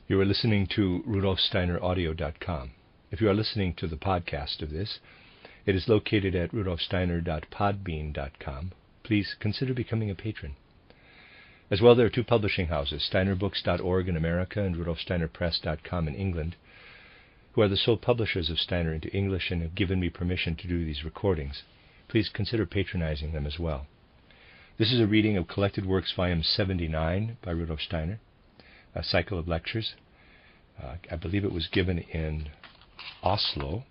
You are listening to RudolfSteinerAudio.com. If you are listening to the podcast of this, it is located at rudolfsteiner.podbean.com. Please consider becoming a patron. As well, there are two publishing houses, steinerbooks.org in America and rudolfsteinerpress.com in England, who are the sole publishers of Steiner into English and have given me permission to do these recordings. Please consider patronizing them as well. This is a reading of Collected Works, Volume 79 by Rudolf Steiner, a cycle of lectures. I believe it was given in Oslo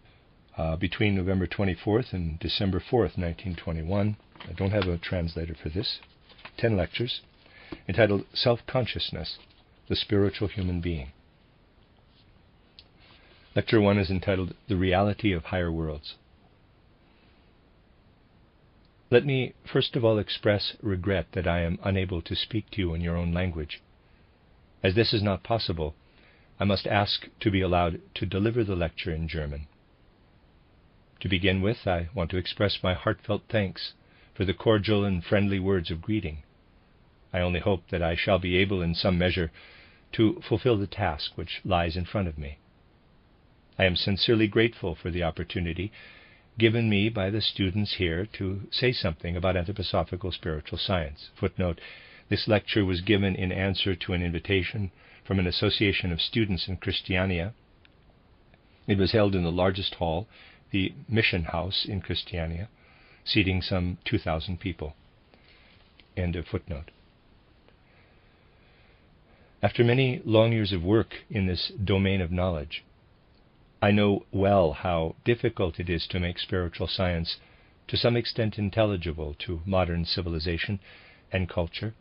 between November 24th and December 4th, 1921. I don't have a translator for this. 10 lectures, entitled Self-Consciousness, the Spiritual Human Being. Lecture 1 is entitled The Reality of Higher Worlds. Let me first of all express regret that I am unable to speak to you in your own language. As this is not possible, I must ask to be allowed to deliver the lecture in German. To begin with, I want to express my heartfelt thanks for the cordial and friendly words of greeting. I only hope that I shall be able in some measure to fulfill the task which lies in front of me. I am sincerely grateful for the opportunity given me by the students here to say something about anthroposophical spiritual science. Footnote: this lecture was given in answer to an invitation from an association of students in Christiania. It was held in the largest hall, the Mission House in Christiania, seating some 2,000 people. End of footnote. After many long years of work in this domain of knowledge, I know well how difficult it is to make spiritual science to some extent intelligible to modern civilization and culture,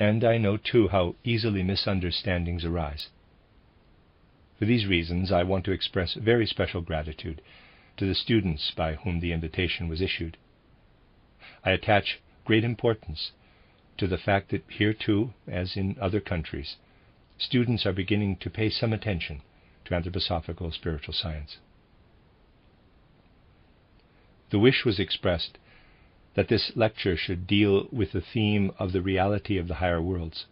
and I know too how easily misunderstandings arise. For these reasons, I want to express very special gratitude to the students by whom the invitation was issued. I attach great importance to the fact that here too, as in other countries, students are beginning to pay some attention to anthroposophical spiritual science. The wish was expressed that this lecture should deal with the theme of the reality of the higher worlds.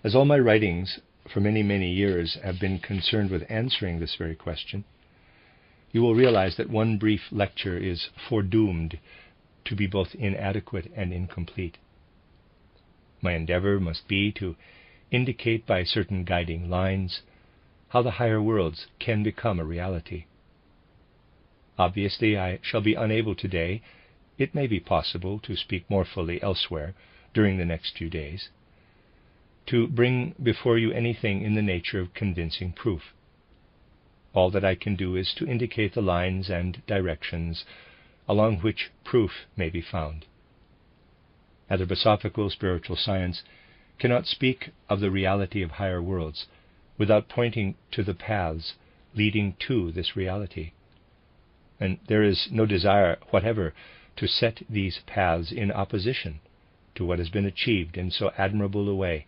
As all my writings for many, many years have been concerned with answering this very question, you will realize that one brief lecture is foredoomed to be both inadequate and incomplete. My endeavor must be to indicate by certain guiding lines how the higher worlds can become a reality. Obviously, I shall be unable today. It may be possible to speak more fully elsewhere during the next few days, to bring before you anything in the nature of convincing proof. All that I can do is to indicate the lines and directions along which proof may be found. Anthroposophical spiritual science cannot speak of the reality of higher worlds without pointing to the paths leading to this reality. And there is no desire whatever to set these paths in opposition to what has been achieved in so admirable a way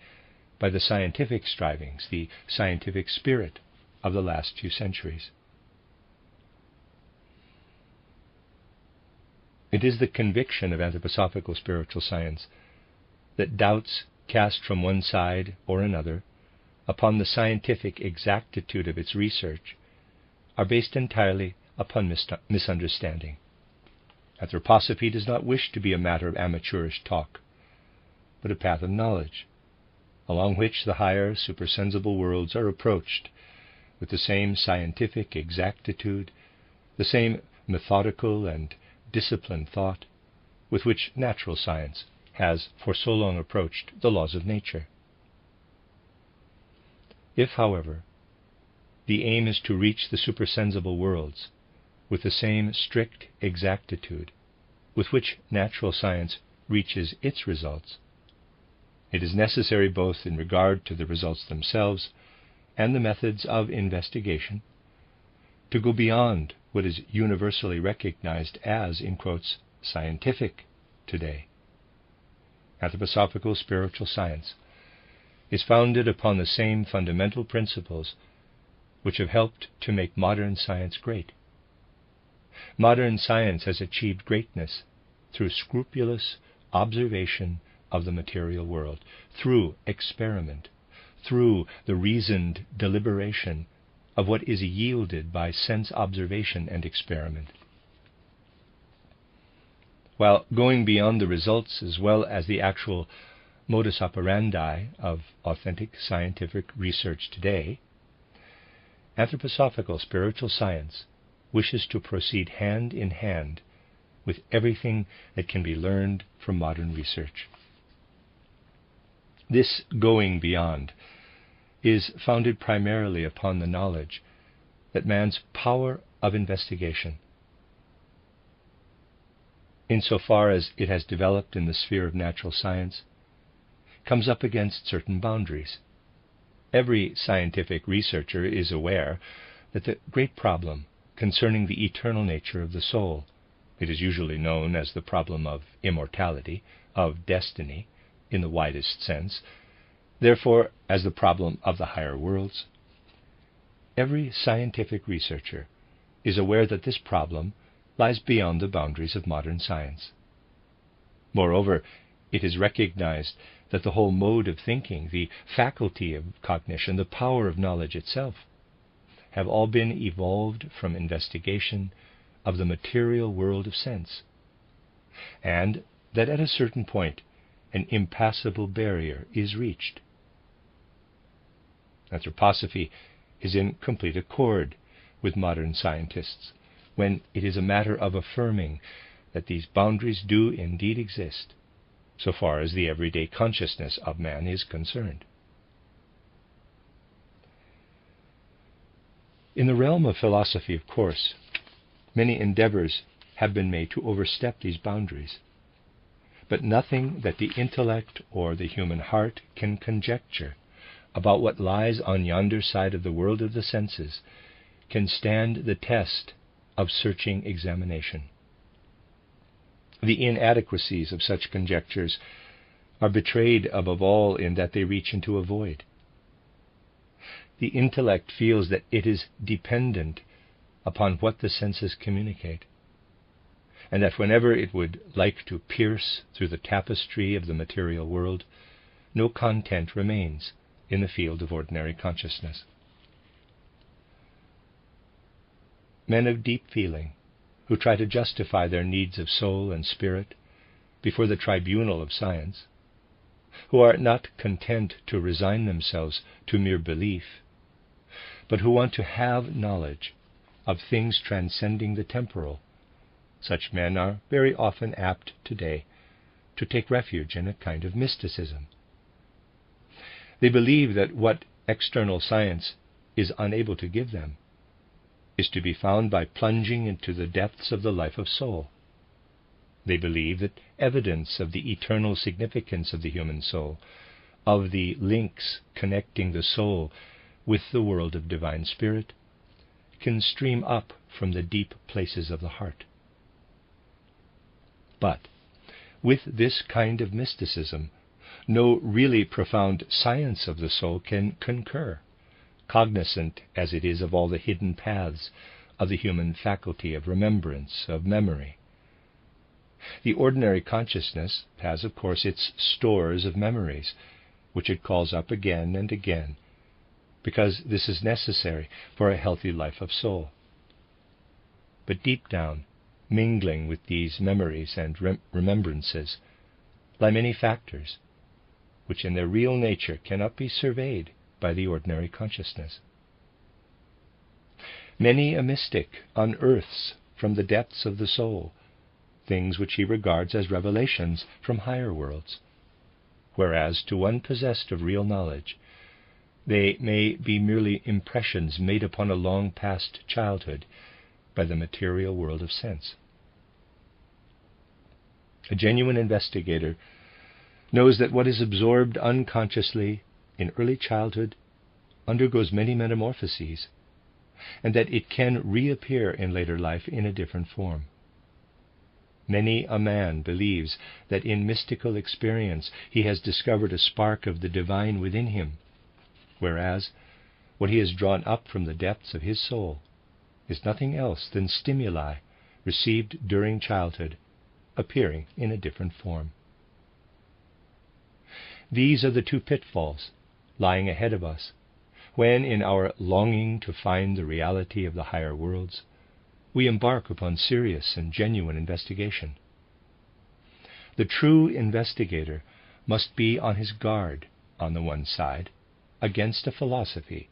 by the scientific strivings, the scientific spirit of the last few centuries. It is the conviction of anthroposophical spiritual science that doubts cast from one side or another upon the scientific exactitude of its research are based entirely upon misunderstanding. Anthroposophy does not wish to be a matter of amateurish talk, but a path of knowledge, along which the higher supersensible worlds are approached with the same scientific exactitude, the same methodical and disciplined thought with which natural science has for so long approached the laws of nature. If, however, the aim is to reach the supersensible worlds with the same strict exactitude with which natural science reaches its results, it is necessary both in regard to the results themselves and the methods of investigation to go beyond what is universally recognized as, in quotes, scientific today. Anthroposophical spiritual science is founded upon the same fundamental principles which have helped to make modern science great. Modern science has achieved greatness through scrupulous observation of the material world, through experiment, through the reasoned deliberation of what is yielded by sense observation and experiment. While going beyond the results as well as the actual modus operandi of authentic scientific research today, anthroposophical spiritual science wishes to proceed hand in hand with everything that can be learned from modern research. This going beyond is founded primarily upon the knowledge that man's power of investigation, insofar as it has developed in the sphere of natural science, comes up against certain boundaries. Every scientific researcher is aware that the great problem concerning the eternal nature of the soul, it is usually known as the problem of immortality, of destiny, in the widest sense, therefore as the problem of the higher worlds. Every scientific researcher is aware that this problem lies beyond the boundaries of modern science. Moreover, it is recognized that the whole mode of thinking, the faculty of cognition, the power of knowledge itself, have all been evolved from investigation of the material world of sense, and that at a certain point an impassable barrier is reached. Anthroposophy is in complete accord with modern scientists when it is a matter of affirming that these boundaries do indeed exist, so far as the everyday consciousness of man is concerned. In the realm of philosophy, of course, many endeavors have been made to overstep these boundaries, but nothing that the intellect or the human heart can conjecture about what lies on yonder side of the world of the senses can stand the test of searching examination. The inadequacies of such conjectures are betrayed above all in that they reach into a void. The intellect feels that it is dependent upon what the senses communicate, and that whenever it would like to pierce through the tapestry of the material world, no content remains in the field of ordinary consciousness. Men of deep feeling, who try to justify their needs of soul and spirit before the tribunal of science, who are not content to resign themselves to mere belief, but who want to have knowledge of things transcending the temporal, such men are very often apt today to take refuge in a kind of mysticism. They believe that what external science is unable to give them is to be found by plunging into the depths of the life of soul. They believe that evidence of the eternal significance of the human soul, of the links connecting the soul with the world of divine spirit, can stream up from the deep places of the heart. But with this kind of mysticism, no really profound science of the soul can concur, cognizant as it is of all the hidden paths of the human faculty of remembrance, of memory. The ordinary consciousness has, of course, its stores of memories, which it calls up again and again, because this is necessary for a healthy life of soul. But deep down, mingling with these memories and remembrances, lie many factors, which in their real nature cannot be surveyed by the ordinary consciousness. Many a mystic unearths from the depths of the soul things which he regards as revelations from higher worlds, whereas to one possessed of real knowledge, they may be merely impressions made upon a long past childhood by the material world of sense. A genuine investigator knows that what is absorbed unconsciously in early childhood undergoes many metamorphoses, and that it can reappear in later life in a different form. Many a man believes that in mystical experience he has discovered a spark of the divine within him, whereas what he has drawn up from the depths of his soul is nothing else than stimuli received during childhood, appearing in a different form. These are the two pitfalls lying ahead of us, when, in our longing to find the reality of the higher worlds, we embark upon serious and genuine investigation. The true investigator must be on his guard, on the one side, against a philosophy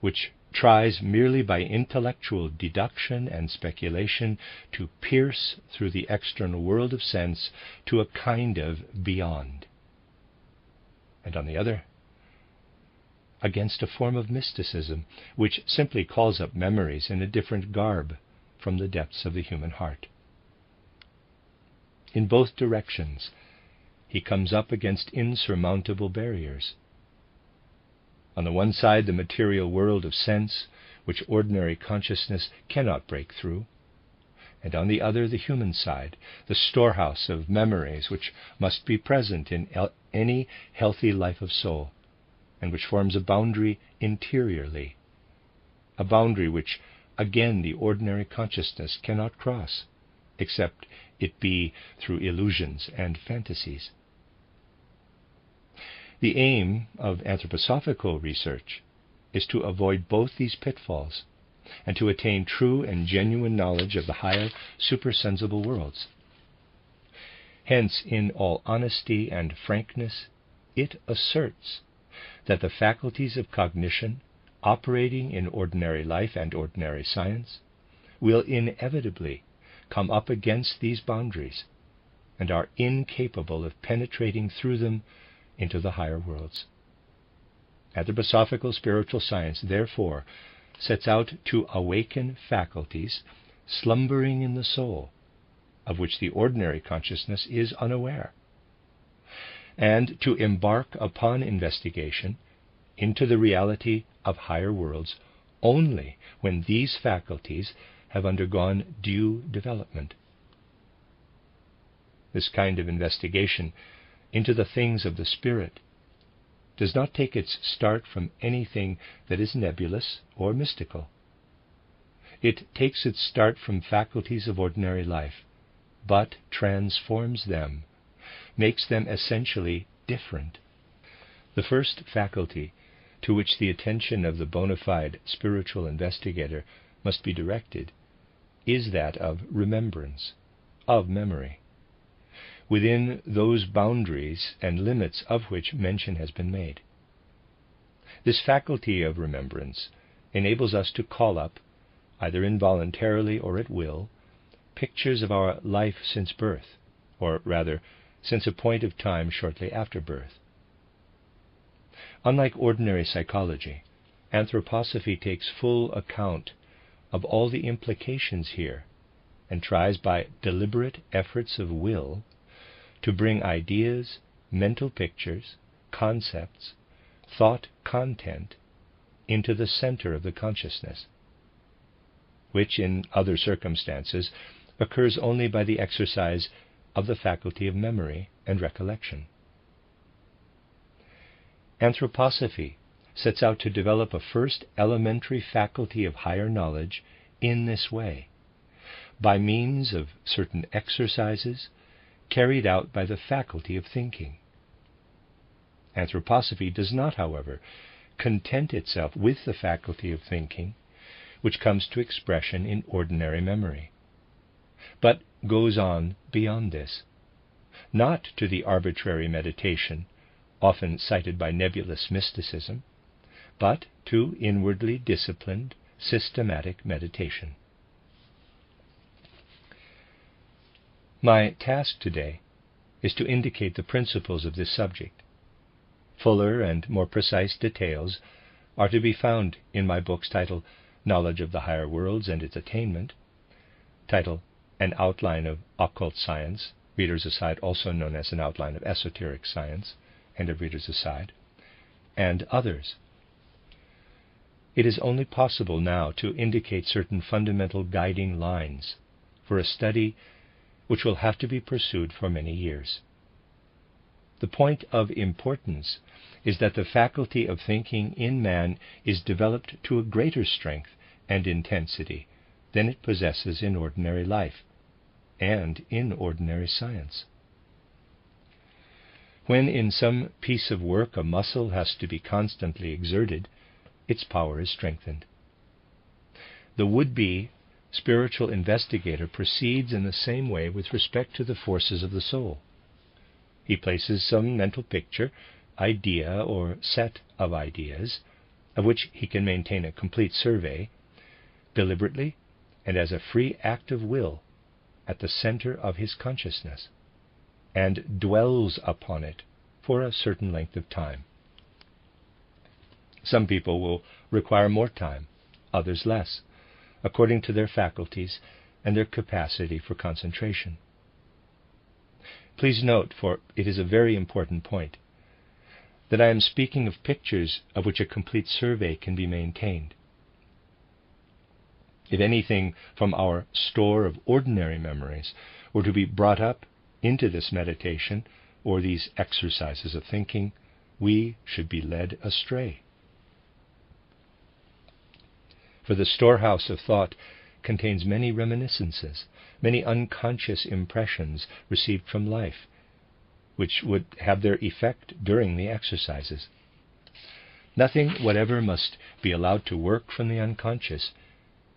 which tries merely by intellectual deduction and speculation to pierce through the external world of sense to a kind of beyond. And on the other, against a form of mysticism which simply calls up memories in a different garb from the depths of the human heart. In both directions, he comes up against insurmountable barriers. On the one side, the material world of sense, which ordinary consciousness cannot break through, and on the other, the human side, the storehouse of memories which must be present in any healthy life of soul, and which forms a boundary interiorly, a boundary which, again, the ordinary consciousness cannot cross, except it be through illusions and fantasies. The aim of anthroposophical research is to avoid both these pitfalls and to attain true and genuine knowledge of the higher supersensible worlds. Hence, in all honesty and frankness, it asserts that the faculties of cognition operating in ordinary life and ordinary science will inevitably come up against these boundaries and are incapable of penetrating through them into the higher worlds. Anthroposophical spiritual science, therefore, sets out to awaken faculties slumbering in the soul, of which the ordinary consciousness is unaware, and to embark upon investigation into the reality of higher worlds only when these faculties have undergone due development. This kind of investigation into the things of the spirit does not take its start from anything that is nebulous or mystical. It takes its start from faculties of ordinary life, but transforms them, makes them essentially different. The first faculty to which the attention of the bona fide spiritual investigator must be directed is that of remembrance, of memory, within those boundaries and limits of which mention has been made. This faculty of remembrance enables us to call up, either involuntarily or at will, pictures of our life since birth, or rather, since a point of time shortly after birth. Unlike ordinary psychology, anthroposophy takes full account of all the implications here, and tries by deliberate efforts of will to bring ideas, mental pictures, concepts, thought content into the center of the consciousness, which in other circumstances occurs only by the exercise of the faculty of memory and recollection. Anthroposophy sets out to develop a first elementary faculty of higher knowledge in this way, by means of certain exercises carried out by the faculty of thinking. Anthroposophy does not, however, content itself with the faculty of thinking, which comes to expression in ordinary memory, but goes on beyond this, not to the arbitrary meditation, often cited by nebulous mysticism, but to inwardly disciplined, systematic meditation. My task today is to indicate the principles of this subject. Fuller and more precise details are to be found in my books titled Knowledge of the Higher Worlds and Its Attainment, titled An Outline of Occult Science, readers aside, also known as An Outline of Esoteric Science, end of readers aside, and others. It is only possible now to indicate certain fundamental guiding lines for a study which will have to be pursued for many years. The point of importance is that the faculty of thinking in man is developed to a greater strength and intensity than it possesses in ordinary life and in ordinary science. When in some piece of work a muscle has to be constantly exerted, its power is strengthened. The would-be spiritual investigator proceeds in the same way with respect to the forces of the soul. He places some mental picture, idea, or set of ideas, of which he can maintain a complete survey, deliberately and as a free act of will, at the center of his consciousness, and dwells upon it for a certain length of time. Some people will require more time, others less, according to their faculties and their capacity for concentration. Please note, for it is a very important point, that I am speaking of pictures of which a complete survey can be maintained. If anything from our store of ordinary memories were to be brought up into this meditation or these exercises of thinking, we should be led astray. For the storehouse of thought contains many reminiscences, many unconscious impressions received from life, which would have their effect during the exercises. Nothing whatever must be allowed to work from the unconscious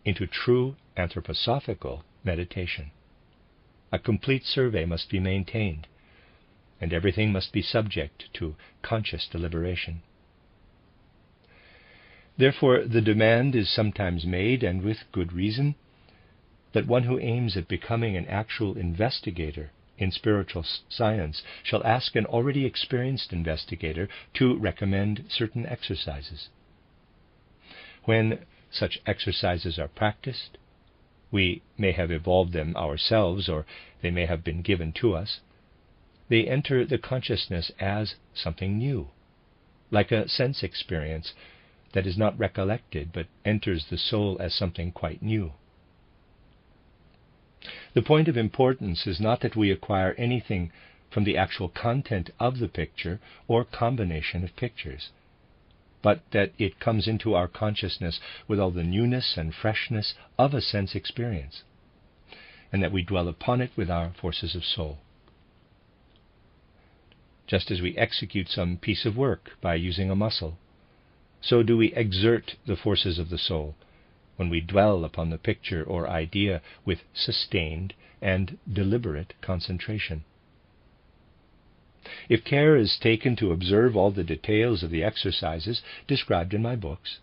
into true anthroposophical meditation. A complete survey must be maintained, and everything must be subject to conscious deliberation. Therefore, the demand is sometimes made, and with good reason, that one who aims at becoming an actual investigator in spiritual science shall ask an already experienced investigator to recommend certain exercises. When such exercises are practiced, we may have evolved them ourselves, or they may have been given to us, they enter the consciousness as something new, like a sense experience that is not recollected but enters the soul as something quite new. The point of importance is not that we acquire anything from the actual content of the picture or combination of pictures, but that it comes into our consciousness with all the newness and freshness of a sense experience, and that we dwell upon it with our forces of soul. Just as we execute some piece of work by using a muscle, so do we exert the forces of the soul when we dwell upon the picture or idea with sustained and deliberate concentration. If care is taken to observe all the details of the exercises described in my books,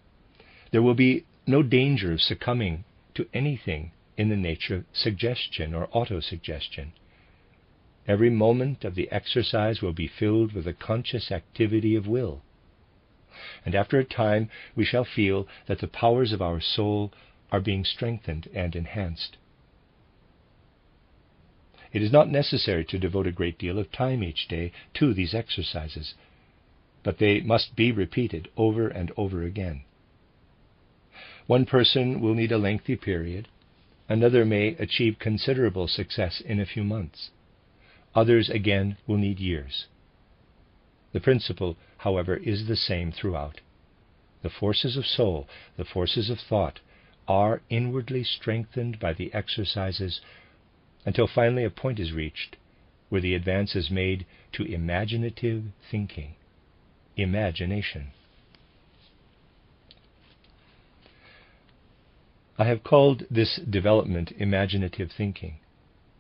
there will be no danger of succumbing to anything in the nature of suggestion or autosuggestion. Every moment of the exercise will be filled with a conscious activity of will, and after a time we shall feel that the powers of our soul are being strengthened and enhanced. It is not necessary to devote a great deal of time each day to these exercises, but they must be repeated over and over again. One person will need a lengthy period, another may achieve considerable success in a few months. Others again will need years. The principle, however, is the same throughout. The forces of soul, the forces of thought, are inwardly strengthened by the exercises until finally a point is reached where the advance is made to imaginative thinking, imagination. I have called this development imaginative thinking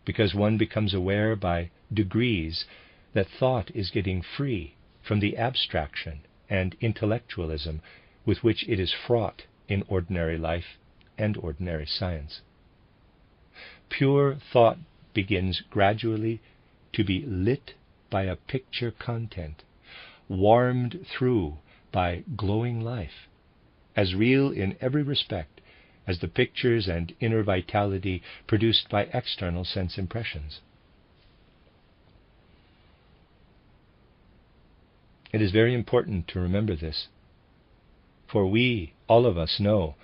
because one becomes aware by degrees that thought is getting free from the abstraction and intellectualism with which it is fraught in ordinary life and ordinary science. Pure thought begins gradually to be lit by a picture content, warmed through by glowing life, as real in every respect as the pictures and inner vitality produced by external sense impressions. It is very important to remember this, for we, all of us, know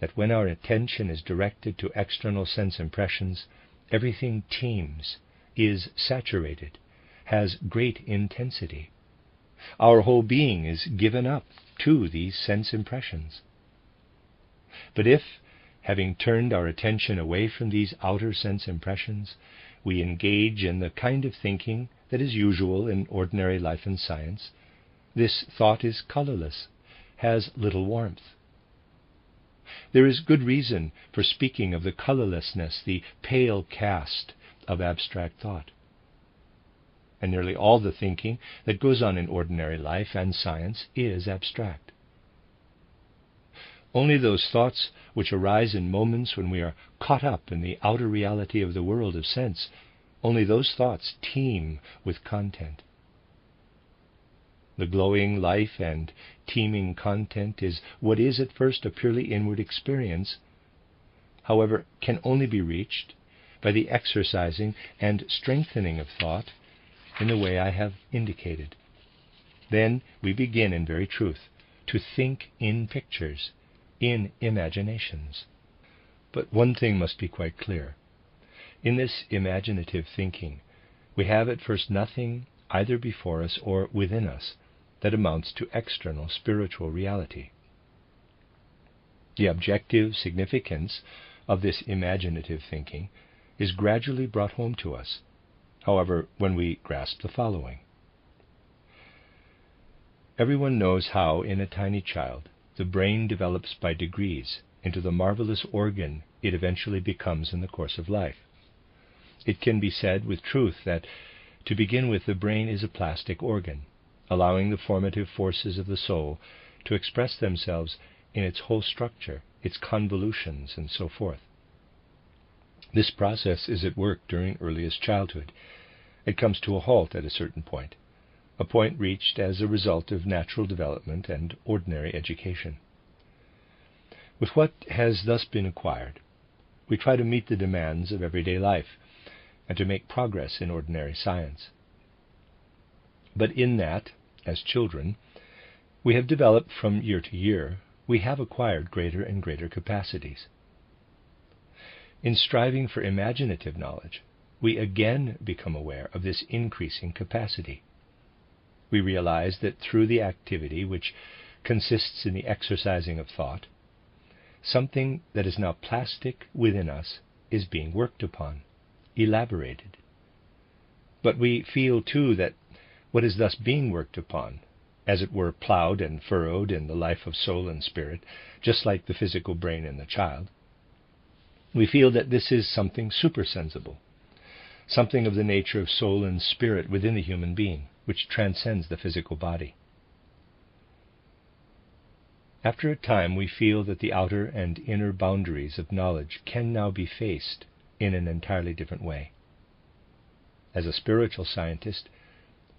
that when our attention is directed to external sense impressions, everything teems, is saturated, has great intensity. Our whole being is given up to these sense impressions. But if, having turned our attention away from these outer sense impressions, we engage in the kind of thinking that is usual in ordinary life and science, this thought is colorless, has little warmth. There is good reason for speaking of the colorlessness, the pale cast of abstract thought. And nearly all the thinking that goes on in ordinary life and science is abstract. Only those thoughts which arise in moments when we are caught up in the outer reality of the world of sense, only those thoughts teem with content. The glowing life and teeming content is what is at first a purely inward experience, however, can only be reached by the exercising and strengthening of thought in the way I have indicated. Then we begin, in very truth, to think in pictures, in imaginations. But one thing must be quite clear. In this imaginative thinking, we have at first nothing either before us or within us that amounts to external spiritual reality. The objective significance of this imaginative thinking is gradually brought home to us, however, when we grasp the following. Everyone knows how, in a tiny child, the brain develops by degrees into the marvelous organ it eventually becomes in the course of life. It can be said with truth that, to begin with, the brain is a plastic organ, allowing the formative forces of the soul to express themselves in its whole structure, its convolutions, and so forth. This process is at work during earliest childhood. It comes to a halt at a certain point, a point reached as a result of natural development and ordinary education. With what has thus been acquired, we try to meet the demands of everyday life and to make progress in ordinary science. But in that, as children, we have developed from year to year, we have acquired greater and greater capacities. In striving for imaginative knowledge, we again become aware of this increasing capacity. We realize that through the activity which consists in the exercising of thought, something that is now plastic within us is being worked upon, elaborated. But we feel too that what is thus being worked upon, as it were plowed and furrowed in the life of soul and spirit, just like the physical brain in the child, we feel that this is something supersensible, something of the nature of soul and spirit within the human being, which transcends the physical body. After a time, we feel that the outer and inner boundaries of knowledge can now be faced in an entirely different way. As a spiritual scientist,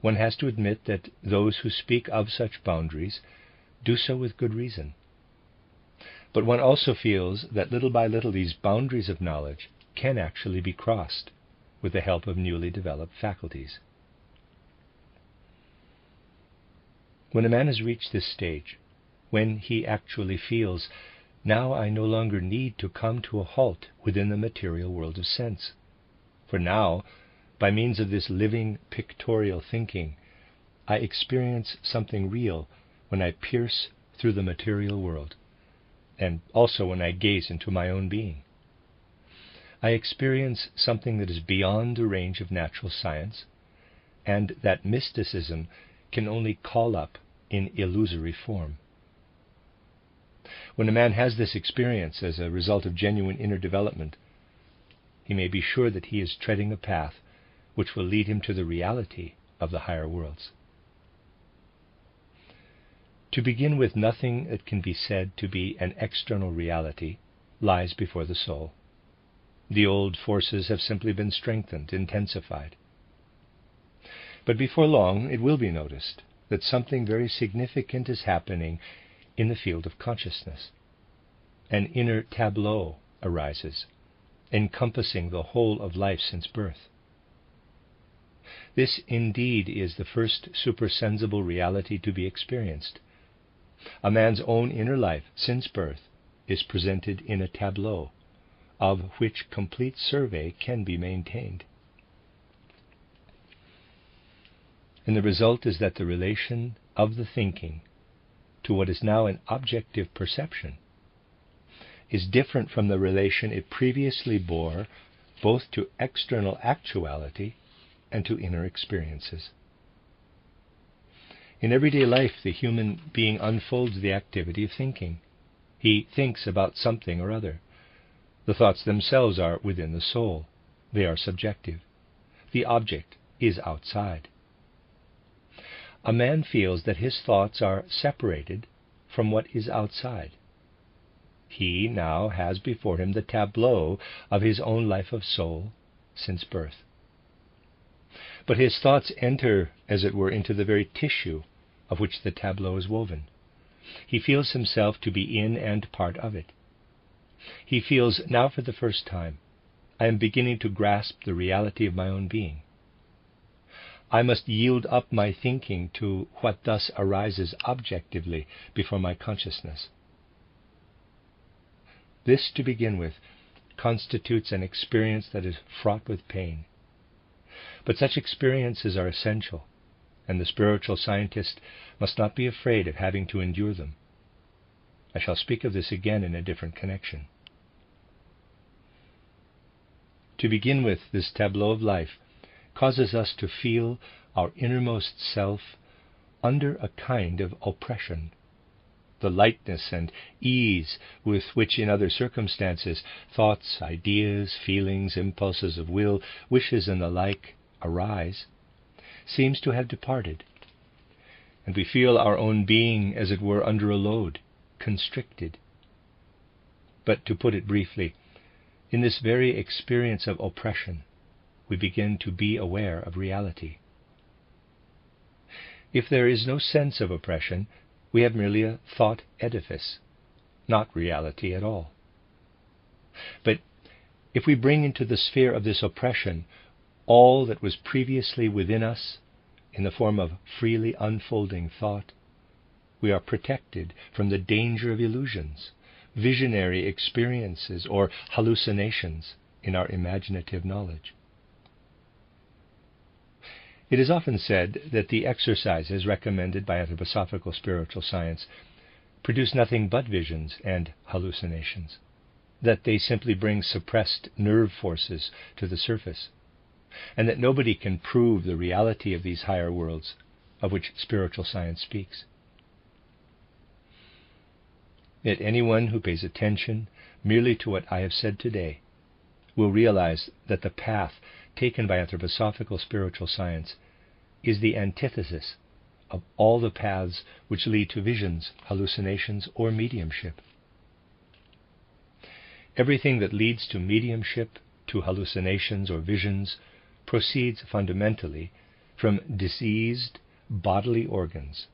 one has to admit that those who speak of such boundaries do so with good reason. But one also feels that little by little these boundaries of knowledge can actually be crossed with the help of newly developed faculties. When a man has reached this stage, when he actually feels, now I no longer need to come to a halt within the material world of sense, for now, by means of this living pictorial thinking, I experience something real when I pierce through the material world, and also when I gaze into my own being. I experience something that is beyond the range of natural science, and that mysticism can only call up in illusory form. When a man has this experience as a result of genuine inner development, he may be sure that he is treading a path which will lead him to the reality of the higher worlds. To begin with, nothing that can be said to be an external reality lies before the soul. The old forces have simply been strengthened, intensified. But before long, it will be noticed that something very significant is happening in the field of consciousness. An inner tableau arises, encompassing the whole of life since birth. This indeed is the first supersensible reality to be experienced. A man's own inner life since birth is presented in a tableau, of which complete survey can be maintained. And the result is that the relation of the thinking to what is now an objective perception is different from the relation it previously bore both to external actuality and to inner experiences. In everyday life, the human being unfolds the activity of thinking. He thinks about something or other. The thoughts themselves are within the soul. They are subjective. The object is outside. A man feels that his thoughts are separated from what is outside. He now has before him the tableau of his own life of soul since birth. But his thoughts enter, as it were, into the very tissue of which the tableau is woven. He feels himself to be in and part of it. He feels now for the first time, I am beginning to grasp the reality of my own being. I must yield up my thinking to what thus arises objectively before my consciousness. This, to begin with, constitutes an experience that is fraught with pain. But such experiences are essential, and the spiritual scientist must not be afraid of having to endure them. I shall speak of this again in a different connection. To begin with, this tableau of life causes us to feel our innermost self under a kind of oppression. The lightness and ease with which in other circumstances thoughts, ideas, feelings, impulses of will, wishes and the like arise, seems to have departed, and we feel our own being, as it were, under a load, constricted. But to put it briefly, in this very experience of oppression, we begin to be aware of reality. If there is no sense of oppression, we have merely a thought edifice, not reality at all. But if we bring into the sphere of this oppression all that was previously within us in the form of freely unfolding thought, we are protected from the danger of illusions, visionary experiences, or hallucinations in our imaginative knowledge. It is often said that the exercises recommended by anthroposophical spiritual science produce nothing but visions and hallucinations, that they simply bring suppressed nerve forces to the surface, and that nobody can prove the reality of these higher worlds of which spiritual science speaks. Yet anyone who pays attention merely to what I have said today will realize that the path taken by anthroposophical spiritual science is the antithesis of all the paths which lead to visions, hallucinations, or mediumship. Everything that leads to mediumship, to hallucinations or visions, proceeds fundamentally from diseased bodily organs,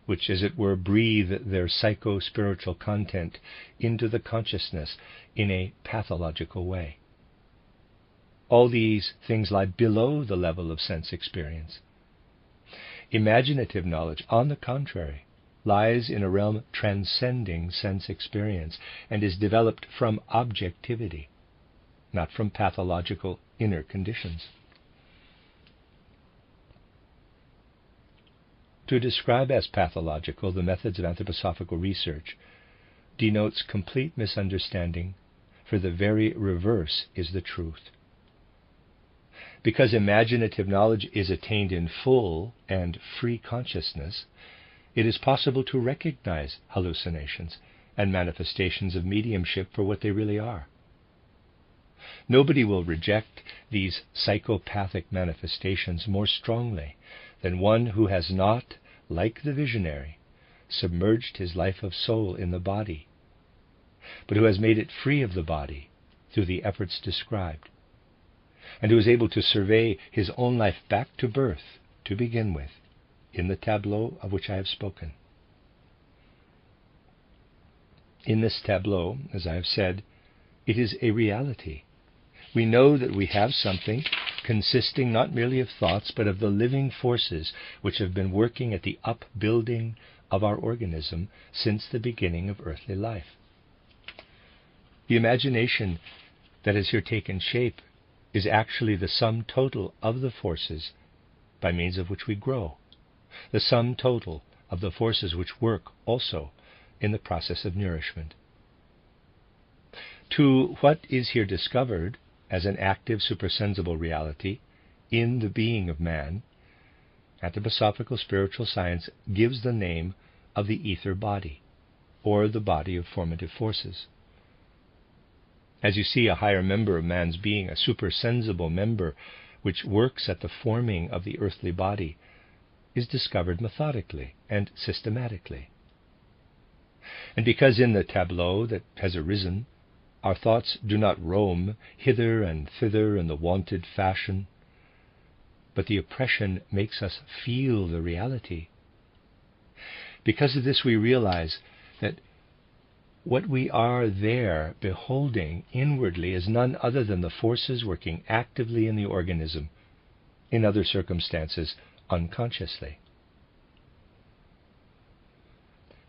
which, as it were, breathe their psycho-spiritual content into the consciousness in a pathological way. All these things lie below the level of sense experience. Imaginative knowledge, on the contrary, lies in a realm transcending sense experience and is developed from objectivity, not from pathological inner conditions. To describe as pathological the methods of anthroposophical research denotes complete misunderstanding, for the very reverse is the truth. Because imaginative knowledge is attained in full and free consciousness, it is possible to recognize hallucinations and manifestations of mediumship for what they really are. Nobody will reject these psychopathic manifestations more strongly than one who has not, like the visionary, submerged his life of soul in the body, but who has made it free of the body through the efforts described, and who is able to survey his own life back to birth, to begin with, in the tableau of which I have spoken. In this tableau, as I have said, it is a reality. We know that we have something consisting not merely of thoughts, but of the living forces which have been working at the upbuilding of our organism since the beginning of earthly life. The imagination that has here taken shape is actually the sum total of the forces by means of which we grow, the sum total of the forces which work also in the process of nourishment. To what is here discovered as an active supersensible reality in the being of man, anthroposophical spiritual science gives the name of the ether body, or the body of formative forces. As you see, a higher member of man's being, a supersensible member which works at the forming of the earthly body, is discovered methodically and systematically. And because in the tableau that has arisen, our thoughts do not roam hither and thither in the wonted fashion, but the oppression makes us feel the reality. Because of this, we realize that what we are there beholding inwardly is none other than the forces working actively in the organism, in other circumstances unconsciously.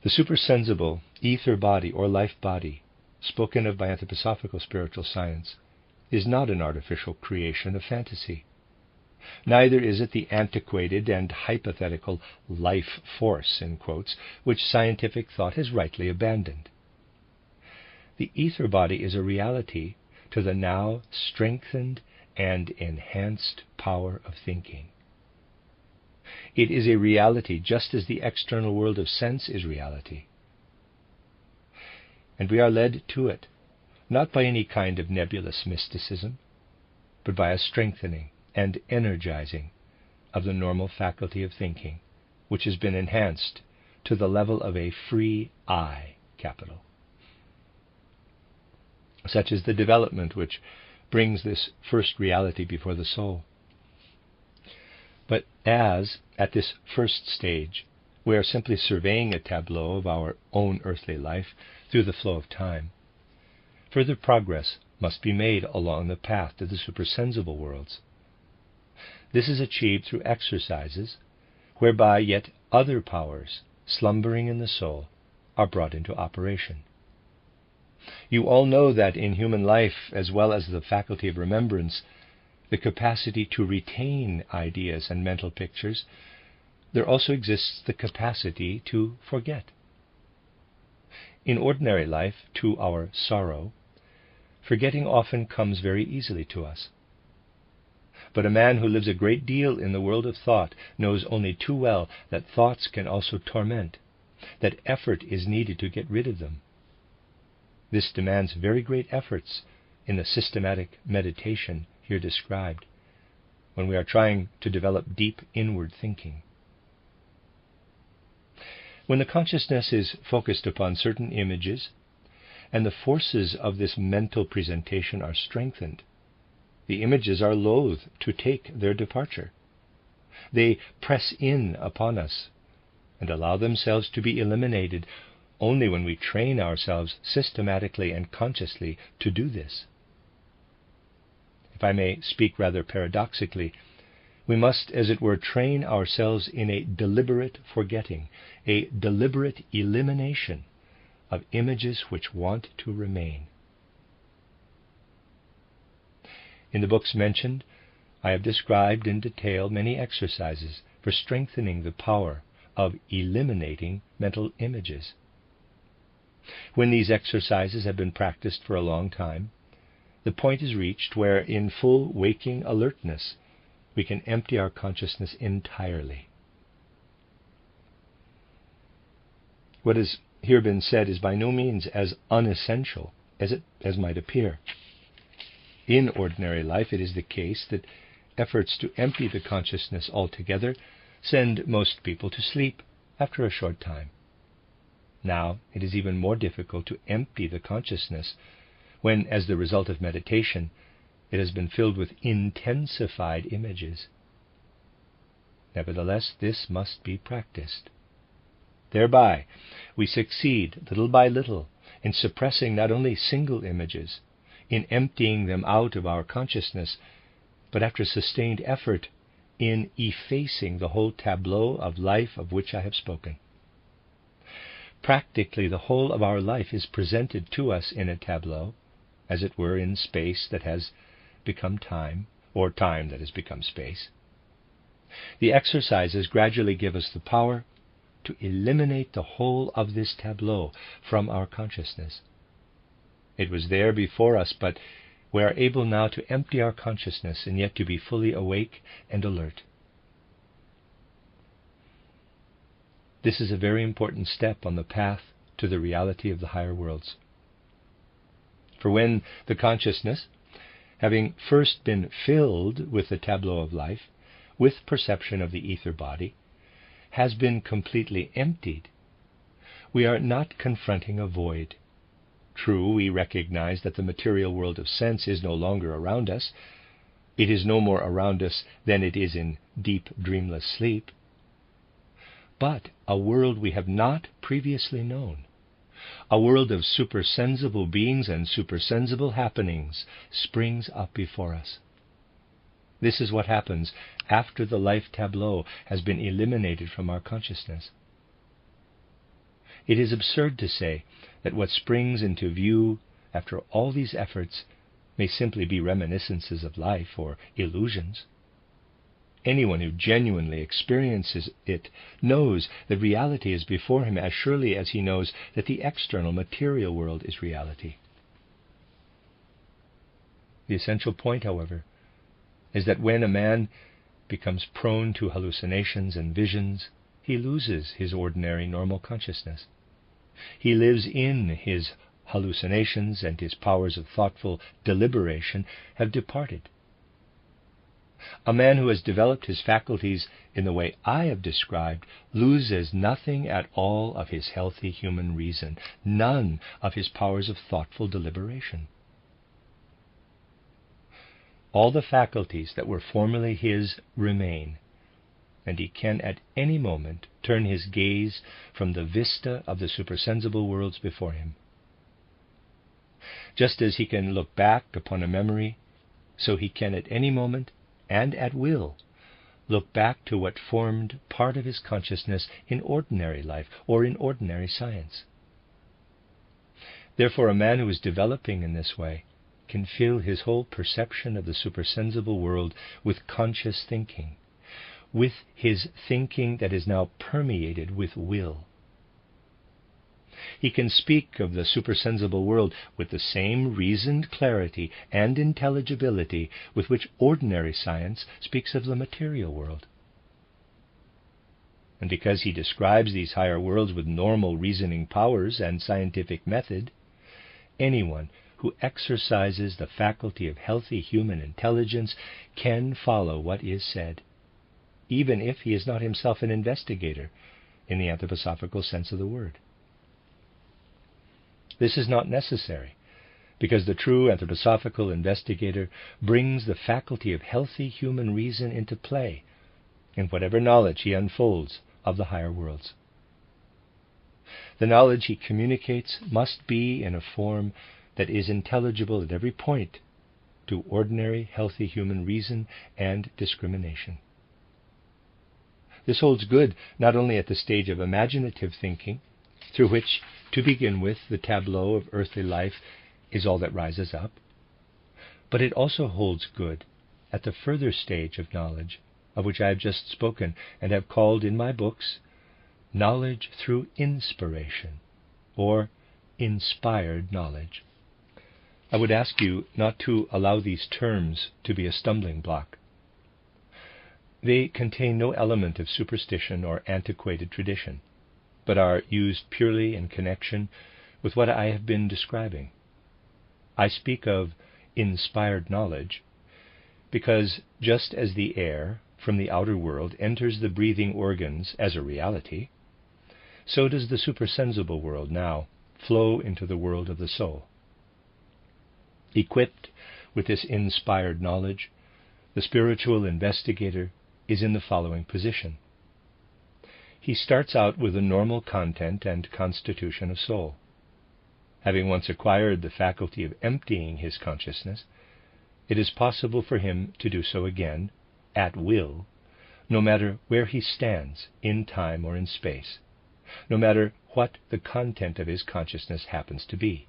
The supersensible ether body or life body, spoken of by anthroposophical spiritual science, is not an artificial creation of fantasy. Neither is it the antiquated and hypothetical life force, in quotes, which scientific thought has rightly abandoned. The ether body is a reality to the now strengthened and enhanced power of thinking. It is a reality just as the external world of sense is reality. And we are led to it, not by any kind of nebulous mysticism, but by a strengthening and energizing of the normal faculty of thinking, which has been enhanced to the level of a free I, capital. Such is the development which brings this first reality before the soul. But as, at this first stage, we are simply surveying a tableau of our own earthly life through the flow of time, further progress must be made along the path to the supersensible worlds. This is achieved through exercises whereby yet other powers, slumbering in the soul, are brought into operation. You all know that in human life, as well as the faculty of remembrance, the capacity to retain ideas and mental pictures, there also exists the capacity to forget. In ordinary life, to our sorrow, forgetting often comes very easily to us. But a man who lives a great deal in the world of thought knows only too well that thoughts can also torment, that effort is needed to get rid of them. This demands very great efforts in the systematic meditation here described, when we are trying to develop deep inward thinking. When the consciousness is focused upon certain images, and the forces of this mental presentation are strengthened, the images are loath to take their departure. They press in upon us and allow themselves to be eliminated only when we train ourselves systematically and consciously to do this. If I may speak rather paradoxically, we must, as it were, train ourselves in a deliberate forgetting, a deliberate elimination of images which want to remain. In the books mentioned, I have described in detail many exercises for strengthening the power of eliminating mental images. When these exercises have been practiced for a long time, the point is reached where, in full waking alertness, we can empty our consciousness entirely. What has here been said is by no means as unessential as might appear. In ordinary life, it is the case that efforts to empty the consciousness altogether send most people to sleep after a short time. Now, it is even more difficult to empty the consciousness when, as the result of meditation, it has been filled with intensified images. Nevertheless, this must be practiced. Thereby, we succeed little by little in suppressing not only single images, in emptying them out of our consciousness, but after sustained effort, in effacing the whole tableau of life of which I have spoken. Practically, the whole of our life is presented to us in a tableau, as it were in space that has become time, or time that has become space. The exercises gradually give us the power to eliminate the whole of this tableau from our consciousness. It was there before us, but we are able now to empty our consciousness and yet to be fully awake and alert. This is a very important step on the path to the reality of the higher worlds. For when the consciousness, having first been filled with the tableau of life, with perception of the ether body, has been completely emptied, we are not confronting a void. True, we recognize that the material world of sense is no longer around us. It is no more around us than it is in deep, dreamless sleep. But a world we have not previously known, a world of supersensible beings and supersensible happenings, springs up before us. This is what happens after the life tableau has been eliminated from our consciousness. It is absurd to say that what springs into view after all these efforts may simply be reminiscences of life or illusions. Anyone who genuinely experiences it knows that reality is before him as surely as he knows that the external material world is reality. The essential point, however, is that when a man becomes prone to hallucinations and visions, he loses his ordinary normal consciousness. He lives in his hallucinations, and his powers of thoughtful deliberation have departed. A man who has developed his faculties in the way I have described loses nothing at all of his healthy human reason, none of his powers of thoughtful deliberation. All the faculties that were formerly his remain, and he can at any moment turn his gaze from the vista of the supersensible worlds before him. Just as he can look back upon a memory, so he can at any moment and at will look back to what formed part of his consciousness in ordinary life or in ordinary science. Therefore, a man who is developing in this way can fill his whole perception of the supersensible world with conscious thinking, with his thinking that is now permeated with will. He can speak of the supersensible world with the same reasoned clarity and intelligibility with which ordinary science speaks of the material world. And because he describes these higher worlds with normal reasoning powers and scientific method, anyone who exercises the faculty of healthy human intelligence can follow what is said, even if he is not himself an investigator in the anthroposophical sense of the word. This is not necessary, because the true anthroposophical investigator brings the faculty of healthy human reason into play in whatever knowledge he unfolds of the higher worlds. The knowledge he communicates must be in a form that is intelligible at every point to ordinary healthy human reason and discrimination. This holds good not only at the stage of imaginative thinking, through which, to begin with, the tableau of earthly life is all that rises up, but it also holds good at the further stage of knowledge, of which I have just spoken and have called in my books knowledge through inspiration, or inspired knowledge. I would ask you not to allow these terms to be a stumbling block. They contain no element of superstition or antiquated tradition, but are used purely in connection with what I have been describing. I speak of inspired knowledge because just as the air from the outer world enters the breathing organs as a reality, so does the supersensible world now flow into the world of the soul. Equipped with this inspired knowledge, the spiritual investigator is in the following position. He starts out with a normal content and constitution of soul. Having once acquired the faculty of emptying his consciousness, it is possible for him to do so again, at will, no matter where he stands, in time or in space, no matter what the content of his consciousness happens to be.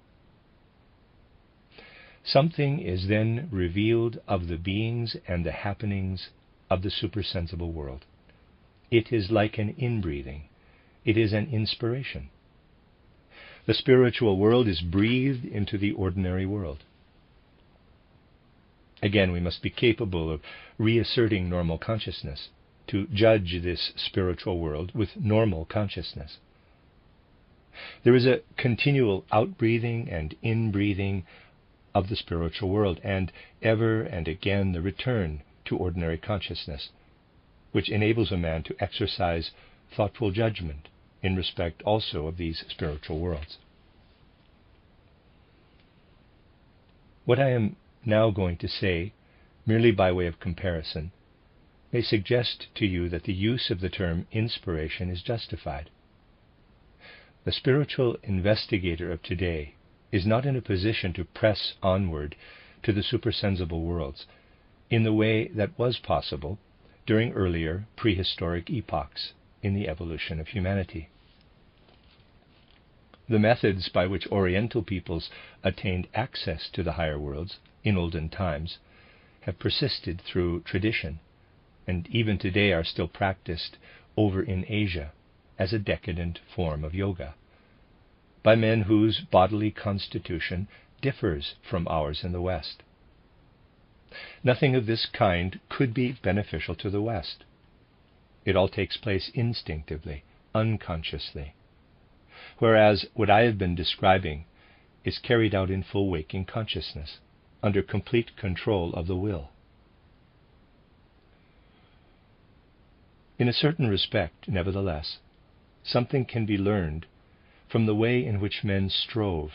Something is then revealed of the beings and the happenings of the supersensible world. It is like an inbreathing. It is an inspiration. The spiritual world is breathed into the ordinary world. Again, we must be capable of reasserting normal consciousness, to judge this spiritual world with normal consciousness. There is a continual outbreathing and inbreathing of the spiritual world, and ever and again the return to ordinary consciousness, which enables a man to exercise thoughtful judgment in respect also of these spiritual worlds. What I am now going to say, merely by way of comparison, may suggest to you that the use of the term inspiration is justified. The spiritual investigator of today is not in a position to press onward to the supersensible worlds in the way that was possible during earlier prehistoric epochs in the evolution of humanity. The methods by which Oriental peoples attained access to the higher worlds in olden times have persisted through tradition, and even today are still practiced over in Asia as a decadent form of yoga, by men whose bodily constitution differs from ours in the West. Nothing of this kind could be beneficial to the West. It all takes place instinctively, unconsciously, whereas what I have been describing is carried out in full waking consciousness, under complete control of the will. In a certain respect, nevertheless, something can be learned from the way in which men strove,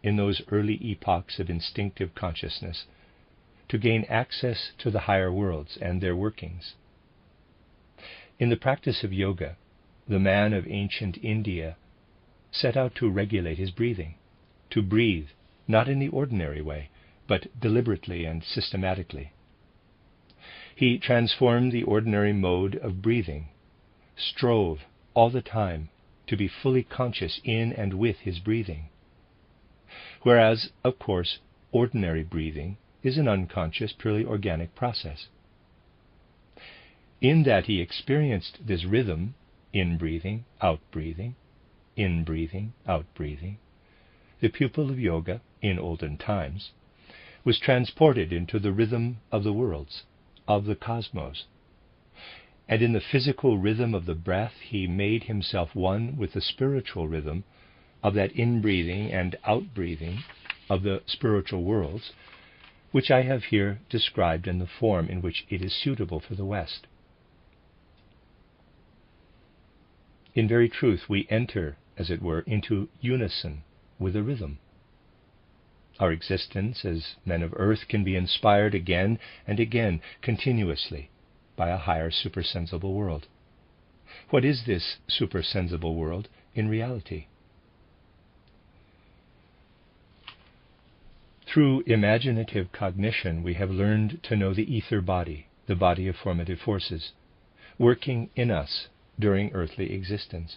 in those early epochs of instinctive consciousness, to gain access to the higher worlds and their workings. In the practice of yoga, the man of ancient India set out to regulate his breathing, to breathe, not in the ordinary way, but deliberately and systematically. He transformed the ordinary mode of breathing, strove all the time to be fully conscious in and with his breathing. Whereas, of course, ordinary breathing is an unconscious, purely organic process. In that he experienced this rhythm, in-breathing, out-breathing, in-breathing, out-breathing, the pupil of yoga, in olden times, was transported into the rhythm of the worlds, of the cosmos, and in the physical rhythm of the breath he made himself one with the spiritual rhythm of that in-breathing and out-breathing of the spiritual worlds, which I have here described in the form in which it is suitable for the West. In very truth, we enter, as it were, into unison with the rhythm. Our existence as men of earth can be inspired again and again, continuously, by a higher supersensible world. What is this supersensible world in reality? Through imaginative cognition, we have learned to know the ether body, the body of formative forces, working in us during earthly existence.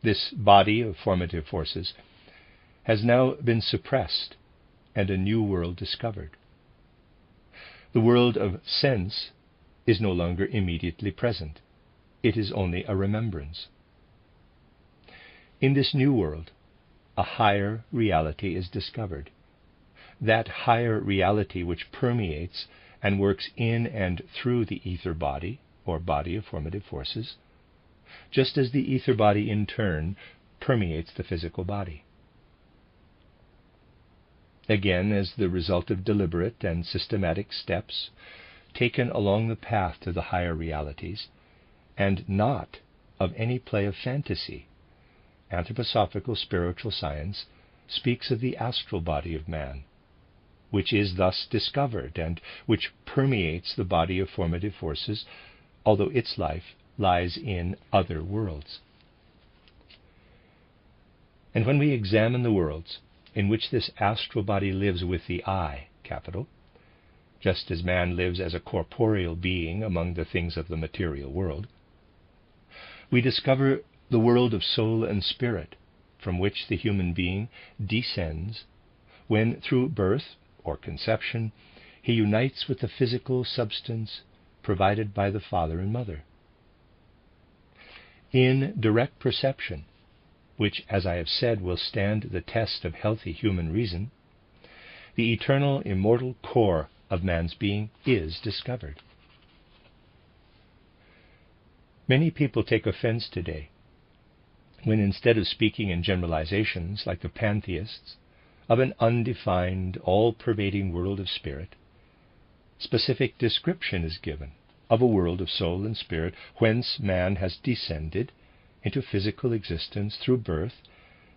This body of formative forces has now been suppressed and a new world discovered. The world of sense is no longer immediately present. It is only a remembrance. In this new world, a higher reality is discovered. That higher reality which permeates and works in and through the ether body, or body of formative forces, just as the ether body in turn permeates the physical body. Again, as the result of deliberate and systematic steps taken along the path to the higher realities, and not of any play of fantasy, anthroposophical spiritual science speaks of the astral body of man, which is thus discovered and which permeates the body of formative forces, although its life lies in other worlds. And when we examine the worlds in which this astral body lives with the I, capital, just as man lives as a corporeal being among the things of the material world, we discover the world of soul and spirit, from which the human being descends when, through birth or conception, he unites with the physical substance provided by the father and mother. In direct perception, which, as I have said, will stand the test of healthy human reason, the eternal, immortal core of man's being is discovered. Many people take offense today when, instead of speaking in generalizations like the pantheists of an undefined, all-pervading world of spirit, specific description is given of a world of soul and spirit whence man has descended into physical existence through birth,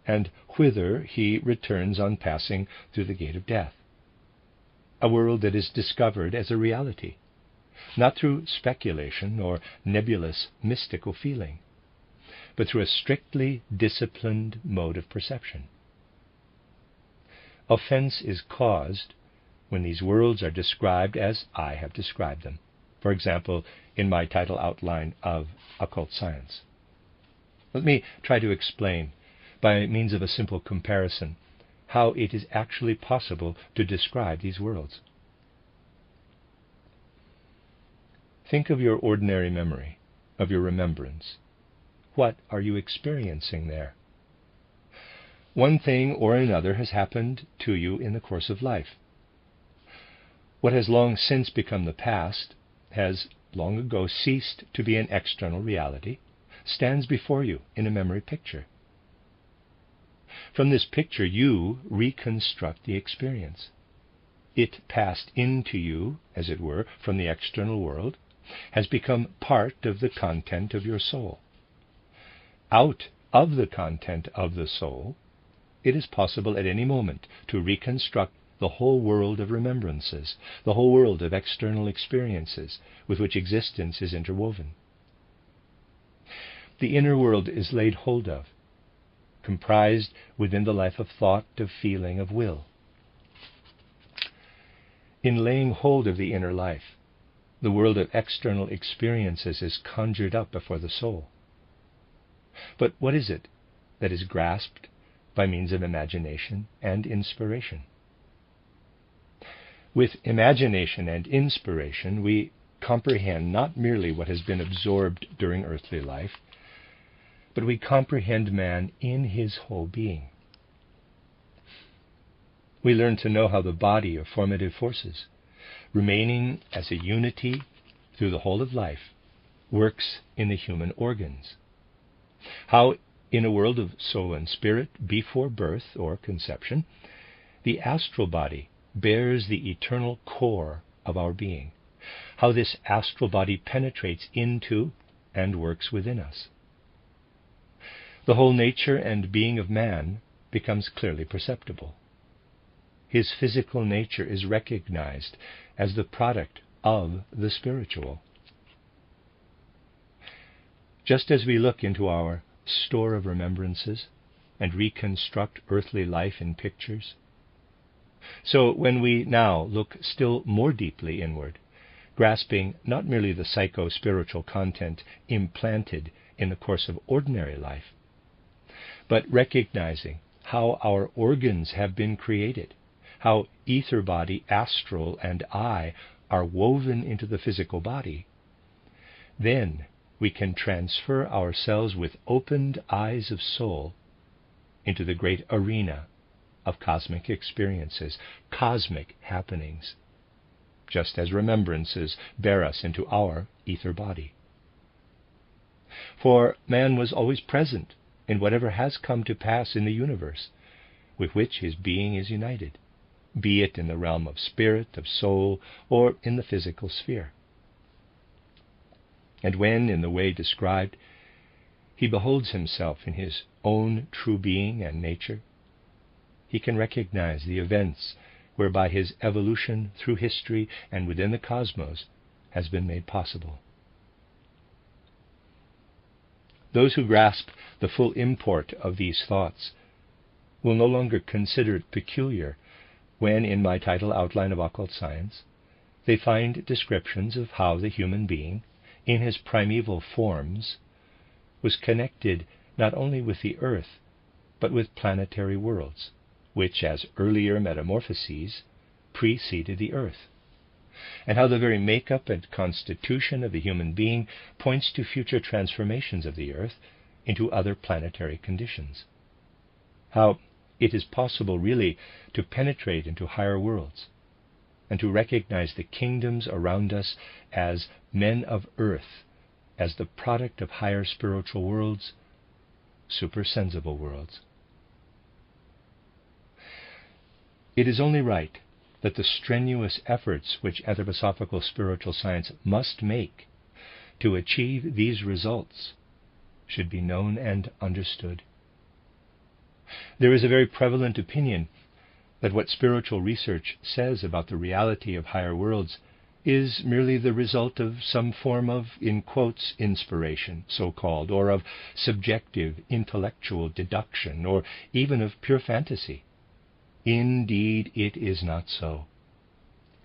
and whither he returns on passing through the gate of death. A world that is discovered as a reality, not through speculation or nebulous mystical feeling, but through a strictly disciplined mode of perception. Offense is caused when these worlds are described as I have described them. For example, in my title outline of Occult Science. Let me try to explain, by means of a simple comparison, how it is actually possible to describe these worlds. Think of your ordinary memory, of your remembrance. What are you experiencing there? One thing or another has happened to you in the course of life. What has long since become the past has long ago ceased to be an external reality, stands before you in a memory picture. From this picture you reconstruct the experience. It passed into you, as it were, from the external world, has become part of the content of your soul. Out of the content of the soul, it is possible at any moment to reconstruct the whole world of remembrances, the whole world of external experiences with which existence is interwoven. The inner world is laid hold of, comprised within the life of thought, of feeling, of will. In laying hold of the inner life, the world of external experiences is conjured up before the soul. But what is it that is grasped by means of imagination and inspiration? With imagination and inspiration, we comprehend not merely what has been absorbed during earthly life, but we comprehend man in his whole being. We learn to know how the body of formative forces, remaining as a unity through the whole of life, works in the human organs. How, in a world of soul and spirit before birth or conception, the astral body bears the eternal core of our being. How this astral body penetrates into and works within us. The whole nature and being of man becomes clearly perceptible. His physical nature is recognized as the product of the spiritual. Just as we look into our store of remembrances and reconstruct earthly life in pictures, so when we now look still more deeply inward, grasping not merely the psycho-spiritual content implanted in the course of ordinary life, but recognizing how our organs have been created, how ether body, astral, and I are woven into the physical body, then we can transfer ourselves with opened eyes of soul into the great arena of cosmic experiences, cosmic happenings, just as remembrances bear us into our ether body. For man was always present in whatever has come to pass in the universe with which his being is united, be it in the realm of spirit, of soul, or in the physical sphere. And when, in the way described, he beholds himself in his own true being and nature, he can recognize the events whereby his evolution through history and within the cosmos has been made possible. Those who grasp the full import of these thoughts will no longer consider it peculiar when, in my title Outline of Occult Science, they find descriptions of how the human being, in his primeval forms, was connected not only with the earth, but with planetary worlds, which, as earlier metamorphoses, preceded the earth, and how the very makeup and constitution of the human being points to future transformations of the earth into other planetary conditions. How it is possible really to penetrate into higher worlds, and to recognize the kingdoms around us as men of earth, as the product of higher spiritual worlds, supersensible worlds. It is only right that the strenuous efforts which anthroposophical spiritual science must make to achieve these results should be known and understood. There is a very prevalent opinion that what spiritual research says about the reality of higher worlds is merely the result of some form of, in quotes, inspiration, so-called, or of subjective intellectual deduction, or even of pure fantasy. Indeed, it is not so.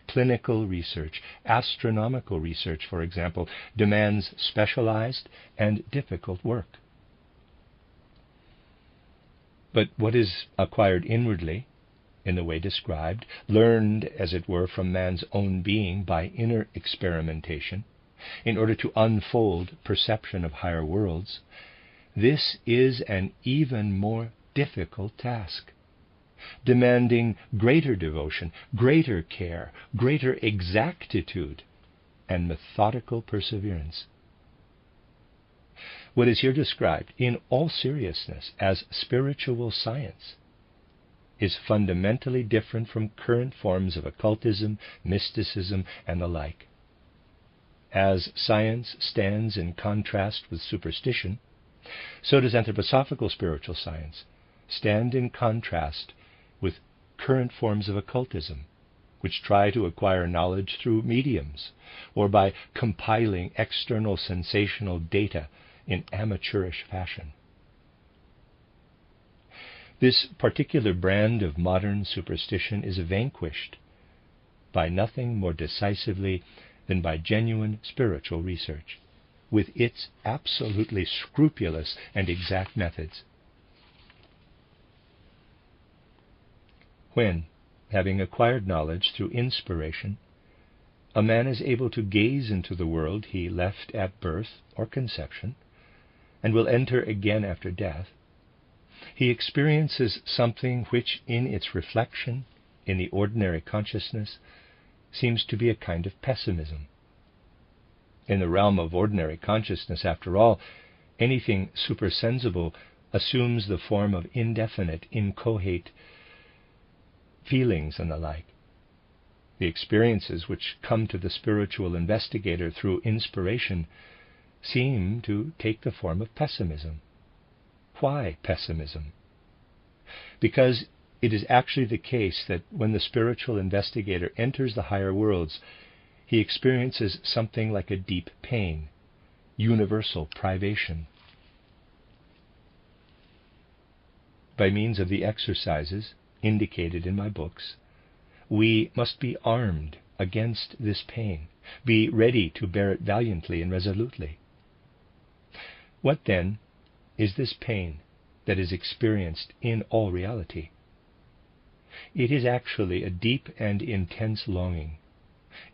Clinical research, astronomical research, for example, demands specialized and difficult work. But what is acquired inwardly, in the way described, learned, as it were, from man's own being by inner experimentation, in order to unfold perception of higher worlds, this is an even more difficult task, demanding greater devotion, greater care, greater exactitude, and methodical perseverance. What is here described, in all seriousness, as spiritual science, is fundamentally different from current forms of occultism, mysticism, and the like. As science stands in contrast with superstition, so does anthroposophical spiritual science stand in contrast with current forms of occultism, which try to acquire knowledge through mediums, or by compiling external sensational data in amateurish fashion. This particular brand of modern superstition is vanquished by nothing more decisively than by genuine spiritual research, with its absolutely scrupulous and exact methods. When, having acquired knowledge through inspiration, a man is able to gaze into the world he left at birth or conception, and will enter again after death, he experiences something which, in its reflection in the ordinary consciousness, seems to be a kind of pessimism. In the realm of ordinary consciousness, after all, anything supersensible assumes the form of indefinite, inchoate feelings and the like. The experiences which come to the spiritual investigator through inspiration seem to take the form of pessimism. Why pessimism? Because it is actually the case that when the spiritual investigator enters the higher worlds, he experiences something like a deep pain, universal privation. By means of the exercises indicated in my books, we must be armed against this pain, be ready to bear it valiantly and resolutely. What then is this pain that is experienced in all reality? It is actually a deep and intense longing.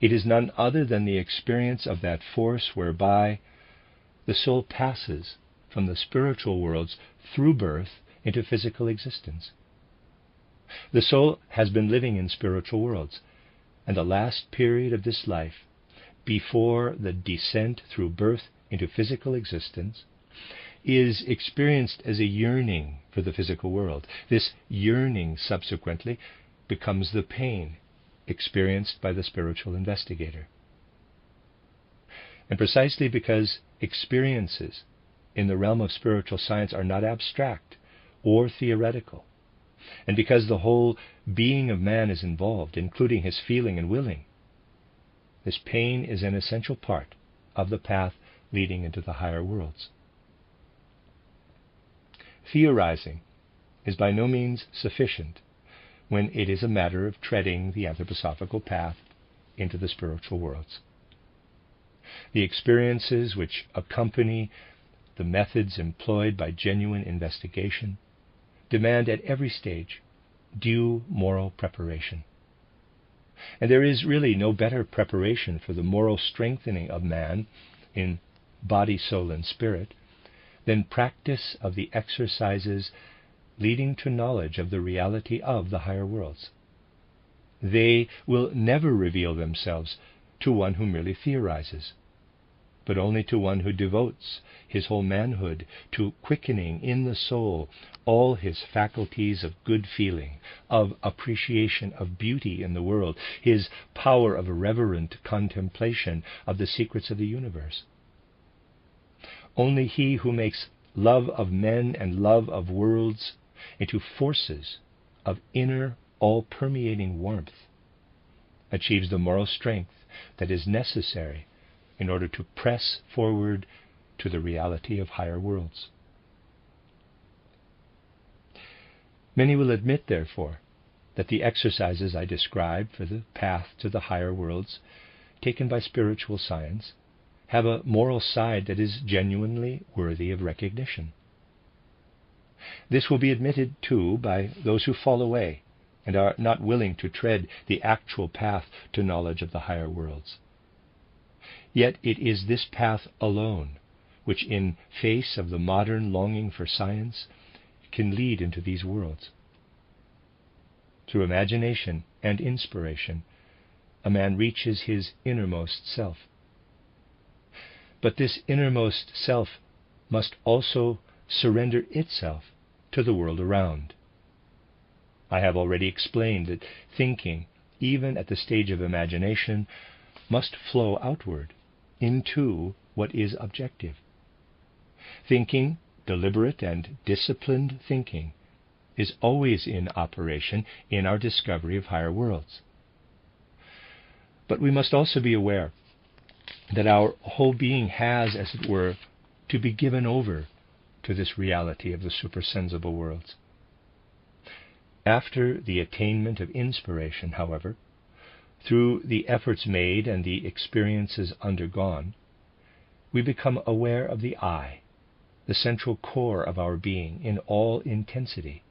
It is none other than the experience of that force whereby the soul passes from the spiritual worlds through birth into physical existence. The soul has been living in spiritual worlds, and the last period of this life, before the descent through birth into physical existence, is experienced as a yearning for the physical world. This yearning subsequently becomes the pain experienced by the spiritual investigator. And precisely because experiences in the realm of spiritual science are not abstract or theoretical, and because the whole being of man is involved, including his feeling and willing, this pain is an essential part of the path leading into the higher worlds. Theorizing is by no means sufficient when it is a matter of treading the anthroposophical path into the spiritual worlds. The experiences which accompany the methods employed by genuine investigation demand at every stage due moral preparation. And there is really no better preparation for the moral strengthening of man in body, soul, and spirit than practice of the exercises leading to knowledge of the reality of the higher worlds. they will never reveal themselves to one who merely theorizes, but only to one who devotes his whole manhood to quickening in the soul all his faculties of good feeling, of appreciation of beauty in the world, his power of reverent contemplation of the secrets of the universe. Only he who makes love of men and love of worlds into forces of inner, all-permeating warmth achieves the moral strength that is necessary in order to press forward to the reality of higher worlds. Many will admit, therefore, that the exercises I describe for the path to the higher worlds, taken by spiritual science, have a moral side that is genuinely worthy of recognition. This will be admitted, too, by those who fall away and are not willing to tread the actual path to knowledge of the higher worlds. Yet it is this path alone which, in face of the modern longing for science, can lead into these worlds. Through imagination and inspiration, a man reaches his innermost self. But this innermost self must also surrender itself to the world around. I have already explained that thinking, even at the stage of imagination, must flow outward into what is objective. Thinking, deliberate and disciplined thinking, is always in operation in our discovery of higher worlds. But we must also be aware that our whole being has, as it were, to be given over to this reality of the supersensible worlds. After the attainment of inspiration, however, through the efforts made and the experiences undergone, we become aware of the I, the central core of our being in all intensity.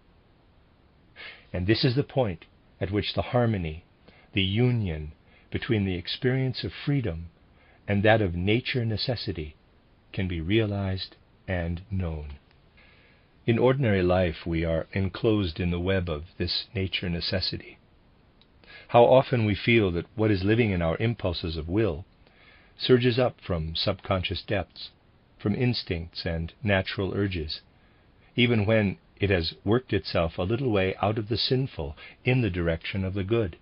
And this is the point at which the harmony, the union between the experience of freedom and that of nature necessity can be realized and known. In ordinary life we are enclosed in the web of this nature necessity. How often we feel that what is living in our impulses of will surges up from subconscious depths, from instincts and natural urges, even when it has worked itself a little way out of the sinful in the direction of the good.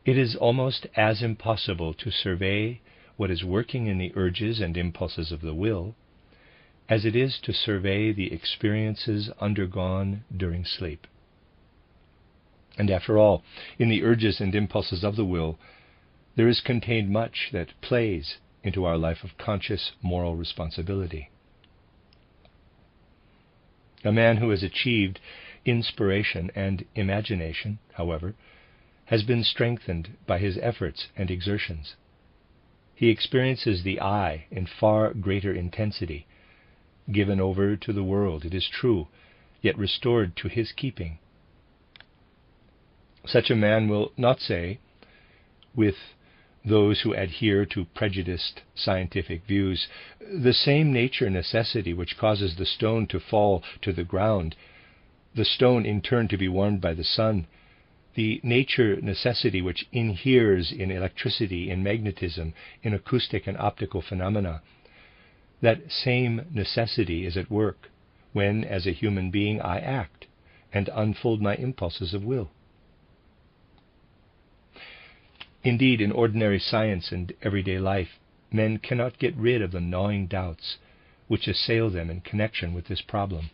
It is almost as impossible to survey what is working in the urges and impulses of the will as it is to survey the experiences undergone during sleep. And after all, in the urges and impulses of the will, there is contained much that plays into our life of conscious moral responsibility. A man who has achieved inspiration and imagination, however, has been strengthened by his efforts and exertions. He experiences the I in far greater intensity, given over to the world, it is true, yet restored to his keeping. Such a man will not say, with those who adhere to prejudiced scientific views, the same nature necessity which causes the stone to fall to the ground, the stone in turn to be warmed by the sun, the nature necessity which inheres in electricity, in magnetism, in acoustic and optical phenomena, that same necessity is at work when, as a human being, I act and unfold my impulses of will. Indeed, in ordinary science and everyday life, men cannot get rid of the gnawing doubts which assail them in connection with this problem.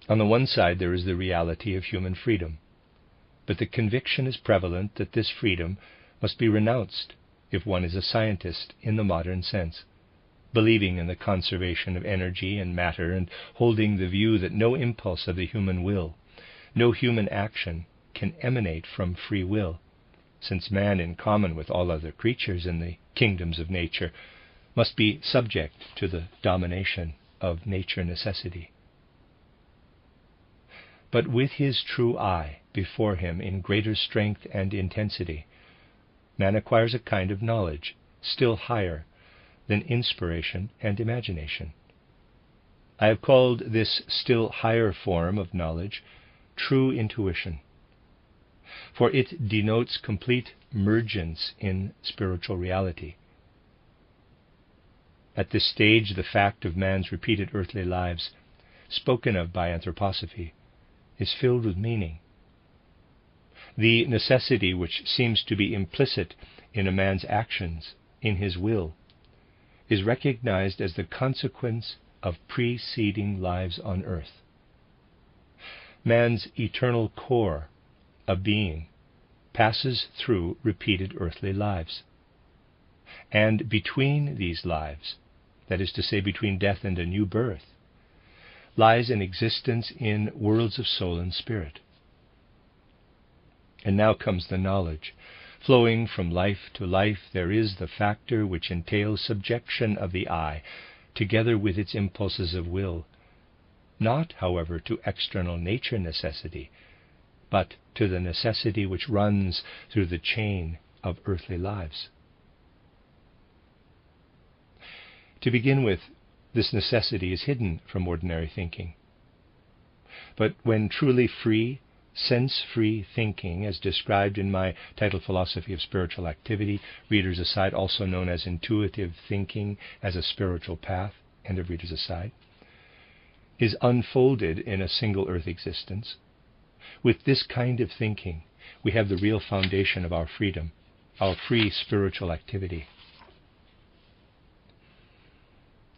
On the one side, there is the reality of human freedom, but the conviction is prevalent that this freedom must be renounced if one is a scientist in the modern sense, believing in the conservation of energy and matter and holding the view that no impulse of the human will, no human action can emanate from free will, since man, in common with all other creatures in the kingdoms of nature, must be subject to the domination of nature necessity. But with his true I before him in greater strength and intensity, man acquires a kind of knowledge still higher than inspiration and imagination. I have called this still higher form of knowledge true intuition, for it denotes complete mergence in spiritual reality. At this stage, the fact of man's repeated earthly lives, spoken of by anthroposophy, is filled with meaning. The necessity which seems to be implicit in a man's actions, in his will, is recognized as the consequence of preceding lives on earth. Man's eternal core of being passes through repeated earthly lives. And between these lives, that is to say, between death and a new birth, lies an existence in worlds of soul and spirit. And now comes the knowledge. Flowing from life to life, there is the factor which entails subjection of the I, together with its impulses of will, not, however, to external nature necessity, but to the necessity which runs through the chain of earthly lives. To begin with, this necessity is hidden from ordinary thinking. But when truly free, sense-free thinking, as described in my titled Philosophy of Spiritual Activity, readers aside, also known as intuitive thinking as a spiritual path, end of readers aside, is unfolded in a single earth existence, with this kind of thinking, we have the real foundation of our freedom, our free spiritual activity.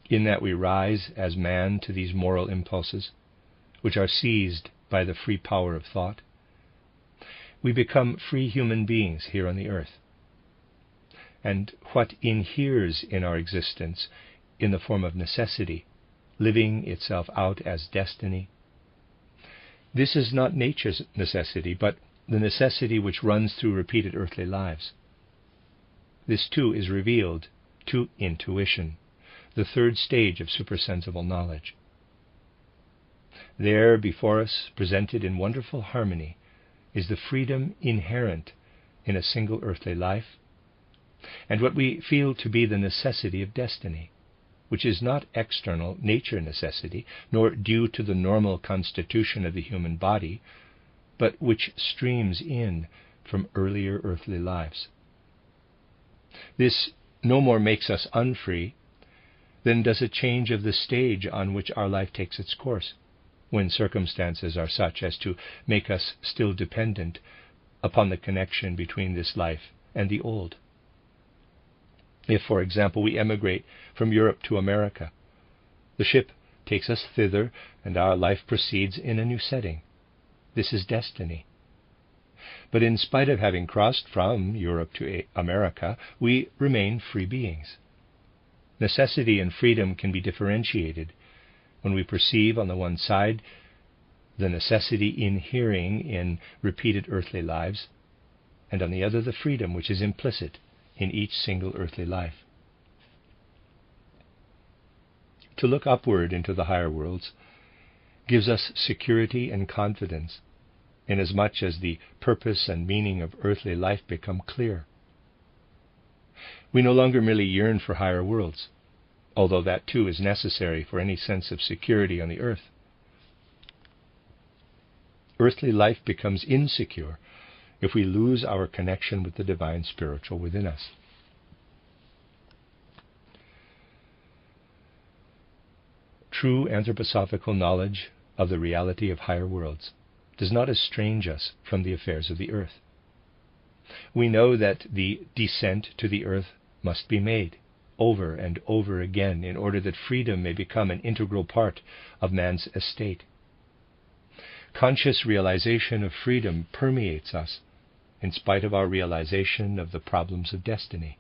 In that we rise as man to these moral impulses, which are seized by the free power of thought, we become free human beings here on the earth. And what inheres in our existence in the form of necessity, living itself out as destiny, this is not nature's necessity, but the necessity which runs through repeated earthly lives. This too is revealed to intuition, the third stage of supersensible knowledge. There before us, presented in wonderful harmony, is the freedom inherent in a single earthly life, and what we feel to be the necessity of destiny, which is not external nature necessity, nor due to the normal constitution of the human body, but which streams in from earlier earthly lives. This no more makes us unfree than does a change of the stage on which our life takes its course, when circumstances are such as to make us still dependent upon the connection between this life and the old. If, for example, we emigrate from Europe to America, the ship takes us thither and our life proceeds in a new setting. This is destiny. But in spite of having crossed from Europe to America, we remain free beings. Necessity and freedom can be differentiated when we perceive on the one side the necessity inhering in repeated earthly lives, and on the other the freedom which is implicit in each single earthly life. To look upward into the higher worlds gives us security and confidence, inasmuch as the purpose and meaning of earthly life become clear. We no longer merely yearn for higher worlds, although that too is necessary for any sense of security on the earth. Earthly life becomes insecure if we lose our connection with the divine spiritual within us. True anthroposophical knowledge of the reality of higher worlds does not estrange us from the affairs of the earth. We know that the descent to the earth must be made over and over again in order that freedom may become an integral part of man's estate. Conscious realization of freedom permeates us in spite of our realization of the problems of destiny.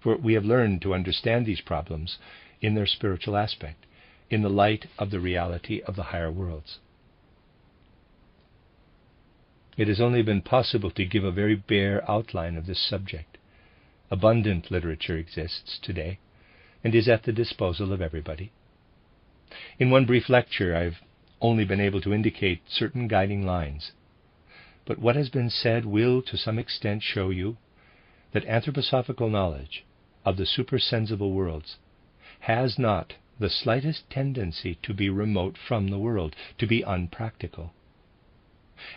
For we have learned to understand these problems in their spiritual aspect, in the light of the reality of the higher worlds. It has only been possible to give a very bare outline of this subject. Abundant literature exists today and is at the disposal of everybody. In one brief lecture, I've only been able to indicate certain guiding lines, but what has been said will, to some extent, show you that anthroposophical knowledge of the supersensible worlds has not the slightest tendency to be remote from the world, to be unpractical.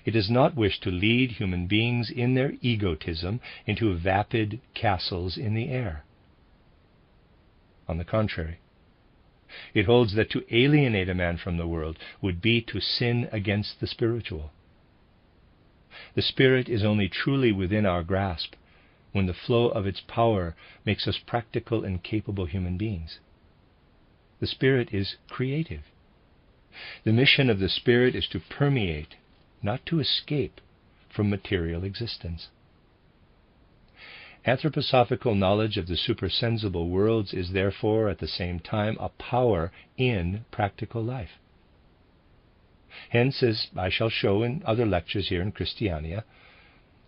It does not wish to lead human beings in their egotism into vapid castles in the air. On the contrary, it holds that to alienate a man from the world would be to sin against the spiritual. The Spirit is only truly within our grasp when the flow of its power makes us practical and capable human beings. The Spirit is creative. The mission of the Spirit is to permeate, not to escape, from material existence. Anthroposophical knowledge of the supersensible worlds is therefore at the same time a power in practical life. Hence, as I shall show in other lectures here in Christiania,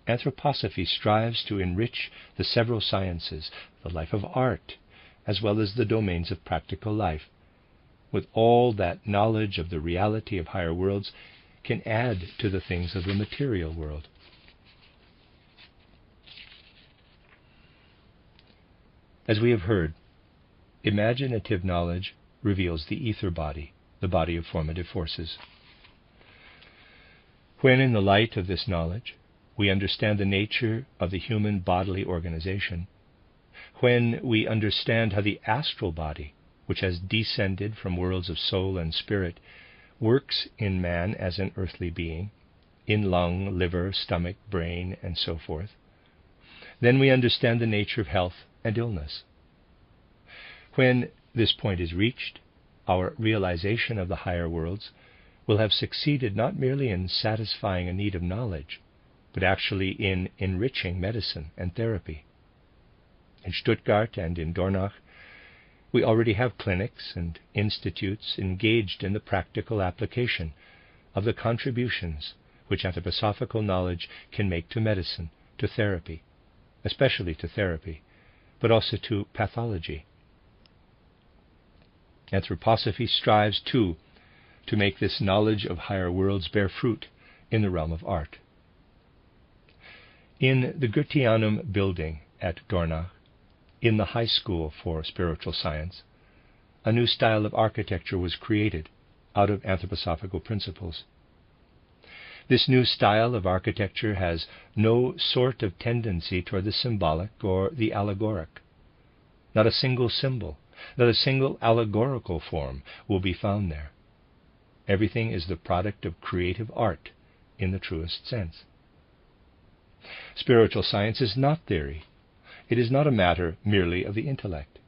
anthroposophy strives to enrich the several sciences, the life of art, as well as the domains of practical life, with all that knowledge of the reality of higher worlds can add to the things of the material world. As we have heard, imaginative knowledge reveals the ether body, the body of formative forces. When in the light of this knowledge we understand the nature of the human bodily organization, when we understand how the astral body, which has descended from worlds of soul and spirit, works in man as an earthly being, in lung, liver, stomach, brain, and so forth, then we understand the nature of health and illness. When this point is reached, our realization of the higher worlds will have succeeded not merely in satisfying a need of knowledge, but actually in enriching medicine and therapy. In Stuttgart and in Dornach, we already have clinics and institutes engaged in the practical application of the contributions which anthroposophical knowledge can make to medicine, to therapy, especially to therapy, but also to pathology. Anthroposophy strives, too, to make this knowledge of higher worlds bear fruit in the realm of art. In the Goetheanum building at Dornach, in the High School for Spiritual Science, a new style of architecture was created out of anthroposophical principles. This new style of architecture has no sort of tendency toward the symbolic or the allegoric. Not a single symbol, not a single allegorical form will be found there. Everything is the product of creative art in the truest sense. Spiritual science is not theory. It is not a matter merely of the intellect.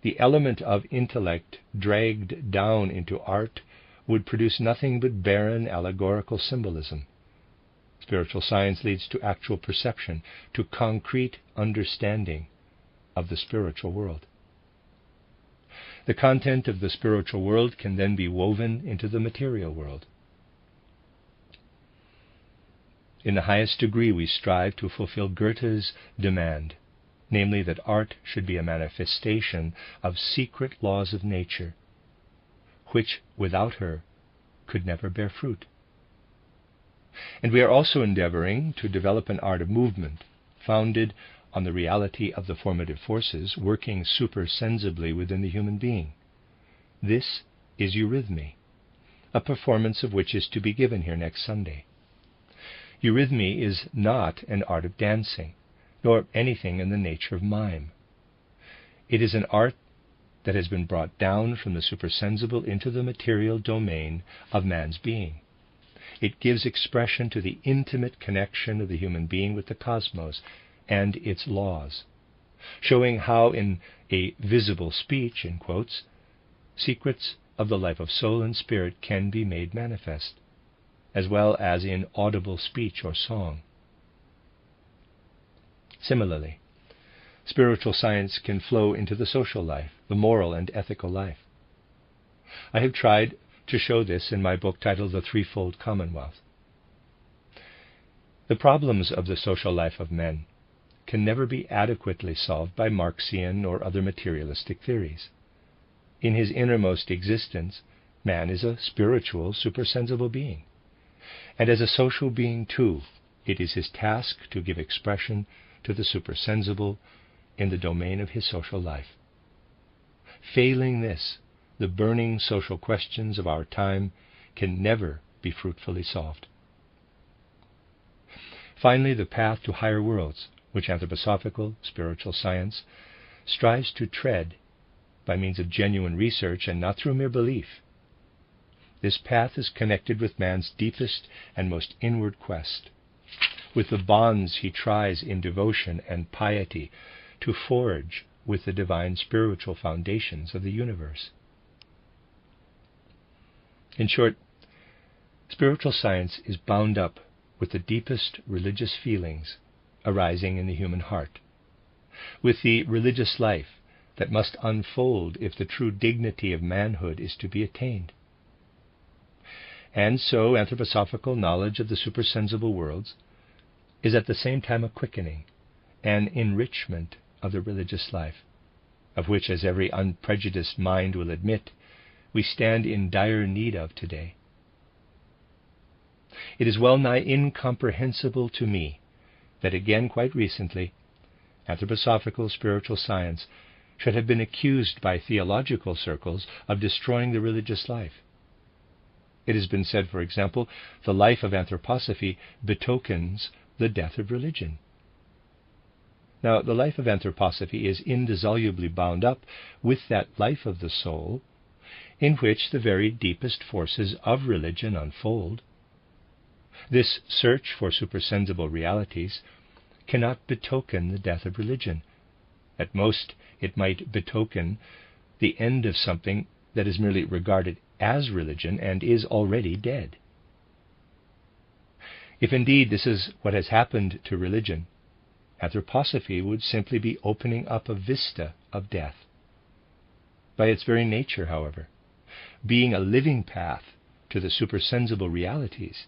The element of intellect dragged down into art would produce nothing but barren allegorical symbolism. Spiritual science leads to actual perception, to concrete understanding of the spiritual world. The content of the spiritual world can then be woven into the material world. In the highest degree we strive to fulfill Goethe's demand, namely that art should be a manifestation of secret laws of nature, which without her could never bear fruit. And we are also endeavoring to develop an art of movement, founded on the reality of the formative forces working supersensibly within the human being. This is eurythmy, a performance of which is to be given here next Sunday. Eurythmy is not an art of dancing, nor anything in the nature of mime. It is an art that has been brought down from the supersensible into the material domain of man's being. It gives expression to the intimate connection of the human being with the cosmos and its laws, showing how in a visible speech, in quotes, secrets of the life of soul and spirit can be made manifest, as well as in audible speech or song. Similarly, spiritual science can flow into the social life, the moral and ethical life. I have tried to show this in my book titled The Threefold Commonwealth. The problems of the social life of men can never be adequately solved by Marxian or other materialistic theories. In his innermost existence, man is a spiritual, supersensible being. And as a social being, too, it is his task to give expression to the supersensible in the domain of his social life. Failing this, the burning social questions of our time can never be fruitfully solved. Finally, the path to higher worlds, which anthroposophical spiritual science strives to tread by means of genuine research and not through mere belief. This path is connected with man's deepest and most inward quest, with the bonds he tries in devotion and piety to forge with the divine spiritual foundations of the universe. In short, spiritual science is bound up with the deepest religious feelings arising in the human heart, with the religious life that must unfold if the true dignity of manhood is to be attained. And so anthroposophical knowledge of the supersensible worlds is at the same time a quickening, an enrichment of the religious life, of which, as every unprejudiced mind will admit, we stand in dire need of today. It is well nigh incomprehensible to me that again, quite recently, anthroposophical spiritual science should have been accused by theological circles of destroying the religious life. It has been said, for example, the life of anthroposophy betokens the death of religion. Now, the life of anthroposophy is indissolubly bound up with that life of the soul in which the very deepest forces of religion unfold. This search for supersensible realities cannot betoken the death of religion. At most, it might betoken the end of something that is merely regarded as religion and is already dead. If indeed this is what has happened to religion, anthroposophy would simply be opening up a vista of death. By its very nature, however, being a living path to the supersensible realities,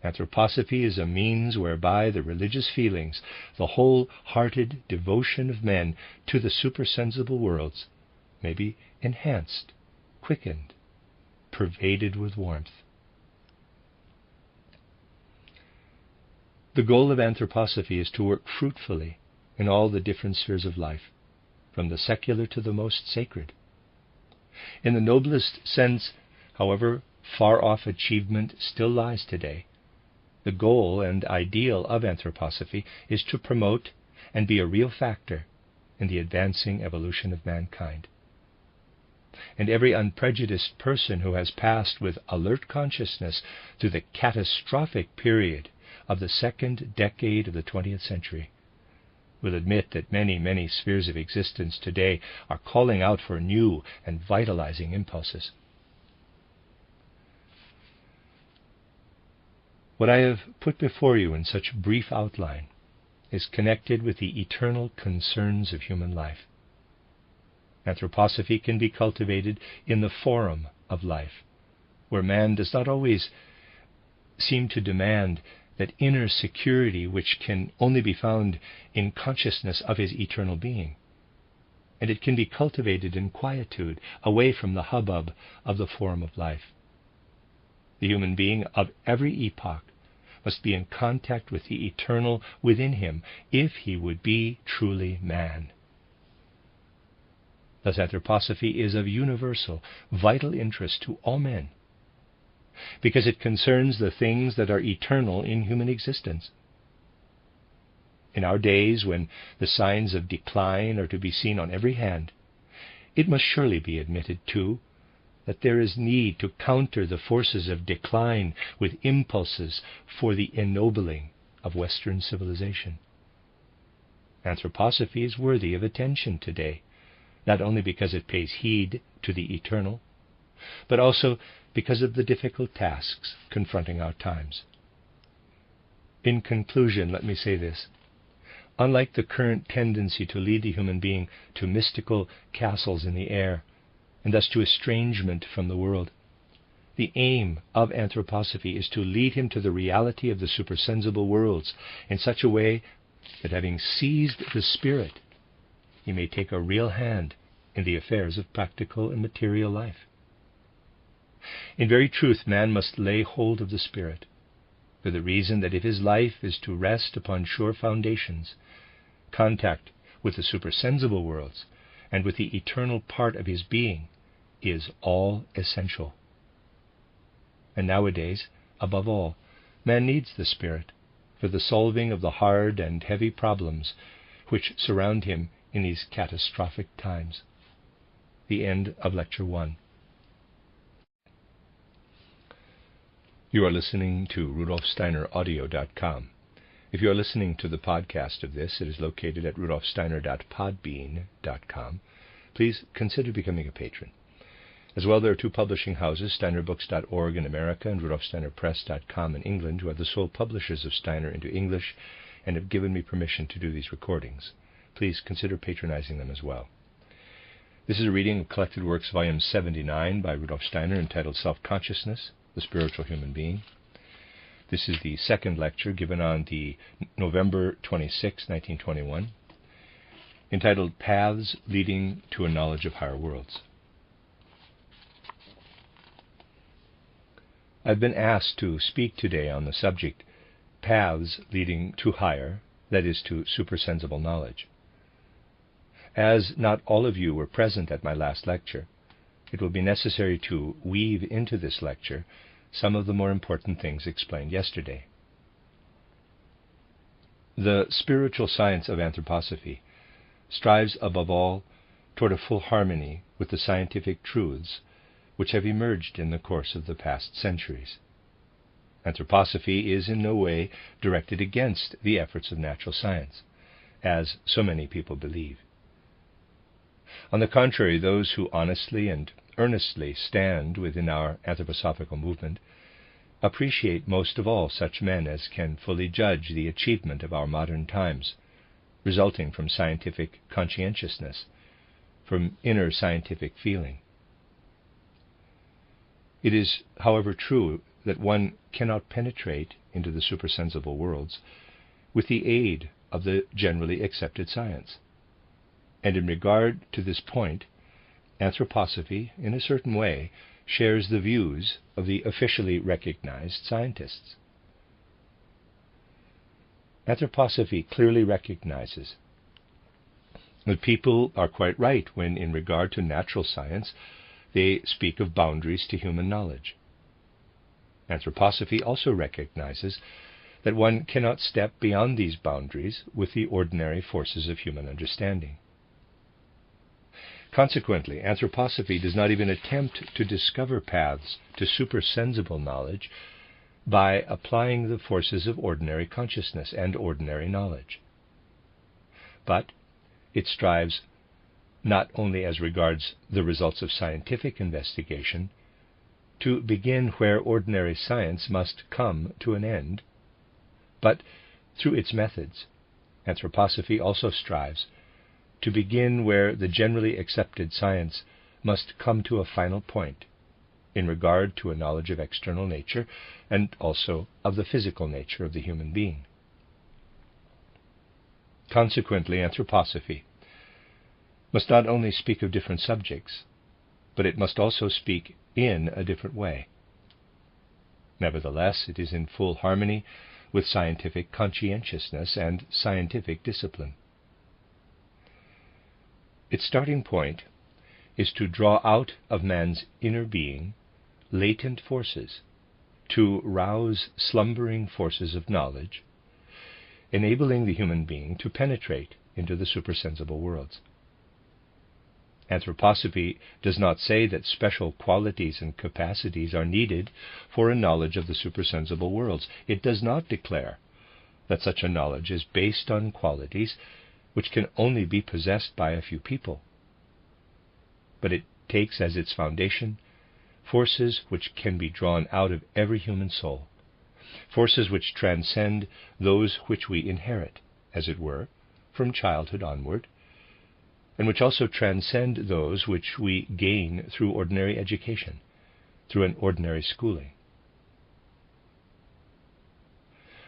anthroposophy is a means whereby the religious feelings, the whole-hearted devotion of men to the supersensible worlds, may be enhanced, quickened, pervaded with warmth. The goal of anthroposophy is to work fruitfully in all the different spheres of life, from the secular to the most sacred. In the noblest sense, however, far-off achievement still lies today. The goal and ideal of anthroposophy is to promote and be a real factor in the advancing evolution of mankind. And every unprejudiced person who has passed with alert consciousness through the catastrophic period of the second decade of the 20th century will admit that many, many spheres of existence today are calling out for new and vitalizing impulses. What I have put before you in such brief outline is connected with the eternal concerns of human life. Anthroposophy can be cultivated in the forum of life, where man does not always seem to demand that inner security which can only be found in consciousness of his eternal being. And it can be cultivated in quietude, away from the hubbub of the forum of life. The human being of every epoch must be in contact with the eternal within him if he would be truly man. Thus anthroposophy is of universal, vital interest to all men, because it concerns the things that are eternal in human existence. In our days, when the signs of decline are to be seen on every hand, it must surely be admitted, too, that there is need to counter the forces of decline with impulses for the ennobling of Western civilization. Anthroposophy is worthy of attention today, not only because it pays heed to the eternal, but also because of the difficult tasks confronting our times. In conclusion, let me say this. Unlike the current tendency to lead the human being to mystical castles in the air, and thus to estrangement from the world, the aim of anthroposophy is to lead him to the reality of the supersensible worlds in such a way that, having seized the spirit, he may take a real hand in the affairs of practical and material life. In very truth, man must lay hold of the Spirit, for the reason that if his life is to rest upon sure foundations, contact with the supersensible worlds and with the eternal part of his being, is all essential. And nowadays, above all, man needs the Spirit for the solving of the hard and heavy problems which surround him in these catastrophic times. The end of Lecture 1. You are listening to RudolfSteinerAudio.com. If you are listening to the podcast of this, it is located at RudolfSteiner.podbean.com. Please consider becoming a patron. As well, there are two publishing houses, SteinerBooks.org in America and RudolfSteinerPress.com in England, who are the sole publishers of Steiner into English and have given me permission to do these recordings. Please consider patronizing them as well. This is a reading of Collected Works, Volume 79 by Rudolf Steiner, entitled Self-Consciousness, the Spiritual Human Being. This is the second lecture given on the November 26, 1921, entitled Paths Leading to a Knowledge of Higher Worlds. I've been asked to speak today on the subject, Paths Leading to Higher, that is, to supersensible knowledge. As not all of you were present at my last lecture, it will be necessary to weave into this lecture some of the more important things explained yesterday. The spiritual science of anthroposophy strives above all toward a full harmony with the scientific truths which have emerged in the course of the past centuries. Anthroposophy is in no way directed against the efforts of natural science, as so many people believe. On the contrary, those who honestly and earnestly stand within our anthroposophical movement appreciate most of all such men as can fully judge the achievement of our modern times, resulting from scientific conscientiousness, from inner scientific feeling. It is, however, true that one cannot penetrate into the supersensible worlds with the aid of the generally accepted science. And in regard to this point, anthroposophy, in a certain way, shares the views of the officially recognized scientists. Anthroposophy clearly recognizes that people are quite right when, in regard to natural science, they speak of boundaries to human knowledge. Anthroposophy also recognizes that one cannot step beyond these boundaries with the ordinary forces of human understanding. Consequently, anthroposophy does not even attempt to discover paths to supersensible knowledge by applying the forces of ordinary consciousness and ordinary knowledge. But it strives not only as regards the results of scientific investigation, to begin where ordinary science must come to an end, but through its methods, anthroposophy also strives to begin where the generally accepted science must come to a final point in regard to a knowledge of external nature and also of the physical nature of the human being. Consequently, anthroposophy must not only speak of different subjects, but it must also speak in a different way. Nevertheless, it is in full harmony with scientific conscientiousness and scientific discipline. Its starting point is to draw out of man's inner being latent forces, to rouse slumbering forces of knowledge, enabling the human being to penetrate into the supersensible worlds. Anthroposophy does not say that special qualities and capacities are needed for a knowledge of the supersensible worlds. It does not declare that such a knowledge is based on qualities which can only be possessed by a few people. But it takes as its foundation forces which can be drawn out of every human soul, forces which transcend those which we inherit, as it were, from childhood onward, and which also transcend those which we gain through ordinary education, through an ordinary schooling.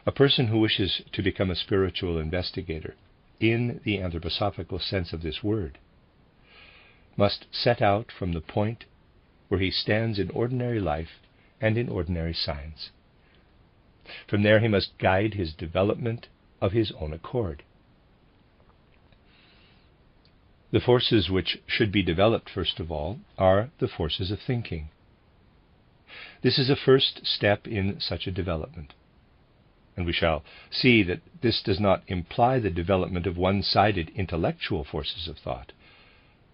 A person who wishes to become a spiritual investigator, in the anthroposophical sense of this word, must set out from the point where he stands in ordinary life and in ordinary science. From there he must guide his development of his own accord. The forces which should be developed, first of all, are the forces of thinking. This is a first step in such a development. And we shall see that this does not imply the development of one-sided intellectual forces of thought,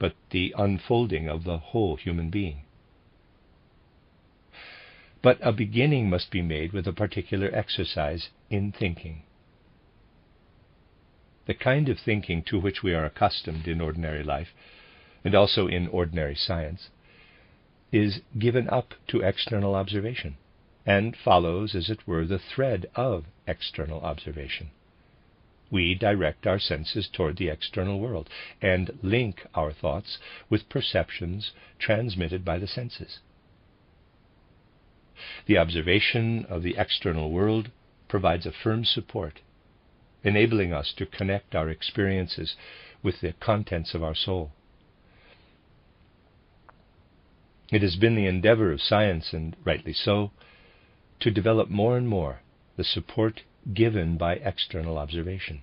but the unfolding of the whole human being. But a beginning must be made with a particular exercise in thinking. The kind of thinking to which we are accustomed in ordinary life, and also in ordinary science, is given up to external observation, and follows, as it were, the thread of external observation. We direct our senses toward the external world, and link our thoughts with perceptions transmitted by the senses. The observation of the external world provides a firm support, enabling us to connect our experiences with the contents of our soul. It has been the endeavor of science, and rightly so, to develop more and more the support given by external observation.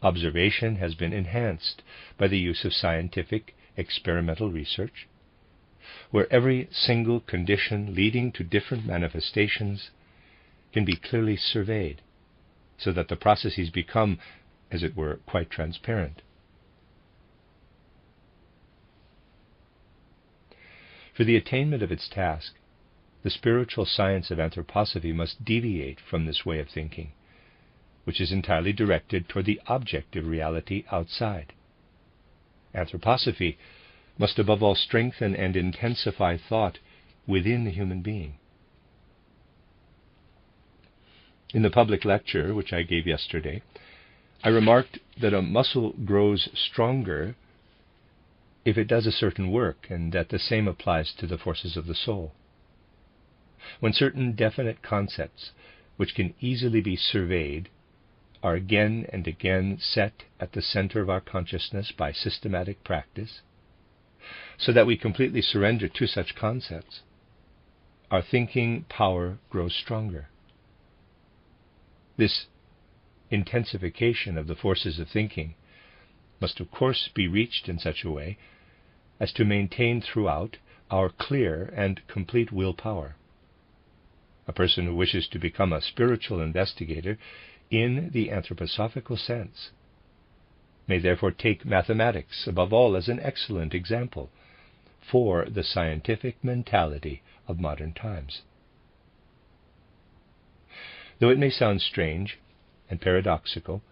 Observation has been enhanced by the use of scientific experimental research, where every single condition leading to different manifestations can be clearly surveyed, so that the processes become, as it were, quite transparent. For the attainment of its task, the spiritual science of anthroposophy must deviate from this way of thinking, which is entirely directed toward the objective reality outside. Anthroposophy must above all strengthen and intensify thought within the human being. In the public lecture which I gave yesterday, I remarked that a muscle grows stronger if it does a certain work, and that the same applies to the forces of the soul. When certain definite concepts, which can easily be surveyed, are again and again set at the center of our consciousness by systematic practice, so that we completely surrender to such concepts, our thinking power grows stronger. This intensification of the forces of thinking must of course be reached in such a way as to maintain throughout our clear and complete willpower. A person who wishes to become a spiritual investigator in the anthroposophical sense may therefore take mathematics above all as an excellent example for the scientific mentality of modern times. Though it may sound strange and paradoxical,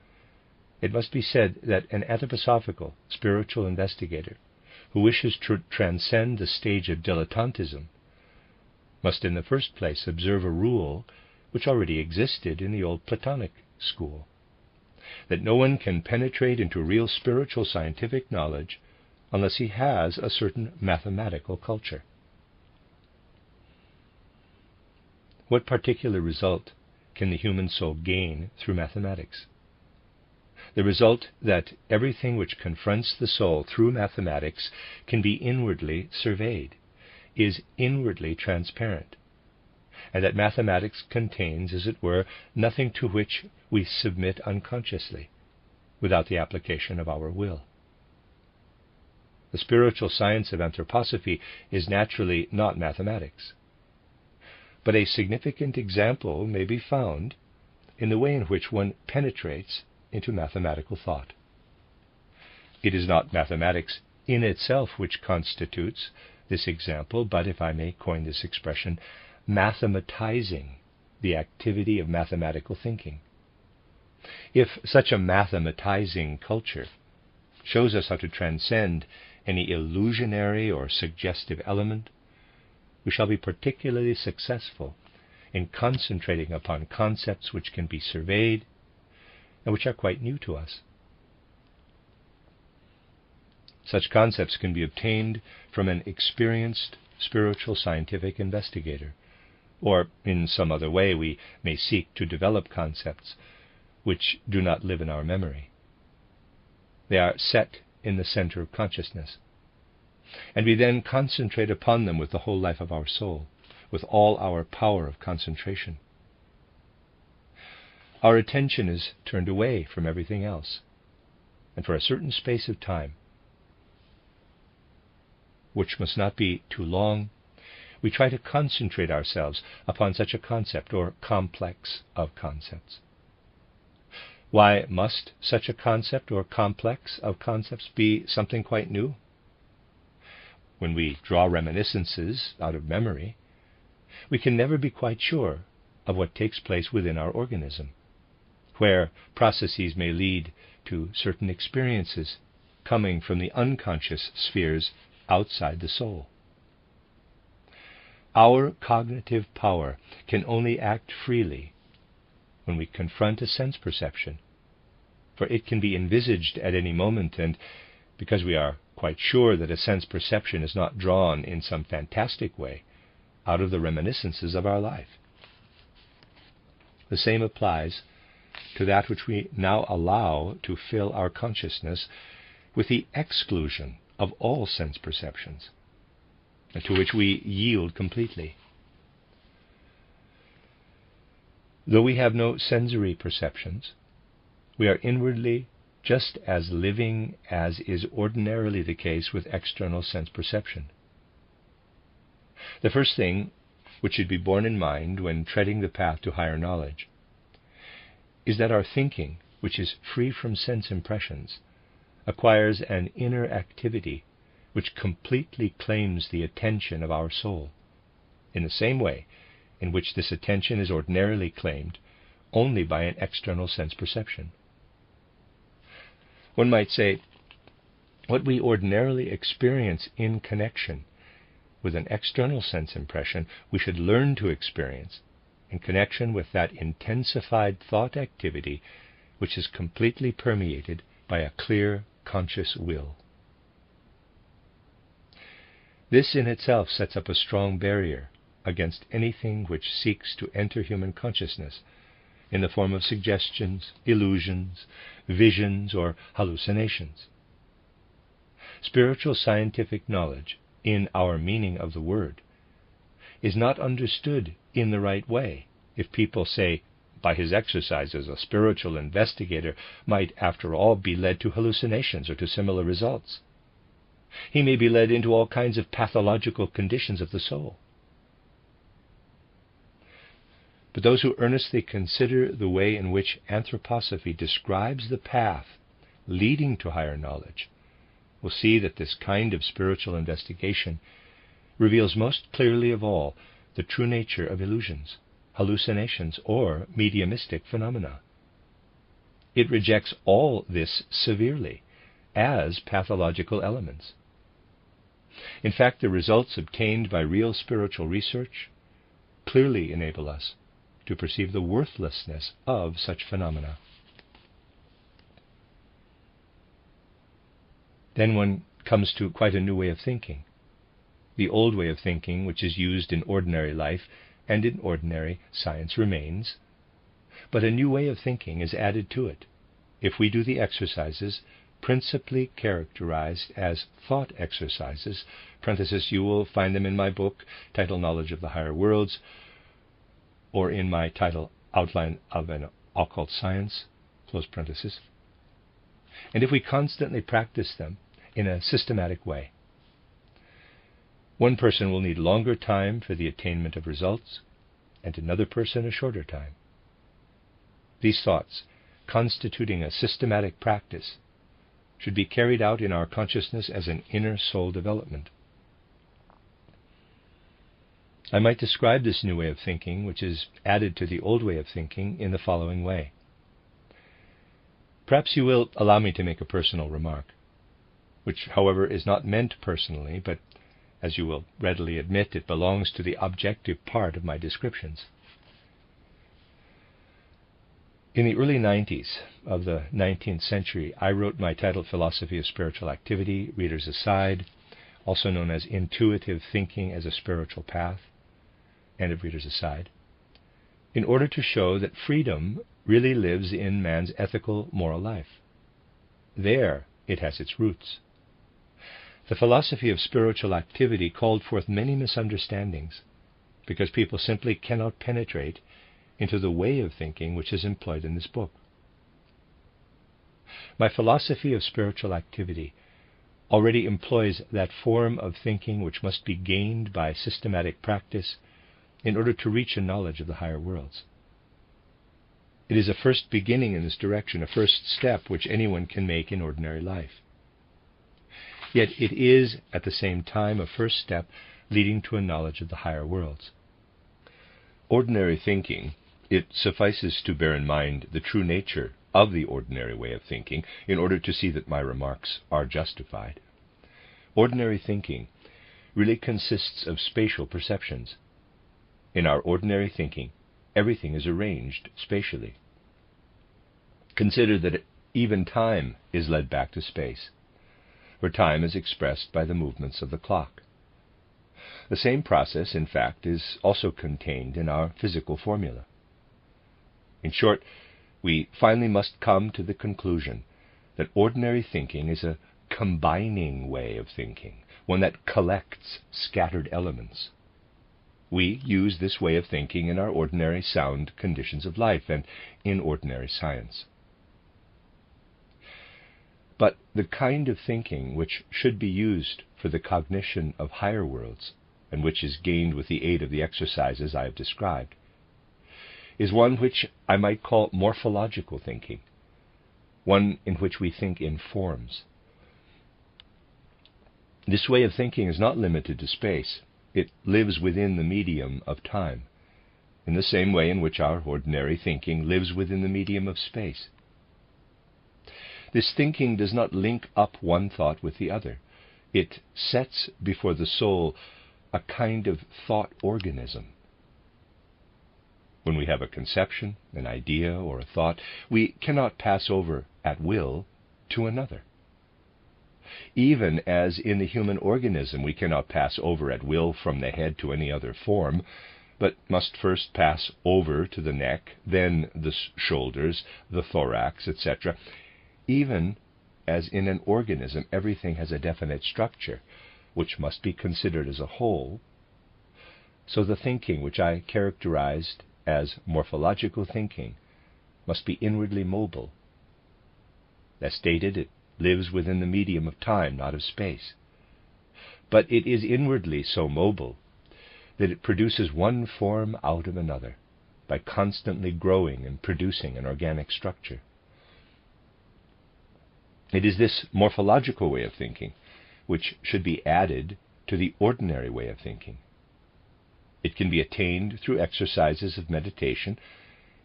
it must be said that an anthroposophical spiritual investigator who wishes to transcend the stage of dilettantism must in the first place observe a rule which already existed in the old Platonic school, that no one can penetrate into real spiritual scientific knowledge unless he has a certain mathematical culture. What particular result can the human soul gain through mathematics? The result that everything which confronts the soul through mathematics can be inwardly surveyed, is inwardly transparent, and that mathematics contains, as it were, nothing to which we submit unconsciously, without the application of our will. The spiritual science of anthroposophy is naturally not mathematics, but a significant example may be found in the way in which one penetrates into mathematical thought. It is not mathematics in itself which constitutes this example, but, if I may coin this expression, mathematizing the activity of mathematical thinking. If such a mathematizing culture shows us how to transcend any illusionary or suggestive element, we shall be particularly successful in concentrating upon concepts which can be surveyed and which are quite new to us. Such concepts can be obtained from an experienced spiritual scientific investigator, or in some other way we may seek to develop concepts which do not live in our memory. They are set in the center of consciousness, and we then concentrate upon them with the whole life of our soul, with all our power of concentration. Our attention is turned away from everything else, and for a certain space of time, which must not be too long, we try to concentrate ourselves upon such a concept or complex of concepts. Why must such a concept or complex of concepts be something quite new? When we draw reminiscences out of memory, we can never be quite sure of what takes place within our organism, where processes may lead to certain experiences coming from the unconscious spheres outside the soul. Our cognitive power can only act freely when we confront a sense perception, for it can be envisaged at any moment, and because we are quite sure that a sense perception is not drawn in some fantastic way out of the reminiscences of our life. The same applies to that which we now allow to fill our consciousness with the exclusion of all sense perceptions, and to which we yield completely. Though we have no sensory perceptions, we are inwardly just as living as is ordinarily the case with external sense perception. The first thing which should be borne in mind when treading the path to higher knowledge is that our thinking, which is free from sense impressions, acquires an inner activity which completely claims the attention of our soul, in the same way in which this attention is ordinarily claimed only by an external sense perception. One might say, what we ordinarily experience in connection with an external sense impression, we should learn to experience in connection with that intensified thought activity which is completely permeated by a clear, conscious will. This in itself sets up a strong barrier against anything which seeks to enter human consciousness in the form of suggestions, illusions, visions, or hallucinations. Spiritual scientific knowledge, in our meaning of the word, is not understood in the right way if people say, by his exercises, a spiritual investigator might, after all, be led to hallucinations or to similar results. He may be led into all kinds of pathological conditions of the soul. But those who earnestly consider the way in which anthroposophy describes the path leading to higher knowledge will see that this kind of spiritual investigation reveals most clearly of all the true nature of illusions, hallucinations, or mediumistic phenomena. It rejects all this severely as pathological elements. In fact, the results obtained by real spiritual research clearly enable us to perceive the worthlessness of such phenomena. Then one comes to quite a new way of thinking. The old way of thinking, which is used in ordinary life and in ordinary science, remains, but a new way of thinking is added to it if we do the exercises principally characterized as thought exercises. Parenthesis, you will find them in my book, titled Knowledge of the Higher Worlds, or in my title, Outline of an Occult Science, close parenthesis. And if we constantly practice them in a systematic way, one person will need longer time for the attainment of results, and another person a shorter time. These thoughts, constituting a systematic practice, should be carried out in our consciousness as an inner soul development. I might describe this new way of thinking, which is added to the old way of thinking, in the following way. Perhaps you will allow me to make a personal remark, which, however, is not meant personally, but, as you will readily admit, it belongs to the objective part of my descriptions. In the early 90s of the 19th century, I wrote my titled Philosophy of Spiritual Activity, Readers Aside, also known as Intuitive Thinking as a Spiritual Path, End of Readers Aside, in order to show that freedom really lives in man's ethical, moral life. There it has its roots. The philosophy of spiritual activity called forth many misunderstandings, because people simply cannot penetrate into the way of thinking which is employed in this book. My philosophy of spiritual activity already employs that form of thinking which must be gained by systematic practice in order to reach a knowledge of the higher worlds. It is a first beginning in this direction, a first step which anyone can make in ordinary life. Yet it is, at the same time, a first step leading to a knowledge of the higher worlds. Ordinary thinking, it suffices to bear in mind the true nature of the ordinary way of thinking in order to see that my remarks are justified. Ordinary thinking really consists of spatial perceptions. In our ordinary thinking, everything is arranged spatially. Consider that even time is led back to space, where time is expressed by the movements of the clock. The same process, in fact, is also contained in our physical formula. In short, we finally must come to the conclusion that ordinary thinking is a combining way of thinking, one that collects scattered elements. We use this way of thinking in our ordinary sound conditions of life and in ordinary science. But the kind of thinking which should be used for the cognition of higher worlds, and which is gained with the aid of the exercises I have described, is one which I might call morphological thinking, one in which we think in forms. This way of thinking is not limited to space. It lives within the medium of time, in the same way in which our ordinary thinking lives within the medium of space. This thinking does not link up one thought with the other. It sets before the soul a kind of thought organism. When we have a conception, an idea, or a thought, we cannot pass over at will to another. Even as in the human organism we cannot pass over at will from the head to any other form, but must first pass over to the neck, then the shoulders, the thorax, etc. Even as in an organism everything has a definite structure, which must be considered as a whole, so the thinking which I characterized as morphological thinking must be inwardly mobile. As stated, it lives within the medium of time, not of space. But it is inwardly so mobile that it produces one form out of another by constantly growing and producing an organic structure. It is this morphological way of thinking which should be added to the ordinary way of thinking. It can be attained through exercises of meditation,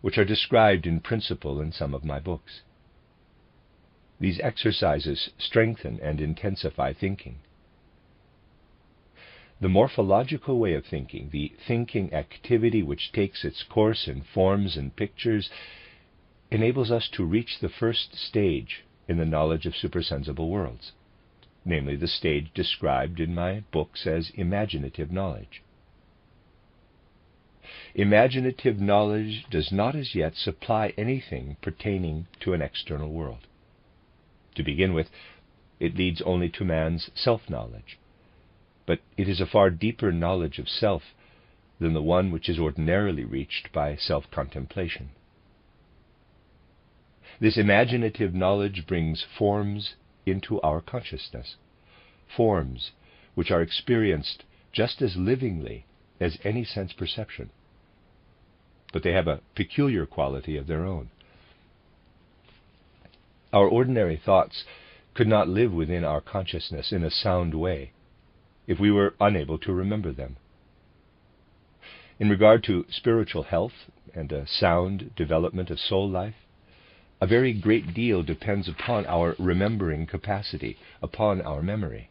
which are described in principle in some of my books. These exercises strengthen and intensify thinking. The morphological way of thinking, the thinking activity which takes its course in forms and pictures, enables us to reach the first stage in the knowledge of supersensible worlds, namely the stage described in my books as imaginative knowledge. Imaginative knowledge does not as yet supply anything pertaining to an external world. To begin with, it leads only to man's self-knowledge, but it is a far deeper knowledge of self than the one which is ordinarily reached by self-contemplation. This imaginative knowledge brings forms into our consciousness, forms which are experienced just as livingly as any sense perception, but they have a peculiar quality of their own. Our ordinary thoughts could not live within our consciousness in a sound way if we were unable to remember them. In regard to spiritual health and a sound development of soul life, a very great deal depends upon our remembering capacity, upon our memory.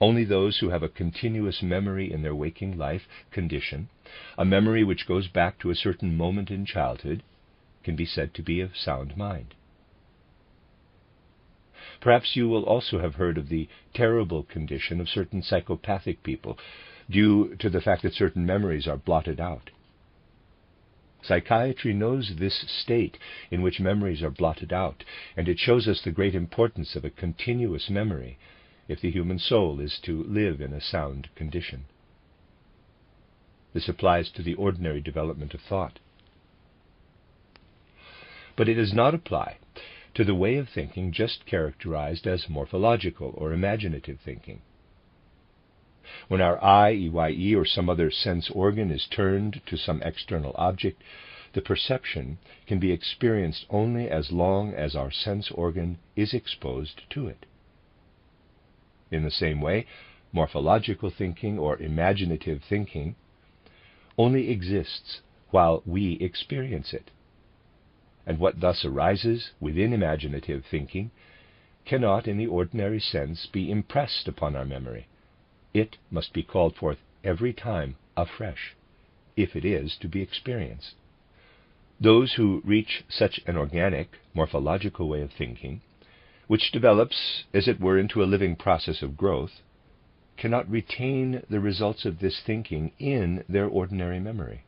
Only those who have a continuous memory in their waking life condition, a memory which goes back to a certain moment in childhood, can be said to be of sound mind. Perhaps you will also have heard of the terrible condition of certain psychopathic people, due to the fact that certain memories are blotted out. Psychiatry knows this state in which memories are blotted out, and it shows us the great importance of a continuous memory if the human soul is to live in a sound condition. This applies to the ordinary development of thought. but it does not apply to the way of thinking just characterized as morphological or imaginative thinking. When our eye, EYE, or some other sense organ is turned to some external object, the perception can be experienced only as long as our sense organ is exposed to it. In the same way, morphological thinking or imaginative thinking only exists while we experience it. And what thus arises within imaginative thinking cannot, in the ordinary sense, be impressed upon our memory. It must be called forth every time afresh, if it is to be experienced. Those who reach such an organic, morphological way of thinking, which develops, as it were, into a living process of growth, cannot retain the results of this thinking in their ordinary memory.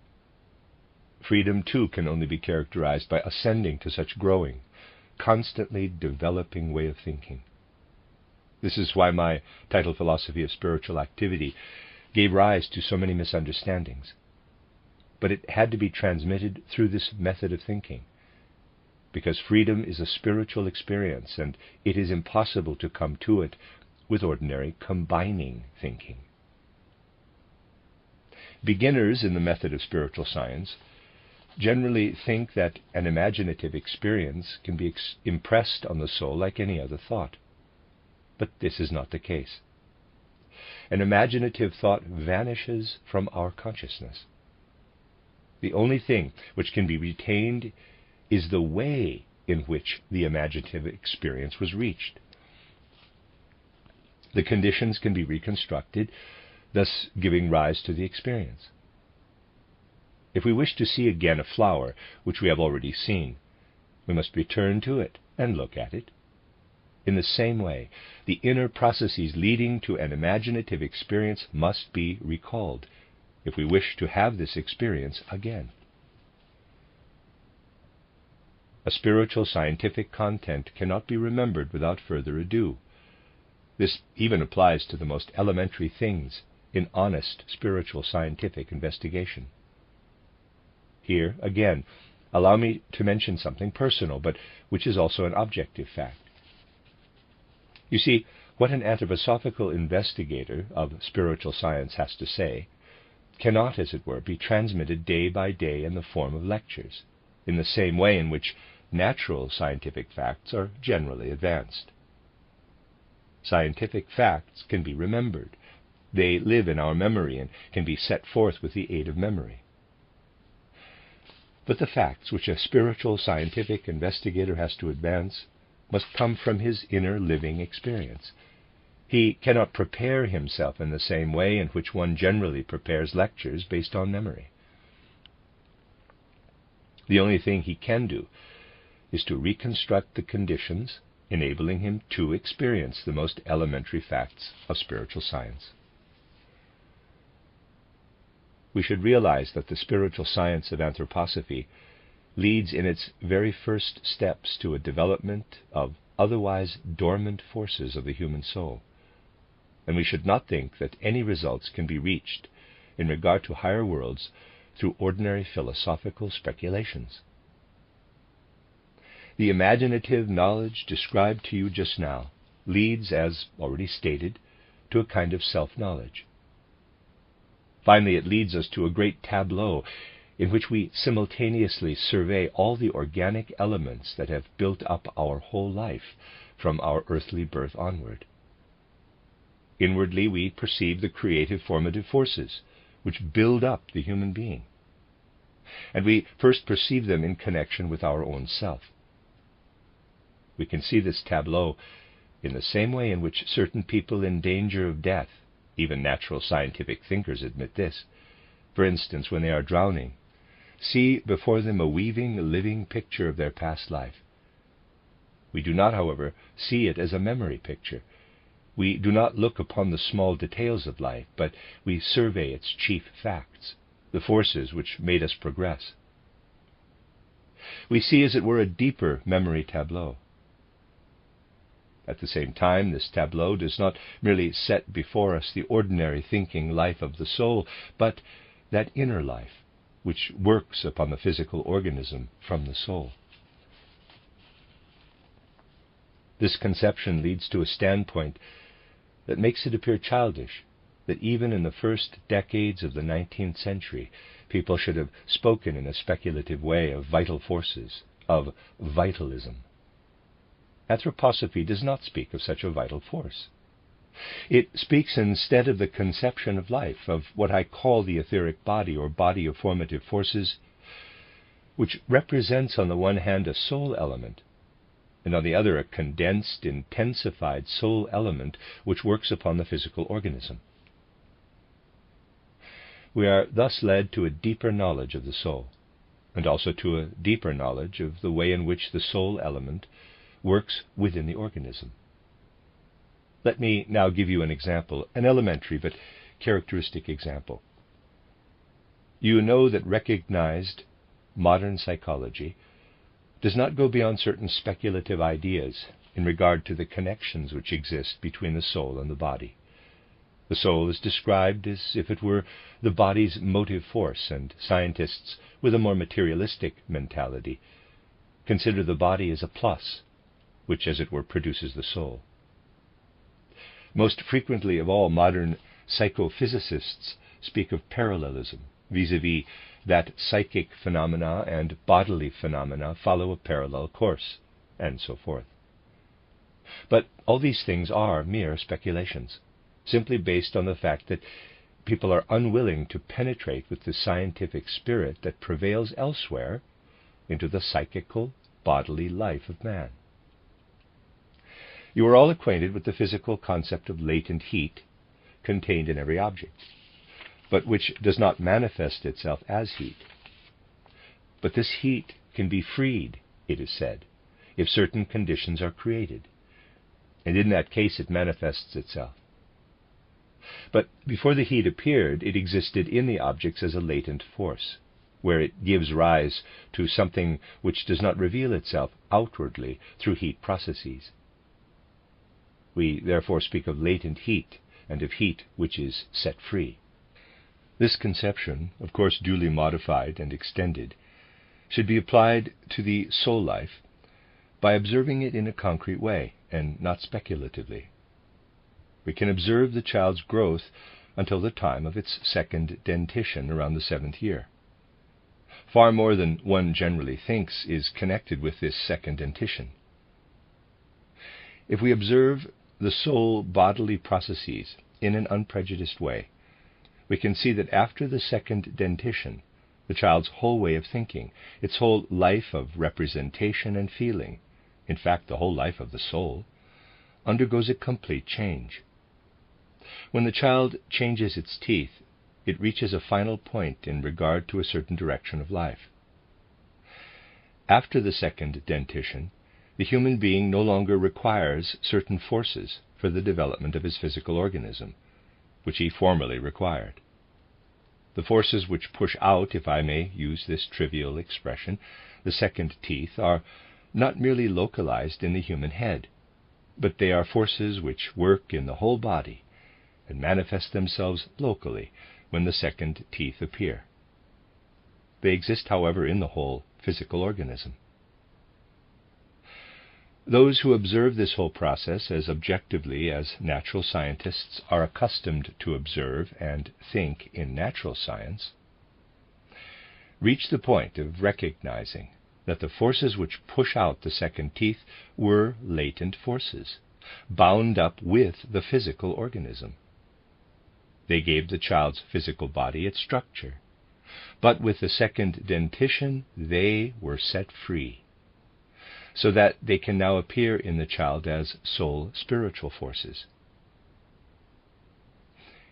Freedom, too, can only be characterized by ascending to such growing, constantly developing way of thinking. This is why my title, Philosophy of Spiritual Activity, gave rise to so many misunderstandings. But it had to be transmitted through this method of thinking, because freedom is a spiritual experience, and it is impossible to come to it with ordinary combining thinking. Beginners in the method of spiritual science generally think that an imaginative experience can be impressed on the soul like any other thought. But this is not the case. An imaginative thought vanishes from our consciousness. The only thing which can be retained is the way in which the imaginative experience was reached. The conditions can be reconstructed, thus giving rise to the experience. If we wish to see again a flower which we have already seen, we must return to it and look at it. In the same way, the inner processes leading to an imaginative experience must be recalled, if we wish to have this experience again. A spiritual scientific content cannot be remembered without further ado. This even applies to the most elementary things in honest spiritual scientific investigation. Here, again, allow me to mention something personal, but which is also an objective fact. You see, what an anthroposophical investigator of spiritual science has to say cannot, as it were, be transmitted day by day in the form of lectures, in the same way in which natural scientific facts are generally advanced. Scientific facts can be remembered. They live in our memory and can be set forth with the aid of memory. But the facts which a spiritual scientific investigator has to advance must come from his inner living experience. He cannot prepare himself in the same way in which one generally prepares lectures based on memory. The only thing he can do is to reconstruct the conditions enabling him to experience the most elementary facts of spiritual science. We should realize that the spiritual science of anthroposophy leads in its very first steps to a development of otherwise dormant forces of the human soul, and we should not think that any results can be reached in regard to higher worlds through ordinary philosophical speculations. The imaginative knowledge described to you just now leads, as already stated, to a kind of self-knowledge. Finally, it leads us to a great tableau in which we simultaneously survey all the organic elements that have built up our whole life from our earthly birth onward. Inwardly, we perceive the creative formative forces which build up the human being, and we first perceive them in connection with our own self. We can see this tableau in the same way in which certain people in danger of death, even natural scientific thinkers admit this, for instance, when they are drowning, see before them a weaving, living picture of their past life. We do not, however, see it as a memory picture. We do not look upon the small details of life, but we survey its chief facts, the forces which made us progress. We see, as it were, a deeper memory tableau. At the same time, this tableau does not merely set before us the ordinary thinking life of the soul, but that inner life which works upon the physical organism from the soul. This conception leads to a standpoint that makes it appear childish that even in the first decades of the 19th century, people should have spoken in a speculative way of vital forces, of vitalism. Anthroposophy does not speak of such a vital force. It speaks instead of the conception of life, of what I call the etheric body, or body of formative forces, which represents on the one hand a soul element, and on the other a condensed, intensified soul element which works upon the physical organism. We are thus led to a deeper knowledge of the soul, and also to a deeper knowledge of the way in which the soul element works within the organism. Let me now give you an example, an elementary but characteristic example. You know that recognized modern psychology does not go beyond certain speculative ideas in regard to the connections which exist between the soul and the body. The soul is described as if it were the body's motive force, and scientists with a more materialistic mentality consider the body as a plus, which as it were produces the soul. Most frequently of all, modern psychophysicists speak of parallelism, vis-a-vis that psychic phenomena and bodily phenomena follow a parallel course, and so forth. But all these things are mere speculations, simply based on the fact that people are unwilling to penetrate with the scientific spirit that prevails elsewhere into the psychical, bodily life of man. You are all acquainted with the physical concept of latent heat contained in every object, but which does not manifest itself as heat. But this heat can be freed, it is said, if certain conditions are created, and in that case it manifests itself. But before the heat appeared, it existed in the objects as a latent force, where it gives rise to something which does not reveal itself outwardly through heat processes. We therefore speak of latent heat, and of heat which is set free. This conception, of course duly modified and extended, should be applied to the soul life by observing it in a concrete way, and not speculatively. We can observe the child's growth until the time of its second dentition around the 7th year. Far more than one generally thinks is connected with this second dentition. If we observe the soul bodily processes in an unprejudiced way, we can see that after the second dentition, the child's whole way of thinking, its whole life of representation and feeling, in fact the whole life of the soul, undergoes a complete change. When the child changes its teeth, it reaches a final point in regard to a certain direction of life. After the second dentition, the human being no longer requires certain forces for the development of his physical organism, which he formerly required. The forces which push out, if I may use this trivial expression, the second teeth are not merely localized in the human head, but they are forces which work in the whole body and manifest themselves locally when the second teeth appear. They exist, however, in the whole physical organism. Those who observe this whole process as objectively as natural scientists are accustomed to observe and think in natural science reach the point of recognizing that the forces which push out the second teeth were latent forces, bound up with the physical organism. They gave the child's physical body its structure, but with the second dentition they were set free, so that they can now appear in the child as soul spiritual forces.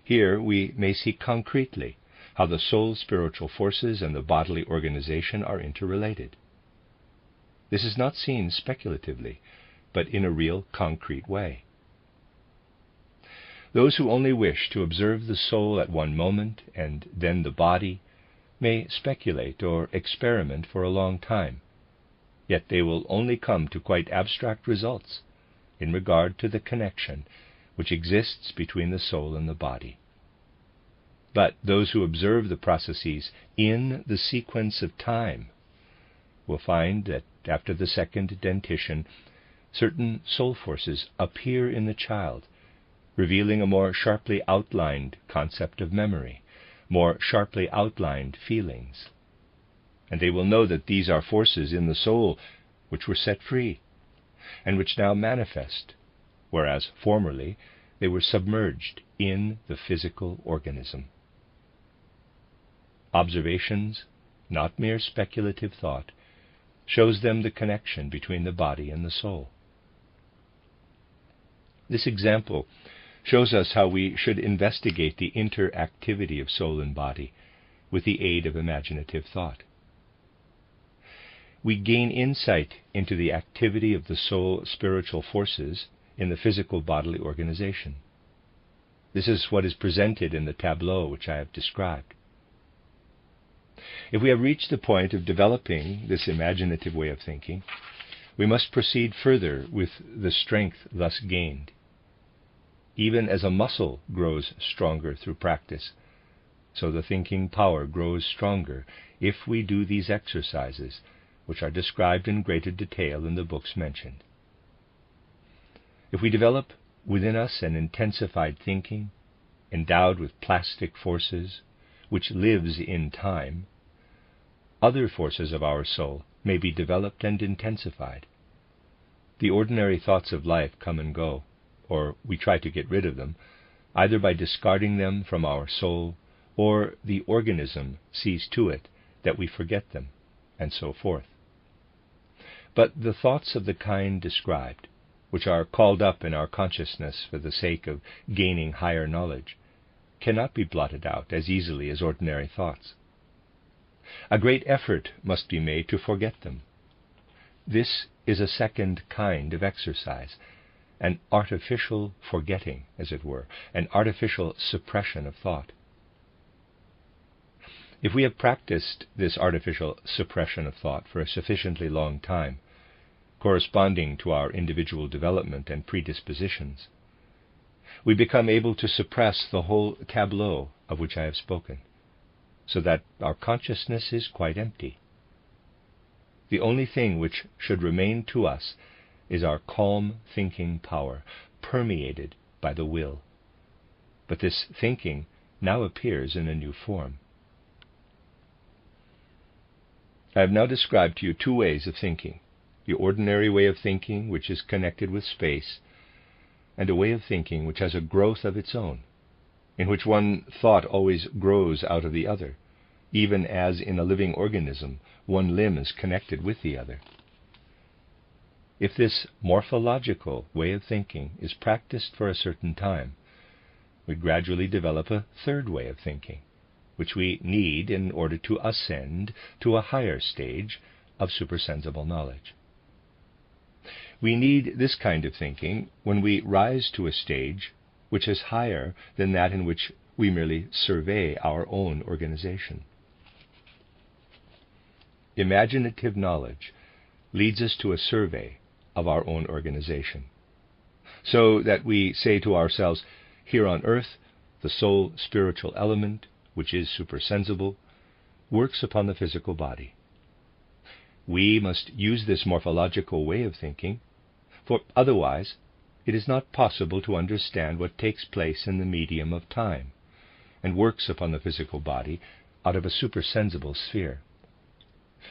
Here we may see concretely how the soul spiritual forces and the bodily organization are interrelated. This is not seen speculatively, but in a real concrete way. Those who only wish to observe the soul at one moment and then the body may speculate or experiment for a long time, yet they will only come to quite abstract results in regard to the connection which exists between the soul and the body. But those who observe the processes in the sequence of time will find that after the second dentition, certain soul forces appear in the child, revealing a more sharply outlined concept of memory, more sharply outlined feelings. And they will know that these are forces in the soul which were set free, and which now manifest, whereas formerly they were submerged in the physical organism. Observations, not mere speculative thought, shows them the connection between the body and the soul. This example shows us how we should investigate the interactivity of soul and body with the aid of imaginative thought. We gain insight into the activity of the soul spiritual forces in the physical bodily organization. This is what is presented in the tableau which I have described. If we have reached the point of developing this imaginative way of thinking, we must proceed further with the strength thus gained. Even as a muscle grows stronger through practice, so the thinking power grows stronger if we do these exercises, which are described in greater detail in the books mentioned. If we develop within us an intensified thinking, endowed with plastic forces, which lives in time, other forces of our soul may be developed and intensified. The ordinary thoughts of life come and go, or we try to get rid of them, either by discarding them from our soul, or the organism sees to it that we forget them, and so forth. But the thoughts of the kind described, which are called up in our consciousness for the sake of gaining higher knowledge, cannot be blotted out as easily as ordinary thoughts. A great effort must be made to forget them. This is a second kind of exercise, an artificial forgetting, as it were, an artificial suppression of thought. If we have practiced this artificial suppression of thought for a sufficiently long time, corresponding to our individual development and predispositions, we become able to suppress the whole tableau of which I have spoken, so that our consciousness is quite empty. The only thing which should remain to us is our calm thinking power, permeated by the will. But this thinking now appears in a new form. I have now described to you two ways of thinking: the ordinary way of thinking, which is connected with space, and a way of thinking which has a growth of its own, in which one thought always grows out of the other, even as in a living organism one limb is connected with the other. If this morphological way of thinking is practiced for a certain time, we gradually develop a third way of thinking, which we need in order to ascend to a higher stage of supersensible knowledge. We need this kind of thinking when we rise to a stage which is higher than that in which we merely survey our own organization. Imaginative knowledge leads us to a survey of our own organization, so that we say to ourselves, here on earth, the soul spiritual element, which is supersensible, works upon the physical body. We must use this morphological way of thinking, for otherwise it is not possible to understand what takes place in the medium of time, and works upon the physical body out of a supersensible sphere.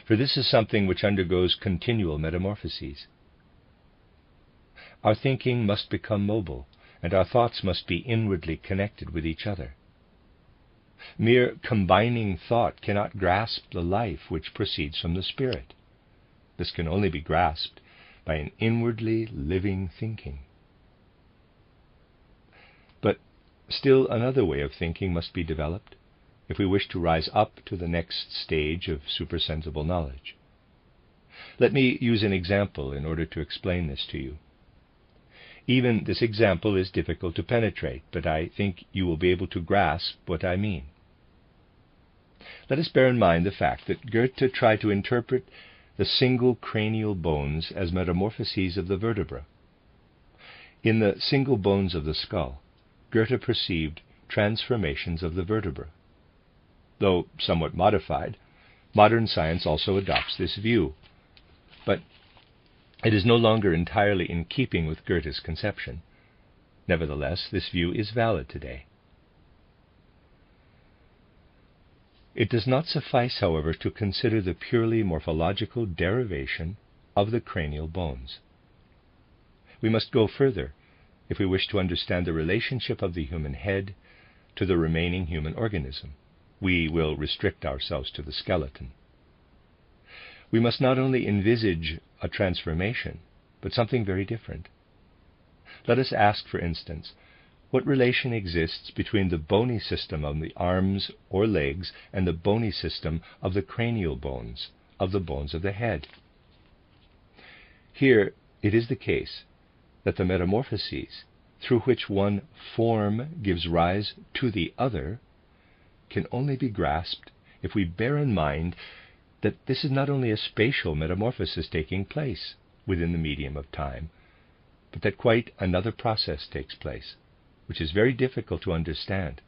For this is something which undergoes continual metamorphoses. Our thinking must become mobile, and our thoughts must be inwardly connected with each other. Mere combining thought cannot grasp the life which proceeds from the spirit. This can only be grasped by an inwardly living thinking. But still another way of thinking must be developed if we wish to rise up to the next stage of supersensible knowledge. Let me use an example in order to explain this to you. Even this example is difficult to penetrate, but I think you will be able to grasp what I mean. Let us bear in mind the fact that Goethe tried to interpret the single cranial bones as metamorphoses of the vertebra. In the single bones of the skull, Goethe perceived transformations of the vertebra. Though somewhat modified, modern science also adopts this view. But It is no longer entirely in keeping with Goethe's conception. Nevertheless, this view is valid today. It does not suffice, however, to consider the purely morphological derivation of the cranial bones. We must go further if we wish to understand the relationship of the human head to the remaining human organism. We will restrict ourselves to the skeleton. We must not only envisage a transformation, but something very different. Let us ask, for instance, what relation exists between the bony system of the arms or legs and the bony system of the cranial bones, of the bones of the head? Here it is the case that the metamorphoses through which one form gives rise to the other can only be grasped if we bear in mind that this is not only a spatial metamorphosis taking place within the medium of time, but that quite another process takes place, which is very difficult to understand,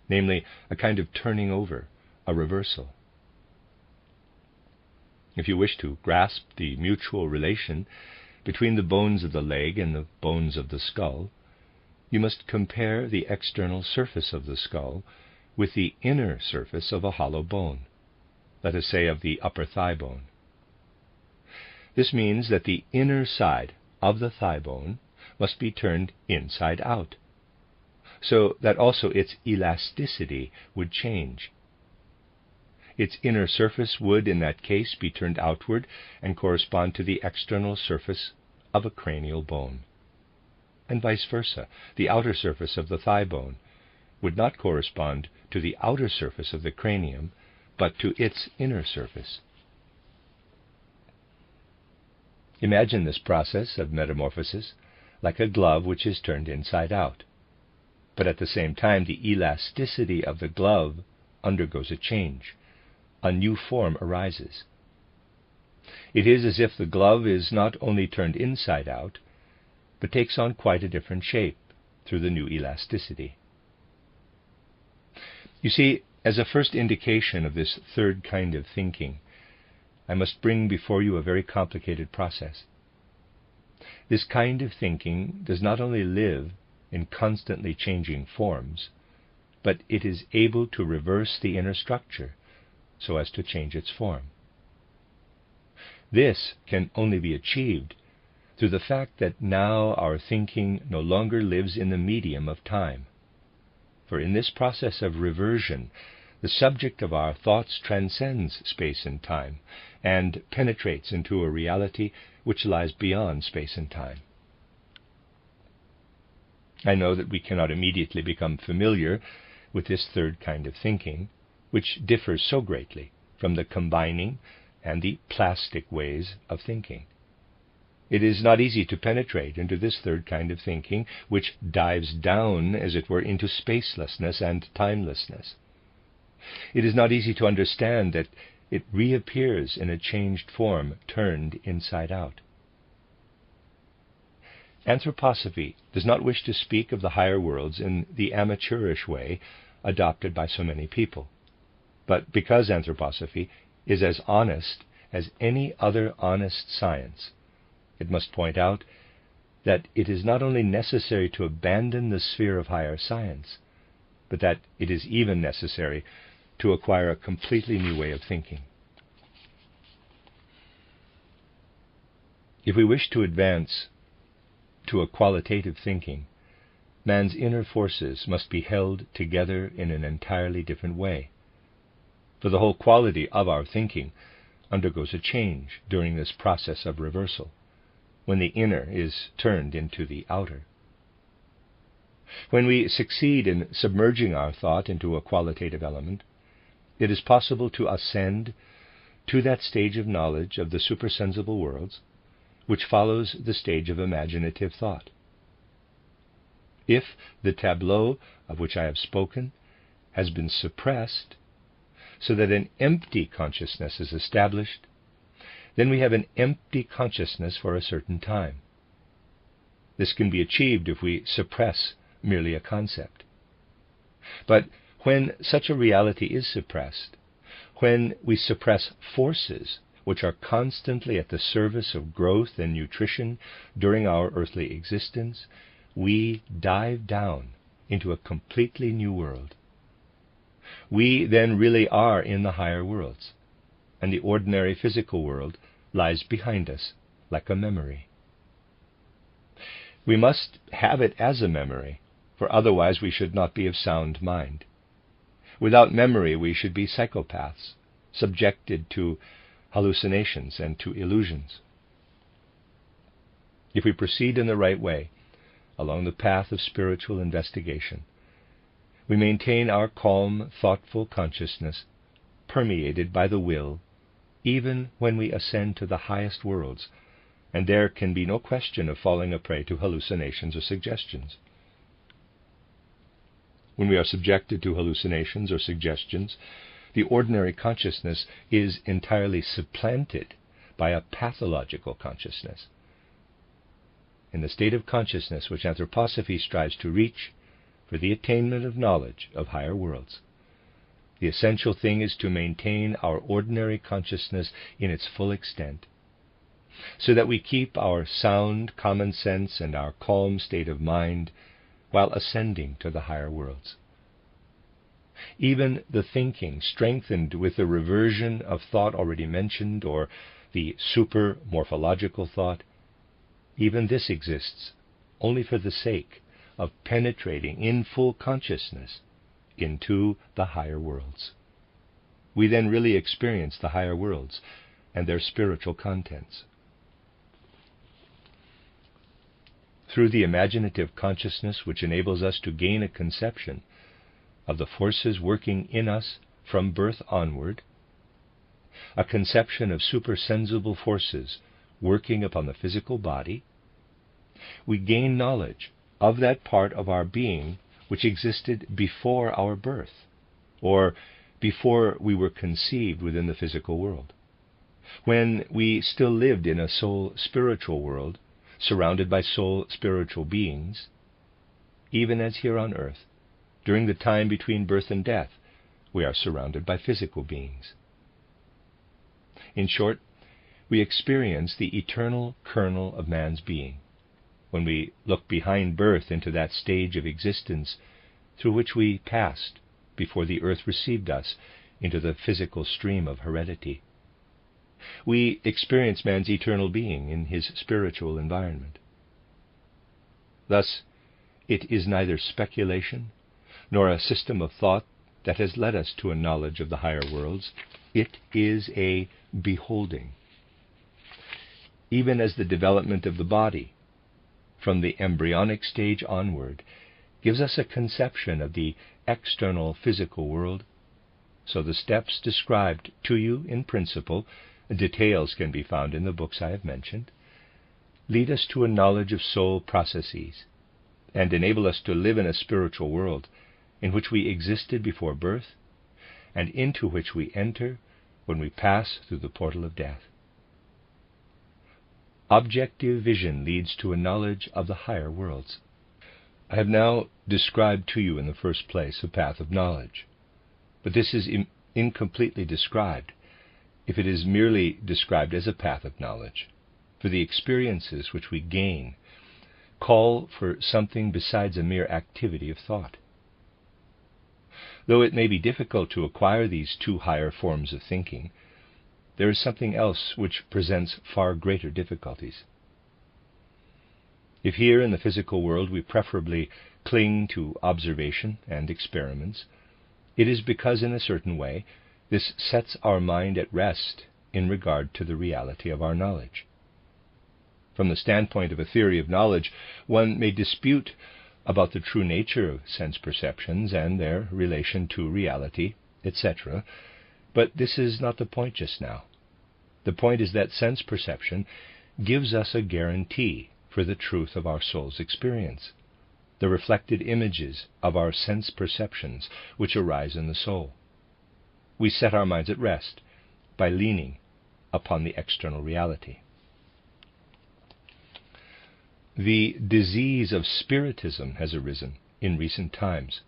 namely a kind of turning over, a reversal. If you wish to grasp the mutual relation between the bones of the leg and the bones of the skull, you must compare the external surface of the skull with the inner surface of a hollow bone, let us say of the upper thigh bone. This means that the inner side of the thigh bone must be turned inside out, so that also its elasticity would change. Its inner surface would, in that case, be turned outward and correspond to the external surface of a cranial bone. And vice versa, the outer surface of the thigh bone would not correspond to the outer surface of the cranium, but to its inner surface. Imagine this process of metamorphosis like a glove which is turned inside out, but at the same time the elasticity of the glove undergoes a change. A new form arises. It is as if the glove is not only turned inside out, but takes on quite a different shape through the new elasticity. You see, as a first indication of this third kind of thinking, I must bring before you a very complicated process. This kind of thinking does not only live in constantly changing forms, but it is able to reverse the inner structure so as to change its form. This can only be achieved through the fact that now our thinking no longer lives in the medium of time. For in this process of reversion, the subject of our thoughts transcends space and time and penetrates into a reality which lies beyond space and time. I know that we cannot immediately become familiar with this third kind of thinking, which differs so greatly from the combining and the plastic ways of thinking. It is not easy to penetrate into this third kind of thinking, which dives down, as it were, into spacelessness and timelessness. It is not easy to understand that it reappears in a changed form, turned inside out. Anthroposophy does not wish to speak of the higher worlds in the amateurish way adopted by so many people. But because anthroposophy is as honest as any other honest science, it must point out that it is not only necessary to abandon the sphere of higher science, but that it is even necessary to acquire a completely new way of thinking. If we wish to advance to a qualitative thinking, man's inner forces must be held together in an entirely different way. For the whole quality of our thinking undergoes a change during this process of reversal, when the inner is turned into the outer. When we succeed in submerging our thought into a qualitative element, it is possible to ascend to that stage of knowledge of the supersensible worlds which follows the stage of imaginative thought. If the tableau of which I have spoken has been suppressed so that an empty consciousness is established, then we have an empty consciousness for a certain time. This can be achieved if we suppress merely a concept. But when such a reality is suppressed, when we suppress forces, which are constantly at the service of growth and nutrition during our earthly existence, we dive down into a completely new world. We then really are in the higher worlds, and the ordinary physical world lies behind us like a memory. We must have it as a memory, for otherwise we should not be of sound mind. Without memory we should be psychopaths, subjected to hallucinations and to illusions. If we proceed in the right way, along the path of spiritual investigation, we maintain our calm, thoughtful consciousness, permeated by the will, even when we ascend to the highest worlds, and there can be no question of falling a prey to hallucinations or suggestions. When we are subjected to hallucinations or suggestions, the ordinary consciousness is entirely supplanted by a pathological consciousness. In the state of consciousness which anthroposophy strives to reach for the attainment of knowledge of higher worlds, the essential thing is to maintain our ordinary consciousness in its full extent, so that we keep our sound common sense and our calm state of mind while ascending to the higher worlds. Even the thinking strengthened with the reversion of thought already mentioned, or the super-morphological thought, even this exists only for the sake of penetrating in full consciousness into the higher worlds. We then really experience the higher worlds and their spiritual contents. Through the imaginative consciousness which enables us to gain a conception of the forces working in us from birth onward, a conception of supersensible forces working upon the physical body, we gain knowledge of that part of our being which existed before our birth, or before we were conceived within the physical world, when we still lived in a soul-spiritual world, surrounded by soul-spiritual beings, even as here on earth, during the time between birth and death, we are surrounded by physical beings. In short, we experience the eternal kernel of man's being when we look behind birth into that stage of existence through which we passed before the earth received us into the physical stream of heredity. We experience man's eternal being in his spiritual environment. Thus, it is neither speculation nor a system of thought that has led us to a knowledge of the higher worlds. It is a beholding. Even as the development of the body, from the embryonic stage onward, gives us a conception of the external physical world, so the steps described to you in principle, details can be found in the books I have mentioned, lead us to a knowledge of soul processes, and enable us to live in a spiritual world in which we existed before birth, and into which we enter when we pass through the portal of death. Objective vision leads to a knowledge of the higher worlds. I have now described to you in the first place a path of knowledge, but this is incompletely described if it is merely described as a path of knowledge, for the experiences which we gain call for something besides a mere activity of thought. Though it may be difficult to acquire these two higher forms of thinking, there is something else which presents far greater difficulties. If here in the physical world we preferably cling to observation and experiments, it is because in a certain way this sets our mind at rest in regard to the reality of our knowledge. From the standpoint of a theory of knowledge, one may dispute about the true nature of sense perceptions and their relation to reality, etc., but this is not the point just now. The point is that sense perception gives us a guarantee for the truth of our soul's experience, the reflected images of our sense perceptions which arise in the soul. We set our minds at rest by leaning upon the external reality. The disease of spiritism has arisen in recent times.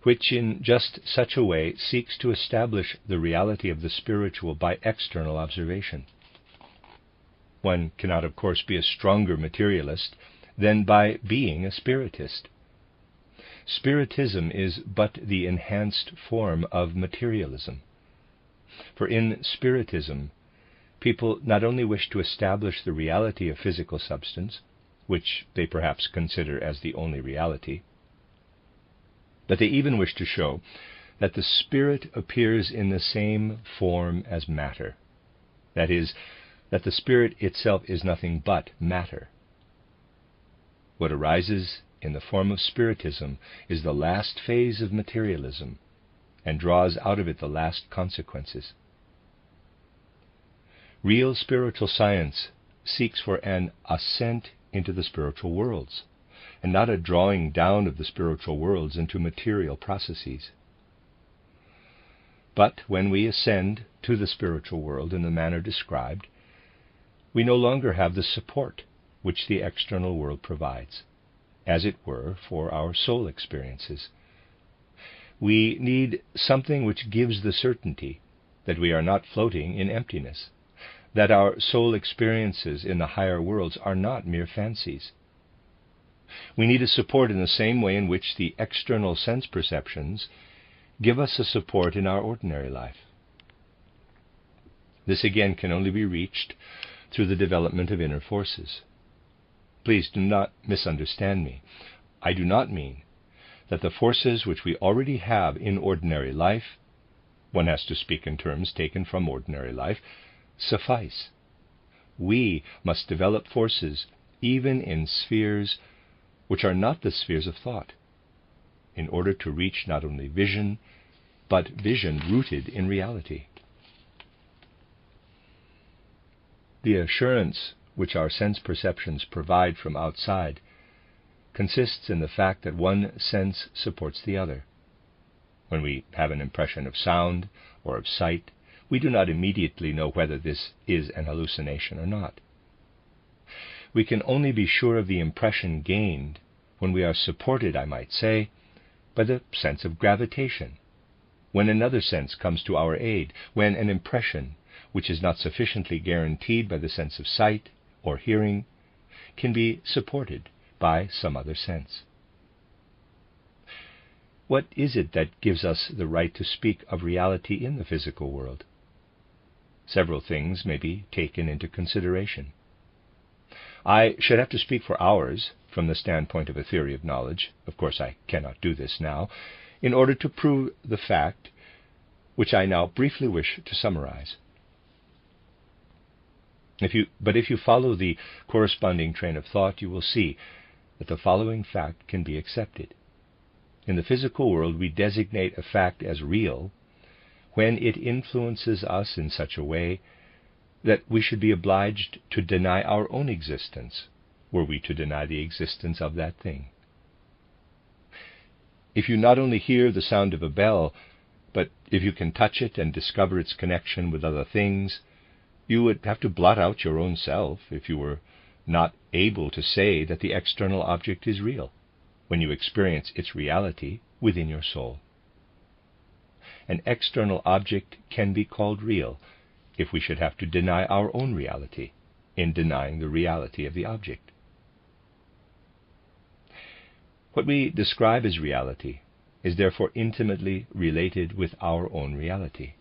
which in just such a way seeks to establish the reality of the spiritual by external observation. One cannot, of course, be a stronger materialist than by being a spiritist. Spiritism is but the enhanced form of materialism. For in Spiritism, people not only wish to establish the reality of physical substance, which they perhaps consider as the only reality, but they even wish to show that the spirit appears in the same form as matter. That is, that the spirit itself is nothing but matter. What arises in the form of Spiritism is the last phase of materialism, and draws out of it the last consequences. Real spiritual science seeks for an ascent into the spiritual worlds, and not a drawing down of the spiritual worlds into material processes. But when we ascend to the spiritual world in the manner described, we no longer have the support which the external world provides, as it were, for our soul experiences. We need something which gives the certainty that we are not floating in emptiness, that our soul experiences in the higher worlds are not mere fancies. We need a support in the same way in which the external sense perceptions give us a support in our ordinary life. This again can only be reached through the development of inner forces. Please do not misunderstand me. I do not mean that the forces which we already have in ordinary life, one has to speak in terms taken from ordinary life, suffice. We must develop forces even in spheres which are not the spheres of thought, in order to reach not only vision, but vision rooted in reality. The assurance which our sense perceptions provide from outside consists in the fact that one sense supports the other. When we have an impression of sound or of sight, we do not immediately know whether this is an hallucination or not. We can only be sure of the impression gained when we are supported, I might say, by the sense of gravitation, when another sense comes to our aid, when an impression, which is not sufficiently guaranteed by the sense of sight or hearing, can be supported by some other sense. What is it that gives us the right to speak of reality in the physical world? Several things may be taken into consideration. I should have to speak for hours from the standpoint of a theory of knowledge. Of course, I cannot do this now, in order to prove the fact which I now briefly wish to summarize. If you follow the corresponding train of thought, you will see that the following fact can be accepted. In the physical world, we designate a fact as real when it influences us in such a way that we should be obliged to deny our own existence, were we to deny the existence of that thing. If you not only hear the sound of a bell, but if you can touch it and discover its connection with other things, you would have to blot out your own self if you were not able to say that the external object is real, when you experience its reality within your soul. An external object can be called real if we should have to deny our own reality in denying the reality of the object. What we describe as reality is therefore intimately related with our own reality.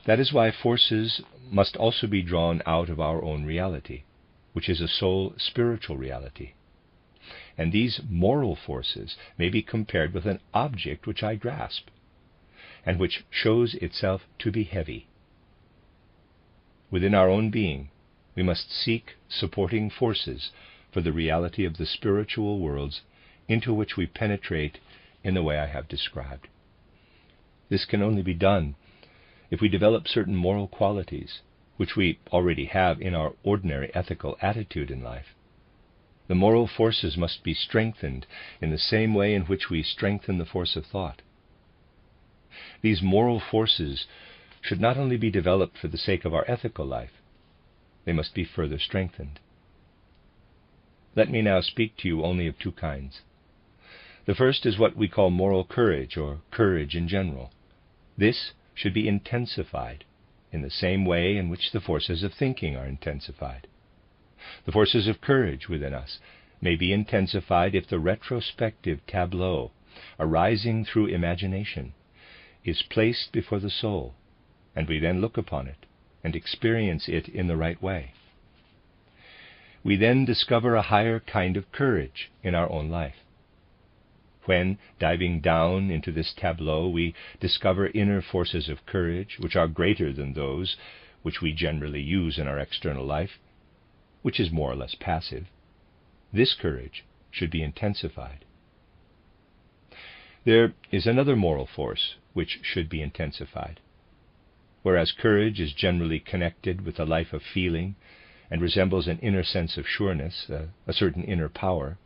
That is why forces must also be drawn out of our own reality, which is a soul spiritual reality. And these moral forces may be compared with an object which I grasp, and which shows itself to be heavy. Within our own being, we must seek supporting forces for the reality of the spiritual worlds into which we penetrate in the way I have described. This can only be done if we develop certain moral qualities which we already have in our ordinary ethical attitude in life. The moral forces must be strengthened in the same way in which we strengthen the force of thought. These moral forces should not only be developed for the sake of our ethical life, they must be further strengthened. Let me now speak to you only of two kinds. The first is what we call moral courage, or courage in general. This should be intensified in the same way in which the forces of thinking are intensified. The forces of courage within us may be intensified if the retrospective tableau, arising through imagination, is placed before the soul, and we then look upon it and experience it in the right way. We then discover a higher kind of courage in our own life. When, diving down into this tableau, we discover inner forces of courage which are greater than those which we generally use in our external life, which is more or less passive, this courage should be intensified. There is another moral force which should be intensified. Whereas courage is generally connected with a life of feeling and resembles an inner sense of sureness, a certain inner power,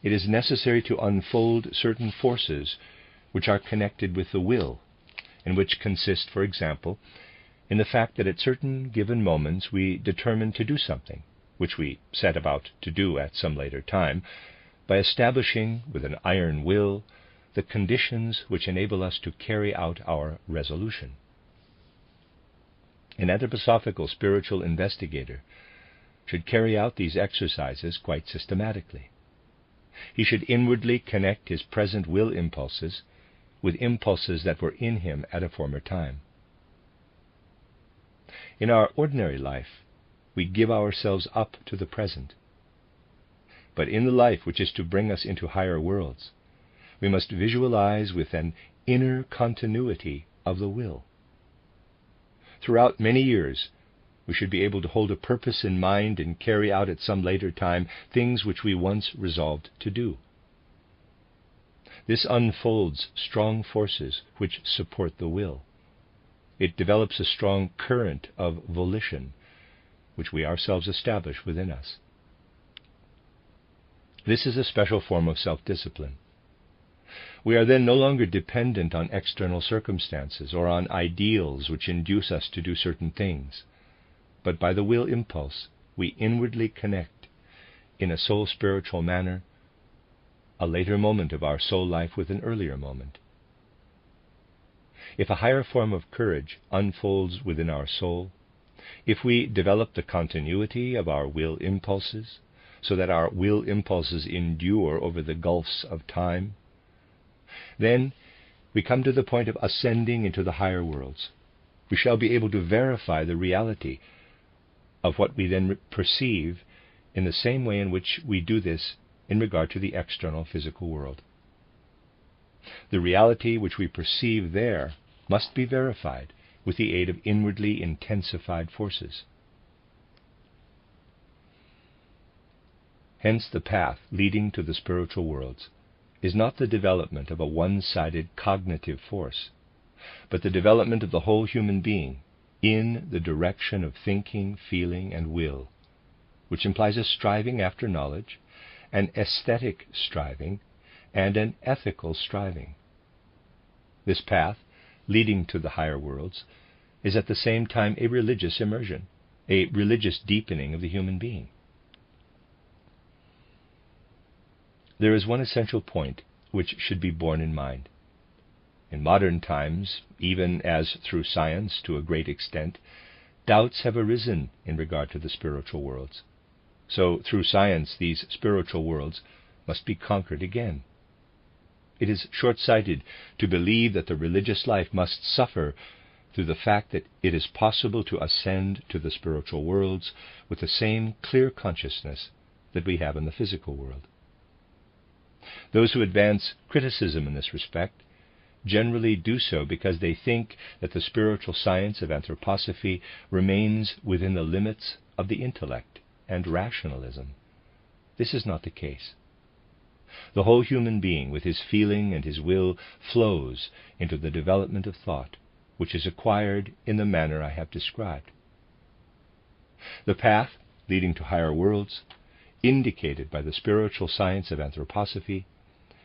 it is necessary to unfold certain forces which are connected with the will, and which consist, for example, in the fact that at certain given moments we determine to do something, which we set about to do at some later time, by establishing with an iron will the conditions which enable us to carry out our resolution. An anthroposophical spiritual investigator should carry out these exercises quite systematically. He should inwardly connect his present will impulses with impulses that were in him at a former time. In our ordinary life, we give ourselves up to the present. But in the life which is to bring us into higher worlds, we must visualize with an inner continuity of the will. Throughout many years, we should be able to hold a purpose in mind and carry out at some later time things which we once resolved to do. This unfolds strong forces which support the will. It develops a strong current of volition, which we ourselves establish within us. This is a special form of self-discipline. We are then no longer dependent on external circumstances or on ideals which induce us to do certain things, but by the will impulse we inwardly connect, in a soul-spiritual manner, a later moment of our soul life with an earlier moment. If a higher form of courage unfolds within our soul, if we develop the continuity of our will impulses, so that our will impulses endure over the gulfs of time, then we come to the point of ascending into the higher worlds. We shall be able to verify the reality of what we then perceive in the same way in which we do this in regard to the external physical world. The reality which we perceive there must be verified with the aid of inwardly intensified forces. Hence the path leading to the spiritual worlds is not the development of a one-sided cognitive force, but the development of the whole human being in the direction of thinking, feeling, and will, which implies a striving after knowledge, an aesthetic striving, and an ethical striving. This path, leading to the higher worlds, is at the same time a religious immersion, a religious deepening of the human being. There is one essential point which should be borne in mind. In modern times, even as through science to a great extent, doubts have arisen in regard to the spiritual worlds. So through science these spiritual worlds must be conquered again. It is short-sighted to believe that the religious life must suffer through the fact that it is possible to ascend to the spiritual worlds with the same clear consciousness that we have in the physical world. Those who advance criticism in this respect generally do so because they think that the spiritual science of anthroposophy remains within the limits of the intellect and rationalism. This is not the case. The whole human being, with his feeling and his will, flows into the development of thought, which is acquired in the manner I have described. The path leading to higher worlds, indicated by the spiritual science of anthroposophy,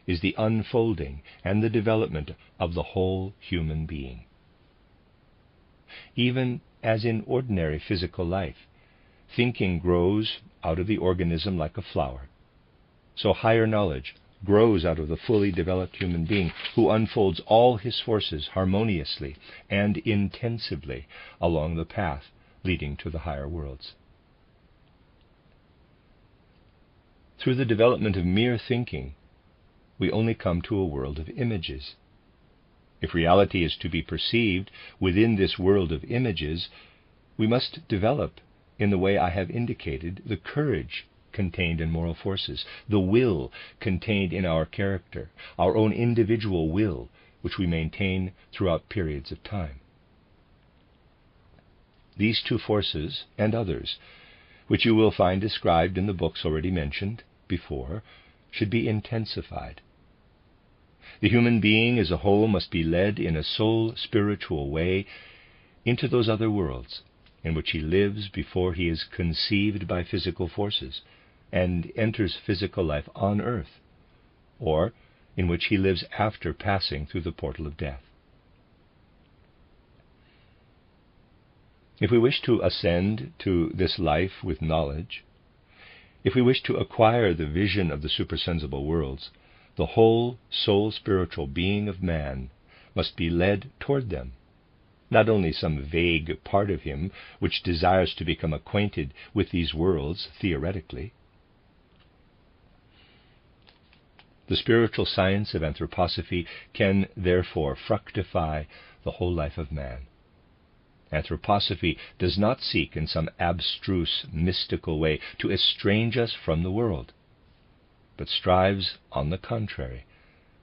is the unfolding and the development of the whole human being. Even as in ordinary physical life, thinking grows out of the organism like a flower, so higher knowledge grows out of the fully developed human being who unfolds all his forces harmoniously and intensively along the path leading to the higher worlds. Through the development of mere thinking, we only come to a world of images. If reality is to be perceived within this world of images, we must develop, in the way I have indicated, the courage contained in moral forces, the will contained in our character, our own individual will, which we maintain throughout periods of time. These two forces, and others, which you will find described in the books already mentioned before, should be intensified. The human being as a whole must be led in a soul-spiritual way into those other worlds in which he lives before he is conceived by physical forces and enters physical life on earth, or in which he lives after passing through the portal of death. If we wish to ascend to this life with knowledge, if we wish to acquire the vision of the supersensible worlds, the whole soul-spiritual being of man must be led toward them, not only some vague part of him which desires to become acquainted with these worlds theoretically. The spiritual science of anthroposophy can therefore fructify the whole life of man. Anthroposophy does not seek in some abstruse, mystical way to estrange us from the world, but strives, on the contrary,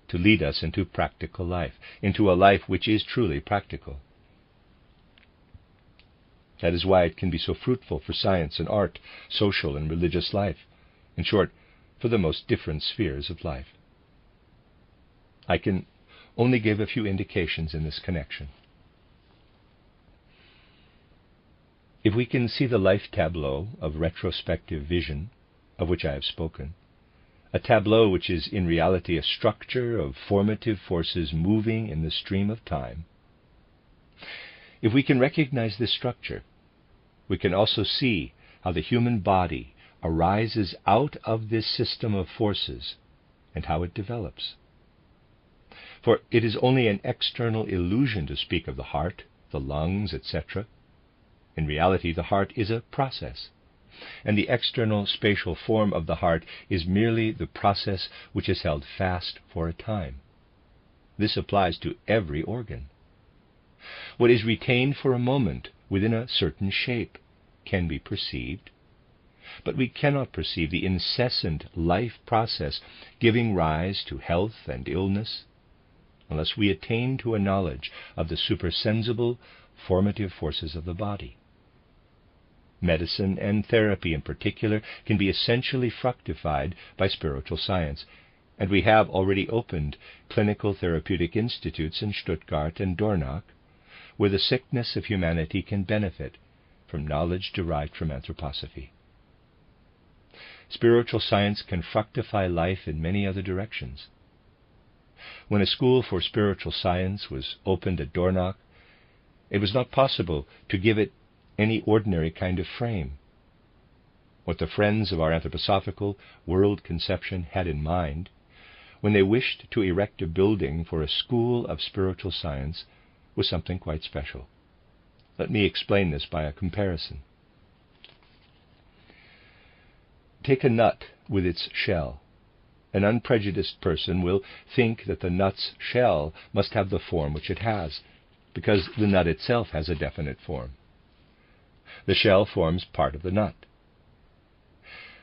to lead us into practical life, into a life which is truly practical. That is why it can be so fruitful for science and art, social and religious life, in short, for the most different spheres of life. I can only give a few indications in this connection. If we can see the life tableau of retrospective vision, of which I have spoken, a tableau which is in reality a structure of formative forces moving in the stream of time, if we can recognize this structure, we can also see how the human body arises out of this system of forces and how it develops. For it is only an external illusion to speak of the heart, the lungs, etc. In reality, the heart is a process, and the external spatial form of the heart is merely the process which is held fast for a time. This applies to every organ. What is retained for a moment within a certain shape can be perceived, but we cannot perceive the incessant life process giving rise to health and illness unless we attain to a knowledge of the supersensible formative forces of the body. Medicine and therapy in particular can be essentially fructified by spiritual science, and we have already opened clinical therapeutic institutes in Stuttgart and Dornach, where the sickness of humanity can benefit from knowledge derived from anthroposophy. Spiritual science can fructify life in many other directions. When a school for spiritual science was opened at Dornach, it was not possible to give it any ordinary kind of frame. What the friends of our anthroposophical world conception had in mind, when they wished to erect a building for a school of spiritual science, was something quite special. Let me explain this by a comparison. Take a nut with its shell. An unprejudiced person will think that the nut's shell must have the form which it has, because the nut itself has a definite form. The shell forms part of the nut.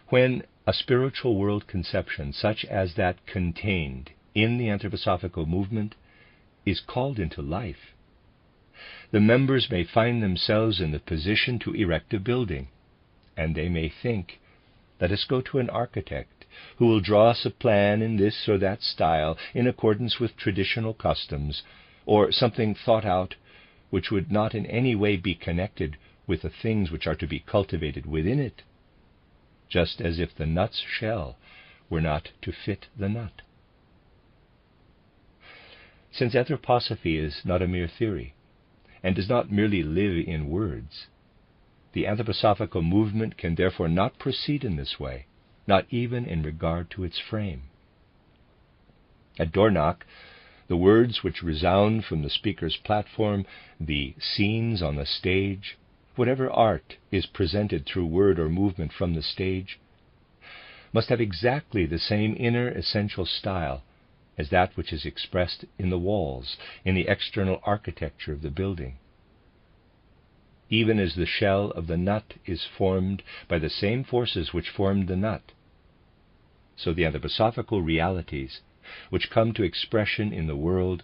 When a spiritual world conception, such as that contained in the anthroposophical movement, is called into life, the members may find themselves in the position to erect a building, and they may think, let us go to an architect who will draw us a plan in this or that style in accordance with traditional customs, or something thought out which would not in any way be connected with the things which are to be cultivated within it, just as if the nut's shell were not to fit the nut. Since anthroposophy is not a mere theory, and does not merely live in words, the anthroposophical movement can therefore not proceed in this way, not even in regard to its frame. At Dornach, the words which resound from the speaker's platform, the scenes on the stage, whatever art is presented through word or movement from the stage, must have exactly the same inner essential style as that which is expressed in the walls, in the external architecture of the building. Even as the shell of the nut is formed by the same forces which formed the nut, so the anthroposophical realities which come to expression in the world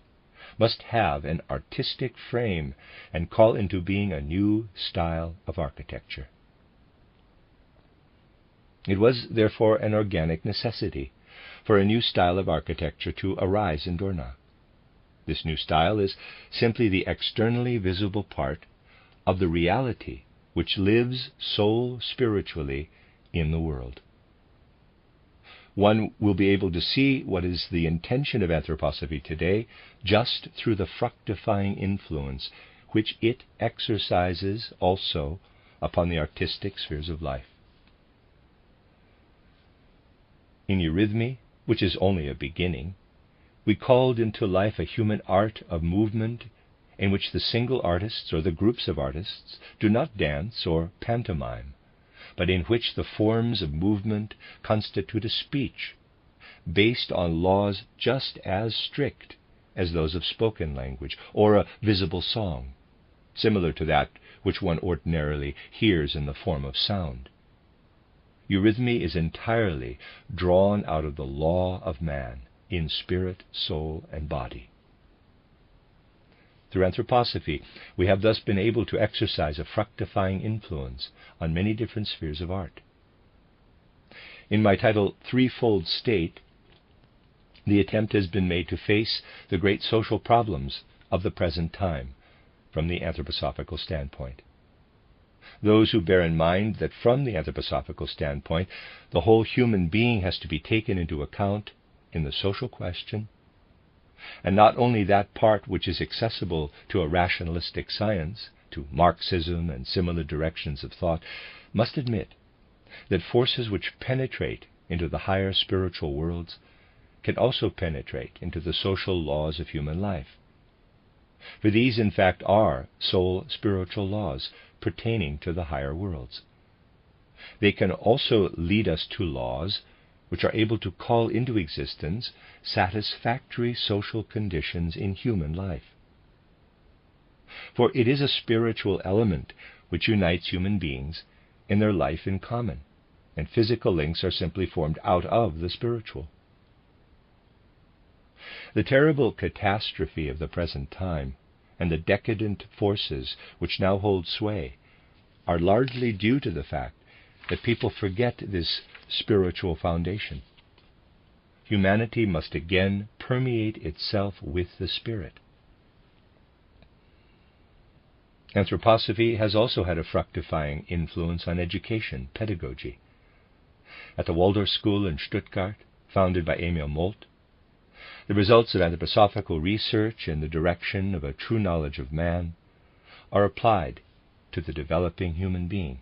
must have an artistic frame and call into being a new style of architecture. It was therefore an organic necessity for a new style of architecture to arise in Dornach. This new style is simply the externally visible part of the reality which lives soul spiritually in the world. One will be able to see what is the intention of anthroposophy today just through the fructifying influence which it exercises also upon the artistic spheres of life. In eurythmy, which is only a beginning, we called into life a human art of movement in which the single artists or the groups of artists do not dance or pantomime, but in which the forms of movement constitute a speech based on laws just as strict as those of spoken language or a visible song, similar to that which one ordinarily hears in the form of sound. Eurythmy is entirely drawn out of the law of man in spirit, soul, and body. Through anthroposophy, we have thus been able to exercise a fructifying influence on many different spheres of art. In my title, Threefold State, the attempt has been made to face the great social problems of the present time from the anthroposophical standpoint. Those who bear in mind that from the anthroposophical standpoint, the whole human being has to be taken into account in the social question, and not only that part which is accessible to a rationalistic science, to Marxism and similar directions of thought, must admit that forces which penetrate into the higher spiritual worlds can also penetrate into the social laws of human life. For these, in fact, are soul spiritual laws pertaining to the higher worlds. They can also lead us to laws which are able to call into existence satisfactory social conditions in human life. For it is a spiritual element which unites human beings in their life in common, and physical links are simply formed out of the spiritual. The terrible catastrophe of the present time and the decadent forces which now hold sway are largely due to the fact that people forget this spiritual foundation. Humanity must again permeate itself with the Spirit. Anthroposophy has also had a fructifying influence on education, pedagogy. At the Waldorf School in Stuttgart, founded by Emil Molt, the results of anthroposophical research in the direction of a true knowledge of man are applied to the developing human being,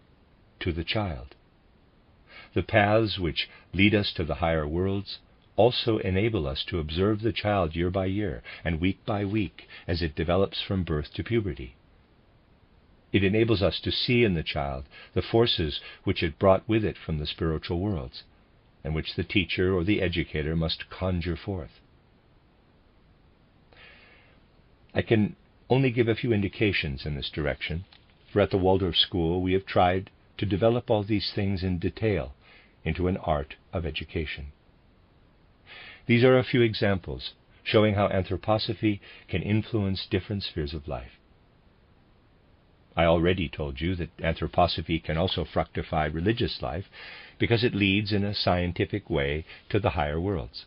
to the child. The paths which lead us to the higher worlds also enable us to observe the child year by year and week by week as it develops from birth to puberty. It enables us to see in the child the forces which it brought with it from the spiritual worlds, and which the teacher or the educator must conjure forth. I can only give a few indications in this direction, for at the Waldorf School we have tried to develop all these things in detail into an art of education. These are a few examples showing how anthroposophy can influence different spheres of life. I already told you that anthroposophy can also fructify religious life because it leads in a scientific way to the higher worlds,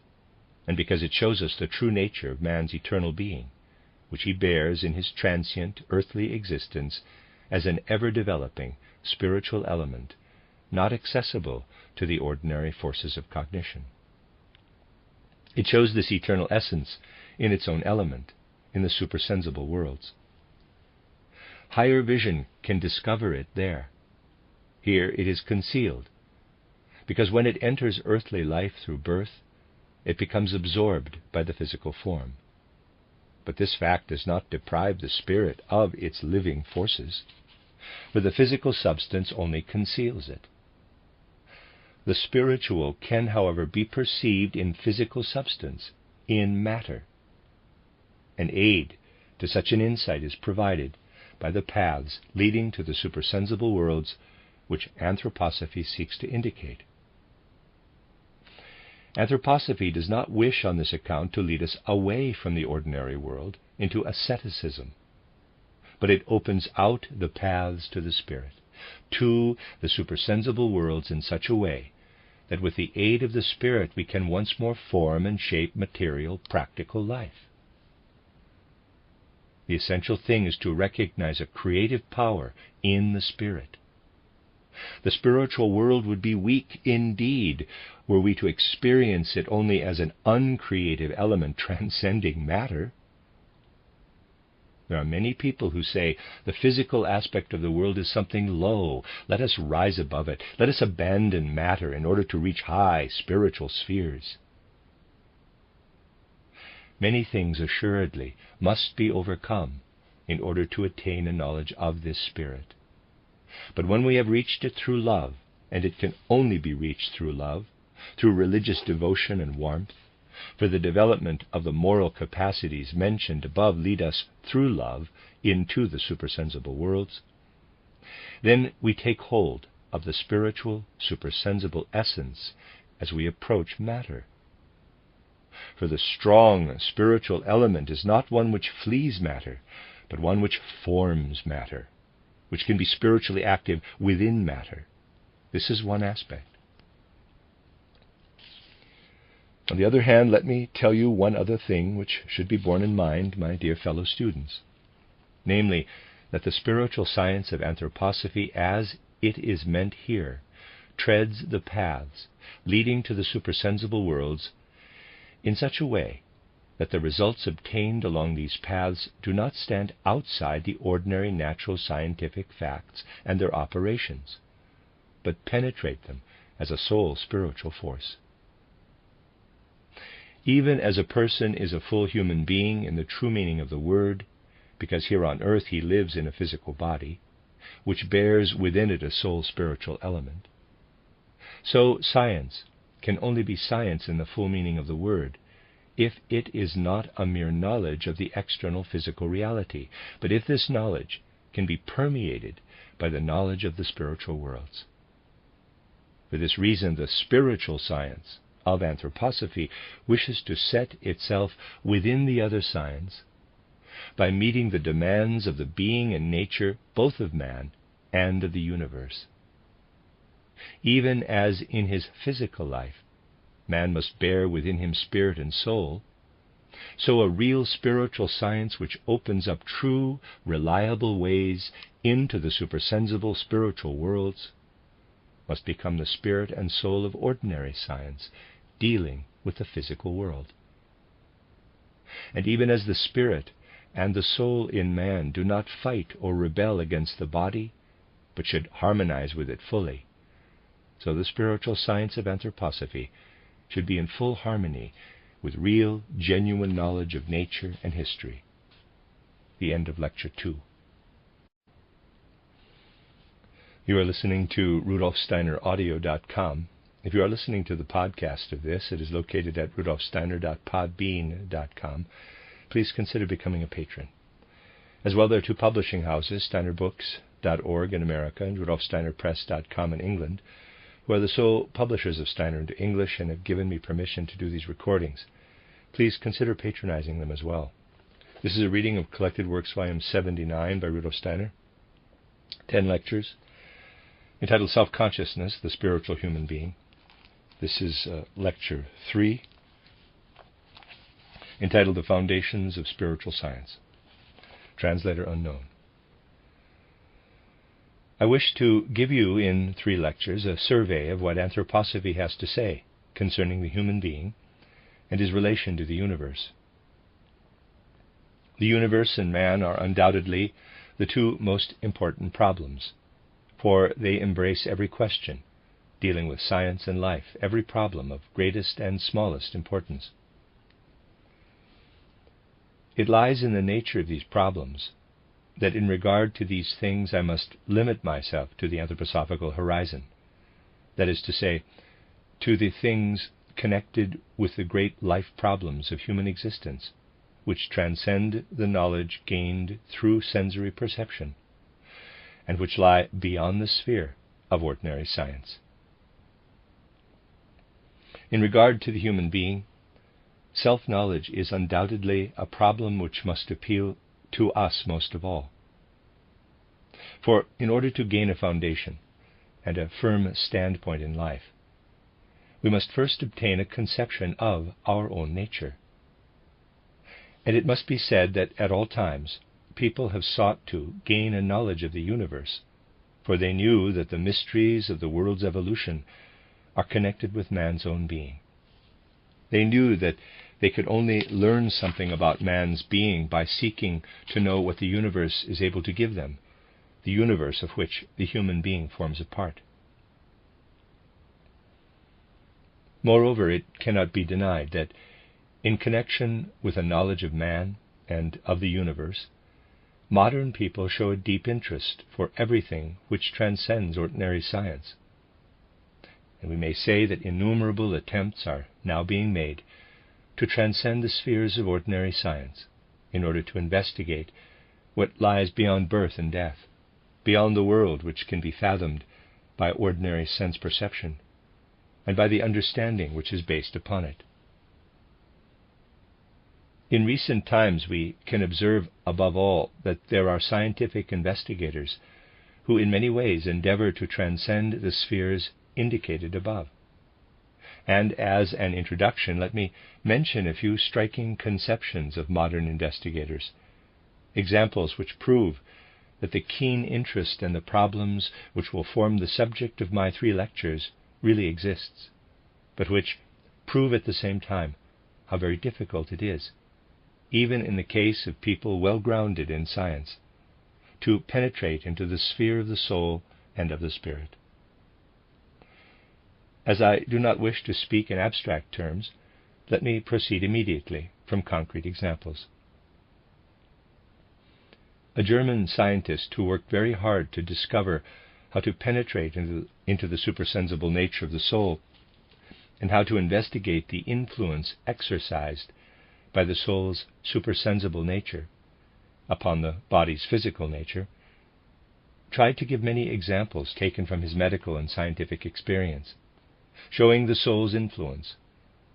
and because it shows us the true nature of man's eternal being, which he bears in his transient earthly existence as an ever-developing spiritual element, not accessible to the ordinary forces of cognition. It shows this eternal essence in its own element, in the supersensible worlds. Higher vision can discover it there. Here it is concealed, because when it enters earthly life through birth, it becomes absorbed by the physical form. But this fact does not deprive the spirit of its living forces, for the physical substance only conceals it. The spiritual can, however, be perceived in physical substance, in matter. An aid to such an insight is provided by the paths leading to the supersensible worlds which anthroposophy seeks to indicate. Anthroposophy does not wish on this account to lead us away from the ordinary world into asceticism, but it opens out the paths to the spirit, to the supersensible worlds in such a way that with the aid of the spirit we can once more form and shape material, practical life. The essential thing is to recognize a creative power in the spirit. The spiritual world would be weak indeed were we to experience it only as an uncreative element transcending matter. There are many people who say the physical aspect of the world is something low. Let us rise above it. Let us abandon matter in order to reach high spiritual spheres. Many things assuredly must be overcome in order to attain a knowledge of this spirit. But when we have reached it through love, and it can only be reached through love, through religious devotion and warmth, for the development of the moral capacities mentioned above lead us through love into the supersensible worlds, then we take hold of the spiritual supersensible essence as we approach matter. For the strong spiritual element is not one which flees matter, but one which forms matter, which can be spiritually active within matter. This is one aspect. On the other hand, let me tell you one other thing which should be borne in mind, my dear fellow students, namely, that the spiritual science of anthroposophy, as it is meant here, treads the paths leading to the supersensible worlds in such a way that the results obtained along these paths do not stand outside the ordinary natural scientific facts and their operations, but penetrate them as a sole spiritual force. Even as a person is a full human being in the true meaning of the word, because here on earth he lives in a physical body, which bears within it a sole spiritual element, so science can only be science in the full meaning of the word if it is not a mere knowledge of the external physical reality, but if this knowledge can be permeated by the knowledge of the spiritual worlds. For this reason, the spiritual science of anthroposophy wishes to set itself within the other science by meeting the demands of the being and nature both of man and of the universe. Even as in his physical life man must bear within him spirit and soul, so a real spiritual science which opens up true, reliable ways into the supersensible spiritual worlds must become the spirit and soul of ordinary science, dealing with the physical world. And even as the spirit and the soul in man do not fight or rebel against the body, but should harmonize with it fully, so the spiritual science of anthroposophy should be in full harmony with real, genuine knowledge of nature and history. The end of Lecture 2. You are listening to RudolfSteinerAudio.com. If you are listening to the podcast of this, it is located at rudolfsteiner.podbean.com. Please consider becoming a patron. As well, there are two publishing houses, steinerbooks.org in America and rudolfsteinerpress.com in England, who are the sole publishers of Steiner into English and have given me permission to do these recordings. Please consider patronizing them as well. This is a reading of Collected Works, Volume 79 by Rudolf Steiner. 10 lectures, entitled Self-Consciousness, the Spiritual Human Being. This is Lecture 3, entitled The Foundations of Spiritual Science. Translator unknown. I wish to give you in 3 lectures a survey of what anthroposophy has to say concerning the human being and his relation to the universe. The universe and man are undoubtedly the two most important problems, for they embrace every question dealing with science and life, every problem of greatest and smallest importance. It lies in the nature of these problems that in regard to these things I must limit myself to the anthroposophical horizon, that is to say, to the things connected with the great life problems of human existence, which transcend the knowledge gained through sensory perception, and which lie beyond the sphere of ordinary science. In regard to the human being, self-knowledge is undoubtedly a problem which must appeal to us most of all. For in order to gain a foundation and a firm standpoint in life, we must first obtain a conception of our own nature. And it must be said that at all times people have sought to gain a knowledge of the universe, for they knew that the mysteries of the world's evolution are connected with man's own being. They knew that they could only learn something about man's being by seeking to know what the universe is able to give them, the universe of which the human being forms a part. Moreover, it cannot be denied that in connection with a knowledge of man and of the universe, modern people show a deep interest for everything which transcends ordinary science. And we may say that innumerable attempts are now being made to transcend the spheres of ordinary science in order to investigate what lies beyond birth and death, beyond the world which can be fathomed by ordinary sense perception and by the understanding which is based upon it. In recent times we can observe above all that there are scientific investigators who in many ways endeavor to transcend the spheres indicated above. And as an introduction, let me mention a few striking conceptions of modern investigators, examples which prove that the keen interest in the problems which will form the subject of my 3 lectures really exists, but which prove at the same time how very difficult it is, even in the case of people well grounded in science, to penetrate into the sphere of the soul and of the spirit. As I do not wish to speak in abstract terms, let me proceed immediately from concrete examples. A German scientist who worked very hard to discover how to penetrate into the supersensible nature of the soul and how to investigate the influence exercised by the soul's supersensible nature upon the body's physical nature, tried to give many examples taken from his medical and scientific experience, showing the soul's influence,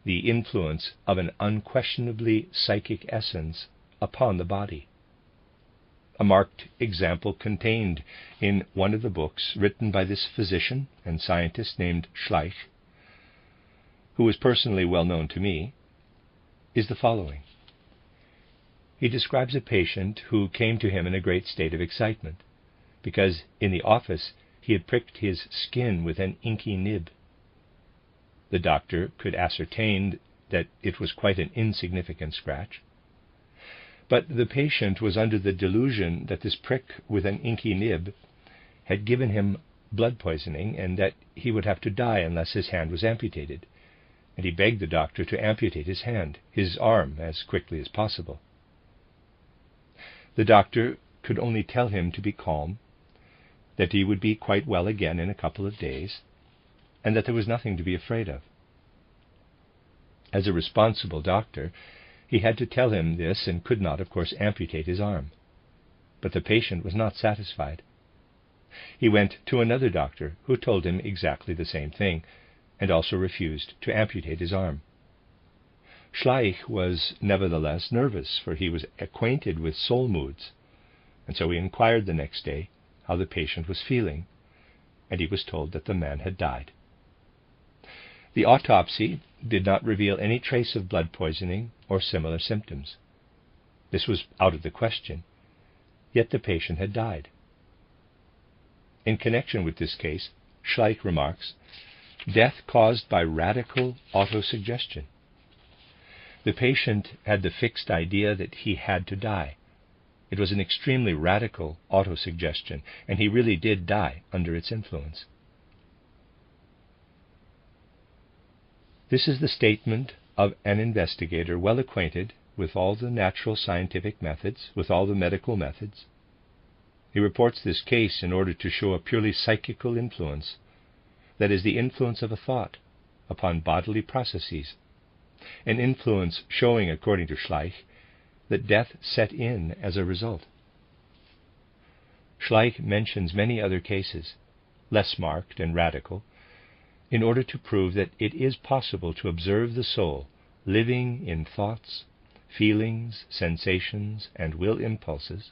the influence of an unquestionably psychic essence upon the body. A marked example contained in one of the books written by this physician and scientist named Schleich, who was personally well known to me, is the following. He describes a patient who came to him in a great state of excitement, because in the office he had pricked his skin with an inky nib. The doctor could ascertain that it was quite an insignificant scratch, but the patient was under the delusion that this prick with an inky nib had given him blood poisoning and that he would have to die unless his hand was amputated, and he begged the doctor to amputate his arm, as quickly as possible. The doctor could only tell him to be calm, that he would be quite well again in a couple of days, and that there was nothing to be afraid of. As a responsible doctor, he had to tell him this and could not, of course, amputate his arm. But the patient was not satisfied. He went to another doctor who told him exactly the same thing, and also refused to amputate his arm. Schleich was nevertheless nervous, for he was acquainted with soul moods, and so he inquired the next day how the patient was feeling, and he was told that the man had died. The autopsy did not reveal any trace of blood poisoning or similar symptoms. This was out of the question, yet the patient had died. In connection with this case, Schleich remarks, death caused by radical autosuggestion. The patient had the fixed idea that he had to die. It was an extremely radical autosuggestion, and he really did die under its influence. This is the statement of an investigator well acquainted with all the natural scientific methods, with all the medical methods. He reports this case in order to show a purely psychical influence, that is, the influence of a thought upon bodily processes, an influence showing, according to Schleich, that death set in as a result. Schleich mentions many other cases, less marked and radical, in order to prove that it is possible to observe the soul living in thoughts, feelings, sensations, and will impulses,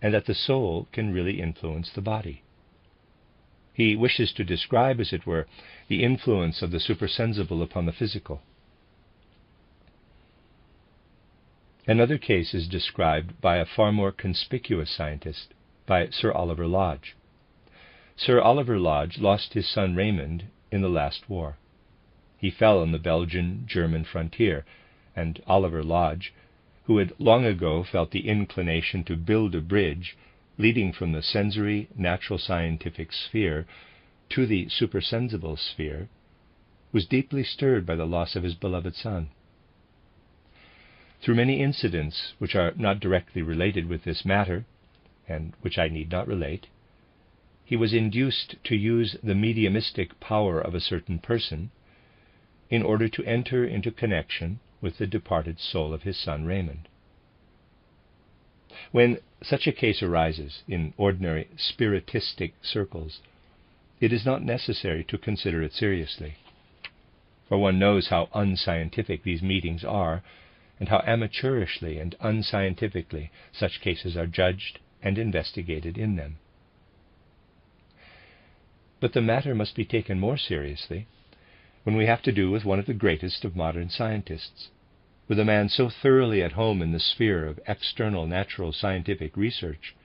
and that the soul can really influence the body. He wishes to describe, as it were, the influence of the supersensible upon the physical. Another case is described by a far more conspicuous scientist, by Sir Oliver Lodge. Sir Oliver Lodge lost his son Raymond in the last war. He fell on the Belgian-German frontier, and Oliver Lodge, who had long ago felt the inclination to build a bridge leading from the sensory, natural scientific sphere to the supersensible sphere, was deeply stirred by the loss of his beloved son. Through many incidents which are not directly related with this matter, and which I need not relate, he was induced to use the mediumistic power of a certain person in order to enter into connection with the departed soul of his son Raymond. When such a case arises in ordinary spiritistic circles, it is not necessary to consider it seriously, for one knows how unscientific these meetings are, and how amateurishly and unscientifically such cases are judged and investigated in them. But the matter must be taken more seriously when we have to do with one of the greatest of modern scientists, with a man so thoroughly at home in the sphere of external natural scientific research,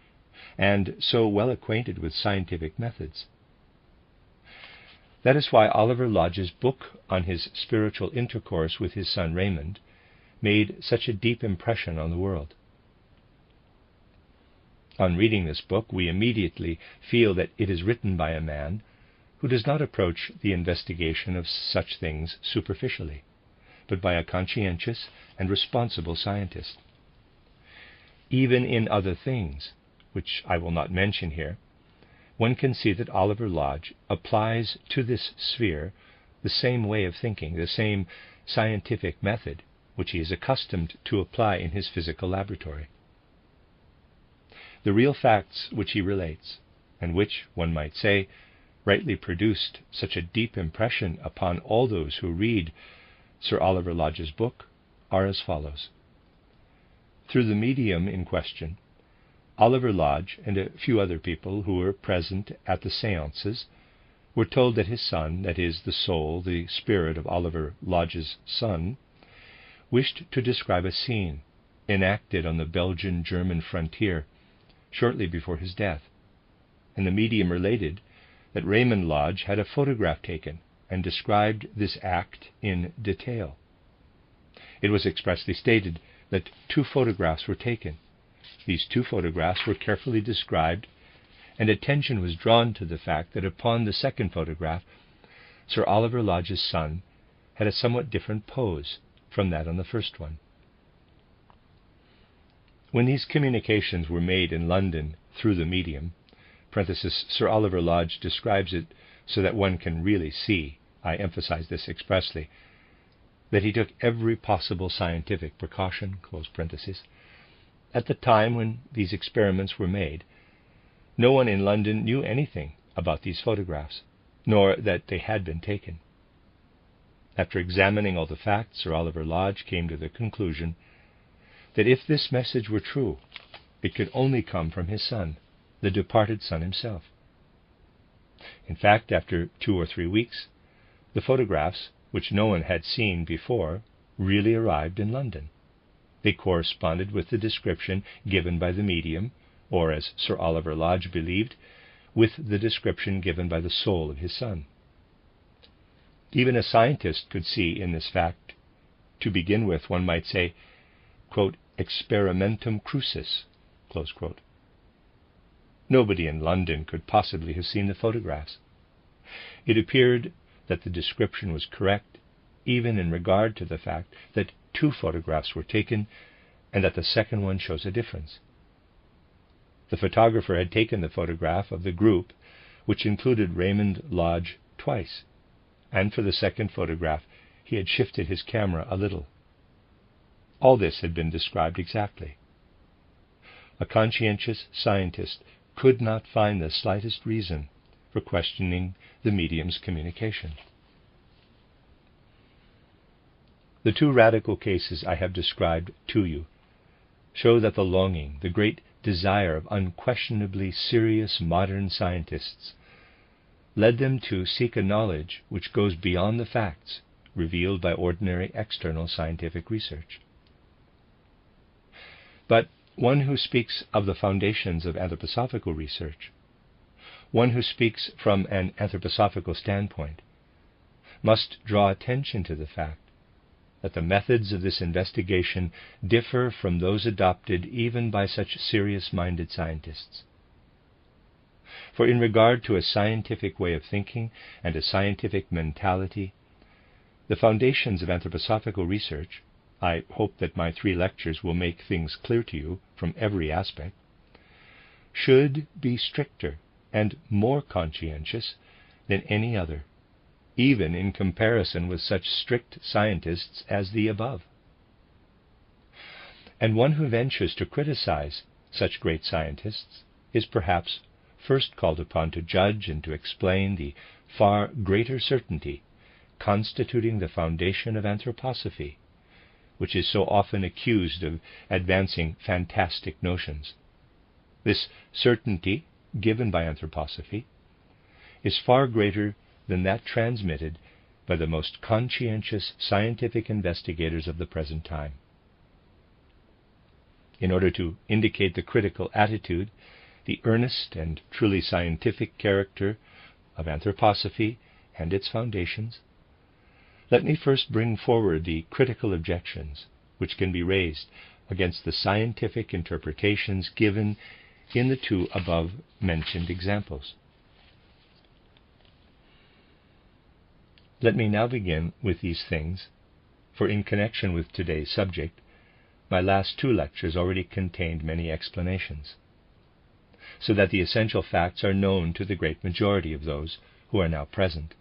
and so well acquainted with scientific methods. That is why Oliver Lodge's book on his spiritual intercourse with his son Raymond made such a deep impression on the world. On reading this book, we immediately feel that it is written by a man who does not approach the investigation of such things superficially, but by a conscientious and responsible scientist. Even in other things, which I will not mention here, one can see that Oliver Lodge applies to this sphere the same way of thinking, the same scientific method which he is accustomed to apply in his physical laboratory. The real facts which he relates, and which, one might say, rightly produced such a deep impression upon all those who read Sir Oliver Lodge's book, are as follows. Through the medium in question, Oliver Lodge and a few other people who were present at the séances were told that his son, that is, the soul, the spirit of Oliver Lodge's son, wished to describe a scene enacted on the Belgian-German frontier shortly before his death, and the medium related that Raymond Lodge had a photograph taken and described this act in detail. It was expressly stated that 2 photographs were taken. These 2 photographs were carefully described, and attention was drawn to the fact that upon the second photograph, Sir Oliver Lodge's son had a somewhat different pose from that on the first one. When these communications were made in London through the medium, Sir Oliver Lodge describes it so that one can really see, I emphasize this expressly, that he took every possible scientific precaution, at the time when these experiments were made. No one in London knew anything about these photographs, nor that they had been taken. After examining all the facts, Sir Oliver Lodge came to the conclusion that if this message were true, it could only come from his son, the departed son himself. In fact, after 2 or 3 weeks, the photographs, which no one had seen before, really arrived in London. They corresponded with the description given by the medium, or, as Sir Oliver Lodge believed, with the description given by the soul of his son. Even a scientist could see in this fact, to begin with, one might say, quote, experimentum crucis, close quote. Nobody in London could possibly have seen the photographs. It appeared that the description was correct, even in regard to the fact that 2 photographs were taken and that the second one shows a difference. The photographer had taken the photograph of the group, which included Raymond Lodge, twice, and for the second photograph he had shifted his camera a little. All this had been described exactly. A conscientious scientist could not find the slightest reason for questioning the medium's communication. The 2 radical cases I have described to you show that the longing, the great desire of unquestionably serious modern scientists led them to seek a knowledge which goes beyond the facts revealed by ordinary external scientific research. But one who speaks of the foundations of anthroposophical research, one who speaks from an anthroposophical standpoint, must draw attention to the fact that the methods of this investigation differ from those adopted even by such serious-minded scientists. For in regard to a scientific way of thinking and a scientific mentality, the foundations of anthroposophical research, I hope that my 3 lectures will make things clear to you from every aspect, should be stricter and more conscientious than any other, even in comparison with such strict scientists as the above. And one who ventures to criticize such great scientists is perhaps first called upon to judge and to explain the far greater certainty constituting the foundation of anthroposophy, which is so often accused of advancing fantastic notions. This certainty given by anthroposophy is far greater than that transmitted by the most conscientious scientific investigators of the present time. In order to indicate the critical attitude, the earnest and truly scientific character of anthroposophy and its foundations, let me first bring forward the critical objections which can be raised against the scientific interpretations given in the 2 above-mentioned examples. Let me now begin with these things, for in connection with today's subject, my last 2 lectures already contained many explanations, so that the essential facts are known to the great majority of those who are now present.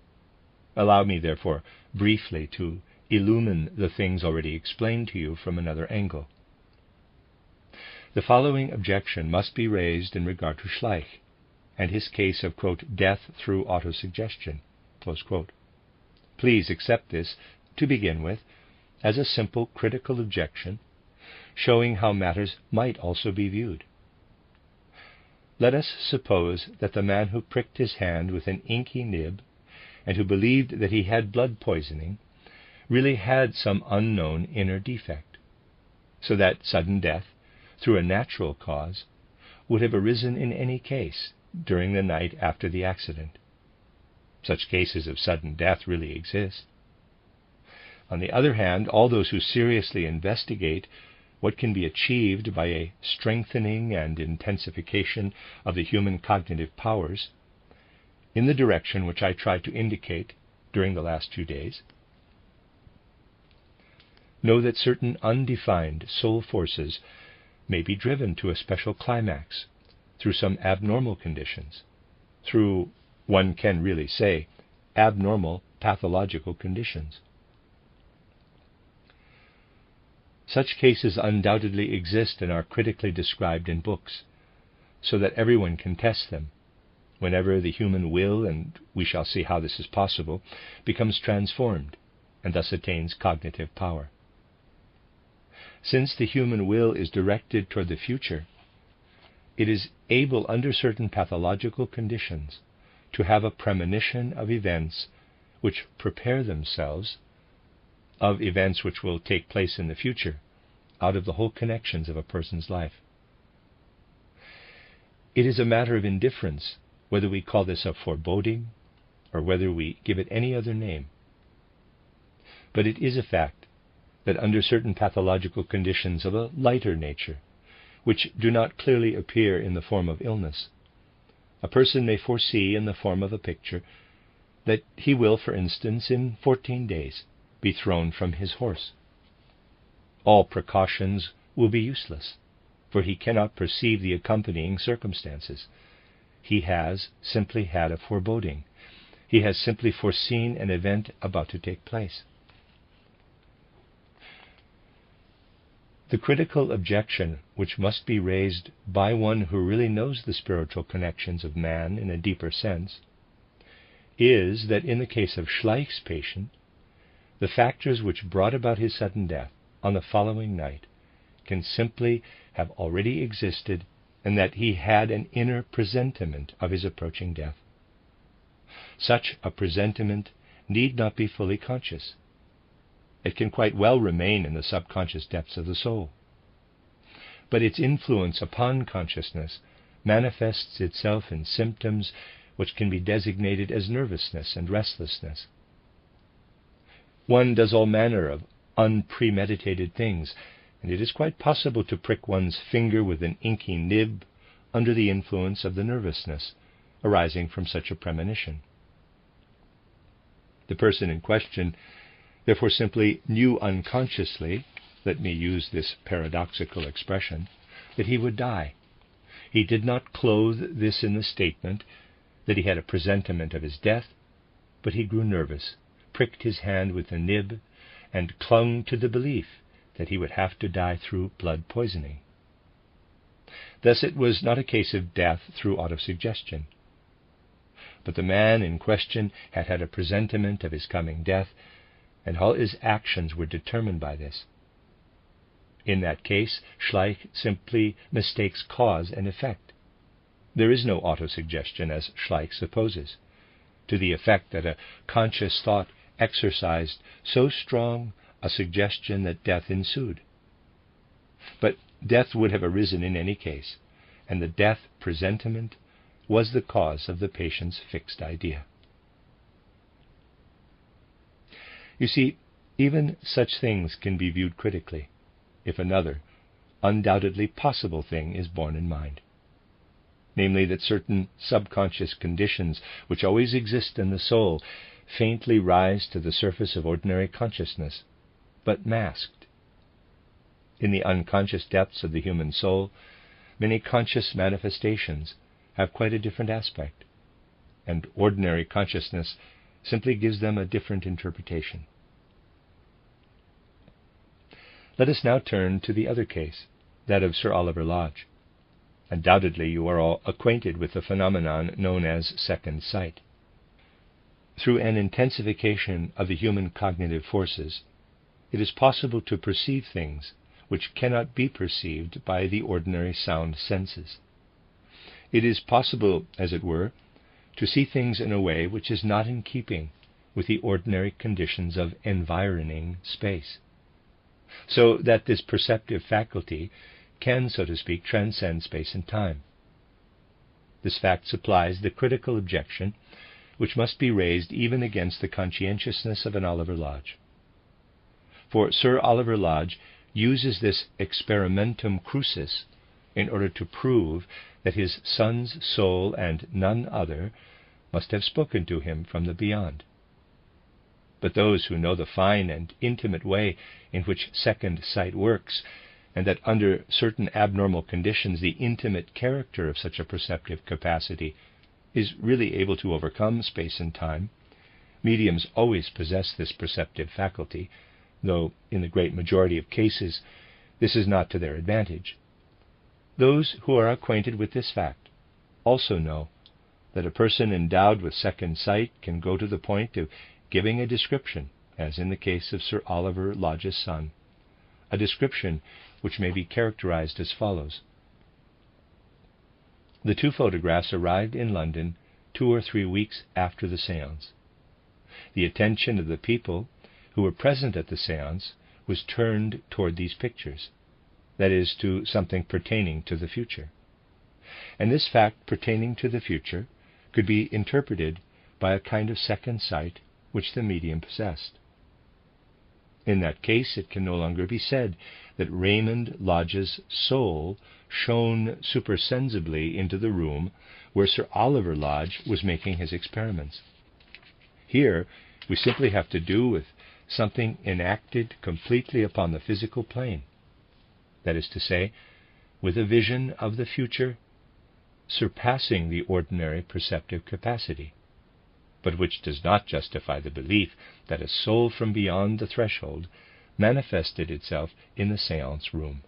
Allow me, therefore, briefly to illumine the things already explained to you from another angle. The following objection must be raised in regard to Schleich and his case of, quote, death through autosuggestion, close quote. Please accept this, to begin with, as a simple critical objection, showing how matters might also be viewed. Let us suppose that the man who pricked his hand with an inky nib and who believed that he had blood poisoning really had some unknown inner defect, so that sudden death, through a natural cause, would have arisen in any case during the night after the accident. Such cases of sudden death really exist. On the other hand, all those who seriously investigate what can be achieved by a strengthening and intensification of the human cognitive powers, in the direction which I tried to indicate during the last 2 days, know that certain undefined soul forces may be driven to a special climax through some abnormal conditions, through, one can really say, abnormal pathological conditions. Such cases undoubtedly exist and are critically described in books, so that everyone can test them, whenever the human will, and we shall see how this is possible, becomes transformed, and thus attains cognitive power. Since the human will is directed toward the future, it is able, under certain pathological conditions, to have a premonition of events which prepare themselves, of events which will take place in the future, out of the whole connections of a person's life. It is a matter of indifference whether we call this a foreboding or whether we give it any other name. But it is a fact that under certain pathological conditions of a lighter nature, which do not clearly appear in the form of illness, a person may foresee in the form of a picture that he will, for instance, in 14 days, be thrown from his horse. All precautions will be useless, for he cannot perceive the accompanying circumstances. He has simply had a foreboding. He has simply foreseen an event about to take place. The critical objection which must be raised by one who really knows the spiritual connections of man in a deeper sense is that in the case of Schleich's patient, the factors which brought about his sudden death on the following night can simply have already existed, and that he had an inner presentiment of his approaching death. Such a presentiment need not be fully conscious. It can quite well remain in the subconscious depths of the soul. But its influence upon consciousness manifests itself in symptoms which can be designated as nervousness and restlessness. One does all manner of unpremeditated things, and it is quite possible to prick one's finger with an inky nib under the influence of the nervousness arising from such a premonition. The person in question therefore simply knew unconsciously, let me use this paradoxical expression, that he would die. He did not clothe this in the statement that he had a presentiment of his death, but he grew nervous, pricked his hand with the nib, and clung to the belief that he would have to die through blood poisoning. Thus it was not a case of death through autosuggestion, but the man in question had had a presentiment of his coming death, and all his actions were determined by this. In that case, Schleich simply mistakes cause and effect. There is no autosuggestion, as Schleich supposes, to the effect that a conscious thought exercised so strong a suggestion that death ensued. But death would have arisen in any case, and the death presentiment was the cause of the patient's fixed idea. You see, even such things can be viewed critically, if another, undoubtedly possible thing is borne in mind. Namely, that certain subconscious conditions which always exist in the soul faintly rise to the surface of ordinary consciousness, but masked. In the unconscious depths of the human soul, many conscious manifestations have quite a different aspect, and ordinary consciousness simply gives them a different interpretation. Let us now turn to the other case, that of Sir Oliver Lodge. Undoubtedly you are all acquainted with the phenomenon known as second sight. Through an intensification of the human cognitive forces, it is possible to perceive things which cannot be perceived by the ordinary sound senses. It is possible, as it were, to see things in a way which is not in keeping with the ordinary conditions of environing space, so that this perceptive faculty can, so to speak, transcend space and time. This fact supplies the critical objection which must be raised even against the conscientiousness of an Oliver Lodge. For Sir Oliver Lodge uses this experimentum crucis in order to prove that his son's soul and none other must have spoken to him from the beyond. But those who know the fine and intimate way in which second sight works, and that under certain abnormal conditions the intimate character of such a perceptive capacity is really able to overcome space and time, mediums always possess this perceptive faculty, though in the great majority of cases this is not to their advantage. Those who are acquainted with this fact also know that a person endowed with second sight can go to the point of giving a description, as in the case of Sir Oliver Lodge's son, a description which may be characterized as follows. The two photographs arrived in London 2 or 3 weeks after the séance. The attention of the people who were present at the séance was turned toward these pictures, that is, to something pertaining to the future. And this fact pertaining to the future could be interpreted by a kind of second sight which the medium possessed. In that case, it can no longer be said that Raymond Lodge's soul shone supersensibly into the room where Sir Oliver Lodge was making his experiments. Here, we simply have to do with something enacted completely upon the physical plane, that is to say, with a vision of the future surpassing the ordinary perceptive capacity, but which does not justify the belief that a soul from beyond the threshold manifested itself in the séance room.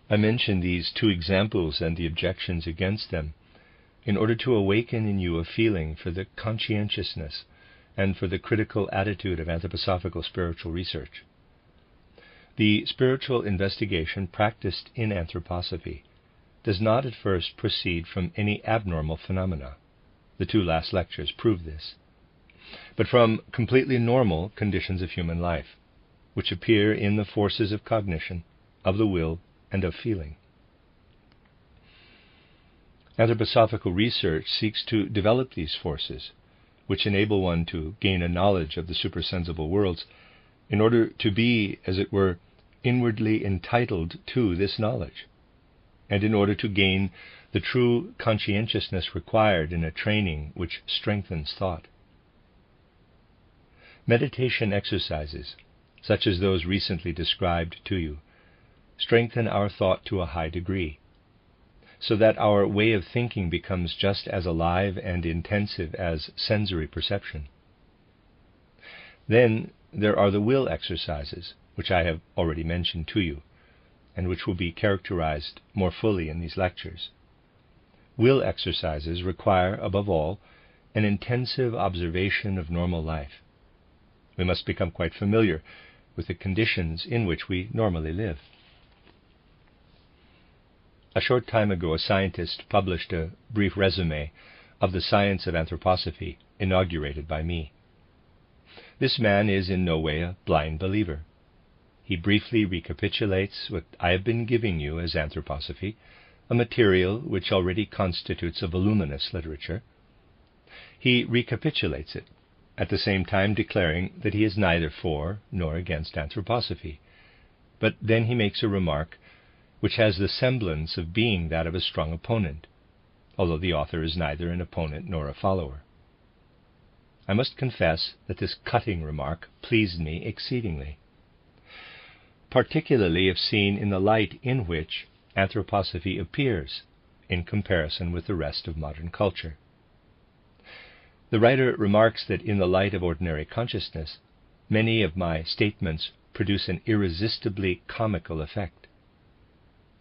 I mention these two examples and the objections against them in order to awaken in you a feeling for the conscientiousness and for the critical attitude of anthroposophical spiritual research. The spiritual investigation practiced in anthroposophy does not at first proceed from any abnormal phenomena. The two last lectures prove this, but from completely normal conditions of human life, which appear in the forces of cognition, of the will, and of feeling. Anthroposophical research seeks to develop these forces, which enable one to gain a knowledge of the supersensible worlds, in order to be, as it were, inwardly entitled to this knowledge, and in order to gain the true conscientiousness required in a training which strengthens thought. Meditation exercises, such as those recently described to you, strengthen our thought to a high degree, so that our way of thinking becomes just as alive and intensive as sensory perception. Then there are the will exercises, which I have already mentioned to you, and which will be characterized more fully in these lectures. Will exercises require, above all, an intensive observation of normal life. We must become quite familiar with the conditions in which we normally live. A short time ago, a scientist published a brief resume of the science of anthroposophy, inaugurated by me. This man is in no way a blind believer. He briefly recapitulates what I have been giving you as anthroposophy, a material which already constitutes a voluminous literature. He recapitulates it, at the same time declaring that he is neither for nor against anthroposophy. But then he makes a remark which has the semblance of being that of a strong opponent, although the author is neither an opponent nor a follower. I must confess that this cutting remark pleased me exceedingly, particularly if seen in the light in which anthroposophy appears in comparison with the rest of modern culture. The writer remarks that in the light of ordinary consciousness, many of my statements produce an irresistibly comical effect.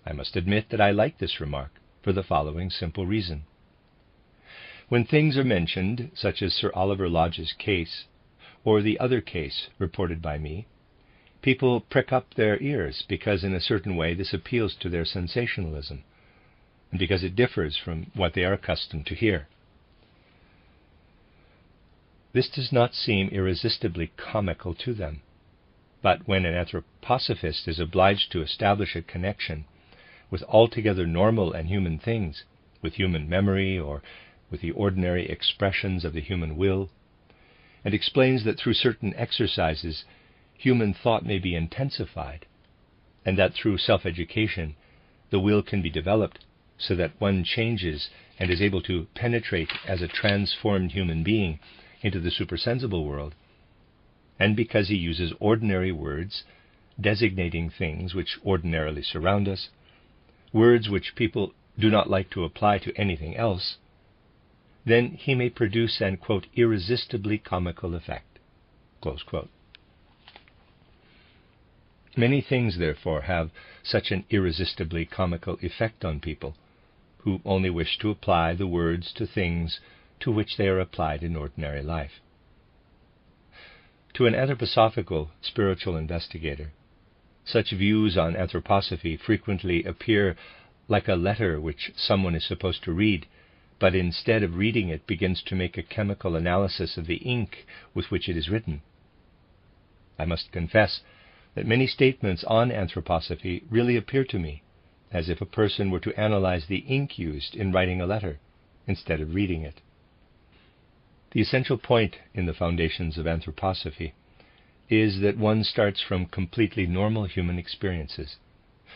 I must admit that I like this remark for the following simple reason. When things are mentioned, such as Sir Oliver Lodge's case, or the other case reported by me, people prick up their ears because in a certain way this appeals to their sensationalism, and because it differs from what they are accustomed to hear. This does not seem irresistibly comical to them, but when an anthroposophist is obliged to establish a connection with altogether normal and human things, with human memory or with the ordinary expressions of the human will, and explains that through certain exercises human thought may be intensified, and that through self-education the will can be developed so that one changes and is able to penetrate as a transformed human being into the supersensible world, and because he uses ordinary words designating things which ordinarily surround us, words which people do not like to apply to anything else, then he may produce an, quote, irresistibly comical effect, close quote. Many things, therefore, have such an irresistibly comical effect on people who only wish to apply the words to things to which they are applied in ordinary life. To an anthroposophical spiritual investigator, such views on anthroposophy frequently appear like a letter which someone is supposed to read, but instead of reading it begins to make a chemical analysis of the ink with which it is written. I must confess that many statements on anthroposophy really appear to me as if a person were to analyze the ink used in writing a letter instead of reading it. The essential point in the foundations of anthroposophy is that one starts from completely normal human experiences,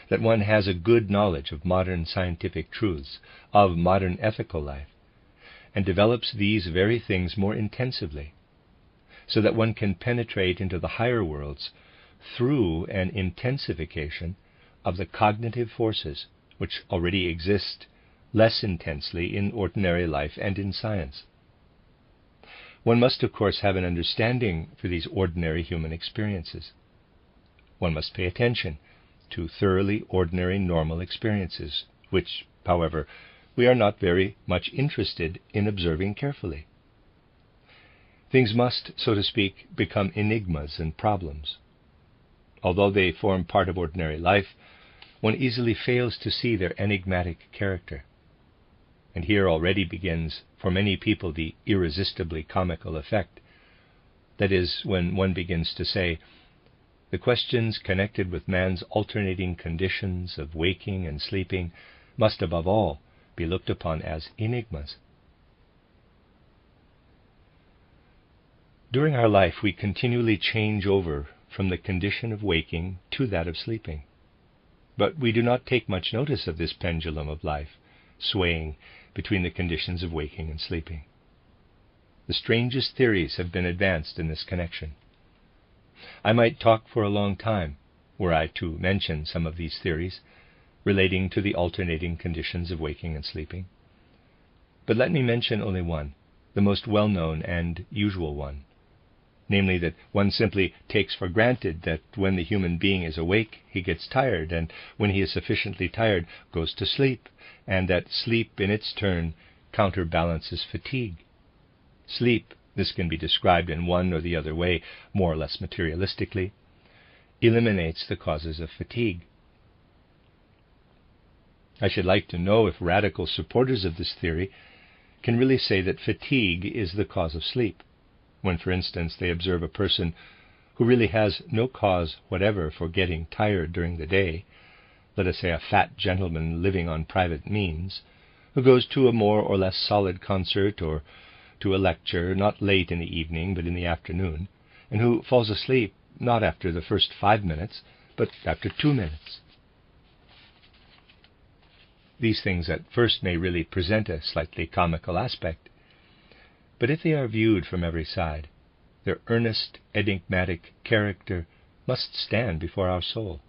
that one has a good knowledge of modern scientific truths, of modern ethical life, and develops these very things more intensively, so that one can penetrate into the higher worlds through an intensification of the cognitive forces which already exist less intensely in ordinary life and in science. One must, of course, have an understanding for these ordinary human experiences. One must pay attention to thoroughly ordinary normal experiences, which, however, we are not very much interested in observing carefully. Things must, so to speak, become enigmas and problems. Although they form part of ordinary life, one easily fails to see their enigmatic character. And here already begins, for many people, the irresistibly comical effect. That is, when one begins to say, the questions connected with man's alternating conditions of waking and sleeping must above all be looked upon as enigmas. During our life we continually change over from the condition of waking to that of sleeping. But we do not take much notice of this pendulum of life, swaying between the conditions of waking and sleeping. The strangest theories have been advanced in this connection. I might talk for a long time, were I to mention some of these theories relating to the alternating conditions of waking and sleeping. But let me mention only one, the most well-known and usual one, namely that one simply takes for granted that when the human being is awake, he gets tired, and when he is sufficiently tired, goes to sleep, and that sleep in its turn counterbalances fatigue. Sleep, this can be described in one or the other way, more or less materialistically, eliminates the causes of fatigue. I should like to know if radical supporters of this theory can really say that fatigue is the cause of sleep, when, for instance, they observe a person who really has no cause whatever for getting tired during the day, let us say a fat gentleman living on private means, who goes to a more or less solid concert or to a lecture, not late in the evening but in the afternoon, and who falls asleep not after the first 5 minutes, but after 2 minutes. These things at first may really present a slightly comical aspect, but if they are viewed from every side, their earnest, enigmatic character must stand before our soul.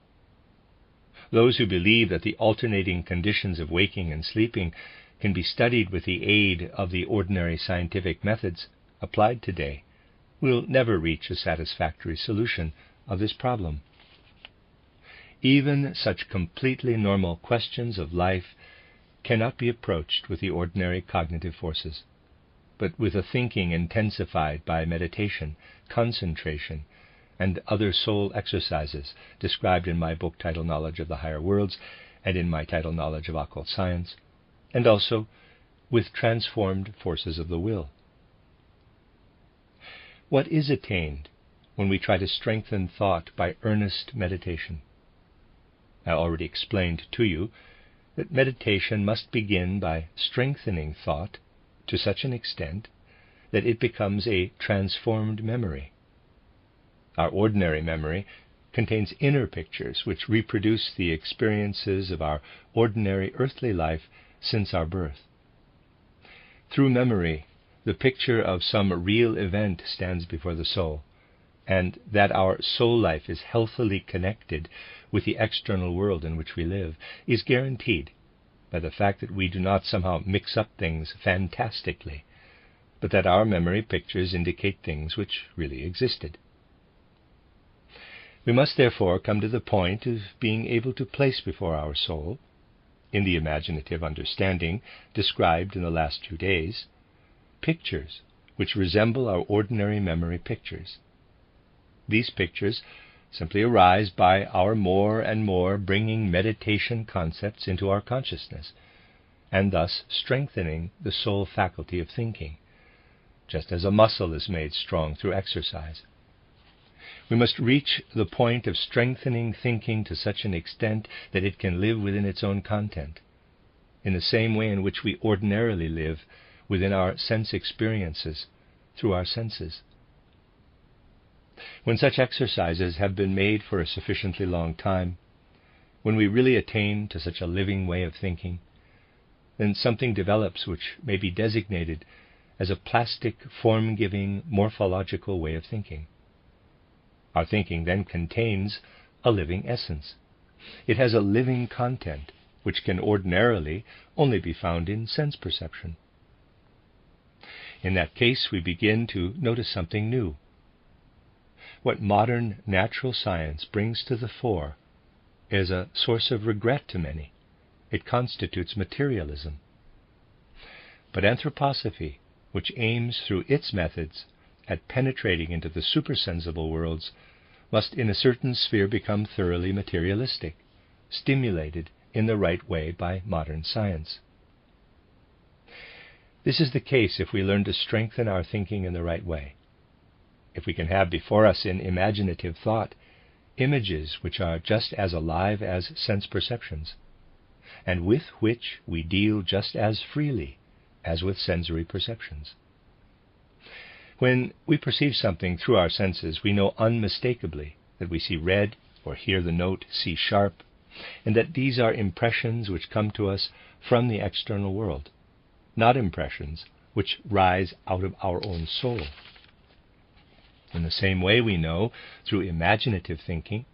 Those who believe that the alternating conditions of waking and sleeping can be studied with the aid of the ordinary scientific methods applied today will never reach a satisfactory solution of this problem. Even such completely normal questions of life cannot be approached with the ordinary cognitive forces, but with a thinking intensified by meditation, concentration, and other soul exercises described in my book titled Knowledge of the Higher Worlds and in my title Knowledge of Occult Science, and also with transformed forces of the will. What is attained when we try to strengthen thought by earnest meditation? I already explained to you that meditation must begin by strengthening thought to such an extent that it becomes a transformed memory. Our ordinary memory contains inner pictures which reproduce the experiences of our ordinary earthly life since our birth. Through memory, the picture of some real event stands before the soul, and that our soul life is healthily connected with the external world in which we live is guaranteed by the fact that we do not somehow mix up things fantastically, but that our memory pictures indicate things which really existed. We must therefore come to the point of being able to place before our soul, in the imaginative understanding described in the last 2 days, pictures which resemble our ordinary memory pictures. These pictures simply arise by our more and more bringing meditation concepts into our consciousness, and thus strengthening the soul faculty of thinking, just as a muscle is made strong through exercise. We must reach the point of strengthening thinking to such an extent that it can live within its own content, in the same way in which we ordinarily live within our sense experiences through our senses. When such exercises have been made for a sufficiently long time, when we really attain to such a living way of thinking, then something develops which may be designated as a plastic, form-giving, morphological way of thinking. Our thinking then contains a living essence. It has a living content, which can ordinarily only be found in sense perception. In that case, we begin to notice something new. What modern natural science brings to the fore is a source of regret to many. It constitutes materialism. But anthroposophy, which aims through its methods at penetrating into the supersensible worlds, must in a certain sphere become thoroughly materialistic, stimulated in the right way by modern science. This is the case if we learn to strengthen our thinking in the right way. If we can have before us in imaginative thought images which are just as alive as sense perceptions, and with which we deal just as freely as with sensory perceptions. When we perceive something through our senses, we know unmistakably that we see red or hear the note C sharp, and that these are impressions which come to us from the external world, not impressions which rise out of our own soul. In the same way, we know, through imaginative thinking,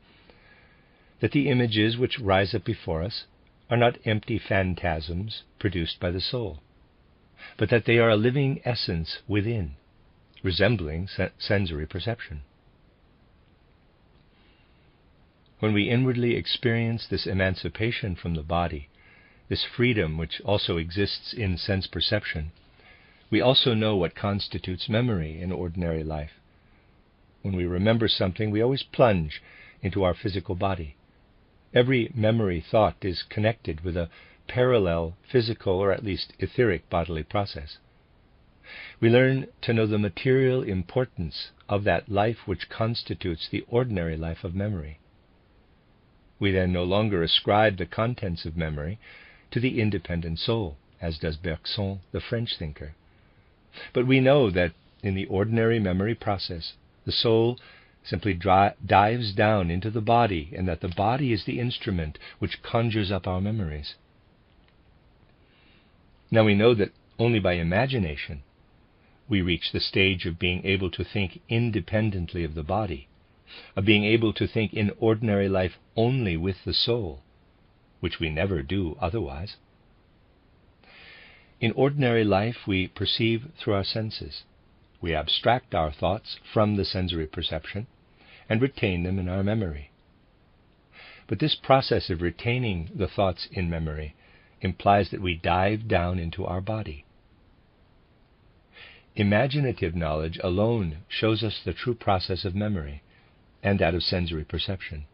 that the images which rise up before us are not empty phantasms produced by the soul, but that they are a living essence within, resembling sensory perception. When we inwardly experience this emancipation from the body, this freedom which also exists in sense perception, we also know what constitutes memory in ordinary life. When we remember something, we always plunge into our physical body. Every memory thought is connected with a parallel physical or at least etheric bodily process. We learn to know the material importance of that life which constitutes the ordinary life of memory. We then no longer ascribe the contents of memory to the independent soul, as does Bergson, the French thinker. But we know that in the ordinary memory process, the soul simply dives down into the body, and that the body is the instrument which conjures up our memories. Now we know that only by imagination we reach the stage of being able to think independently of the body, of being able to think in ordinary life only with the soul, which we never do otherwise. In ordinary life we perceive through our senses. We abstract our thoughts from the sensory perception and retain them in our memory. But this process of retaining the thoughts in memory implies that we dive down into our body. Imaginative knowledge alone shows us the true process of memory and that of sensory perception.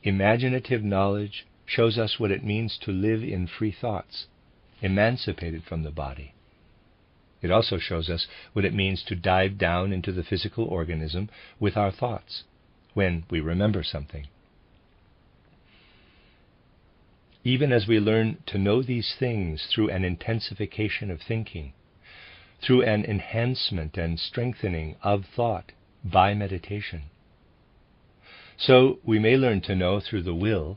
Imaginative knowledge shows us what it means to live in free thoughts, emancipated from the body. It also shows us what it means to dive down into the physical organism with our thoughts when we remember something. Even as we learn to know these things through an intensification of thinking, through an enhancement and strengthening of thought by meditation, so we may learn to know through the will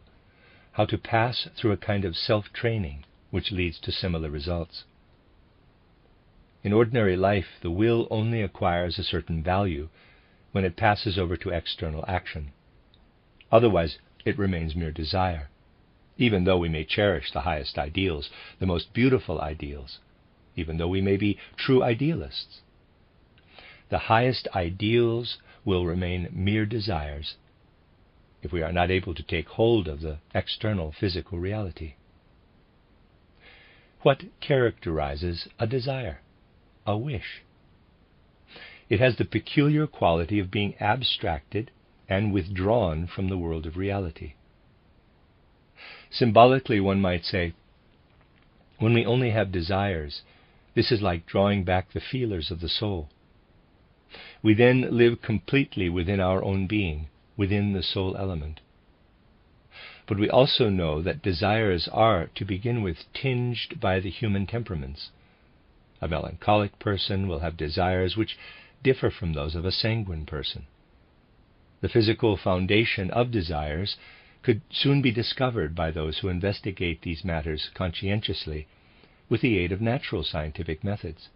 how to pass through a kind of self-training which leads to similar results. In ordinary life, the will only acquires a certain value when it passes over to external action. Otherwise, it remains mere desire, even though we may cherish the highest ideals, the most beautiful ideals, even though we may be true idealists. The highest ideals will remain mere desires if we are not able to take hold of the external physical reality. What characterizes a desire? A wish. It has the peculiar quality of being abstracted and withdrawn from the world of reality. Symbolically, one might say, when we only have desires, this is like drawing back the feelers of the soul. We then live completely within our own being, within the soul element. But we also know that desires are, to begin with, tinged by the human temperaments. A melancholic person will have desires which differ from those of a sanguine person. The physical foundation of desires could soon be discovered by those who investigate these matters conscientiously with the aid of natural scientific methods.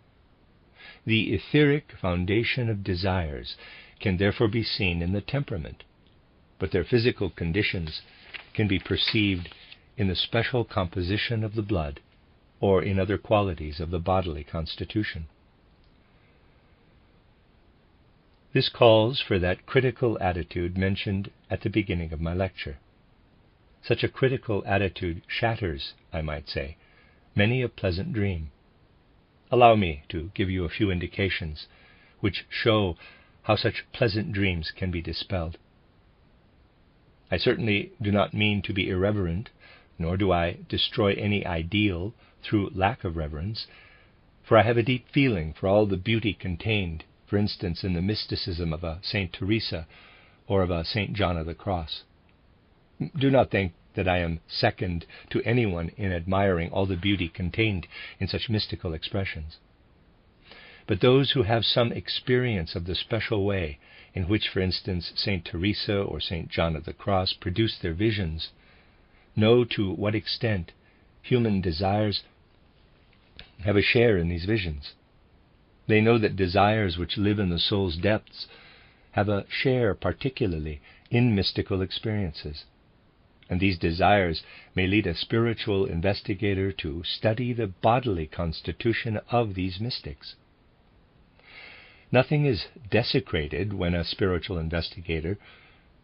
The etheric foundation of desires can therefore be seen in the temperament, but their physical conditions can be perceived in the special composition of the blood or in other qualities of the bodily constitution. This calls for that critical attitude mentioned at the beginning of my lecture. Such a critical attitude shatters, I might say, many a pleasant dream. Allow me to give you a few indications which show how such pleasant dreams can be dispelled. I certainly do not mean to be irreverent, nor do I destroy any ideal through lack of reverence, for I have a deep feeling for all the beauty contained, for instance, in the mysticism of a Saint Teresa or of a Saint John of the Cross. Do not think that I am second to anyone in admiring all the beauty contained in such mystical expressions. But those who have some experience of the special way in which, for instance, Saint Teresa or Saint John of the Cross produced their visions, know to what extent human desires have a share in these visions. They know that desires which live in the soul's depths have a share particularly in mystical experiences. And these desires may lead a spiritual investigator to study the bodily constitution of these mystics. Nothing is desecrated when a spiritual investigator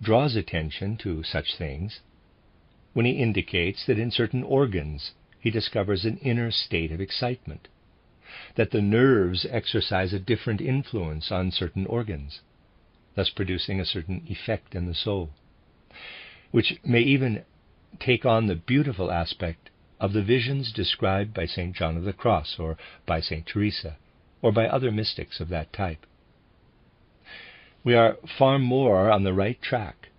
draws attention to such things, when he indicates that in certain organs he discovers an inner state of excitement, that the nerves exercise a different influence on certain organs, thus producing a certain effect in the soul, which may even take on the beautiful aspect of the visions described by St. John of the Cross or by St. Teresa or by other mystics of that type. We are far more on the right track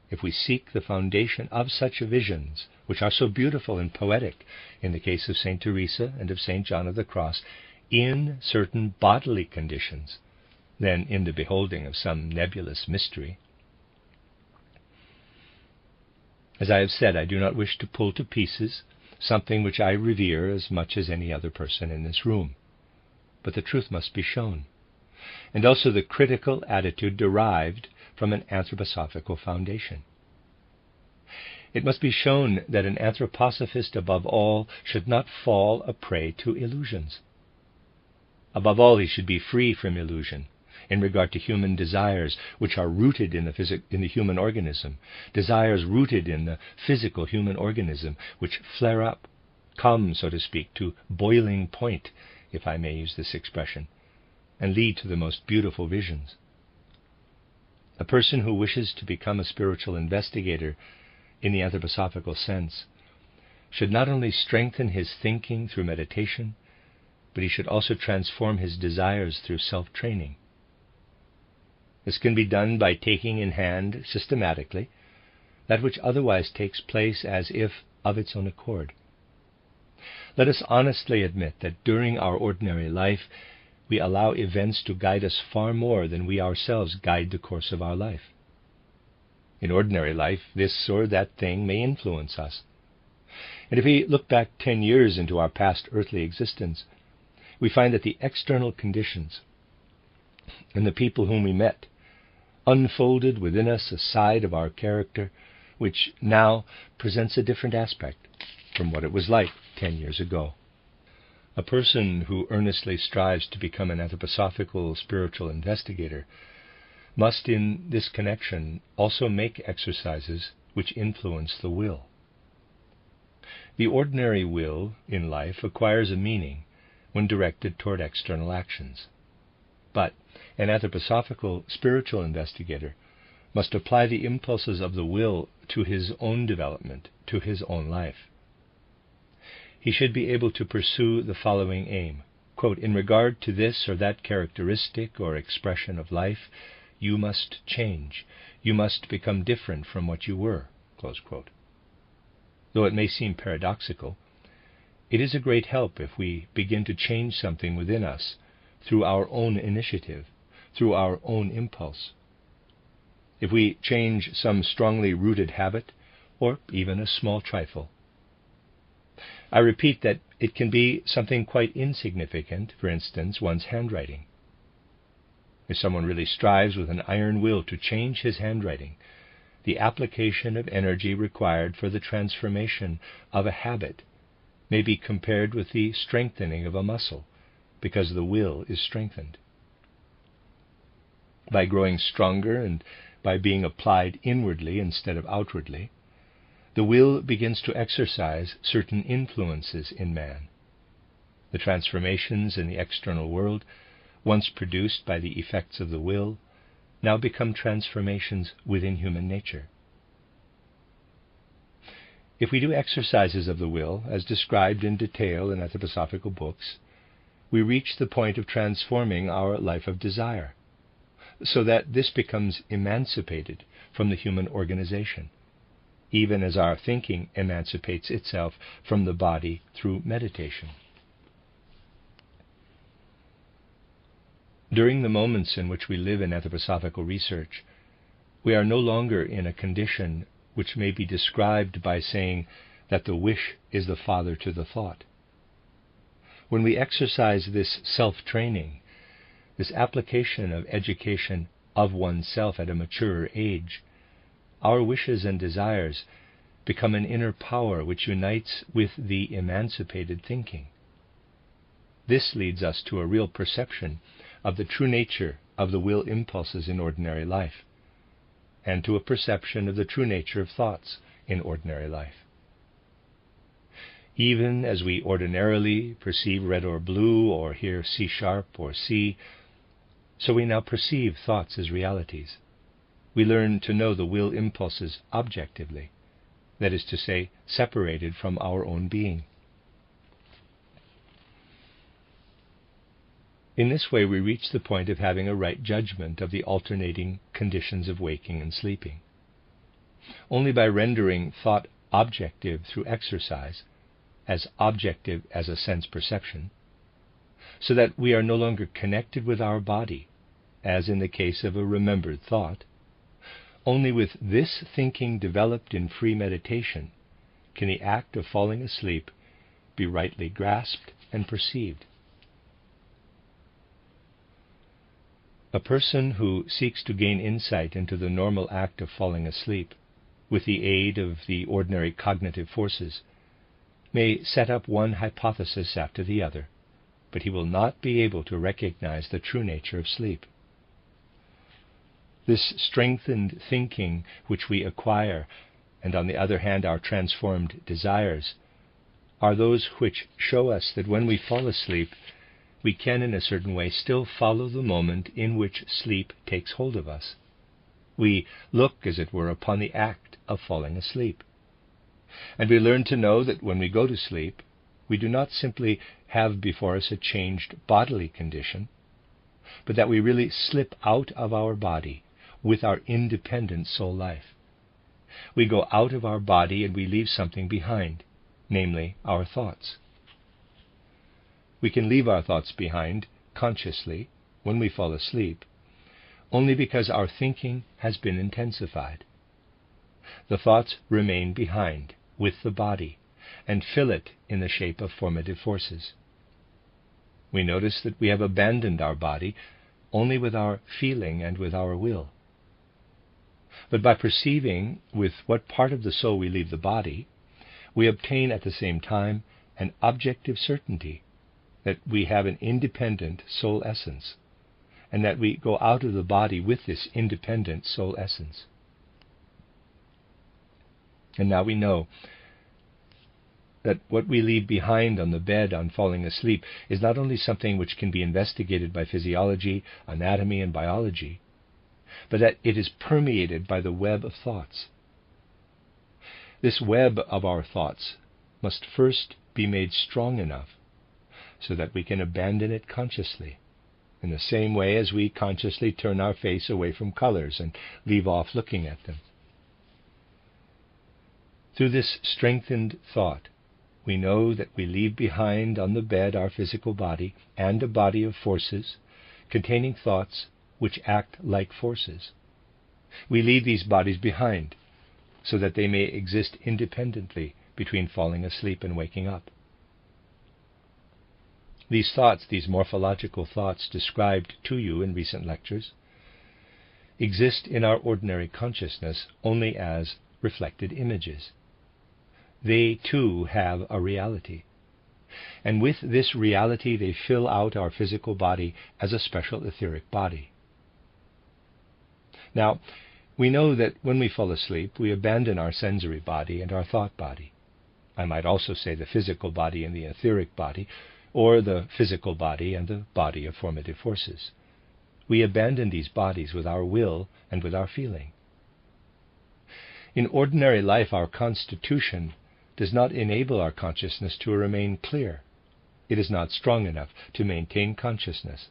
if we seek the foundation of such visions, which are so beautiful and poetic in the case of St. Teresa and of St. John of the Cross, in certain bodily conditions, than in the beholding of some nebulous mystery. As I have said, I do not wish to pull to pieces something which I revere as much as any other person in this room. But the truth must be shown, and also the critical attitude derived from an anthroposophical foundation. It must be shown that an anthroposophist, above all, should not fall a prey to illusions. Above all, he should be free from illusion in regard to human desires which are rooted in the human organism, desires rooted in the physical human organism, which flare up, come, so to speak, to boiling point, if I may use this expression, and lead to the most beautiful visions. A person who wishes to become a spiritual investigator in the anthroposophical sense should not only strengthen his thinking through meditation, but he should also transform his desires through self-training. This can be done by taking in hand systematically that which otherwise takes place as if of its own accord. Let us honestly admit that during our ordinary life we allow events to guide us far more than we ourselves guide the course of our life. In ordinary life, this or that thing may influence us. And if we look back 10 years into our past earthly existence, we find that the external conditions and the people whom we met unfolded within us a side of our character which now presents a different aspect from what it was like 10 years ago. A person who earnestly strives to become an anthroposophical spiritual investigator must in this connection also make exercises which influence the will. The ordinary will in life acquires a meaning when directed toward external actions. But an anthroposophical spiritual investigator must apply the impulses of the will to his own development, to his own life. He should be able to pursue the following aim, quote, "In regard to this or that characteristic or expression of life, you must change. You must become different from what you were," close quote. Though it may seem paradoxical, it is a great help if we begin to change something within us through our own initiative, through our own impulse. If we change some strongly rooted habit, or even a small trifle. I repeat that it can be something quite insignificant, for instance, one's handwriting. If someone really strives with an iron will to change his handwriting, the application of energy required for the transformation of a habit may be compared with the strengthening of a muscle, because the will is strengthened. By growing stronger and by being applied inwardly instead of outwardly, the will begins to exercise certain influences in man. The transformations in the external world, once produced by the effects of the will, now become transformations within human nature. If we do exercises of the will, as described in detail in anthroposophical books, we reach the point of transforming our life of desire, so that this becomes emancipated from the human organization, even as our thinking emancipates itself from the body through meditation. During the moments in which we live in anthroposophical research, we are no longer in a condition which may be described by saying that the wish is the father to the thought. When we exercise this self-training, this application of education of oneself at a maturer age, our wishes and desires become an inner power which unites with the emancipated thinking. This leads us to a real perception of the true nature of the will impulses in ordinary life, and to a perception of the true nature of thoughts in ordinary life. Even as we ordinarily perceive red or blue, or hear C# or C, so we now perceive thoughts as realities. We learn to know the will impulses objectively, that is to say, separated from our own being. In this way we reach the point of having a right judgment of the alternating conditions of waking and sleeping. Only by rendering thought objective through exercise, as objective as a sense perception, so that we are no longer connected with our body, as in the case of a remembered thought, only with this thinking developed in free meditation can the act of falling asleep be rightly grasped and perceived. A person who seeks to gain insight into the normal act of falling asleep with the aid of the ordinary cognitive forces may set up one hypothesis after the other, but he will not be able to recognize the true nature of sleep. This strengthened thinking which we acquire, and on the other hand our transformed desires, are those which show us that when we fall asleep, we can in a certain way still follow the moment in which sleep takes hold of us. We look, as it were, upon the act of falling asleep. And we learn to know that when we go to sleep, we do not simply have before us a changed bodily condition, but that we really slip out of our body with our independent soul life. We go out of our body and we leave something behind, namely our thoughts. We can leave our thoughts behind consciously when we fall asleep, only because our thinking has been intensified. The thoughts remain behind with the body and fill it in the shape of formative forces. We notice that we have abandoned our body only with our feeling and with our will. But by perceiving with what part of the soul we leave the body, we obtain at the same time an objective certainty that we have an independent soul essence, and that we go out of the body with this independent soul essence. And now we know that what we leave behind on the bed on falling asleep is not only something which can be investigated by physiology, anatomy, and biology, but that it is permeated by the web of thoughts. This web of our thoughts must first be made strong enough so that we can abandon it consciously, in the same way as we consciously turn our face away from colors and leave off looking at them. Through this strengthened thought, we know that we leave behind on the bed our physical body and a body of forces containing thoughts which act like forces. We leave these bodies behind so that they may exist independently between falling asleep and waking up. These thoughts, these morphological thoughts described to you in recent lectures, exist in our ordinary consciousness only as reflected images. They too have a reality, and with this reality they fill out our physical body as a special etheric body. Now, we know that when we fall asleep, we abandon our sensory body and our thought body. I might also say the physical body and the etheric body, or the physical body and the body of formative forces. We abandon these bodies with our will and with our feeling. In ordinary life, our constitution does not enable our consciousness to remain clear. It is not strong enough to maintain consciousness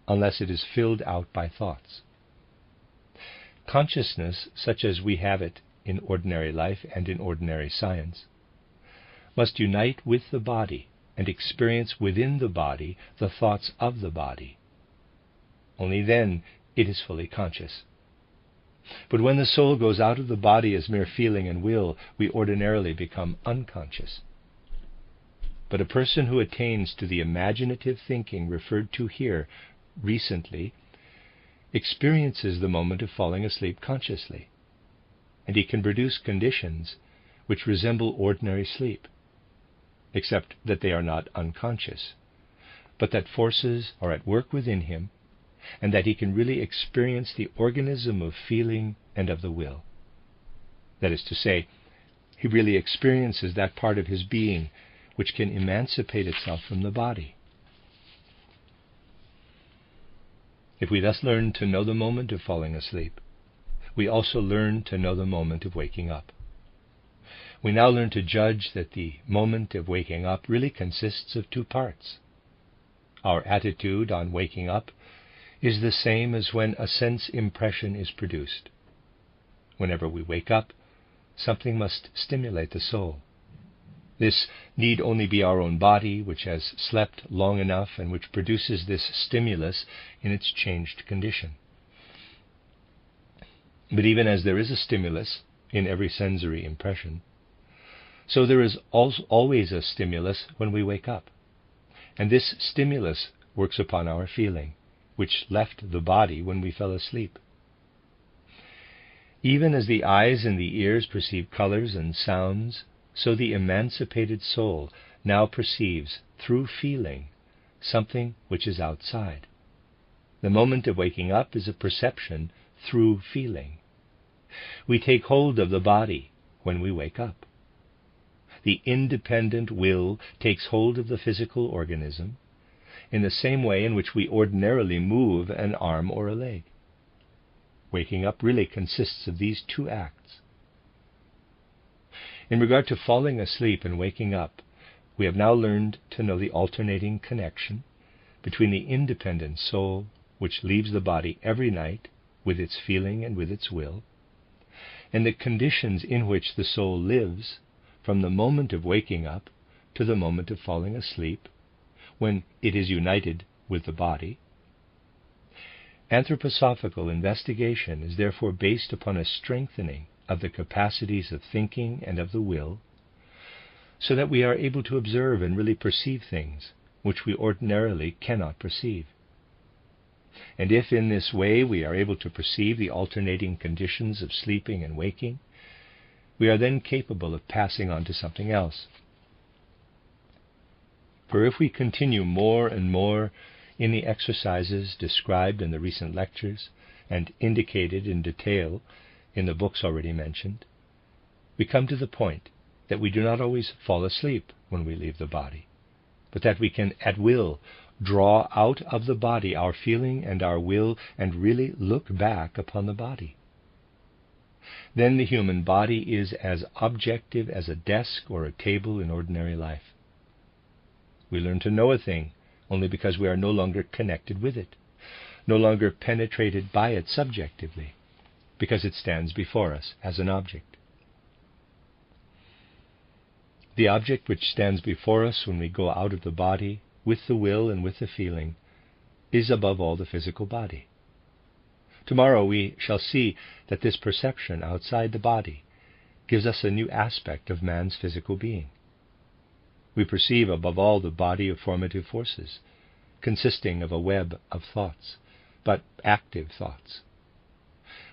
unless it is filled out by thoughts. Consciousness, such as we have it in ordinary life and in ordinary science, must unite with the body and experience within the body the thoughts of the body. Only then it is fully conscious. But when the soul goes out of the body as mere feeling and will, we ordinarily become unconscious. But a person who attains to the imaginative thinking referred to here recently experiences the moment of falling asleep consciously, and he can produce conditions which resemble ordinary sleep, except that they are not unconscious, but that forces are at work within him, and that he can really experience the organism of feeling and of the will. That is to say, he really experiences that part of his being which can emancipate itself from the body. If we thus learn to know the moment of falling asleep, we also learn to know the moment of waking up. We now learn to judge that the moment of waking up really consists of two parts. Our attitude on waking up is the same as when a sense impression is produced. Whenever we wake up, something must stimulate the soul. This need only be our own body, which has slept long enough and which produces this stimulus in its changed condition. But even as there is a stimulus in every sensory impression, so there is always a stimulus when we wake up. And this stimulus works upon our feeling, which left the body when we fell asleep. Even as the eyes and the ears perceive colors and sounds, so the emancipated soul now perceives, through feeling, something which is outside. The moment of waking up is a perception through feeling. We take hold of the body when we wake up. The independent will takes hold of the physical organism in the same way in which we ordinarily move an arm or a leg. Waking up really consists of these two acts. In regard to falling asleep and waking up, we have now learned to know the alternating connection between the independent soul, which leaves the body every night with its feeling and with its will, and the conditions in which the soul lives from the moment of waking up to the moment of falling asleep, when it is united with the body. Anthroposophical investigation is therefore based upon a strengthening of the capacities of thinking and of the will, so that we are able to observe and really perceive things which we ordinarily cannot perceive. And if in this way we are able to perceive the alternating conditions of sleeping and waking, we are then capable of passing on to something else. For if we continue more and more in the exercises described in the recent lectures and indicated in detail in the books already mentioned, we come to the point that we do not always fall asleep when we leave the body, but that we can at will draw out of the body our feeling and our will and really look back upon the body. Then the human body is as objective as a desk or a table in ordinary life. We learn to know a thing only because we are no longer connected with it, no longer penetrated by it subjectively, because it stands before us as an object. The object which stands before us when we go out of the body, with the will and with the feeling, is above all the physical body. Tomorrow we shall see that this perception outside the body gives us a new aspect of man's physical being. We perceive above all the body of formative forces, consisting of a web of thoughts, but active thoughts.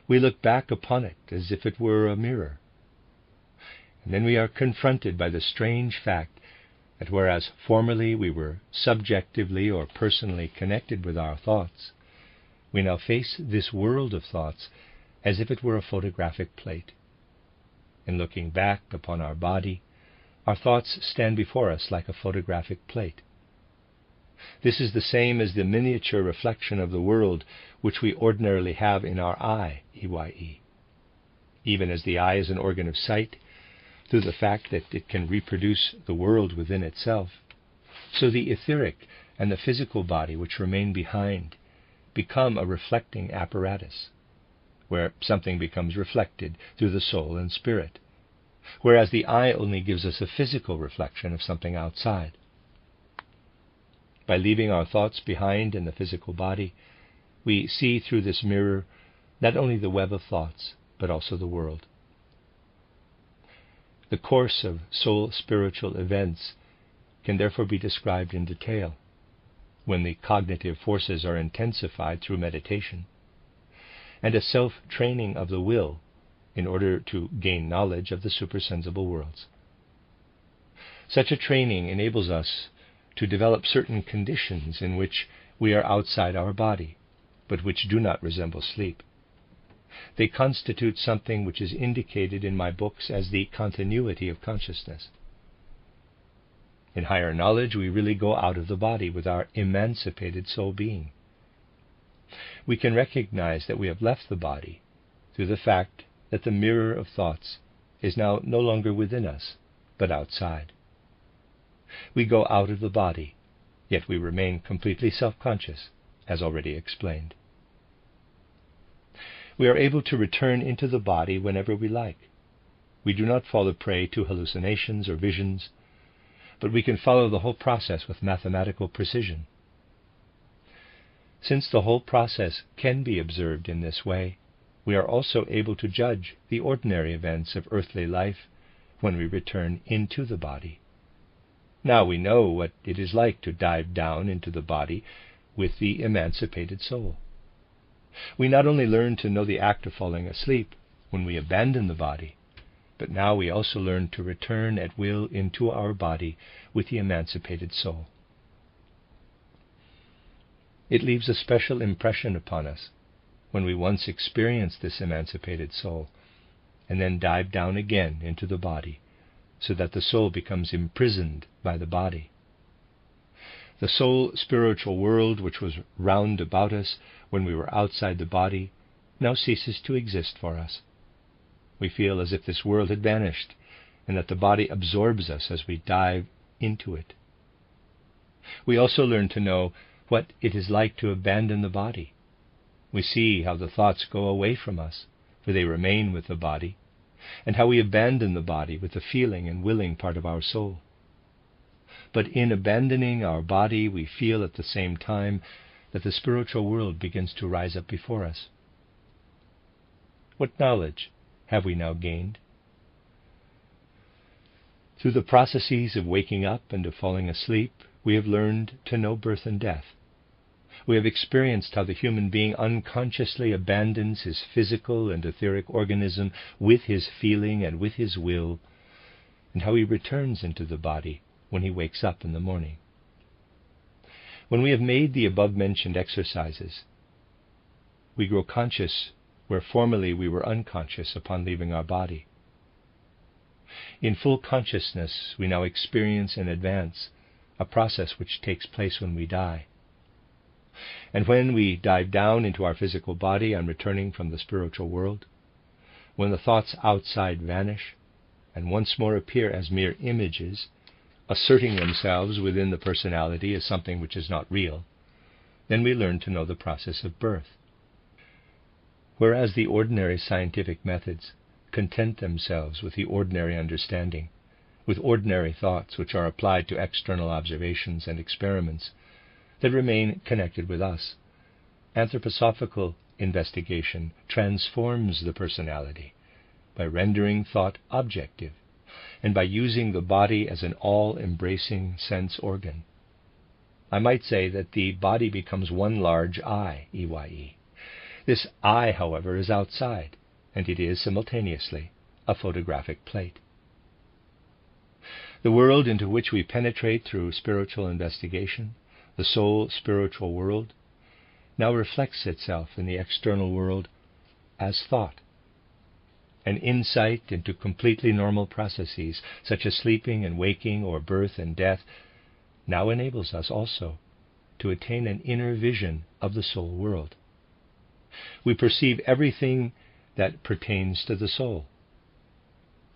We look back upon it as if it were a mirror. And then we are confronted by the strange fact that whereas formerly we were subjectively or personally connected with our thoughts, we now face this world of thoughts as if it were a photographic plate. In looking back upon our body, our thoughts stand before us like a photographic plate. This is the same as the miniature reflection of the world which we ordinarily have in our eye, EYE. Even as the eye is an organ of sight, through the fact that it can reproduce the world within itself, so the etheric and the physical body which remain behind become a reflecting apparatus, where something becomes reflected through the soul and spirit, whereas the eye only gives us a physical reflection of something outside. By leaving our thoughts behind in the physical body, we see through this mirror not only the web of thoughts, but also the world. The course of soul-spiritual events can therefore be described in detail when the cognitive forces are intensified through meditation, and a self-training of the will in order to gain knowledge of the supersensible worlds. Such a training enables us to develop certain conditions in which we are outside our body, but which do not resemble sleep. They constitute something which is indicated in my books as the continuity of consciousness. In higher knowledge, we really go out of the body with our emancipated soul being. We can recognize that we have left the body through the fact that the mirror of thoughts is now no longer within us, but outside. We go out of the body, yet we remain completely self-conscious, as already explained. We are able to return into the body whenever we like. We do not fall a prey to hallucinations or visions, but we can follow the whole process with mathematical precision. Since the whole process can be observed in this way, we are also able to judge the ordinary events of earthly life when we return into the body. Now we know what it is like to dive down into the body with the emancipated soul. We not only learn to know the act of falling asleep when we abandon the body, but now we also learn to return at will into our body with the emancipated soul. It leaves a special impression upon us when we once experience this emancipated soul, and then dive down again into the body, so that the soul becomes imprisoned by the body. The soul-spiritual world which was round about us when we were outside the body now ceases to exist for us. We feel as if this world had vanished, and that the body absorbs us as we dive into it. We also learn to know what it is like to abandon the body. We see how the thoughts go away from us, for they remain with the body, and how we abandon the body with the feeling and willing part of our soul. But in abandoning our body, we feel at the same time that the spiritual world begins to rise up before us. What knowledge have we now gained? Through the processes of waking up and of falling asleep, we have learned to know birth and death. We have experienced how the human being unconsciously abandons his physical and etheric organism with his feeling and with his will, and how he returns into the body when he wakes up in the morning. When we have made the above-mentioned exercises, we grow conscious where formerly we were unconscious upon leaving our body. In full consciousness, we now experience in advance a process which takes place when we die. And when we dive down into our physical body on returning from the spiritual world, when the thoughts outside vanish and once more appear as mere images, asserting themselves within the personality as something which is not real, then we learn to know the process of birth. Whereas the ordinary scientific methods content themselves with the ordinary understanding, with ordinary thoughts which are applied to external observations and experiments that remain connected with us, anthroposophical investigation transforms the personality by rendering thought objective and by using the body as an all-embracing sense organ. I might say that the body becomes one large I, EYE. This I, however, is outside, and it is simultaneously a photographic plate. The world into which we penetrate through spiritual investigation, the soul spiritual world, now reflects itself in the external world as thought. An insight into completely normal processes, such as sleeping and waking or birth and death, now enables us also to attain an inner vision of the soul world. We perceive everything that pertains to the soul.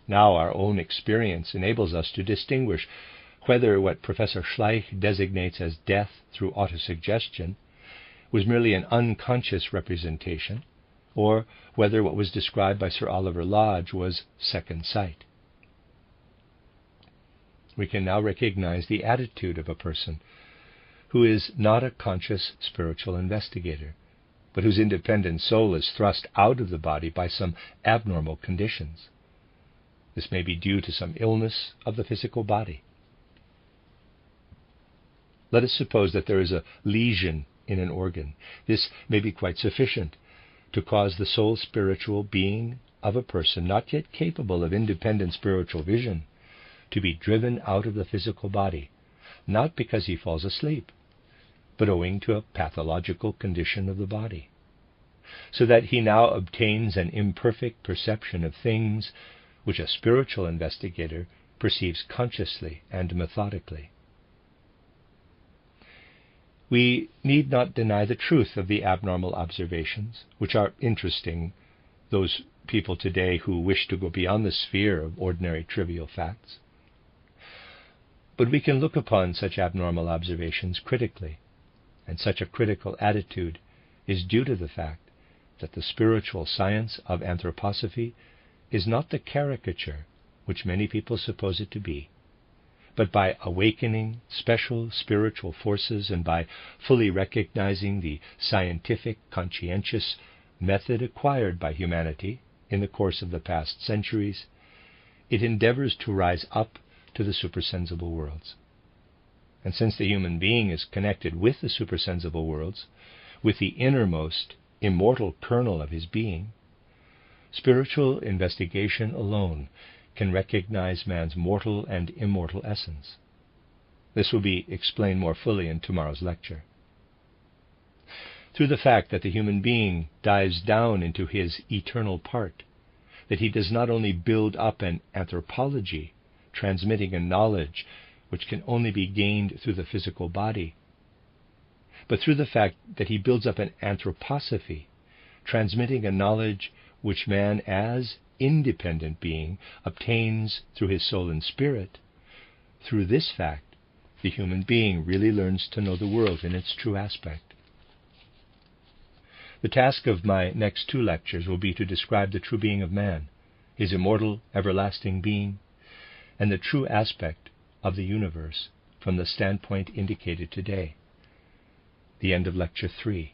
Now our own experience enables us to distinguish whether what Professor Schleich designates as death through autosuggestion was merely an unconscious representation, or whether what was described by Sir Oliver Lodge was second sight. We can now recognize the attitude of a person who is not a conscious spiritual investigator, but whose independent soul is thrust out of the body by some abnormal conditions. This may be due to some illness of the physical body. Let us suppose that there is a lesion in an organ. This may be quite sufficient to cause the soul spiritual being of a person not yet capable of independent spiritual vision to be driven out of the physical body, not because he falls asleep, but owing to a pathological condition of the body, so that he now obtains an imperfect perception of things which a spiritual investigator perceives consciously and methodically. We need not deny the truth of the abnormal observations, which are interesting, those people today who wish to go beyond the sphere of ordinary trivial facts. But we can look upon such abnormal observations critically, and such a critical attitude is due to the fact that the spiritual science of anthroposophy is not the caricature which many people suppose it to be, but by awakening special spiritual forces and by fully recognizing the scientific, conscientious method acquired by humanity in the course of the past centuries, it endeavors to rise up to the supersensible worlds. And since the human being is connected with the supersensible worlds, with the innermost, immortal kernel of his being, spiritual investigation alone can recognize man's mortal and immortal essence. This will be explained more fully in tomorrow's lecture. Through the fact that the human being dives down into his eternal part, that he does not only build up an anthropology, transmitting a knowledge which can only be gained through the physical body, but through the fact that he builds up an anthroposophy, transmitting a knowledge which man as independent being obtains through his soul and spirit. Through this fact, the human being really learns to know the world in its true aspect. The task of my next 2 lectures will be to describe the true being of man, his immortal, everlasting being, and the true aspect of the universe from the standpoint indicated today. The end of Lecture 3.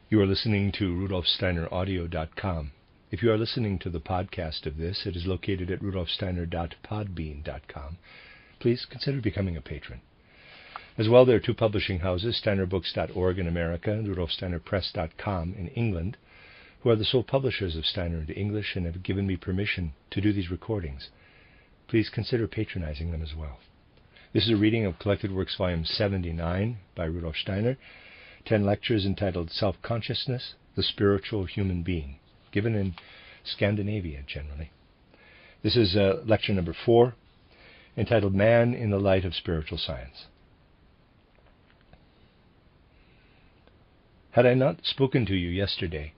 You are listening to RudolfSteinerAudio.com. If you are listening to the podcast of this, it is located at RudolfSteiner.podbean.com. Please consider becoming a patron. As well, there are 2 publishing houses, SteinerBooks.org in America and RudolfSteinerPress.com in England, who are the sole publishers of Steiner into English and have given me permission to do these recordings. Please consider patronizing them as well. This is a reading of Collected Works Volume 79 by Rudolf Steiner, 10 lectures entitled Self-Consciousness, the Spiritual Human Being, given in Scandinavia generally. This is lecture number 4, entitled Man in the Light of Spiritual Science. Had I not spoken to you yesterday,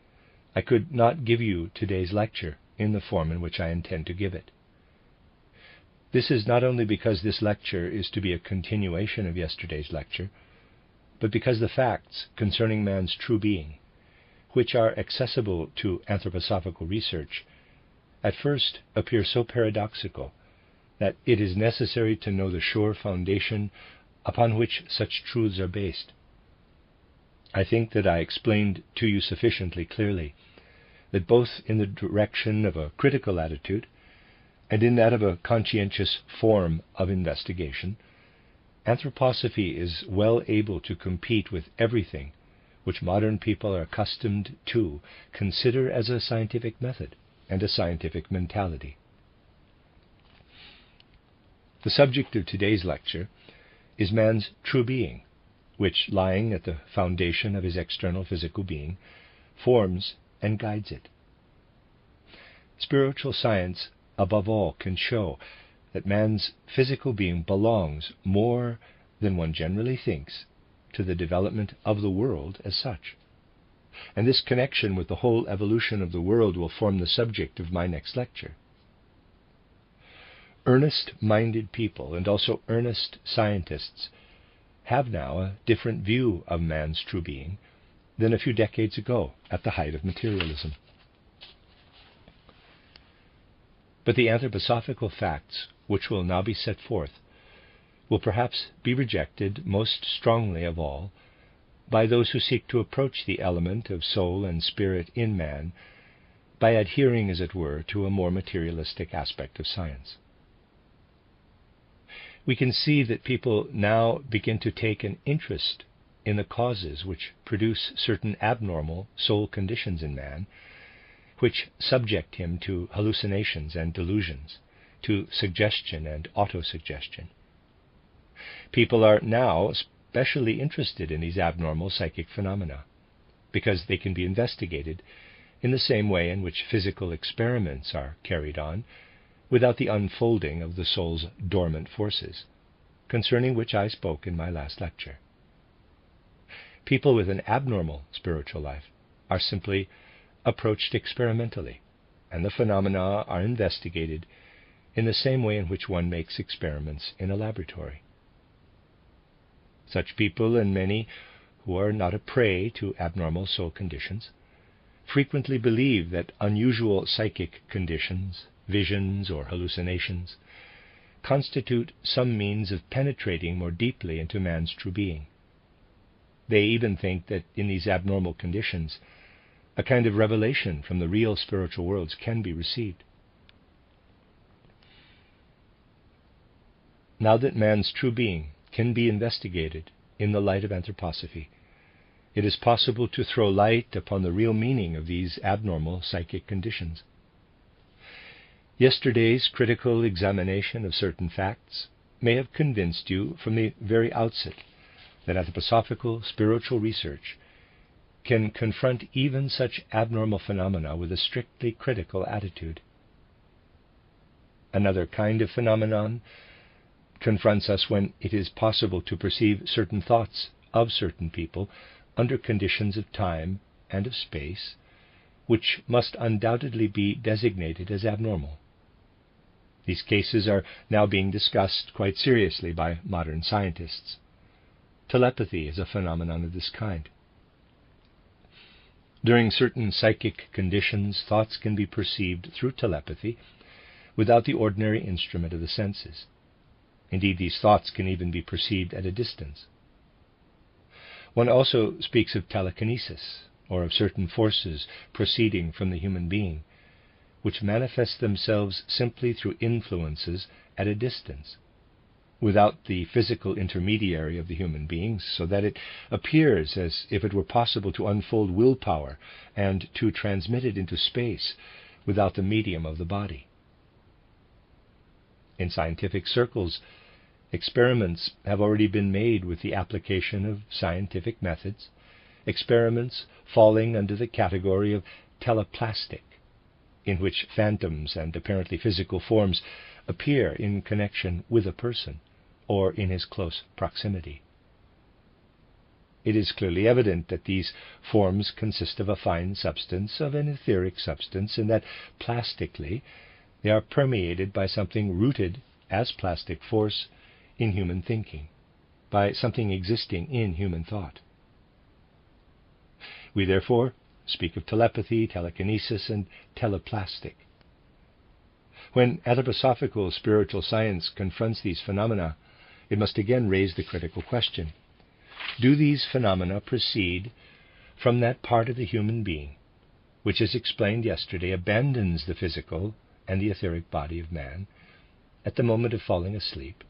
I could not give you today's lecture in the form in which I intend to give it. This is not only because this lecture is to be a continuation of yesterday's lecture, but because the facts concerning man's true being, which are accessible to anthroposophical research, at first appear so paradoxical that it is necessary to know the sure foundation upon which such truths are based. I think that I explained to you sufficiently clearly that both in the direction of a critical attitude and in that of a conscientious form of investigation, anthroposophy is well able to compete with everything which modern people are accustomed to consider as a scientific method and a scientific mentality. The subject of today's lecture is man's true being, which, lying at the foundation of his external physical being, forms and guides it. Spiritual science, above all, can show that man's physical being belongs more than one generally thinks to the development of the world as such. And this connection with the whole evolution of the world will form the subject of my next lecture. Earnest-minded people, and also earnest scientists, have now a different view of man's true being than a few decades ago at the height of materialism. But the anthroposophical facts which will now be set forth will perhaps be rejected most strongly of all by those who seek to approach the element of soul and spirit in man by adhering, as it were, to a more materialistic aspect of science. We can see that people now begin to take an interest in the causes which produce certain abnormal soul conditions in man, which subject him to hallucinations and delusions, to suggestion and autosuggestion. People are now especially interested in these abnormal psychic phenomena, because they can be investigated in the same way in which physical experiments are carried on, without the unfolding of the soul's dormant forces, concerning which I spoke in my last lecture. People with an abnormal spiritual life are simply approached experimentally, and the phenomena are investigated in the same way in which one makes experiments in a laboratory. Such people, and many who are not a prey to abnormal soul conditions, frequently believe that unusual psychic conditions, visions or hallucinations, constitute some means of penetrating more deeply into man's true being. They even think that in these abnormal conditions, a kind of revelation from the real spiritual worlds can be received. Now that man's true being can be investigated in the light of anthroposophy, it is possible to throw light upon the real meaning of these abnormal psychic conditions. Yesterday's critical examination of certain facts may have convinced you from the very outset that anthroposophical spiritual research can confront even such abnormal phenomena with a strictly critical attitude. Another kind of phenomenon confronts us when it is possible to perceive certain thoughts of certain people under conditions of time and of space, which must undoubtedly be designated as abnormal. These cases are now being discussed quite seriously by modern scientists. Telepathy is a phenomenon of this kind. During certain psychic conditions, thoughts can be perceived through telepathy without the ordinary instrument of the senses. Indeed, these thoughts can even be perceived at a distance. One also speaks of telekinesis, or of certain forces proceeding from the human being, which manifest themselves simply through influences at a distance, without the physical intermediary of the human being, so that it appears as if it were possible to unfold willpower and to transmit it into space without the medium of the body. In scientific circles, experiments have already been made with the application of scientific methods, experiments falling under the category of teleplastic, in which phantoms and apparently physical forms appear in connection with a person or in his close proximity. It is clearly evident that these forms consist of a fine substance, of an etheric substance, and that plastically they are permeated by something rooted as plastic force in human thinking, by something existing in human thought. We therefore speak of telepathy, telekinesis, and teleplastic. When anthroposophical spiritual science confronts these phenomena, it must again raise the critical question: do these phenomena proceed from that part of the human being which, as explained yesterday, abandons the physical and the etheric body of man at the moment of falling asleep,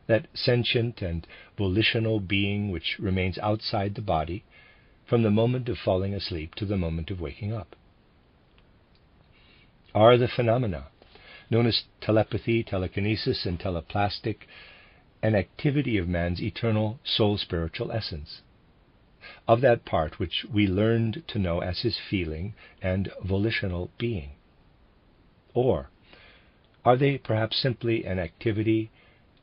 that sentient and volitional being which remains outside the body from the moment of falling asleep to the moment of waking up, are the phenomena known as telepathy, telekinesis, and teleplastic, an activity of man's eternal soul-spiritual essence, of that part which we learned to know as his feeling and volitional being? Or are they perhaps simply an activity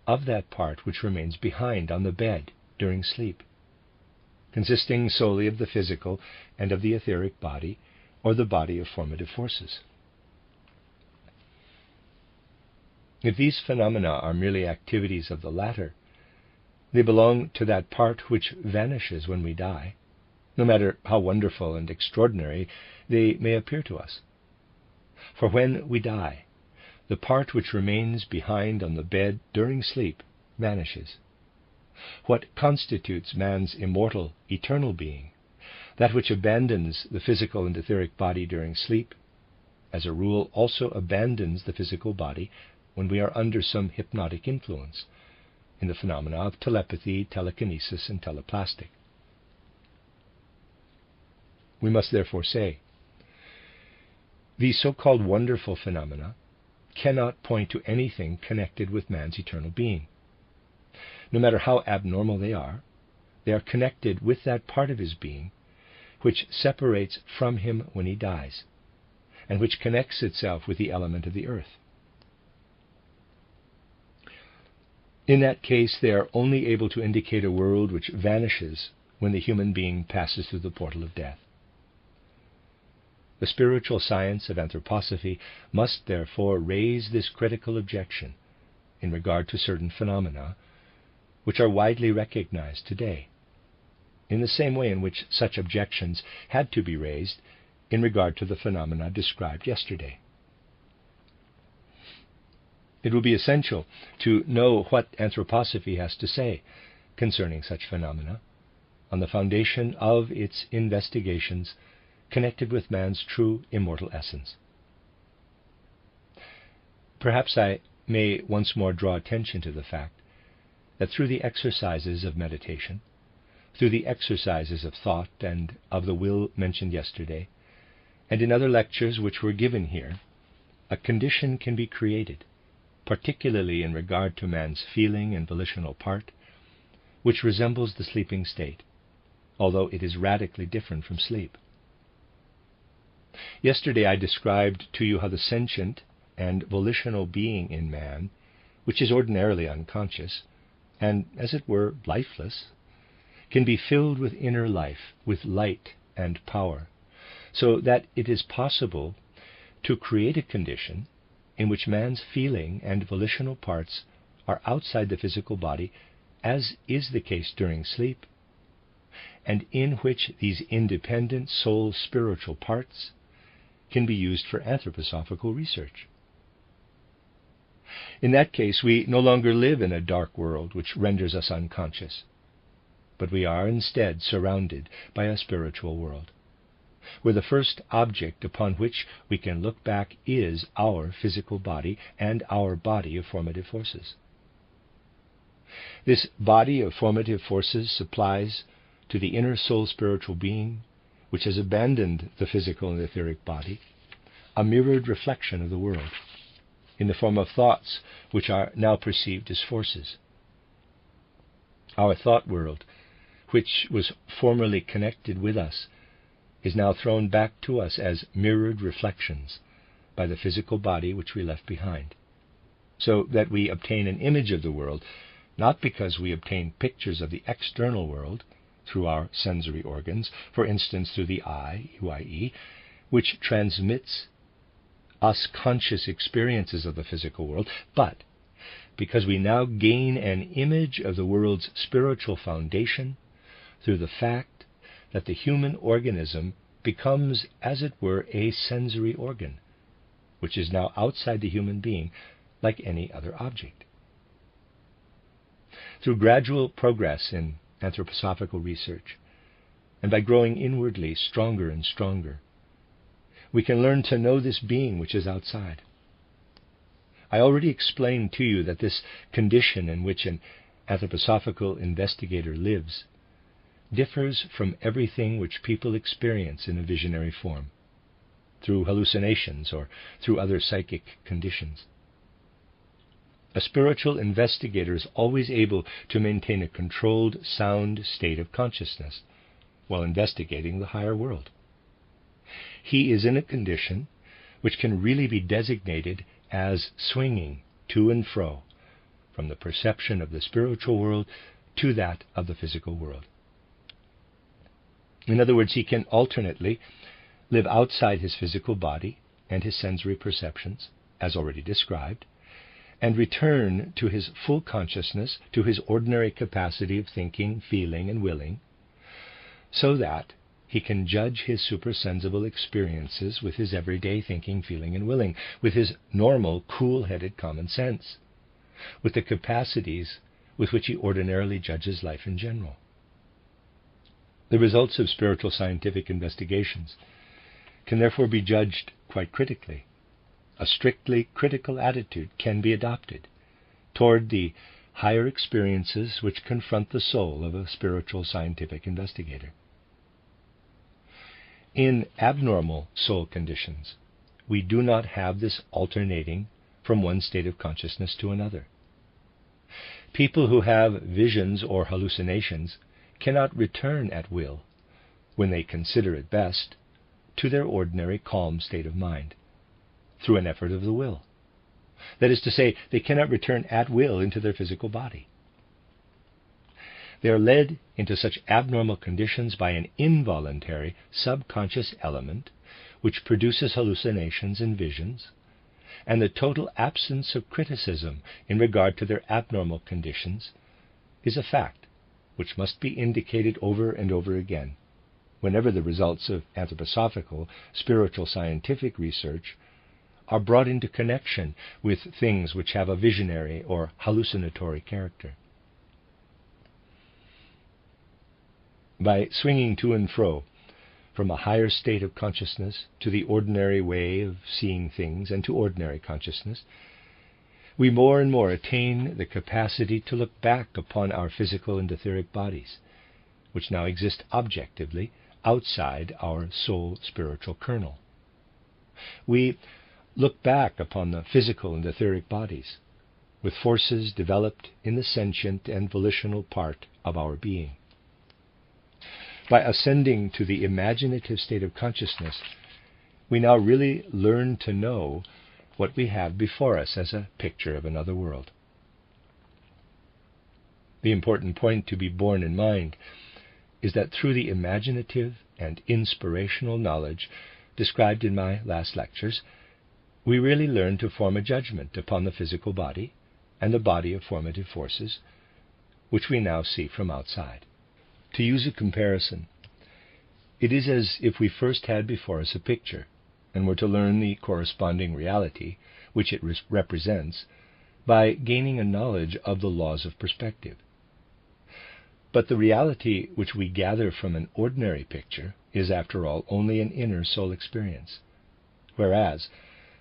of that part which remains behind on the bed during sleep, consisting solely of the physical and of the etheric body, or the body of formative forces? If these phenomena are merely activities of the latter, they belong to that part which vanishes when we die, no matter how wonderful and extraordinary they may appear to us. For when we die, the part which remains behind on the bed during sleep vanishes. What constitutes man's immortal, eternal being, that which abandons the physical and etheric body during sleep, as a rule also abandons the physical body when we are under some hypnotic influence, in the phenomena of telepathy, telekinesis, and teleplastic. We must therefore say, these so-called wonderful phenomena cannot point to anything connected with man's eternal being. No matter how abnormal they are connected with that part of his being which separates from him when he dies, and which connects itself with the element of the earth. In that case, they are only able to indicate a world which vanishes when the human being passes through the portal of death. The spiritual science of anthroposophy must therefore raise this critical objection in regard to certain phenomena which are widely recognized today, in the same way in which such objections had to be raised in regard to the phenomena described yesterday. It will be essential to know what anthroposophy has to say concerning such phenomena on the foundation of its investigations connected with man's true immortal essence. Perhaps I may once more draw attention to the fact that through the exercises of meditation, through the exercises of thought and of the will mentioned yesterday, and in other lectures which were given here, a condition can be created, particularly in regard to man's feeling and volitional part, which resembles the sleeping state, although it is radically different from sleep. Yesterday I described to you how the sentient and volitional being in man, which is ordinarily unconscious, and, as it were, lifeless, can be filled with inner life, with light and power, so that it is possible to create a condition in which man's feeling and volitional parts are outside the physical body, as is the case during sleep, and in which these independent soul-spiritual parts can be used for anthroposophical research. In that case, we no longer live in a dark world which renders us unconscious, but we are instead surrounded by a spiritual world, where the first object upon which we can look back is our physical body and our body of formative forces. This body of formative forces supplies to the inner soul spiritual being, which has abandoned the physical and etheric body, a mirrored reflection of the world, in the form of thoughts which are now perceived as forces. Our thought world, which was formerly connected with us, is now thrown back to us as mirrored reflections by the physical body which we left behind, so that we obtain an image of the world, not because we obtain pictures of the external world through our sensory organs, for instance through the eye, UIE, which transmits us conscious experiences of the physical world, but because we now gain an image of the world's spiritual foundation through the fact that the human organism becomes, as it were, a sensory organ, which is now outside the human being like any other object. Through gradual progress in anthroposophical research, and by growing inwardly stronger and stronger, we can learn to know this being which is outside. I already explained to you that this condition in which an anthroposophical investigator lives differs from everything which people experience in a visionary form, through hallucinations or through other psychic conditions. A spiritual investigator is always able to maintain a controlled, sound state of consciousness while investigating the higher world. He is in a condition which can really be designated as swinging to and fro from the perception of the spiritual world to that of the physical world. In other words, he can alternately live outside his physical body and his sensory perceptions, as already described, and return to his full consciousness, to his ordinary capacity of thinking, feeling, and willing, so that he can judge his supersensible experiences with his everyday thinking, feeling, and willing, with his normal, cool-headed common sense, with the capacities with which he ordinarily judges life in general. The results of spiritual scientific investigations can therefore be judged quite critically. A strictly critical attitude can be adopted toward the higher experiences which confront the soul of a spiritual scientific investigator. In abnormal soul conditions, we do not have this alternating from one state of consciousness to another. People who have visions or hallucinations cannot return at will, when they consider it best, to their ordinary calm state of mind, through an effort of the will. That is to say, they cannot return at will into their physical body. They are led into such abnormal conditions by an involuntary, subconscious element which produces hallucinations and visions, and the total absence of criticism in regard to their abnormal conditions is a fact which must be indicated over and over again whenever the results of anthroposophical, spiritual scientific research are brought into connection with things which have a visionary or hallucinatory character. By swinging to and fro from a higher state of consciousness to the ordinary way of seeing things and to ordinary consciousness, we more and more attain the capacity to look back upon our physical and etheric bodies, which now exist objectively outside our soul spiritual kernel. We look back upon the physical and etheric bodies with forces developed in the sentient and volitional part of our being. By ascending to the imaginative state of consciousness, we now really learn to know what we have before us as a picture of another world. The important point to be borne in mind is that through the imaginative and inspirational knowledge described in my last lectures, we really learn to form a judgment upon the physical body and the body of formative forces, which we now see from outside. To use a comparison, it is as if we first had before us a picture and were to learn the corresponding reality which it represents by gaining a knowledge of the laws of perspective. But the reality which we gather from an ordinary picture is, after all, only an inner soul experience, whereas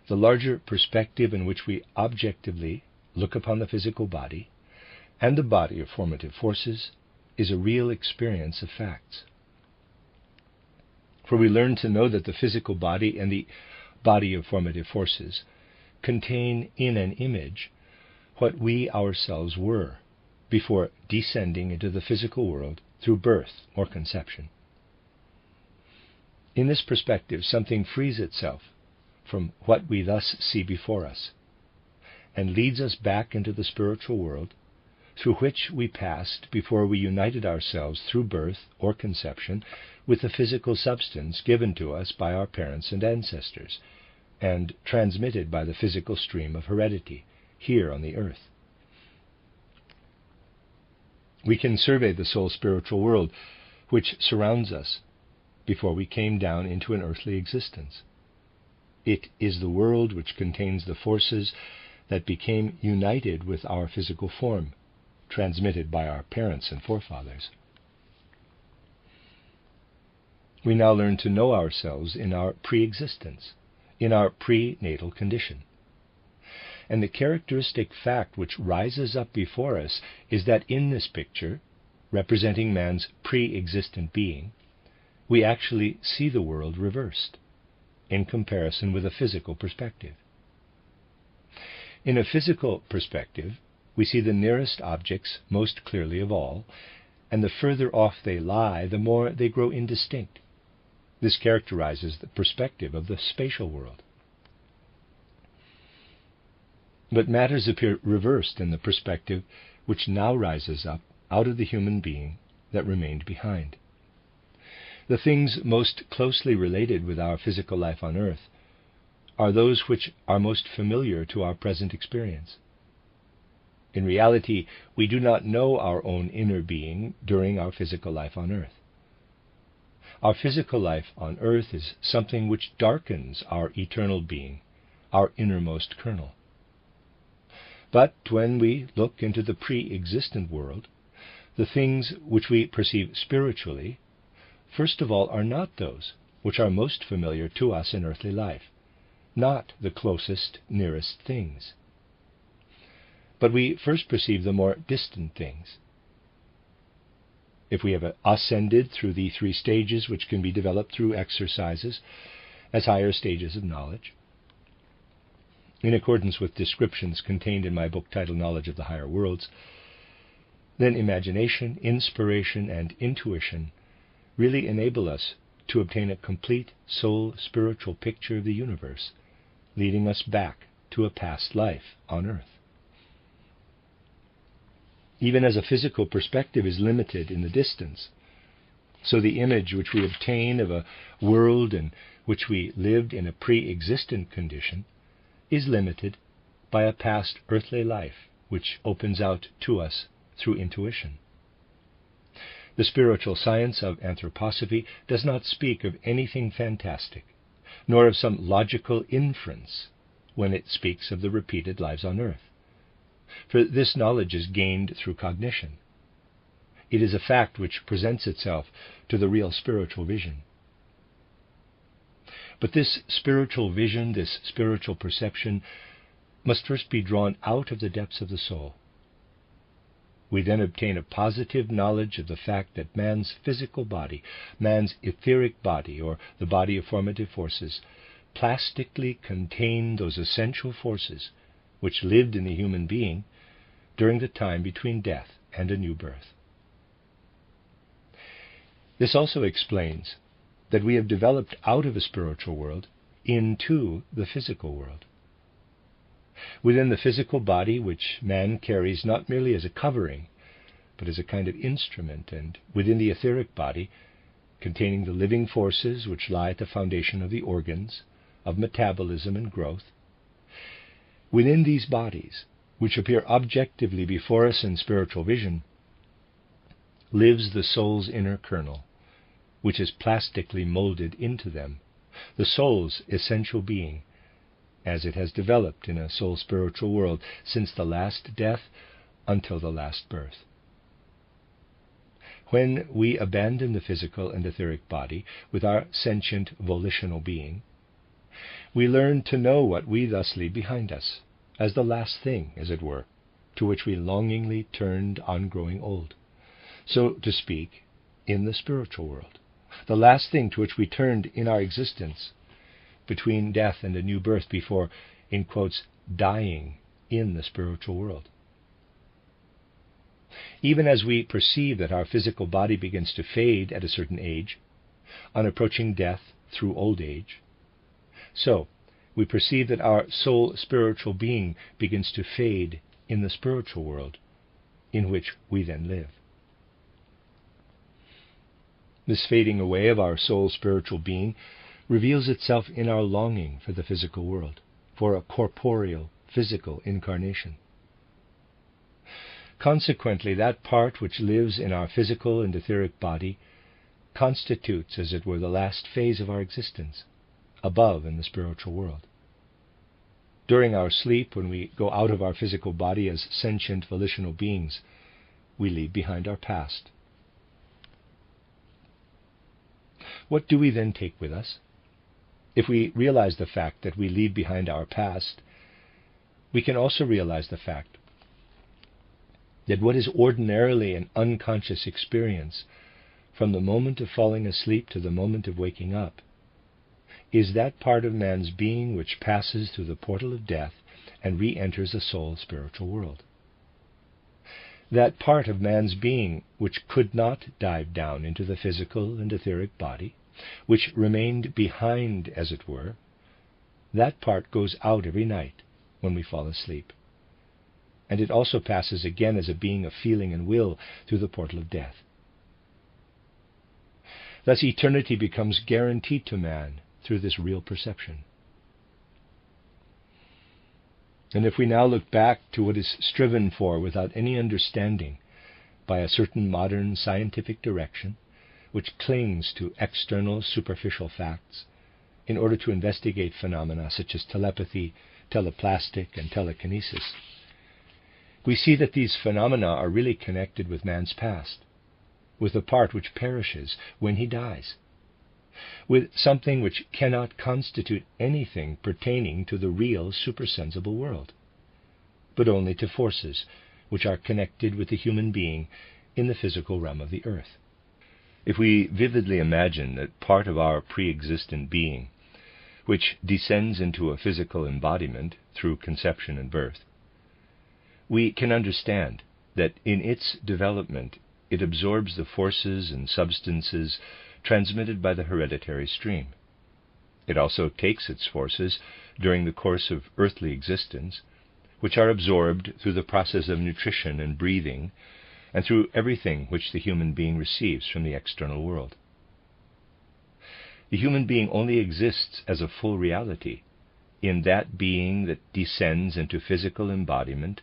the larger perspective in which we objectively look upon the physical body and the body of formative forces is a real experience of facts. For we learn to know that the physical body and the body of formative forces contain in an image what we ourselves were before descending into the physical world through birth or conception. In this perspective, something frees itself from what we thus see before us and leads us back into the spiritual world through which we passed before we united ourselves through birth or conception with the physical substance given to us by our parents and ancestors, and transmitted by the physical stream of heredity here on the earth. We can survey the soul spiritual world which surrounds us before we came down into an earthly existence. It is the world which contains the forces that became united with our physical form, transmitted by our parents and forefathers. We now learn to know ourselves in our pre-existence, in our prenatal condition. And the characteristic fact which rises up before us is that in this picture, representing man's pre-existent being, we actually see the world reversed in comparison with a physical perspective. In a physical perspective, we see the nearest objects most clearly of all, and the further off they lie, the more they grow indistinct. This characterizes the perspective of the spatial world. But matters appear reversed in the perspective which now rises up out of the human being that remained behind. The things most closely related with our physical life on earth are those which are most familiar to our present experience. In reality, we do not know our own inner being during our physical life on earth. Our physical life on earth is something which darkens our eternal being, our innermost kernel. But when we look into the pre-existent world, the things which we perceive spiritually, first of all, are not those which are most familiar to us in earthly life, not the closest, nearest things. But we first perceive the more distant things. If we have ascended through the 3 stages which can be developed through exercises as higher stages of knowledge, in accordance with descriptions contained in my book titled Knowledge of the Higher Worlds, then imagination, inspiration, and intuition really enable us to obtain a complete soul spiritual picture of the universe, leading us back to a past life on earth. Even as a physical perspective is limited in the distance, so the image which we obtain of a world in which we lived in a pre-existent condition is limited by a past earthly life which opens out to us through intuition. The spiritual science of anthroposophy does not speak of anything fantastic, nor of some logical inference when it speaks of the repeated lives on earth. For this knowledge is gained through cognition. It is a fact which presents itself to the real spiritual vision. But this spiritual vision, this spiritual perception, must first be drawn out of the depths of the soul. We then obtain a positive knowledge of the fact that man's physical body, man's etheric body, or the body of formative forces, plastically contain those essential forces which lived in the human being during the time between death and a new birth. This also explains that we have developed out of a spiritual world into the physical world. Within the physical body, which man carries not merely as a covering, but as a kind of instrument, and within the etheric body, containing the living forces which lie at the foundation of the organs, of metabolism and growth, within these bodies, which appear objectively before us in spiritual vision, lives the soul's inner kernel, which is plastically molded into them, the soul's essential being, as it has developed in a soul spiritual world since the last death until the last birth. When we abandon the physical and etheric body with our sentient volitional being, we learn to know what we thus leave behind us, as the last thing, as it were, to which we longingly turned on growing old, so to speak, in the spiritual world, the last thing to which we turned in our existence between death and a new birth before, in quotes, dying in the spiritual world. Even as we perceive that our physical body begins to fade at a certain age, on approaching death through old age, so we perceive that our soul spiritual being begins to fade in the spiritual world in which we then live. This fading away of our soul spiritual being reveals itself in our longing for the physical world, for a corporeal, physical incarnation. Consequently, that part which lives in our physical and etheric body constitutes, as it were, the last phase of our existence, above in the spiritual world. During our sleep, when we go out of our physical body as sentient volitional beings, we leave behind our past. What do we then take with us? If we realize the fact that we leave behind our past, we can also realize the fact that what is ordinarily an unconscious experience from the moment of falling asleep to the moment of waking up is that part of man's being which passes through the portal of death and re-enters a soul spiritual world. That part of man's being which could not dive down into the physical and etheric body, which remained behind, as it were, that part goes out every night when we fall asleep. And it also passes again as a being of feeling and will through the portal of death. Thus eternity becomes guaranteed to man through this real perception. And if we now look back to what is striven for without any understanding by a certain modern scientific direction, which clings to external superficial facts in order to investigate phenomena such as telepathy, teleplastic, and telekinesis, we see that these phenomena are really connected with man's past, with the part which perishes when he dies, with something which cannot constitute anything pertaining to the real supersensible world, but only to forces which are connected with the human being in the physical realm of the earth. If we vividly imagine that part of our pre-existent being, which descends into a physical embodiment through conception and birth, we can understand that in its development it absorbs the forces and substances transmitted by the hereditary stream. It also takes its forces during the course of earthly existence, which are absorbed through the process of nutrition and breathing, and through everything which the human being receives from the external world. The human being only exists as a full reality in that being that descends into physical embodiment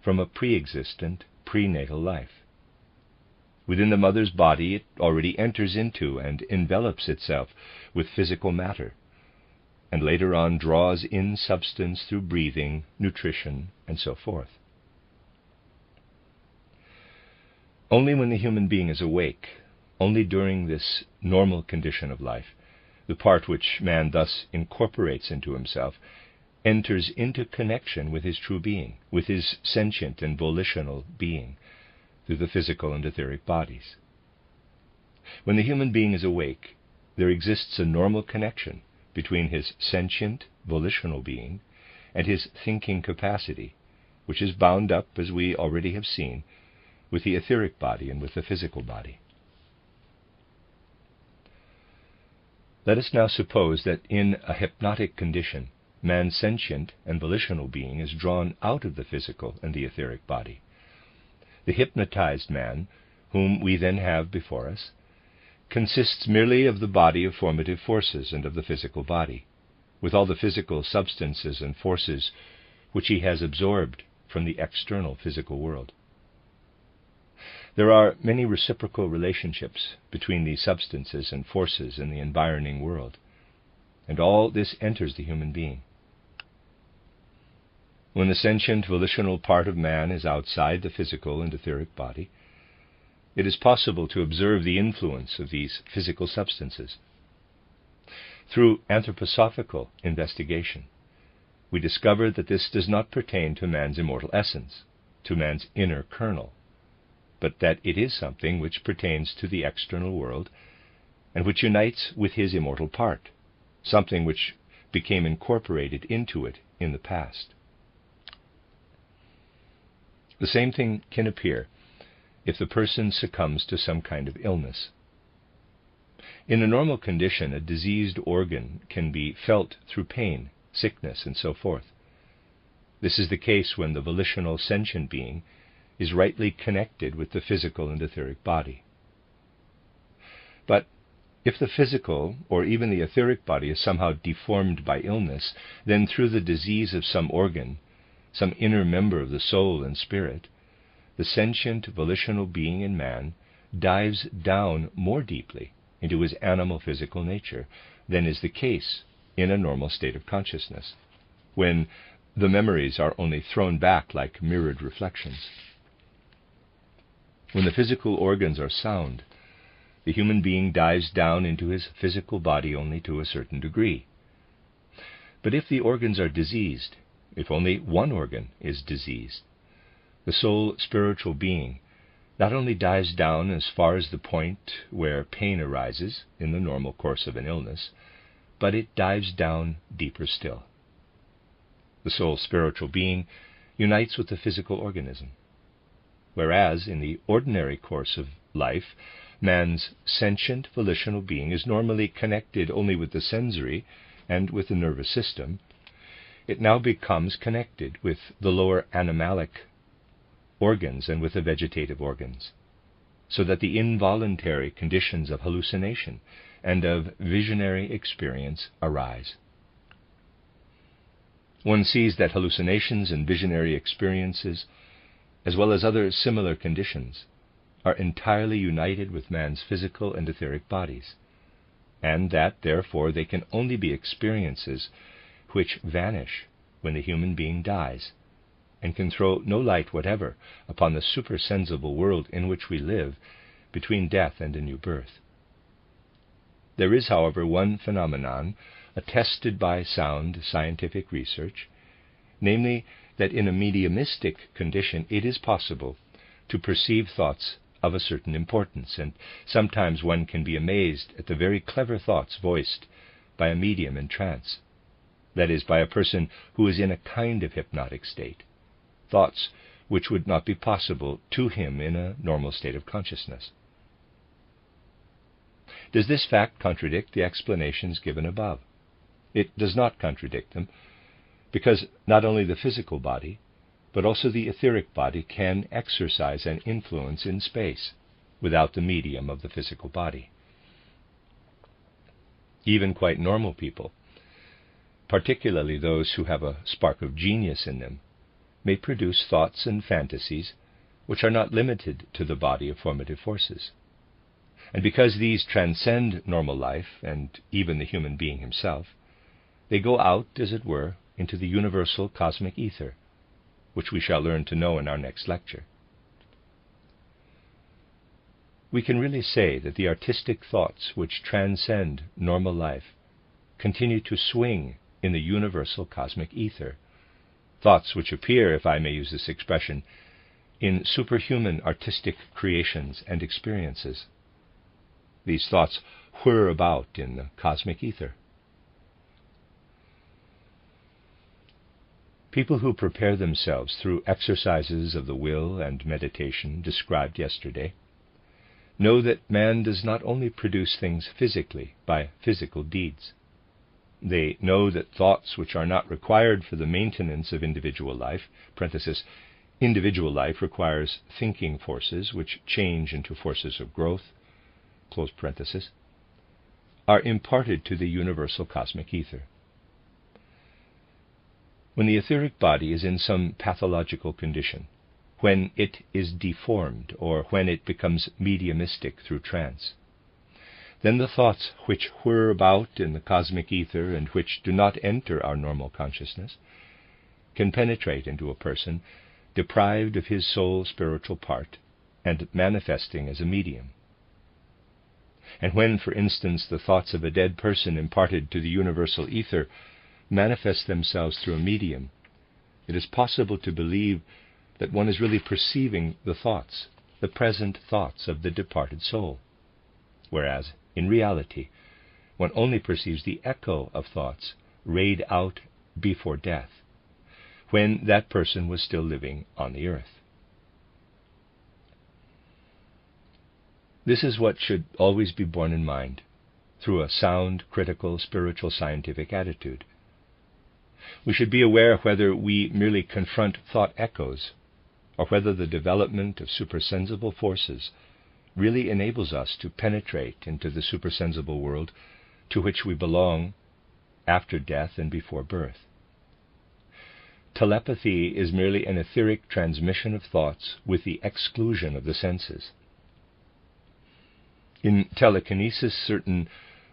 from a pre-existent, prenatal life. Within the mother's body it already enters into and envelops itself with physical matter, and later on draws in substance through breathing, nutrition, and so forth. Only when the human being is awake, only during this normal condition of life, the part which man thus incorporates into himself enters into connection with his true being, with his sentient and volitional being, through the physical and etheric bodies. When the human being is awake, there exists a normal connection between his sentient, volitional being and his thinking capacity, which is bound up, as we already have seen, with the etheric body and with the physical body. Let us now suppose that in a hypnotic condition, man's sentient and volitional being is drawn out of the physical and the etheric body. The hypnotized man, whom we then have before us, consists merely of the body of formative forces and of the physical body, with all the physical substances and forces which he has absorbed from the external physical world. There are many reciprocal relationships between these substances and forces in the environing world, and all this enters the human being. When the sentient volitional part of man is outside the physical and etheric body, it is possible to observe the influence of these physical substances. Through anthroposophical investigation, we discover that this does not pertain to man's immortal essence, to man's inner kernel, but that it is something which pertains to the external world and which unites with his immortal part, something which became incorporated into it in the past. The same thing can appear if the person succumbs to some kind of illness. In a normal condition, a diseased organ can be felt through pain, sickness, and so forth. This is the case when the volitional sentient being is rightly connected with the physical and etheric body. But if the physical or even the etheric body is somehow deformed by illness, then through the disease of some organ, some inner member of the soul and spirit, the sentient volitional being in man dives down more deeply into his animal physical nature than is the case in a normal state of consciousness, when the memories are only thrown back like mirrored reflections. When the physical organs are sound, the human being dives down into his physical body only to a certain degree. But if the organs are diseased, if only one organ is diseased, the soul spiritual being not only dives down as far as the point where pain arises in the normal course of an illness, but it dives down deeper still. The soul spiritual being unites with the physical organism, whereas in the ordinary course of life, man's sentient volitional being is normally connected only with the sensory and with the nervous system. It now becomes connected with the lower animalic organs and with the vegetative organs, so that the involuntary conditions of hallucination and of visionary experience arise. One sees that hallucinations and visionary experiences, as well as other similar conditions, are entirely united with man's physical and etheric bodies, and that, therefore, they can only be experiences which vanish when the human being dies, and can throw no light whatever upon the supersensible world in which we live between death and a new birth. There is, however, one phenomenon attested by sound scientific research, namely that in a mediumistic condition it is possible to perceive thoughts of a certain importance, and sometimes one can be amazed at the very clever thoughts voiced by a medium in trance, that is, by a person who is in a kind of hypnotic state, thoughts which would not be possible to him in a normal state of consciousness. Does this fact contradict the explanations given above? It does not contradict them, because not only the physical body, but also the etheric body can exercise an influence in space without the medium of the physical body. Even quite normal people, particularly those who have a spark of genius in them, may produce thoughts and fantasies which are not limited to the body of formative forces. And because these transcend normal life and even the human being himself, they go out, as it were, into the universal cosmic ether, which we shall learn to know in our next lecture. We can really say that the artistic thoughts which transcend normal life continue to swing in the universal cosmic ether, thoughts which appear, if I may use this expression, in superhuman artistic creations and experiences. These thoughts whir about in the cosmic ether. People who prepare themselves through exercises of the will and meditation described yesterday know that man does not only produce things physically by physical deeds. They know that thoughts which are not required for the maintenance of individual life, parenthesis, individual life requires thinking forces which change into forces of growth, close parenthesis, are imparted to the universal cosmic ether. When the etheric body is in some pathological condition, when it is deformed, or when it becomes mediumistic through trance, then the thoughts which whir about in the cosmic ether and which do not enter our normal consciousness can penetrate into a person deprived of his soul spiritual part and manifesting as a medium. And when, for instance, the thoughts of a dead person imparted to the universal ether manifest themselves through a medium, it is possible to believe that one is really perceiving the thoughts, the present thoughts of the departed soul, whereas, in reality, one only perceives the echo of thoughts rayed out before death, when that person was still living on the earth. This is what should always be borne in mind through a sound, critical, spiritual, scientific attitude. We should be aware whether we merely confront thought echoes, or whether the development of supersensible forces really enables us to penetrate into the supersensible world to which we belong after death and before birth. Telepathy is merely an etheric transmission of thoughts with the exclusion of the senses. In telekinesis, certain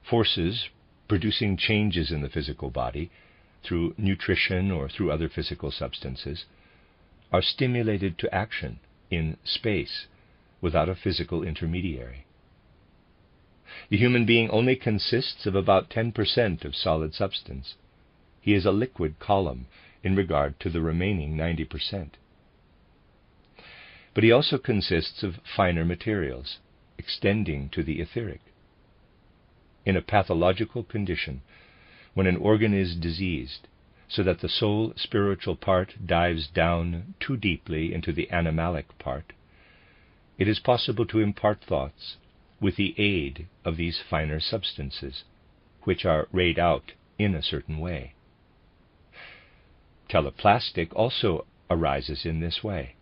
forces producing changes in the physical body through nutrition or through other physical substances are stimulated to action in space without a physical intermediary. The human being only consists of about 10% of solid substance. He is a liquid column in regard to the remaining 90%. But he also consists of finer materials, extending to the etheric. In a pathological condition, when an organ is diseased, so that the soul spiritual part dives down too deeply into the animalic part, it is possible to impart thoughts with the aid of these finer substances, which are rayed out in a certain way. Teleplastic also arises in this way.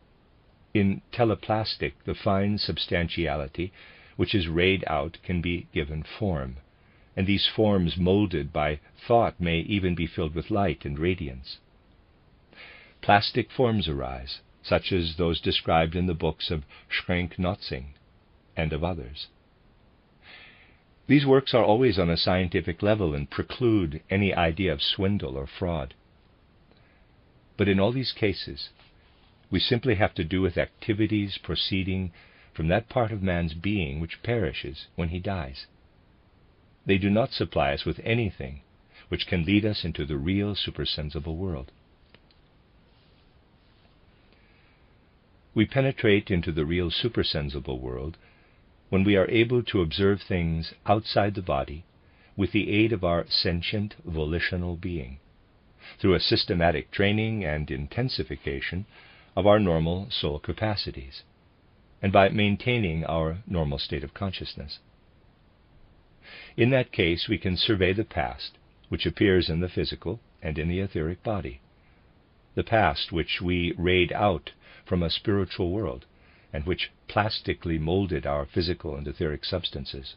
In teleplastic, the fine substantiality which is rayed out can be given form, and these forms molded by thought may even be filled with light and radiance. Plastic forms arise, such as those described in the books of Schrenck-Notzing and of others. These works are always on a scientific level and preclude any idea of swindle or fraud. But in all these cases, we simply have to do with activities proceeding from that part of man's being which perishes when he dies. They do not supply us with anything which can lead us into the real supersensible world. We penetrate into the real supersensible world when we are able to observe things outside the body with the aid of our sentient volitional being, through a systematic training and intensification of our normal soul capacities, and by maintaining our normal state of consciousness. In that case, we can survey the past, which appears in the physical and in the etheric body, the past which we rayed out from a spiritual world, and which plastically molded our physical and etheric substances.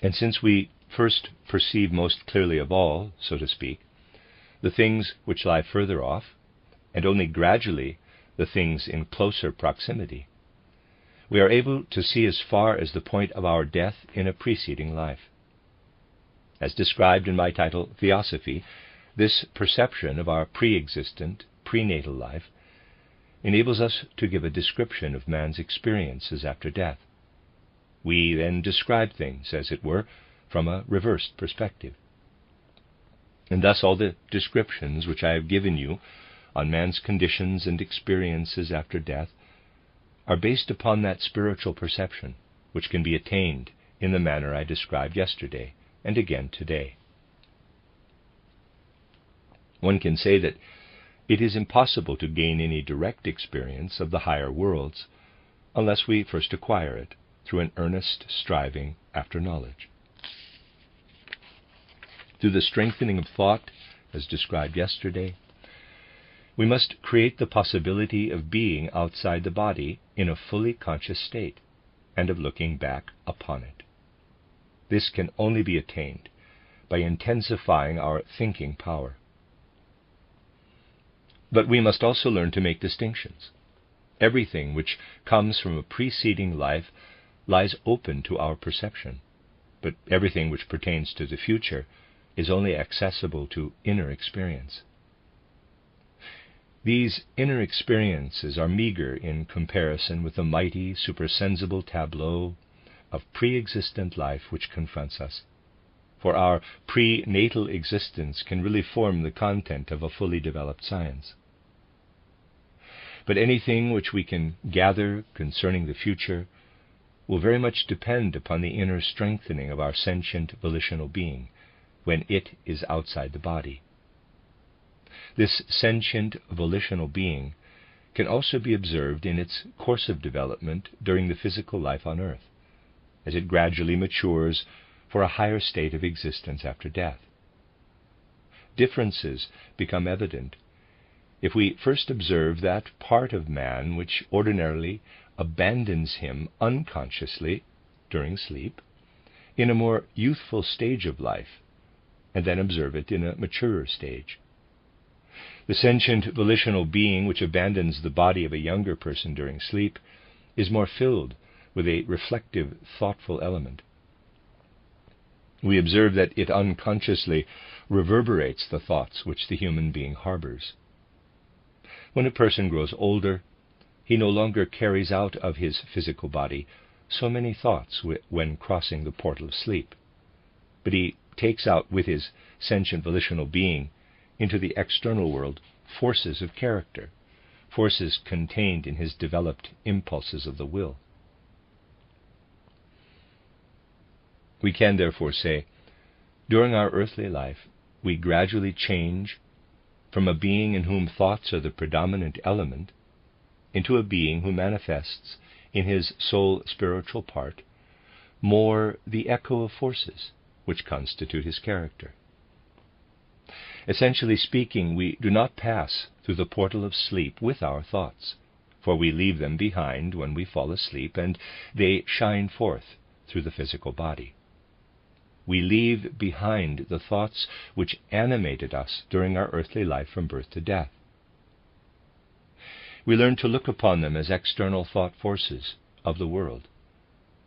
And since we first perceive most clearly of all, so to speak, the things which lie further off, and only gradually the things in closer proximity, we are able to see as far as the point of our death in a preceding life. As described in my title, Theosophy, this perception of our pre-existent, prenatal life enables us to give a description of man's experiences after death. We then describe things, as it were, from a reversed perspective. And thus all the descriptions which I have given you on man's conditions and experiences after death are based upon that spiritual perception which can be attained in the manner I described yesterday and again today. One can say that it is impossible to gain any direct experience of the higher worlds unless we first acquire it through an earnest striving after knowledge. Through the strengthening of thought, as described yesterday, we must create the possibility of being outside the body in a fully conscious state, and of looking back upon it. This can only be attained by intensifying our thinking power. But we must also learn to make distinctions. Everything which comes from a preceding life lies open to our perception, but everything which pertains to the future is only accessible to inner experience. These inner experiences are meager in comparison with the mighty, supersensible tableau of pre-existent life which confronts us, for our prenatal existence can really form the content of a fully developed science. But anything which we can gather concerning the future will very much depend upon the inner strengthening of our sentient volitional being when it is outside the body. This sentient volitional being can also be observed in its course of development during the physical life on earth, as it gradually matures for a higher state of existence after death. Differences become evident if we first observe that part of man which ordinarily abandons him unconsciously during sleep in a more youthful stage of life, and then observe it in a maturer stage. The sentient volitional being which abandons the body of a younger person during sleep is more filled with a reflective, thoughtful element. We observe that it unconsciously reverberates the thoughts which the human being harbors. When a person grows older, he no longer carries out of his physical body so many thoughts when crossing the portal of sleep, but he takes out with his sentient volitional being into the external world forces of character, forces contained in his developed impulses of the will. We can therefore say, during our earthly life, we gradually change from a being in whom thoughts are the predominant element into a being who manifests in his sole spiritual part more the echo of forces which constitute his character. Essentially speaking, we do not pass through the portal of sleep with our thoughts, for we leave them behind when we fall asleep, and they shine forth through the physical body. We leave behind the thoughts which animated us during our earthly life from birth to death. We learn to look upon them as external thought forces of the world.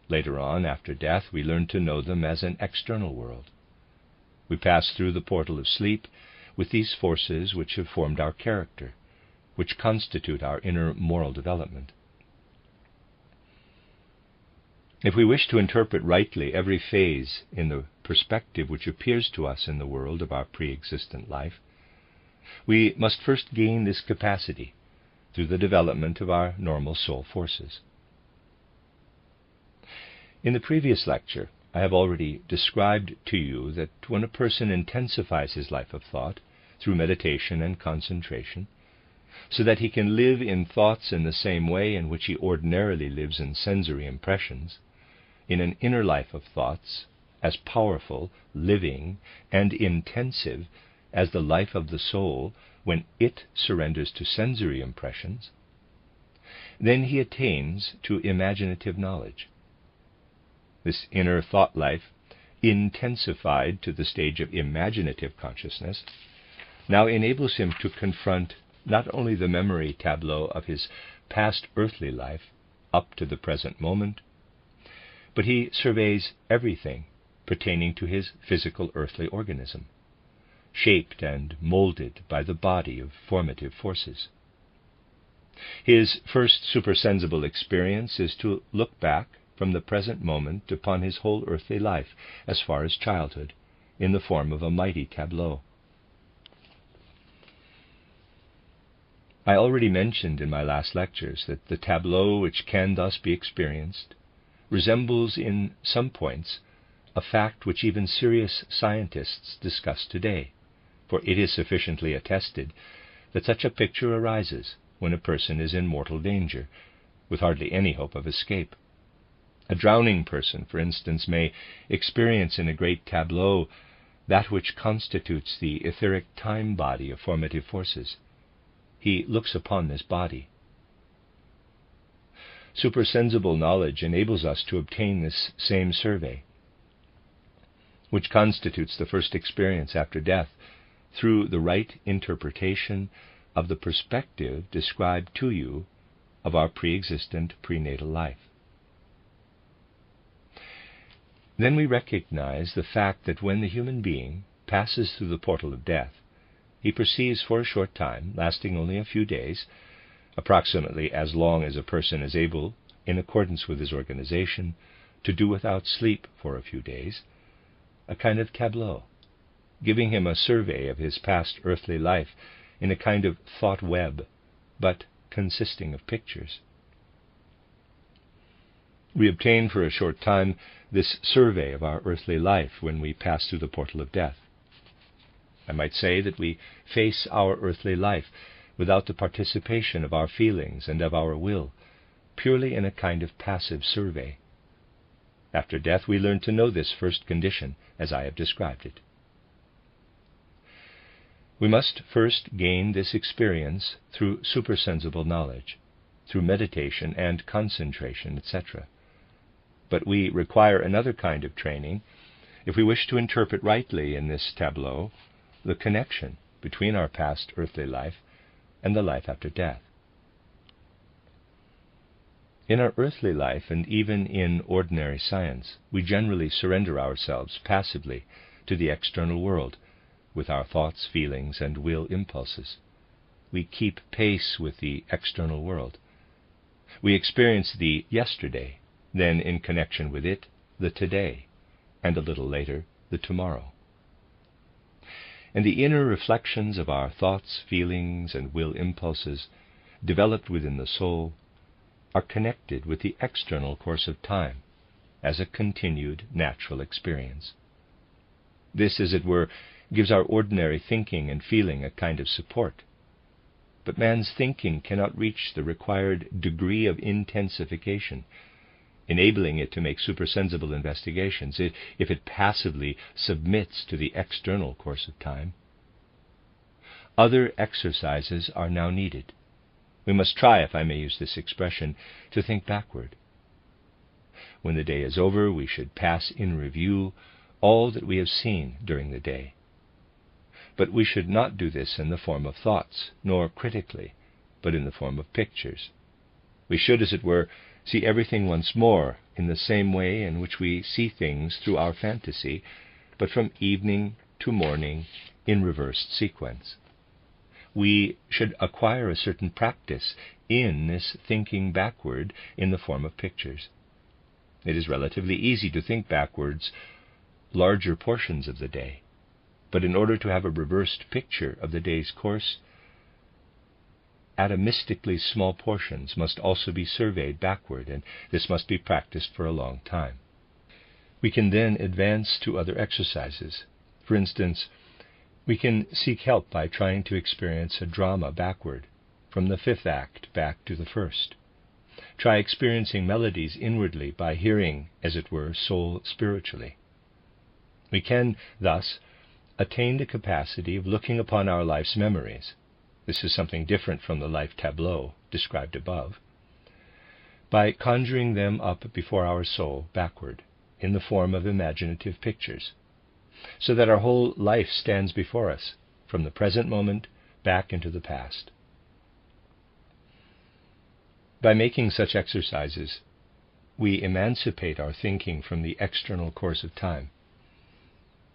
Later on, after death, we learn to know them as an external world. We pass through the portal of sleep with these forces which have formed our character, which constitute our inner moral development. If we wish to interpret rightly every phase in the perspective which appears to us in the world of our pre-existent life, we must first gain this capacity through the development of our normal soul forces. In the previous lecture, I have already described to you that when a person intensifies his life of thought through meditation and concentration, so that he can live in thoughts in the same way in which he ordinarily lives in sensory impressions, in an inner life of thoughts, as powerful, living, and intensive as the life of the soul when it surrenders to sensory impressions, then he attains to imaginative knowledge. This inner thought life, intensified to the stage of imaginative consciousness, now enables him to confront not only the memory tableau of his past earthly life up to the present moment, but he surveys everything pertaining to his physical earthly organism, shaped and molded by the body of formative forces. His first supersensible experience is to look back from the present moment upon his whole earthly life, as far as childhood, in the form of a mighty tableau. I already mentioned in my last lectures that the tableau which can thus be experienced resembles in some points a fact which even serious scientists discuss today, for it is sufficiently attested that such a picture arises when a person is in mortal danger, with hardly any hope of escape. A drowning person, for instance, may experience in a great tableau that which constitutes the etheric time body of formative forces. He looks upon this body. Supersensible knowledge enables us to obtain this same survey, which constitutes the first experience after death, through the right interpretation of the perspective described to you of our pre-existent prenatal life. Then we recognize the fact that when the human being passes through the portal of death, he perceives for a short time, lasting only a few days, approximately as long as a person is able, in accordance with his organization, to do without sleep for a few days, a kind of tableau, giving him a survey of his past earthly life in a kind of thought web, but consisting of pictures. We obtain for a short time this survey of our earthly life when we pass through the portal of death. I might say that we face our earthly life without the participation of our feelings and of our will, purely in a kind of passive survey. After death we learn to know this first condition, as I have described it. We must first gain this experience through supersensible knowledge, through meditation and concentration, etc. But we require another kind of training if we wish to interpret rightly in this tableau the connection between our past earthly life and the life after death. In our earthly life, and even in ordinary science, we generally surrender ourselves passively to the external world with our thoughts, feelings, and will impulses. We keep pace with the external world. We experience the yesterday then in connection with it, the today, and a little later, the tomorrow. And the inner reflections of our thoughts, feelings, and will impulses, developed within the soul, are connected with the external course of time as a continued natural experience. This, as it were, gives our ordinary thinking and feeling a kind of support. But man's thinking cannot reach the required degree of intensification, enabling it to make supersensible investigations, if it passively submits to the external course of time. Other exercises are now needed. We must try, if I may use this expression, to think backward. When the day is over, we should pass in review all that we have seen during the day. But we should not do this in the form of thoughts, nor critically, but in the form of pictures. We should, as it were, see everything once more in the same way in which we see things through our fantasy, but from evening to morning in reversed sequence. We should acquire a certain practice in this thinking backward in the form of pictures. It is relatively easy to think backwards larger portions of the day, but in order to have a reversed picture of the day's course, atomistically small portions must also be surveyed backward, and this must be practiced for a long time. We can then advance to other exercises. For instance, we can seek help by trying to experience a drama backward, from the fifth act back to the first. Try experiencing melodies inwardly by hearing, as it were, soul spiritually. We can, thus, attain the capacity of looking upon our life's memories. This is something different from the life tableau described above, by conjuring them up before our soul backward, in the form of imaginative pictures, so that our whole life stands before us, from the present moment back into the past. By making such exercises, we emancipate our thinking from the external course of time.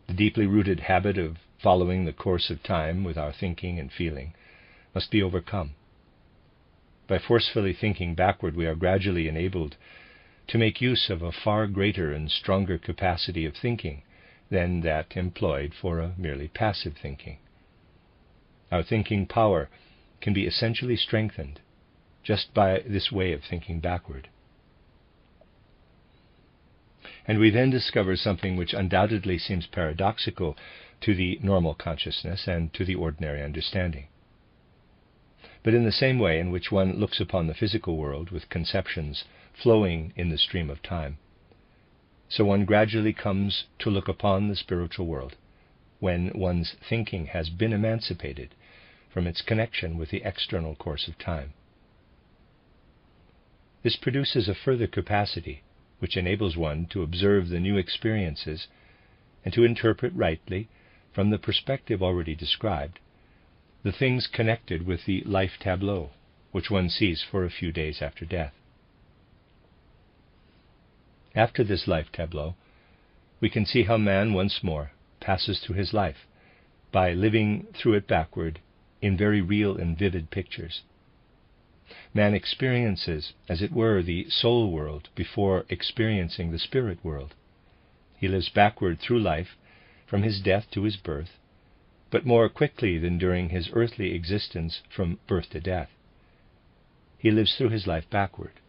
The deeply rooted habit of following the course of time with our thinking and feeling must be overcome. By forcefully thinking backward, we are gradually enabled to make use of a far greater and stronger capacity of thinking than that employed for a merely passive thinking. Our thinking power can be essentially strengthened just by this way of thinking backward. And we then discover something which undoubtedly seems paradoxical to the normal consciousness and to the ordinary understanding. But in the same way in which one looks upon the physical world with conceptions flowing in the stream of time, so one gradually comes to look upon the spiritual world when one's thinking has been emancipated from its connection with the external course of time. This produces a further capacity which enables one to observe the new experiences and to interpret rightly, from the perspective already described, the things connected with the life tableau, which one sees for a few days after death. After this life tableau, we can see how man once more passes through his life by living through it backward in very real and vivid pictures. Man experiences, as it were, the soul world before experiencing the spirit world. He lives backward through life, from his death to his birth, but more quickly than during his earthly existence from birth to death. He lives through his life backward.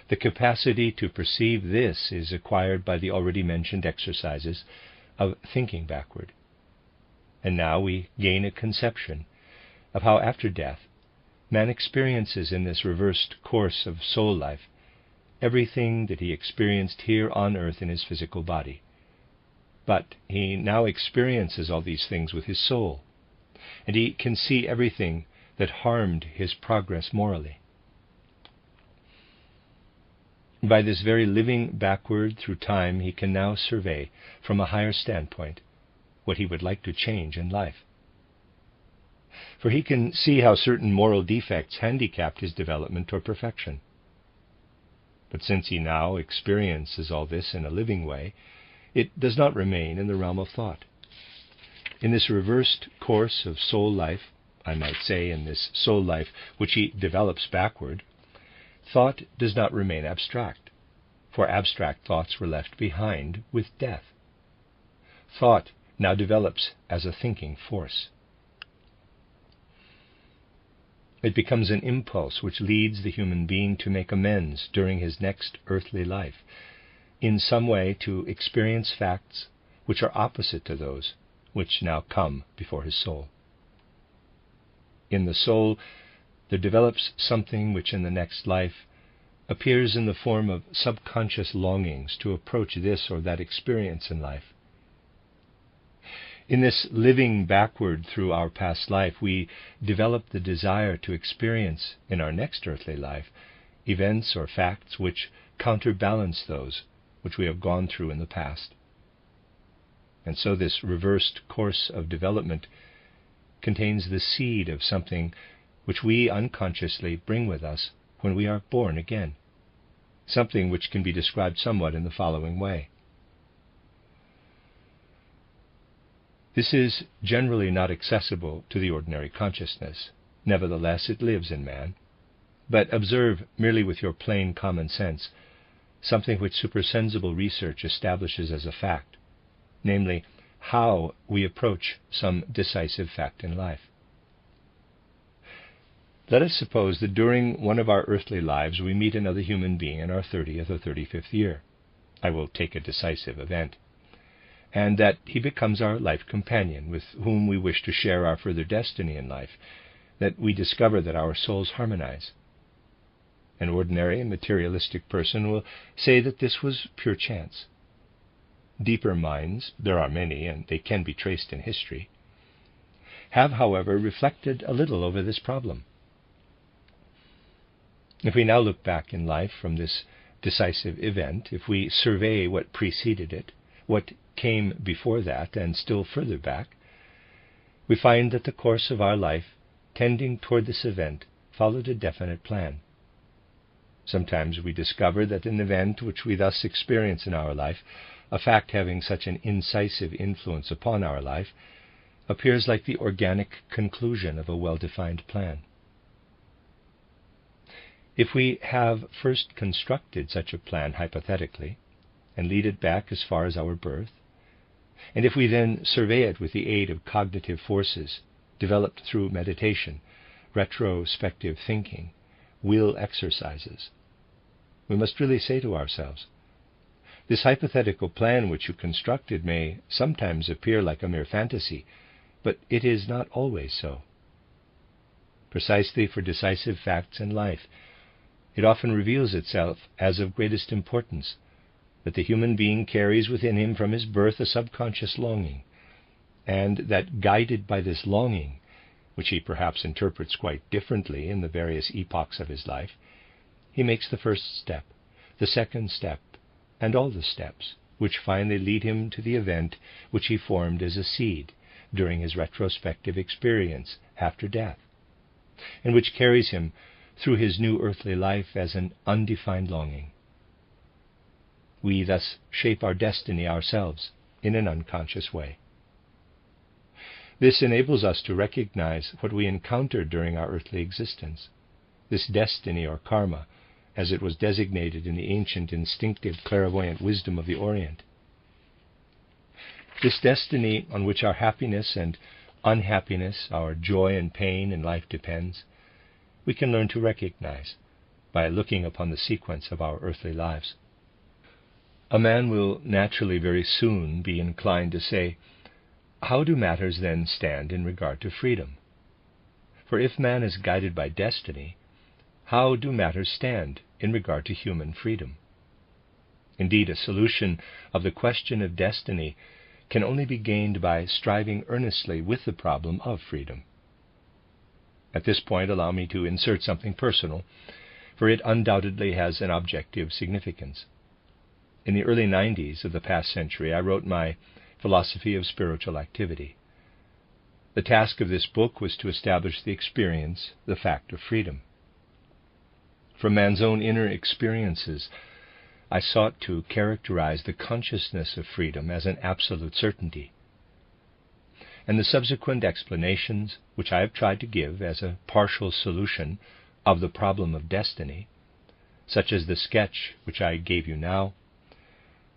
The capacity to perceive this is acquired by the already mentioned exercises of thinking backward. And now we gain a conception of how after death man experiences in this reversed course of soul life everything that he experienced here on earth in his physical body. But he now experiences all these things with his soul, and he can see everything that harmed his progress morally. By this very living backward through time, he can now survey from a higher standpoint what he would like to change in life. For he can see how certain moral defects handicapped his development toward perfection. But since he now experiences all this in a living way, it does not remain in the realm of thought. In this reversed course of soul life, I might say in this soul life which he develops backward, thought does not remain abstract. for abstract thoughts were left behind with death. Thought now develops as a thinking force. It becomes an impulse which leads the human being to make amends during his next earthly life, in some way to experience facts which are opposite to those which now come before his soul. In the soul, there develops something which in the next life appears in the form of subconscious longings to approach this or that experience in life. In this living backward through our past life, we develop the desire to experience in our next earthly life events or facts which counterbalance those which we have gone through in the past. And so this reversed course of development contains the seed of something which we unconsciously bring with us when we are born again, something which can be described somewhat in the following way. This is generally not accessible to the ordinary consciousness. Nevertheless, it lives in man. But observe, merely with your plain common sense, something which supersensible research establishes as a fact, namely, how we approach some decisive fact in life. Let us suppose that during one of our earthly lives we meet another human being in our 30th or 35th year. I will take a decisive event. And that he becomes our life companion, with whom we wish to share our further destiny in life, that we discover that our souls harmonize. An ordinary and materialistic person will say that this was pure chance. Deeper minds, there are many, and they can be traced in history, have, however, reflected a little over this problem. If we now look back in life from this decisive event, if we survey what preceded it, what came before that, and still further back, we find that the course of our life tending toward this event followed a definite plan. Sometimes we discover that an event which we thus experience in our life, a fact having such an incisive influence upon our life, appears like the organic conclusion of a well-defined plan. If we have first constructed such a plan hypothetically, and lead it back as far as our birth, and if we then survey it with the aid of cognitive forces developed through meditation, retrospective thinking, will exercises, we must really say to ourselves, this hypothetical plan which you constructed may sometimes appear like a mere fantasy, but it is not always so. Precisely for decisive facts in life, it often reveals itself as of greatest importance that the human being carries within him from his birth a subconscious longing, and that guided by this longing, which he perhaps interprets quite differently in the various epochs of his life, he makes the first step, the second step, and all the steps, which finally lead him to the event which he formed as a seed during his retrospective experience after death, and which carries him through his new earthly life as an undefined longing. We thus shape our destiny ourselves in an unconscious way. This enables us to recognize what we encountered during our earthly existence, this destiny or karma, as it was designated in the ancient instinctive clairvoyant wisdom of the Orient. This destiny on which our happiness and unhappiness, our joy and pain in life depends, we can learn to recognize by looking upon the sequence of our earthly lives. A man will naturally very soon be inclined to say, how do matters then stand in regard to freedom? For if man is guided by destiny, how do matters stand in regard to human freedom? Indeed, a solution of the question of destiny can only be gained by striving earnestly with the problem of freedom. At this point, allow me to insert something personal, for it undoubtedly has an objective significance. In the early 90s of the past century, I wrote my Philosophy of Spiritual Activity. The task of this book was to establish the experience, the fact of freedom. From man's own inner experiences, I sought to characterize the consciousness of freedom as an absolute certainty. And the subsequent explanations, which I have tried to give as a partial solution of the problem of destiny, such as the sketch which I gave you now,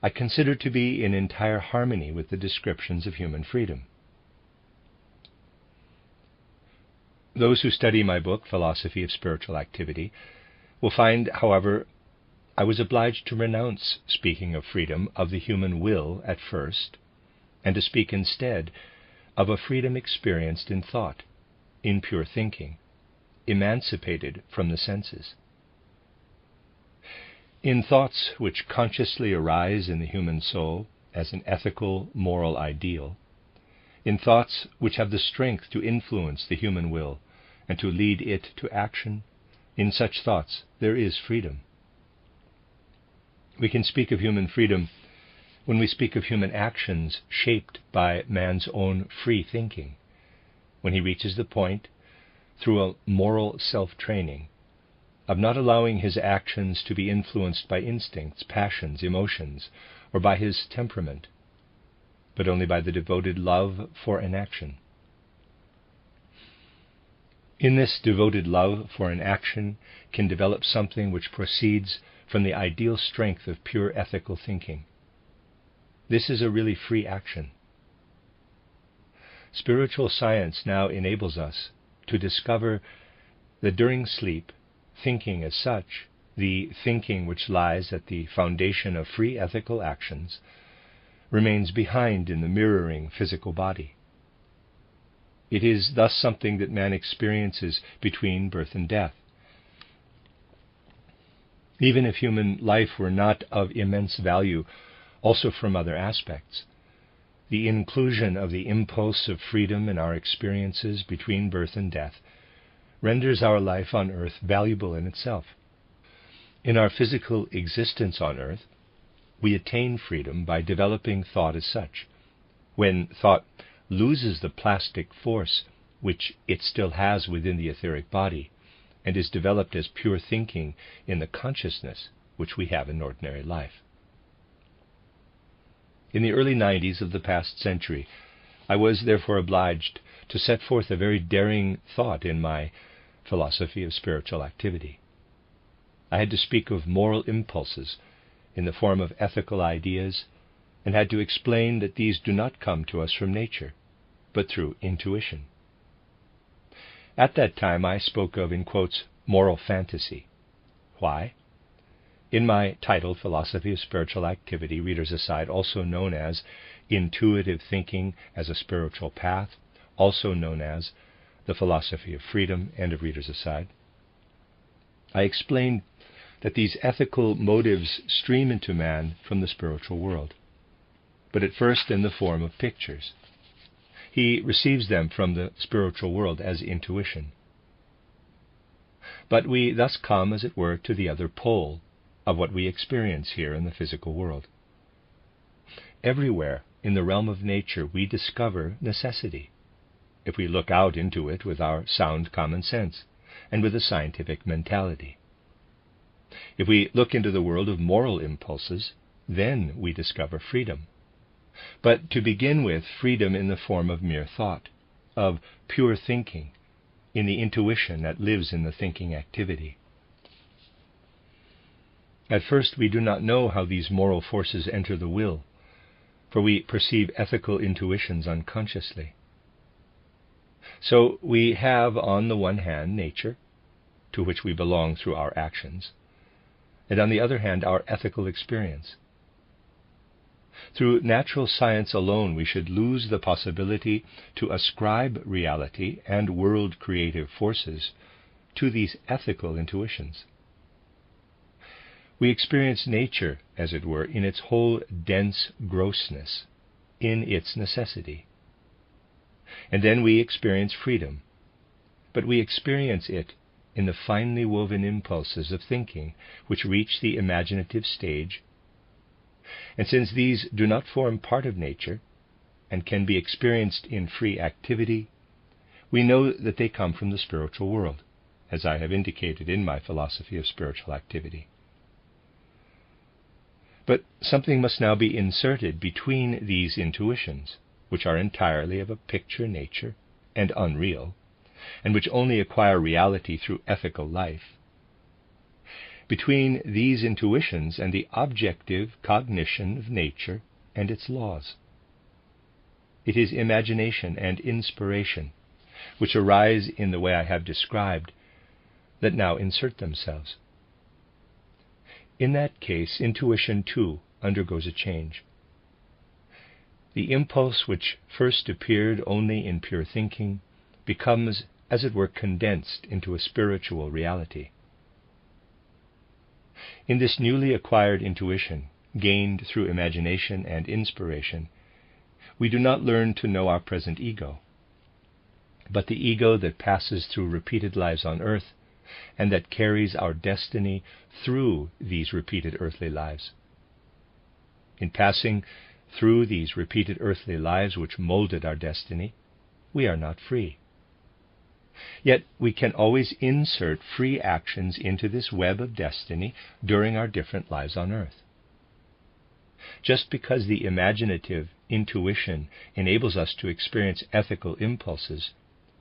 I consider to be in entire harmony with the descriptions of human freedom. Those who study my book, Philosophy of Spiritual Activity, will find, however, I was obliged to renounce speaking of freedom of the human will at first, and to speak instead of a freedom experienced in thought, in pure thinking, emancipated from the senses. In thoughts which consciously arise in the human soul as an ethical, moral ideal, in thoughts which have the strength to influence the human will and to lead it to action, in such thoughts there is freedom. We can speak of human freedom when we speak of human actions shaped by man's own free thinking, when he reaches the point, through a moral self-training, of not allowing his actions to be influenced by instincts, passions, emotions, or by his temperament, but only by the devoted love for an action. In this devoted love for an action can develop something which proceeds from the ideal strength of pure ethical thinking. This is a really free action. Spiritual science now enables us to discover that during sleep, thinking as such, the thinking which lies at the foundation of free ethical actions, remains behind in the mirroring physical body. It is thus something that man experiences between birth and death. Even if human life were not of immense value also from other aspects, the inclusion of the impulse of freedom in our experiences between birth and death renders our life on earth valuable in itself. In our physical existence on earth, we attain freedom by developing thought as such. When thought loses the plastic force which it still has within the etheric body, and is developed as pure thinking in the consciousness which we have in ordinary life. In the early 90s of the past century, I was therefore obliged to set forth a very daring thought in my Philosophy of Spiritual Activity. I had to speak of moral impulses in the form of ethical ideas, and had to explain that these do not come to us from nature, but through intuition. At that time I spoke of, in quotes, moral fantasy. Why? In my title, Philosophy of Spiritual Activity, readers aside, also known as Intuitive Thinking as a Spiritual Path, also known as The Philosophy of Freedom, end of readers aside, I explained that these ethical motives stream into man from the spiritual world, but at first in the form of pictures. He receives them from the spiritual world as intuition. But we thus come, as it were, to the other pole of what we experience here in the physical world. Everywhere in the realm of nature we discover necessity, if we look out into it with our sound common sense and with a scientific mentality. If we look into the world of moral impulses, then we discover freedom. But to begin with, freedom in the form of mere thought, of pure thinking, in the intuition that lives in the thinking activity. At first we do not know how these moral forces enter the will, for we perceive ethical intuitions unconsciously. So we have on the one hand nature, to which we belong through our actions, and on the other hand our ethical experience. Through natural science alone we should lose the possibility to ascribe reality and world-creative forces to these ethical intuitions. We experience nature, as it were, in its whole dense grossness, in its necessity. And then we experience freedom, but we experience it in the finely woven impulses of thinking which reach the imaginative stage. And since these do not form part of nature and can be experienced in free activity, we know that they come from the spiritual world, as I have indicated in my Philosophy of Spiritual Activity. But something must now be inserted between these intuitions, which are entirely of a picture nature and unreal, and which only acquire reality through ethical life. between these intuitions and the objective cognition of nature and its laws. It is imagination and inspiration, which arise in the way I have described, that now insert themselves. In that case, intuition too undergoes a change. The impulse which first appeared only in pure thinking becomes, as it were, condensed into a spiritual reality. In this newly acquired intuition, gained through imagination and inspiration, we do not learn to know our present ego, but the ego that passes through repeated lives on earth and that carries our destiny through these repeated earthly lives. In passing through these repeated earthly lives which molded our destiny, we are not free. Yet we can always insert free actions into this web of destiny during our different lives on earth. Just because the imaginative intuition enables us to experience ethical impulses,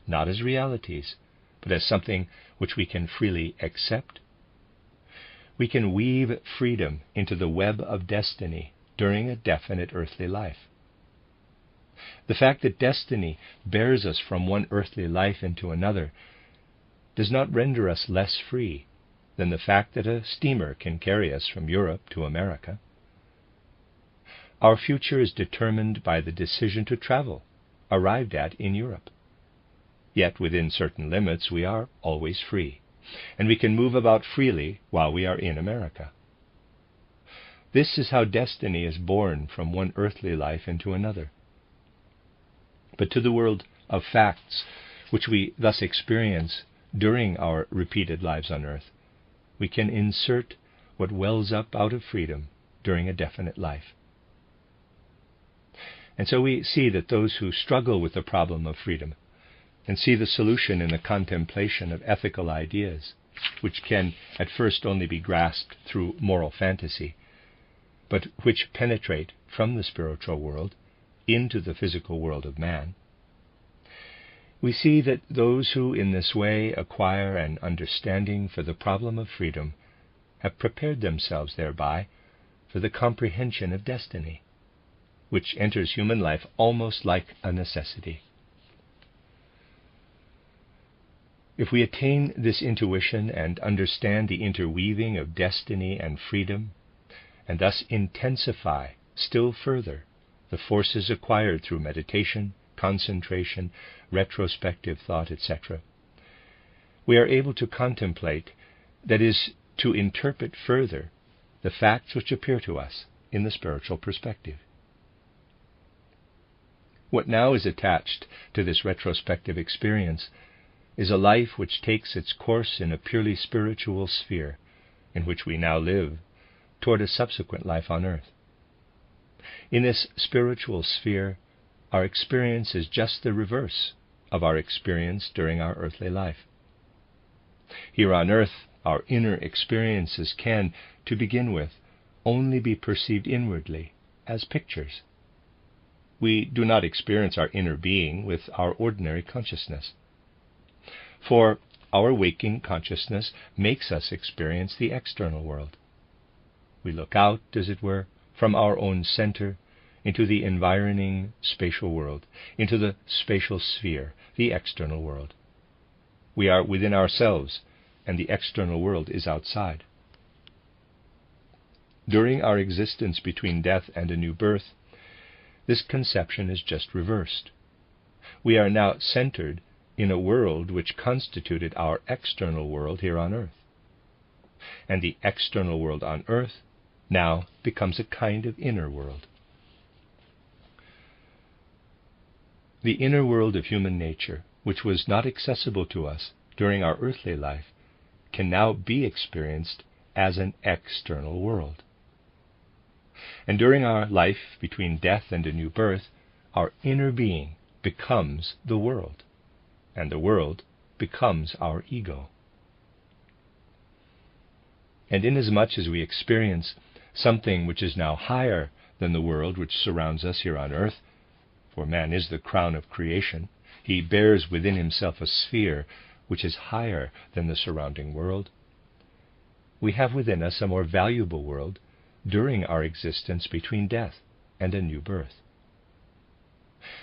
not as realities, but as something which we can freely accept, we can weave freedom into the web of destiny during a definite earthly life. The fact that destiny bears us from one earthly life into another does not render us less free than the fact that a steamer can carry us from Europe to America. Our future is determined by the decision to travel, arrived at in Europe. Yet within certain limits we are always free, and we can move about freely while we are in America. This is how destiny is born from one earthly life into another. But to the world of facts, which we thus experience during our repeated lives on earth, we can insert what wells up out of freedom during a definite life. And so we see that those who struggle with the problem of freedom and see the solution in the contemplation of ethical ideas, which can at first only be grasped through moral fantasy, but which penetrate from the spiritual world into the physical world of man, we see that those who in this way acquire an understanding for the problem of freedom have prepared themselves thereby for the comprehension of destiny, which enters human life almost like a necessity. If we attain this intuition and understand the interweaving of destiny and freedom, and thus intensify still further the forces acquired through meditation, concentration, retrospective thought, etc., we are able to contemplate, that is, to interpret further, the facts which appear to us in the spiritual perspective. What now is attached to this retrospective experience is a life which takes its course in a purely spiritual sphere in which we now live toward a subsequent life on earth. In this spiritual sphere, our experience is just the reverse of our experience during our earthly life. Here on earth, our inner experiences can, to begin with, only be perceived inwardly as pictures. We do not experience our inner being with our ordinary consciousness. For our waking consciousness makes us experience the external world. We look out, as it were, from our own center into the environing spatial world, into the spatial sphere, the external world. We are within ourselves, and the external world is outside. During our existence between death and a new birth, this conception is just reversed. We are now centered in a world which constituted our external world here on earth. And the external world on earth now becomes a kind of inner world. The inner world of human nature, which was not accessible to us during our earthly life, can now be experienced as an external world. And during our life between death and a new birth, our inner being becomes the world, and the world becomes our ego. And inasmuch as we experience something which is now higher than the world which surrounds us here on earth, for man is the crown of creation, he bears within himself a sphere which is higher than the surrounding world, we have within us a more valuable world during our existence between death and a new birth.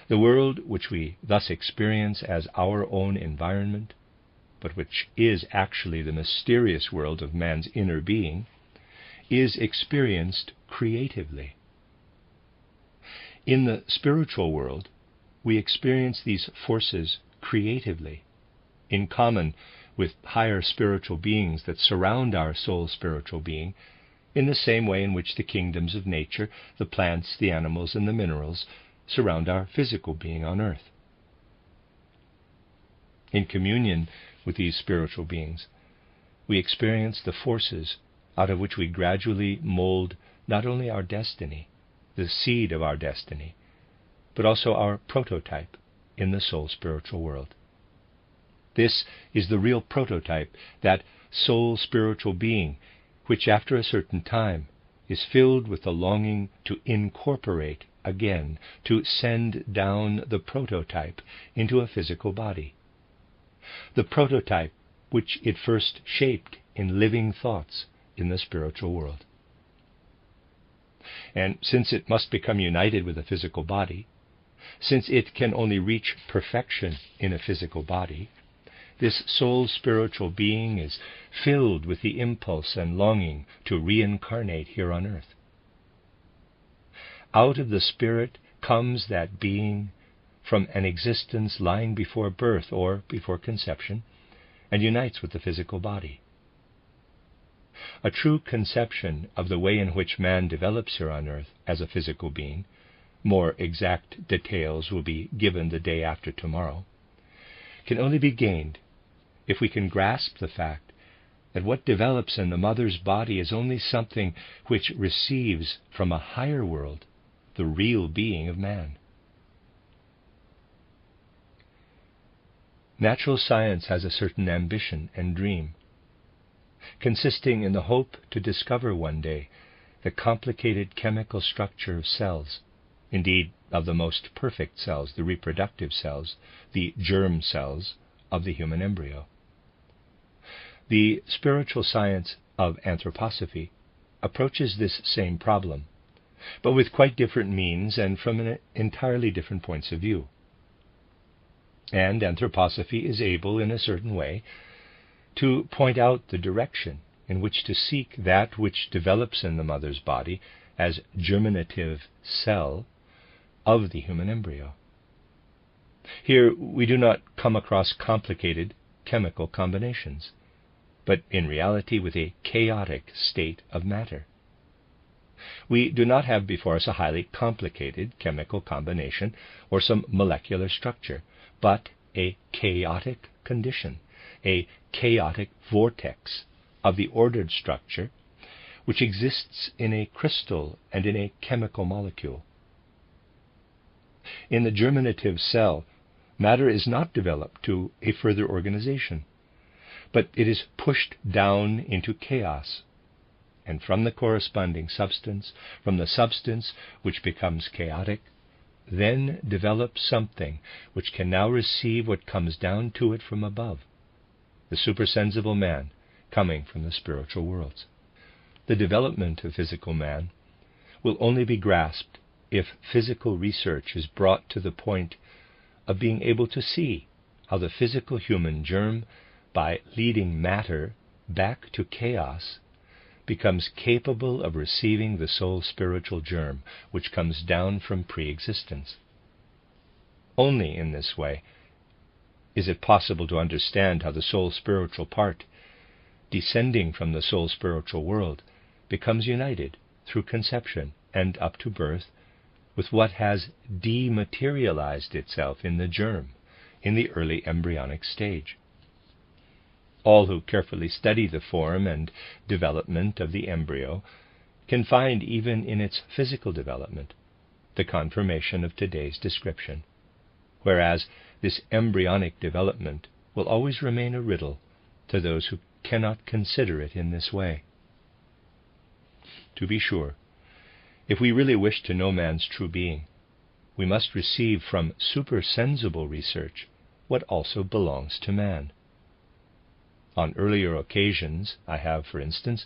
The world which we thus experience as our own environment, but which is actually the mysterious world of man's inner being, is experienced creatively. In the spiritual world, we experience these forces creatively, in common with higher spiritual beings that surround our soul spiritual being, in the same way in which the kingdoms of nature, the plants, the animals, and the minerals, surround our physical being on earth. In communion with these spiritual beings, we experience the forces out of which we gradually mold not only our destiny, the seed of our destiny, but also our prototype in the soul spiritual world. This is the real prototype, that soul spiritual being, which after a certain time is filled with the longing to incorporate again, to send down the prototype into a physical body. The prototype which it first shaped in living thoughts in the spiritual world. And since it must become united with a physical body, since it can only reach perfection in a physical body, this soul spiritual being is filled with the impulse and longing to reincarnate here on earth. Out of the spirit comes that being from an existence lying before birth or before conception, and unites with the physical body. A true conception of the way in which man develops here on earth as a physical being, more exact details will be given the day after tomorrow, can only be gained if we can grasp the fact that what develops in the mother's body is only something which receives from a higher world the real being of man. Natural science has a certain ambition and dream, consisting in the hope to discover one day the complicated chemical structure of cells, indeed of the most perfect cells, the reproductive cells, the germ cells of the human embryo. The spiritual science of anthroposophy approaches this same problem, but with quite different means and from an entirely different points of view. And anthroposophy is able, in a certain way, to point out the direction in which to seek that which develops in the mother's body as germinative cell of the human embryo. Here we do not come across complicated chemical combinations, but in reality with a chaotic state of matter. We do not have before us a highly complicated chemical combination or some molecular structure, but a chaotic condition, a chaotic vortex of the ordered structure which exists in a crystal and in a chemical molecule. In the germinative cell, matter is not developed to a further organization, but it is pushed down into chaos, and from the corresponding substance, from the substance which becomes chaotic, then develops something which can now receive what comes down to it from above, the supersensible man coming from the spiritual worlds. The development of physical man will only be grasped if physical research is brought to the point of being able to see how the physical human germ, by leading matter back to chaos, becomes capable of receiving the soul spiritual germ which comes down from pre-existence. Only in this way is it possible to understand how the soul spiritual part, descending from the soul spiritual world, becomes united through conception and up to birth with what has dematerialized itself in the germ, in the early embryonic stage. All who carefully study the form and development of the embryo can find, even in its physical development, the confirmation of today's description, whereas this embryonic development will always remain a riddle to those who cannot consider it in this way. To be sure, if we really wish to know man's true being, we must receive from supersensible research what also belongs to man. On earlier occasions, I have, for instance,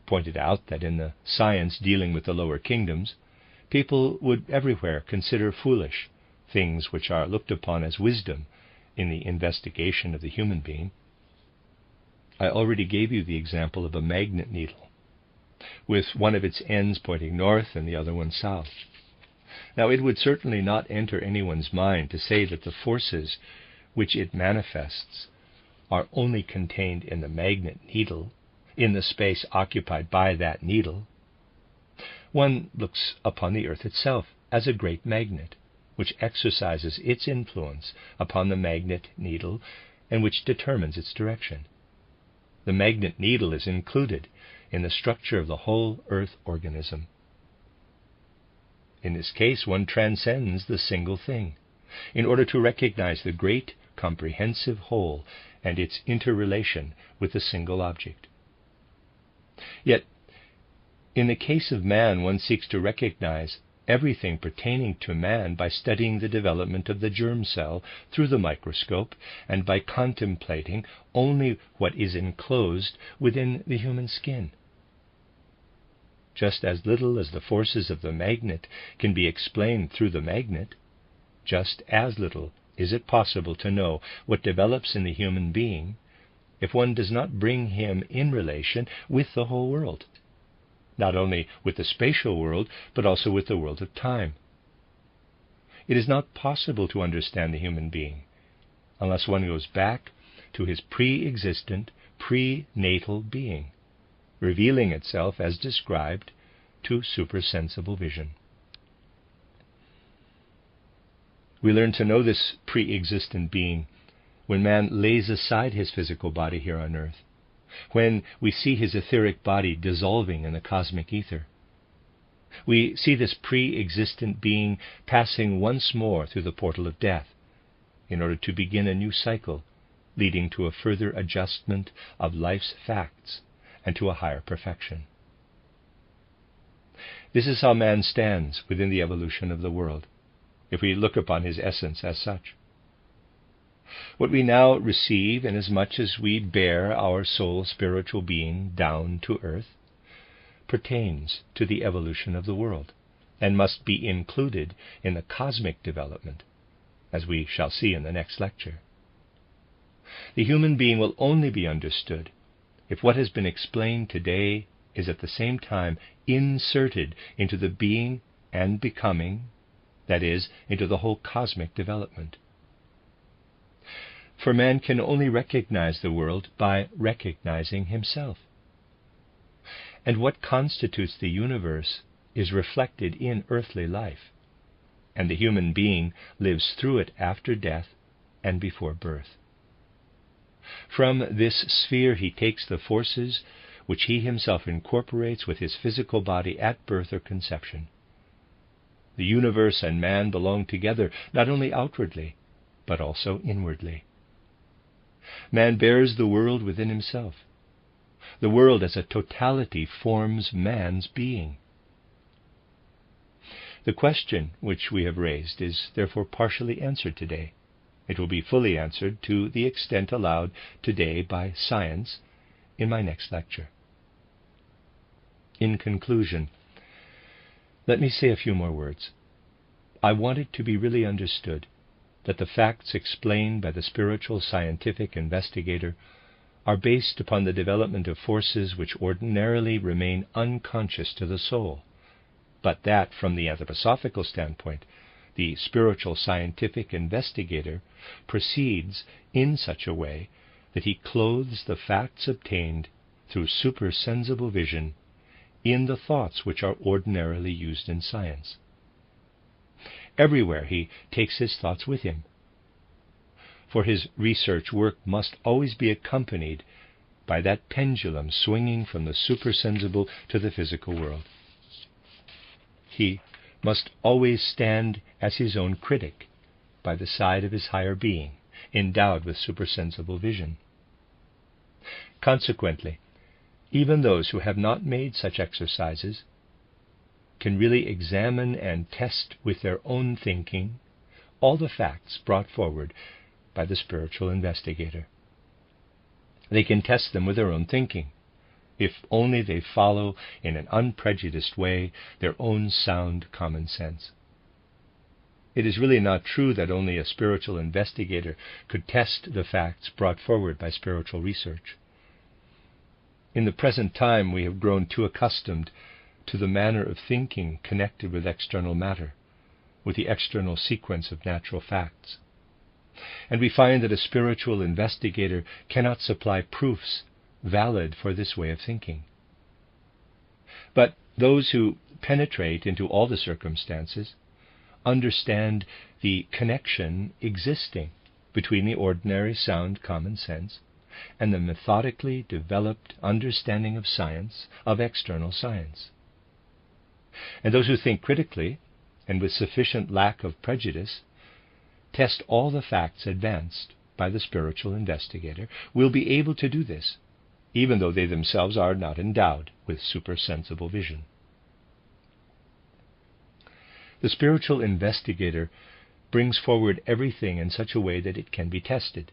pointed out that in the science dealing with the lower kingdoms, people would everywhere consider foolish things which are looked upon as wisdom in the investigation of the human being. I already gave you the example of a magnet needle, with one of its ends pointing north and the other one south. Now, it would certainly not enter anyone's mind to say that the forces which it manifests are only contained in the magnet needle, in the space occupied by that needle. One looks upon the earth itself as a great magnet, which exercises its influence upon the magnet needle and which determines its direction. The magnet needle is included in the structure of the whole earth organism. In this case, one transcends the single thing, in order to recognize the great comprehensive whole and its interrelation with the single object. Yet, in the case of man, one seeks to recognize everything pertaining to man by studying the development of the germ cell through the microscope and by contemplating only what is enclosed within the human skin. Just as little as the forces of the magnet can be explained through the magnet, just as little is it possible to know what develops in the human being if one does not bring him in relation with the whole world, not only with the spatial world, but also with the world of time. It is not possible to understand the human being unless one goes back to his pre-existent, prenatal being, revealing itself as described to supersensible vision. We learn to know this pre-existent being when man lays aside his physical body here on earth, when we see his etheric body dissolving in the cosmic ether. We see this pre-existent being passing once more through the portal of death in order to begin a new cycle, leading to a further adjustment of life's facts and to a higher perfection. This is how man stands within the evolution of the world, if we look upon his essence as such. What we now receive, inasmuch as we bear our soul spiritual being down to earth, pertains to the evolution of the world, and must be included in the cosmic development, as we shall see in the next lecture. The human being will only be understood if what has been explained today is at the same time inserted into the being and becoming, that is, into the whole cosmic development. For man can only recognize the world by recognizing himself. And what constitutes the universe is reflected in earthly life, and the human being lives through it after death and before birth. From this sphere he takes the forces which he himself incorporates with his physical body at birth or conception. The universe and man belong together, not only outwardly, but also inwardly. Man bears the world within himself. The world as a totality forms man's being. The question which we have raised is therefore partially answered today. It will be fully answered to the extent allowed today by science in my next lecture. In conclusion, let me say a few more words. I want it to be really understood that the facts explained by the spiritual scientific investigator are based upon the development of forces which ordinarily remain unconscious to the soul, but that from the anthroposophical standpoint, the spiritual scientific investigator proceeds in such a way that he clothes the facts obtained through supersensible vision in the thoughts which are ordinarily used in science. Everywhere he takes his thoughts with him, for his research work must always be accompanied by that pendulum swinging from the supersensible to the physical world. He must always stand as his own critic by the side of his higher being, endowed with supersensible vision. Consequently, even those who have not made such exercises can really examine and test with their own thinking all the facts brought forward by the spiritual investigator. They can test them with their own thinking, if only they follow in an unprejudiced way their own sound common sense. It is really not true that only a spiritual investigator could test the facts brought forward by spiritual research. In the present time, we have grown too accustomed to the manner of thinking connected with external matter, with the external sequence of natural facts. And we find that a spiritual investigator cannot supply proofs valid for this way of thinking. But those who penetrate into all the circumstances understand the connection existing between the ordinary sound common sense and the methodically developed understanding of science, of external science. And those who think critically, and with sufficient lack of prejudice, test all the facts advanced by the spiritual investigator, will be able to do this, even though they themselves are not endowed with supersensible vision. The spiritual investigator brings forward everything in such a way that it can be tested.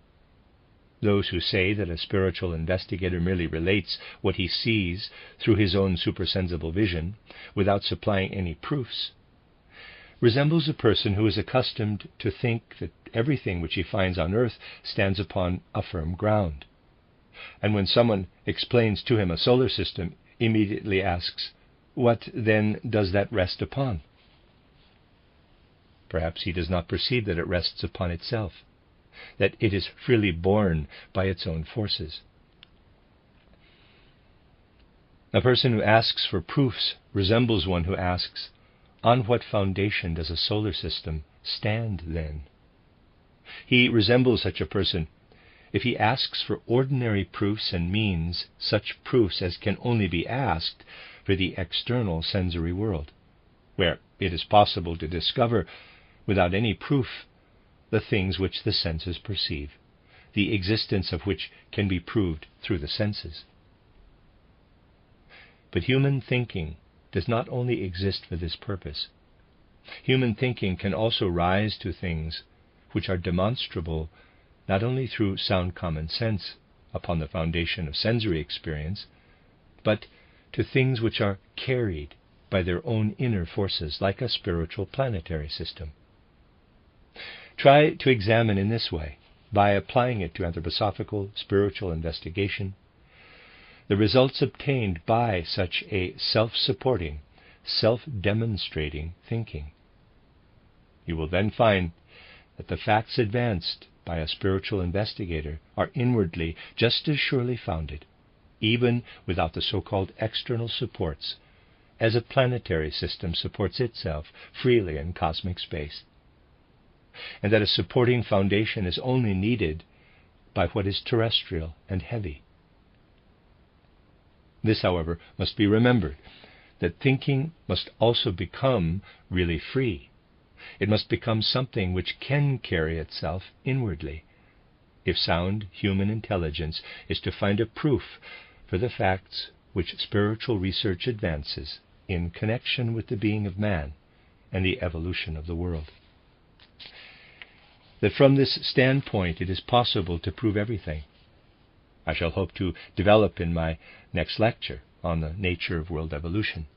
Those who say that a spiritual investigator merely relates what he sees through his own supersensible vision, without supplying any proofs, resembles a person who is accustomed to think that everything which he finds on earth stands upon a firm ground. And when someone explains to him a solar system, immediately asks, "What then does that rest upon?" Perhaps he does not perceive that it rests upon itself, that it is freely borne by its own forces. A person who asks for proofs resembles one who asks, "On what foundation does a solar system stand then?" He resembles such a person if he asks for ordinary proofs and means such proofs as can only be asked for the external sensory world, where it is possible to discover, without any proof, the things which the senses perceive, the existence of which can be proved through the senses. But human thinking does not only exist for this purpose. Human thinking can also rise to things which are demonstrable not only through sound common sense upon the foundation of sensory experience, but to things which are carried by their own inner forces, like a spiritual planetary system. Try to examine in this way, by applying it to anthroposophical spiritual investigation, the results obtained by such a self-supporting, self-demonstrating thinking. You will then find that the facts advanced by a spiritual investigator are inwardly just as surely founded, even without the so-called external supports, as a planetary system supports itself freely in cosmic space, and that a supporting foundation is only needed by what is terrestrial and heavy. This, however, must be remembered, that thinking must also become really free. It must become something which can carry itself inwardly, if sound human intelligence is to find a proof for the facts which spiritual research advances in connection with the being of man and the evolution of the world. That from this standpoint it is possible to prove everything, I shall hope to develop in my next lecture on the nature of world evolution,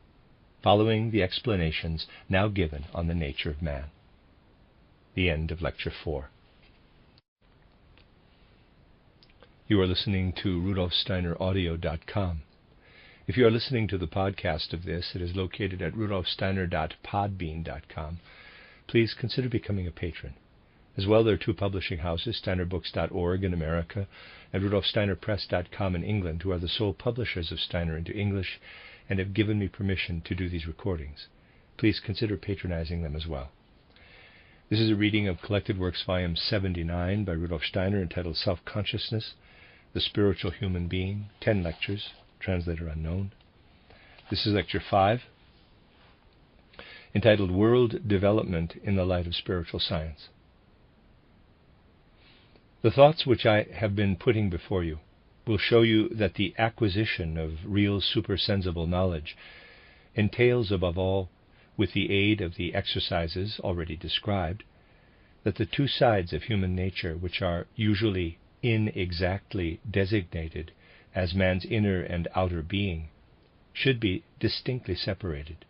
following the explanations now given on the nature of man. The end of Lecture 4. You are listening to RudolfSteinerAudio.com. If you are listening to the podcast of this, it is located at RudolfSteiner.podbean.com. Please consider becoming a patron. As well, there are two publishing houses, SteinerBooks.org in America and RudolfSteinerPress.com in England, who are the sole publishers of Steiner into English and have given me permission to do these recordings. Please consider patronizing them as well. This is a reading of Collected Works Volume 79 by Rudolf Steiner, entitled Self-Consciousness, the Spiritual Human Being, 10 lectures, translator unknown. This is Lecture 5, entitled World Development in the Light of Spiritual Science. The thoughts which I have been putting before you will show you that the acquisition of real supersensible knowledge entails, above all, with the aid of the exercises already described, that the two sides of human nature which are usually inexactly designated as man's inner and outer being should be distinctly separated.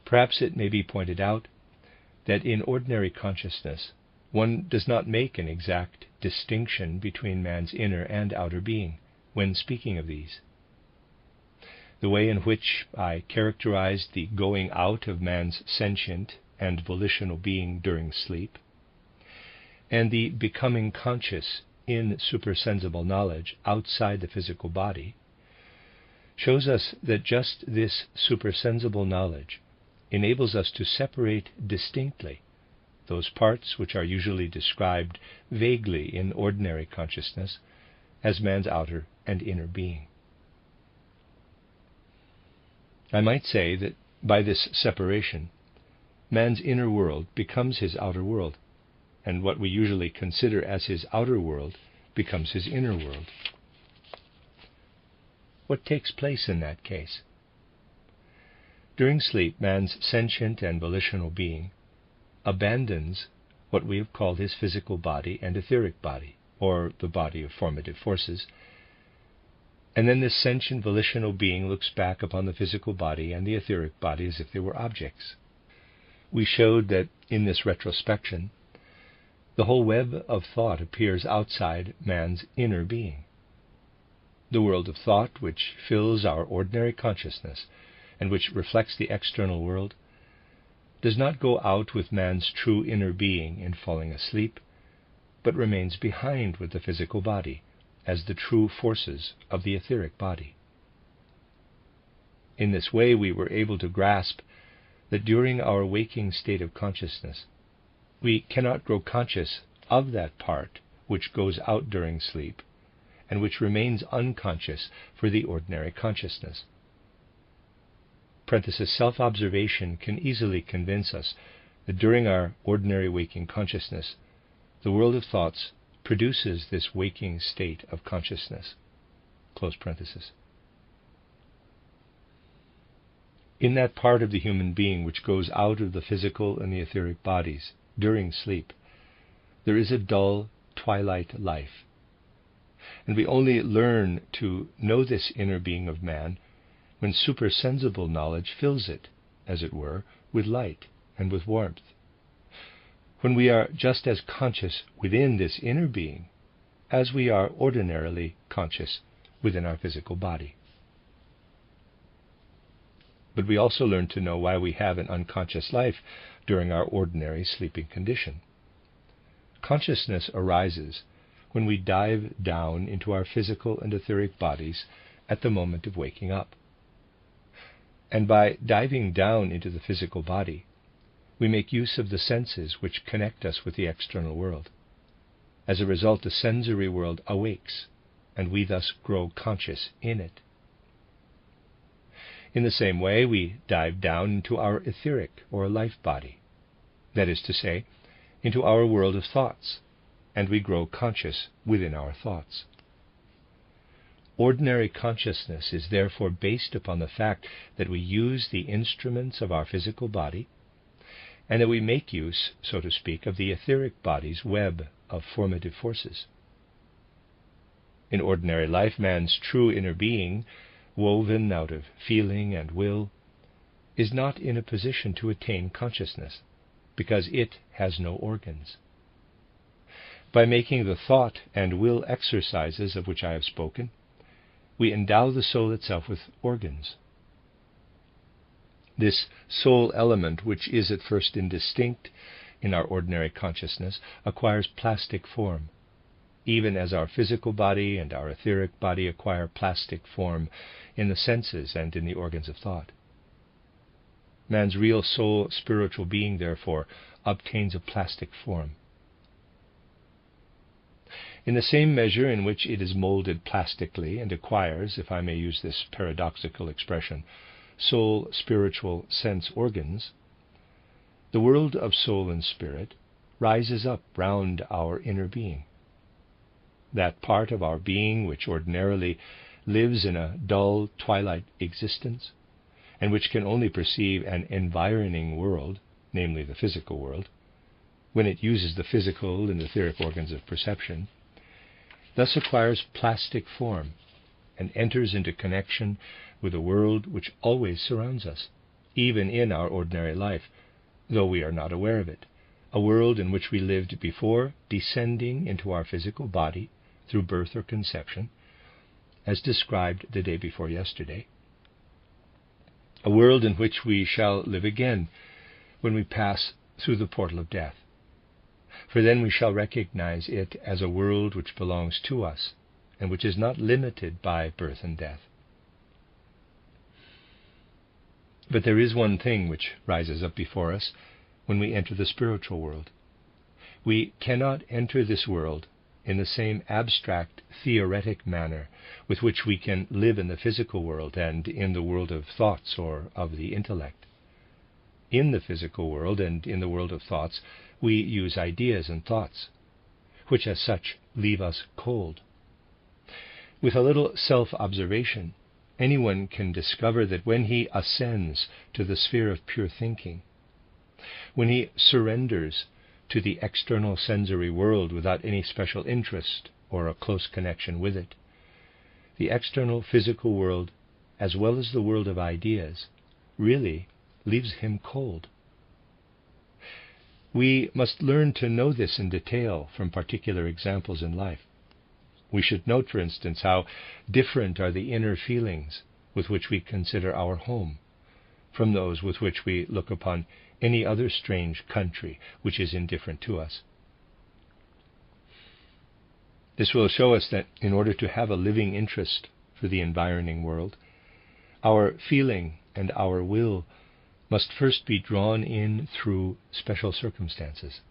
Perhaps it may be pointed out that in ordinary consciousness one does not make an exact distinction between man's inner and outer being when speaking of these. The way in which I characterized the going out of man's sentient and volitional being during sleep, and the becoming conscious in supersensible knowledge outside the physical body, shows us that just this supersensible knowledge enables us to separate distinctly those parts which are usually described vaguely in ordinary consciousness as man's outer and inner being. I might say that by this separation, man's inner world becomes his outer world, and what we usually consider as his outer world becomes his inner world. What takes place in that case? During sleep, man's sentient and volitional being abandons what we have called his physical body and etheric body, or the body of formative forces, and then this sentient volitional being looks back upon the physical body and the etheric body as if they were objects. We showed that in this retrospection, the whole web of thought appears outside man's inner being. The world of thought which fills our ordinary consciousness and which reflects the external world does not go out with man's true inner being in falling asleep, but remains behind with the physical body as the true forces of the etheric body. In this way we were able to grasp that during our waking state of consciousness, we cannot grow conscious of that part which goes out during sleep and which remains unconscious for the ordinary consciousness. Self-observation can easily convince us that during our ordinary waking consciousness, the world of thoughts produces this waking state of consciousness. In that part of the human being which goes out of the physical and the etheric bodies during sleep, there is a dull twilight life. And we only learn to know this inner being of man when supersensible knowledge fills it, as it were, with light and with warmth. When we are just as conscious within this inner being as we are ordinarily conscious within our physical body. But we also learn to know why we have an unconscious life during our ordinary sleeping condition. Consciousness arises when we dive down into our physical and etheric bodies at the moment of waking up. And by diving down into the physical body, we make use of the senses which connect us with the external world. As a result, the sensory world awakes, and we thus grow conscious in it. In the same way, we dive down into our etheric or life body, that is to say, into our world of thoughts, and we grow conscious within our thoughts. Ordinary consciousness is therefore based upon the fact that we use the instruments of our physical body, and that we make use, so to speak, of the etheric body's web of formative forces. In ordinary life, man's true inner being, woven out of feeling and will, is not in a position to attain consciousness, because it has no organs. By making the thought and will exercises of which I have spoken, we endow the soul itself with organs. This soul element, which is at first indistinct in our ordinary consciousness, acquires plastic form, even as our physical body and our etheric body acquire plastic form in the senses and in the organs of thought. Man's real soul, spiritual being, therefore, obtains a plastic form. In the same measure in which it is molded plastically and acquires, if I may use this paradoxical expression, soul, spiritual sense organs, the world of soul and spirit rises up round our inner being. That part of our being which ordinarily lives in a dull twilight existence, and which can only perceive an environing world, namely the physical world, when it uses the physical and etheric organs of perception, thus acquires plastic form and enters into connection with a world which always surrounds us, even in our ordinary life, though we are not aware of it, a world in which we lived before descending into our physical body through birth or conception, as described the day before yesterday, a world in which we shall live again when we pass through the portal of death, for then we shall recognize it as a world which belongs to us and which is not limited by birth and death. But there is one thing which rises up before us when we enter the spiritual world. We cannot enter this world in the same abstract, theoretic manner with which we can live in the physical world and in the world of thoughts or of the intellect. In the physical world and in the world of thoughts, we use ideas and thoughts, which as such leave us cold. With a little self-observation, anyone can discover that when he ascends to the sphere of pure thinking, when he surrenders to the external sensory world without any special interest or a close connection with it, the external physical world, as well as the world of ideas, really leaves him cold. We must learn to know this in detail from particular examples in life. We should note, for instance, how different are the inner feelings with which we consider our home from those with which we look upon any other strange country which is indifferent to us. This will show us that in order to have a living interest for the environing world, our feeling and our will must first be drawn in through special circumstances.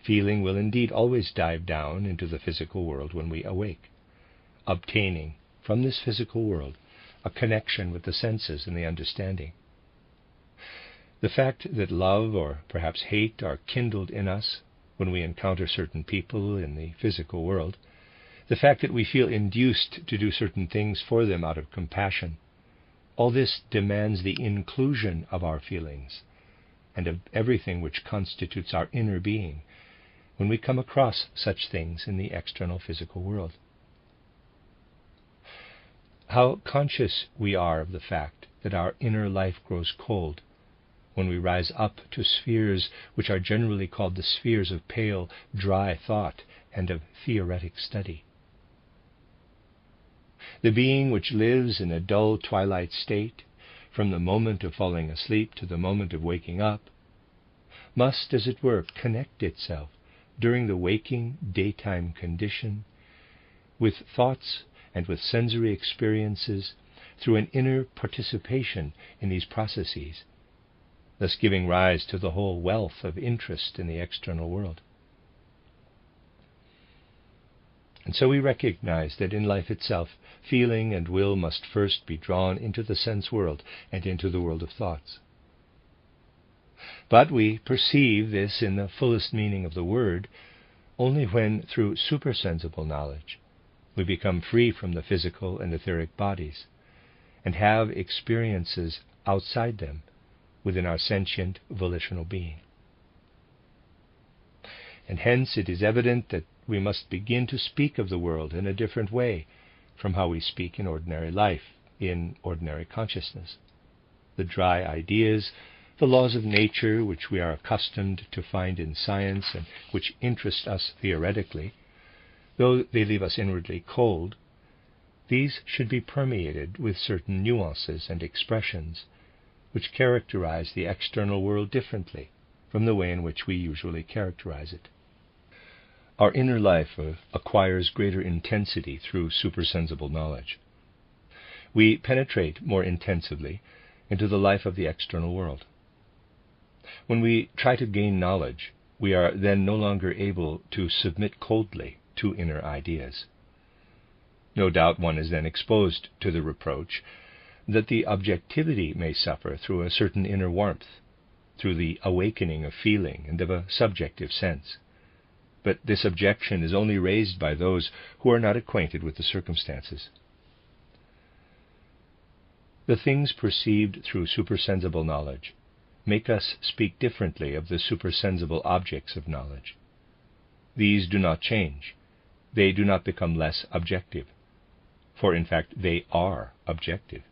Feeling will indeed always dive down into the physical world when we awake, obtaining from this physical world a connection with the senses and the understanding. The fact that love or perhaps hate are kindled in us when we encounter certain people in the physical world, the fact that we feel induced to do certain things for them out of compassion, all this demands the inclusion of our feelings and of everything which constitutes our inner being when we come across such things in the external physical world. How conscious we are of the fact that our inner life grows cold when we rise up to spheres which are generally called the spheres of pale, dry thought and of theoretic study. The being which lives in a dull twilight state, from the moment of falling asleep to the moment of waking up, must, as it were, connect itself during the waking daytime condition with thoughts and with sensory experiences through an inner participation in these processes, thus giving rise to the whole wealth of interest in the external world. And so we recognize that in life itself, feeling and will must first be drawn into the sense world and into the world of thoughts. But we perceive this in the fullest meaning of the word only when, through supersensible knowledge, we become free from the physical and etheric bodies and have experiences outside them within our sentient volitional being. And hence it is evident that we must begin to speak of the world in a different way from how we speak in ordinary life, in ordinary consciousness. The dry ideas, the laws of nature which we are accustomed to find in science and which interest us theoretically, though they leave us inwardly cold, these should be permeated with certain nuances and expressions which characterize the external world differently from the way in which we usually characterize it. Our inner life acquires greater intensity through supersensible knowledge. We penetrate more intensively into the life of the external world. When we try to gain knowledge, we are then no longer able to submit coldly to inner ideas. No doubt one is then exposed to the reproach that the objectivity may suffer through a certain inner warmth, through the awakening of feeling and of a subjective sense. But this objection is only raised by those who are not acquainted with the circumstances. The things perceived through supersensible knowledge make us speak differently of the supersensible objects of knowledge. These do not change. They do not become less objective, for in fact they are objective.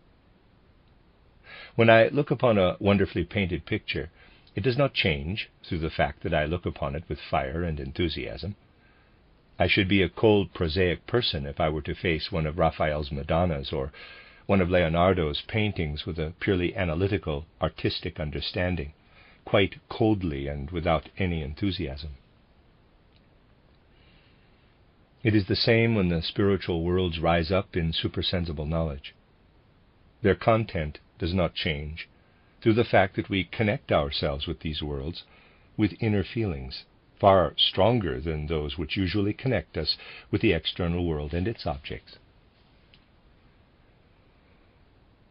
When I look upon a wonderfully painted picture, it does not change through the fact that I look upon it with fire and enthusiasm. I should be a cold, prosaic person if I were to face one of Raphael's Madonnas or one of Leonardo's paintings with a purely analytical, artistic understanding, quite coldly and without any enthusiasm. It is the same when the spiritual worlds rise up in supersensible knowledge. Their content does not change through the fact that we connect ourselves with these worlds with inner feelings, far stronger than those which usually connect us with the external world and its objects.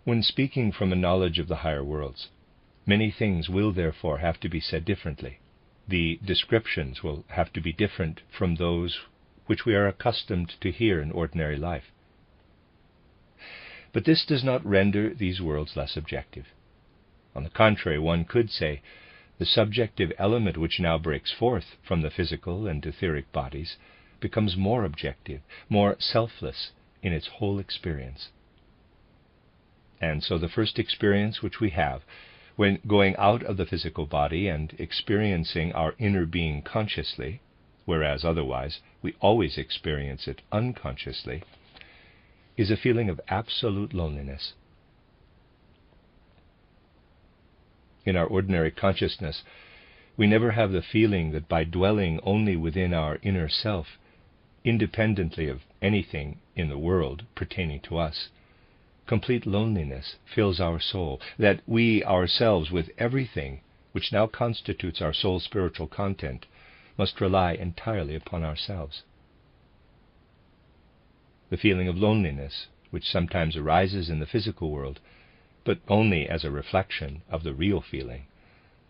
When speaking from a knowledge of the higher worlds, many things will therefore have to be said differently. The descriptions will have to be different from those which we are accustomed to hear in ordinary life. But this does not render these worlds less objective. On the contrary, one could say, the subjective element which now breaks forth from the physical and etheric bodies becomes more objective, more selfless in its whole experience. And so the first experience which we have when going out of the physical body and experiencing our inner being consciously, whereas otherwise we always experience it unconsciously, is a feeling of absolute loneliness. In our ordinary consciousness, we never have the feeling that by dwelling only within our inner self, independently of anything in the world pertaining to us, complete loneliness fills our soul, that we ourselves, with everything which now constitutes our soul's spiritual content, must rely entirely upon ourselves. The feeling of loneliness, which sometimes arises in the physical world, but only as a reflection of the real feeling,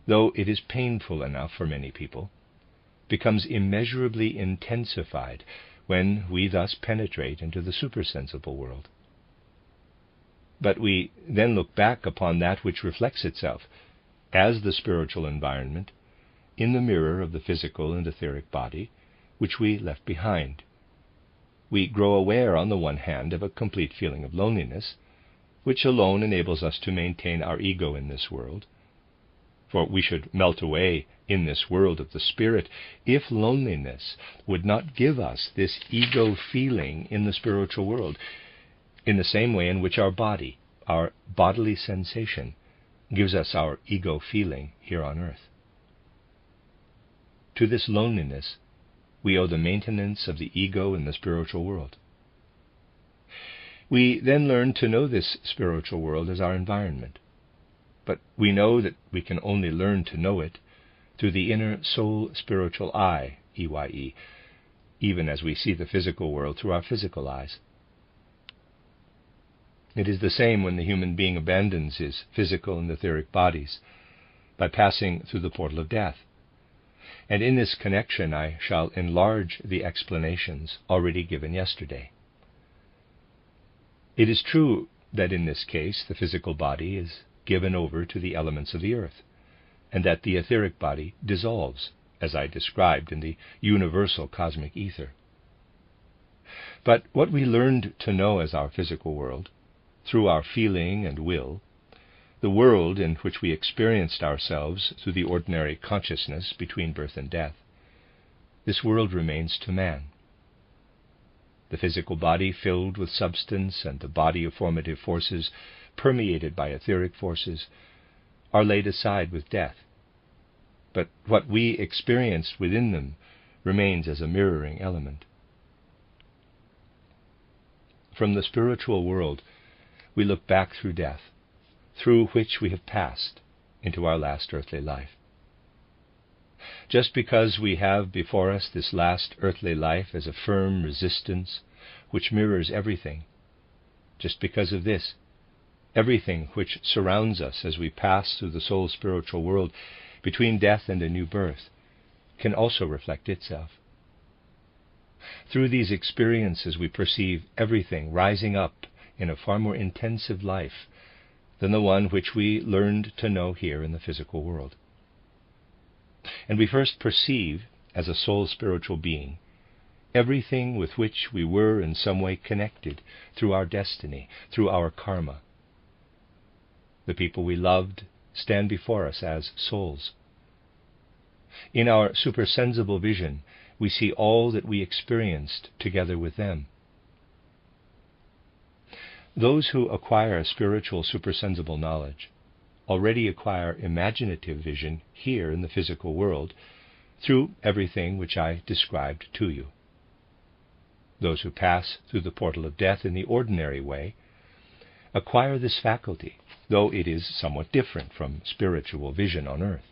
though it is painful enough for many people, becomes immeasurably intensified when we thus penetrate into the supersensible world. But we then look back upon that which reflects itself as the spiritual environment in the mirror of the physical and etheric body which we left behind. We grow aware, on the one hand, of a complete feeling of loneliness, which alone enables us to maintain our ego in this world. For we should melt away in this world of the spirit if loneliness would not give us this ego feeling in the spiritual world, in the same way in which our body, our bodily sensation, gives us our ego feeling here on earth. To this loneliness we owe the maintenance of the ego in the spiritual world. We then learn to know this spiritual world as our environment, but we know that we can only learn to know it through the inner soul spiritual eye, EYE, even as we see the physical world through our physical eyes. It is the same when the human being abandons his physical and etheric bodies by passing through the portal of death. And in this connection I shall enlarge the explanations already given yesterday. It is true that in this case the physical body is given over to the elements of the earth, and that the etheric body dissolves, as I described in the universal cosmic ether. But what we learned to know as our physical world, through our feeling and will, the world in which we experienced ourselves through the ordinary consciousness between birth and death, this world remains to man. The physical body filled with substance and the body of formative forces permeated by etheric forces are laid aside with death. But what we experienced within them remains as a mirroring element. From the spiritual world we look back through death, through which we have passed into our last earthly life. Just because we have before us this last earthly life as a firm resistance which mirrors everything, just because of this, everything which surrounds us as we pass through the soul's spiritual world between death and a new birth can also reflect itself. Through these experiences we perceive everything rising up in a far more intensive life than the one which we learned to know here in the physical world. And we first perceive, as a soul spiritual being, everything with which we were in some way connected through our destiny, through our karma. The people we loved stand before us as souls. In our supersensible vision, we see all that we experienced together with them. Those who acquire spiritual supersensible knowledge already acquire imaginative vision here in the physical world through everything which I described to you. Those who pass through the portal of death in the ordinary way acquire this faculty, though it is somewhat different from spiritual vision on earth.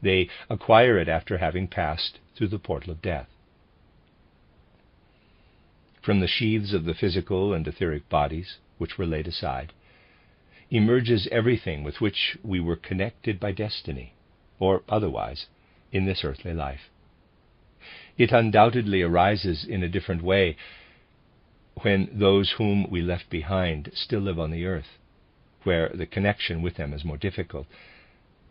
They acquire it after having passed through the portal of death. From the sheaths of the physical and etheric bodies, which were laid aside, emerges everything with which we were connected by destiny, or otherwise, in this earthly life. It undoubtedly arises in a different way when those whom we left behind still live on the earth, where the connection with them is more difficult.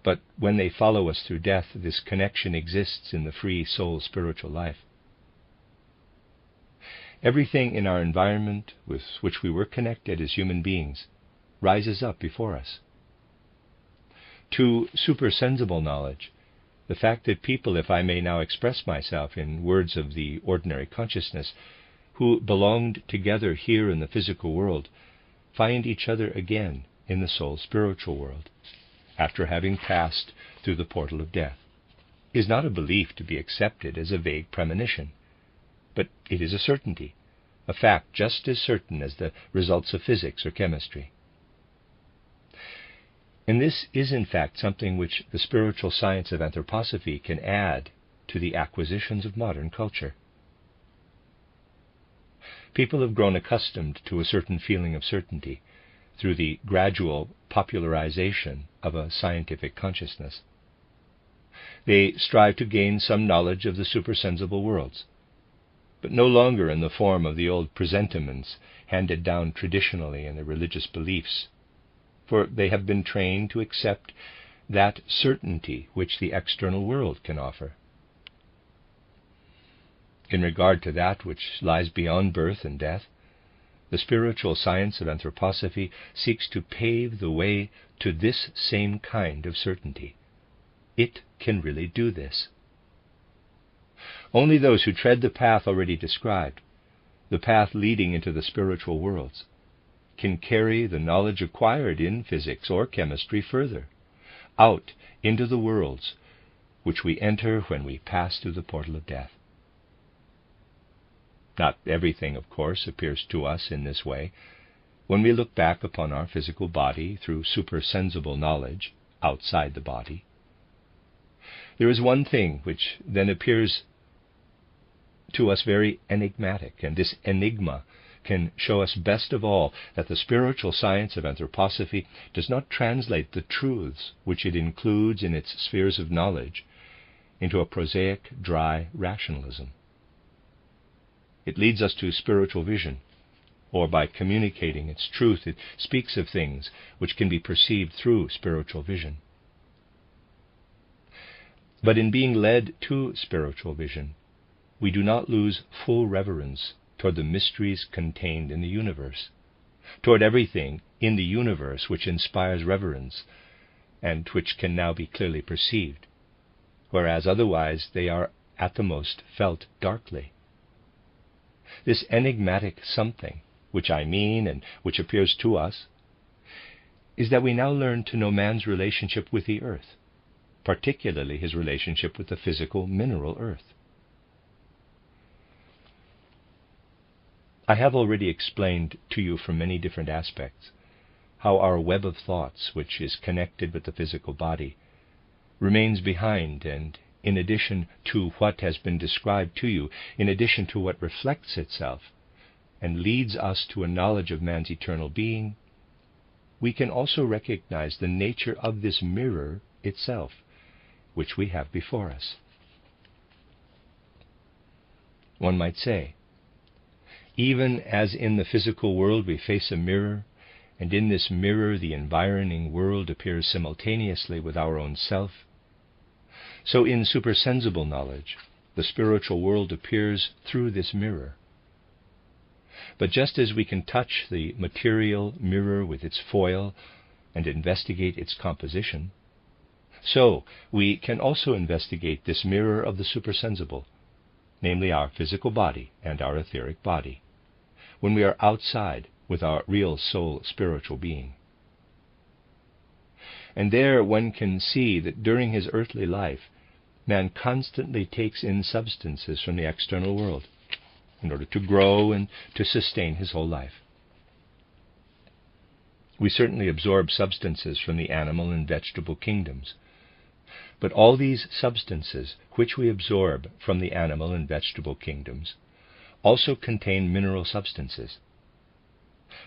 But when they follow us through death, this connection exists in the free soul spiritual life. Everything in our environment with which we were connected as human beings rises up before us. To supersensible knowledge, the fact that people, if I may now express myself in words of the ordinary consciousness, who belonged together here in the physical world, find each other again in the soul spiritual world, after having passed through the portal of death, is not a belief to be accepted as a vague premonition, but it is a certainty, a fact just as certain as the results of physics or chemistry. And this is in fact something which the spiritual science of anthroposophy can add to the acquisitions of modern culture. People have grown accustomed to a certain feeling of certainty through the gradual popularization of a scientific consciousness. They strive to gain some knowledge of the supersensible worlds, but no longer in the form of the old presentiments handed down traditionally in their religious beliefs, for they have been trained to accept that certainty which the external world can offer. In regard to that which lies beyond birth and death, the spiritual science of anthroposophy seeks to pave the way to this same kind of certainty. It can really do this. Only those who tread the path already described, the path leading into the spiritual worlds, can carry the knowledge acquired in physics or chemistry further, out into the worlds which we enter when we pass through the portal of death. Not everything, of course, appears to us in this way. When we look back upon our physical body through supersensible knowledge outside the body, there is one thing which then appears to us very enigmatic, and this enigma can show us best of all that the spiritual science of anthroposophy does not translate the truths which it includes in its spheres of knowledge into a prosaic, dry rationalism. It leads us to spiritual vision, or by communicating its truth, it speaks of things which can be perceived through spiritual vision. But in being led to spiritual vision, we do not lose full reverence toward the mysteries contained in the universe, toward everything in the universe which inspires reverence, and which can now be clearly perceived, whereas otherwise they are at the most felt darkly. This enigmatic something, which I mean and which appears to us, is that we now learn to know man's relationship with the earth, particularly his relationship with the physical mineral earth. I have already explained to you from many different aspects how our web of thoughts, which is connected with the physical body, remains behind, and in addition to what has been described to you, in addition to what reflects itself and leads us to a knowledge of man's eternal being, we can also recognize the nature of this mirror itself, which we have before us. One might say, even as in the physical world we face a mirror and in this mirror the environing world appears simultaneously with our own self, so in supersensible knowledge, the spiritual world appears through this mirror. But just as we can touch the material mirror with its foil and investigate its composition, so we can also investigate this mirror of the supersensible, namely our physical body and our etheric body, when we are outside with our real soul spiritual being. And there one can see that during his earthly life, man constantly takes in substances from the external world in order to grow and to sustain his whole life. We certainly absorb substances from the animal and vegetable kingdoms, but all these substances which we absorb from the animal and vegetable kingdoms also contain mineral substances.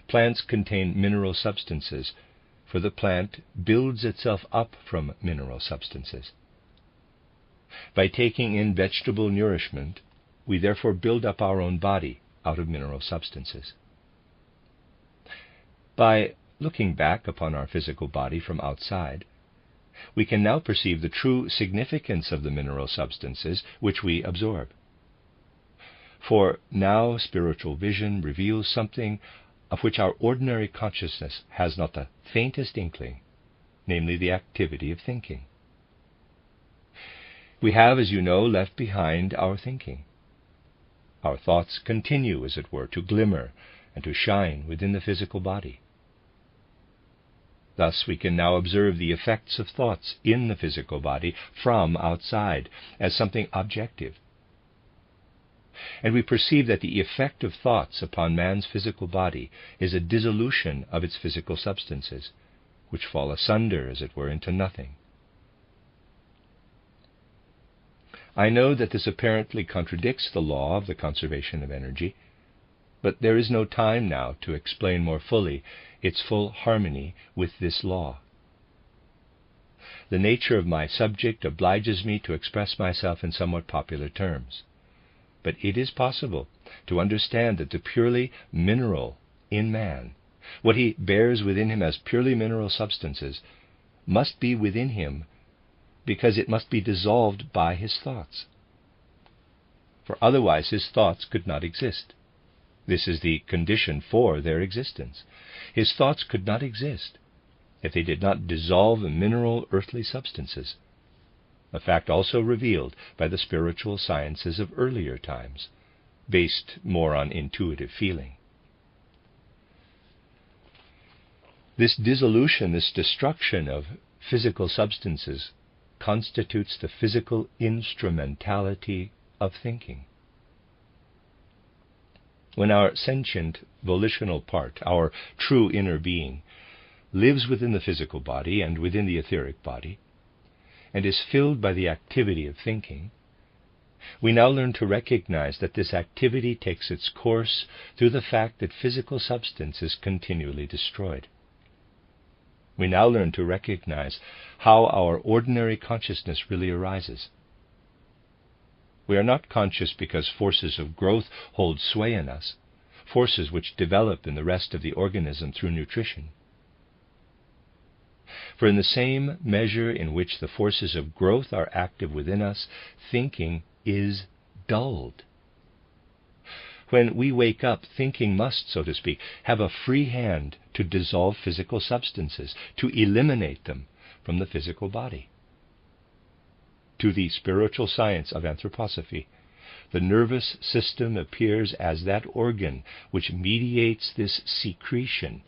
Plants contain mineral substances, for the plant builds itself up from mineral substances. By taking in vegetable nourishment, we therefore build up our own body out of mineral substances. By looking back upon our physical body from outside, we can now perceive the true significance of the mineral substances which we absorb. For now spiritual vision reveals something of which our ordinary consciousness has not the faintest inkling, namely the activity of thinking. We have, as you know, left behind our thinking. Our thoughts continue, as it were, to glimmer and to shine within the physical body. Thus we can now observe the effects of thoughts in the physical body from outside as something objective. And we perceive that the effect of thoughts upon man's physical body is a dissolution of its physical substances, which fall asunder, as it were, into nothing. I know that this apparently contradicts the law of the conservation of energy, but there is no time now to explain more fully its full harmony with this law. The nature of my subject obliges me to express myself in somewhat popular terms. But it is possible to understand that the purely mineral in man, what he bears within him as purely mineral substances, must be within him because it must be dissolved by his thoughts. For otherwise his thoughts could not exist. This is the condition for their existence. His thoughts could not exist if they did not dissolve mineral earthly substances, a fact also revealed by the spiritual sciences of earlier times, based more on intuitive feeling. This dissolution, this destruction of physical substances, constitutes the physical instrumentality of thinking. When our sentient, volitional part, our true inner being, lives within the physical body and within the etheric body, and is filled by the activity of thinking, we now learn to recognize that this activity takes its course through the fact that physical substance is continually destroyed. We now learn to recognize how our ordinary consciousness really arises. We are not conscious because forces of growth hold sway in us, forces which develop in the rest of the organism through nutrition. For in the same measure in which the forces of growth are active within us, thinking is dulled. When we wake up, thinking must, so to speak, have a free hand to dissolve physical substances, to eliminate them from the physical body. To the spiritual science of anthroposophy, the nervous system appears as that organ which mediates this secretion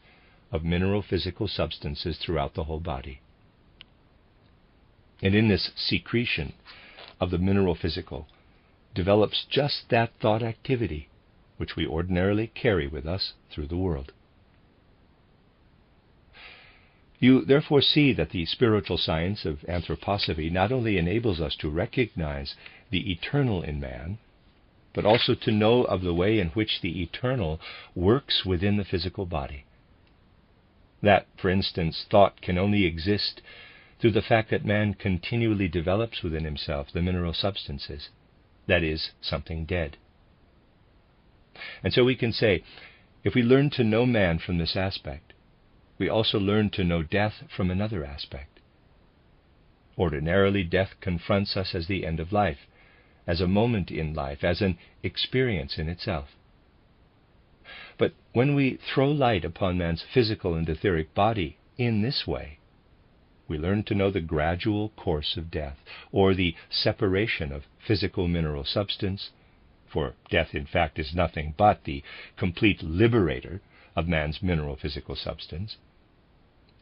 of mineral physical substances throughout the whole body. And in this secretion of the mineral physical develops just that thought activity which we ordinarily carry with us through the world. You therefore see that the spiritual science of anthroposophy not only enables us to recognize the eternal in man, but also to know of the way in which the eternal works within the physical body. That, for instance, thought can only exist through the fact that man continually develops within himself the mineral substances, that is, something dead. And so we can say, if we learn to know man from this aspect, we also learn to know death from another aspect. Ordinarily, death confronts us as the end of life, as a moment in life, as an experience in itself. But when we throw light upon man's physical and etheric body in this way, we learn to know the gradual course of death, or the separation of physical mineral substance, for death in fact is nothing but the complete liberator of man's mineral physical substance.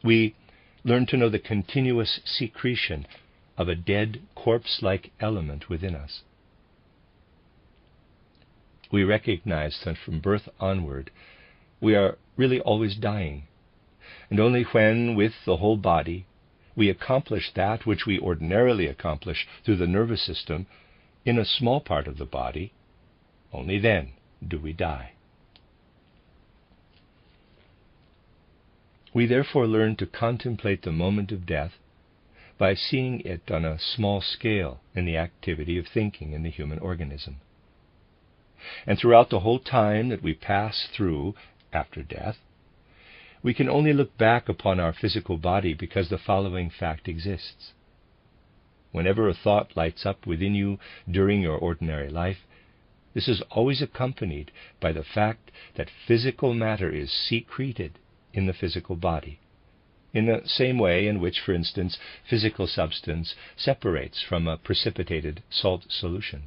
We learn to know the continuous secretion of a dead corpse-like element within us. We recognize that from birth onward we are really always dying, and only when, with the whole body, we accomplish that which we ordinarily accomplish through the nervous system in a small part of the body, only then do we die. We therefore learn to contemplate the moment of death by seeing it on a small scale in the activity of thinking in the human organism. And throughout the whole time that we pass through after death, we can only look back upon our physical body because the following fact exists. Whenever a thought lights up within you during your ordinary life, this is always accompanied by the fact that physical matter is secreted in the physical body, in the same way in which, for instance, physical substance separates from a precipitated salt solution.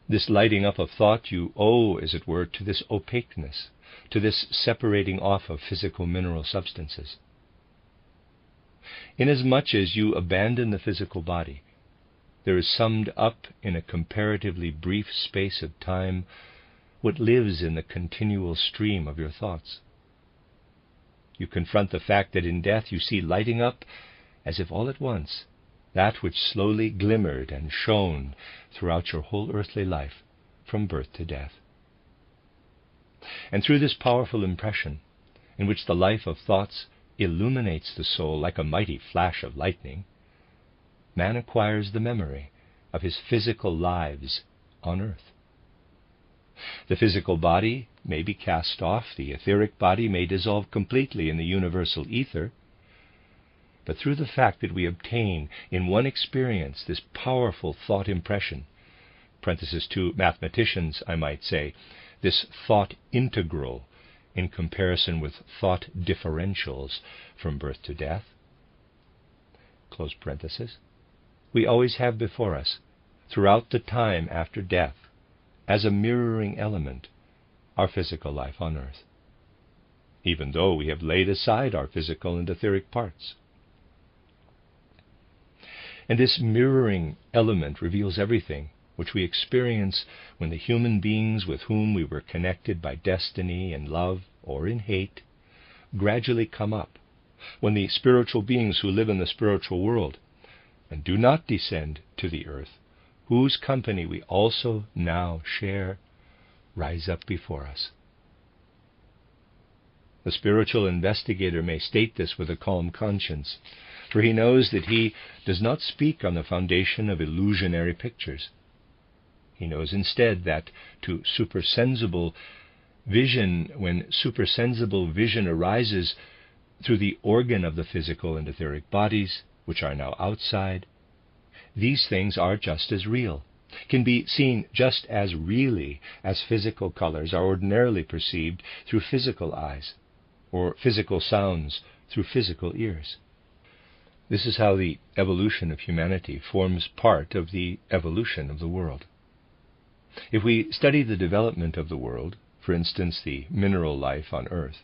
This lighting up of thought you owe, as it were, to this opaqueness, to this separating off of physical mineral substances. Inasmuch as you abandon the physical body, there is summed up in a comparatively brief space of time what lives in the continual stream of your thoughts. You confront the fact that in death you see lighting up, as if all at once, that which slowly glimmered and shone throughout your whole earthly life, from birth to death. And through this powerful impression, in which the life of thoughts illuminates the soul like a mighty flash of lightning, man acquires the memory of his physical lives on earth. The physical body may be cast off, the etheric body may dissolve completely in the universal ether, but through the fact that we obtain in one experience this powerful thought impression, parenthesis to mathematicians, I might say, this thought integral in comparison with thought differentials from birth to death, close parenthesis, we always have before us, throughout the time after death, as a mirroring element, our physical life on earth, even though we have laid aside our physical and etheric parts. And this mirroring element reveals everything which we experience when the human beings with whom we were connected by destiny in love or in hate gradually come up, when the spiritual beings who live in the spiritual world and do not descend to the earth, whose company we also now share, rise up before us. The spiritual investigator may state this with a calm conscience, for he knows that he does not speak on the foundation of illusionary pictures. He knows instead that to supersensible vision, when supersensible vision arises through the organ of the physical and etheric bodies, which are now outside, these things are just as real, can be seen just as really as physical colors are ordinarily perceived through physical eyes, or physical sounds through physical ears. This is how the evolution of humanity forms part of the evolution of the world. If we study the development of the world, for instance the mineral life on earth,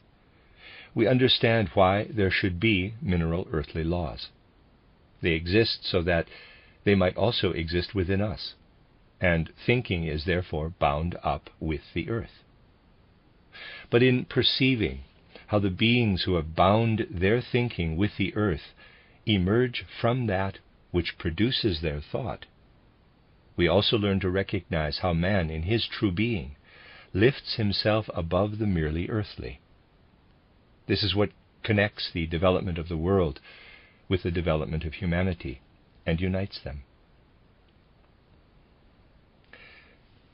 we understand why there should be mineral earthly laws. They exist so that they might also exist within us, and thinking is therefore bound up with the earth. But in perceiving how the beings who have bound their thinking with the earth emerge from that which produces their thought, we also learn to recognize how man, in his true being, lifts himself above the merely earthly. This is what connects the development of the world with the development of humanity and unites them.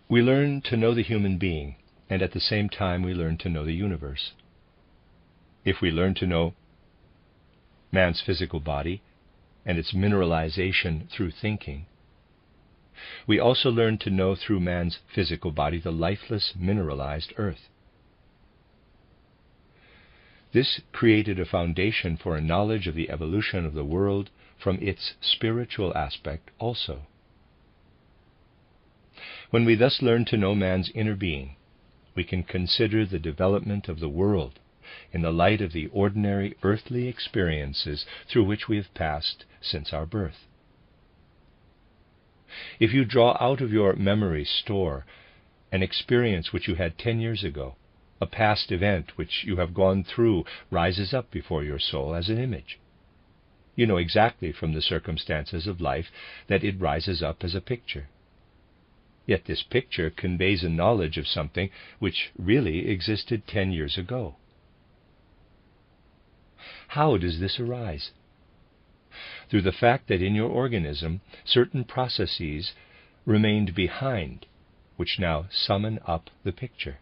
We learn to know the human being, and at the same time we learn to know the universe. if we learn to know man's physical body and its mineralization through thinking, we also learn to know through man's physical body the lifeless, mineralized earth. This created a foundation for a knowledge of the evolution of the world from its spiritual aspect also. When we thus learn to know man's inner being, we can consider the development of the world in the light of the ordinary earthly experiences through which we have passed since our birth. If you draw out of your memory store an experience which you had 10 years ago, a past event which you have gone through rises up before your soul as an image. You know exactly from the circumstances of life that it rises up as a picture. Yet this picture conveys a knowledge of something which really existed 10 years ago. How does this arise? Through the fact that in your organism certain processes remained behind, which now summon up the picture.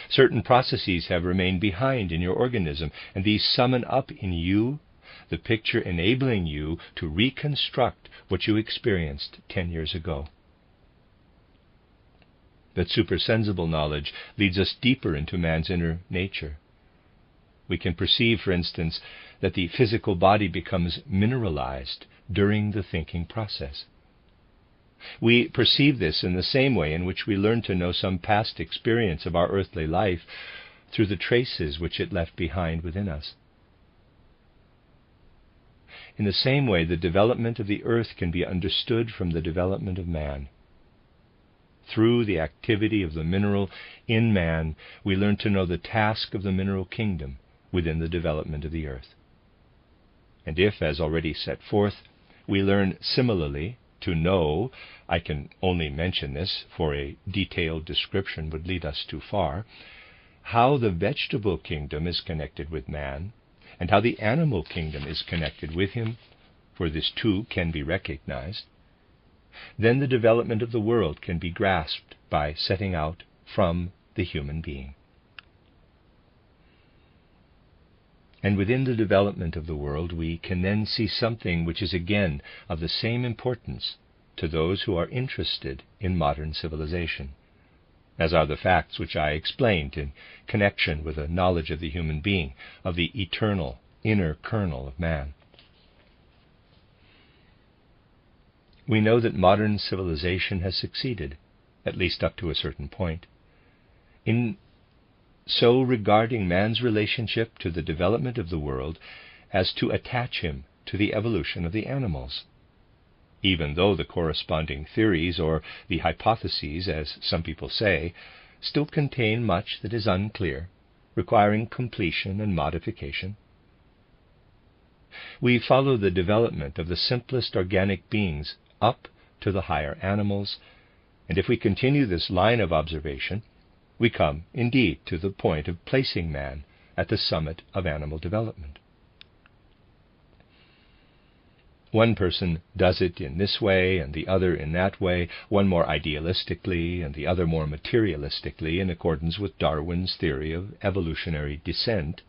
Certain processes have remained behind in your organism, and these summon up in you the picture, enabling you to reconstruct what you experienced 10 years ago. That supersensible knowledge leads us deeper into man's inner nature. We can perceive, for instance, that the physical body becomes mineralized during the thinking process. We perceive this in the same way in which we learn to know some past experience of our earthly life through the traces which it left behind within us. In the same way, the development of the earth can be understood from the development of man. Through the activity of the mineral in man, we learn to know the task of the mineral kingdom within the development of the earth. And if, as already set forth, we learn similarly to know, I can only mention this, for a detailed description would lead us too far, how the vegetable kingdom is connected with man, and how the animal kingdom is connected with him, for this too can be recognized, then the development of the world can be grasped by setting out from the human being. And within the development of the world, we can then see something which is again of the same importance to those who are interested in modern civilization, as are the facts which I explained in connection with a knowledge of the human being, of the eternal inner kernel of man. We know that modern civilization has succeeded, at least up to a certain point, in so regarding man's relationship to the development of the world as to attach him to the evolution of the animals, even though the corresponding theories, or the hypotheses, as some people say, still contain much that is unclear, requiring completion and modification. We follow the development of the simplest organic beings up to the higher animals, and if we continue this line of observation, we come, indeed, to the point of placing man at the summit of animal development. One person does it in this way and the other in that way, one more idealistically and the other more materialistically, in accordance with Darwin's theory of evolutionary descent.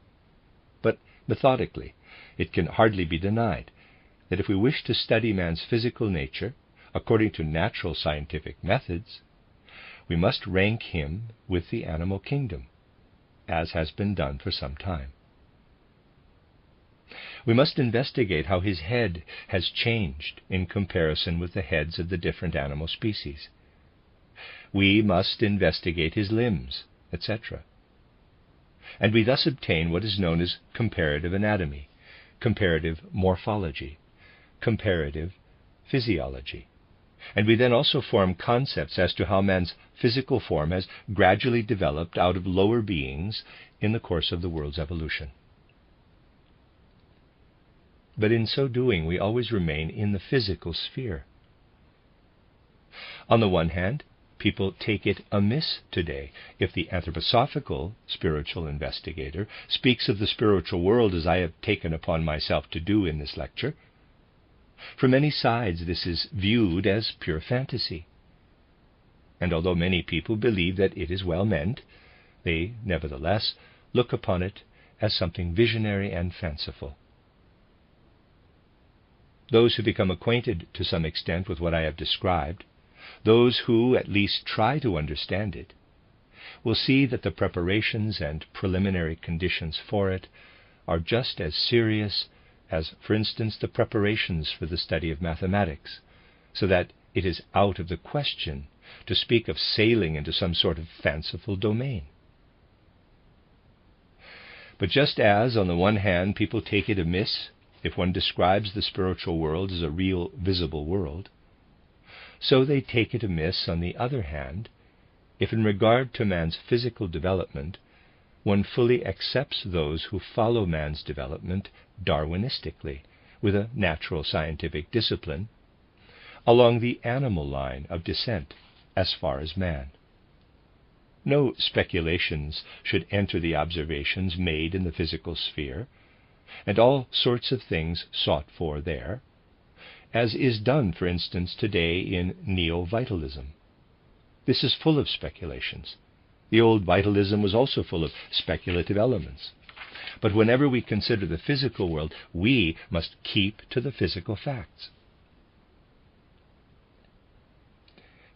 But methodically, it can hardly be denied that if we wish to study man's physical nature according to natural scientific methods, we must rank him with the animal kingdom, as has been done for some time. We must investigate how his head has changed in comparison with the heads of the different animal species. We must investigate his limbs, etc. And we thus obtain what is known as comparative anatomy, comparative morphology, comparative physiology. And we then also form concepts as to how man's physical form has gradually developed out of lower beings in the course of the world's evolution. But in so doing, we always remain in the physical sphere. On the one hand, people take it amiss today if the anthroposophical spiritual investigator speaks of the spiritual world as I have taken upon myself to do in this lecture. From many sides, this is viewed as pure fantasy. And although many people believe that it is well meant, they nevertheless look upon it as something visionary and fanciful. Those who become acquainted to some extent with what I have described, those who at least try to understand it, will see that the preparations and preliminary conditions for it are just as serious as, for instance, the preparations for the study of mathematics, so that it is out of the question to speak of sailing into some sort of fanciful domain. But just as, on the one hand, people take it amiss if one describes the spiritual world as a real, visible world, so they take it amiss, on the other hand, if in regard to man's physical development, one fully accepts those who follow man's development Darwinistically, with a natural scientific discipline, along the animal line of descent as far as man. No speculations should enter the observations made in the physical sphere, and all sorts of things sought for there, as is done, for instance, today in neo-vitalism. This is full of speculations. The old vitalism was also full of speculative elements. But whenever we consider the physical world, we must keep to the physical facts.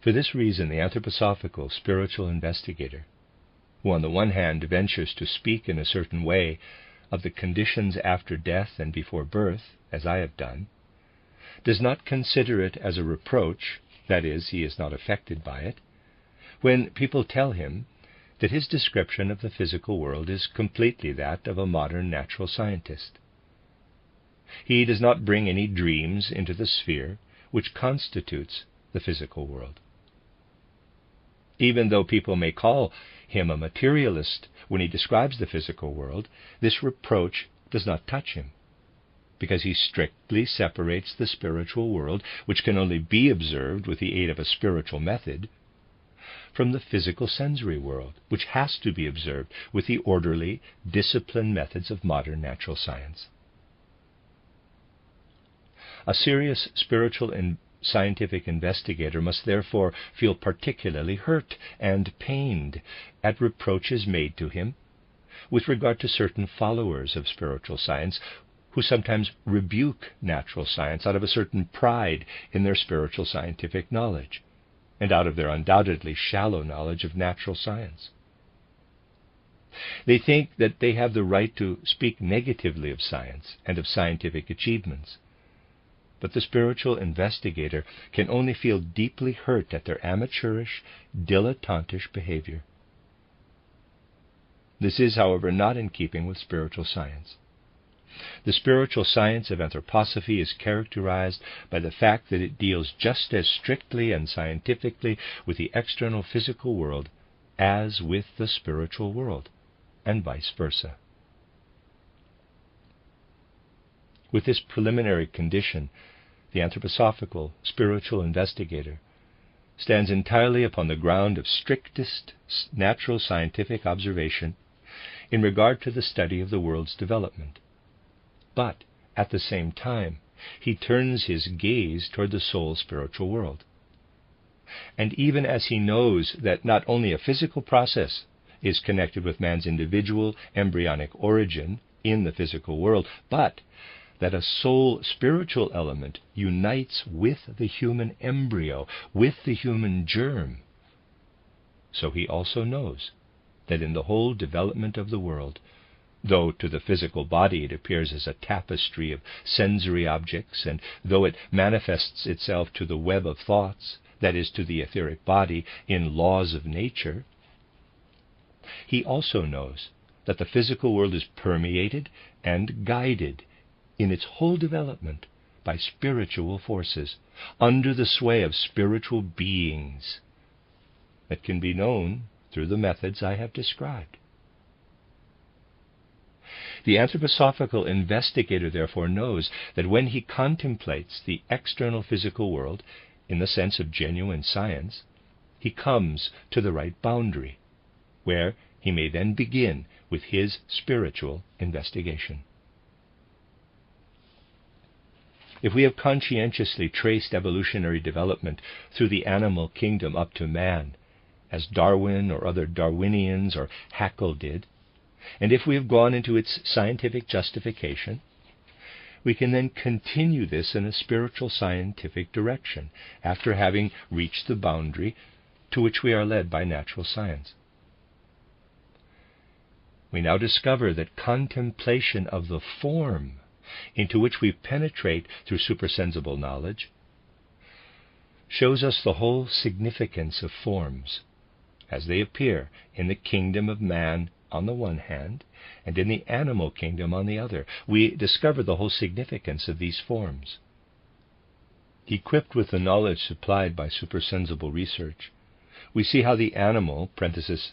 For this reason, the anthroposophical spiritual investigator, who on the one hand ventures to speak in a certain way of the conditions after death and before birth, as I have done, does not consider it as a reproach, that is, he is not affected by it, when people tell him that his description of the physical world is completely that of a modern natural scientist. He does not bring any dreams into the sphere which constitutes the physical world. Even though people may call him a materialist when he describes the physical world, this reproach does not touch him, because he strictly separates the spiritual world, which can only be observed with the aid of a spiritual method, from the physical sensory world, which has to be observed with the orderly, disciplined methods of modern natural science. A serious spiritual and scientific investigator must therefore feel particularly hurt and pained at reproaches made to him with regard to certain followers of spiritual science who sometimes rebuke natural science out of a certain pride in their spiritual scientific knowledge, and out of their undoubtedly shallow knowledge of natural science. They think that they have the right to speak negatively of science and of scientific achievements, but the spiritual investigator can only feel deeply hurt at their amateurish, dilettantish behavior. This is, however, not in keeping with spiritual science. The spiritual science of anthroposophy is characterized by the fact that it deals just as strictly and scientifically with the external physical world as with the spiritual world, and vice versa. With this preliminary condition, the anthroposophical spiritual investigator stands entirely upon the ground of strictest natural scientific observation in regard to the study of the world's development. But, at the same time, he turns his gaze toward the soul spiritual world. And even as he knows that not only a physical process is connected with man's individual embryonic origin in the physical world, but that a soul spiritual element unites with the human embryo, with the human germ, so he also knows that in the whole development of the world, though to the physical body it appears as a tapestry of sensory objects, and though it manifests itself to the web of thoughts, that is, to the etheric body, in laws of nature, he also knows that the physical world is permeated and guided in its whole development by spiritual forces, under the sway of spiritual beings, that can be known through the methods I have described. The anthroposophical investigator therefore knows that when he contemplates the external physical world in the sense of genuine science, he comes to the right boundary, where he may then begin with his spiritual investigation. If we have conscientiously traced evolutionary development through the animal kingdom up to man, as Darwin or other Darwinians or Haeckel did, And if we have gone into its scientific justification, we can then continue this in a spiritual scientific direction after having reached the boundary to which we are led by natural science. We now discover that contemplation of the form into which we penetrate through supersensible knowledge shows us the whole significance of forms as they appear in the kingdom of man on the one hand, and in the animal kingdom on the other. We discover the whole significance of these forms. Equipped with the knowledge supplied by supersensible research, we see how the animal, parenthesis,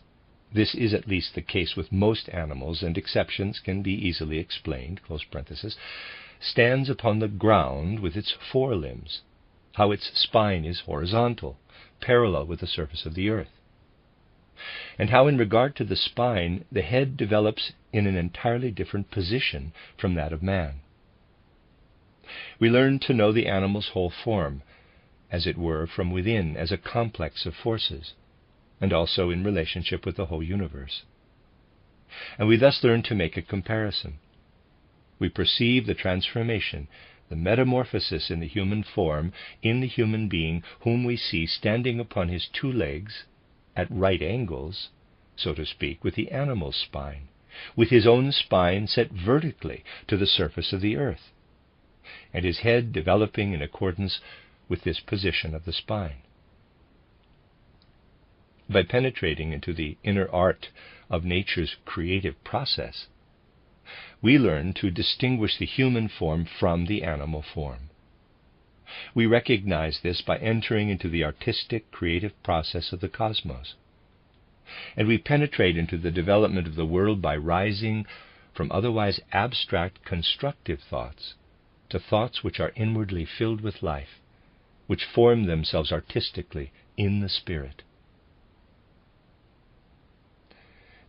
this is at least the case with most animals, and exceptions can be easily explained, close parenthesis, stands upon the ground with its forelimbs, how its spine is horizontal, parallel with the surface of the earth, and how in regard to the spine, the head develops in an entirely different position from that of man. We learn to know the animal's whole form, as it were, from within, as a complex of forces, and also in relationship with the whole universe. And we thus learn to make a comparison. We perceive the transformation, the metamorphosis in the human form, in the human being whom we see standing upon his two legs, at right angles, so to speak, with the animal's spine, with his own spine set vertically to the surface of the earth, and his head developing in accordance with this position of the spine. By penetrating into the inner art of nature's creative process, we learn to distinguish the human form from the animal form. We recognize this by entering into the artistic, creative process of the cosmos. And we penetrate into the development of the world by rising from otherwise abstract, constructive thoughts to thoughts which are inwardly filled with life, which form themselves artistically in the spirit.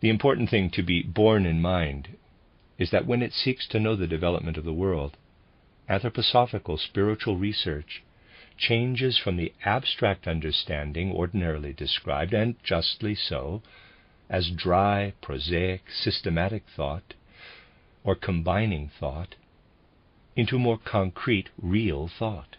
The important thing to be borne in mind is that when it seeks to know the development of the world, anthroposophical spiritual research changes from the abstract understanding ordinarily described, and justly so, as dry, prosaic, systematic thought, or combining thought, into more concrete, real thought.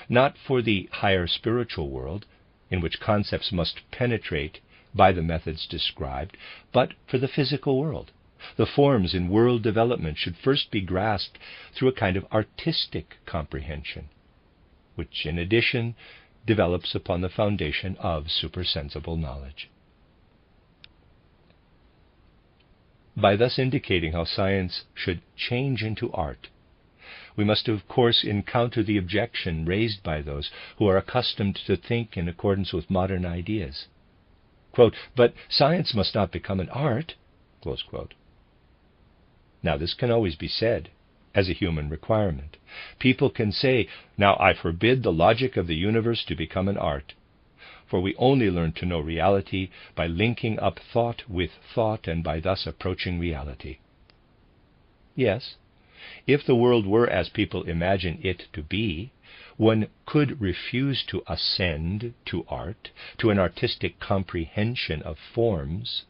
Not for the higher spiritual world, in which concepts must penetrate by the methods described, but for the physical world. The forms in world development should first be grasped through a kind of artistic comprehension, which in addition develops upon the foundation of supersensible knowledge. By thus indicating how science should change into art, we must of course encounter the objection raised by those who are accustomed to think in accordance with modern ideas. Quote, "But science must not become an art," close quote. Now this can always be said as a human requirement. People can say, "Now I forbid the logic of the universe to become an art," for we only learn to know reality by linking up thought with thought and by thus approaching reality. Yes, if the world were as people imagine it to be, one could refuse to ascend to art, to an artistic comprehension of forms.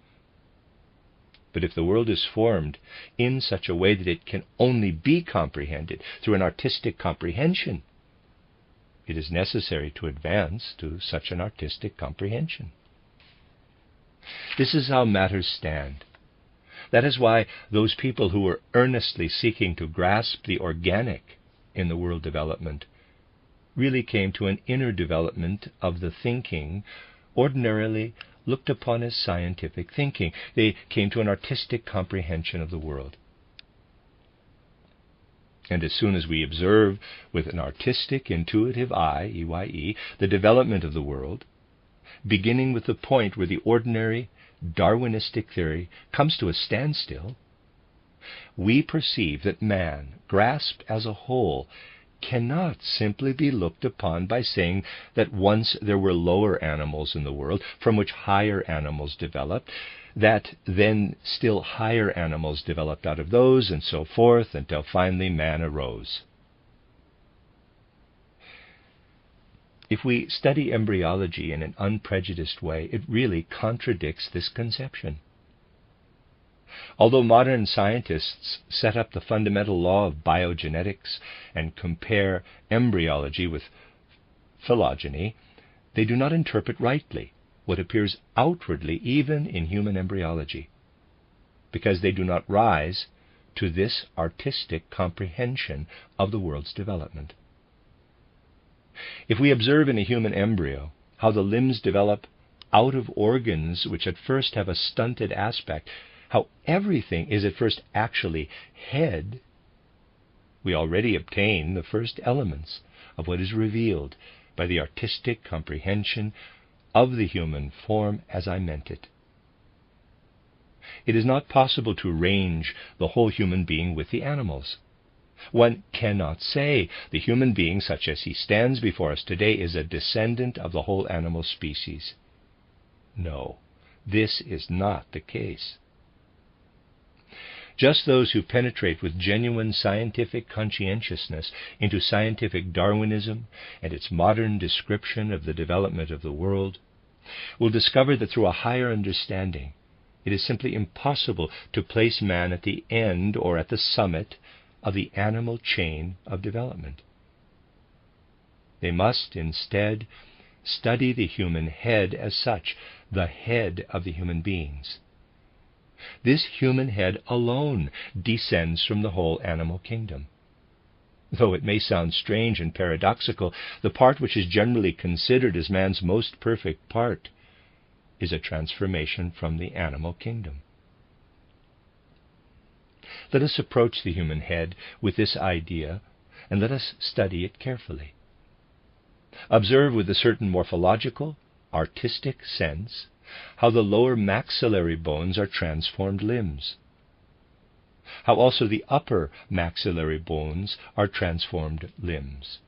But if the world is formed in such a way that it can only be comprehended through an artistic comprehension, it is necessary to advance to such an artistic comprehension. This is how matters stand. That is why those people who were earnestly seeking to grasp the organic in the world development really came to an inner development of the thinking ordinarily looked upon as scientific thinking. They came to an artistic comprehension of the world. And as soon as we observe with an artistic, intuitive eye, EYE, the development of the world, beginning with the point where the ordinary Darwinistic theory comes to a standstill, we perceive that man, grasped as a whole, cannot simply be looked upon by saying that once there were lower animals in the world from which higher animals developed, that then still higher animals developed out of those, and so forth, until finally man arose. If we study embryology in an unprejudiced way, it really contradicts this conception. Although modern scientists set up the fundamental law of biogenetics and compare embryology with phylogeny, they do not interpret rightly what appears outwardly even in human embryology, because they do not rise to this artistic comprehension of the world's development. If we observe in a human embryo how the limbs develop out of organs which at first have a stunted aspect, how everything is at first actually head, we already obtain the first elements of what is revealed by the artistic comprehension of the human form as I meant it. It is not possible to arrange the whole human being with the animals. One cannot say the human being such as he stands before us today is a descendant of the whole animal species. No, this is not the case. Just those who penetrate with genuine scientific conscientiousness into scientific Darwinism and its modern description of the development of the world will discover that through a higher understanding it is simply impossible to place man at the end or at the summit of the animal chain of development. They must instead study the human head as such, the head of the human beings. This human head alone descends from the whole animal kingdom. Though it may sound strange and paradoxical, the part which is generally considered as man's most perfect part is a transformation from the animal kingdom. Let us approach the human head with this idea, and let us study it carefully. Observe with a certain morphological, artistic sense how the lower maxillary bones are transformed limbs, how also the upper maxillary bones are transformed limbs,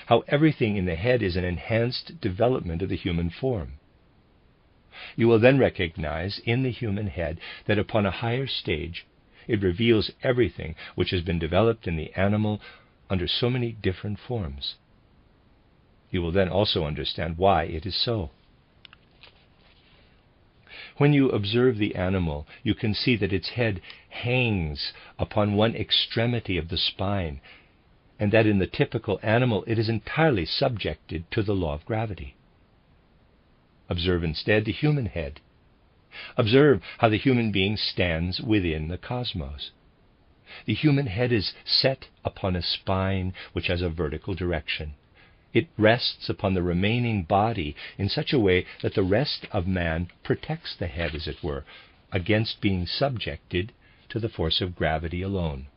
how everything in the head is an enhanced development of the human form. You will then recognize in the human head that upon a higher stage it reveals everything which has been developed in the animal under so many different forms. You will then also understand why it is so. When you observe the animal, you can see that its head hangs upon one extremity of the spine, and that in the typical animal it is entirely subjected to the law of gravity. Observe instead the human head. Observe how the human being stands within the cosmos. The human head is set upon a spine which has a vertical direction. It rests upon the remaining body in such a way that the rest of man protects the head, as it were, against being subjected to the force of gravity alone.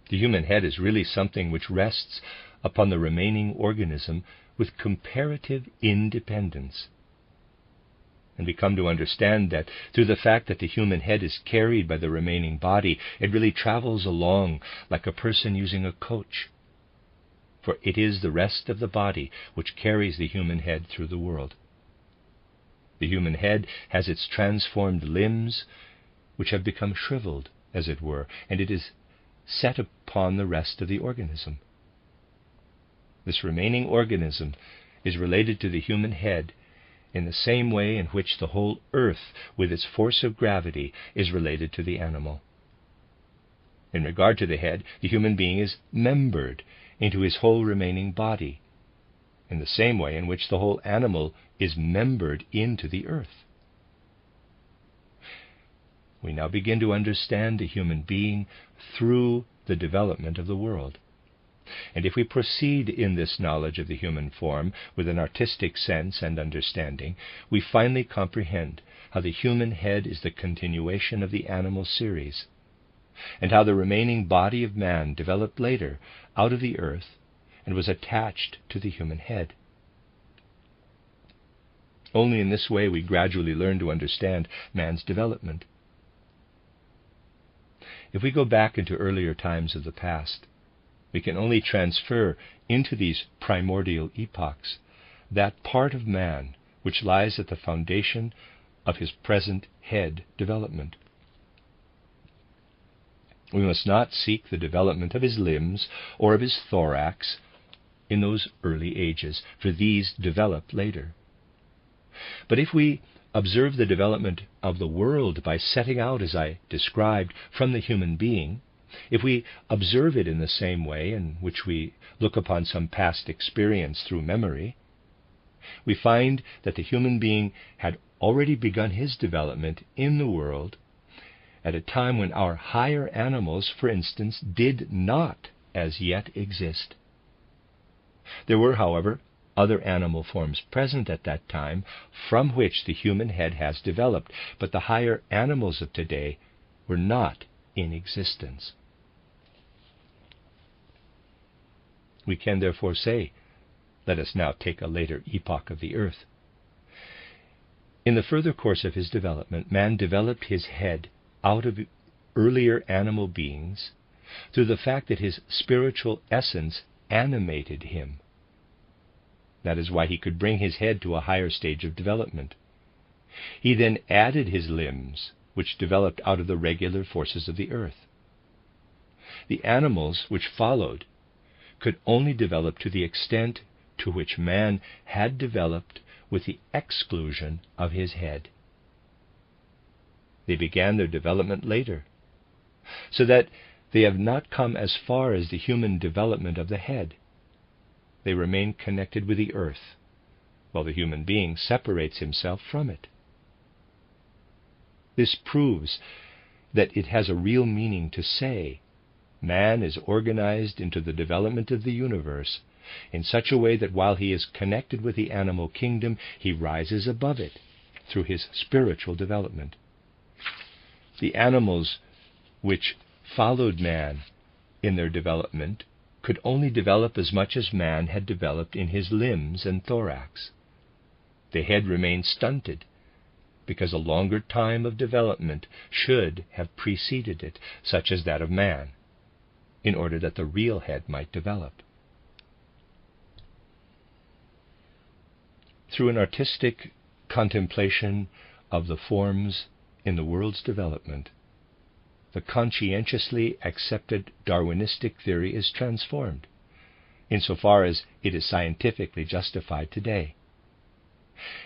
The human head is really something which rests upon the remaining organism with comparative independence. And we come to understand that through the fact that the human head is carried by the remaining body, it really travels along like a person using a coach. For it is the rest of the body which carries the human head through the world. The human head has its transformed limbs, which have become shriveled, as it were, and it is set upon the rest of the organism. This remaining organism is related to the human head in the same way in which the whole earth, with its force of gravity, is related to the animal. In regard to the head, the human being is membered into his whole remaining body, in the same way in which the whole animal is membered into the earth. We now begin to understand the human being through the development of the world. And if we proceed in this knowledge of the human form with an artistic sense and understanding, we finally comprehend how the human head is the continuation of the animal series, and how the remaining body of man developed later out of the earth and was attached to the human head. Only in this way we gradually learn to understand man's development. If we go back into earlier times of the past, we can only transfer into these primordial epochs that part of man which lies at the foundation of his present head development. We must not seek the development of his limbs or of his thorax in those early ages, for these developed later. But if we observe the development of the world by setting out, as I described, from the human being, if we observe it in the same way in which we look upon some past experience through memory, we find that the human being had already begun his development in the world at a time when our higher animals, for instance, did not as yet exist. There were, however, other animal forms present at that time from which the human head has developed, but the higher animals of today were not in existence. We can therefore say, let us now take a later epoch of the earth. In the further course of his development, man developed his head out of earlier animal beings through the fact that his spiritual essence animated him. That is why he could bring his head to a higher stage of development. He then added his limbs, which developed out of the regular forces of the earth. The animals which followed could only develop to the extent to which man had developed with the exclusion of his head. They began their development later, so that they have not come as far as the human development of the head. They remain connected with the earth, while the human being separates himself from it. This proves that it has a real meaning to say, man is organized into the development of the universe in such a way that while he is connected with the animal kingdom, he rises above it through his spiritual development. The animals which followed man in their development could only develop as much as man had developed in his limbs and thorax. The head remained stunted because a longer time of development should have preceded it, such as that of man, in order that the real head might develop. Through an artistic contemplation of the forms in the world's development, the conscientiously accepted Darwinistic theory is transformed, insofar as it is scientifically justified today.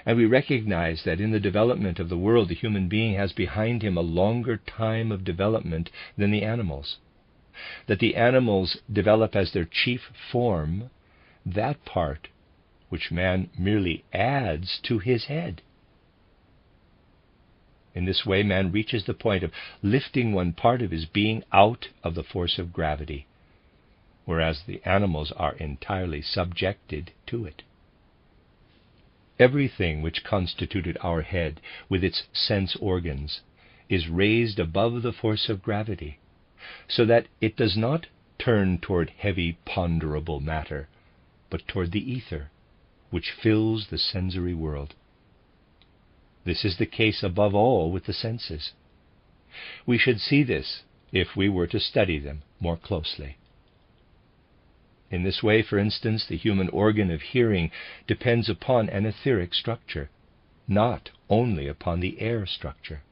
And we recognize that in the development of the world, the human being has behind him a longer time of development than the animals. That the animals develop as their chief form that part which man merely adds to his head. In this way, man reaches the point of lifting one part of his being out of the force of gravity, whereas the animals are entirely subjected to it. Everything which constituted our head with its sense organs is raised above the force of gravity, so that it does not turn toward heavy, ponderable matter, but toward the ether, which fills the sensory world. This is the case above all with the senses. We should see this if we were to study them more closely. In this way, for instance, the human organ of hearing depends upon an etheric structure, not only upon the air structure.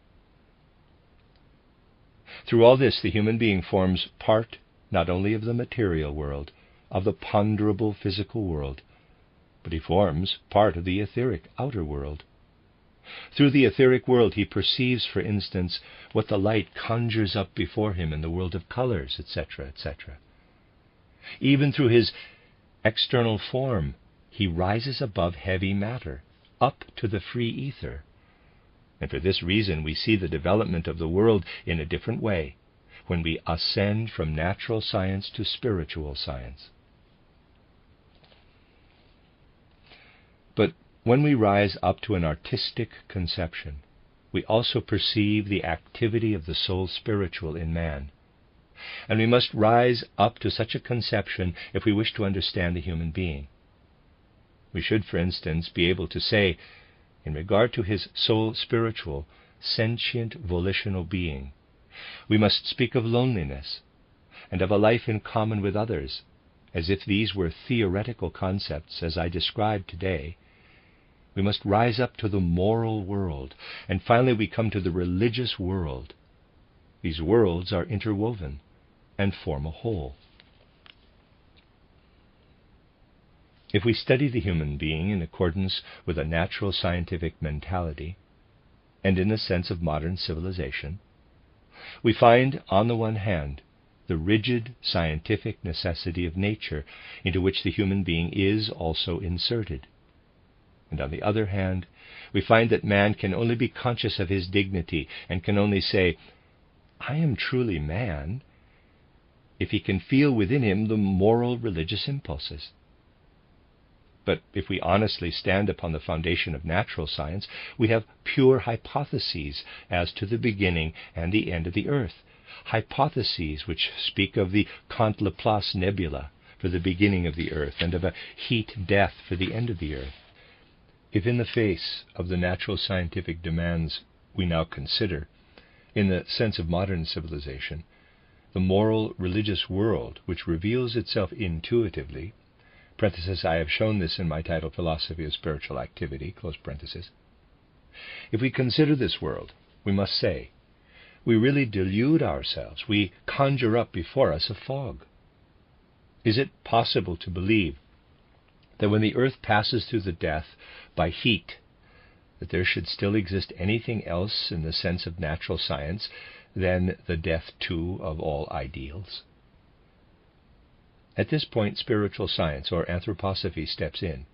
Through all this, the human being forms part not only of the material world, of the ponderable physical world, but he forms part of the etheric outer world. Through the etheric world he perceives, for instance, what the light conjures up before him in the world of colors, etc., etc. Even through his external form, he rises above heavy matter, up to the free ether. And for this reason we see the development of the world in a different way when we ascend from natural science to spiritual science. But when we rise up to an artistic conception, we also perceive the activity of the soul spiritual in man. And we must rise up to such a conception if we wish to understand the human being. We should, for instance, be able to say, in regard to his soul spiritual, sentient volitional being, we must speak of loneliness and of a life in common with others, as if these were theoretical concepts as I described today. We must rise up to the moral world, and finally we come to the religious world. These worlds are interwoven and form a whole. If we study the human being in accordance with a natural scientific mentality, and in the sense of modern civilization, we find, on the one hand, the rigid scientific necessity of nature into which the human being is also inserted. And on the other hand, we find that man can only be conscious of his dignity and can only say, "I am truly man," if he can feel within him the moral religious impulses. But if we honestly stand upon the foundation of natural science, we have pure hypotheses as to the beginning and the end of the earth, hypotheses which speak of the Kant-Laplace nebula for the beginning of the earth and of a heat-death for the end of the earth. If in the face of the natural scientific demands we now consider, in the sense of modern civilization, the moral religious world which reveals itself intuitively, I have shown this in my title, Philosophy of Spiritual Activity, if we consider this world, we must say, we really delude ourselves, we conjure up before us a fog. Is it possible to believe that when the earth passes through the death by heat, that there should still exist anything else in the sense of natural science than the death too of all ideals? At this point, spiritual science, or anthroposophy, steps in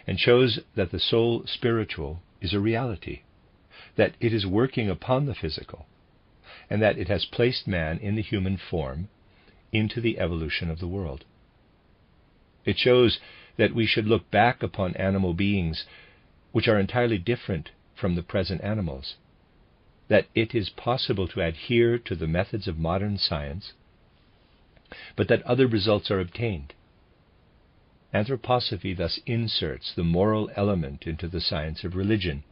and shows that the soul spiritual is a reality, that it is working upon the physical, and that it has placed man in the human form into the evolution of the world. It shows that we should look back upon animal beings which are entirely different from the present animals, that it is possible to adhere to the methods of modern science, but that other results are obtained. Anthroposophy thus inserts the moral element into the science of religion,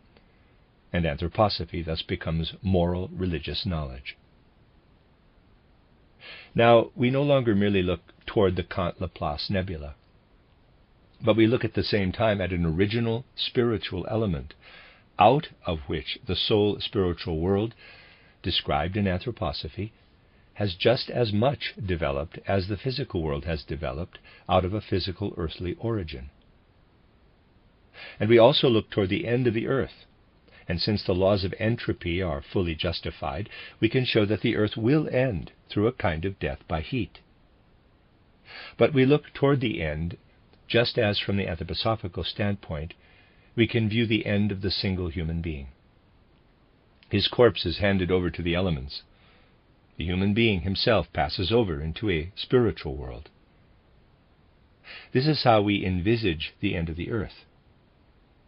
and anthroposophy thus becomes moral religious knowledge. Now, we no longer merely look toward the Kant-Laplace nebula, but we look at the same time at an original spiritual element, out of which the soul spiritual world, described in anthroposophy, has just as much developed as the physical world has developed out of a physical earthly origin. And we also look toward the end of the earth, and since the laws of entropy are fully justified, we can show that the earth will end through a kind of death by heat. But we look toward the end, just as from the anthroposophical standpoint, we can view the end of the single human being. His corpse is handed over to the elements. The human being himself passes over into a spiritual world. This is how we envisage the end of the earth.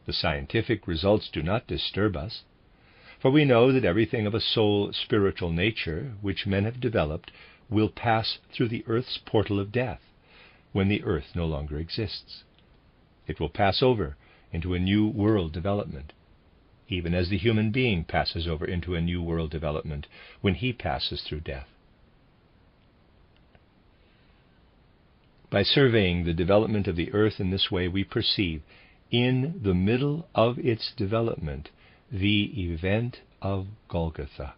The scientific results do not disturb us, for we know that everything of a soul spiritual nature which men have developed will pass through the earth's portal of death when the earth no longer exists. It will pass over into a new world development, even as the human being passes over into a new world development when he passes through death. By surveying the development of the earth in this way, we perceive, in the middle of its development, the event of Golgotha.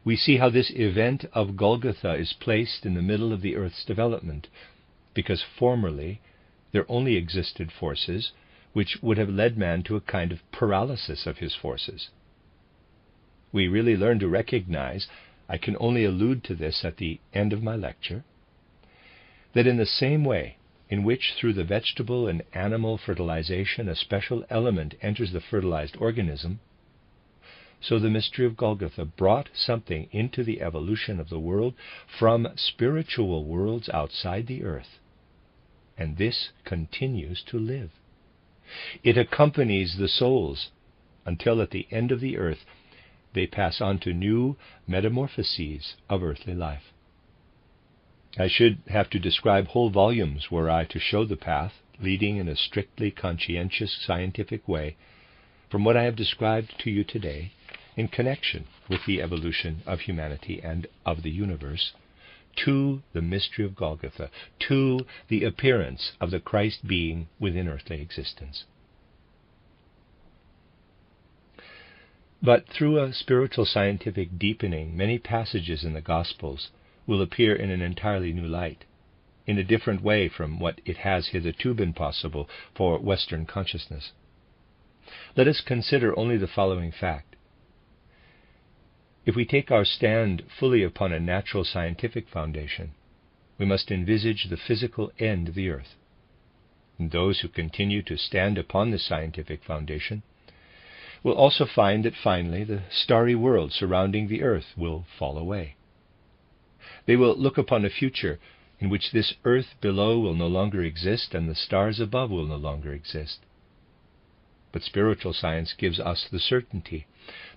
We see how this event of Golgotha is placed in the middle of the earth's development, because formerly there only existed forces which would have led man to a kind of paralysis of his forces. We really learn to recognize, I can only allude to this at the end of my lecture, that in the same way in which through the vegetable and animal fertilization a special element enters the fertilized organism, so the mystery of Golgotha brought something into the evolution of the world from spiritual worlds outside the earth, and this continues to live. It accompanies the souls until at the end of the earth they pass on to new metamorphoses of earthly life. I should have to describe whole volumes were I to show the path leading in a strictly conscientious scientific way from what I have described to you today in connection with the evolution of humanity and of the universe to the mystery of Golgotha, to the appearance of the Christ being within earthly existence. But through a spiritual scientific deepening, many passages in the Gospels will appear in an entirely new light, in a different way from what it has hitherto been possible for Western consciousness. let us consider only the following fact. If we take our stand fully upon a natural scientific foundation, we must envisage the physical end of the earth. And those who continue to stand upon the scientific foundation will also find that finally the starry world surrounding the earth will fall away. They will look upon a future in which this earth below will no longer exist and the stars above will no longer exist. But spiritual science gives us the certainty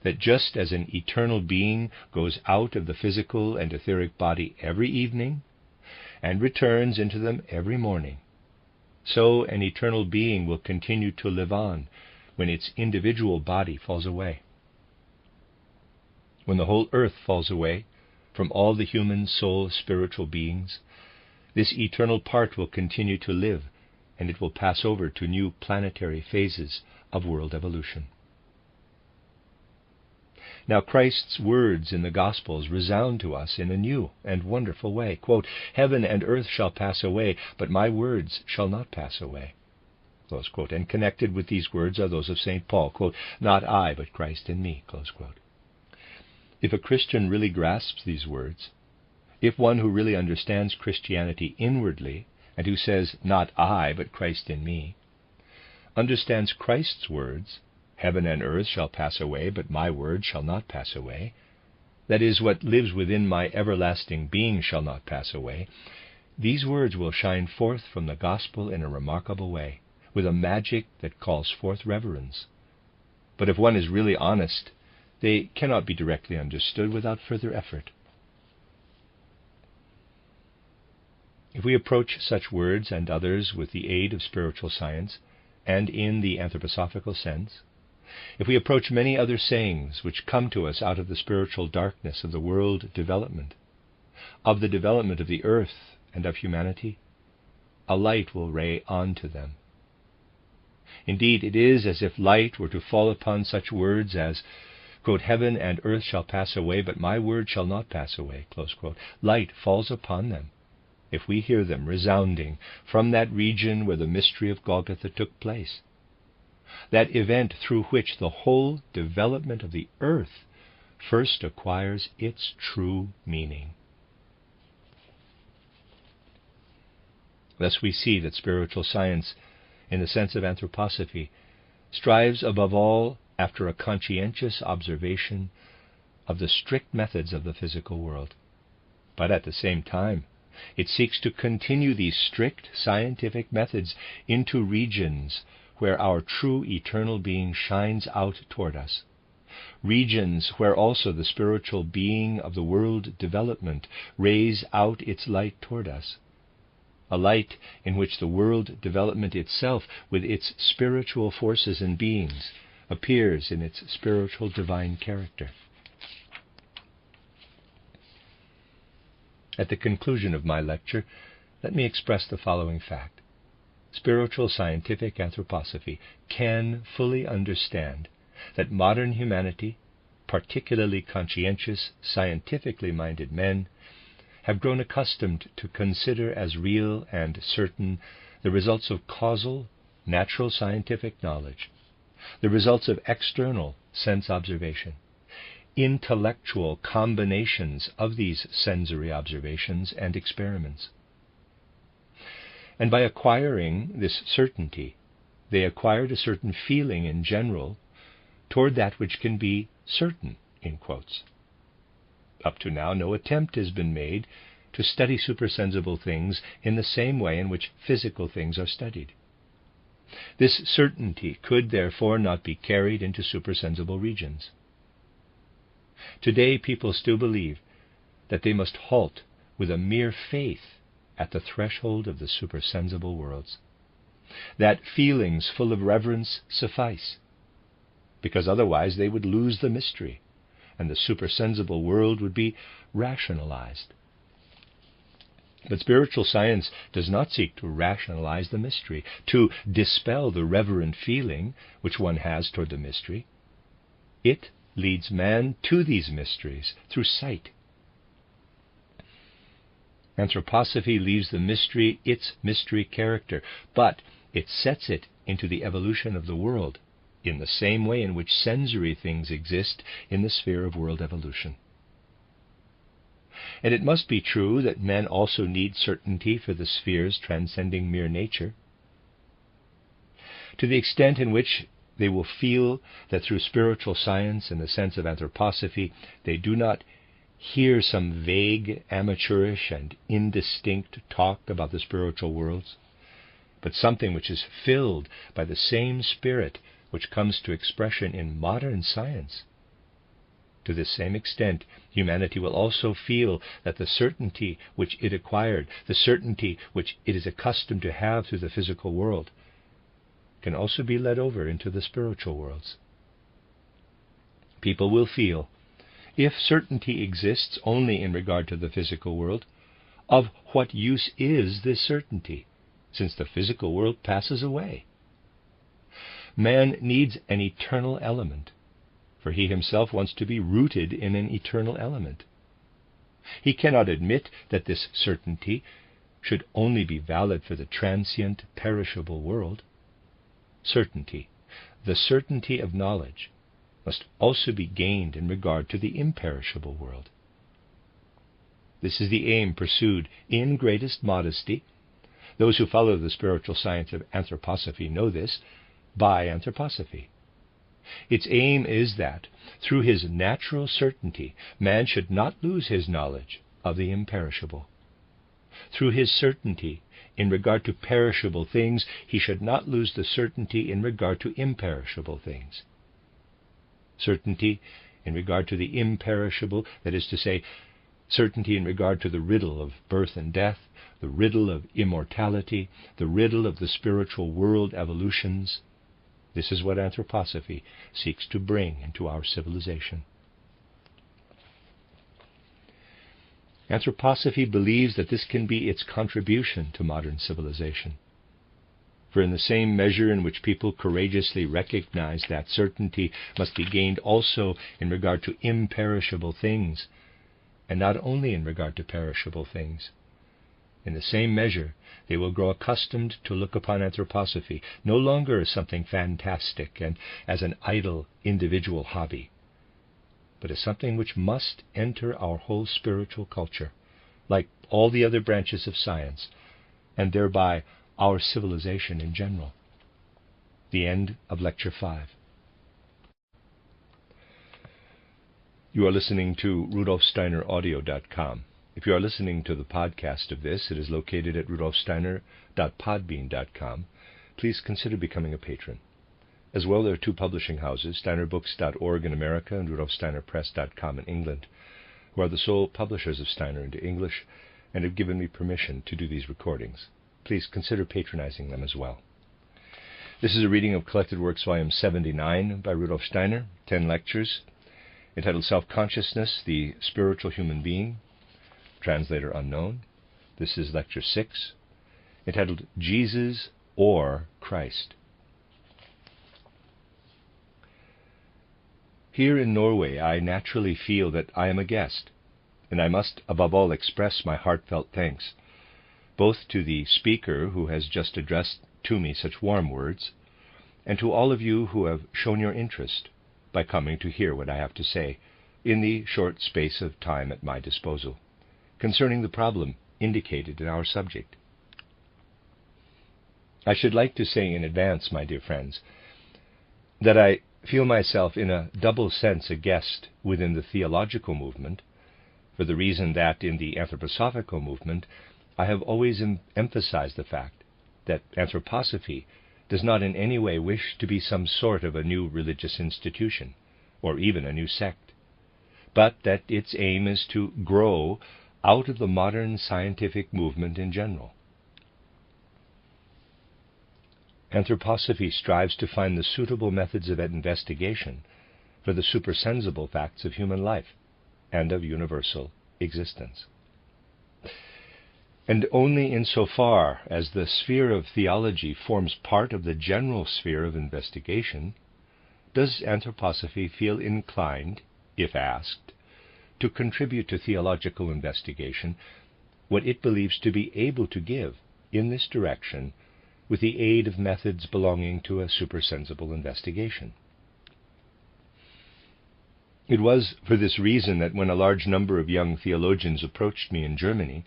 that just as an eternal being goes out of the physical and etheric body every evening and returns into them every morning, so an eternal being will continue to live on when its individual body falls away. When the whole earth falls away from all the human soul spiritual beings, this eternal part will continue to live, and it will pass over to new planetary phases of world evolution. Now Christ's words in the Gospels resound to us in a new and wonderful way. Quote, "Heaven and earth shall pass away, but my words shall not pass away." Close quote. And connected with these words are those of St. Paul. Quote, "Not I, but Christ in me." Close quote. If a Christian really grasps these words, if one who really understands Christianity inwardly, and who says, "Not I, but Christ in me," understands Christ's words, "Heaven and earth shall pass away, but my word shall not pass away," that is, what lives within my everlasting being shall not pass away, these words will shine forth from the gospel in a remarkable way, with a magic that calls forth reverence. But if one is really honest, they cannot be directly understood without further effort. If we approach such words and others with the aid of spiritual science, and in the anthroposophical sense, if we approach many other sayings which come to us out of the spiritual darkness of the world development, of the development of the earth and of humanity, a light will ray on to them. Indeed, it is as if light were to fall upon such words as, quote, "Heaven and earth shall pass away, but my word shall not pass away." Close quote. Light falls upon them if we hear them resounding from that region where the mystery of Golgotha took place, that event through which the whole development of the earth first acquires its true meaning. Thus we see that spiritual science, in the sense of anthroposophy, strives above all after a conscientious observation of the strict methods of the physical world. But at the same time, it seeks to continue these strict scientific methods into regions where our true eternal being shines out toward us, regions where also the spiritual being of the world development rays out its light toward us, a light in which the world development itself, with its spiritual forces and beings, appears in its spiritual divine character. At the conclusion of my lecture, let me express the following fact. Spiritual scientific anthroposophy can fully understand that modern humanity, particularly conscientious, scientifically minded men, have grown accustomed to consider as real and certain the results of causal, natural scientific knowledge, the results of external sense observation, intellectual combinations of these sensory observations and experiments. And by acquiring this certainty, they acquired a certain feeling in general toward that which can be certain, in quotes. Up to now, no attempt has been made to study supersensible things in the same way in which physical things are studied. This certainty could therefore not be carried into supersensible regions. Today people still believe that they must halt with a mere faith at the threshold of the supersensible worlds, that feelings full of reverence suffice, because otherwise they would lose the mystery, and the supersensible world would be rationalized. But spiritual science does not seek to rationalize the mystery, to dispel the reverent feeling which one has toward the mystery. It leads man to these mysteries through sight. Anthroposophy leaves the mystery its mystery character, but it sets it into the evolution of the world in the same way in which sensory things exist in the sphere of world evolution. And it must be true that men also need certainty for the spheres transcending mere nature. To the extent in which they will feel that through spiritual science and the sense of anthroposophy they do not hear some vague, amateurish, and indistinct talk about the spiritual worlds, but something which is filled by the same spirit which comes to expression in modern science. To this same extent, humanity will also feel that the certainty which it acquired, the certainty which it is accustomed to have through the physical world, can also be led over into the spiritual worlds. People will feel, if certainty exists only in regard to the physical world, of what use is this certainty, since the physical world passes away? Man needs an eternal element, for he himself wants to be rooted in an eternal element. He cannot admit that this certainty should only be valid for the transient, perishable world. Certainty, the certainty of knowledge, must also be gained in regard to the imperishable world. This is the aim pursued in greatest modesty. Those who follow the spiritual science of anthroposophy know this, by anthroposophy. Its aim is that, through his natural certainty, man should not lose his knowledge of the imperishable. Through his certainty in regard to perishable things, he should not lose the certainty in regard to imperishable things. Certainty in regard to the imperishable, that is to say, certainty in regard to the riddle of birth and death, the riddle of immortality, the riddle of the spiritual world evolutions. This is what anthroposophy seeks to bring into our civilization. Anthroposophy believes that this can be its contribution to modern civilization. For in the same measure in which people courageously recognize that certainty must be gained also in regard to imperishable things, and not only in regard to perishable things, in the same measure they will grow accustomed to look upon anthroposophy no longer as something fantastic and as an idle individual hobby, but as something which must enter our whole spiritual culture, like all the other branches of science, and thereby our civilization in general. The end of Lecture 5. You are listening to RudolfSteinerAudio.com. If you are listening to the podcast of this, it is located at rudolfsteiner.podbean.com. Please consider becoming a patron. As well, there are two publishing houses, steinerbooks.org in America and rudolfsteinerpress.com in England, who are the sole publishers of Steiner into English and have given me permission to do these recordings. Please consider patronizing them as well. This is a reading of Collected Works, Volume 79 by Rudolf Steiner, 10 lectures, entitled Self-Consciousness, the Spiritual Human Being, translator unknown. This is Lecture 6, entitled Jesus or Christ. Here in Norway, I naturally feel that I am a guest, and I must above all express my heartfelt thanks, both to the speaker who has just addressed to me such warm words, and to all of you who have shown your interest by coming to hear what I have to say in the short space of time at my disposal concerning the problem indicated in our subject. I should like to say in advance, my dear friends, that I feel myself in a double sense a guest within the theological movement, for the reason that in the anthroposophical movement I have always emphasized the fact that anthroposophy does not in any way wish to be some sort of a new religious institution, or even a new sect, but that its aim is to grow out of the modern scientific movement in general. Anthroposophy strives to find the suitable methods of investigation for the supersensible facts of human life and of universal existence. And only insofar as the sphere of theology forms part of the general sphere of investigation does anthroposophy feel inclined, if asked, to contribute to theological investigation what it believes to be able to give in this direction with the aid of methods belonging to a supersensible investigation. It was for this reason that when a large number of young theologians approached me in Germany,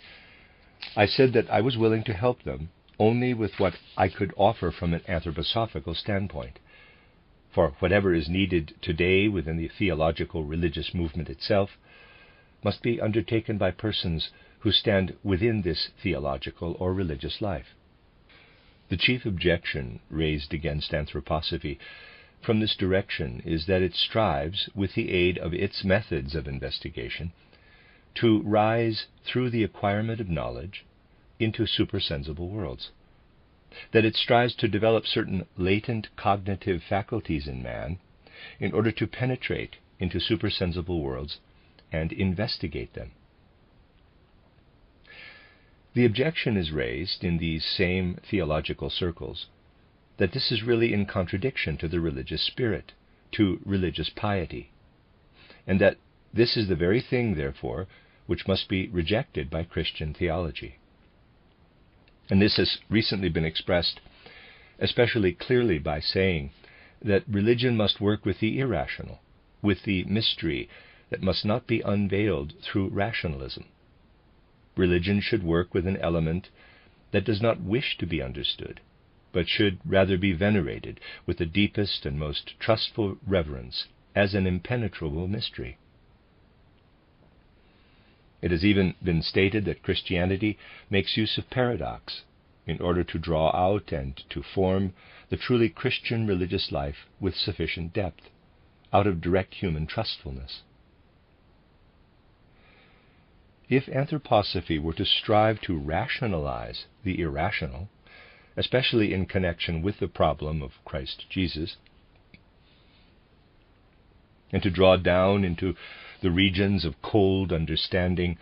I said that I was willing to help them only with what I could offer from an anthroposophical standpoint. For whatever is needed today within the theological religious movement itself must be undertaken by persons who stand within this theological or religious life. The chief objection raised against anthroposophy from this direction is that it strives, with the aid of its methods of investigation, to rise through the acquirement of knowledge into supersensible worlds, that it strives to develop certain latent cognitive faculties in man in order to penetrate into supersensible worlds and investigate them. The objection is raised in these same theological circles that this is really in contradiction to the religious spirit, to religious piety, and that this is the very thing, therefore, which must be rejected by Christian theology. And this has recently been expressed especially clearly by saying that religion must work with the irrational, with the mystery that must not be unveiled through rationalism. Religion should work with an element that does not wish to be understood, but should rather be venerated with the deepest and most trustful reverence as an impenetrable mystery. It has even been stated that Christianity makes use of paradox in order to draw out and to form the truly Christian religious life with sufficient depth, out of direct human trustfulness. If anthroposophy were to strive to rationalize the irrational, especially in connection with the problem of Christ Jesus, and to draw down into the regions of cold understanding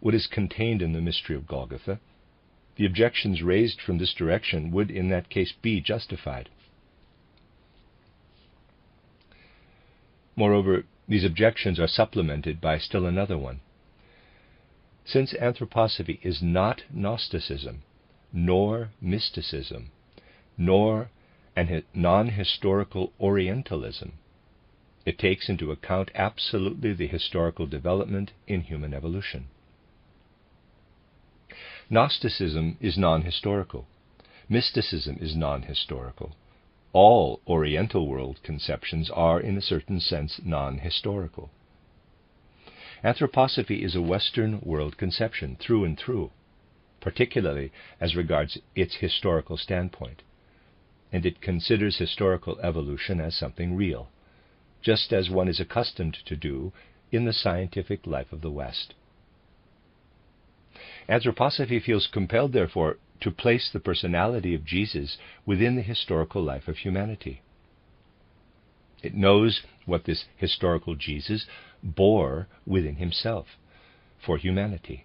what is contained in the mystery of Golgotha, the objections raised from this direction would in that case be justified. Moreover, these objections are supplemented by still another one. Since anthroposophy is not Gnosticism, nor mysticism, nor a non-historical Orientalism, it takes into account absolutely the historical development in human evolution. Gnosticism is non-historical. Mysticism is non-historical. All Oriental world conceptions are, in a certain sense, non-historical. Anthroposophy is a Western world conception through and through, particularly as regards its historical standpoint, and it considers historical evolution as something real, just as one is accustomed to do in the scientific life of the West. Anthroposophy feels compelled, therefore, to place the personality of Jesus within the historical life of humanity. It knows what this historical Jesus bore within himself for humanity.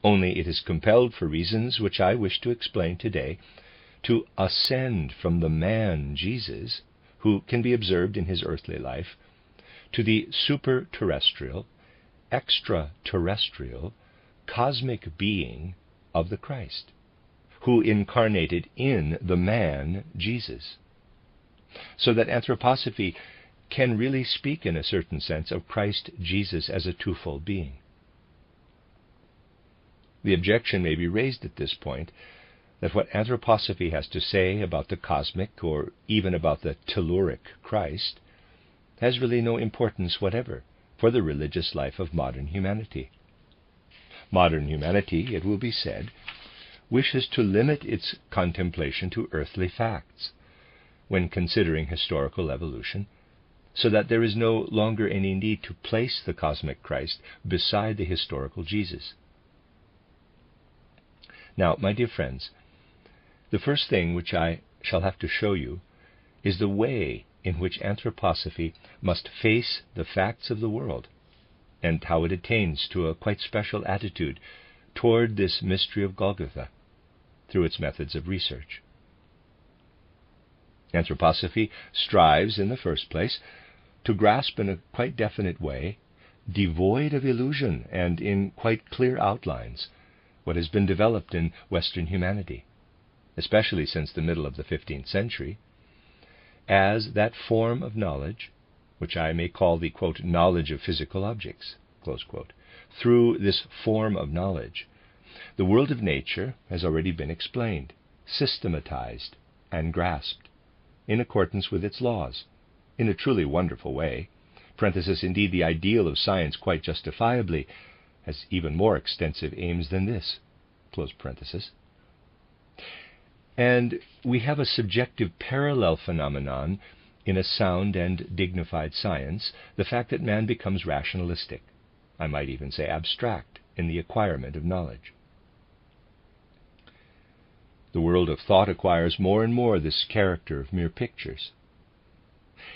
Only it is compelled, for reasons which I wish to explain today, to ascend from the man Jesus, who can be observed in his earthly life, to the super-terrestrial, extraterrestrial, cosmic being of the Christ, who incarnated in the man Jesus, so that anthroposophy can really speak in a certain sense of Christ Jesus as a twofold being. The objection may be raised at this point that what anthroposophy has to say about the cosmic or even about the telluric Christ has really no importance whatever for the religious life of modern humanity. Modern humanity, it will be said, wishes to limit its contemplation to earthly facts when considering historical evolution, so that there is no longer any need to place the cosmic Christ beside the historical Jesus. Now, my dear friends, the first thing which I shall have to show you is the way in which anthroposophy must face the facts of the world, and how it attains to a quite special attitude toward this mystery of Golgotha through its methods of research. Anthroposophy strives, in the first place, to grasp in a quite definite way, devoid of illusion and in quite clear outlines, what has been developed in Western humanity, especially since the middle of the 15th century, as that form of knowledge, which I may call the, quote, knowledge of physical objects, close quote. Through this form of knowledge, the world of nature has already been explained, systematized, and grasped, in accordance with its laws, in a truly wonderful way. Indeed, the ideal of science quite justifiably has even more extensive aims than this, close parenthesis. And we have a subjective parallel phenomenon in a sound and dignified science, the fact that man becomes rationalistic, I might even say abstract, in the acquirement of knowledge. The world of thought acquires more and more this character of mere pictures.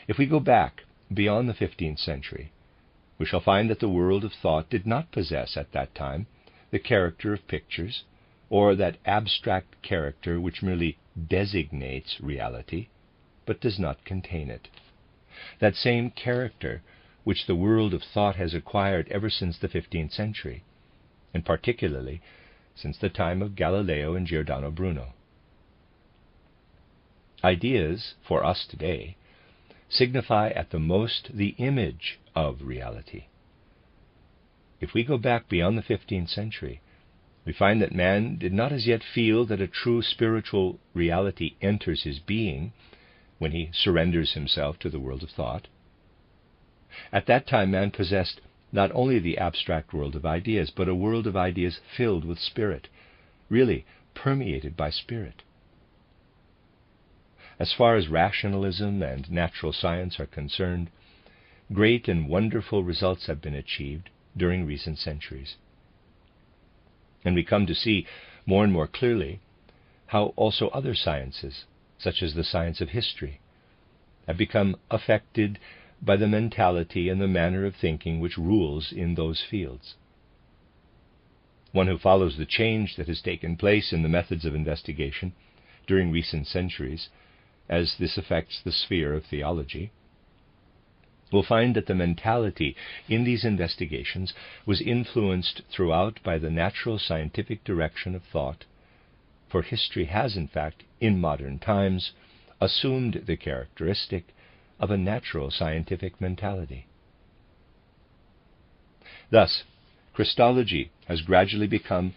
If we go back beyond the 15th century, we shall find that the world of thought did not possess at that time the character of pictures, or that abstract character which merely designates reality, but does not contain it. That same character which the world of thought has acquired ever since the 15th century, and particularly since the time of Galileo and Giordano Bruno. Ideas, for us today, signify at the most the image of reality. If we go back beyond the 15th century, we find that man did not as yet feel that a true spiritual reality enters his being when he surrenders himself to the world of thought. At that time, man possessed not only the abstract world of ideas, but a world of ideas filled with spirit, really permeated by spirit. As far as rationalism and natural science are concerned, great and wonderful results have been achieved during recent centuries. And we come to see more and more clearly how also other sciences, such as the science of history, have become affected by the mentality and the manner of thinking which rules in those fields. One who follows the change that has taken place in the methods of investigation during recent centuries, as this affects the sphere of theology, will find that the mentality in these investigations was influenced throughout by the natural scientific direction of thought, for history has, in fact, in modern times, assumed the characteristic of a natural scientific mentality. Thus, Christology has gradually become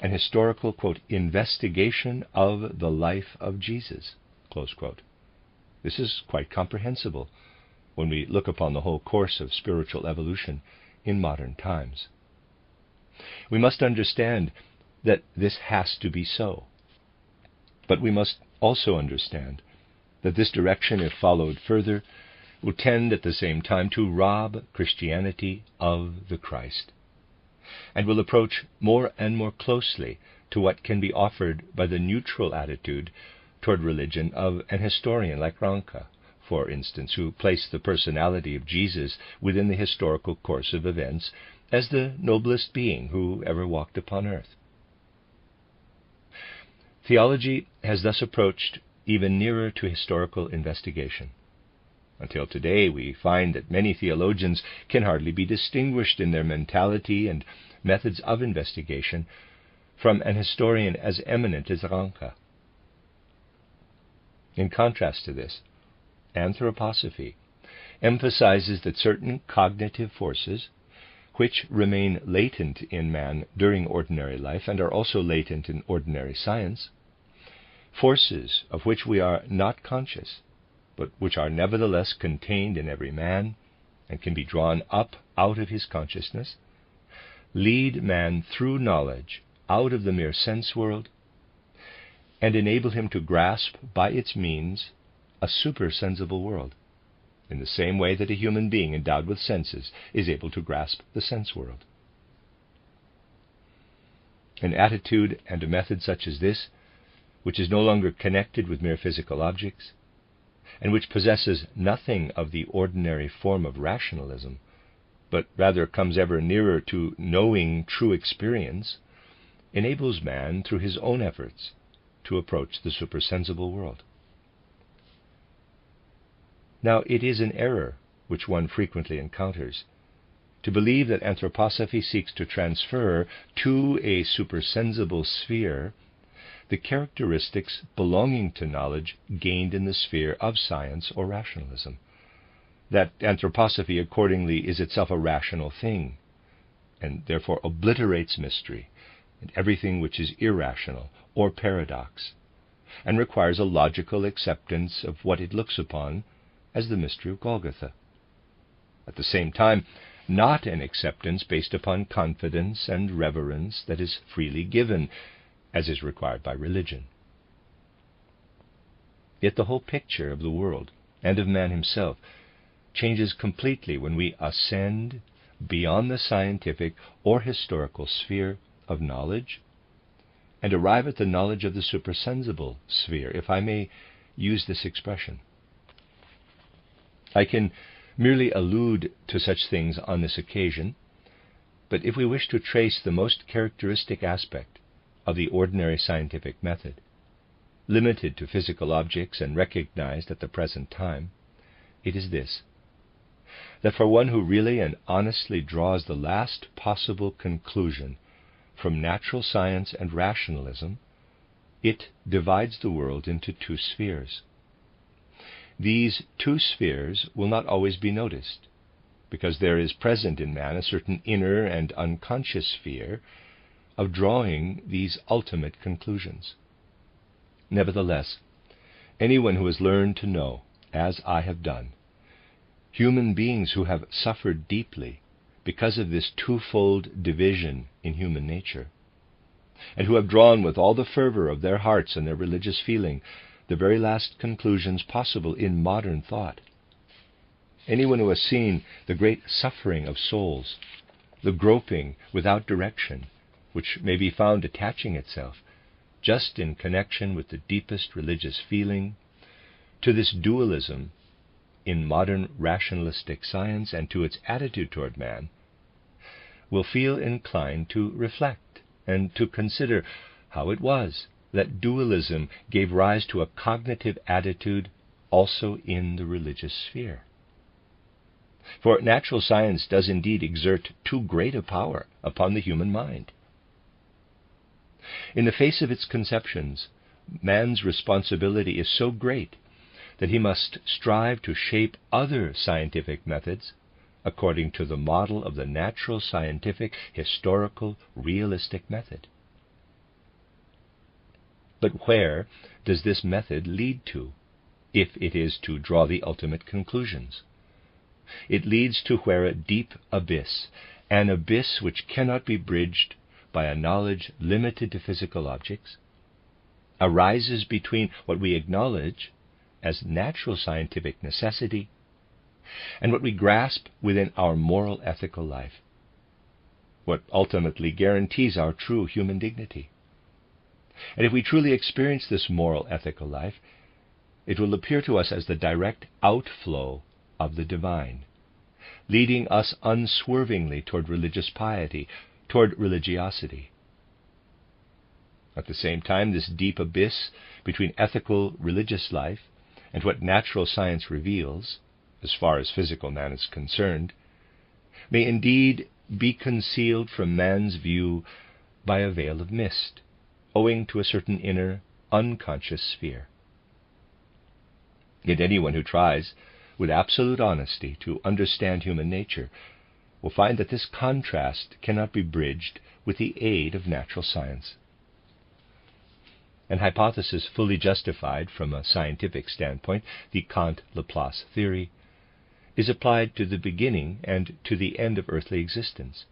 an historical, quote, investigation of the life of Jesus, close quote. This is quite comprehensible when we look upon the whole course of spiritual evolution in modern times. We must understand that this has to be so. But we must also understand that this direction, if followed further, will tend at the same time to rob Christianity of the Christ, and will approach more and more closely to what can be offered by the neutral attitude toward religion of an historian like Ranke, for instance, who placed the personality of Jesus within the historical course of events as the noblest being who ever walked upon earth. Theology has thus approached even nearer to historical investigation. Until today, we find that many theologians can hardly be distinguished in their mentality and methods of investigation from an historian as eminent as Ranke. In contrast to this, anthroposophy emphasizes that certain cognitive forces, which remain latent in man during ordinary life and are also latent in ordinary science, forces of which we are not conscious, but which are nevertheless contained in every man and can be drawn up out of his consciousness, lead man through knowledge out of the mere sense world and enable him to grasp by its means a supersensible world, in the same way that a human being endowed with senses is able to grasp the sense world. An attitude and a method such as this, which is no longer connected with mere physical objects, and which possesses nothing of the ordinary form of rationalism, but rather comes ever nearer to knowing true experience, enables man, through his own efforts, to approach the supersensible world. Now, it is an error which one frequently encounters to believe that anthroposophy seeks to transfer to a supersensible sphere the characteristics belonging to knowledge gained in the sphere of science or rationalism. That anthroposophy accordingly is itself a rational thing, and therefore obliterates mystery and everything which is irrational or paradox, and requires a logical acceptance of what it looks upon as the mystery of Golgotha. At the same time, not an acceptance based upon confidence and reverence that is freely given, as is required by religion. Yet the whole picture of the world and of man himself changes completely when we ascend beyond the scientific or historical sphere of knowledge and arrive at the knowledge of the supersensible sphere, if I may use this expression. I can merely allude to such things on this occasion, but if we wish to trace the most characteristic aspect of the ordinary scientific method, limited to physical objects and recognized at the present time, it is this: that for one who really and honestly draws the last possible conclusion from natural science and rationalism, it divides the world into two spheres. These two spheres will not always be noticed, because there is present in man a certain inner and unconscious fear of drawing these ultimate conclusions. Nevertheless, anyone who has learned to know, as I have done, human beings who have suffered deeply because of this twofold division in human nature, and who have drawn with all the fervor of their hearts and their religious feeling the very last conclusions possible in modern thought, anyone who has seen the great suffering of souls, the groping without direction, which may be found attaching itself, just in connection with the deepest religious feeling, to this dualism in modern rationalistic science and to its attitude toward man, will feel inclined to reflect and to consider how it was that dualism gave rise to a cognitive attitude also in the religious sphere. For natural science does indeed exert too great a power upon the human mind. In the face of its conceptions, man's responsibility is so great that he must strive to shape other scientific methods according to the model of the natural, scientific, historical, realistic method. But where does this method lead to, if it is to draw the ultimate conclusions? It leads to where a deep abyss, an abyss which cannot be bridged by a knowledge limited to physical objects, arises between what we acknowledge as natural scientific necessity and what we grasp within our moral ethical life, what ultimately guarantees our true human dignity. And if we truly experience this moral ethical life, it will appear to us as the direct outflow of the divine, leading us unswervingly toward religious piety, toward religiosity. At the same time, this deep abyss between ethical religious life and what natural science reveals, as far as physical man is concerned, may indeed be concealed from man's view by a veil of mist, owing to a certain inner, unconscious sphere. Yet anyone who tries, with absolute honesty, to understand human nature will find that this contrast cannot be bridged with the aid of natural science. An hypothesis fully justified from a scientific standpoint, the Kant-Laplace theory, is applied to the beginning and to the end of earthly existence.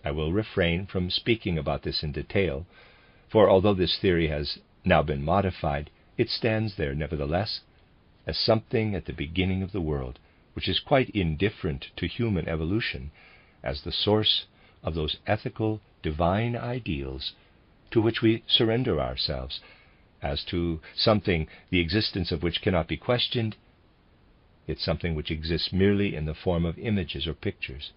I will refrain from speaking about this in detail, for although this theory has now been modified, it stands there nevertheless as something at the beginning of the world, which is quite indifferent to human evolution, as the source of those ethical, divine ideals to which we surrender ourselves, as to something the existence of which cannot be questioned, yet something which exists merely in the form of images or pictures.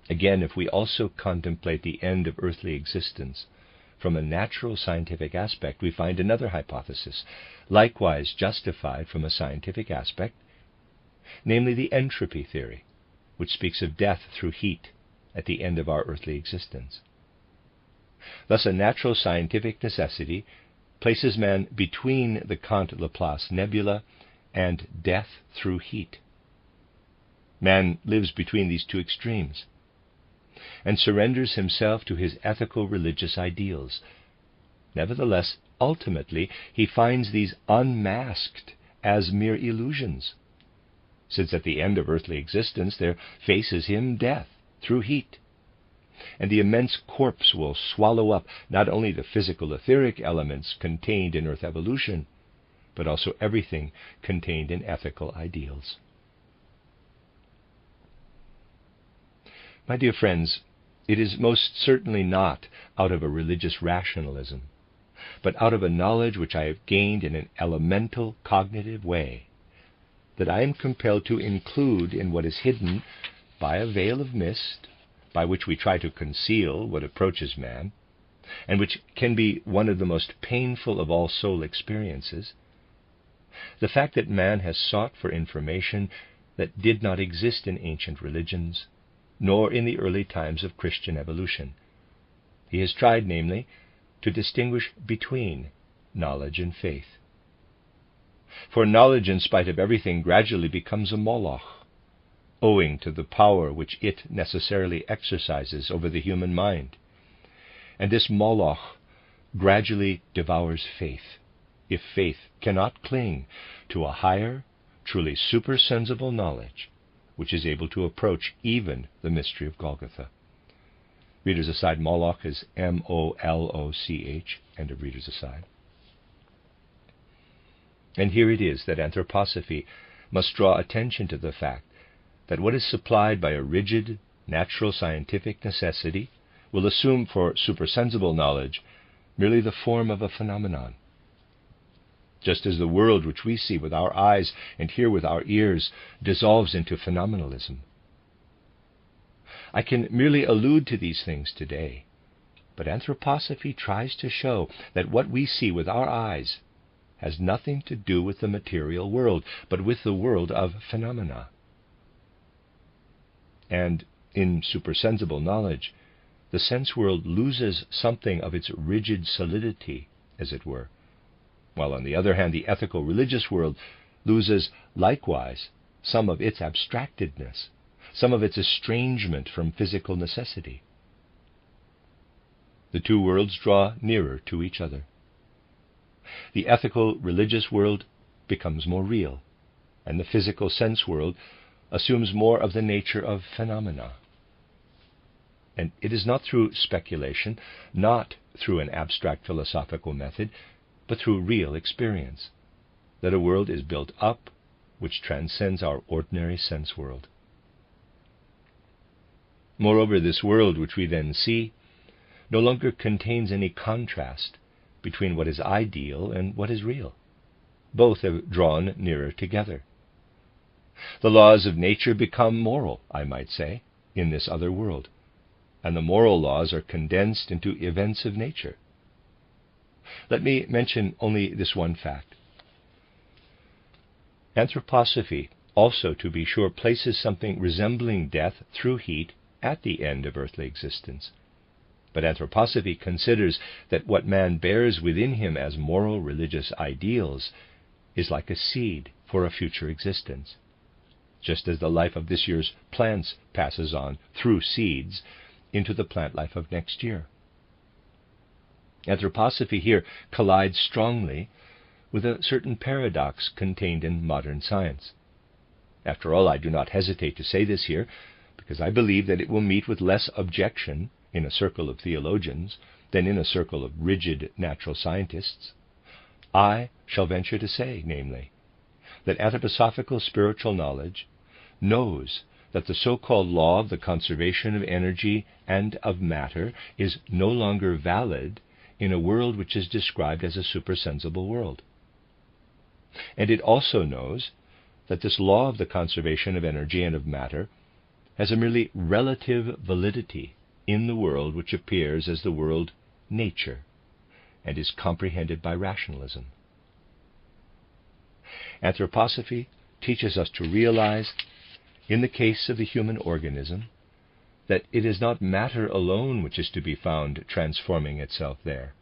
Again, if we also contemplate the end of earthly existence from a natural scientific aspect, we find another hypothesis, likewise justified from a scientific aspect, namely the entropy theory, which speaks of death through heat at the end of our earthly existence. Thus a natural scientific necessity places man between the Kant-Laplace nebula and death through heat. Man lives between these two extremes and surrenders himself to his ethical religious ideals. Nevertheless, ultimately, he finds these unmasked as mere illusions, since at the end of earthly existence there faces him death through heat, and the immense corpse will swallow up not only the physical etheric elements contained in earth evolution, but also everything contained in ethical ideals. My dear friends, it is most certainly not out of a religious rationalism, but out of a knowledge which I have gained in an elemental cognitive way, that I am compelled to include in what is hidden by a veil of mist, by which we try to conceal what approaches man, and which can be one of the most painful of all soul experiences, the fact that man has sought for information that did not exist in ancient religions, nor in the early times of Christian evolution. He has tried, namely, to distinguish between knowledge and faith. For knowledge, in spite of everything, gradually becomes a Moloch, owing to the power which it necessarily exercises over the human mind. And this Moloch gradually devours faith, if faith cannot cling to a higher, truly supersensible knowledge, which is able to approach even the mystery of Golgotha. Readers aside, Moloch is M-O-L-O-C-H, end of readers aside. And here it is that anthroposophy must draw attention to the fact that what is supplied by a rigid, natural scientific necessity will assume for supersensible knowledge merely the form of a phenomenon. Just as the world which we see with our eyes and hear with our ears dissolves into phenomenalism. I can merely allude to these things today, but anthroposophy tries to show that what we see with our eyes has nothing to do with the material world, but with the world of phenomena. And in supersensible knowledge, the sense world loses something of its rigid solidity, as it were, while on the other hand the ethical religious world loses likewise some of its abstractedness, some of its estrangement from physical necessity. The two worlds draw nearer to each other. The ethical religious world becomes more real, and the physical sense world assumes more of the nature of phenomena. And it is not through speculation, not through an abstract philosophical method, but through real experience, that a world is built up which transcends our ordinary sense world. Moreover, this world which we then see no longer contains any contrast between what is ideal and what is real. Both have drawn nearer together. The laws of nature become moral, I might say, in this other world, and the moral laws are condensed into events of nature. Let me mention only this one fact. Anthroposophy also, to be sure, places something resembling death through heat at the end of earthly existence. But anthroposophy considers that what man bears within him as moral religious ideals is like a seed for a future existence, just as the life of this year's plants passes on through seeds into the plant life of next year. Anthroposophy here collides strongly with a certain paradox contained in modern science. After all, I do not hesitate to say this here, because I believe that it will meet with less objection in a circle of theologians than in a circle of rigid natural scientists. I shall venture to say, namely, that anthroposophical spiritual knowledge knows that the so-called law of the conservation of energy and of matter is no longer valid in a world which is described as a supersensible world. And it also knows that this law of the conservation of energy and of matter has a merely relative validity in the world which appears as the world nature and is comprehended by rationalism. Anthroposophy teaches us to realize, in the case of the human organism, that it is not matter alone which is to be found transforming itself there,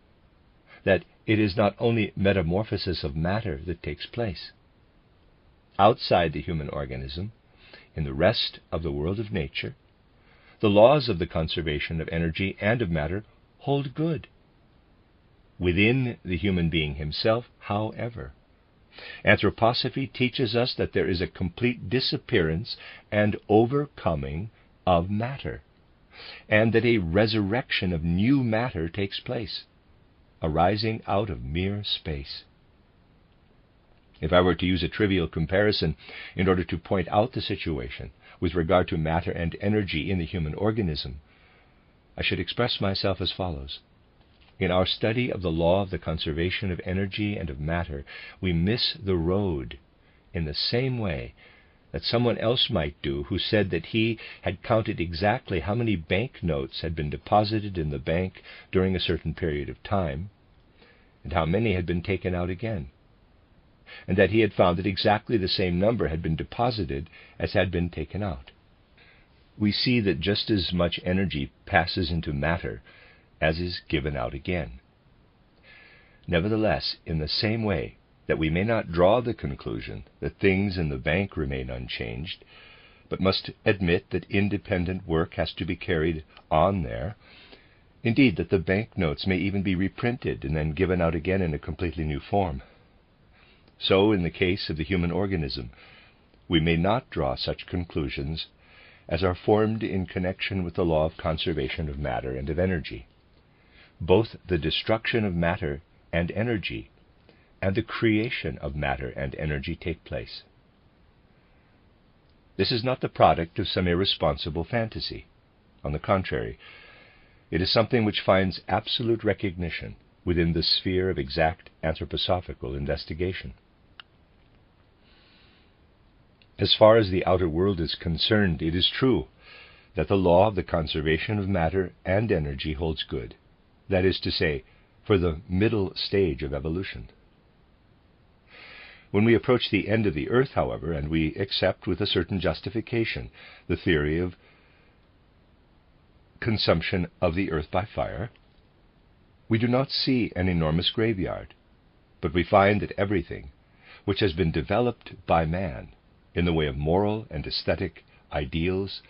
that it is not only metamorphosis of matter that takes place. Outside the human organism, in the rest of the world of nature, the laws of the conservation of energy and of matter hold good. Within the human being himself, however, anthroposophy teaches us that there is a complete disappearance and overcoming of matter, and that a resurrection of new matter takes place, arising out of mere space. If I were to use a trivial comparison in order to point out the situation with regard to matter and energy in the human organism, I should express myself as follows. In our study of the law of the conservation of energy and of matter, we miss the road in the same way that someone else might do who said that he had counted exactly how many banknotes had been deposited in the bank during a certain period of time, and how many had been taken out again, and that he had found that exactly the same number had been deposited as had been taken out. We see that just as much energy passes into matter as is given out again. Nevertheless, in the same way that we may not draw the conclusion that things in the bank remain unchanged, but must admit that independent work has to be carried on there, indeed that the banknotes may even be reprinted and then given out again in a completely new form. So, in the case of the human organism, we may not draw such conclusions as are formed in connection with the law of conservation of matter and of energy. Both the destruction of matter and energy and the creation of matter and energy take place. This is not the product of some irresponsible fantasy. On the contrary, it is something which finds absolute recognition within the sphere of exact anthroposophical investigation. As far as the outer world is concerned, it is true that the law of the conservation of matter and energy holds good, that is to say, for the middle stage of evolution. When we approach the end of the earth, however, and we accept with a certain justification the theory of consumption of the earth by fire, we do not see an enormous graveyard, but we find that everything which has been developed by man in the way of moral and aesthetic ideals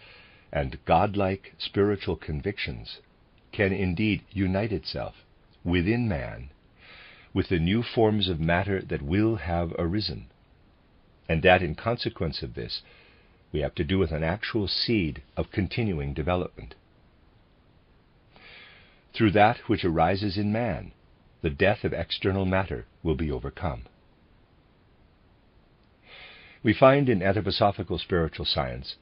and godlike spiritual convictions can indeed unite itself within man with the new forms of matter that will have arisen, and that in consequence of this we have to do with an actual seed of continuing development. Through that which arises in man, the death of external matter will be overcome. We find in anthroposophical spiritual science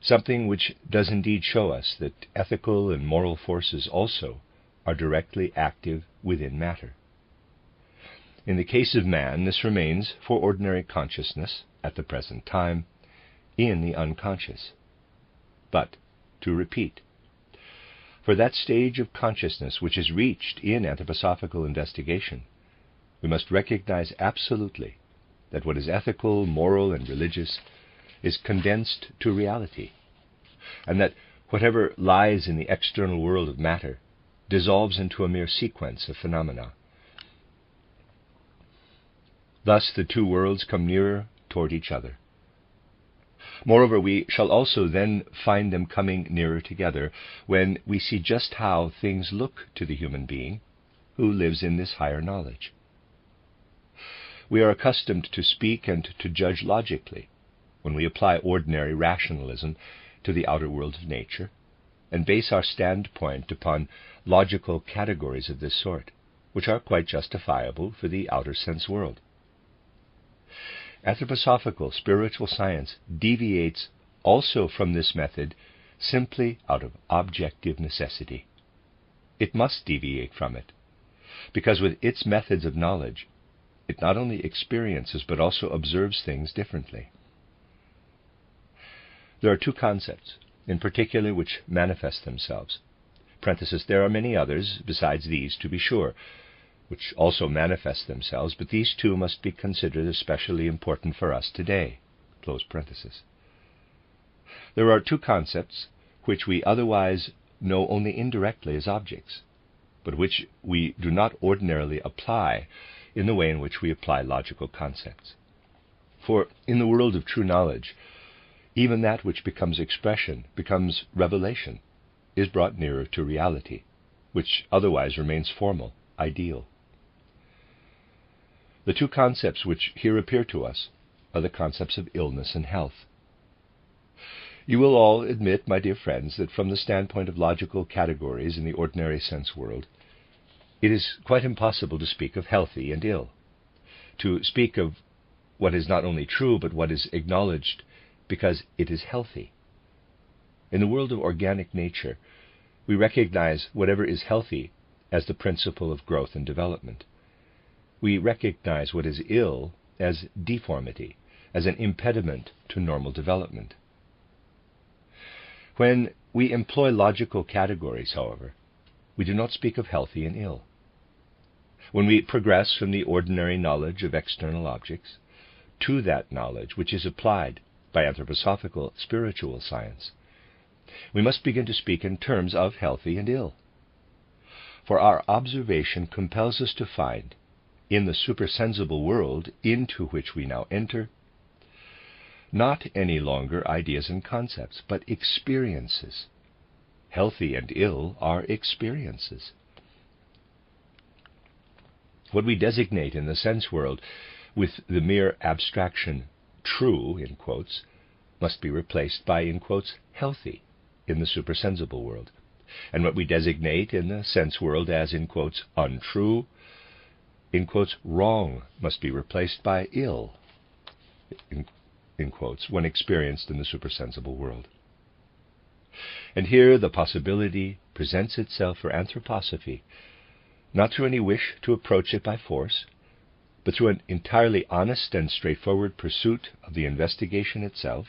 something which does indeed show us that ethical and moral forces also are directly active within matter. In the case of man, this remains, for ordinary consciousness, at the present time, in the unconscious. But, to repeat, for that stage of consciousness which is reached in anthroposophical investigation, we must recognize absolutely that what is ethical, moral, and religious is condensed to reality, and that whatever lies in the external world of matter dissolves into a mere sequence of phenomena. Thus the two worlds come nearer toward each other. Moreover, we shall also then find them coming nearer together when we see just how things look to the human being who lives in this higher knowledge. We are accustomed to speak and to judge logically when we apply ordinary rationalism to the outer world of nature, and base our standpoint upon logical categories of this sort, which are quite justifiable for the outer sense world. Anthroposophical spiritual science deviates also from this method simply out of objective necessity. It must deviate from it, because with its methods of knowledge, it not only experiences but also observes things differently. There are two concepts, in particular, which manifest themselves. There are many others besides these, to be sure, which also manifest themselves, but these two must be considered especially important for us today. There are two concepts which we otherwise know only indirectly as objects, but which we do not ordinarily apply in the way in which we apply logical concepts. For in the world of true knowledge, even that which becomes expression, becomes revelation, is brought nearer to reality, which otherwise remains formal, ideal. The two concepts which here appear to us are the concepts of illness and health. You will all admit, my dear friends, that from the standpoint of logical categories in the ordinary sense world, it is quite impossible to speak of healthy and ill, to speak of what is not only true but what is acknowledged because it is healthy. In the world of organic nature, we recognize whatever is healthy as the principle of growth and development. We recognize what is ill as deformity, as an impediment to normal development. When we employ logical categories, however, we do not speak of healthy and ill. When we progress from the ordinary knowledge of external objects to that knowledge which is applied by anthroposophical spiritual science, we must begin to speak in terms of healthy and ill. For our observation compels us to find, in the supersensible world into which we now enter, not any longer ideas and concepts, but experiences. Healthy and ill are experiences. What we designate in the sense world with the mere abstraction true, in quotes, must be replaced by, in quotes, healthy in the supersensible world. And what we designate in the sense world as, in quotes, untrue, in quotes, wrong, must be replaced by ill, in quotes, when experienced in the supersensible world. And here the possibility presents itself for anthroposophy, not through any wish to approach it by force, but through an entirely honest and straightforward pursuit of the investigation itself,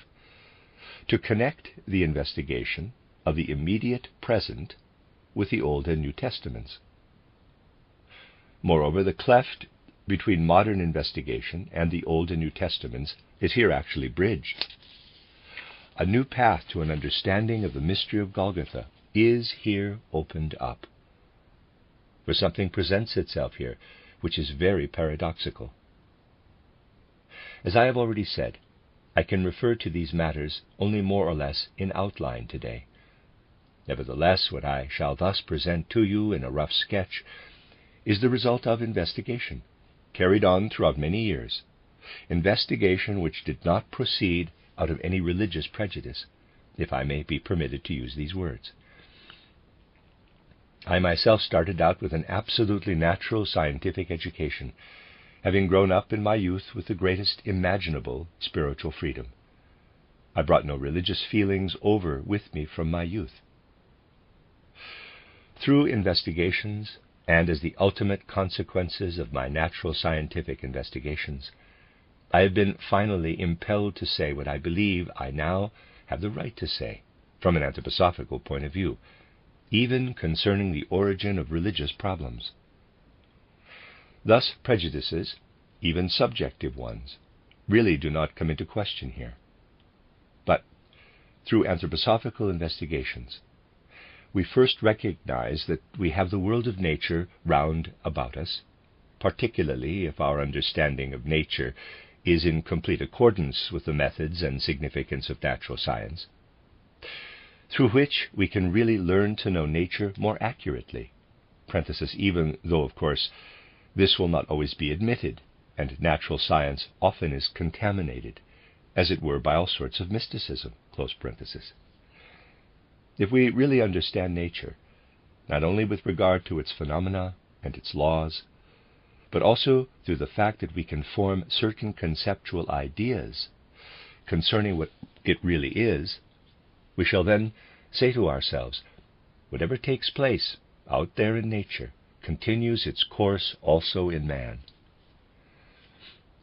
to connect the investigation of the immediate present with the Old and New Testaments. Moreover, the cleft between modern investigation and the Old and New Testaments is here actually bridged. A new path to an understanding of the mystery of Golgotha is here opened up. For something presents itself here which is very paradoxical. As I have already said, I can refer to these matters only more or less in outline today. Nevertheless, what I shall thus present to you in a rough sketch is the result of investigation, carried on throughout many years, investigation which did not proceed out of any religious prejudice, if I may be permitted to use these words. I myself started out with an absolutely natural scientific education, having grown up in my youth with the greatest imaginable spiritual freedom. I brought no religious feelings over with me from my youth. Through investigations, and as the ultimate consequences of my natural scientific investigations, I have been finally impelled to say what I believe I now have the right to say, from an anthroposophical point of view, even concerning the origin of religious problems. Thus, prejudices, even subjective ones, really do not come into question here. But, through anthroposophical investigations, we first recognize that we have the world of nature round about us, particularly if our understanding of nature is in complete accordance with the methods and significance of natural science, through which we can really learn to know nature more accurately, even though, of course, this will not always be admitted, and natural science often is contaminated, as it were, by all sorts of mysticism, If we really understand nature, not only with regard to its phenomena and its laws, but also through the fact that we can form certain conceptual ideas concerning what it really is, we shall then say to ourselves, whatever takes place out there in nature continues its course also in man.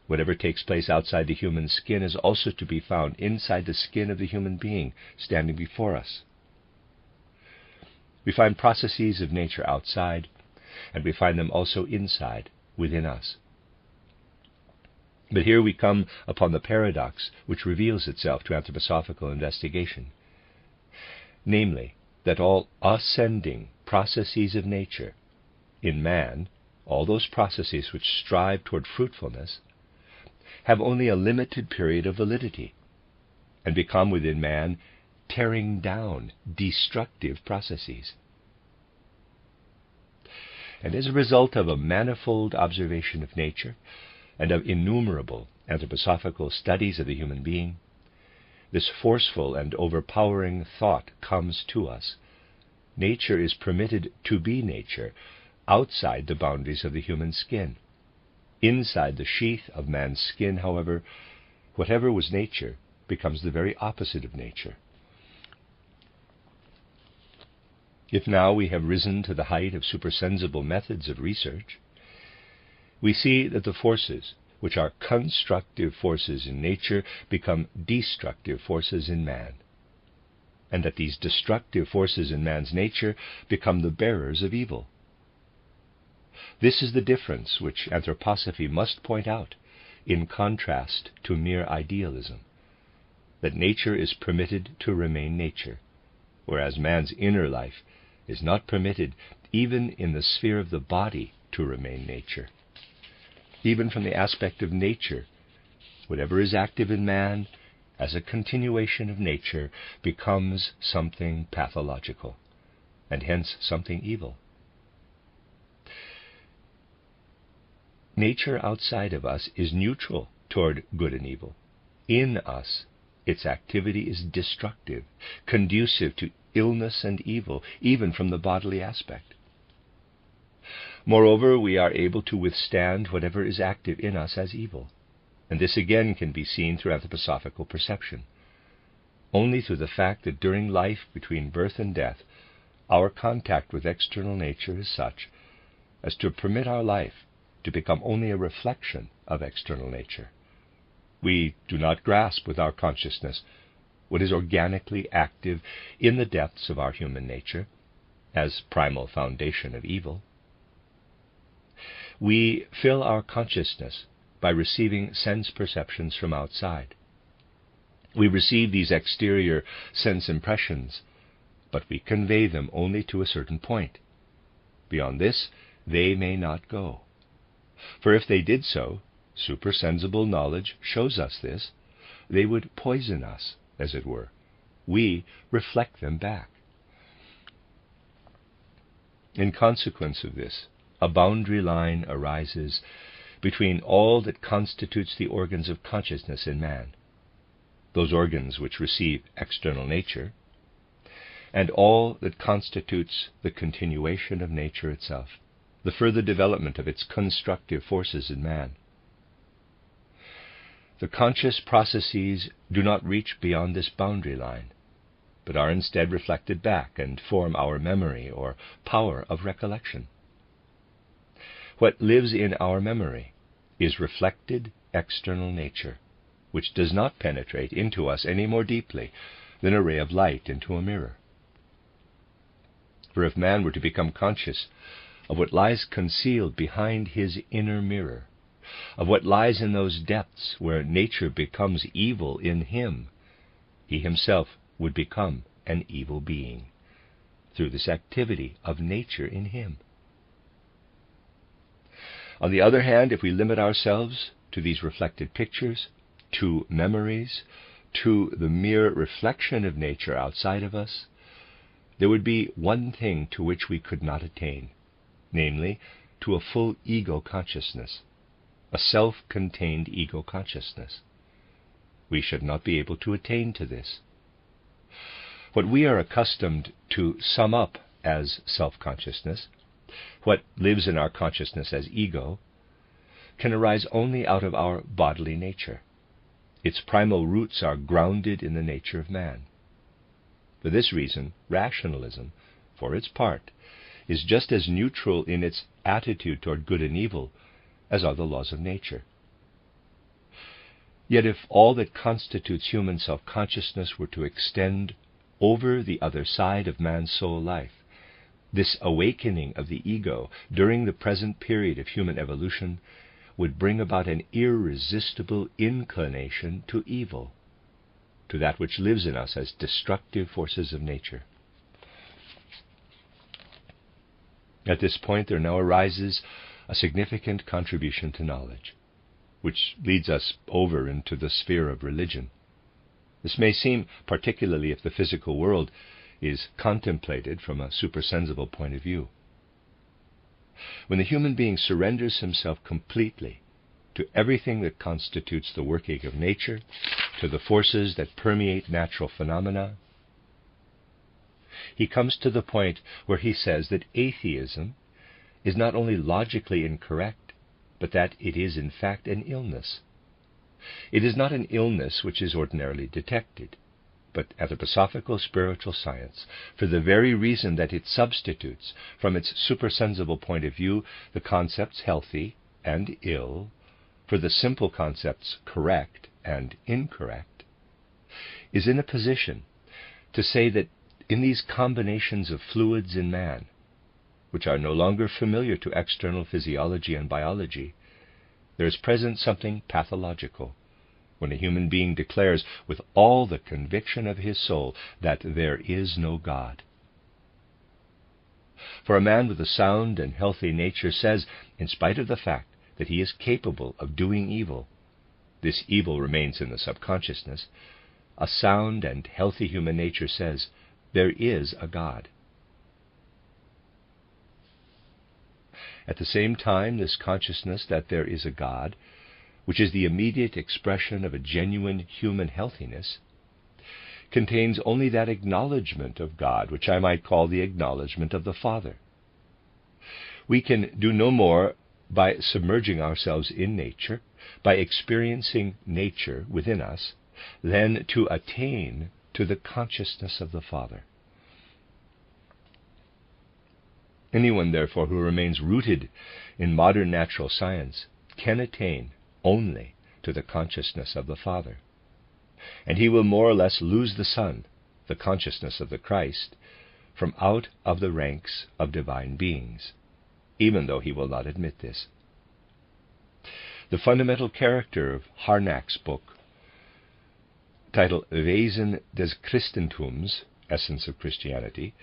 Whatever takes place outside the human skin is also to be found inside the skin of the human being standing before us. We find processes of nature outside, and we find them also inside, within us. But here we come upon the paradox which reveals itself to anthroposophical investigation. namely, that all ascending processes of nature, in man, all those processes which strive toward fruitfulness, have only a limited period of validity, and become within man tearing down destructive processes. And as a result of a manifold observation of nature and of innumerable anthroposophical studies of the human being, this forceful and overpowering thought comes to us. Nature is permitted to be nature outside the boundaries of the human skin. Inside the sheath of man's skin, however, whatever was nature becomes the very opposite of nature. If now we have risen to the height of supersensible methods of research, we see that the forces which are constructive forces in nature become destructive forces in man, and that these destructive forces in man's nature become the bearers of evil. This is the difference which anthroposophy must point out, in contrast to mere idealism, that nature is permitted to remain nature, whereas man's inner life is not permitted even in the sphere of the body to remain nature. Even from the aspect of nature, whatever is active in man as a continuation of nature becomes something pathological, and hence something evil. Nature outside of us is neutral toward good and evil. In us, its activity is destructive, conducive to illness and evil, even from the bodily aspect. Moreover, we are able to withstand whatever is active in us as evil, and this again can be seen through anthroposophical perception. Only through the fact that during life between birth and death, our contact with external nature is such as to permit our life to become only a reflection of external nature. We do not grasp with our consciousness what is organically active in the depths of our human nature as primal foundation of evil. We fill our consciousness by receiving sense perceptions from outside. We receive these exterior sense impressions, but we convey them only to a certain point. Beyond this, they may not go. For if they did so, supersensible knowledge shows us this, they would poison us, as it were. We reflect them back. In consequence of this, a boundary line arises between all that constitutes the organs of consciousness in man, those organs which receive external nature, and all that constitutes the continuation of nature itself, the further development of its constructive forces in man. The conscious processes do not reach beyond this boundary line, but are instead reflected back and form our memory or power of recollection. What lives in our memory is reflected external nature, which does not penetrate into us any more deeply than a ray of light into a mirror. For if man were to become conscious of what lies concealed behind his inner mirror, of what lies in those depths where nature becomes evil in him, he himself would become an evil being through this activity of nature in him. On the other hand, if we limit ourselves to these reflected pictures, to memories, to the mere reflection of nature outside of us, there would be one thing to which we could not attain, namely, to a full ego consciousness, a self-contained ego consciousness. We should not be able to attain to this. What we are accustomed to sum up as self-consciousness, what lives in our consciousness as ego, can arise only out of our bodily nature. Its primal roots are grounded in the nature of man. For this reason, rationalism, for its part, is just as neutral in its attitude toward good and evil as are the laws of nature. Yet if all that constitutes human self-consciousness were to extend over the other side of man's soul life, this awakening of the ego during the present period of human evolution would bring about an irresistible inclination to evil, to that which lives in us as destructive forces of nature. At this point there now arises a significant contribution to knowledge, which leads us over into the sphere of religion. This may seem, particularly if the physical world is contemplated from a supersensible point of view. When the human being surrenders himself completely to everything that constitutes the working of nature, to the forces that permeate natural phenomena, he comes to the point where he says that atheism is not only logically incorrect, but that it is in fact an illness. It is not an illness which is ordinarily detected, but anthroposophical spiritual science, for the very reason that it substitutes, from its supersensible point of view, the concepts healthy and ill, for the simple concepts correct and incorrect, is in a position to say that in these combinations of fluids in man, which are no longer familiar to external physiology and biology, there is present something pathological when a human being declares with all the conviction of his soul that there is no God. For a man with a sound and healthy nature says, in spite of the fact that he is capable of doing evil, this evil remains in the subconsciousness, a sound and healthy human nature says, there is a God. At the same time, this consciousness that there is a God, which is the immediate expression of a genuine human healthiness, contains only that acknowledgement of God, which I might call the acknowledgement of the Father. We can do no more by submerging ourselves in nature, by experiencing nature within us, than to attain to the consciousness of the Father. Anyone, therefore, who remains rooted in modern natural science can attain only to the consciousness of the Father. And he will more or less lose the Son, the consciousness of the Christ, from out of the ranks of divine beings, even though he will not admit this. The fundamental character of Harnack's book, titled Wesen des Christentums, Essence of Christianity,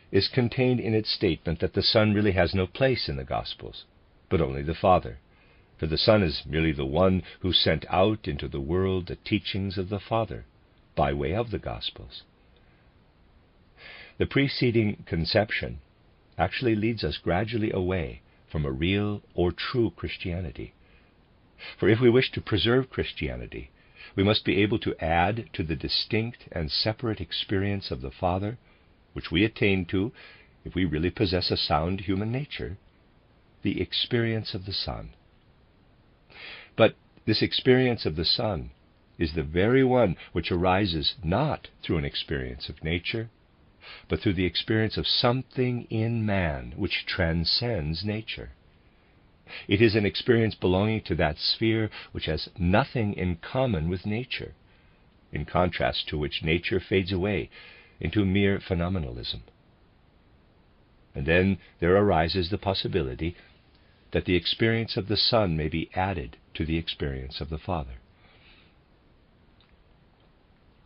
is contained in its statement that the Son really has no place in the Gospels, but only the Father, for the Son is merely the one who sent out into the world the teachings of the Father by way of the Gospels. The preceding conception actually leads us gradually away from a real or true Christianity. For if we wish to preserve Christianity, we must be able to add to the distinct and separate experience of the Father, which we attain to if we really possess a sound human nature, the experience of the Son. But this experience of the Son is the very one which arises not through an experience of nature, but through the experience of something in man which transcends nature. It is an experience belonging to that sphere which has nothing in common with nature, in contrast to which nature fades away into mere phenomenalism. And then there arises the possibility that the experience of the Son may be added to the experience of the Father.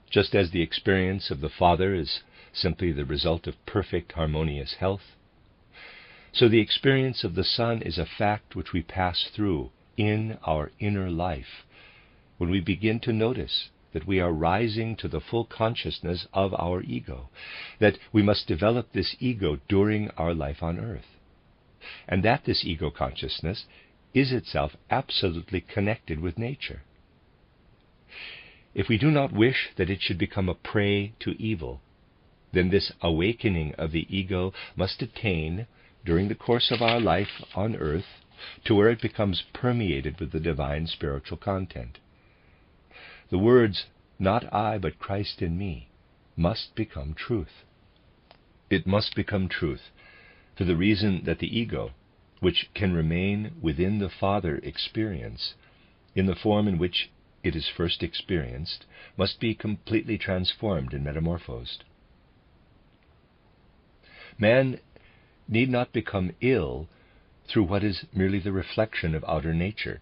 Just as the experience of the Father is simply the result of perfect harmonious health, so the experience of the Son is a fact which we pass through in our inner life when we begin to notice that we are rising to the full consciousness of our ego, that we must develop this ego during our life on earth, and that this ego consciousness is itself absolutely connected with nature. If we do not wish that it should become a prey to evil, then this awakening of the ego must attain, during the course of our life on earth, to where it becomes permeated with the divine spiritual content. The words, "Not I, but Christ in me," must become truth. It must become truth for the reason that the ego, which can remain within the Father experience, in the form in which it is first experienced, must be completely transformed and metamorphosed. Man need not become ill through what is merely the reflection of outer nature,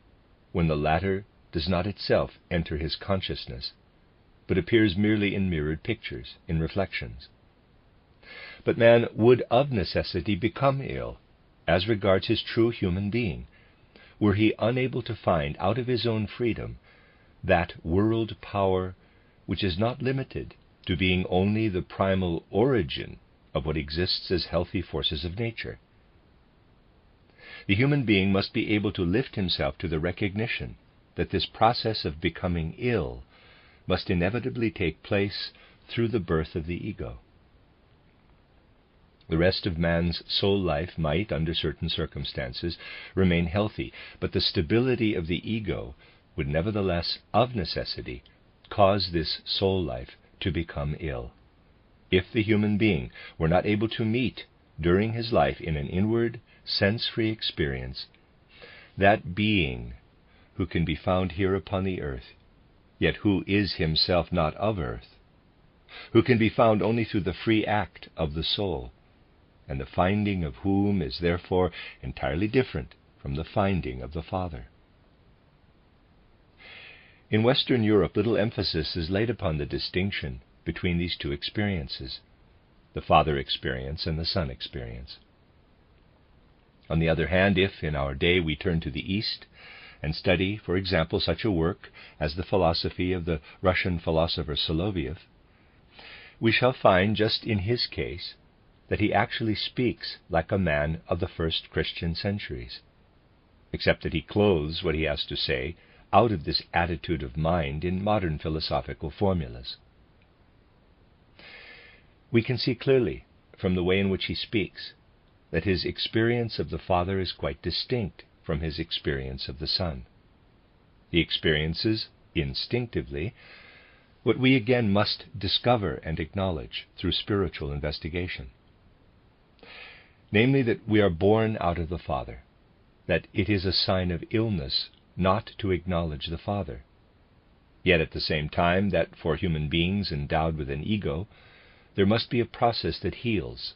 when the latter does not itself enter his consciousness, but appears merely in mirrored pictures, in reflections. But man would of necessity become ill as regards his true human being, were he unable to find out of his own freedom that world power which is not limited to being only the primal origin of what exists as healthy forces of nature. The human being must be able to lift himself to the recognition that this process of becoming ill must inevitably take place through the birth of the ego. The rest of man's soul life might, under certain circumstances, remain healthy, but the stability of the ego would nevertheless, of necessity, cause this soul life to become ill, if the human being were not able to meet, during his life in an inward, sense-free experience, that being who can be found here upon the earth, yet who is himself not of earth, who can be found only through the free act of the soul, and the finding of whom is therefore entirely different from the finding of the Father. In Western Europe, little emphasis is laid upon the distinction between these two experiences, the Father experience and the Son experience. On the other hand, if in our day we turn to the East and study, for example, such a work as the philosophy of the Russian philosopher Soloviev, we shall find, just in his case, that he actually speaks like a man of the first Christian centuries, except that he clothes what he has to say out of this attitude of mind in modern philosophical formulas. We can see clearly, from the way in which he speaks, that his experience of the Father is quite distinct from his experience of the Son. He experiences, instinctively, what we again must discover and acknowledge through spiritual investigation. Namely, that we are born out of the Father, that it is a sign of illness not to acknowledge the Father, yet at the same time that for human beings endowed with an ego, there must be a process that heals,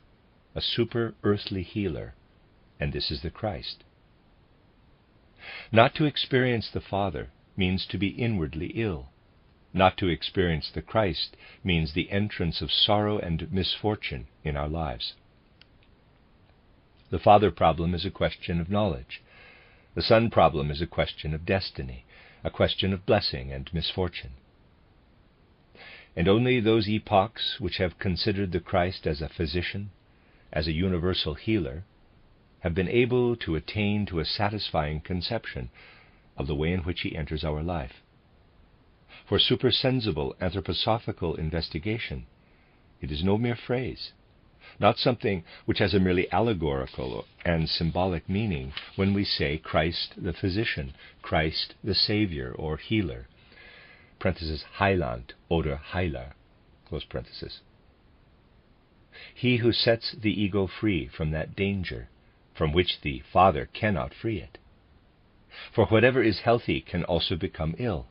a super-earthly healer, and this is the Christ. Not to experience the Father means to be inwardly ill. Not to experience the Christ means the entrance of sorrow and misfortune in our lives. The Father problem is a question of knowledge. The Son problem is a question of destiny, a question of blessing and misfortune. And only those epochs which have considered the Christ as a physician, as a universal healer, have been able to attain to a satisfying conception of the way in which he enters our life. For supersensible anthroposophical investigation, it is no mere phrase, not something which has a merely allegorical and symbolic meaning when we say Christ the physician, Christ the Savior or healer, Heiland oder Heiler, close parenthesis. He who sets the ego free from that danger from which the Father cannot free it. For whatever is healthy can also become ill.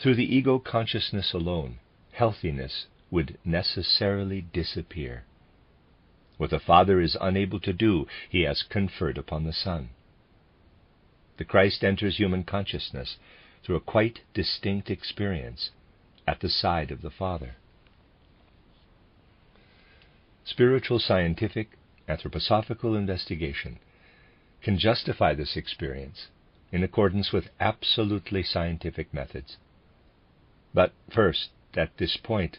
Through the ego consciousness alone, healthiness would necessarily disappear. What the Father is unable to do, he has conferred upon the Son. The Christ enters human consciousness through a quite distinct experience at the side of the Father. Spiritual, scientific, anthroposophical investigation can justify this experience in accordance with absolutely scientific methods. But first, at this point,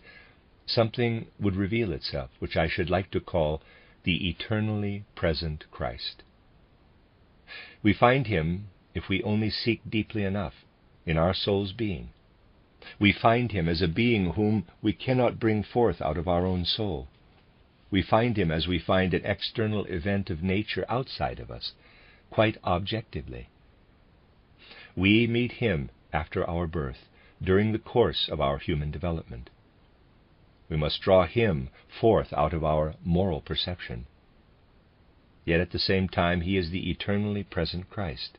something would reveal itself which I should like to call the eternally present Christ. We find him, if we only seek deeply enough, in our soul's being. We find him as a being whom we cannot bring forth out of our own soul. We find him as we find an external event of nature outside of us, quite objectively. We meet him after our birth, during the course of our human development. We must draw him forth out of our moral perception. Yet at the same time, he is the eternally present Christ.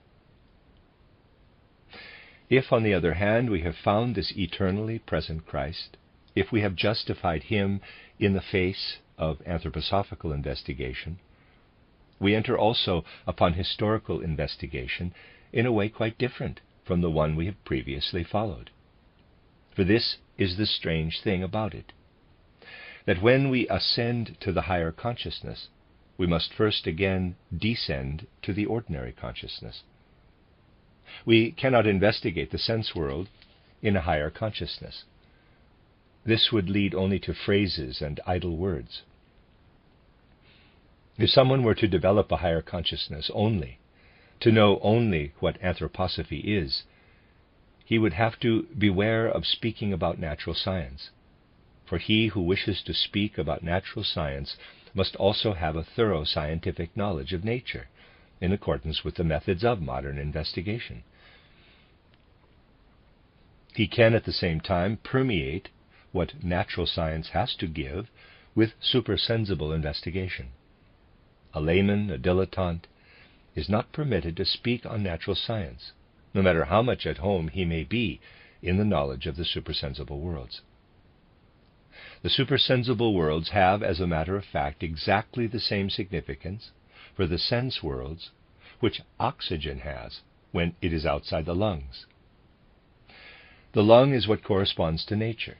If, on the other hand, we have found this eternally present Christ, if we have justified him in the face of anthroposophical investigation, we enter also upon historical investigation in a way quite different from the one we have previously followed. For this is the strange thing about it, that when we ascend to the higher consciousness, we must first again descend to the ordinary consciousness. We cannot investigate the sense world in a higher consciousness. This would lead only to phrases and idle words. If someone were to develop a higher consciousness only, to know only what anthroposophy is, he would have to beware of speaking about natural science. For he who wishes to speak about natural science must also have a thorough scientific knowledge of nature, in accordance with the methods of modern investigation. He can at the same time permeate what natural science has to give with supersensible investigation. A layman, a dilettante, is not permitted to speak on natural science, no matter how much at home he may be in the knowledge of the supersensible worlds. The supersensible worlds have, as a matter of fact, exactly the same significance for the sense worlds which oxygen has when it is outside the lungs. The lung is what corresponds to nature.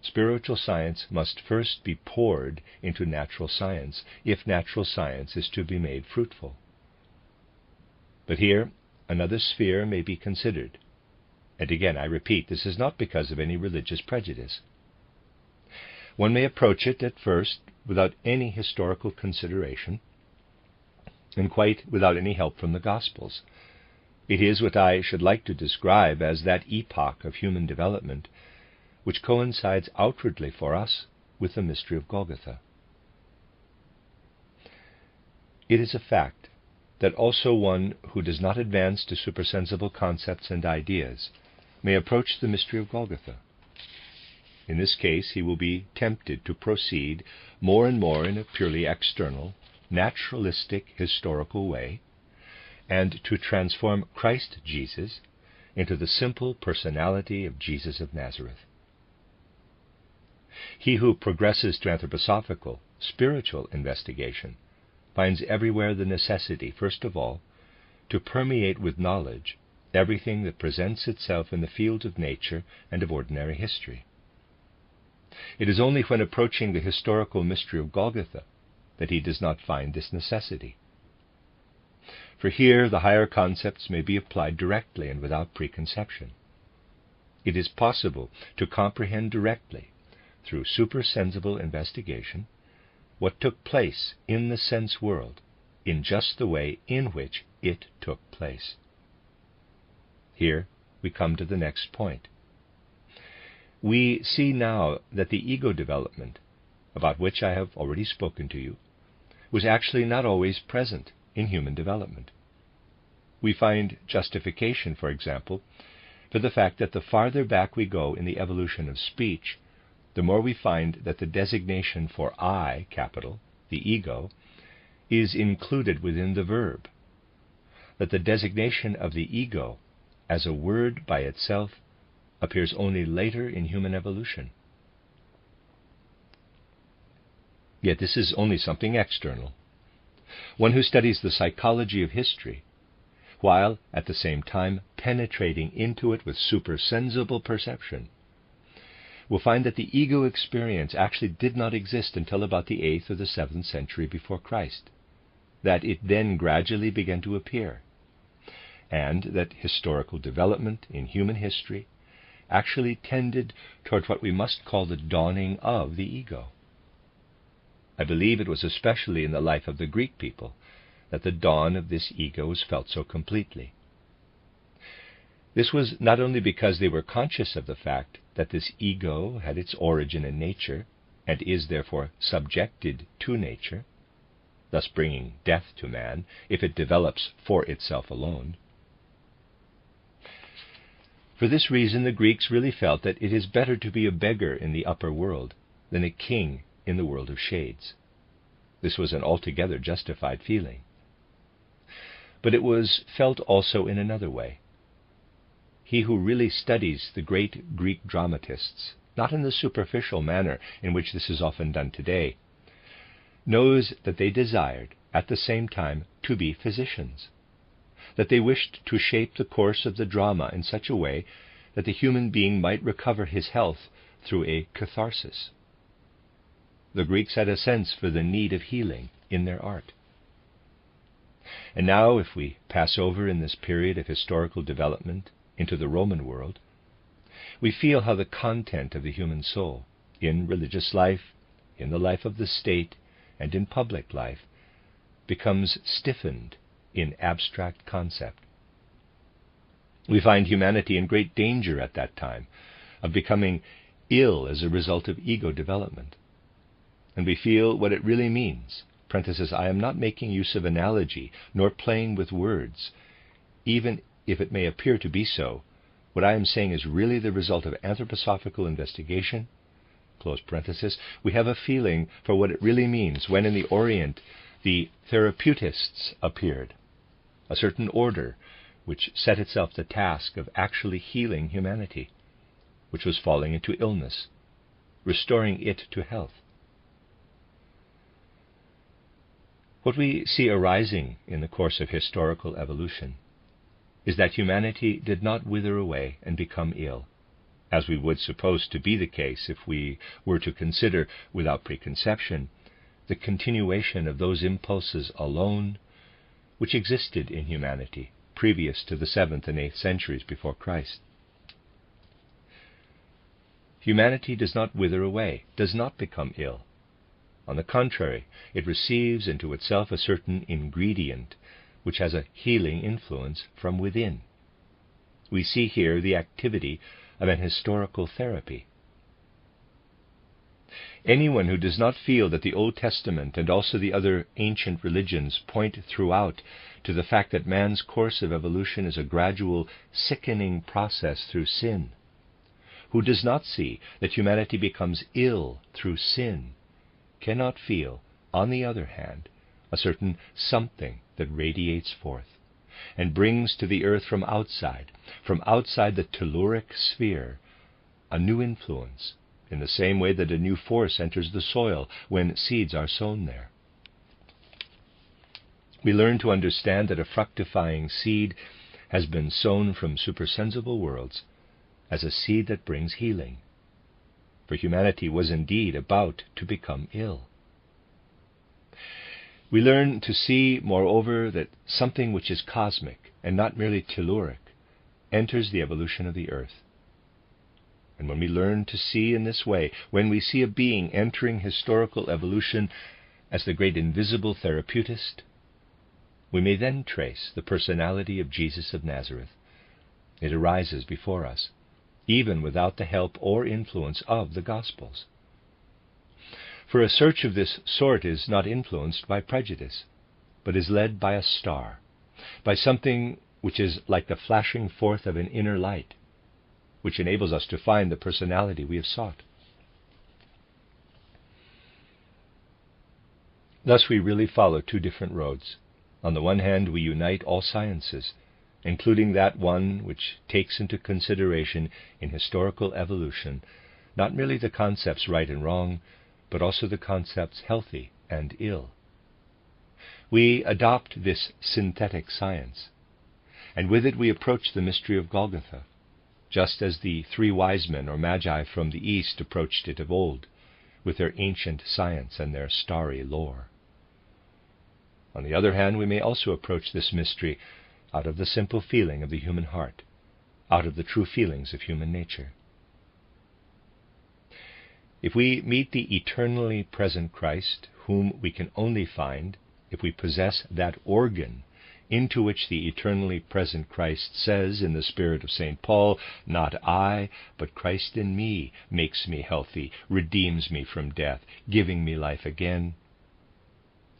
Spiritual science must first be poured into natural science if natural science is to be made fruitful. But here, another sphere may be considered. And again, I repeat, this is not because of any religious prejudice. One may approach it at first without any historical consideration, and quite without any help from the Gospels. It is what I should like to describe as that epoch of human development which coincides outwardly for us with the mystery of Golgotha. It is a fact that also one who does not advance to supersensible concepts and ideas may approach the mystery of Golgotha. In this case, he will be tempted to proceed more and more in a purely external, naturalistic, historical way, and to transform Christ Jesus into the simple personality of Jesus of Nazareth. He who progresses to anthroposophical, spiritual investigation finds everywhere the necessity, first of all, to permeate with knowledge everything that presents itself in the field of nature and of ordinary history. It is only when approaching the historical mystery of Golgotha that he does not find this necessity. For here the higher concepts may be applied directly and without preconception. It is possible to comprehend directly, through supersensible investigation, what took place in the sense world in just the way in which it took place. Here we come to the next point. We see now that the ego development, about which I have already spoken to you, was actually not always present in human development. We find justification, for example, for the fact that the farther back we go in the evolution of speech, the more we find that the designation for I, capital, the ego, is included within the verb, that the designation of the ego as a word by itself appears only later in human evolution. Yet this is only something external. One who studies the psychology of history, while at the same time penetrating into it with supersensible perception, will find that the ego experience actually did not exist until about the 8th or the 7th century before Christ, that it then gradually began to appear, and that historical development in human history actually tended toward what we must call the dawning of the ego. I believe it was especially in the life of the Greek people that the dawn of this ego was felt so completely. This was not only because they were conscious of the fact that this ego had its origin in nature and is therefore subjected to nature, thus bringing death to man if it develops for itself alone. For this reason, the Greeks really felt that it is better to be a beggar in the upper world than a king in the world of shades. This was an altogether justified feeling. But it was felt also in another way. He who really studies the great Greek dramatists, not in the superficial manner in which this is often done today, knows that they desired, at the same time, to be physicians, that they wished to shape the course of the drama in such a way that the human being might recover his health through a catharsis. The Greeks had a sense for the need of healing, in their art. And now, if we pass over in this period of historical development into the Roman world, we feel how the content of the human soul, in religious life, in the life of the state, and in public life, becomes stiffened in abstract concept. We find humanity in great danger at that time of becoming ill as a result of ego development. And we feel what it really means. Parenthesis, I am not making use of analogy, nor playing with words. Even if it may appear to be so, what I am saying is really the result of anthroposophical investigation. Close parenthesis. We have a feeling for what it really means when in the Orient the therapeutists appeared, a certain order which set itself the task of actually healing humanity, which was falling into illness, restoring it to health. What we see arising in the course of historical evolution is that humanity did not wither away and become ill, as we would suppose to be the case if we were to consider, without preconception, the continuation of those impulses alone which existed in humanity previous to the 7th and 8th centuries before Christ. Humanity does not wither away, does not become ill. On the contrary, it receives into itself a certain ingredient which has a healing influence from within. We see here the activity of an historical therapy. Anyone who does not feel that the Old Testament and also the other ancient religions point throughout to the fact that man's course of evolution is a gradual sickening process through sin, who does not see that humanity becomes ill through sin, cannot feel, on the other hand, a certain something that radiates forth and brings to the earth from outside the telluric sphere, a new influence, in the same way that a new force enters the soil when seeds are sown there. We learn to understand that a fructifying seed has been sown from supersensible worlds as a seed that brings healing. For humanity was indeed about to become ill. We learn to see, moreover, that something which is cosmic and not merely telluric enters the evolution of the earth. And when we learn to see in this way, when we see a being entering historical evolution as the great invisible therapeutist, we may then trace the personality of Jesus of Nazareth. It arises before us, even without the help or influence of the Gospels. For a search of this sort is not influenced by prejudice, but is led by a star, by something which is like the flashing forth of an inner light, which enables us to find the personality we have sought. Thus we really follow two different roads. On the one hand, we unite all sciences, including that one which takes into consideration in historical evolution not merely the concepts right and wrong, but also the concepts healthy and ill. We adopt this synthetic science, and with it we approach the mystery of Golgotha, just as the 3 wise men or magi from the east approached it of old, with their ancient science and their starry lore. On the other hand, we may also approach this mystery out of the simple feeling of the human heart, out of the true feelings of human nature. If we meet the eternally present Christ, whom we can only find if we possess that organ into which the eternally present Christ says in the spirit of St. Paul, "Not I, but Christ in me makes me healthy, redeems me from death, giving me life again,"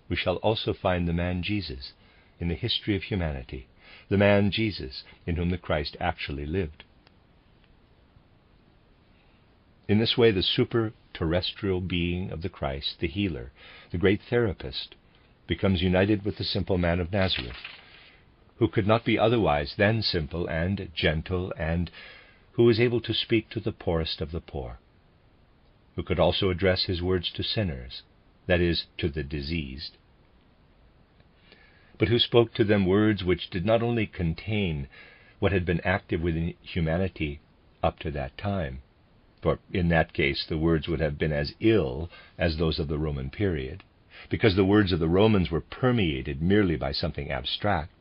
we shall also find the man Jesus in the history of humanity, the man Jesus in whom the Christ actually lived. In this way, the super-terrestrial being of the Christ, the healer, the great therapist, becomes united with the simple man of Nazareth, who could not be otherwise than simple and gentle, and who was able to speak to the poorest of the poor, who could also address his words to sinners, that is, to the diseased, but who spoke to them words which did not only contain what had been active within humanity up to that time, for in that case the words would have been as ill as those of the Roman period, because the words of the Romans were permeated merely by something abstract,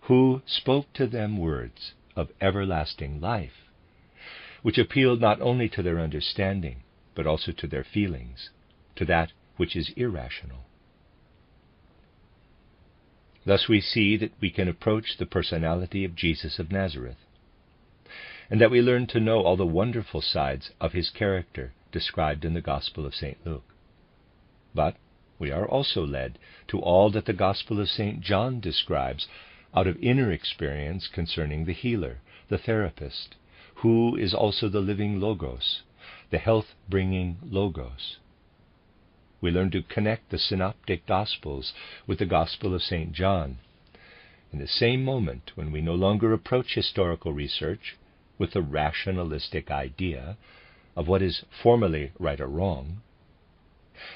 who spoke to them words of everlasting life, which appealed not only to their understanding, but also to their feelings, to that which is irrational. Thus we see that we can approach the personality of Jesus of Nazareth, and that we learn to know all the wonderful sides of his character described in the Gospel of St. Luke. But we are also led to all that the Gospel of St. John describes out of inner experience concerning the healer, the therapist, who is also the living Logos, the health-bringing Logos. We learn to connect the synoptic Gospels with the Gospel of St. John, in the same moment when we no longer approach historical research with the rationalistic idea of what is formally right or wrong,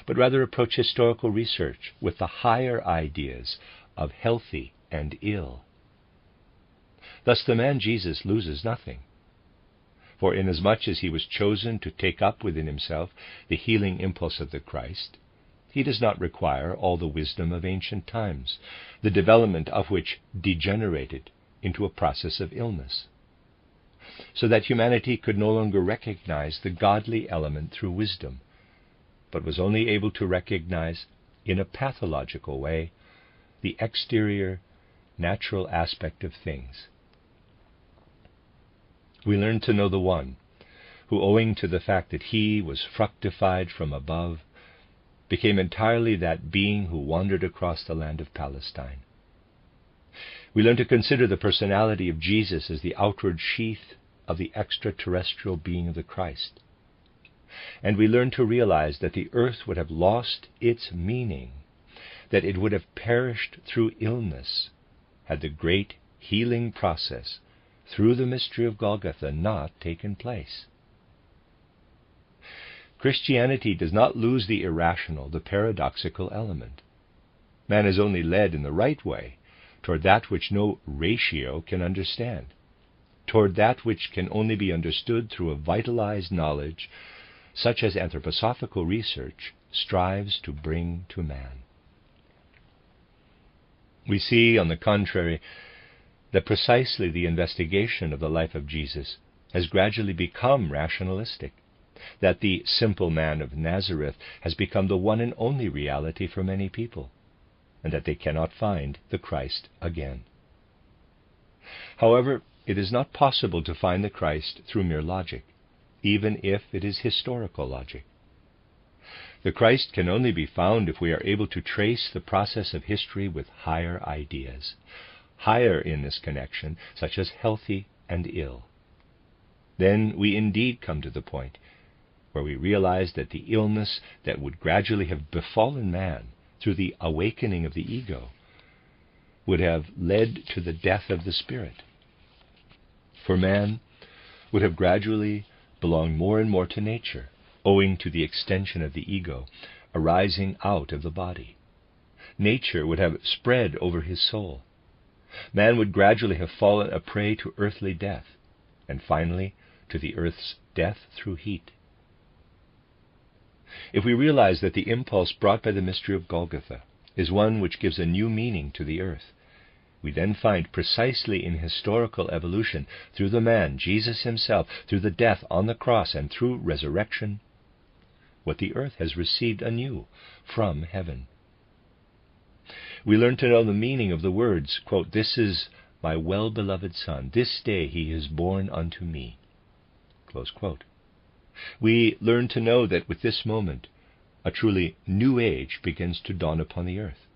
but rather approach historical research with the higher ideas of healthy and ill. Thus the man Jesus loses nothing, for inasmuch as he was chosen to take up within himself the healing impulse of the Christ, he does not require all the wisdom of ancient times, the development of which degenerated into a process of illness, so that humanity could no longer recognize the godly element through wisdom, but was only able to recognize, in a pathological way, the exterior, natural aspect of things. We learn to know the one who, owing to the fact that he was fructified from above, became entirely that being who wandered across the land of Palestine. We learn to consider the personality of Jesus as the outward sheath of the extraterrestrial being of the Christ. And we learn to realize that the earth would have lost its meaning, that it would have perished through illness, had the great healing process through the mystery of Golgotha not taken place. Christianity does not lose the irrational, the paradoxical element. Man is only led in the right way toward that which no ratio can understand, toward that which can only be understood through a vitalized knowledge such as anthroposophical research strives to bring to man. We see, on the contrary, that precisely the investigation of the life of Jesus has gradually become rationalistic, that the simple man of Nazareth has become the one and only reality for many people, and that they cannot find the Christ again. However, it is not possible to find the Christ through mere logic, even if it is historical logic. The Christ can only be found if we are able to trace the process of history with higher ideas, higher in this connection, such as healthy and ill. Then we indeed come to the point where we realize that the illness that would gradually have befallen man through the awakening of the ego would have led to the death of the spirit. For man would have gradually belonged more and more to nature, owing to the extension of the ego arising out of the body. Nature would have spread over his soul. Man would gradually have fallen a prey to earthly death, and finally to the earth's death through heat. If we realize that the impulse brought by the mystery of Golgotha is one which gives a new meaning to the earth, we then find precisely in historical evolution, through the man, Jesus himself, through the death on the cross and through resurrection, what the earth has received anew from heaven. We learn to know the meaning of the words, quote, "This is my well-beloved Son. This day he is born unto me." Close quote. We learn to know that with this moment, a truly new age begins to dawn upon the earth.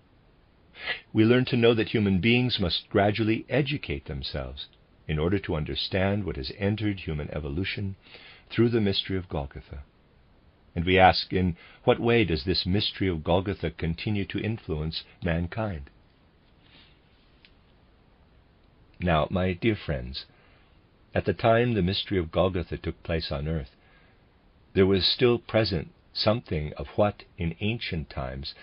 We learn to know that human beings must gradually educate themselves in order to understand what has entered human evolution through the mystery of Golgotha. And we ask, in what way does this mystery of Golgotha continue to influence mankind? Now, my dear friends, at the time the mystery of Golgotha took place on earth, there was still present something of what, in ancient times,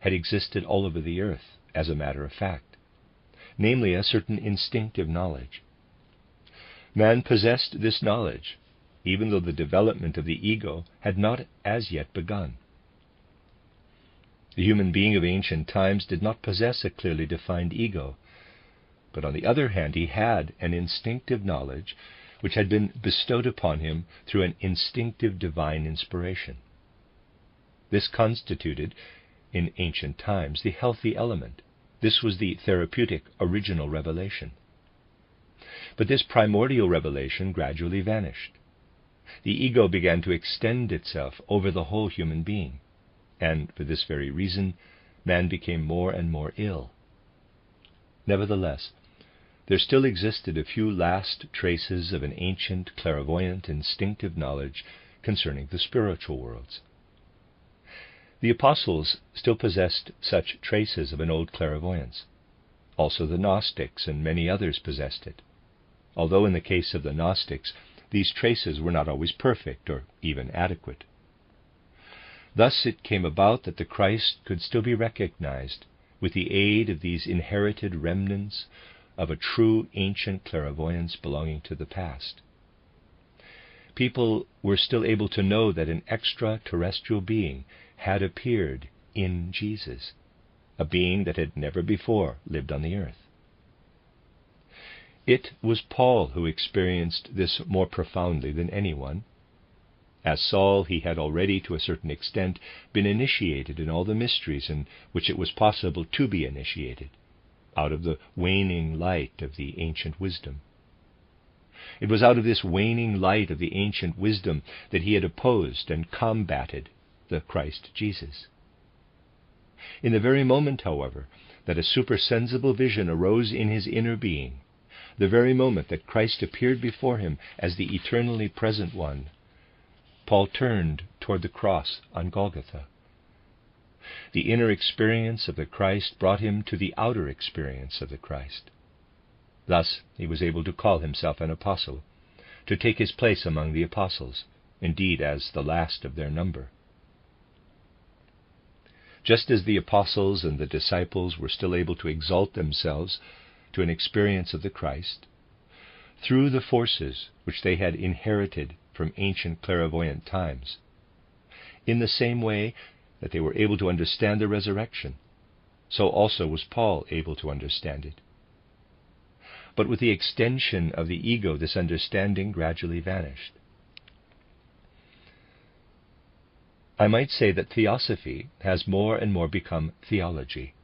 had existed all over the earth as a matter of fact, namely a certain instinctive knowledge. Man possessed this knowledge, even though the development of the ego had not as yet begun. The human being of ancient times did not possess a clearly defined ego, but on the other hand he had an instinctive knowledge which had been bestowed upon him through an instinctive divine inspiration. This constituted, in ancient times, the healthy element. This was the therapeutic original revelation. But this primordial revelation gradually vanished. The ego began to extend itself over the whole human being, and for this very reason, man became more and more ill. Nevertheless, there still existed a few last traces of an ancient, clairvoyant, instinctive knowledge concerning the spiritual worlds. The apostles still possessed such traces of an old clairvoyance. Also the Gnostics and many others possessed it, although in the case of the Gnostics, these traces were not always perfect or even adequate. Thus it came about that the Christ could still be recognized with the aid of these inherited remnants of a true ancient clairvoyance belonging to the past. People were still able to know that an extraterrestrial being had appeared in Jesus, a being that had never before lived on the earth. It was Paul who experienced this more profoundly than anyone. As Saul, he had already, to a certain extent, been initiated in all the mysteries in which it was possible to be initiated, out of the waning light of the ancient wisdom. It was out of this waning light of the ancient wisdom that he had opposed and combated the Christ Jesus. In the very moment, however, that a supersensible vision arose in his inner being, the very moment that Christ appeared before him as the eternally present one, Paul turned toward the cross on Golgotha. The inner experience of the Christ brought him to the outer experience of the Christ. Thus he was able to call himself an apostle, to take his place among the apostles, indeed as the last of their number. Just as the apostles and the disciples were still able to exalt themselves to an experience of the Christ, through the forces which they had inherited from ancient clairvoyant times, in the same way that they were able to understand the resurrection, so also was Paul able to understand it. But with the extension of the ego, this understanding gradually vanished. I might say that theosophy has more and more become theology.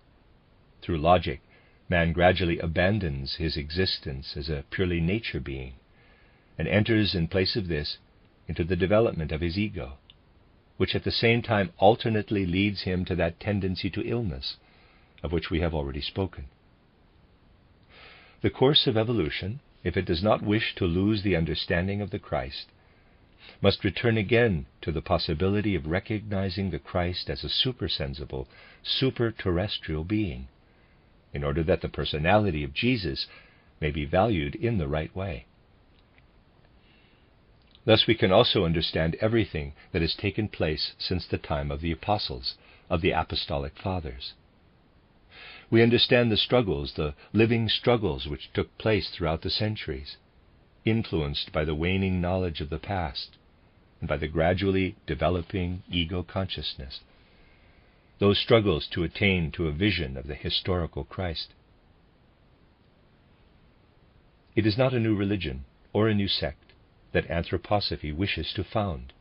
Through logic, man gradually abandons his existence as a purely nature being, and enters in place of this into the development of his ego, which at the same time alternately leads him to that tendency to illness, of which we have already spoken. The course of evolution, if it does not wish to lose the understanding of the Christ, must return again to the possibility of recognizing the Christ as a supersensible, super-terrestrial being, in order that the personality of Jesus may be valued in the right way. Thus we can also understand everything that has taken place since the time of the apostles, of the apostolic fathers. We understand the struggles, the living struggles which took place throughout the centuries, influenced by the waning knowledge of the past and by the gradually developing ego consciousness. Those struggles to attain to a vision of the historical Christ. It is not a new religion or a new sect that anthroposophy wishes to found.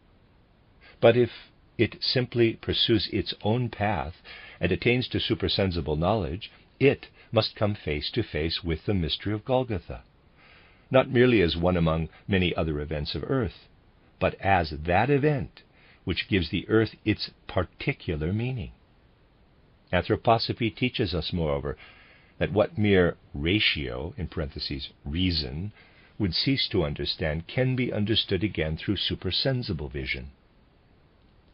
But if it simply pursues its own path and attains to supersensible knowledge, it must come face to face with the mystery of Golgotha, not merely as one among many other events of earth, but as that event which gives the earth its particular meaning. Anthroposophy teaches us, moreover, that what mere ratio, in parentheses, reason, would cease to understand can be understood again through supersensible vision.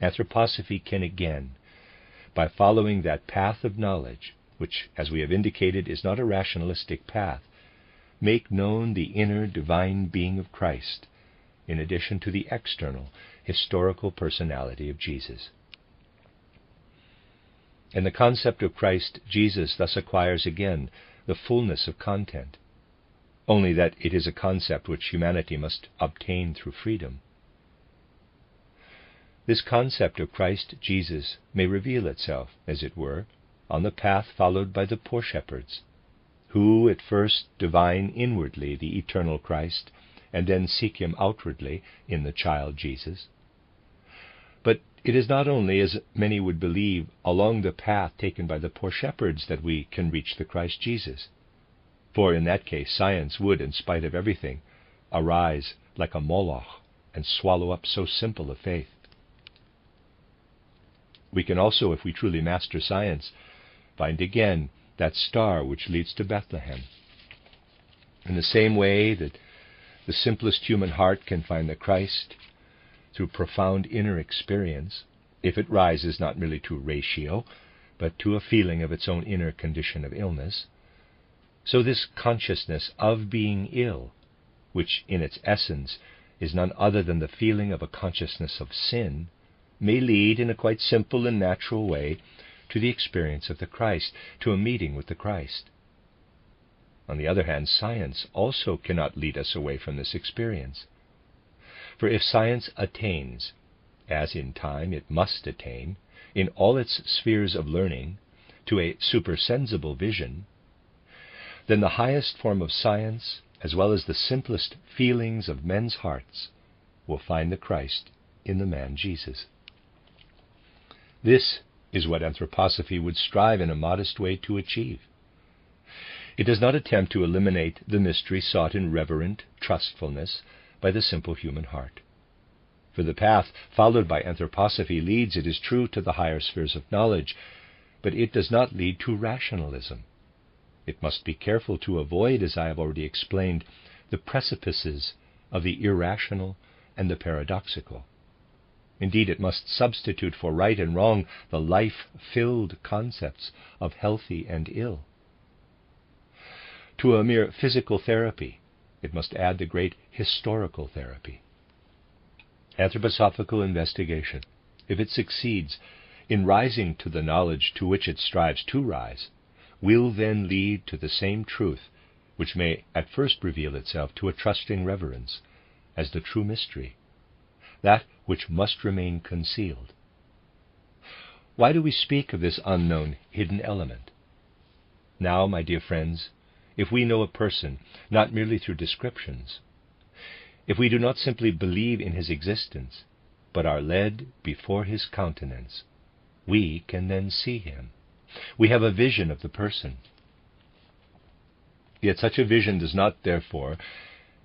Anthroposophy can again, by following that path of knowledge, which, as we have indicated, is not a rationalistic path, make known the inner divine being of Christ, in addition to the external, historical personality of Jesus. And the concept of Christ Jesus thus acquires again the fullness of content, only that it is a concept which humanity must obtain through freedom. This concept of Christ Jesus may reveal itself, as it were, on the path followed by the poor shepherds, who at first divine inwardly the eternal Christ, and then seek him outwardly in the child Jesus. But it is not only, as many would believe, along the path taken by the poor shepherds that we can reach the Christ Jesus. For in that case science would, in spite of everything, arise like a Moloch and swallow up so simple a faith. We can also, if we truly master science, find again that star which leads to Bethlehem. In the same way that the simplest human heart can find the Christ through profound inner experience, if it rises not merely to ratio, but to a feeling of its own inner condition of illness, so this consciousness of being ill, which in its essence is none other than the feeling of a consciousness of sin, may lead in a quite simple and natural way to the experience of the Christ, to a meeting with the Christ. On the other hand, science also cannot lead us away from this experience. For if science attains, as in time it must attain, in all its spheres of learning, to a supersensible vision, then the highest form of science, as well as the simplest feelings of men's hearts, will find the Christ in the man Jesus. This is what anthroposophy would strive in a modest way to achieve. It does not attempt to eliminate the mystery sought in reverent trustfulness by the simple human heart. For the path followed by anthroposophy leads, it is true, to the higher spheres of knowledge, but it does not lead to rationalism. It must be careful to avoid, as I have already explained, the precipices of the irrational and the paradoxical. Indeed, it must substitute for right and wrong the life-filled concepts of healthy and ill. To a mere physical therapy, it must add the great historical therapy. Anthroposophical investigation, if it succeeds in rising to the knowledge to which it strives to rise, will then lead to the same truth which may at first reveal itself to a trusting reverence as the true mystery, that which must remain concealed. Why do we speak of this unknown hidden element? Now, my dear friends, if we know a person not merely through descriptions, if we do not simply believe in his existence, but are led before his countenance, we can then see him. We have a vision of the person. Yet such a vision does not, therefore,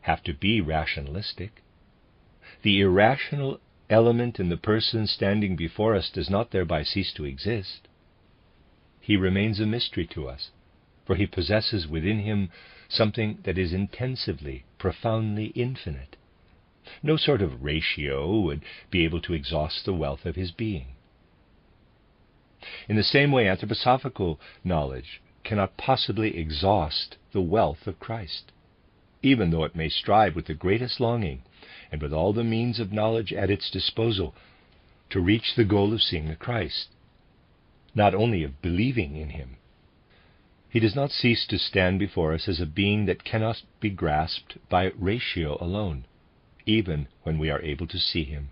have to be rationalistic. The irrational element in the person standing before us does not thereby cease to exist. He remains a mystery to us, for he possesses within him something that is intensively, profoundly infinite. No sort of ratio would be able to exhaust the wealth of his being. In the same way, anthroposophical knowledge cannot possibly exhaust the wealth of Christ, even though it may strive with the greatest longing and with all the means of knowledge at its disposal to reach the goal of seeing the Christ, not only of believing in him. He does not cease to stand before us as a being that cannot be grasped by ratio alone, even when we are able to see him.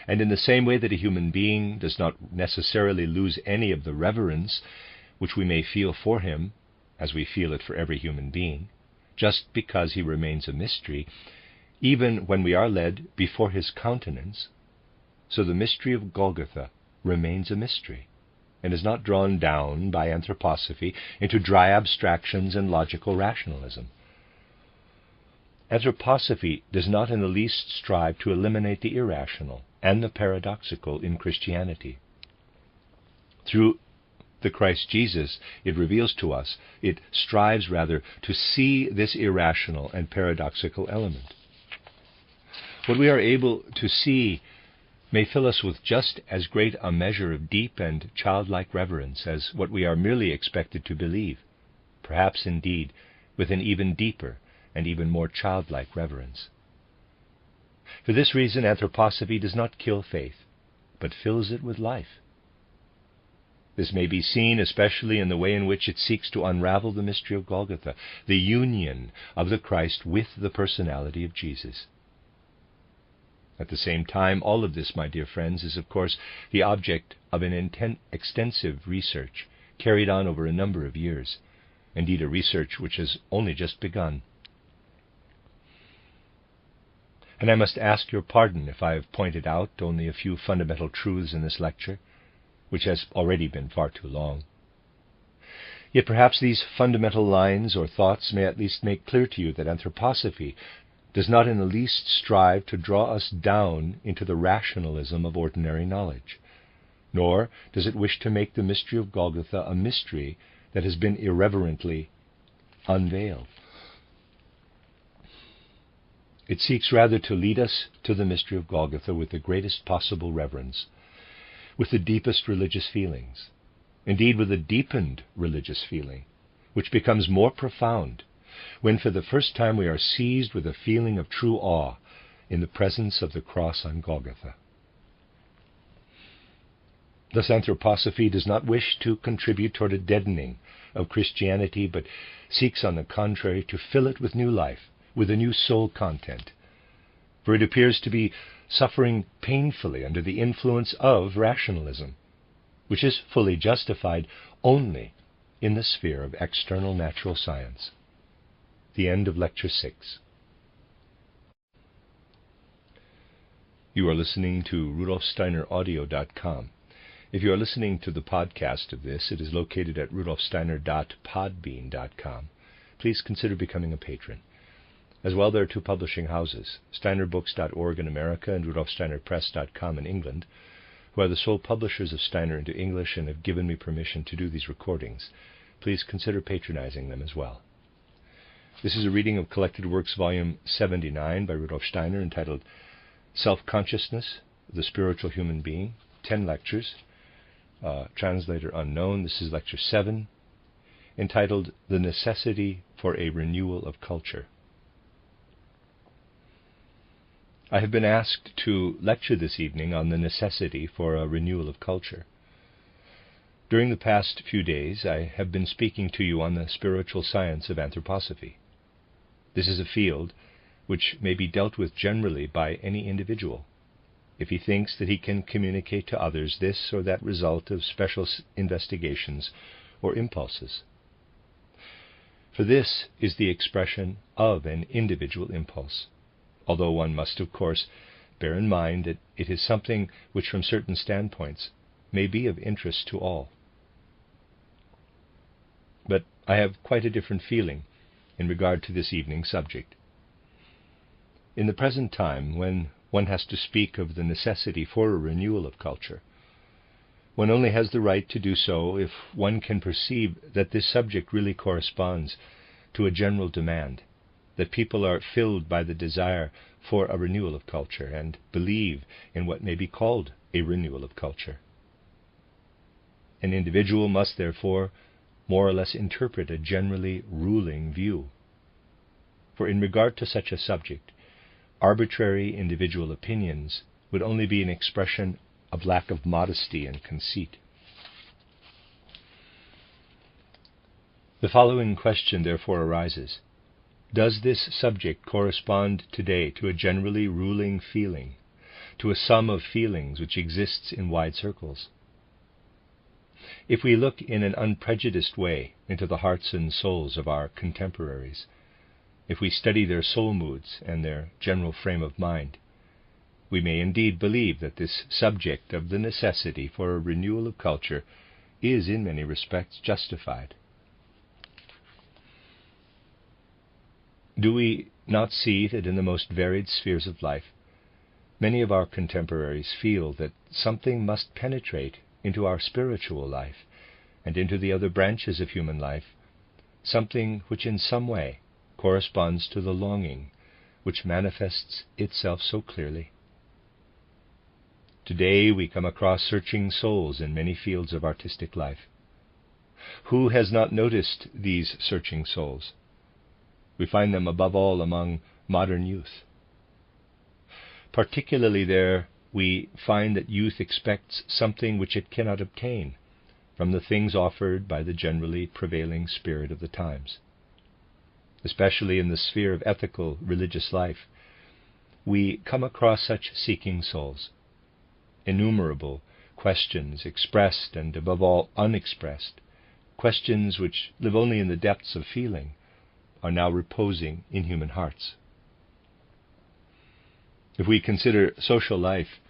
And in the same way that a human being does not necessarily lose any of the reverence which we may feel for him, as we feel it for every human being, just because he remains a mystery, even when we are led before his countenance, so the mystery of Golgotha remains a mystery, and is not drawn down by anthroposophy into dry abstractions and logical rationalism. Anthroposophy does not in the least strive to eliminate the irrational and the paradoxical in Christianity. Through the Christ Jesus it reveals to us, it strives rather to see this irrational and paradoxical element. What we are able to see may fill us with just as great a measure of deep and childlike reverence as what we are merely expected to believe, perhaps indeed with an even deeper and even more childlike reverence. For this reason, anthroposophy does not kill faith, but fills it with life. This may be seen especially in the way in which it seeks to unravel the mystery of Golgotha, the union of the Christ with the personality of Jesus. At the same time, all of this, my dear friends, is of course the object of an extensive research carried on over a number of years, indeed a research which has only just begun. And I must ask your pardon if I have pointed out only a few fundamental truths in this lecture, which has already been far too long. Yet perhaps these fundamental lines or thoughts may at least make clear to you that anthroposophy does not in the least strive to draw us down into the rationalism of ordinary knowledge, nor does it wish to make the mystery of Golgotha a mystery that has been irreverently unveiled. It seeks rather to lead us to the mystery of Golgotha with the greatest possible reverence, with the deepest religious feelings, indeed with a deepened religious feeling, which becomes more profound when for the first time we are seized with a feeling of true awe in the presence of the cross on Golgotha. Thus anthroposophy does not wish to contribute toward a deadening of Christianity, but seeks on the contrary to fill it with new life, with a new soul content, for it appears to be suffering painfully under the influence of rationalism, which is fully justified only in the sphere of external natural science. The end of Lecture 6. You are listening to RudolfSteinerAudio.com. If you are listening to the podcast of this, it is located at rudolfsteiner.podbean.com. Please consider becoming a patron. As well, there are two publishing houses, steinerbooks.org in America and rudolfsteinerpress.com in England, who are the sole publishers of Steiner into English and have given me permission to do these recordings. Please consider patronizing them as well. This is a reading of Collected Works, Volume 79 by Rudolf Steiner, entitled Self-Consciousness, the Spiritual Human Being, 10 lectures, translator unknown. This is Lecture 7, entitled The Necessity for a Renewal of Culture. I have been asked to lecture this evening on the necessity for a renewal of culture. During the past few days, I have been speaking to you on the spiritual science of anthroposophy. This is a field which may be dealt with generally by any individual, if he thinks that he can communicate to others this or that result of special investigations or impulses. For this is the expression of an individual impulse, although one must, of course, bear in mind that it is something which from certain standpoints may be of interest to all. But I have quite a different feeling in regard to this evening's subject. In the present time, when one has to speak of the necessity for a renewal of culture, one only has the right to do so if one can perceive that this subject really corresponds to a general demand, that people are filled by the desire for a renewal of culture and believe in what may be called a renewal of culture. An individual must therefore more or less interpret a generally ruling view. For in regard to such a subject, arbitrary individual opinions would only be an expression of lack of modesty and conceit. The following question therefore arises: does this subject correspond today to a generally ruling feeling, to a sum of feelings which exists in wide circles? If we look in an unprejudiced way into the hearts and souls of our contemporaries, if we study their soul moods and their general frame of mind, we may indeed believe that this subject of the necessity for a renewal of culture is in many respects justified. Do we not see that in the most varied spheres of life, many of our contemporaries feel that something must penetrate into our spiritual life and into the other branches of human life, something which in some way corresponds to the longing which manifests itself so clearly? Today we come across searching souls in many fields of artistic life. Who has not noticed these searching souls? We find them above all among modern youth. Particularly there we find that youth expects something which it cannot obtain from the things offered by the generally prevailing spirit of the times. Especially in the sphere of ethical religious life, we come across such seeking souls. Innumerable questions, expressed and above all unexpressed, questions which live only in the depths of feeling, are now reposing in human hearts. If we consider social life,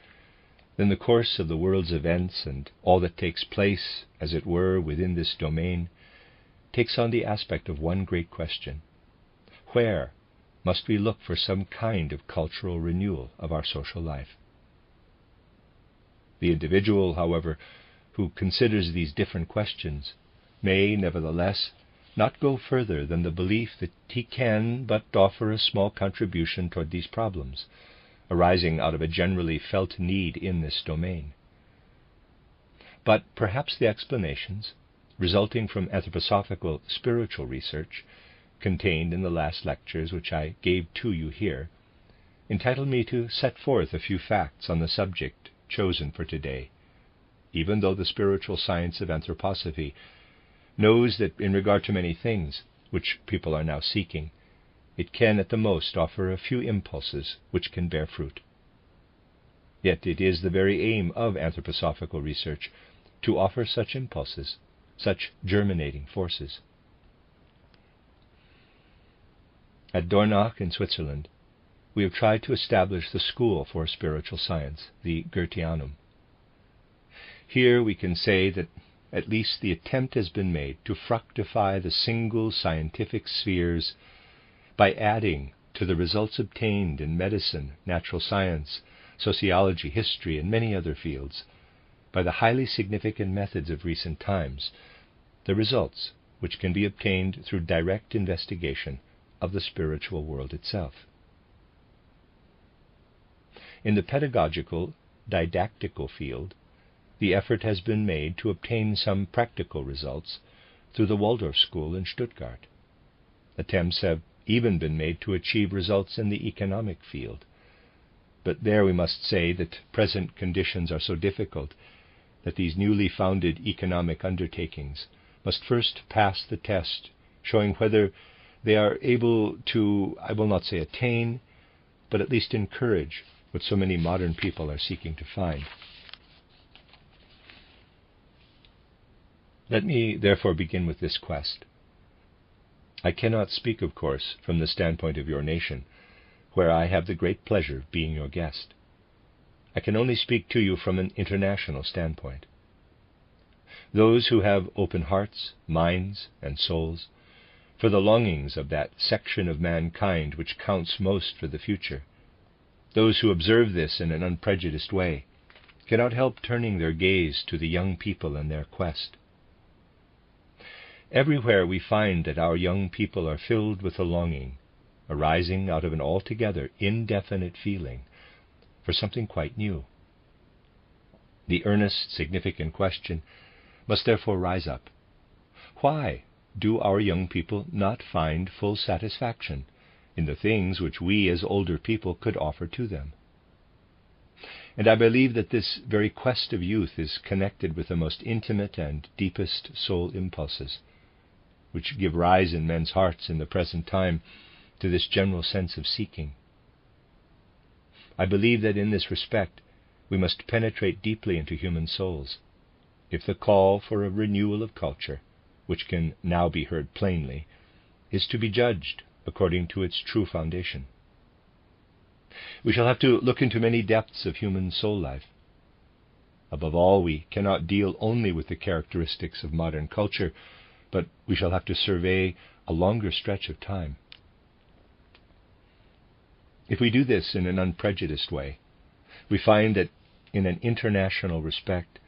then the course of the world's events and all that takes place, as it were, within this domain, takes on the aspect of one great question. Where must we look for some kind of cultural renewal of our social life? The individual, however, who considers these different questions may, nevertheless, not go further than the belief that he can but offer a small contribution toward these problems, arising out of a generally felt need in this domain. But perhaps the explanations, resulting from anthroposophical spiritual research, contained in the last lectures which I gave to you here, entitle me to set forth a few facts on the subject chosen for today, even though the spiritual science of anthroposophy knows that in regard to many things which people are now seeking, it can at the most offer a few impulses which can bear fruit. Yet it is the very aim of anthroposophical research to offer such impulses, such germinating forces. At Dornach in Switzerland, we have tried to establish the School for Spiritual Science, the Goetheanum. Here we can say that at least the attempt has been made to fructify the single scientific spheres by adding to the results obtained in medicine, natural science, sociology, history, and many other fields, by the highly significant methods of recent times, the results which can be obtained through direct investigation of the spiritual world itself. In the pedagogical, didactical field, the effort has been made to obtain some practical results through the Waldorf School in Stuttgart. Attempts have even been made to achieve results in the economic field. But there we must say that present conditions are so difficult that these newly founded economic undertakings must first pass the test, showing whether they are able to, I will not say attain, but at least encourage what so many modern people are seeking to find. Let me therefore begin with this quest. I cannot speak, of course, from the standpoint of your nation, where I have the great pleasure of being your guest. I can only speak to you from an international standpoint. Those who have open hearts, minds, and souls for the longings of that section of mankind which counts most for the future, those who observe this in an unprejudiced way, cannot help turning their gaze to the young people in their quest. Everywhere we find that our young people are filled with a longing, arising out of an altogether indefinite feeling, for something quite new. The earnest, significant question must therefore rise up. Why do our young people not find full satisfaction in the things which we as older people could offer to them? And I believe that this very quest of youth is connected with the most intimate and deepest soul impulses, which give rise in men's hearts in the present time to this general sense of seeking. I believe that in this respect we must penetrate deeply into human souls, if the call for a renewal of culture, which can now be heard plainly, is to be judged according to its true foundation. We shall have to look into many depths of human soul life. Above all, we cannot deal only with the characteristics of modern culture, but we shall have to survey a longer stretch of time. If we do this in an unprejudiced way, we find that in an international respect,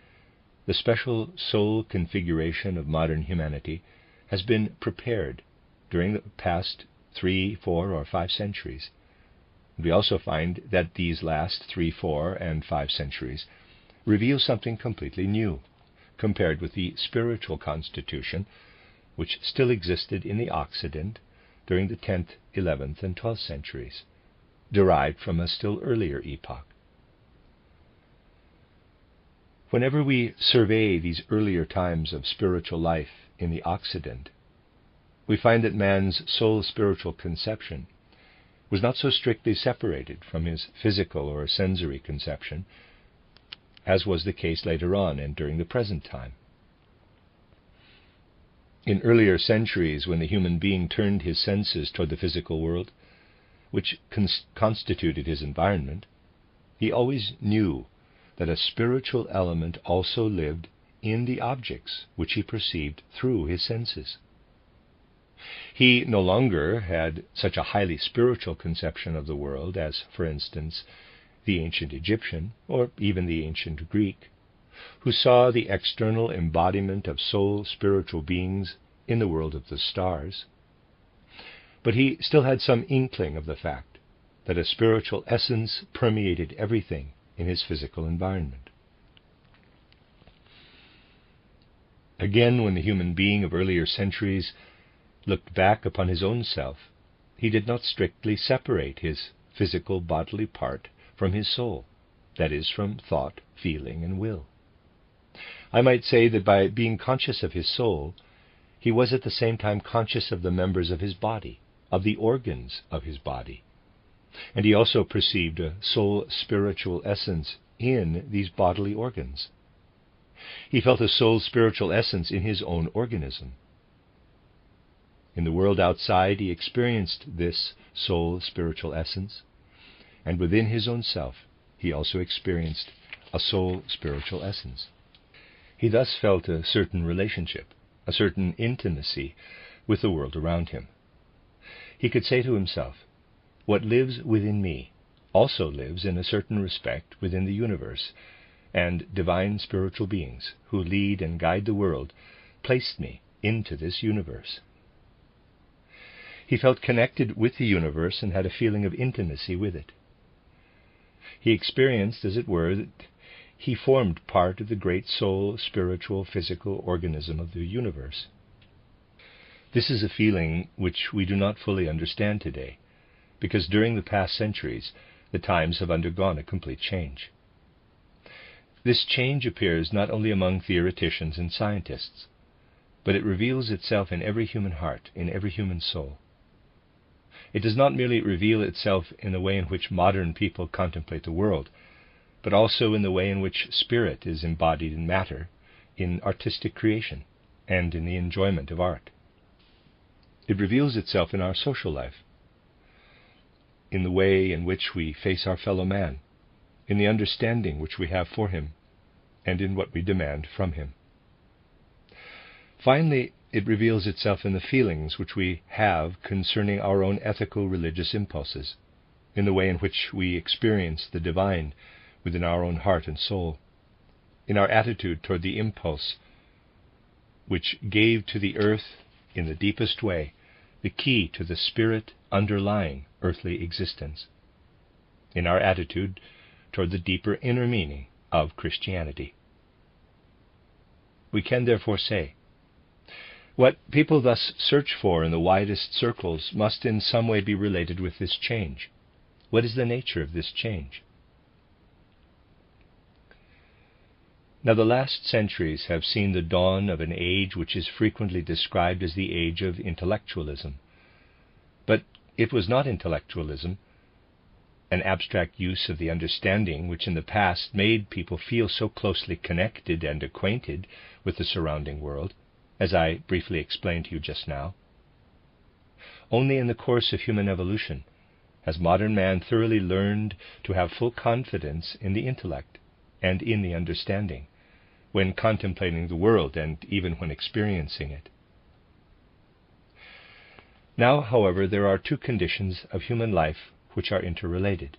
the special soul configuration of modern humanity has been prepared during the past 3, 4, or 5 centuries. We also find that these last 3, 4, and 5 centuries reveal something completely new, compared with the spiritual constitution which still existed in the Occident during the 10th, 11th, and 12th centuries, derived from a still earlier epoch. Whenever we survey these earlier times of spiritual life in the Occident, we find that man's soul spiritual conception, was not so strictly separated from his physical or sensory conception, as was the case later on and during the present time. In earlier centuries, when the human being turned his senses toward the physical world, which constituted his environment, he always knew that a spiritual element also lived in the objects which he perceived through his senses. He no longer had such a highly spiritual conception of the world as, for instance, the ancient Egyptian, or even the ancient Greek, who saw the external embodiment of soul spiritual beings in the world of the stars. But he still had some inkling of the fact that a spiritual essence permeated everything in his physical environment. Again, when the human being of earlier centuries looked back upon his own self, he did not strictly separate his physical bodily part from his soul, that is, from thought, feeling, and will. I might say that by being conscious of his soul, he was at the same time conscious of the members of his body, of the organs of his body, and he also perceived a soul spiritual essence in these bodily organs. He felt a soul spiritual essence in his own organism. In the world outside, he experienced this soul spiritual essence, and within his own self, he also experienced a soul spiritual essence. He thus felt a certain relationship, a certain intimacy with the world around him. He could say to himself, "What lives within me also lives in a certain respect within the universe, and divine spiritual beings who lead and guide the world placed me into this universe." He felt connected with the universe and had a feeling of intimacy with it. He experienced, as it were, that he formed part of the great soul, spiritual, physical organism of the universe. This is a feeling which we do not fully understand today, because during the past centuries, the times have undergone a complete change. This change appears not only among theoreticians and scientists, but it reveals itself in every human heart, in every human soul. It does not merely reveal itself in the way in which modern people contemplate the world, but also in the way in which spirit is embodied in matter, in artistic creation, and in the enjoyment of art. It reveals itself in our social life, in the way in which we face our fellow man, in the understanding which we have for him, and in what we demand from him. Finally, it reveals itself in the feelings which we have concerning our own ethical religious impulses, in the way in which we experience the divine within our own heart and soul, in our attitude toward the impulse which gave to the earth, in the deepest way, the key to the spirit underlying earthly existence, in our attitude toward the deeper inner meaning of Christianity. We can therefore say, what people thus search for in the widest circles must in some way be related with this change. What is the nature of this change? Now, the last centuries have seen the dawn of an age which is frequently described as the age of intellectualism. But it was not intellectualism, an abstract use of the understanding which in the past made people feel so closely connected and acquainted with the surrounding world, as I briefly explained to you just now. Only in the course of human evolution has modern man thoroughly learned to have full confidence in the intellect and in the understanding, when contemplating the world and even when experiencing it. Now, however, there are two conditions of human life which are interrelated.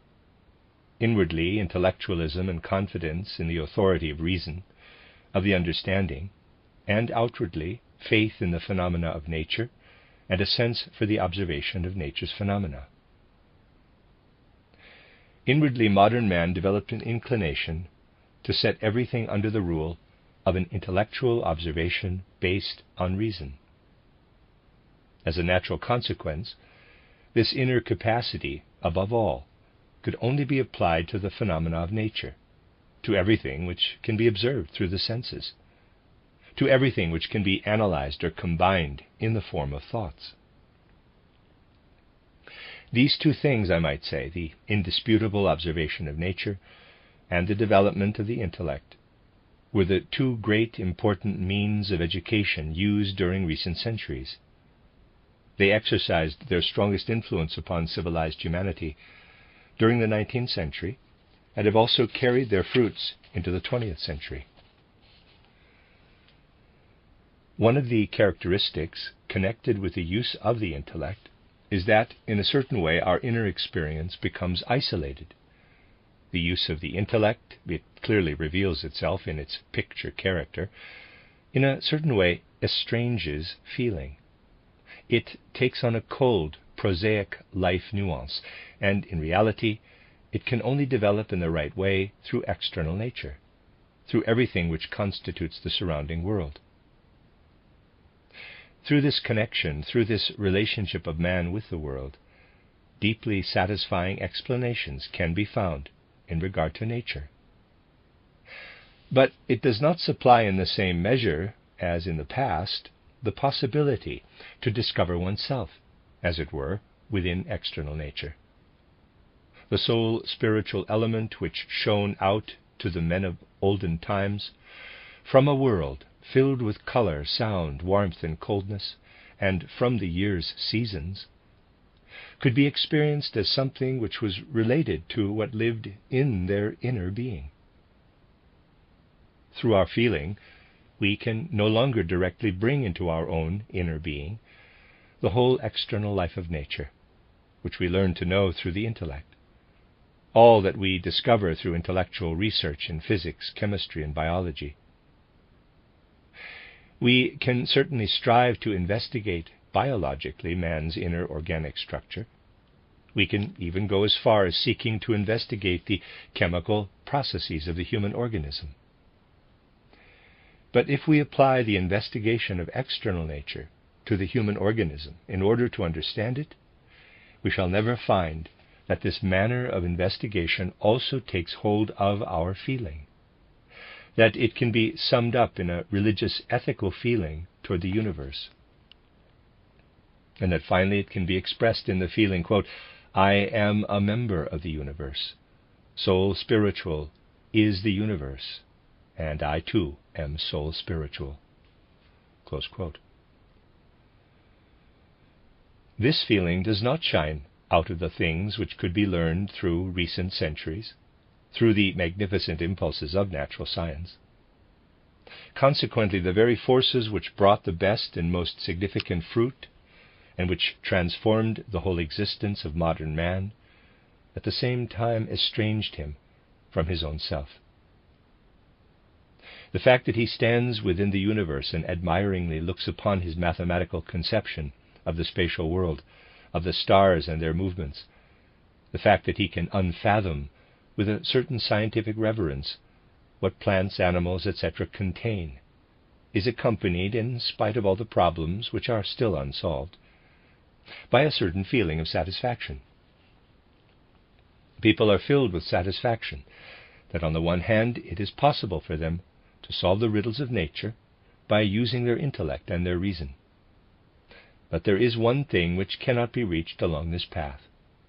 Inwardly, intellectualism and confidence in the authority of reason, of the understanding, and outwardly, faith in the phenomena of nature, and a sense for the observation of nature's phenomena. Inwardly, modern man developed an inclination to set everything under the rule of an intellectual observation based on reason. As a natural consequence, this inner capacity, above all, could only be applied to the phenomena of nature, to everything which can be observed through the senses, to everything which can be analyzed or combined in the form of thoughts. These two things, I might say, the indisputable observation of nature and the development of the intellect, were the two great important means of education used during recent centuries. They exercised their strongest influence upon civilized humanity during the 19th century and have also carried their fruits into the 20th century. One of the characteristics connected with the use of the intellect is that, in a certain way, our inner experience becomes isolated. The use of the intellect, it clearly reveals itself in its picture character, in a certain way estranges feeling. It takes on a cold, prosaic life nuance, and in reality, it can only develop in the right way through external nature, through everything which constitutes the surrounding world. Through this connection, through this relationship of man with the world, deeply satisfying explanations can be found in regard to nature. But it does not supply in the same measure as in the past the possibility to discover oneself, as it were, within external nature. The sole spiritual element which shone out to the men of olden times from a world filled with color, sound, warmth, and coldness, and from the year's seasons, could be experienced as something which was related to what lived in their inner being. Through our feeling, we can no longer directly bring into our own inner being the whole external life of nature, which we learn to know through the intellect. All that we discover through intellectual research in physics, chemistry, and biology. We can certainly strive to investigate biologically man's inner organic structure. We can even go as far as seeking to investigate the chemical processes of the human organism. But if we apply the investigation of external nature to the human organism in order to understand it, we shall never find that this manner of investigation also takes hold of our feeling, that it can be summed up in a religious ethical feeling toward the universe, and that finally it can be expressed in the feeling, quote, I am a member of the universe. Soul spiritual is the universe, and I too am soul spiritual. Close quote. This feeling does not shine out of the things which could be learned through recent centuries, through the magnificent impulses of natural science. Consequently, the very forces which brought the best and most significant fruit, and which transformed the whole existence of modern man, at the same time estranged him from his own self. The fact that he stands within the universe and admiringly looks upon his mathematical conception of the spatial world, of the stars and their movements, the fact that he can unfathom with a certain scientific reverence what plants, animals, etc. contain, is accompanied, in spite of all the problems which are still unsolved, by a certain feeling of satisfaction. People are filled with satisfaction that on the one hand it is possible for them to solve the riddles of nature by using their intellect and their reason. But there is one thing which cannot be reached along this path,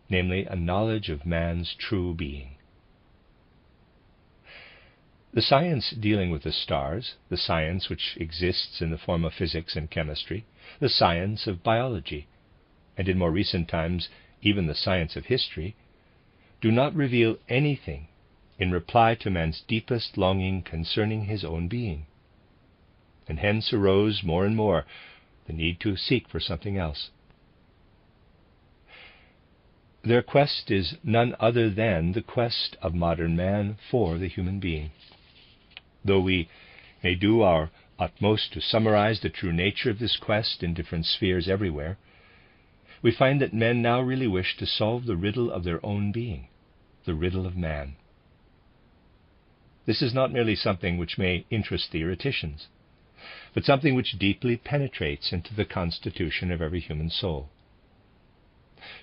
namely a knowledge of man's true being. The science dealing with the stars, the science which exists in the form of physics and chemistry, the science of biology, and in more recent times even the science of history, do not reveal anything in reply to man's deepest longing concerning his own being. And hence arose more and more the need to seek for something else. Their quest is none other than the quest of modern man for the human being. Though we may do our utmost to summarize the true nature of this quest in different spheres everywhere, we find that men now really wish to solve the riddle of their own being, the riddle of man. This is not merely something which may interest theoreticians, but something which deeply penetrates into the constitution of every human soul.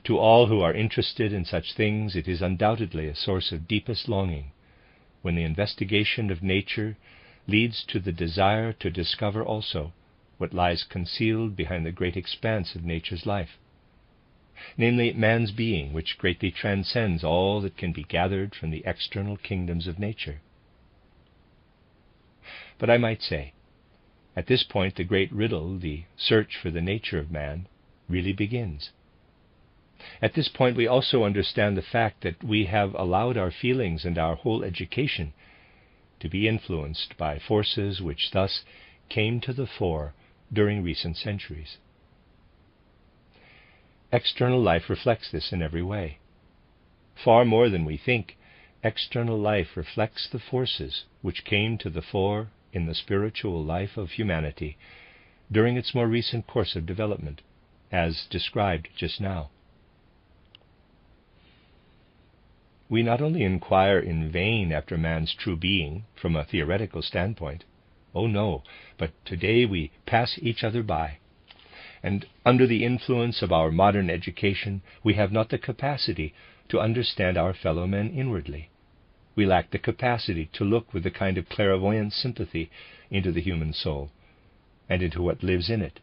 To all who are interested in such things, it is undoubtedly a source of deepest longing when the investigation of nature leads to the desire to discover also what lies concealed behind the great expanse of nature's life. namely man's being, which greatly transcends all that can be gathered from the external kingdoms of nature. But I might say, at this point the great riddle, the search for the nature of man, really begins. At this point we also understand the fact that we have allowed our feelings and our whole education to be influenced by forces which thus came to the fore during recent centuries. External life reflects this in every way. Far more than we think, external life reflects the forces which came to the fore in the spiritual life of humanity during its more recent course of development, as described just now. We not only inquire in vain after man's true being from a theoretical standpoint, oh no, but today we pass each other by, and under the influence of our modern education we have not the capacity to understand our fellow men inwardly. We lack the capacity to look with a kind of clairvoyant sympathy into the human soul, and into what lives in it,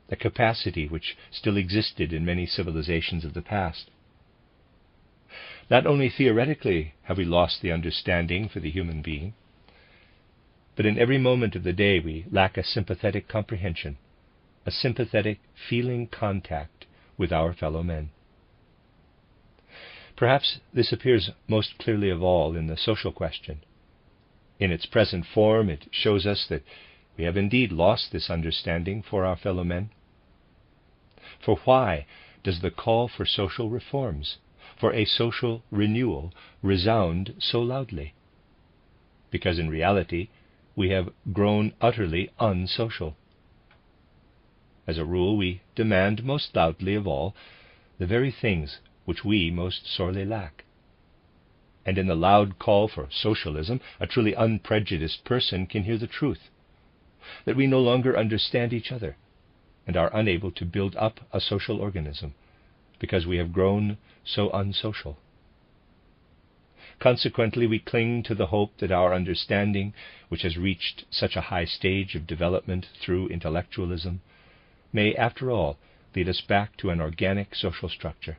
a capacity which still existed in many civilizations of the past. Not only theoretically have we lost the understanding for the human being, but in every moment of the day we lack a sympathetic comprehension, a sympathetic feeling contact with our fellow men. Perhaps this appears most clearly of all in the social question. In its present form it shows us that we have indeed lost this understanding for our fellow men. For why does the call for social reforms, for a social renewal, resound so loudly? Because in reality we have grown utterly unsocial. As a rule, we demand most loudly of all the very things which we most sorely lack. And in the loud call for socialism, a truly unprejudiced person can hear the truth, that we no longer understand each other and are unable to build up a social organism, because we have grown so unsocial. Consequently, we cling to the hope that our understanding, which has reached such a high stage of development through intellectualism, may, after all, lead us back to an organic social structure.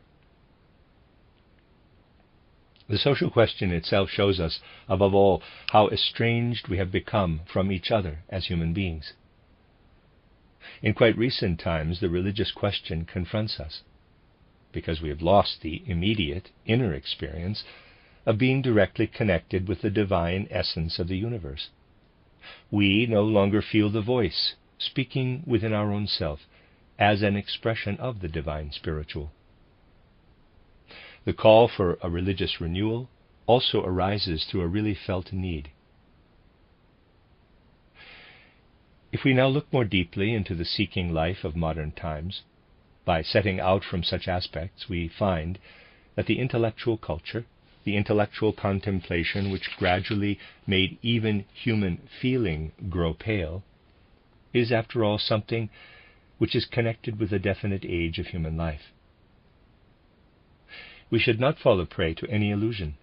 The social question itself shows us, above all, how estranged we have become from each other as human beings. In quite recent times, the religious question confronts us, because we have lost the immediate inner experience of being directly connected with the divine essence of the universe. We no longer feel the voice speaking within our own self as an expression of the divine spiritual. The call for a religious renewal also arises through a really felt need. If we now look more deeply into the seeking life of modern times, by setting out from such aspects, we find that the intellectual culture, the intellectual contemplation which gradually made even human feeling grow pale, is after all something which is connected with a definite age of human life. We should not fall a prey to any illusion,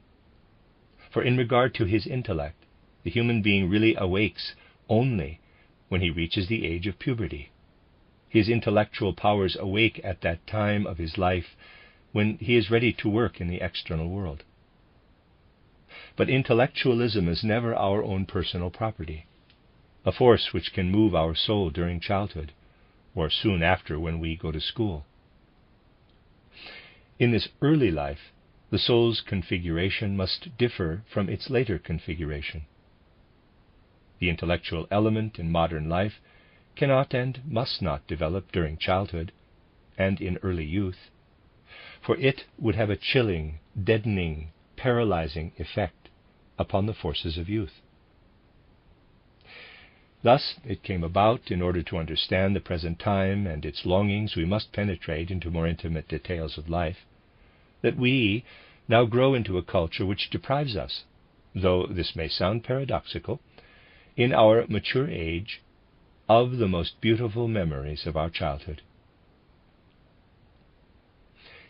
for in regard to his intellect, the human being really awakes only when he reaches the age of puberty. His intellectual powers awake at that time of his life when he is ready to work in the external world. But intellectualism is never our own personal property, a force which can move our soul during childhood, or soon after when we go to school. In this early life, the soul's configuration must differ from its later configuration. The intellectual element in modern life cannot and must not develop during childhood and in early youth, for it would have a chilling, deadening, paralyzing effect upon the forces of youth. Thus it came about, in order to understand the present time and its longings, we must penetrate into more intimate details of life, that we now grow into a culture which deprives us, though this may sound paradoxical, in our mature age, of the most beautiful memories of our childhood.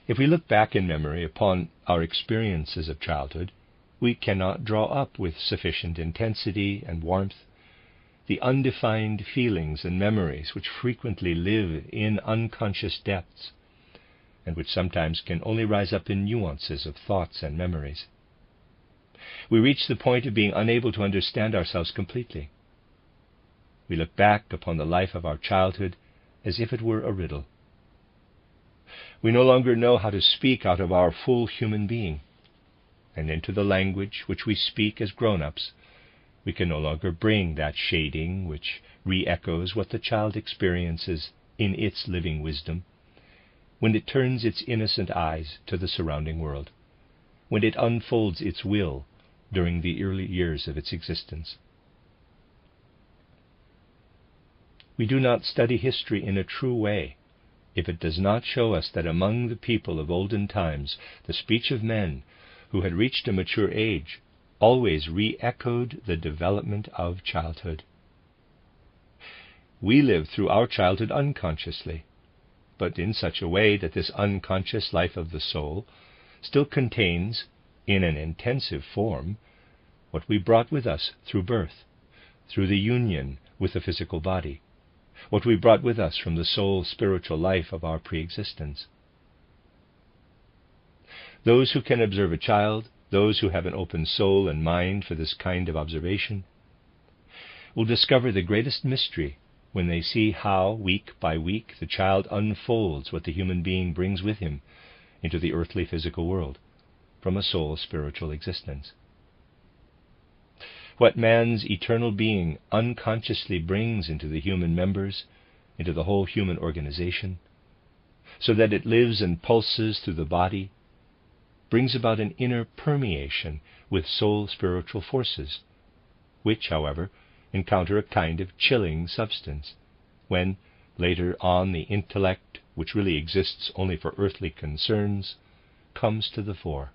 If we look back in memory upon our experiences of childhood, we cannot draw up with sufficient intensity and warmth the undefined feelings and memories which frequently live in unconscious depths, and which sometimes can only rise up in nuances of thoughts and memories. We reach the point of being unable to understand ourselves completely. We look back upon the life of our childhood as if it were a riddle. We no longer know how to speak out of our full human being, and into the language which we speak as grown-ups, we can no longer bring that shading which re-echoes what the child experiences in its living wisdom, when it turns its innocent eyes to the surrounding world, when it unfolds its will during the early years of its existence. We do not study history in a true way if it does not show us that among the people of olden times the speech of men who had reached a mature age always re-echoed the development of childhood. We live through our childhood unconsciously, but in such a way that this unconscious life of the soul still contains, in an intensive form, what we brought with us through birth, through the union with the physical body, what we brought with us from the soul spiritual life of our pre-existence. Those who can observe a child, those who have an open soul and mind for this kind of observation, will discover the greatest mystery when they see how, week by week, the child unfolds what the human being brings with him into the earthly physical world from a soul spiritual existence. What man's eternal being unconsciously brings into the human members, into the whole human organization, so that it lives and pulses through the body, brings about an inner permeation with soul spiritual forces, which, however, encounter a kind of chilling substance, when, later on, the intellect, which really exists only for earthly concerns, comes to the fore.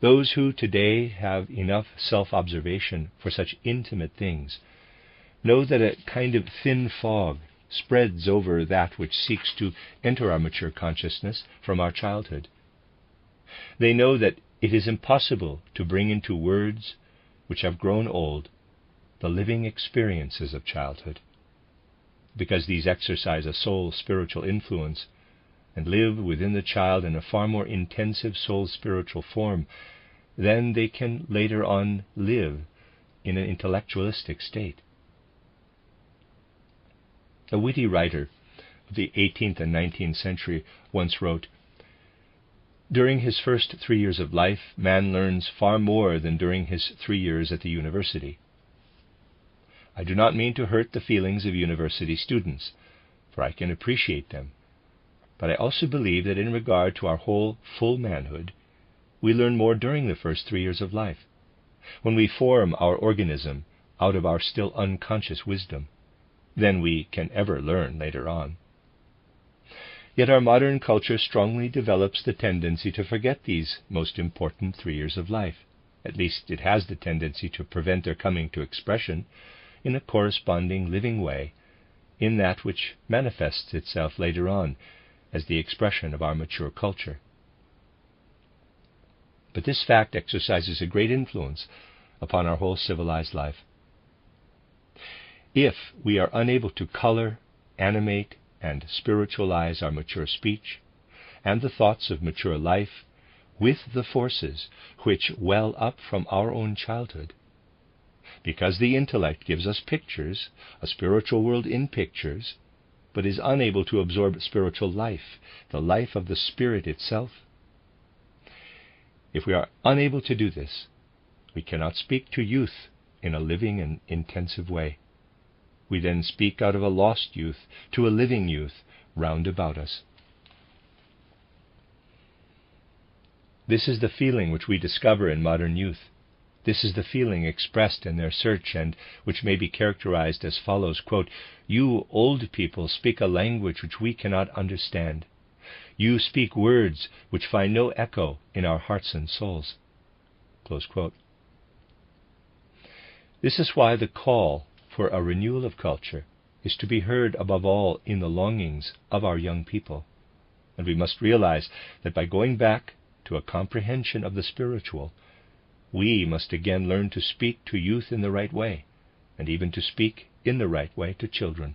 Those who today have enough self-observation for such intimate things know that a kind of thin fog spreads over that which seeks to enter our mature consciousness from our childhood. They know that it is impossible to bring into words which have grown old the living experiences of childhood, because these exercise a soul spiritual influence and live within the child in a far more intensive soul spiritual form than they can later on live in an intellectualistic state. A witty writer of the 18th and 19th century once wrote, "During his first 3 years of life, man learns far more than during his 3 years at the university. I do not mean to hurt the feelings of university students, for I can appreciate them, but I also believe that in regard to our whole full manhood, we learn more during the first 3 years of life, when we form our organism out of our still unconscious wisdom, than we can ever learn later on. Yet our modern culture strongly develops the tendency to forget these most important 3 years of life. At least it has the tendency to prevent their coming to expression in a corresponding living way in that which manifests itself later on as the expression of our mature culture. But this fact exercises a great influence upon our whole civilized life. If we are unable to color, animate, and spiritualize our mature speech and the thoughts of mature life with the forces which well up from our own childhood, because the intellect gives us pictures, a spiritual world in pictures, but is unable to absorb spiritual life, the life of the Spirit itself. If we are unable to do this, we cannot speak to youth in a living and intensive way. We then speak out of a lost youth to a living youth round about us. This is the feeling which we discover in modern youth. This is the feeling expressed in their search, and which may be characterized as follows, quote, "You old people speak a language which we cannot understand. You speak words which find no echo in our hearts and souls." Close quote. This is why the call for a renewal of culture is to be heard above all in the longings of our young people. And we must realize that by going back to a comprehension of the spiritual, we must again learn to speak to youth in the right way, and even to speak in the right way to children.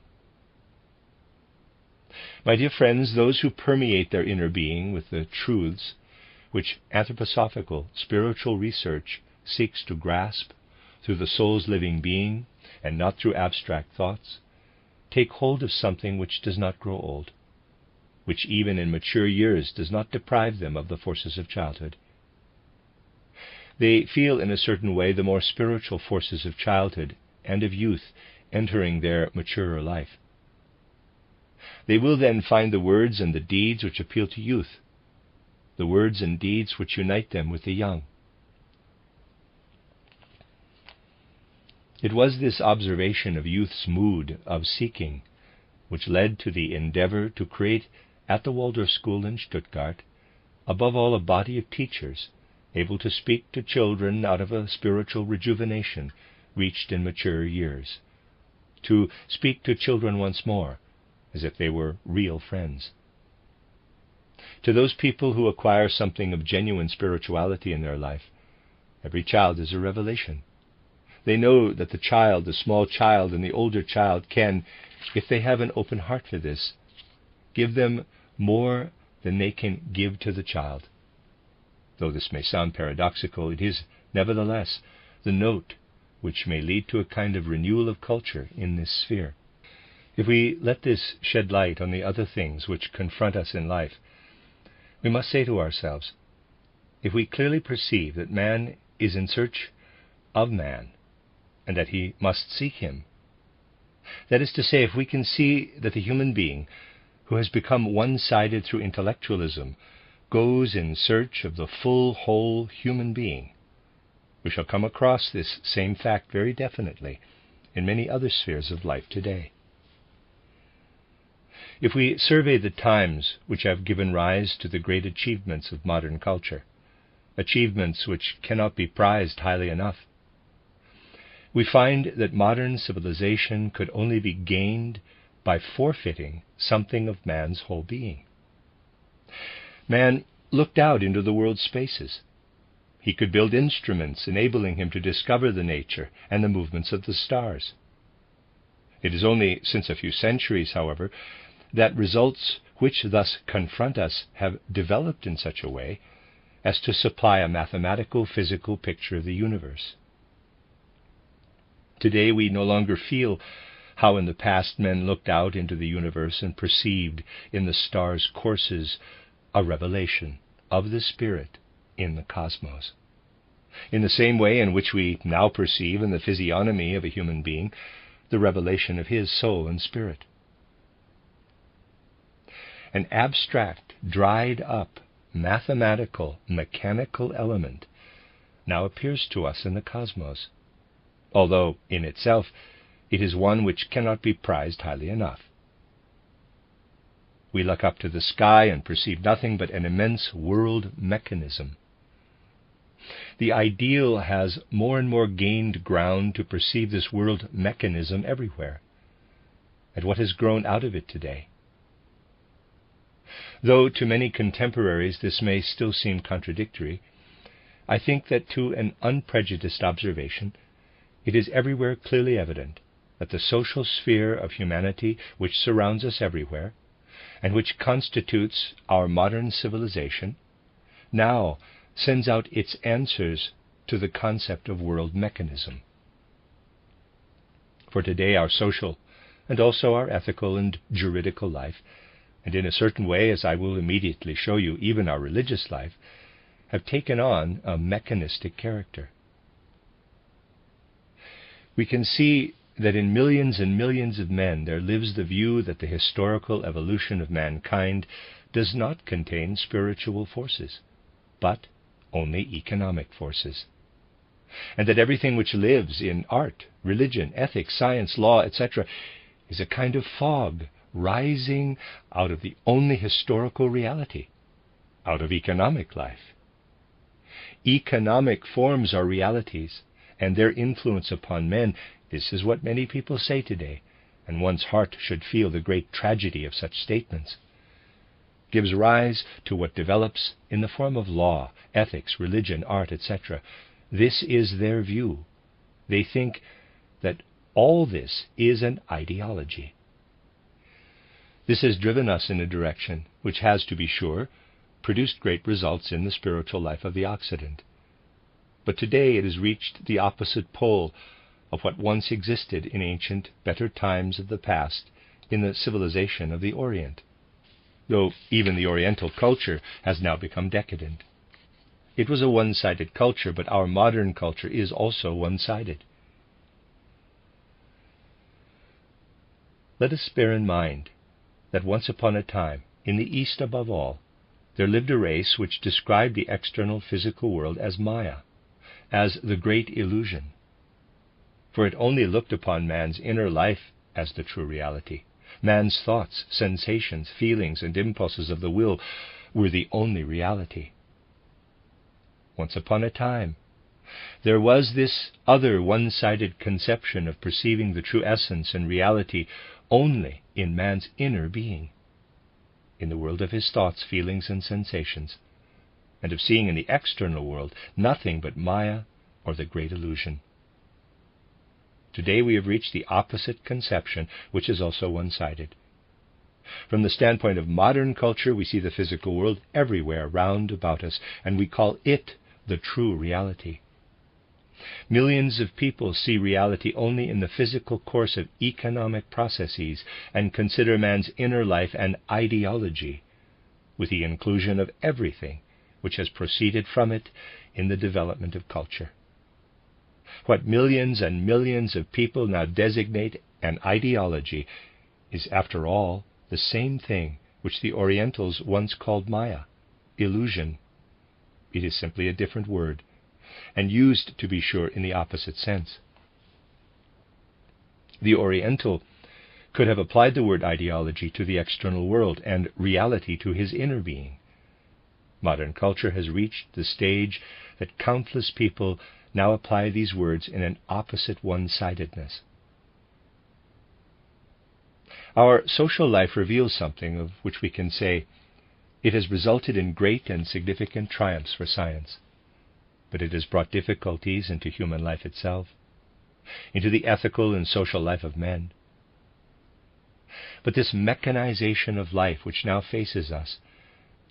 My dear friends, those who permeate their inner being with the truths which anthroposophical spiritual research seeks to grasp through the soul's living being and not through abstract thoughts, take hold of something which does not grow old, which even in mature years does not deprive them of the forces of childhood. They feel in a certain way the more spiritual forces of childhood and of youth entering their maturer life. They will then find the words and the deeds which appeal to youth, the words and deeds which unite them with the young. It was this observation of youth's mood of seeking which led to the endeavor to create at the Waldorf School in Stuttgart, above all, a body of teachers able to speak to children out of a spiritual rejuvenation reached in mature years, to speak to children once more as if they were real friends. To those people who acquire something of genuine spirituality in their life, every child is a revelation. They know that the child, the small child, and the older child can, if they have an open heart for this, give them more than they can give to the child. Though this may sound paradoxical, it is, nevertheless, the note which may lead to a kind of renewal of culture in this sphere. If we let this shed light on the other things which confront us in life, we must say to ourselves, if we clearly perceive that man is in search of man, and that he must seek him, that is to say, if we can see that the human being, who has become one-sided through intellectualism, goes in search of the full, whole human being, we shall come across this same fact very definitely in many other spheres of life today. If we survey the times which have given rise to the great achievements of modern culture, achievements which cannot be prized highly enough, we find that modern civilization could only be gained by forfeiting something of man's whole being. Man looked out into the world's spaces. He could build instruments enabling him to discover the nature and the movements of the stars. It is only since a few centuries, however, that results which thus confront us have developed in such a way as to supply a mathematical, physical picture of the universe. Today we no longer feel how in the past men looked out into the universe and perceived in the stars' courses a revelation of the Spirit in the cosmos, in the same way in which we now perceive in the physiognomy of a human being the revelation of his soul and spirit. An abstract, dried up, mathematical, mechanical element now appears to us in the cosmos, although in itself it is one which cannot be prized highly enough. We look up to the sky and perceive nothing but an immense world mechanism. The ideal has more and more gained ground to perceive this world mechanism everywhere, and what has grown out of it today. Though to many contemporaries this may still seem contradictory, I think that to an unprejudiced observation it is everywhere clearly evident that the social sphere of humanity which surrounds us everywhere, and which constitutes our modern civilization, now sends out its answers to the concept of world mechanism. For today our social, and also our ethical and juridical life, and in a certain way, as I will immediately show you, even our religious life, have taken on a mechanistic character. We can see that in millions and millions of men there lives the view that the historical evolution of mankind does not contain spiritual forces, but only economic forces, and that everything which lives in art, religion, ethics, science, law, etc., is a kind of fog rising out of the only historical reality, out of economic life. Economic forms are realities, and their influence upon men, this is what many people say today, and one's heart should feel the great tragedy of such statements, gives rise to what develops in the form of law, ethics, religion, art, etc. This is their view. They think that all this is an ideology. This has driven us in a direction which has, to be sure, produced great results in the spiritual life of the Occident. But today it has reached the opposite pole of what once existed in ancient, better times of the past in the civilization of the Orient, though even the Oriental culture has now become decadent. It was a one-sided culture, but our modern culture is also one-sided. Let us bear in mind that once upon a time, in the East above all, there lived a race which described the external physical world as Maya, as the great illusion. For it only looked upon man's inner life as the true reality. Man's thoughts, sensations, feelings, and impulses of the will were the only reality. Once upon a time, there was this other one-sided conception of perceiving the true essence and reality only in man's inner being, in the world of his thoughts, feelings, and sensations, and of seeing in the external world nothing but Maya or the great illusion. Today we have reached the opposite conception, which is also one-sided. From the standpoint of modern culture, we see the physical world everywhere round about us, and we call it the true reality. Millions of people see reality only in the physical course of economic processes and consider man's inner life an ideology, with the inclusion of everything which has proceeded from it in the development of culture. What millions and millions of people now designate an ideology is, after all, the same thing which the Orientals once called Maya, illusion. It is simply a different word, and used, to be sure, in the opposite sense. The Oriental could have applied the word ideology to the external world and reality to his inner being. Modern culture has reached the stage that countless people now apply these words in an opposite one-sidedness. Our social life reveals something of which we can say it has resulted in great and significant triumphs for science, but it has brought difficulties into human life itself, into the ethical and social life of men. But this mechanization of life which now faces us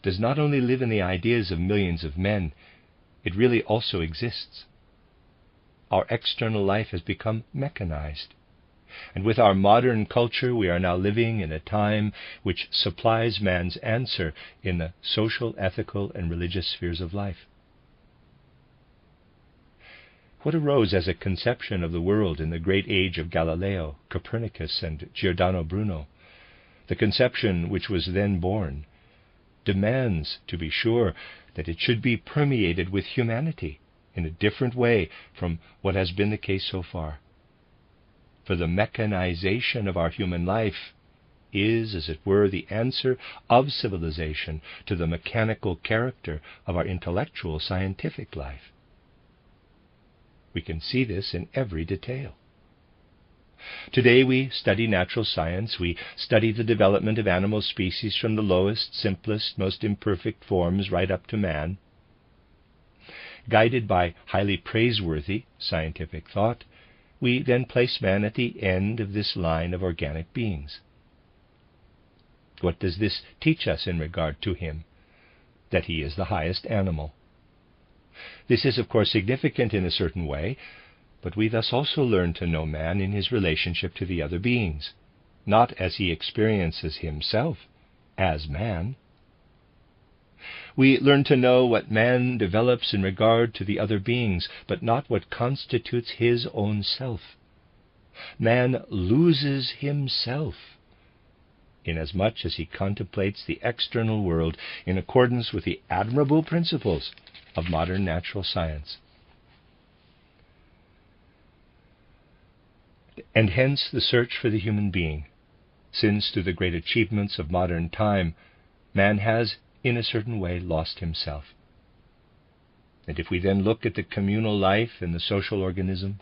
does not only live in the ideas of millions of men, it really also exists. Our external life has become mechanized, and with our modern culture we are now living in a time which supplies man's answer in the social, ethical, and religious spheres of life. What arose as a conception of the world in the great age of Galileo, Copernicus, and Giordano Bruno, the conception which was then born, demands, to be sure, that it should be permeated with humanity in a different way from what has been the case so far. For the mechanization of our human life is, as it were, the answer of civilization to the mechanical character of our intellectual scientific life. We can see this in every detail. Today we study natural science, we study the development of animal species from the lowest, simplest, most imperfect forms right up to man. Guided by highly praiseworthy scientific thought, we then place man at the end of this line of organic beings. What does this teach us in regard to him? That he is the highest animal. This is, of course, significant in a certain way, but we thus also learn to know man in his relationship to the other beings, not as he experiences himself as man. We learn to know what man develops in regard to the other beings, but not what constitutes his own self. Man loses himself inasmuch as he contemplates the external world in accordance with the admirable principles of modern natural science. And hence the search for the human being, since through the great achievements of modern time, man has, in a certain way, lost himself. And if we then look at the communal life in the social organism,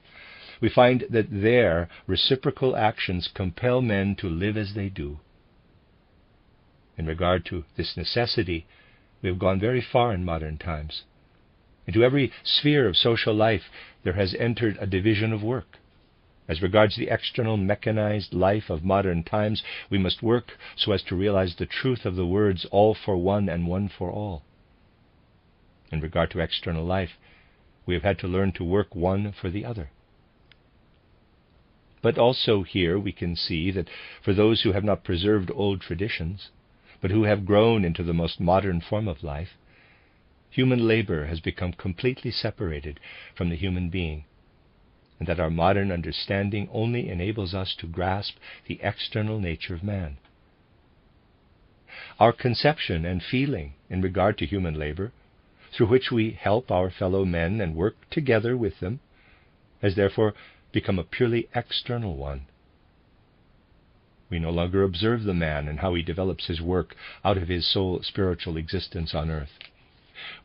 we find that there reciprocal actions compel men to live as they do. In regard to this necessity, we have gone very far in modern times. Into every sphere of social life there has entered a division of work. As regards the external mechanized life of modern times, we must work so as to realize the truth of the words, all for one and one for all. In regard to external life, we have had to learn to work one for the other. But also here we can see that for those who have not preserved old traditions, but who have grown into the most modern form of life, human labor has become completely separated from the human being, and that our modern understanding only enables us to grasp the external nature of man. Our conception and feeling in regard to human labor, through which we help our fellow men and work together with them, has therefore become a purely external one. We no longer observe the man and how he develops his work out of his sole spiritual existence on earth.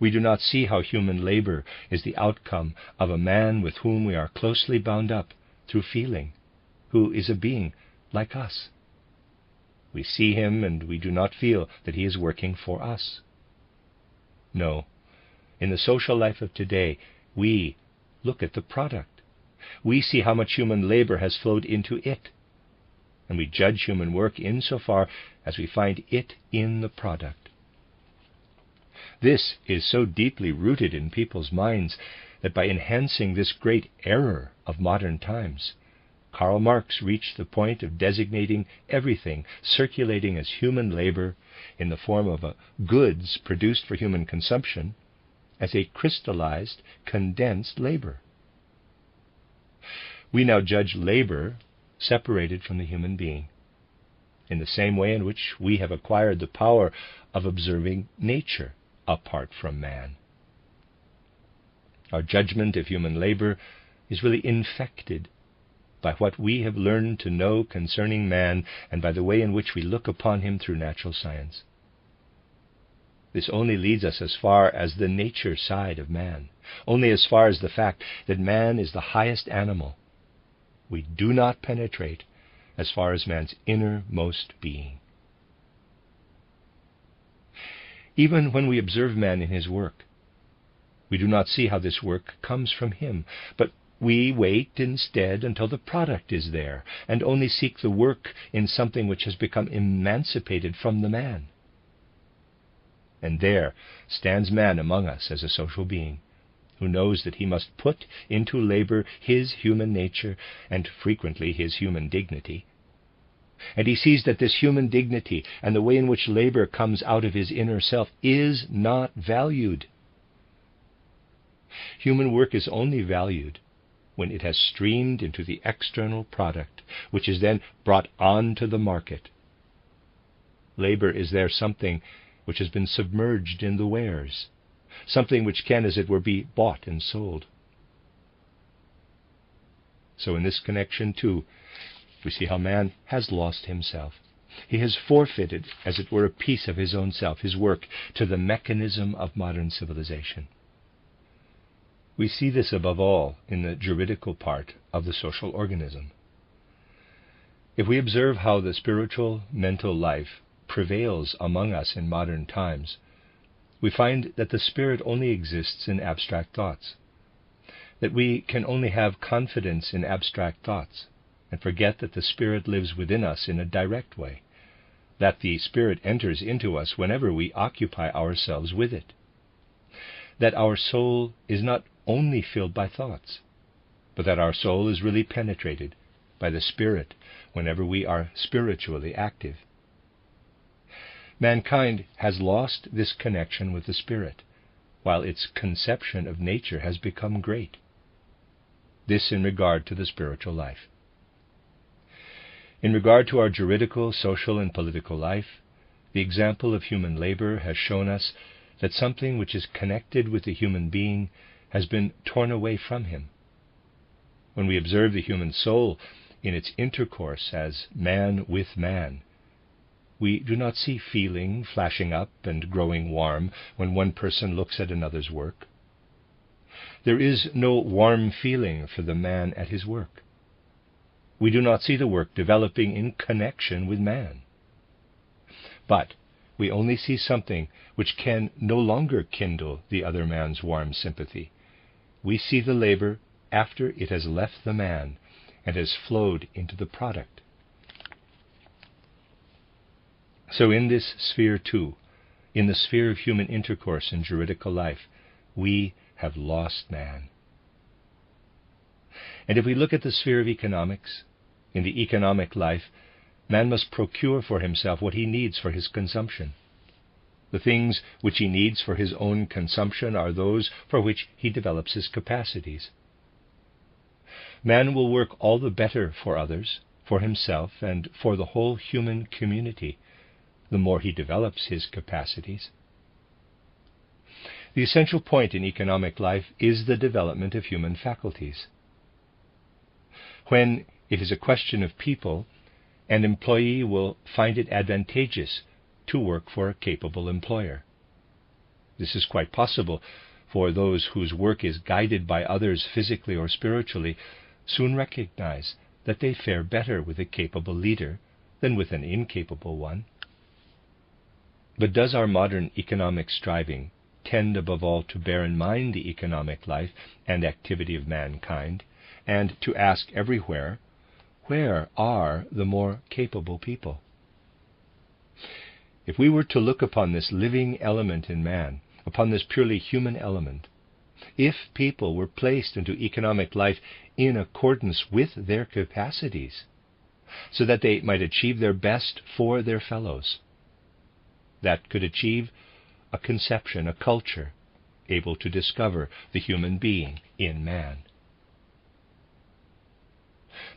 We do not see how human labor is the outcome of a man with whom we are closely bound up through feeling, who is a being like us. We see him and we do not feel that he is working for us. No, in the social life of today, we look at the product. We see how much human labor has flowed into it, and we judge human work insofar as we find it in the product. This is so deeply rooted in people's minds that by enhancing this great error of modern times, Karl Marx reached the point of designating everything circulating as human labor in the form of goods produced for human consumption as a crystallized, condensed labor. We now judge labor separated from the human being, in the same way in which we have acquired the power of observing nature apart from man. Our judgment of human labor is really infected by what we have learned to know concerning man and by the way in which we look upon him through natural science. This only leads us as far as the nature side of man, only as far as the fact that man is the highest animal. We do not penetrate as far as man's innermost being. Even when we observe man in his work, we do not see how this work comes from him, but we wait instead until the product is there, and only seek the work in something which has become emancipated from the man. And there stands man among us as a social being, who knows that he must put into labor his human nature and frequently his human dignity. And he sees that this human dignity and the way in which labor comes out of his inner self is not valued. Human work is only valued when it has streamed into the external product, which is then brought on to the market. Labor is there something which has been submerged in the wares, something which can, as it were, be bought and sold. So in this connection, too, we see how man has lost himself. He has forfeited, as it were, a piece of his own self, his work, to the mechanism of modern civilization. We see this above all in the juridical part of the social organism. If we observe how the spiritual, mental life prevails among us in modern times, we find that the spirit only exists in abstract thoughts, that we can only have confidence in abstract thoughts, and forget that the Spirit lives within us in a direct way, that the Spirit enters into us whenever we occupy ourselves with it, that our soul is not only filled by thoughts, but that our soul is really penetrated by the Spirit whenever we are spiritually active. Mankind has lost this connection with the Spirit, while its conception of nature has become great. This in regard to the spiritual life. In regard to our juridical, social, and political life, the example of human labor has shown us that something which is connected with the human being has been torn away from him. When we observe the human soul in its intercourse as man with man, we do not see feeling flashing up and growing warm when one person looks at another's work. There is no warm feeling for the man at his work. We do not see the work developing in connection with man. But we only see something which can no longer kindle the other man's warm sympathy. We see the labor after it has left the man and has flowed into the product. So in this sphere too, in the sphere of human intercourse and juridical life, we have lost man. And if we look at the sphere of economics, in the economic life, man must procure for himself what he needs for his consumption. The things which he needs for his own consumption are those for which he develops his capacities. Man will work all the better for others, for himself, and for the whole human community, the more he develops his capacities. The essential point in economic life is the development of human faculties. When it is a question of people, an employee will find it advantageous to work for a capable employer. This is quite possible, for those whose work is guided by others physically or spiritually soon recognize that they fare better with a capable leader than with an incapable one. But does our modern economic striving tend above all to bear in mind the economic life and activity of mankind, and to ask everywhere, where are the more capable people? If we were to look upon this living element in man, upon this purely human element, if people were placed into economic life in accordance with their capacities, so that they might achieve their best for their fellows, that could achieve a conception, a culture, able to discover the human being in man.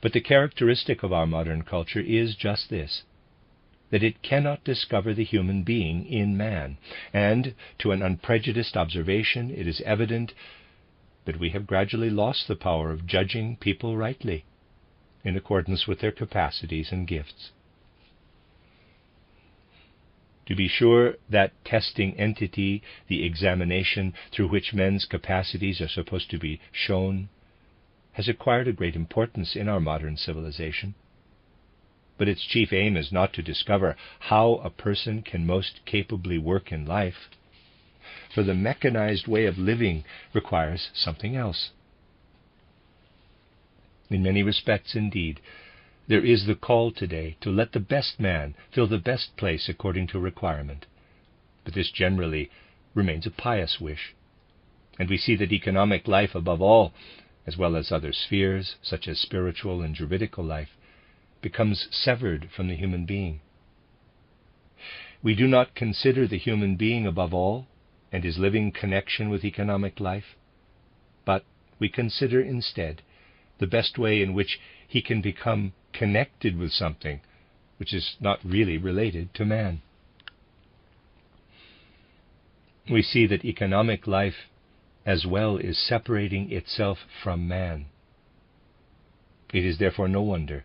But the characteristic of our modern culture is just this, that it cannot discover the human being in man, and to an unprejudiced observation it is evident that we have gradually lost the power of judging people rightly, in accordance with their capacities and gifts. To be sure, that testing entity, the examination through which men's capacities are supposed to be shown, has acquired a great importance in our modern civilization. But its chief aim is not to discover how a person can most capably work in life, for the mechanized way of living requires something else. In many respects, indeed, there is the call today to let the best man fill the best place according to requirement. But this generally remains a pious wish, and we see that economic life above all, as well as other spheres, such as spiritual and juridical life, becomes severed from the human being. We do not consider the human being above all and his living connection with economic life, but we consider instead the best way in which he can become connected with something which is not really related to man. We see that economic life as well is separating itself from man. It is therefore no wonder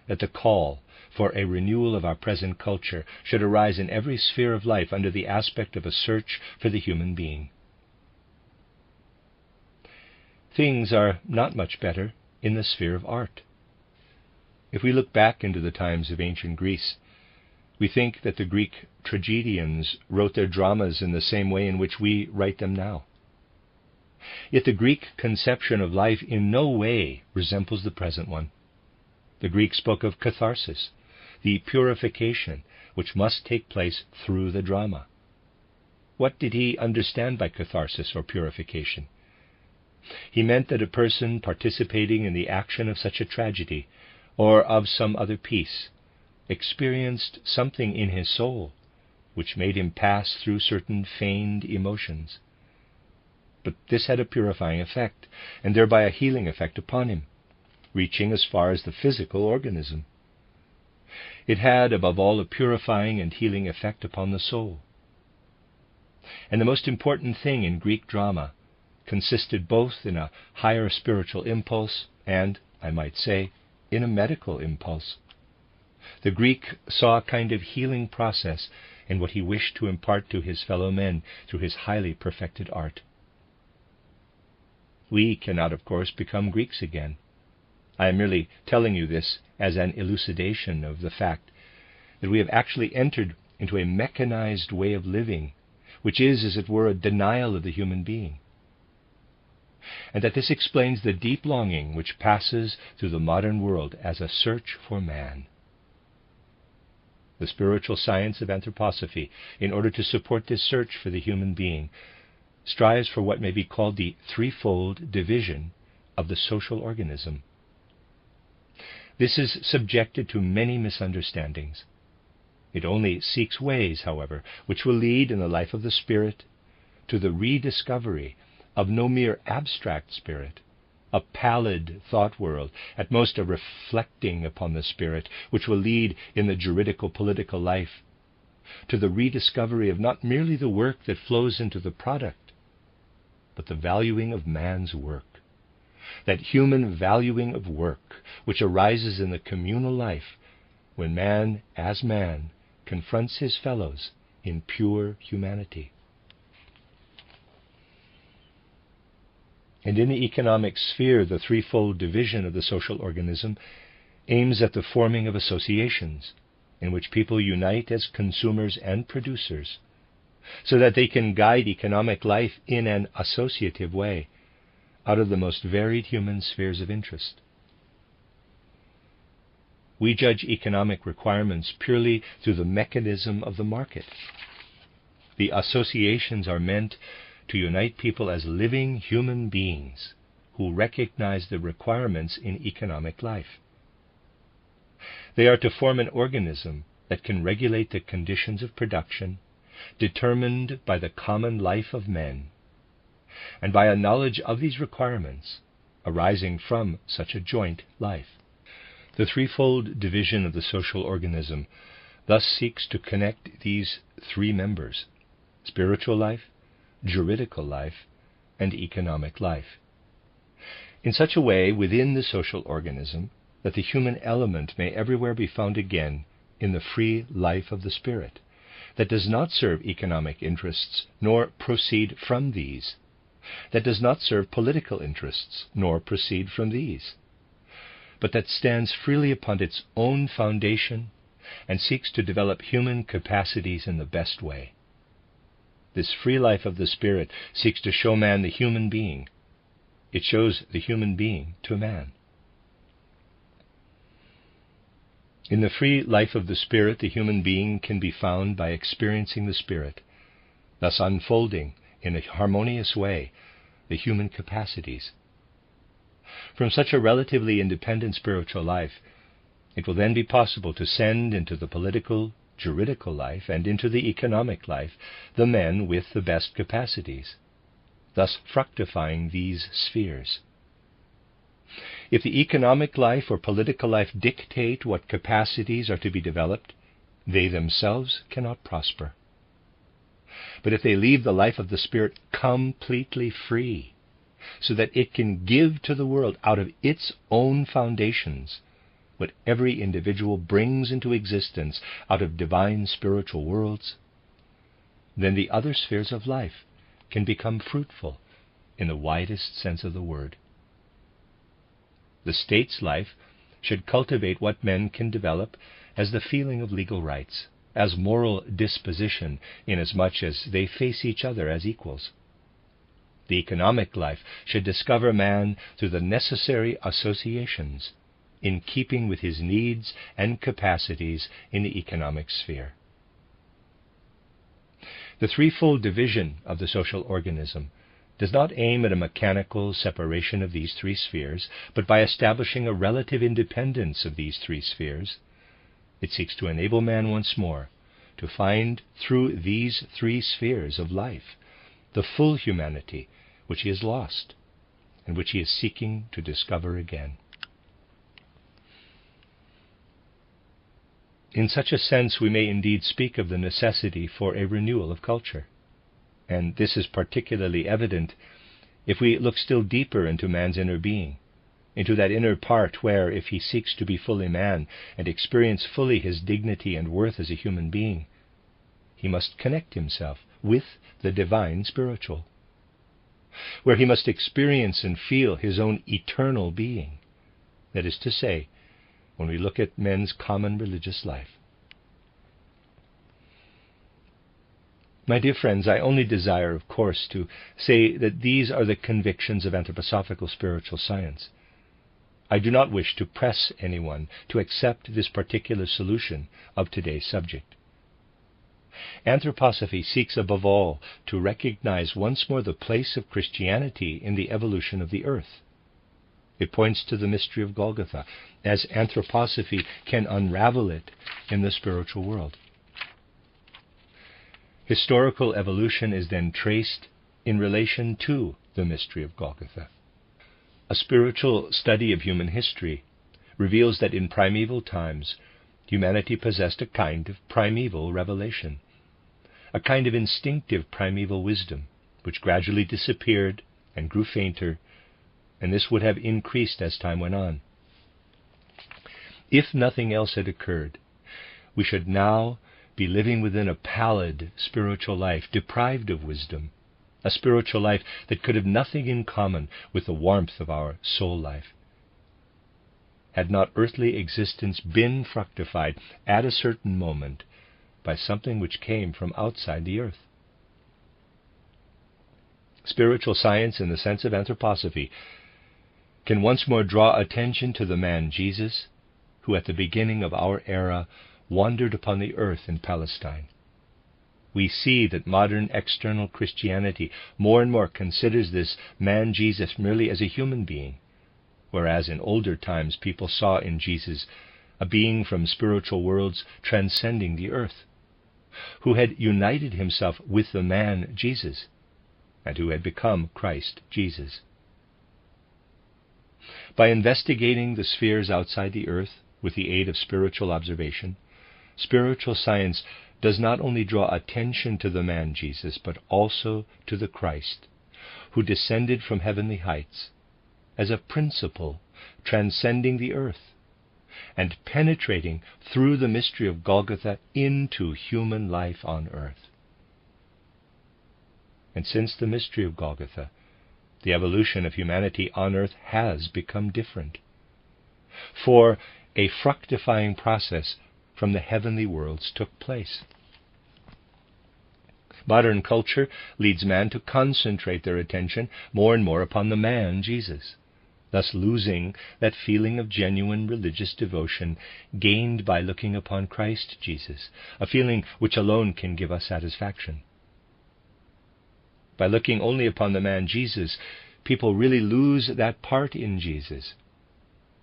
that the call for a renewal of our present culture should arise in every sphere of life under the aspect of a search for the human being. Things are not much better in the sphere of art. If we look back into the times of ancient Greece, we think that the Greek tragedians wrote their dramas in the same way in which we write them now. Yet the Greek conception of life in no way resembles the present one. The Greeks spoke of catharsis, the purification which must take place through the drama. What did he understand by catharsis or purification? He meant that a person participating in the action of such a tragedy, or of some other piece, experienced something in his soul which made him pass through certain feigned emotions. But this had a purifying effect, and thereby a healing effect upon him, reaching as far as the physical organism. It had, above all, a purifying and healing effect upon the soul. And the most important thing in Greek drama consisted both in a higher spiritual impulse and, I might say, in a medical impulse. The Greek saw a kind of healing process in what he wished to impart to his fellow men through his highly perfected art. We cannot, of course, become Greeks again. I am merely telling you this as an elucidation of the fact that we have actually entered into a mechanized way of living, which is, as it were, a denial of the human being. and that this explains the deep longing which passes through the modern world as a search for man. The spiritual science of anthroposophy, in order to support this search for the human being, strives for what may be called the threefold division of the social organism. This is subjected to many misunderstandings. It only seeks ways, however, which will lead in the life of the spirit to the rediscovery of no mere abstract spirit, a pallid thought world, at most a reflecting upon the spirit, which will lead in the juridical political life to the rediscovery of not merely the work that flows into the product, but the valuing of man's work, that human valuing of work which arises in the communal life when man, as man, confronts his fellows in pure humanity. And in the economic sphere, the threefold division of the social organism aims at the forming of associations in which people unite as consumers and producers, so that they can guide economic life in an associative way out of the most varied human spheres of interest. We judge economic requirements purely through the mechanism of the market. The associations are meant to unite people as living human beings who recognize the requirements in economic life. They are to form an organism that can regulate the conditions of production determined by the common life of men, and by a knowledge of these requirements arising from such a joint life. The threefold division of the social organism thus seeks to connect these three members: spiritual life, juridical life, and economic life, in such a way within the social organism that the human element may everywhere be found again in the free life of the spirit, that does not serve economic interests nor proceed from these, that does not serve political interests nor proceed from these, but that stands freely upon its own foundation and seeks to develop human capacities in the best way. This free life of the spirit seeks to show man the human being. It shows the human being to man. In the free life of the spirit, the human being can be found by experiencing the spirit, thus unfolding in a harmonious way the human capacities. From such a relatively independent spiritual life, it will then be possible to send into the political, juridical life and into the economic life the men with the best capacities, thus fructifying these spheres. If the economic life or political life dictate what capacities are to be developed, they themselves cannot prosper. But if they leave the life of the spirit completely free, so that it can give to the world out of its own foundations what every individual brings into existence out of divine spiritual worlds, then the other spheres of life can become fruitful in the widest sense of the word. The state's life should cultivate what men can develop as the feeling of legal rights, as moral disposition, inasmuch as they face each other as equals. The economic life should discover man through the necessary associations in keeping with his needs and capacities in the economic sphere. The threefold division of the social organism does not aim at a mechanical separation of these three spheres, but by establishing a relative independence of these three spheres, it seeks to enable man once more to find through these three spheres of life the full humanity which he has lost and which he is seeking to discover again. In such a sense, we may indeed speak of the necessity for a renewal of culture, and this is particularly evident if we look still deeper into man's inner being, into that inner part where, if he seeks to be fully man and experience fully his dignity and worth as a human being, he must connect himself with the divine spiritual, where he must experience and feel his own eternal being, that is to say, when we look at men's common religious life. My dear friends, I only desire, of course, to say that these are the convictions of anthroposophical spiritual science. I do not wish to press anyone to accept this particular solution of today's subject. Anthroposophy seeks above all to recognize once more the place of Christianity in the evolution of the earth. It points to the mystery of Golgotha, as anthroposophy can unravel it in the spiritual world. Historical evolution is then traced in relation to the mystery of Golgotha. A spiritual study of human history reveals that in primeval times, humanity possessed a kind of primeval revelation, a kind of instinctive primeval wisdom, which gradually disappeared and grew fainter, and this would have increased as time went on. If nothing else had occurred, we should now be living within a pallid spiritual life, deprived of wisdom, a spiritual life that could have nothing in common with the warmth of our soul life. Had not earthly existence been fructified at a certain moment by something which came from outside the earth? Spiritual science, in the sense of anthroposophy, can once more draw attention to the man Jesus, who at the beginning of our era wandered upon the earth in Palestine. We see that modern external Christianity more and more considers this man Jesus merely as a human being, whereas in older times people saw in Jesus a being from spiritual worlds transcending the earth, who had united himself with the man Jesus, and who had become Christ Jesus. By investigating the spheres outside the earth with the aid of spiritual observation, spiritual science does not only draw attention to the man Jesus, but also to the Christ, who descended from heavenly heights as a principle transcending the earth and penetrating through the mystery of Golgotha into human life on earth. And since the mystery of Golgotha, the evolution of humanity on earth has become different. For a fructifying process from the heavenly worlds took place. Modern culture leads man to concentrate their attention more and more upon the man Jesus, thus losing that feeling of genuine religious devotion gained by looking upon Christ Jesus, a feeling which alone can give us satisfaction. By looking only upon the man Jesus, people really lose that part in Jesus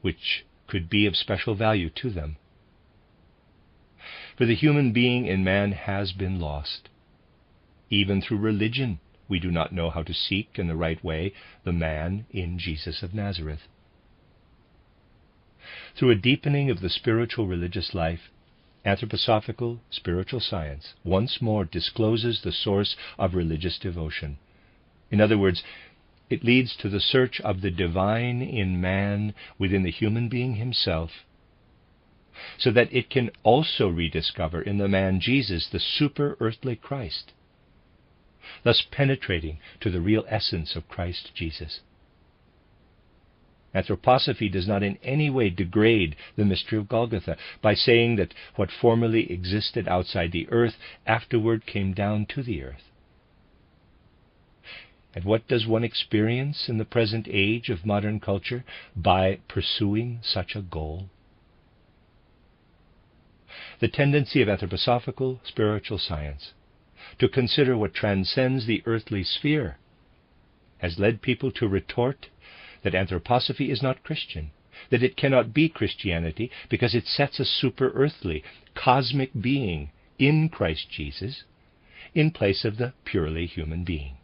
which could be of special value to them. For the human being in man has been lost. Even through religion, we do not know how to seek in the right way the man in Jesus of Nazareth. Through a deepening of the spiritual religious life, anthroposophical spiritual science once more discloses the source of religious devotion. In other words, it leads to the search of the divine in man within the human being himself, so that it can also rediscover in the man Jesus the super-earthly Christ, thus penetrating to the real essence of Christ Jesus. Anthroposophy does not in any way degrade the mystery of Golgotha by saying that what formerly existed outside the earth afterward came down to the earth. And what does one experience in the present age of modern culture by pursuing such a goal? The tendency of anthroposophical spiritual science to consider what transcends the earthly sphere has led people to retort that anthroposophy is not Christian, that it cannot be Christianity because it sets a super-earthly, cosmic being in Christ Jesus in place of the purely human being.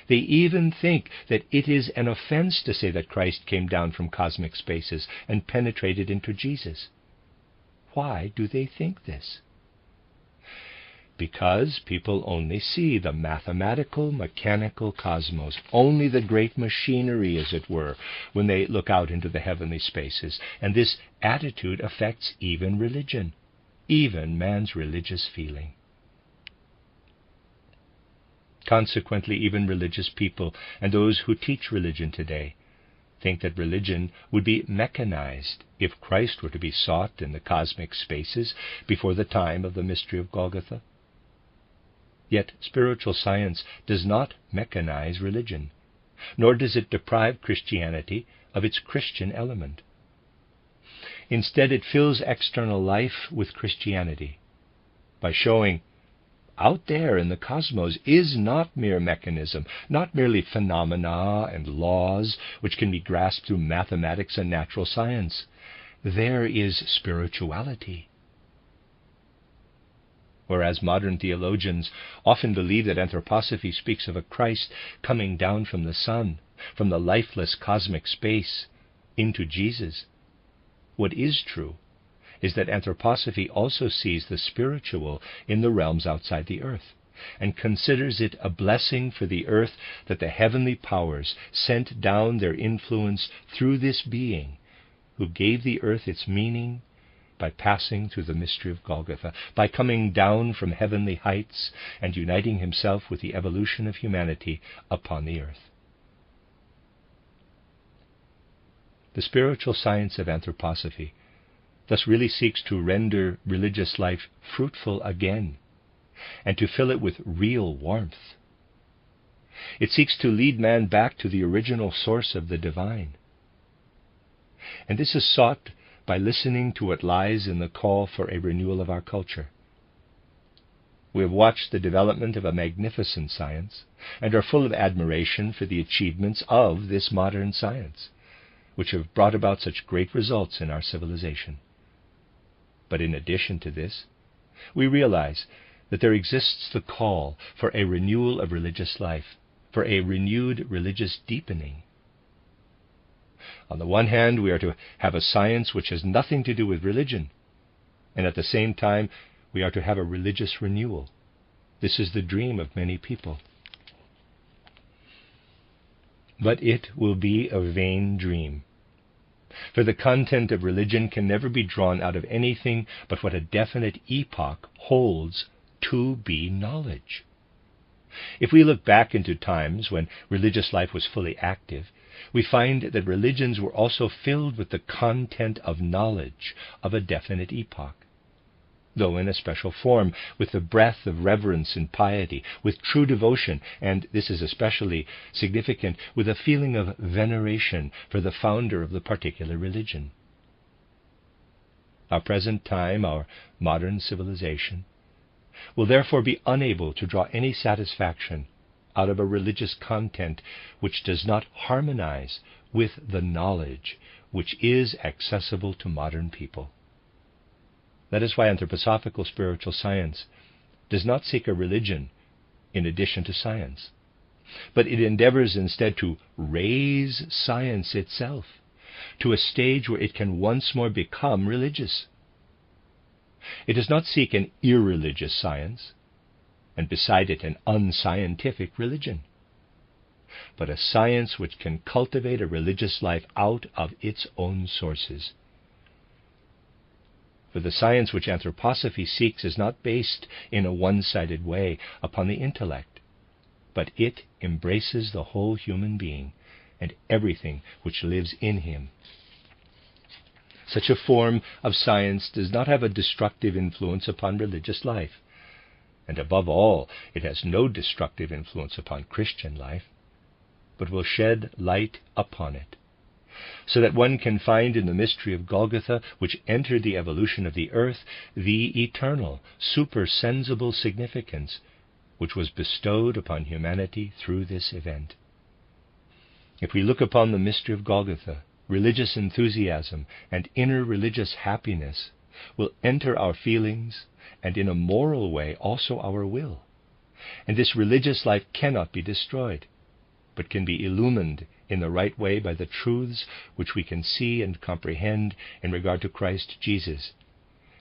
They even think that it is an offense to say that Christ came down from cosmic spaces and penetrated into Jesus. Why do they think this? Because people only see the mathematical, mechanical cosmos, only the great machinery, as it were, when they look out into the heavenly spaces. And this attitude affects even religion, even man's religious feeling. Consequently, even religious people and those who teach religion today think that religion would be mechanized if Christ were to be sought in the cosmic spaces before the time of the mystery of Golgotha. Yet spiritual science does not mechanize religion, nor does it deprive Christianity of its Christian element. Instead, it fills external life with Christianity by showing out there in the cosmos is not mere mechanism, not merely phenomena and laws which can be grasped through mathematics and natural science. There is spirituality. Whereas modern theologians often believe that anthroposophy speaks of a Christ coming down from the sun, from the lifeless cosmic space, into Jesus, what is true is that anthroposophy also sees the spiritual in the realms outside the earth, and considers it a blessing for the earth that the heavenly powers sent down their influence through this being, who gave the earth its meaning by passing through the mystery of Golgotha, by coming down from heavenly heights and uniting himself with the evolution of humanity upon the earth. The spiritual science of anthroposophy thus really seeks to render religious life fruitful again, and to fill it with real warmth. It seeks to lead man back to the original source of the divine. And this is sought by listening to what lies in the call for a renewal of our culture. We have watched the development of a magnificent science, and are full of admiration for the achievements of this modern science, which have brought about such great results in our civilization. But in addition to this, we realize that there exists the call for a renewal of religious life, for a renewed religious deepening. On the one hand, we are to have a science which has nothing to do with religion, and at the same time, we are to have a religious renewal. This is the dream of many people. But it will be a vain dream. For the content of religion can never be drawn out of anything but what a definite epoch holds to be knowledge. If we look back into times when religious life was fully active, we find that religions were also filled with the content of knowledge of a definite epoch, though in a special form, with the breath of reverence and piety, with true devotion, and this is especially significant, with a feeling of veneration for the founder of the particular religion. Our present time, our modern civilization, will therefore be unable to draw any satisfaction out of a religious content which does not harmonize with the knowledge which is accessible to modern people. That is why anthroposophical spiritual science does not seek a religion in addition to science, but it endeavors instead to raise science itself to a stage where it can once more become religious. It does not seek an irreligious science, and beside it an unscientific religion, but a science which can cultivate a religious life out of its own sources. For the science which anthroposophy seeks is not based in a one-sided way upon the intellect, but it embraces the whole human being and everything which lives in him. Such a form of science does not have a destructive influence upon religious life, and above all, it has no destructive influence upon Christian life, but will shed light upon it, so that one can find in the mystery of Golgotha, which entered the evolution of the earth, the eternal, supersensible significance which was bestowed upon humanity through this event. If we look upon the mystery of Golgotha, religious enthusiasm and inner religious happiness will enter our feelings, and in a moral way also our will. And this religious life cannot be destroyed, but can be illumined in the right way by the truths which we can see and comprehend in regard to Christ Jesus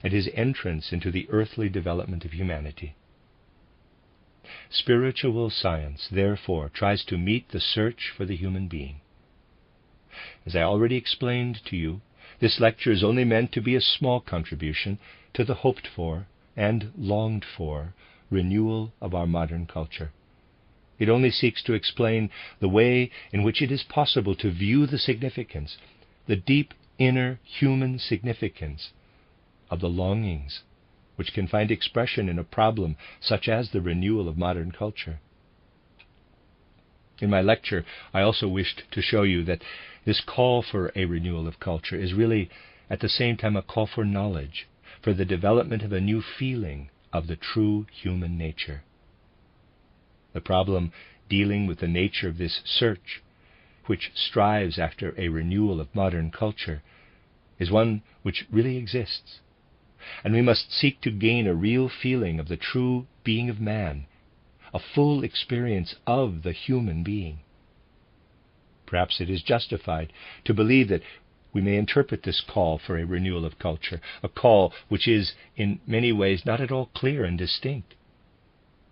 and his entrance into the earthly development of humanity. Spiritual science, therefore, tries to meet the search for the human being. As I already explained to you, this lecture is only meant to be a small contribution to the hoped-for and longed-for renewal of our modern culture. It only seeks to explain the way in which it is possible to view the significance, the deep inner human significance of the longings which can find expression in a problem such as the renewal of modern culture. In my lecture, I also wished to show you that this call for a renewal of culture is really at the same time a call for knowledge, for the development of a new feeling of the true human nature. The problem dealing with the nature of this search, which strives after a renewal of modern culture, is one which really exists, and we must seek to gain a real feeling of the true being of man, a full experience of the human being. Perhaps it is justified to believe that we may interpret this call for a renewal of culture, a call which is in many ways not at all clear and distinct,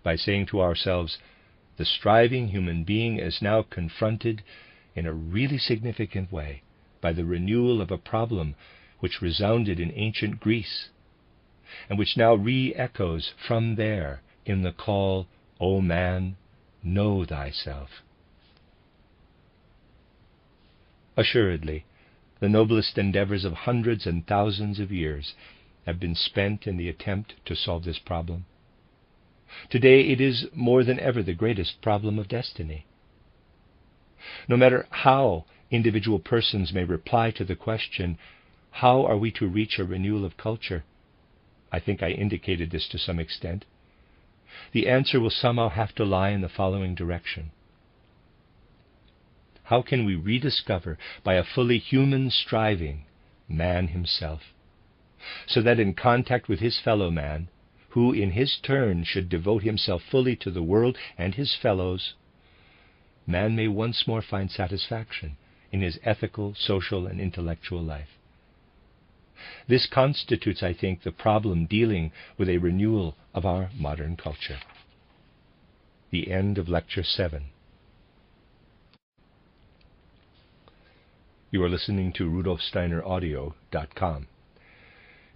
by saying to ourselves, the striving human being is now confronted in a really significant way by the renewal of a problem which resounded in ancient Greece, and which now re-echoes from there in the call, O man, know thyself. Assuredly, the noblest endeavors of hundreds and thousands of years have been spent in the attempt to solve this problem. Today it is more than ever the greatest problem of destiny. No matter how individual persons may reply to the question, how are we to reach a renewal of culture? I think I indicated this to some extent. The answer will somehow have to lie in the following direction. How can we rediscover, by a fully human striving, man himself, so that in contact with his fellow man, who in his turn should devote himself fully to the world and his fellows, man may once more find satisfaction in his ethical, social, and intellectual life? This constitutes, I think, the problem dealing with a renewal of our modern culture. The end of Lecture 7. You are listening to RudolfSteinerAudio.com.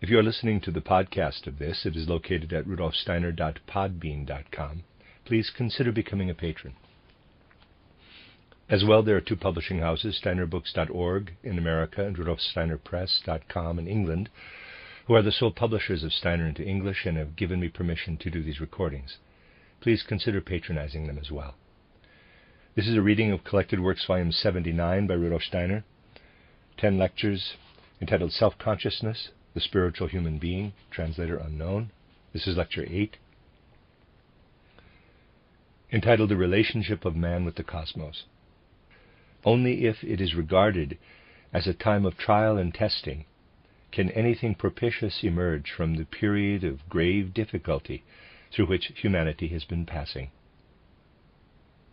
If you are listening to the podcast of this, it is located at RudolfSteiner.podbean.com. Please consider becoming a patron. As well, there are two publishing houses, SteinerBooks.org in America and RudolfSteinerPress.com in England, who are the sole publishers of Steiner into English and have given me permission to do these recordings. Please consider patronizing them as well. This is a reading of Collected Works, Volume 79 by Rudolf Steiner. 10 lectures entitled Self-Consciousness, the Spiritual Human Being, translator unknown. This is Lecture 8, entitled The Relationship of Man with the Cosmos. Only if it is regarded as a time of trial and testing can anything propitious emerge from the period of grave difficulty through which humanity has been passing.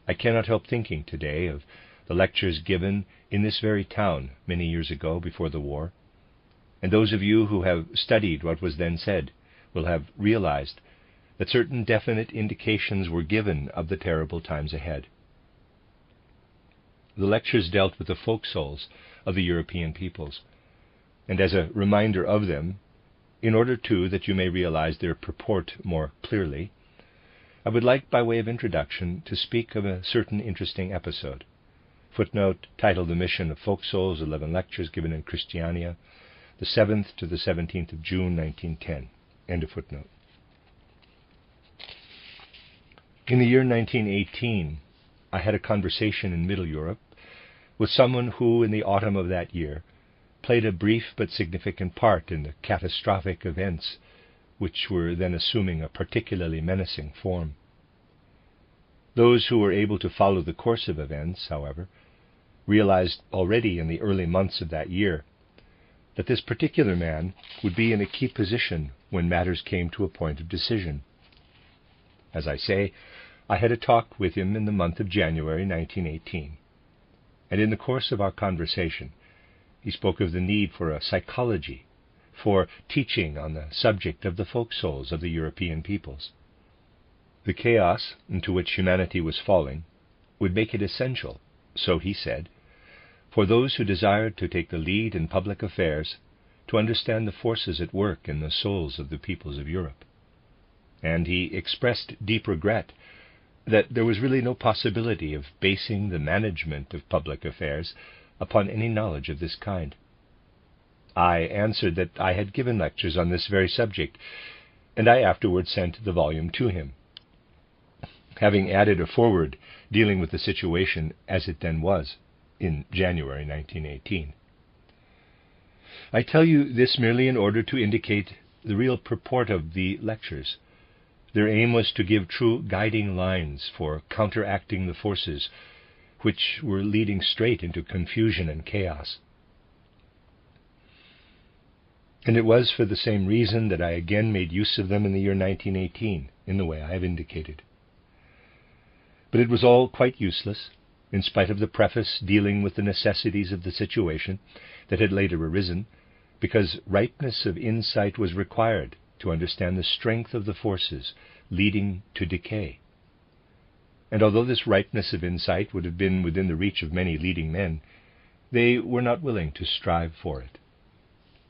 I cannot help thinking today of the lectures given in this very town many years ago before the war, and those of you who have studied what was then said will have realized that certain definite indications were given of the terrible times ahead. The lectures dealt with the folk souls of the European peoples, and as a reminder of them, in order too that you may realize their purport more clearly, I would like, by way of introduction, to speak of a certain interesting episode. Footnote titled The Mission of Folk Souls, 11 lectures given in Christiania, the 7th to the 17th of June, 1910. End of footnote. In the year 1918, I had a conversation in Middle Europe with someone who, in the autumn of that year, played a brief but significant part in the catastrophic events which were then assuming a particularly menacing form. Those who were able to follow the course of events, however, realized already in the early months of that year that this particular man would be in a key position when matters came to a point of decision. As I say, I had a talk with him in the month of January 1918, and in the course of our conversation he spoke of the need for a psychology, for teaching on the subject of the folk souls of the European peoples. The chaos into which humanity was falling would make it essential, so he said, for those who desired to take the lead in public affairs to understand the forces at work in the souls of the peoples of Europe. And he expressed deep regret that there was really no possibility of basing the management of public affairs upon any knowledge of this kind. I answered that I had given lectures on this very subject, and I afterwards sent the volume to him, having added a foreword dealing with the situation as it then was in January 1918. I tell you this merely in order to indicate the real purport of the lectures. Their aim was to give true guiding lines for counteracting the forces which were leading straight into confusion and chaos. And it was for the same reason that I again made use of them in the year 1918, in the way I have indicated. But it was all quite useless, in spite of the preface dealing with the necessities of the situation that had later arisen, because ripeness of insight was required to understand the strength of the forces leading to decay. And although this ripeness of insight would have been within the reach of many leading men, they were not willing to strive for it.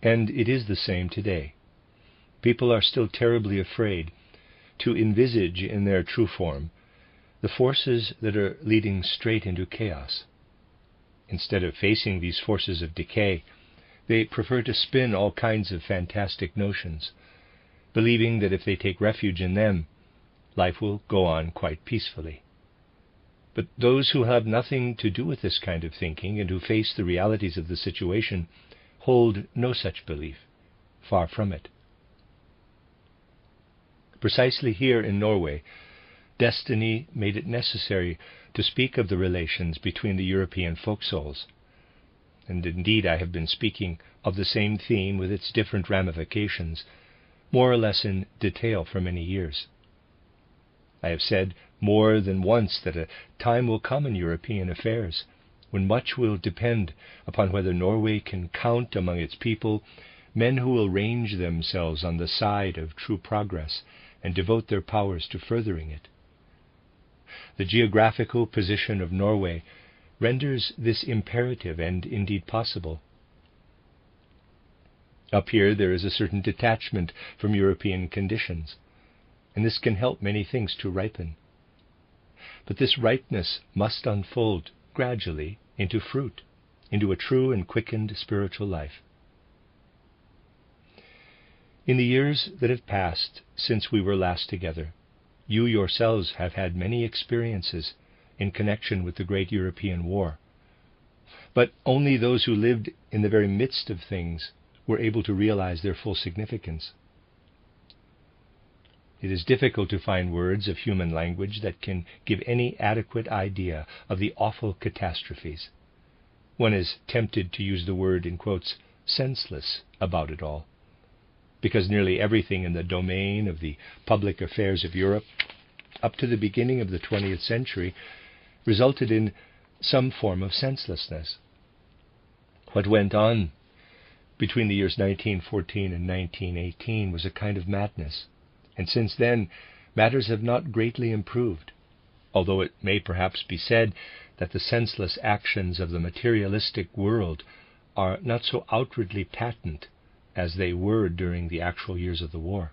And it is the same today. People are still terribly afraid to envisage in their true form the forces that are leading straight into chaos. Instead of facing these forces of decay, they prefer to spin all kinds of fantastic notions, believing that if they take refuge in them, life will go on quite peacefully. But those who have nothing to do with this kind of thinking and who face the realities of the situation hold no such belief, far from it. Precisely here in Norway, destiny made it necessary to speak of the relations between the European folk souls. And indeed I have been speaking of the same theme with its different ramifications, more or less in detail for many years. I have said more than once that a time will come in European affairs when much will depend upon whether Norway can count among its people men who will range themselves on the side of true progress and devote their powers to furthering it. The geographical position of Norway renders this imperative and indeed possible. Up here there is a certain detachment from European conditions, and this can help many things to ripen. But this ripeness must unfold gradually into fruit, into a true and quickened spiritual life. In the years that have passed since we were last together, you yourselves have had many experiences in connection with the great European war. But only those who lived in the very midst of things were able to realize their full significance. It is difficult to find words of human language that can give any adequate idea of the awful catastrophes. One is tempted to use the word, in quotes, senseless about it all, because nearly everything in the domain of the public affairs of Europe, up to the beginning of the 20th century, resulted in some form of senselessness. What went on between the years 1914 and 1918 was a kind of madness, and since then matters have not greatly improved, although it may perhaps be said that the senseless actions of the materialistic world are not so outwardly patent as they were during the actual years of the war.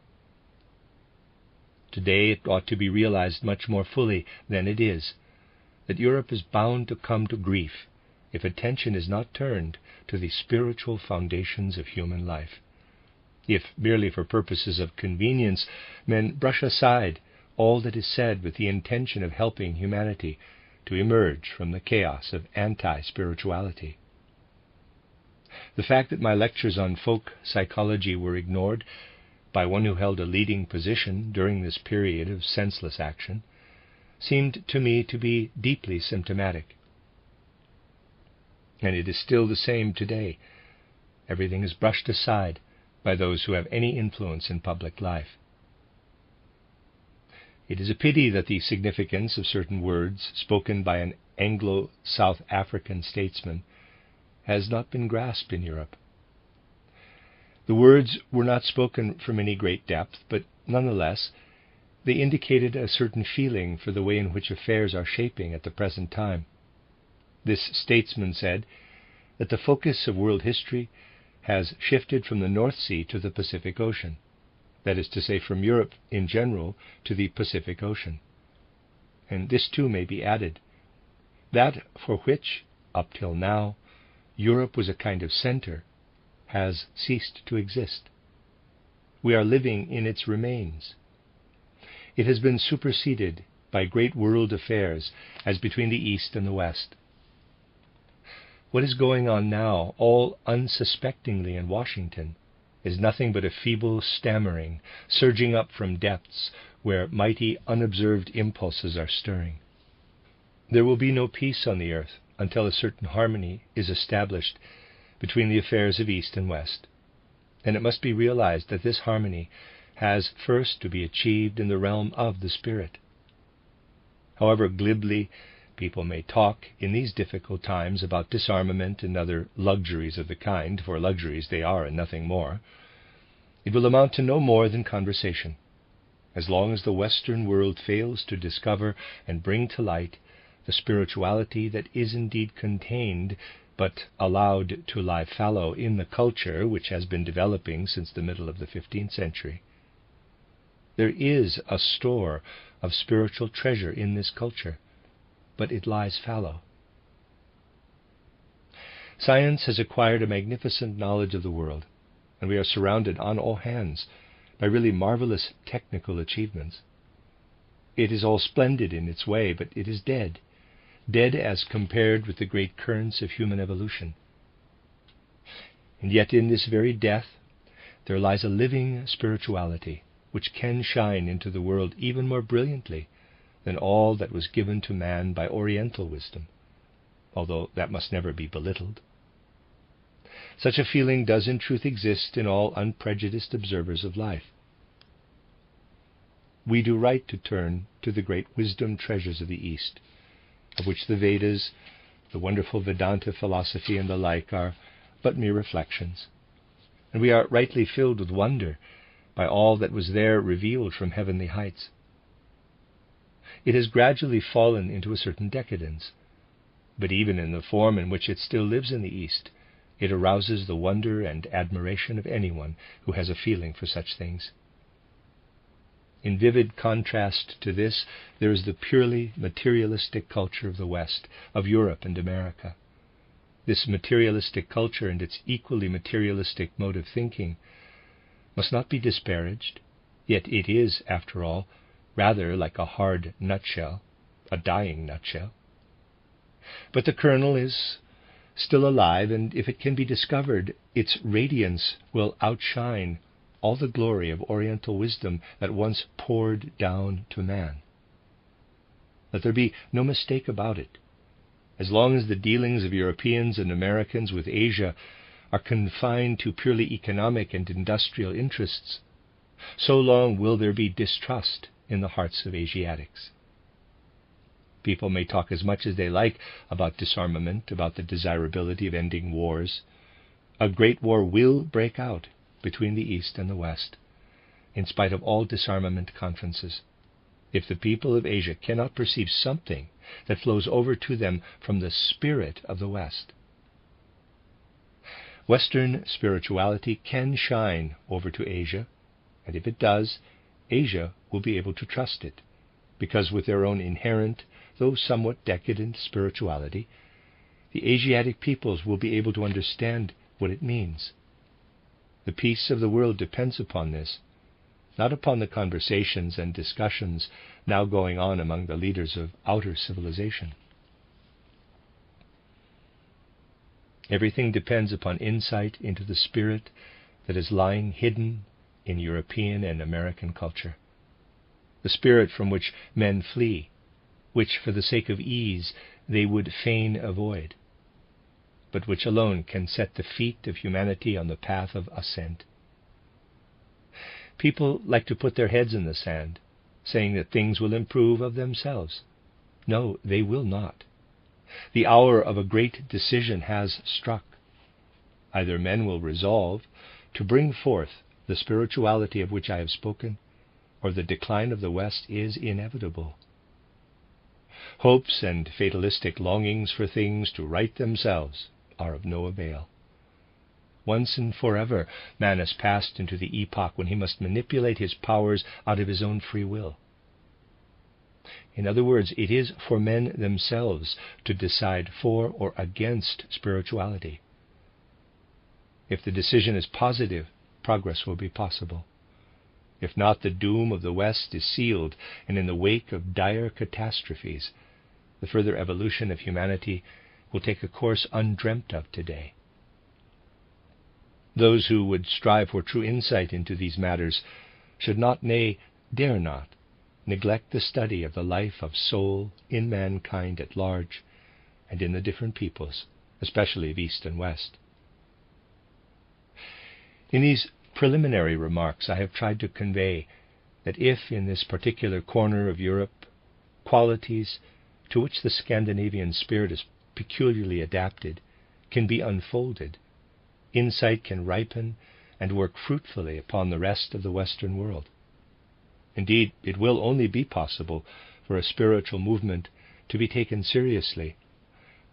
Today it ought to be realized much more fully than it is that Europe is bound to come to grief if attention is not turned to the spiritual foundations of human life. If, merely for purposes of convenience, men brush aside all that is said with the intention of helping humanity to emerge from the chaos of anti-spirituality. The fact that my lectures on folk psychology were ignored by one who held a leading position during this period of senseless action seemed to me to be deeply symptomatic. And it is still the same today. Everything is brushed aside by those who have any influence in public life. It is a pity that the significance of certain words spoken by an Anglo-South African statesman has not been grasped in Europe. The words were not spoken from any great depth, but nonetheless they indicated a certain feeling for the way in which affairs are shaping at the present time. This statesman said that the focus of world history has shifted from the North Sea to the Pacific Ocean, that is to say, from Europe in general to the Pacific Ocean. And this too may be added, that for which, up till now, Europe was a kind of center, has ceased to exist. We are living in its remains. It has been superseded by great world affairs as between the East and the West. What is going on now, all unsuspectingly in Washington, is nothing but a feeble stammering, surging up from depths where mighty unobserved impulses are stirring. There will be no peace on the earth until a certain harmony is established between the affairs of East and West, and it must be realized that this harmony has first to be achieved in the realm of the Spirit. However glibly people may talk in these difficult times about disarmament and other luxuries of the kind, for luxuries they are and nothing more, it will amount to no more than conversation, as long as the Western world fails to discover and bring to light the spirituality that is indeed contained but allowed to lie fallow in the culture which has been developing since the middle of the 15th century. There is a store of spiritual treasure in this culture, but it lies fallow. Science has acquired a magnificent knowledge of the world, and we are surrounded on all hands by really marvelous technical achievements. It is all splendid in its way, but it is dead as compared with the great currents of human evolution. And yet in this very death there lies a living spirituality which can shine into the world even more brilliantly than all that was given to man by Oriental wisdom, although that must never be belittled. Such a feeling does in truth exist in all unprejudiced observers of life. We do right to turn to the great wisdom treasures of the East, of which the Vedas, the wonderful Vedanta philosophy and the like are but mere reflections, and we are rightly filled with wonder by all that was there revealed from heavenly heights. It has gradually fallen into a certain decadence, but even in the form in which it still lives in the East, it arouses the wonder and admiration of anyone who has a feeling for such things. In vivid contrast to this, there is the purely materialistic culture of the West, of Europe and America. This materialistic culture and its equally materialistic mode of thinking must not be disparaged, yet it is, after all, rather like a hard nutshell, a dying nutshell. But the kernel is still alive, and if it can be discovered, its radiance will outshine all the glory of Oriental wisdom that once poured down to man. Let there be no mistake about it. As long as the dealings of Europeans and Americans with Asia are confined to purely economic and industrial interests, so long will there be distrust in the hearts of Asiatics. People may talk as much as they like about disarmament, about the desirability of ending wars. A great war will break out between the East and the West, in spite of all disarmament conferences, if the people of Asia cannot perceive something that flows over to them from the spirit of the West. Western spirituality can shine over to Asia, and if it does, Asia will be able to trust it, because with their own inherent, though somewhat decadent spirituality, the Asiatic peoples will be able to understand what it means. The peace of the world depends upon this, not upon the conversations and discussions now going on among the leaders of outer civilization. Everything depends upon insight into the spirit that is lying hidden in European and American culture, the spirit from which men flee, which for the sake of ease they would fain avoid, but which alone can set the feet of humanity on the path of ascent. People like to put their heads in the sand, saying that things will improve of themselves. No, they will not. The hour of a great decision has struck. Either men will resolve to bring forth the spirituality of which I have spoken, or the decline of the West is inevitable. Hopes and fatalistic longings for things to right themselves are of no avail. Once and forever, man has passed into the epoch when he must manipulate his powers out of his own free will. In other words, it is for men themselves to decide for or against spirituality. If the decision is positive, progress will be possible. If not, the doom of the West is sealed, and in the wake of dire catastrophes, the further evolution of humanity will take a course undreamt of today. Those who would strive for true insight into these matters should not, nay, dare not, neglect the study of the life of soul in mankind at large and in the different peoples, especially of East and West. In these preliminary remarks, I have tried to convey that if in this particular corner of Europe qualities to which the Scandinavian spirit is peculiarly adapted can be unfolded, insight can ripen and work fruitfully upon the rest of the Western world. Indeed, it will only be possible for a spiritual movement to be taken seriously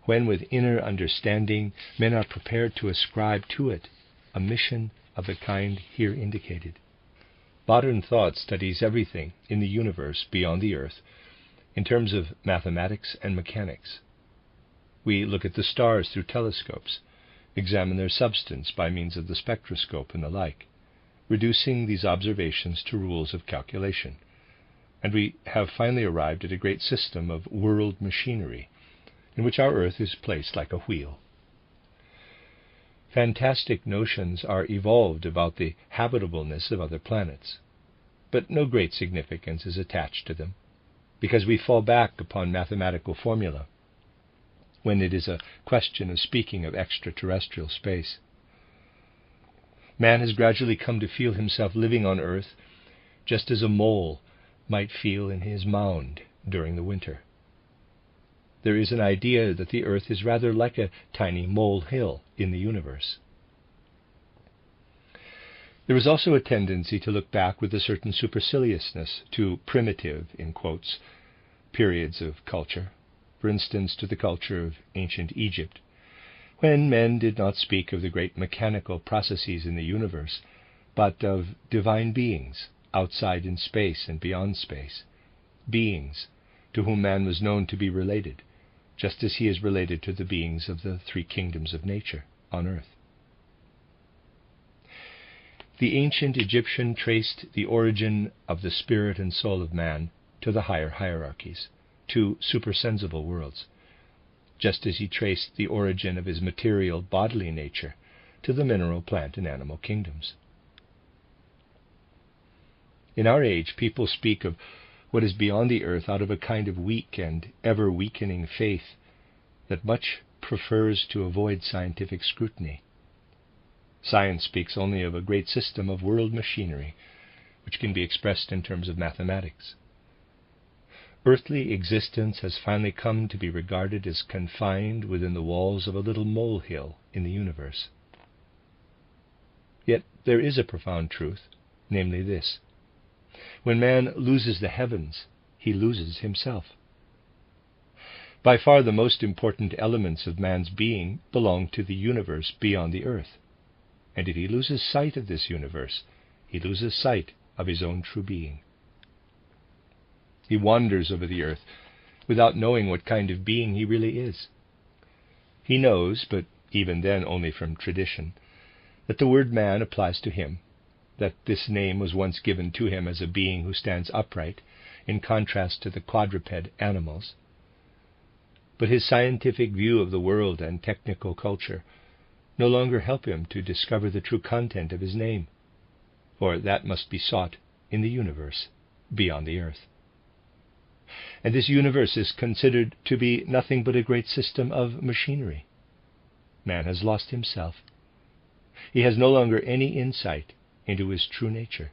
when, with inner understanding, men are prepared to ascribe to it a mission of the kind here indicated. Modern thought studies everything in the universe beyond the earth in terms of mathematics and mechanics. We look at the stars through telescopes, examine their substance by means of the spectroscope and the like, reducing these observations to rules of calculation, and we have finally arrived at a great system of world machinery in which our earth is placed like a wheel. Fantastic notions are evolved about the habitableness of other planets, but no great significance is attached to them, because we fall back upon mathematical formula when it is a question of speaking of extraterrestrial space. Man has gradually come to feel himself living on Earth just as a mole might feel in his mound during the winter. There is an idea that the Earth is rather like a tiny molehill in the universe. There is also a tendency to look back with a certain superciliousness to primitive, in quotes, periods of culture, for instance to the culture of ancient Egypt, when men did not speak of the great mechanical processes in the universe, but of divine beings outside in space and beyond space, beings to whom man was known to be related, just as he is related to the beings of the three kingdoms of nature on earth. The ancient Egyptian traced the origin of the spirit and soul of man to the higher hierarchies, to supersensible worlds, just as he traced the origin of his material bodily nature to the mineral, plant, and animal kingdoms. In our age, people speak of what is beyond the earth out of a kind of weak and ever-weakening faith that much prefers to avoid scientific scrutiny. Science speaks only of a great system of world machinery, which can be expressed in terms of mathematics. Earthly existence has finally come to be regarded as confined within the walls of a little molehill in the universe. Yet there is a profound truth, namely this: when man loses the heavens, he loses himself. By far the most important elements of man's being belong to the universe beyond the earth, and if he loses sight of this universe, he loses sight of his own true being. He wanders over the earth without knowing what kind of being he really is. He knows, but even then only from tradition, that the word man applies to him, that this name was once given to him as a being who stands upright, in contrast to the quadruped animals. But his scientific view of the world and technical culture no longer help him to discover the true content of his name, for that must be sought in the universe beyond the earth. And this universe is considered to be nothing but a great system of machinery. Man has lost himself. He has no longer any insight into his true nature.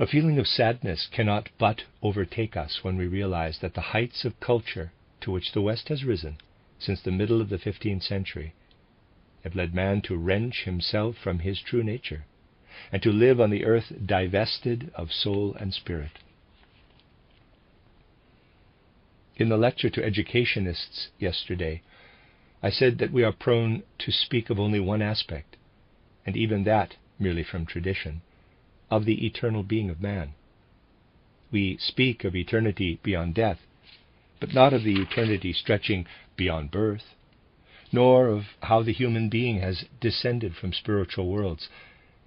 A feeling of sadness cannot but overtake us when we realize that the heights of culture to which the West has risen since the middle of the 15th century have led man to wrench himself from his true nature, and to live on the earth divested of soul and spirit. In the lecture to educationists yesterday, I said that we are prone to speak of only one aspect, and even that merely from tradition, of the eternal being of man. We speak of eternity beyond death, but not of the eternity stretching beyond birth, nor of how the human being has descended from spiritual worlds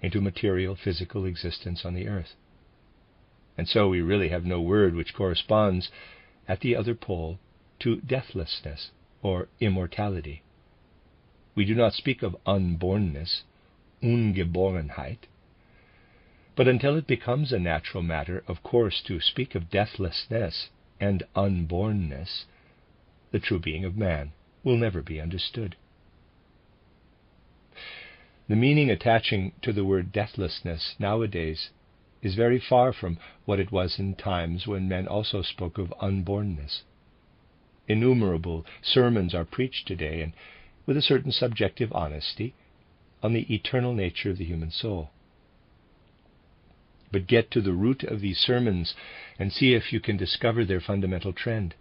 into material physical existence on the earth. And so we really have no word which corresponds at the other pole to deathlessness or immortality. We do not speak of unbornness, Ungeborenheit, but until it becomes a natural matter, of course, to speak of deathlessness and unbornness, the true being of man will never be understood. The meaning attaching to the word deathlessness nowadays is very far from what it was in times when men also spoke of unbornness. Innumerable sermons are preached today, and with a certain subjective honesty, on the eternal nature of the human soul. But get to the root of these sermons and see if you can discover their fundamental trend.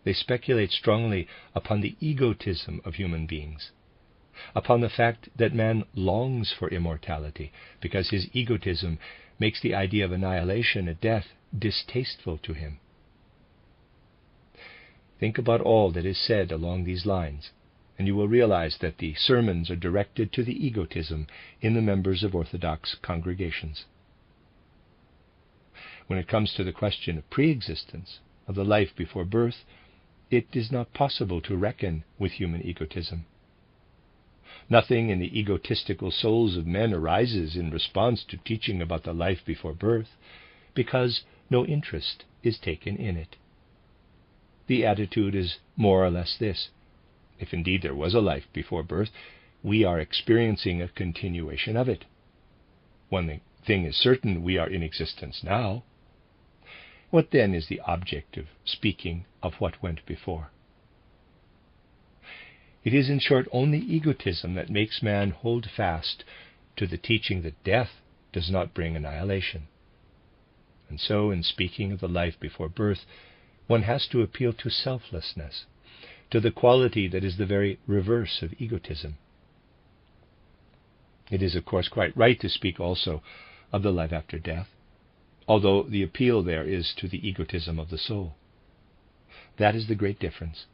They speculate strongly upon the egotism of human beings, upon the fact that man longs for immortality because his egotism makes the idea of annihilation at death distasteful to him. Think about all that is said along these lines, and you will realize that the sermons are directed to the egotism in the members of Orthodox congregations. When it comes to the question of pre-existence, of the life before birth, it is not possible to reckon with human egotism. Nothing in the egotistical souls of men arises in response to teaching about the life before birth, because no interest is taken in it. The attitude is more or less this: if indeed there was a life before birth, we are experiencing a continuation of it. One thing is certain: we are in existence now. What then is the object of speaking of what went before? It is, in short, only egotism that makes man hold fast to the teaching that death does not bring annihilation. And so, in speaking of the life before birth, one has to appeal to selflessness, to the quality that is the very reverse of egotism. It is, of course, quite right to speak also of the life after death, although the appeal there is to the egotism of the soul. That is the great difference.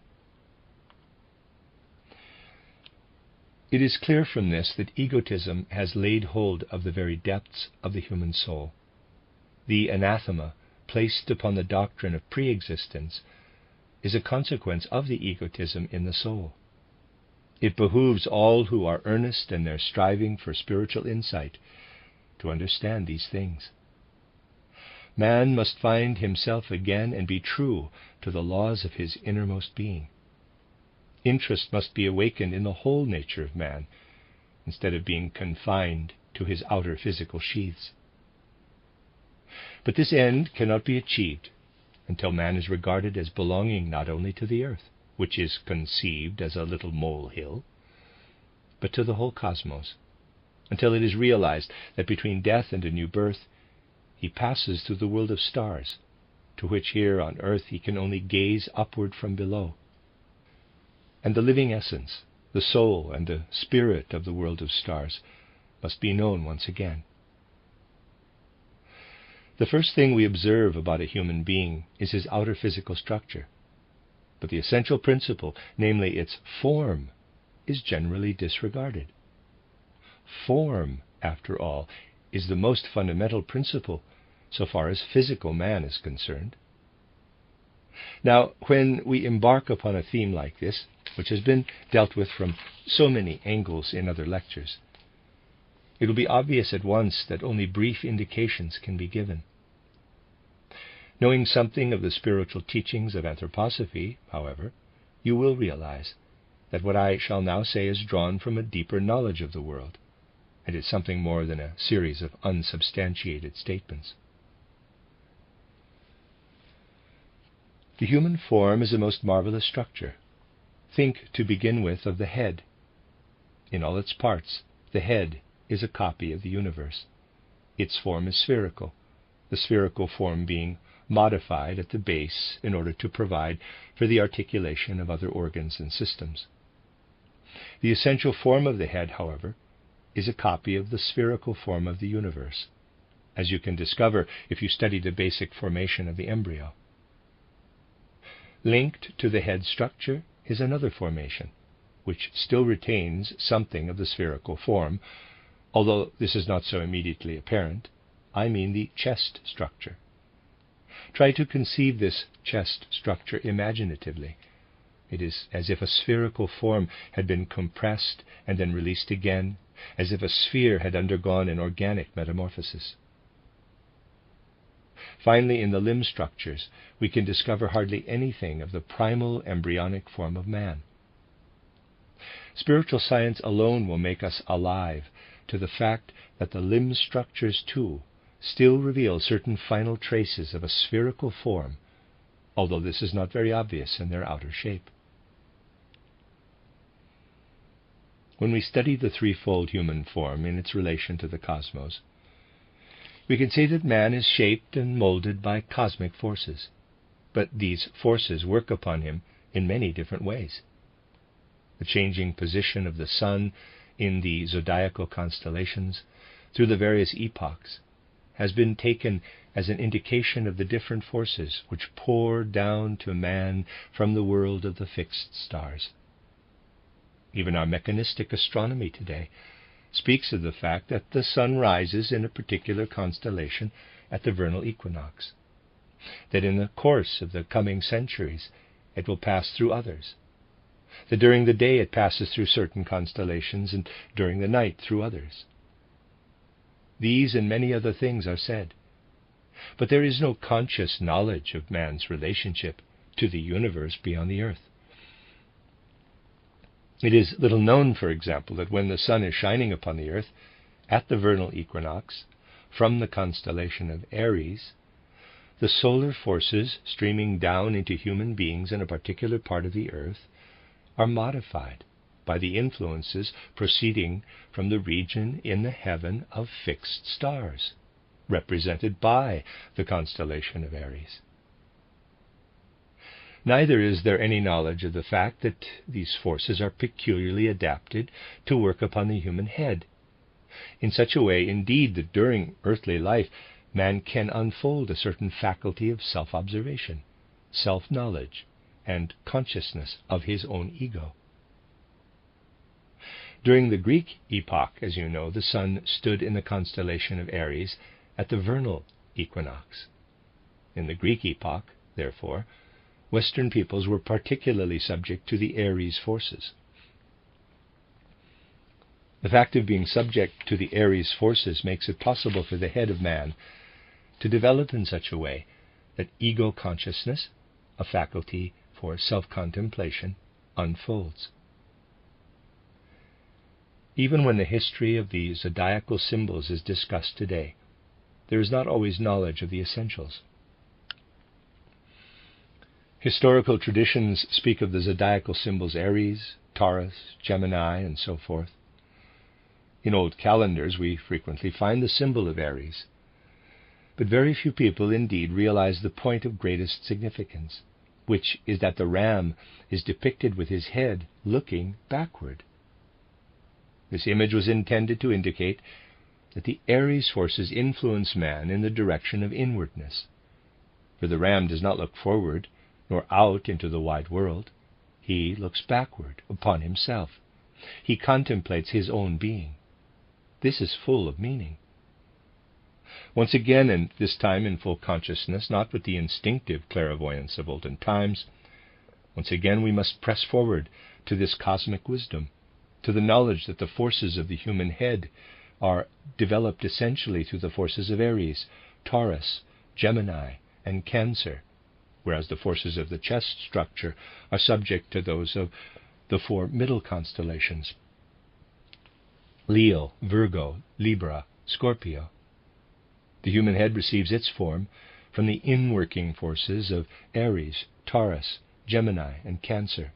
It is clear from this that egotism has laid hold of the very depths of the human soul. The anathema placed upon the doctrine of pre-existence is a consequence of the egotism in the soul. It behooves all who are earnest in their striving for spiritual insight to understand these things. Man must find himself again and be true to the laws of his innermost being. Interest must be awakened in the whole nature of man, instead of being confined to his outer physical sheaths. But this end cannot be achieved until man is regarded as belonging not only to the earth, which is conceived as a little molehill, but to the whole cosmos, until it is realized that between death and a new birth, he passes through the world of stars, to which here on earth he can only gaze upward from below. And the living essence, the soul and the spirit of the world of stars, must be known once again. The first thing we observe about a human being is his outer physical structure, but the essential principle, namely its form, is generally disregarded. Form, after all, is the most fundamental principle so far as physical man is concerned. Now, when we embark upon a theme like this, which has been dealt with from so many angles in other lectures, it will be obvious at once that only brief indications can be given. Knowing something of the spiritual teachings of anthroposophy, however, you will realize that what I shall now say is drawn from a deeper knowledge of the world, and is something more than a series of unsubstantiated statements. The human form is a most marvelous structure. Think, to begin with, of the head. In all its parts, the head is a copy of the universe. Its form is spherical, the spherical form being modified at the base in order to provide for the articulation of other organs and systems. The essential form of the head, however, is a copy of the spherical form of the universe, as you can discover if you study the basic formation of the embryo. Linked to the head structure is another formation, which still retains something of the spherical form, although this is not so immediately apparent. I mean the chest structure. Try to conceive this chest structure imaginatively. It is as if a spherical form had been compressed and then released again, as if a sphere had undergone an organic metamorphosis. Finally, in the limb structures, we can discover hardly anything of the primal embryonic form of man. Spiritual science alone will make us alive to the fact that the limb structures, too, still reveal certain final traces of a spherical form, although this is not very obvious in their outer shape. When we study the threefold human form in its relation to the cosmos, we can see that man is shaped and molded by cosmic forces, but these forces work upon him in many different ways. The changing position of the sun in the zodiacal constellations through the various epochs has been taken as an indication of the different forces which pour down to man from the world of the fixed stars. Even our mechanistic astronomy today speaks of the fact that the sun rises in a particular constellation at the vernal equinox, that in the course of the coming centuries it will pass through others, that during the day it passes through certain constellations and during the night through others. These and many other things are said, but there is no conscious knowledge of man's relationship to the universe beyond the earth. It is little known, for example, that when the sun is shining upon the earth at the vernal equinox from the constellation of Aries, the solar forces streaming down into human beings in a particular part of the earth are modified by the influences proceeding from the region in the heaven of fixed stars, represented by the constellation of Aries. Neither is there any knowledge of the fact that these forces are peculiarly adapted to work upon the human head, in such a way, indeed, that during earthly life man can unfold a certain faculty of self-observation, self-knowledge, and consciousness of his own ego. During the Greek epoch, as you know, the sun stood in the constellation of Aries at the vernal equinox. In the Greek epoch, therefore, Western peoples were particularly subject to the Aries forces. The fact of being subject to the Aries forces makes it possible for the head of man to develop in such a way that ego consciousness, a faculty for self-contemplation, unfolds. Even when the history of the zodiacal symbols is discussed today, there is not always knowledge of the essentials. Historical traditions speak of the zodiacal symbols Aries, Taurus, Gemini, and so forth. In old calendars we frequently find the symbol of Aries, but very few people indeed realize the point of greatest significance, which is that the ram is depicted with his head looking backward. This image was intended to indicate that the Aries forces influence man in the direction of inwardness, for the ram does not look forward nor out into the wide world. He looks backward upon himself. He contemplates his own being. This is full of meaning. Once again, and this time in full consciousness, not with the instinctive clairvoyance of olden times, once again we must press forward to this cosmic wisdom, to the knowledge that the forces of the human head are developed essentially through the forces of Aries, Taurus, Gemini, and Cancer, whereas the forces of the chest structure are subject to those of the four middle constellations: Leo, Virgo, Libra, Scorpio. The human head receives its form from the inworking forces of Aries, Taurus, Gemini, and Cancer,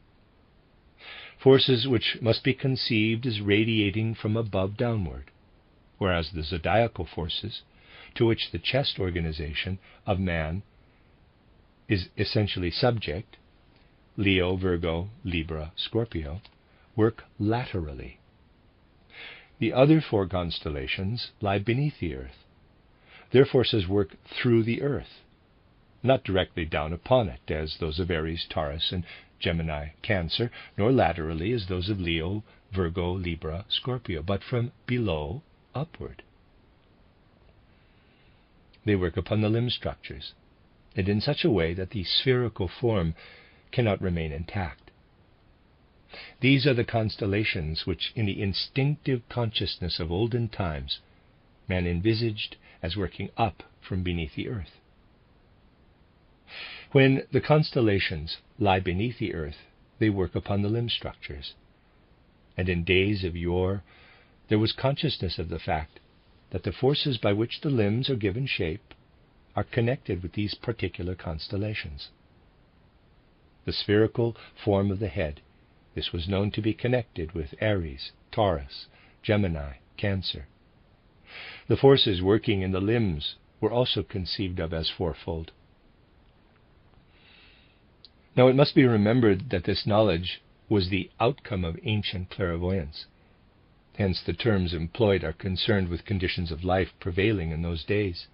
forces which must be conceived as radiating from above downward, whereas the zodiacal forces, to which the chest organization of man is essentially subject, Leo, Virgo, Libra, Scorpio, work laterally. The other four constellations lie beneath the earth. Their forces work through the earth. not directly down upon it, as those of Aries, Taurus, and Gemini, Cancer, nor laterally, as those of Leo, Virgo, Libra, Scorpio, but from below upward. They work upon the limb structures, and in such a way that the spherical form cannot remain intact. These are the constellations which, in the instinctive consciousness of olden times, man envisaged as working up from beneath the earth. When the constellations lie beneath the earth, they work upon the limb structures. And in days of yore, there was consciousness of the fact that the forces by which the limbs are given shape are connected with these particular constellations. The spherical form of the head, this was known to be connected with Aries, Taurus, Gemini, Cancer. The forces working in the limbs were also conceived of as fourfold. Now it must be remembered that this knowledge was the outcome of ancient clairvoyance. Hence the terms employed are concerned with conditions of life prevailing in those days.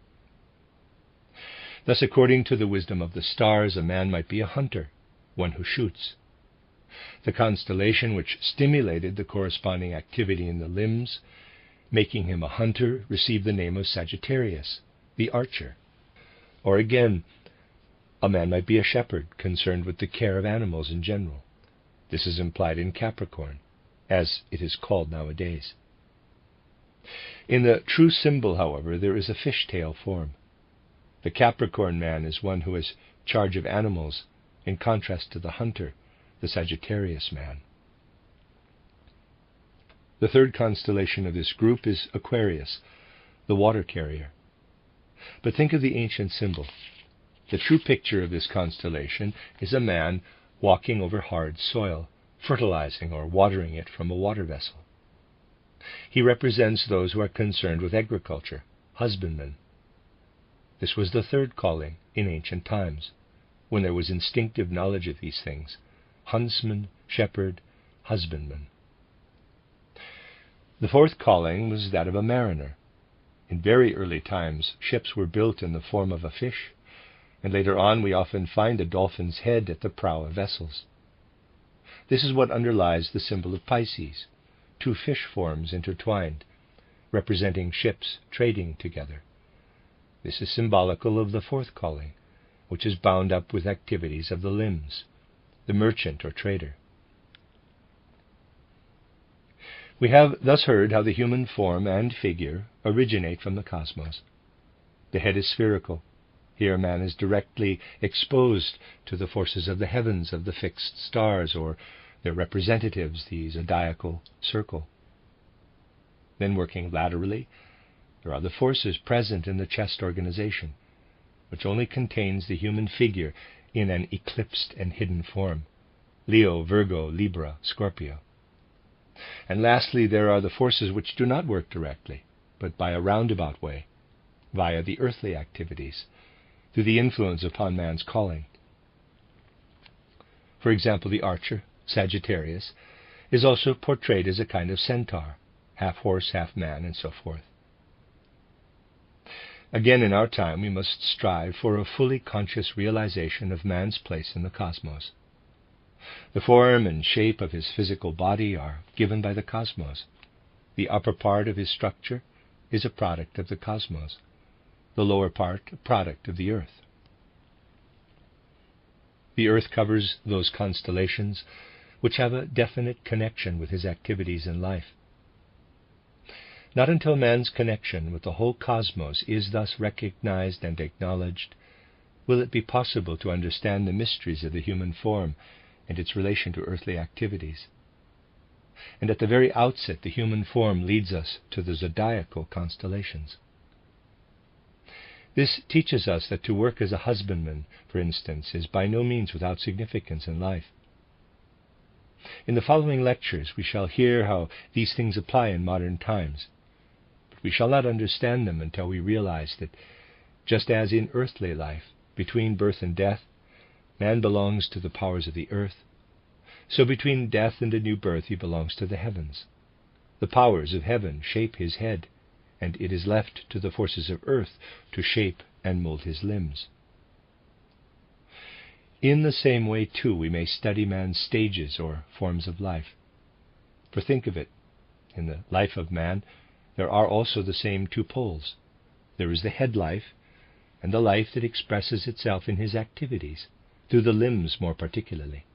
Thus, according to the wisdom of the stars, a man might be a hunter, one who shoots. The constellation which stimulated the corresponding activity in the limbs, making him a hunter, received the name of Sagittarius, the archer. Or again, a man might be a shepherd, concerned with the care of animals in general. This is implied in Capricorn, as it is called nowadays. In the true symbol, however, there is a fishtail form. The Capricorn man is one who has charge of animals, in contrast to the hunter, the Sagittarius man. The third constellation of this group is Aquarius, the water carrier. But think of the ancient symbol. The true picture of this constellation is a man walking over hard soil, fertilizing or watering it from a water vessel. He represents those who are concerned with agriculture, husbandmen. This was the third calling in ancient times, when there was instinctive knowledge of these things: huntsman, shepherd, husbandman. The fourth calling was that of a mariner. In very early times, ships were built in the form of a fish, and later on we often find a dolphin's head at the prow of vessels. This is what underlies the symbol of Pisces, two fish forms intertwined, representing ships trading together. This is symbolical of the fourth calling, which is bound up with activities of the limbs, the merchant or trader. We have thus heard how the human form and figure originate from the cosmos. The head is spherical. Here man is directly exposed to the forces of the heavens, of the fixed stars, or their representatives, the zodiacal circle. Then working laterally, there are the forces present in the chest organization, which only contains the human figure in an eclipsed and hidden form: Leo, Virgo, Libra, Scorpio. And lastly, there are the forces which do not work directly, but by a roundabout way, via the earthly activities, through the influence upon man's calling. For example, the archer, Sagittarius, is also portrayed as a kind of centaur, half horse, half man, and so forth. Again, in our time, we must strive for a fully conscious realization of man's place in the cosmos. The form and shape of his physical body are given by the cosmos. The upper part of his structure is a product of the cosmos, the lower part a product of the earth. The earth covers those constellations which have a definite connection with his activities in life. Not until man's connection with the whole cosmos is thus recognized and acknowledged will it be possible to understand the mysteries of the human form and its relation to earthly activities. And at the very outset, the human form leads us to the zodiacal constellations. This teaches us that to work as a husbandman, for instance, is by no means without significance in life. In the following lectures we shall hear how these things apply in modern times, but we shall not understand them until we realize that, just as in earthly life, between birth and death, man belongs to the powers of the earth, so between death and a new birth he belongs to the heavens. The powers of heaven shape his head, and it is left to the forces of earth to shape and mold his limbs. In the same way, too, we may study man's stages or forms of life. For think of it, in the life of man, there are also the same two poles. There is the head life, and the life that expresses itself in his activities, through the limbs more particularly.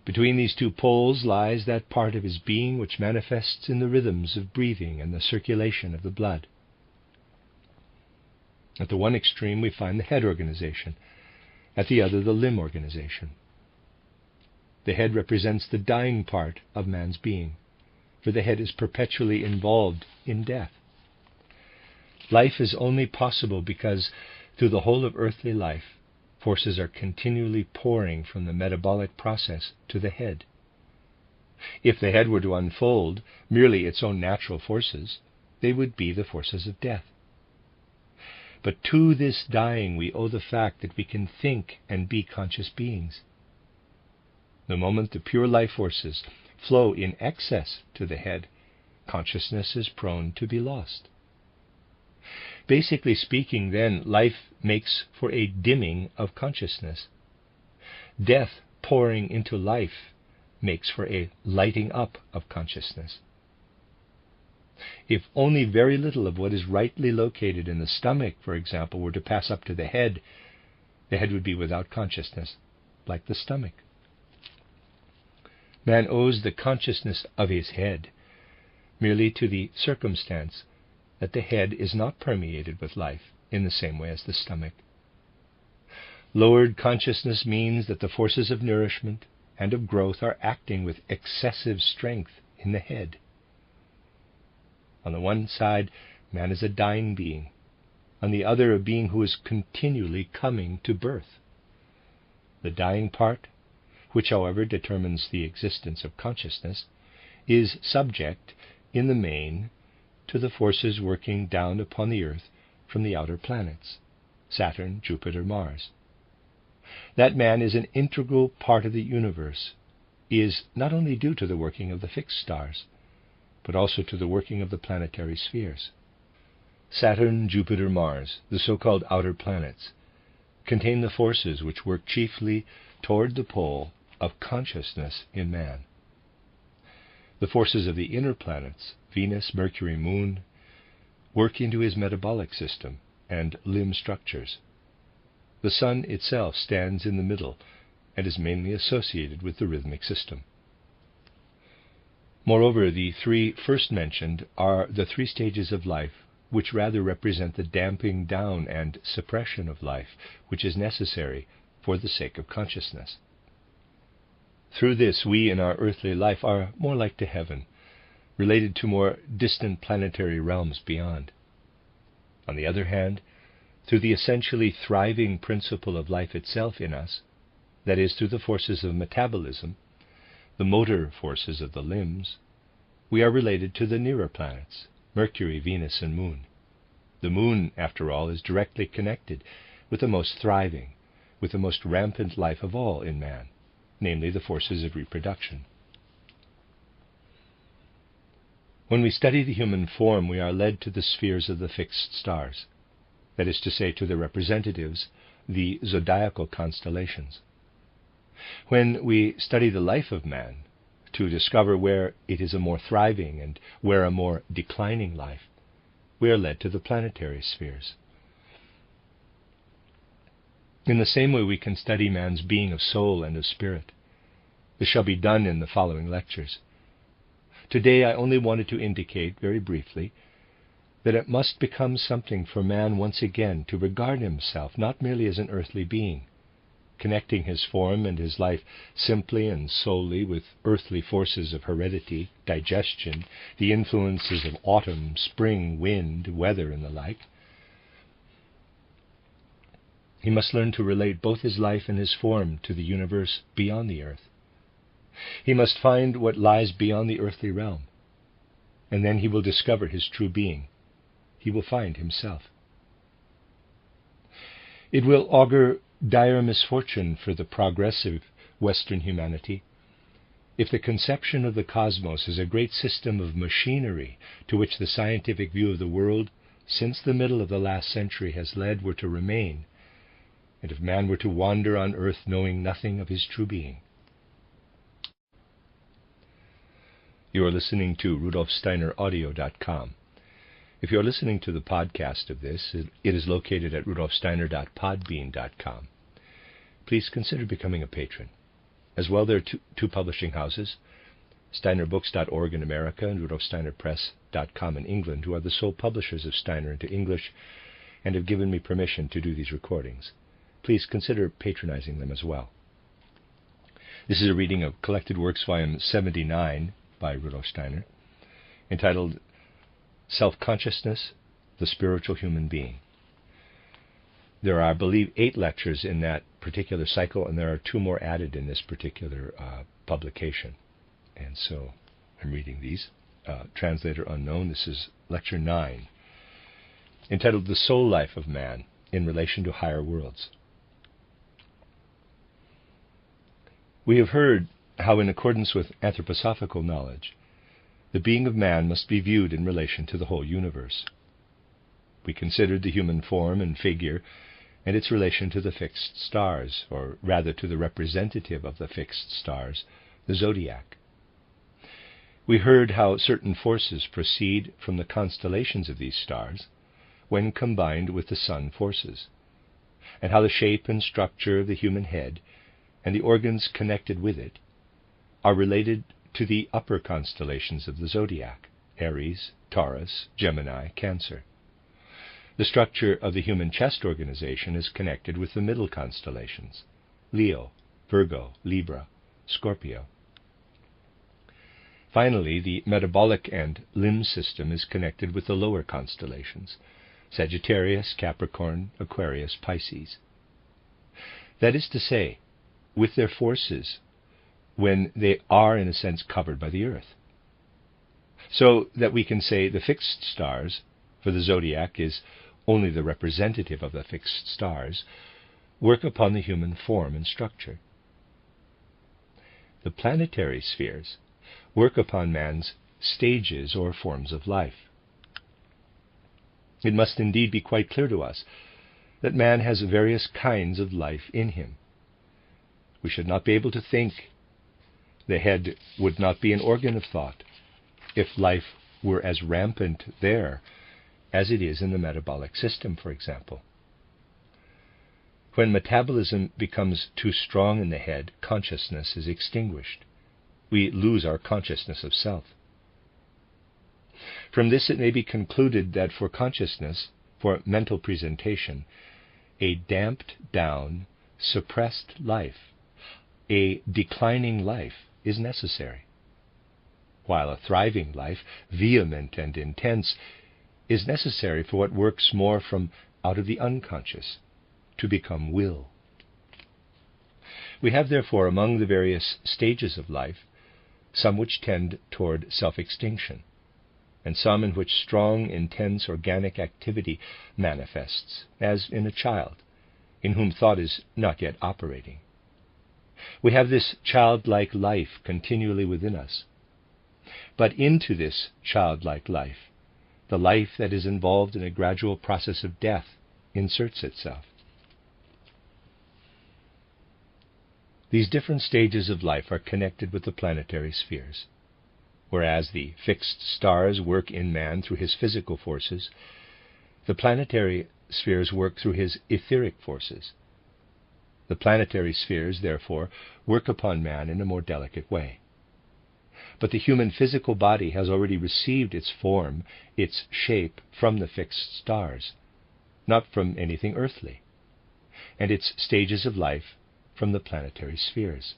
Between these two poles lies that part of his being which manifests in the rhythms of breathing and the circulation of the blood. At the one extreme we find the head organization, at the other the limb organization. The head represents the dying part of man's being, for the head is perpetually involved in death. Life is only possible because, through the whole of earthly life, forces are continually pouring from the metabolic process to the head. If the head were to unfold merely its own natural forces, they would be the forces of death. But to this dying we owe the fact that we can think and be conscious beings. The moment the pure life forces flow in excess to the head, consciousness is prone to be lost. Basically speaking, then, life makes for a dimming of consciousness. Death pouring into life makes for a lighting up of consciousness. If only very little of what is rightly located in the stomach, for example, were to pass up to the head would be without consciousness, like the stomach. Man owes the consciousness of his head merely to the circumstance that the head is not permeated with life in the same way as the stomach. Lowered consciousness means that the forces of nourishment and of growth are acting with excessive strength in the head. On the one side, man is a dying being. On the other, a being who is continually coming to birth. The dying part, which however determines the existence of consciousness, is subject, in the main, to the forces working down upon the earth from the outer planets, Saturn, Jupiter, Mars. That man is an integral part of the universe, is not only due to the working of the fixed stars, but also to the working of the planetary spheres. Saturn, Jupiter, Mars, the so-called outer planets, contain the forces which work chiefly toward the pole of consciousness in man. The forces of the inner planets, Venus, Mercury, Moon, work into his metabolic system and limb structures. The sun itself stands in the middle and is mainly associated with the rhythmic system. Moreover, the three first mentioned are the three stages of life which rather represent the damping down and suppression of life which is necessary for the sake of consciousness. Through this, we in our earthly life are more like to heaven, related to more distant planetary realms beyond. On the other hand, through the essentially thriving principle of life itself in us, that is, through the forces of metabolism, the motor forces of the limbs, we are related to the nearer planets, Mercury, Venus, and Moon. The Moon, after all, is directly connected with the most thriving, with the most rampant life of all in man, namely the forces of reproduction. When we study the human form, we are led to the spheres of the fixed stars, that is to say, to the representatives, the zodiacal constellations. When we study the life of man, to discover where it is a more thriving and where a more declining life, we are led to the planetary spheres. In the same way we can study man's being of soul and of spirit. This shall be done in the following lectures. Today I only wanted to indicate, very briefly, that it must become something for man once again to regard himself not merely as an earthly being, connecting his form and his life simply and solely with earthly forces of heredity, digestion, the influences of autumn, spring, wind, weather, and the like. He must learn to relate both his life and his form to the universe beyond the earth. He must find what lies beyond the earthly realm, and then he will discover his true being. He will find himself. It will augur dire misfortune for the progressive Western humanity if the conception of the cosmos as a great system of machinery to which the scientific view of the world since the middle of the last century has led were to remain, and if man were to wander on earth knowing nothing of his true being. You are listening to RudolfSteinerAudio.com. If you are listening to the podcast of this, it is located at RudolfSteiner.podbean.com. Please consider becoming a patron. As well, there are two publishing houses, SteinerBooks.org in America and RudolfSteinerPress.com in England, who are the sole publishers of Steiner into English and have given me permission to do these recordings. Please consider patronizing them as well. This is a reading of Collected Works, Volume 79 by Rudolf Steiner, entitled Self-Consciousness, the Spiritual Human Being. There are, I believe, 8 lectures in that particular cycle, and there are 2 more added in this particular publication. And so I'm reading these. Translator unknown. This is Lecture 9, entitled The Soul Life of Man in Relation to Higher Worlds. We have heard how, in accordance with anthroposophical knowledge, the being of man must be viewed in relation to the whole universe. We considered the human form and figure and its relation to the fixed stars, or rather to the representative of the fixed stars, the zodiac. We heard how certain forces proceed from the constellations of these stars when combined with the sun forces, and how the shape and structure of the human head and the organs connected with it are related to the upper constellations of the zodiac, Aries, Taurus, Gemini, Cancer. The structure of the human chest organization is connected with the middle constellations, Leo, Virgo, Libra, Scorpio. Finally, the metabolic and limb system is connected with the lower constellations, Sagittarius, Capricorn, Aquarius, Pisces. That is to say, with their forces, when they are, in a sense, covered by the earth. So that we can say the fixed stars, for the zodiac is only the representative of the fixed stars, work upon the human form and structure. The planetary spheres work upon man's stages or forms of life. It must indeed be quite clear to us that man has various kinds of life in him. We should not be able to think. The head would not be an organ of thought if life were as rampant there as it is in the metabolic system, for example. When metabolism becomes too strong in the head, consciousness is extinguished. We lose our consciousness of self. From this it may be concluded that for consciousness, for mental presentation, a damped down, suppressed life, a declining life, is necessary, while a thriving life, vehement and intense, is necessary for what works more from out of the unconscious to become will. We have therefore among the various stages of life some which tend toward self-extinction, and some in which strong, intense, organic activity manifests, as in a child, in whom thought is not yet operating. We have this childlike life continually within us. But into this childlike life, the life that is involved in a gradual process of death inserts itself. These different stages of life are connected with the planetary spheres. Whereas the fixed stars work in man through his physical forces, the planetary spheres work through his etheric forces. The planetary spheres, therefore, work upon man in a more delicate way. But the human physical body has already received its form, its shape, from the fixed stars, not from anything earthly, and its stages of life from the planetary spheres.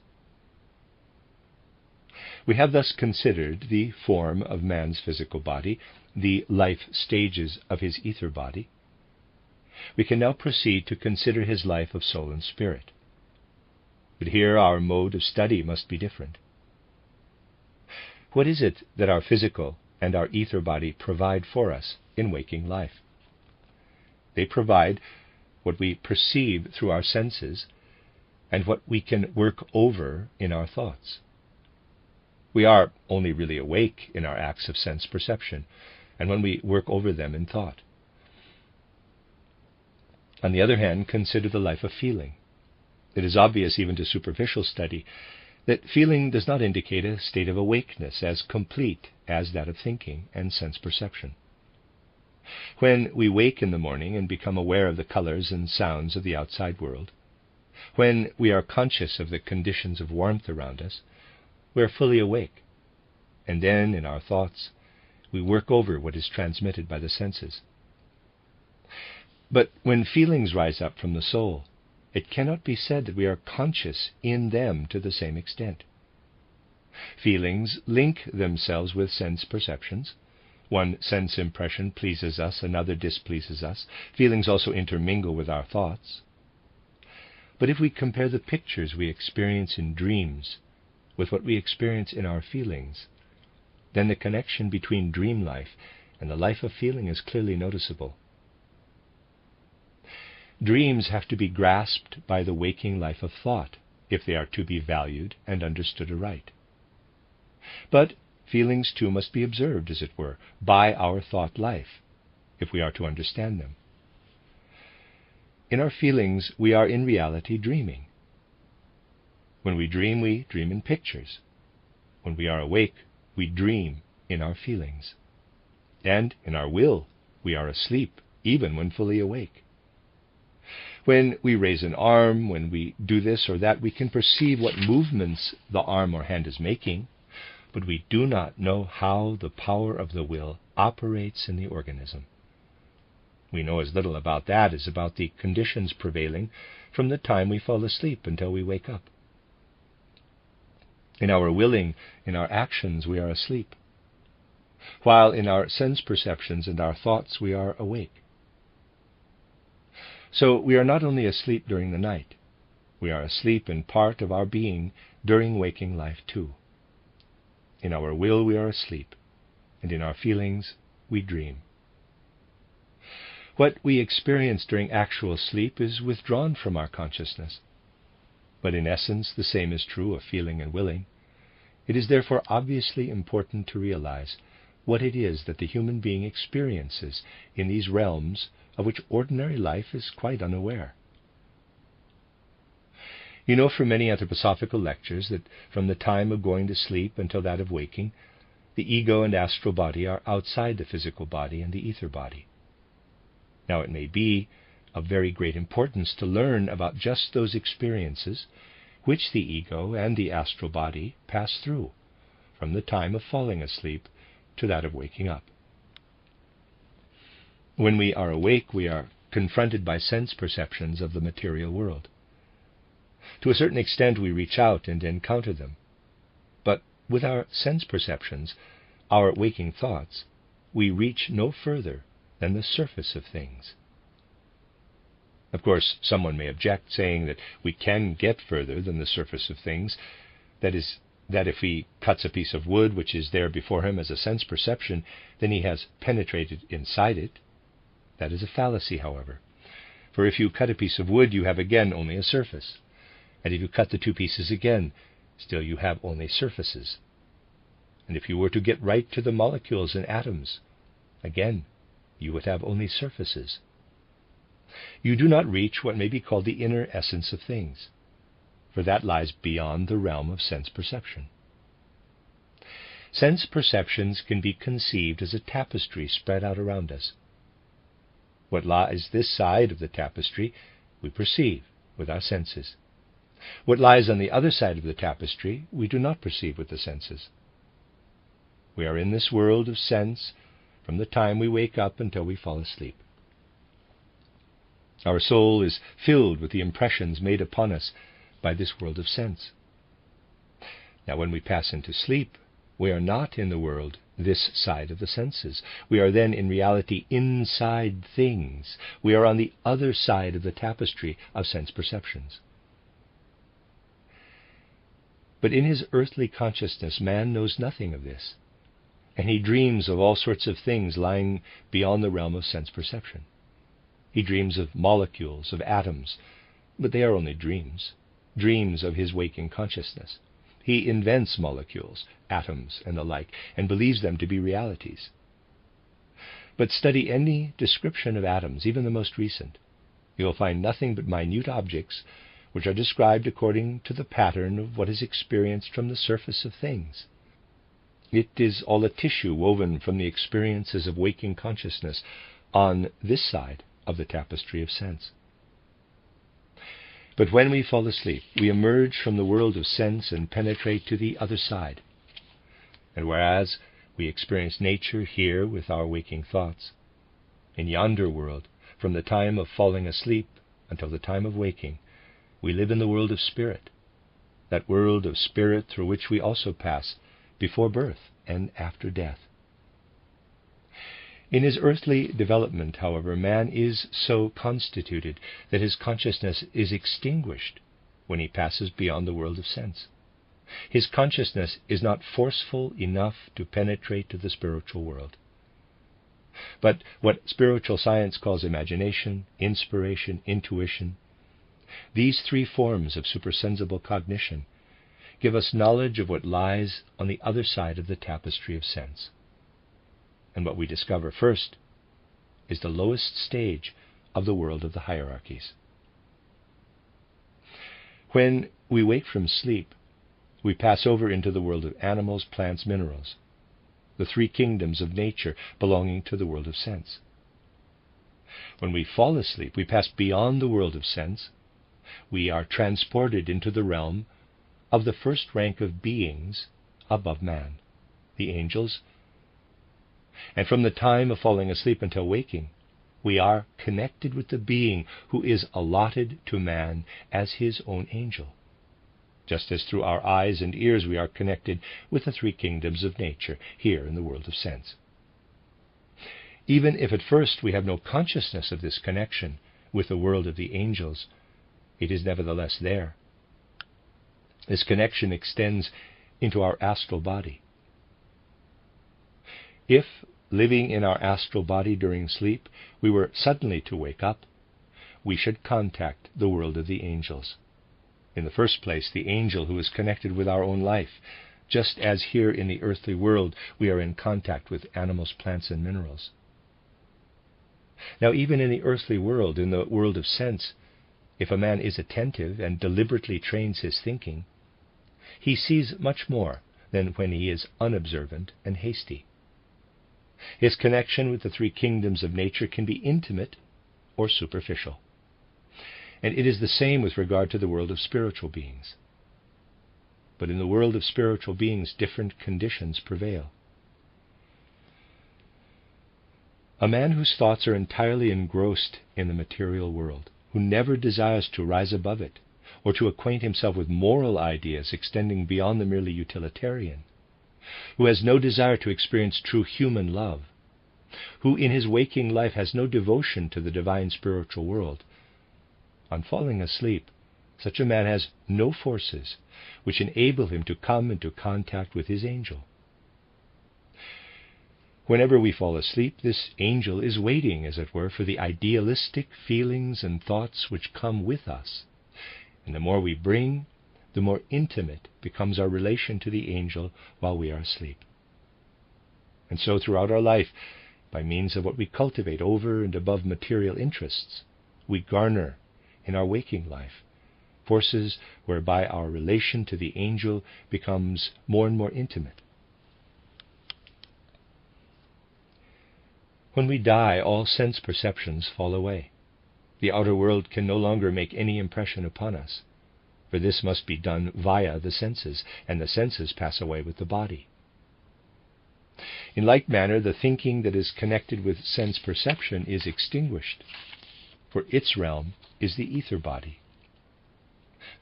We have thus considered the form of man's physical body, the life stages of his ether body. We can now proceed to consider his life of soul and spirit. But here our mode of study must be different. What is it that our physical and our ether body provide for us in waking life? They provide what we perceive through our senses and what we can work over in our thoughts. We are only really awake in our acts of sense perception, and when we work over them in thought. On the other hand, consider the life of feeling. It is obvious even to superficial study that feeling does not indicate a state of awakeness as complete as that of thinking and sense perception. When we wake in the morning and become aware of the colors and sounds of the outside world, when we are conscious of the conditions of warmth around us, we are fully awake, and then in our thoughts we work over what is transmitted by the senses. But when feelings rise up from the soul, it cannot be said that we are conscious in them to the same extent. Feelings link themselves with sense perceptions. One sense impression pleases us, another displeases us. Feelings also intermingle with our thoughts. But if we compare the pictures we experience in dreams with what we experience in our feelings, then the connection between dream life and the life of feeling is clearly noticeable. Dreams have to be grasped by the waking life of thought if they are to be valued and understood aright. But feelings too must be observed, as it were, by our thought life if we are to understand them. In our feelings, we are in reality dreaming. When we dream in pictures. When we are awake, we dream in our feelings. And in our will, we are asleep, even when fully awake. When we raise an arm, when we do this or that, we can perceive what movements the arm or hand is making, but we do not know how the power of the will operates in the organism. We know as little about that as about the conditions prevailing from the time we fall asleep until we wake up. In our willing, in our actions, we are asleep, while in our sense perceptions and our thoughts we are awake. So we are not only asleep during the night, we are asleep in part of our being during waking life too. In our will we are asleep, and in our feelings we dream. What we experience during actual sleep is withdrawn from our consciousness. But in essence the same is true of feeling and willing. It is therefore obviously important to realize what it is that the human being experiences in these realms of which ordinary life is quite unaware. You know from many anthroposophical lectures that from the time of going to sleep until that of waking, the ego and astral body are outside the physical body and the ether body. Now it may be of very great importance to learn about just those experiences which the ego and the astral body pass through from the time of falling asleep to that of waking up. When we are awake, we are confronted by sense perceptions of the material world. To a certain extent we reach out and encounter them. But with our sense perceptions, our waking thoughts, we reach no further than the surface of things. Of course, someone may object, saying that we can get further than the surface of things. That is, that if he cuts a piece of wood which is there before him as a sense perception, then he has penetrated inside it. That is a fallacy, however. For if you cut a piece of wood, you have again only a surface. And if you cut the two pieces again, still you have only surfaces. And if you were to get right to the molecules and atoms, again, you would have only surfaces. You do not reach what may be called the inner essence of things, for that lies beyond the realm of sense perception. Sense perceptions can be conceived as a tapestry spread out around us. What lies this side of the tapestry we perceive with our senses. What lies on the other side of the tapestry we do not perceive with the senses. We are in this world of sense from the time we wake up until we fall asleep. Our soul is filled with the impressions made upon us by this world of sense. Now when we pass into sleep, we are not in the world this side of the senses. We are then in reality inside things. We are on the other side of the tapestry of sense perceptions. But in his earthly consciousness, man knows nothing of this, and he dreams of all sorts of things lying beyond the realm of sense perception. He dreams of molecules, of atoms, but they are only dreams, dreams of his waking consciousness. He invents molecules, atoms, and the like, and believes them to be realities. But study any description of atoms, even the most recent, You will find nothing but minute objects which are described according to the pattern of what is experienced from the surface of things. It is all a tissue woven from the experiences of waking consciousness on this side of the tapestry of sense. But when we fall asleep, we emerge from the world of sense and penetrate to the other side. And whereas we experience nature here with our waking thoughts, in yonder world, from the time of falling asleep until the time of waking, we live in the world of spirit, that world of spirit through which we also pass before birth and after death. In his earthly development, however, man is so constituted that his consciousness is extinguished when he passes beyond the world of sense. His consciousness is not forceful enough to penetrate to the spiritual world. But what spiritual science calls imagination, inspiration, intuition, these three forms of supersensible cognition give us knowledge of what lies on the other side of the tapestry of sense. And what we discover first is the lowest stage of the world of the hierarchies. When we wake from sleep, we pass over into the world of animals, plants, minerals, the three kingdoms of nature belonging to the world of sense. When we fall asleep, we pass beyond the world of sense. We are transported into the realm of the first rank of beings above man, the angels. And from the time of falling asleep until waking, we are connected with the being who is allotted to man as his own angel, just as through our eyes and ears we are connected with the three kingdoms of nature here in the world of sense. Even if at first we have no consciousness of this connection with the world of the angels, it is nevertheless there. This connection extends into our astral body. If, living in our astral body during sleep, we were suddenly to wake up, we should contact the world of the angels. In the first place, the angel who is connected with our own life, just as here in the earthly world we are in contact with animals, plants, and minerals. Now, even in the earthly world, in the world of sense, if a man is attentive and deliberately trains his thinking, he sees much more than when he is unobservant and hasty. His connection with the three kingdoms of nature can be intimate or superficial. And it is the same with regard to the world of spiritual beings. But in the world of spiritual beings, different conditions prevail. A man whose thoughts are entirely engrossed in the material world, who never desires to rise above it, or to acquaint himself with moral ideas extending beyond the merely utilitarian, who has no desire to experience true human love, who in his waking life has no devotion to the divine spiritual world, on falling asleep, such a man has no forces which enable him to come into contact with his angel. Whenever we fall asleep, this angel is waiting, as it were, for the idealistic feelings and thoughts which come with us. And the more we bring, the more intimate becomes our relation to the angel while we are asleep. And so throughout our life, by means of what we cultivate over and above material interests, we garner in our waking life forces whereby our relation to the angel becomes more and more intimate. When we die, all sense perceptions fall away. The outer world can no longer make any impression upon us, for this must be done via the senses, and the senses pass away with the body. In like manner, the thinking that is connected with sense perception is extinguished, for its realm is the ether body.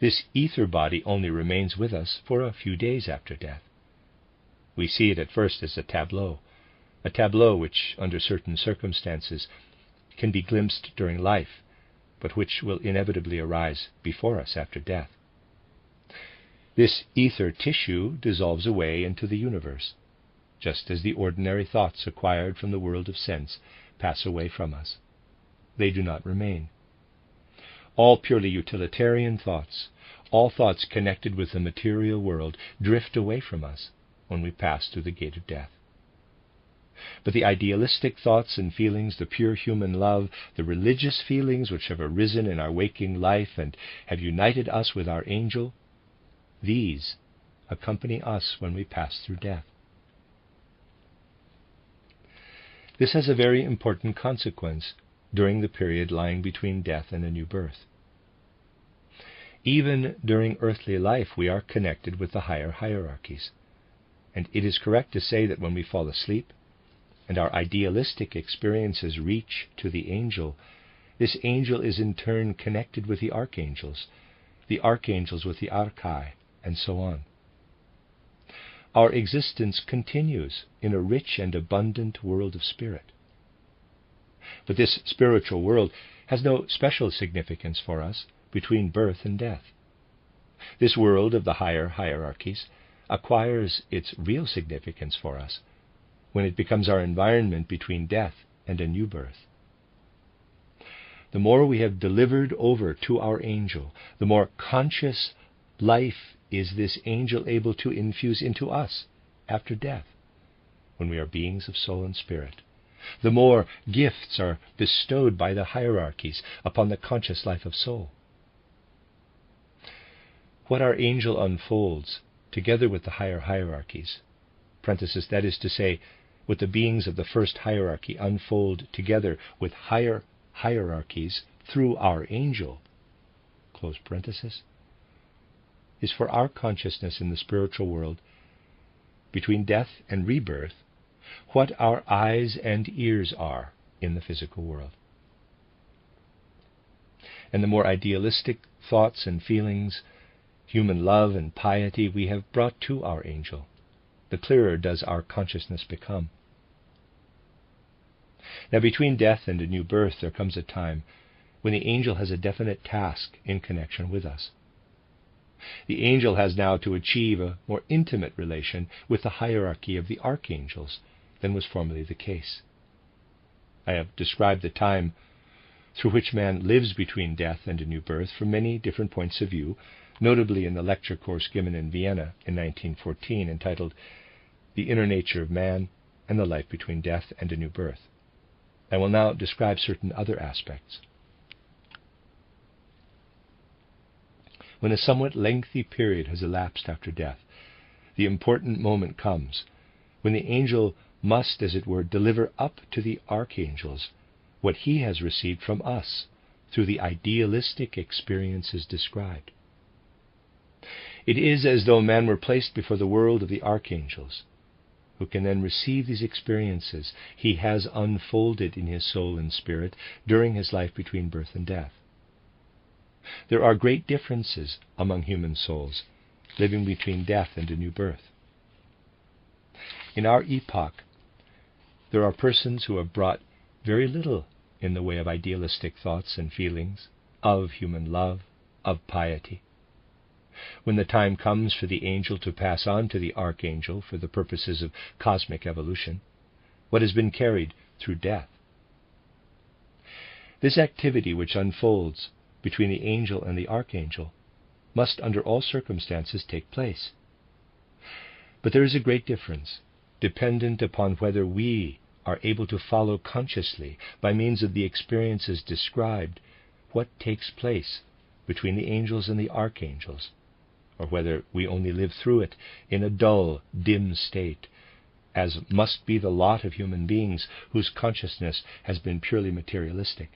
This ether body only remains with us for a few days after death. We see it at first as a tableau which, under certain circumstances, can be glimpsed during life, but which will inevitably arise before us after death. This ether tissue dissolves away into the universe, just as the ordinary thoughts acquired from the world of sense pass away from us. They do not remain. All purely utilitarian thoughts, all thoughts connected with the material world, drift away from us when we pass through the gate of death. But the idealistic thoughts and feelings, the pure human love, the religious feelings which have arisen in our waking life and have united us with our angel, these accompany us when we pass through death. This has a very important consequence during the period lying between death and a new birth. Even during earthly life, we are connected with the higher hierarchies. And it is correct to say that when we fall asleep and our idealistic experiences reach to the angel, this angel is in turn connected with the archangels with the archai, and so on. Our existence continues in a rich and abundant world of spirit. But this spiritual world has no special significance for us between birth and death. This world of the higher hierarchies acquires its real significance for us when it becomes our environment between death and a new birth. The more we have delivered over to our angel, the more conscious life is this angel able to infuse into us after death, when we are beings of soul and spirit. The more gifts are bestowed by the hierarchies upon the conscious life of soul. What our angel unfolds, together with the higher hierarchies, parenthesis, that is to say, what the beings of the first hierarchy unfold together with higher hierarchies through our angel, close parenthesis, is for our consciousness in the spiritual world, between death and rebirth, what our eyes and ears are in the physical world. And the more idealistic thoughts and feelings, human love and piety we have brought to our angel, the clearer does our consciousness become. Now, between death and a new birth, there comes a time when the angel has a definite task in connection with us. The angel has now to achieve a more intimate relation with the hierarchy of the archangels than was formerly the case. I have described the time through which man lives between death and a new birth from many different points of view, notably in the lecture course given in Vienna in 1914, entitled The Inner Nature of Man and the Life Between Death and a New Birth. I will now describe certain other aspects. When a somewhat lengthy period has elapsed after death, the important moment comes when the angel must, as it were, deliver up to the archangels what he has received from us through the idealistic experiences described. It is as though man were placed before the world of the archangels, who can then receive these experiences he has unfolded in his soul and spirit during his life between birth and death. There are great differences among human souls living between death and a new birth. In our epoch, there are persons who have brought very little in the way of idealistic thoughts and feelings, of human love, of piety. When the time comes for the angel to pass on to the archangel for the purposes of cosmic evolution, what has been carried through death. This activity which unfolds between the angel and the archangel must under all circumstances take place. But there is a great difference, dependent upon whether we are able to follow consciously, by means of the experiences described, what takes place between the angels and the archangels, or whether we only live through it in a dull, dim state, as must be the lot of human beings whose consciousness has been purely materialistic.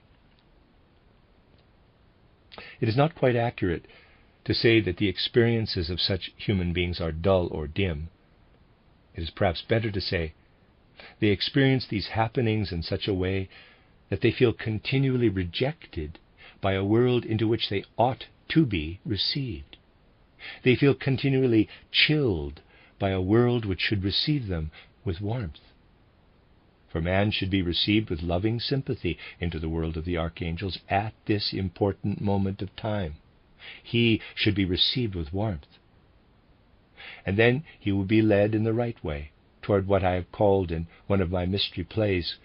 It is not quite accurate to say that the experiences of such human beings are dull or dim. It is perhaps better to say they experience these happenings in such a way that they feel continually rejected by a world into which they ought to be received. They feel continually chilled by a world which should receive them with warmth. For man should be received with loving sympathy into the world of the archangels at this important moment of time. He should be received with warmth. And then he will be led in the right way toward what I have called in one of my mystery plays,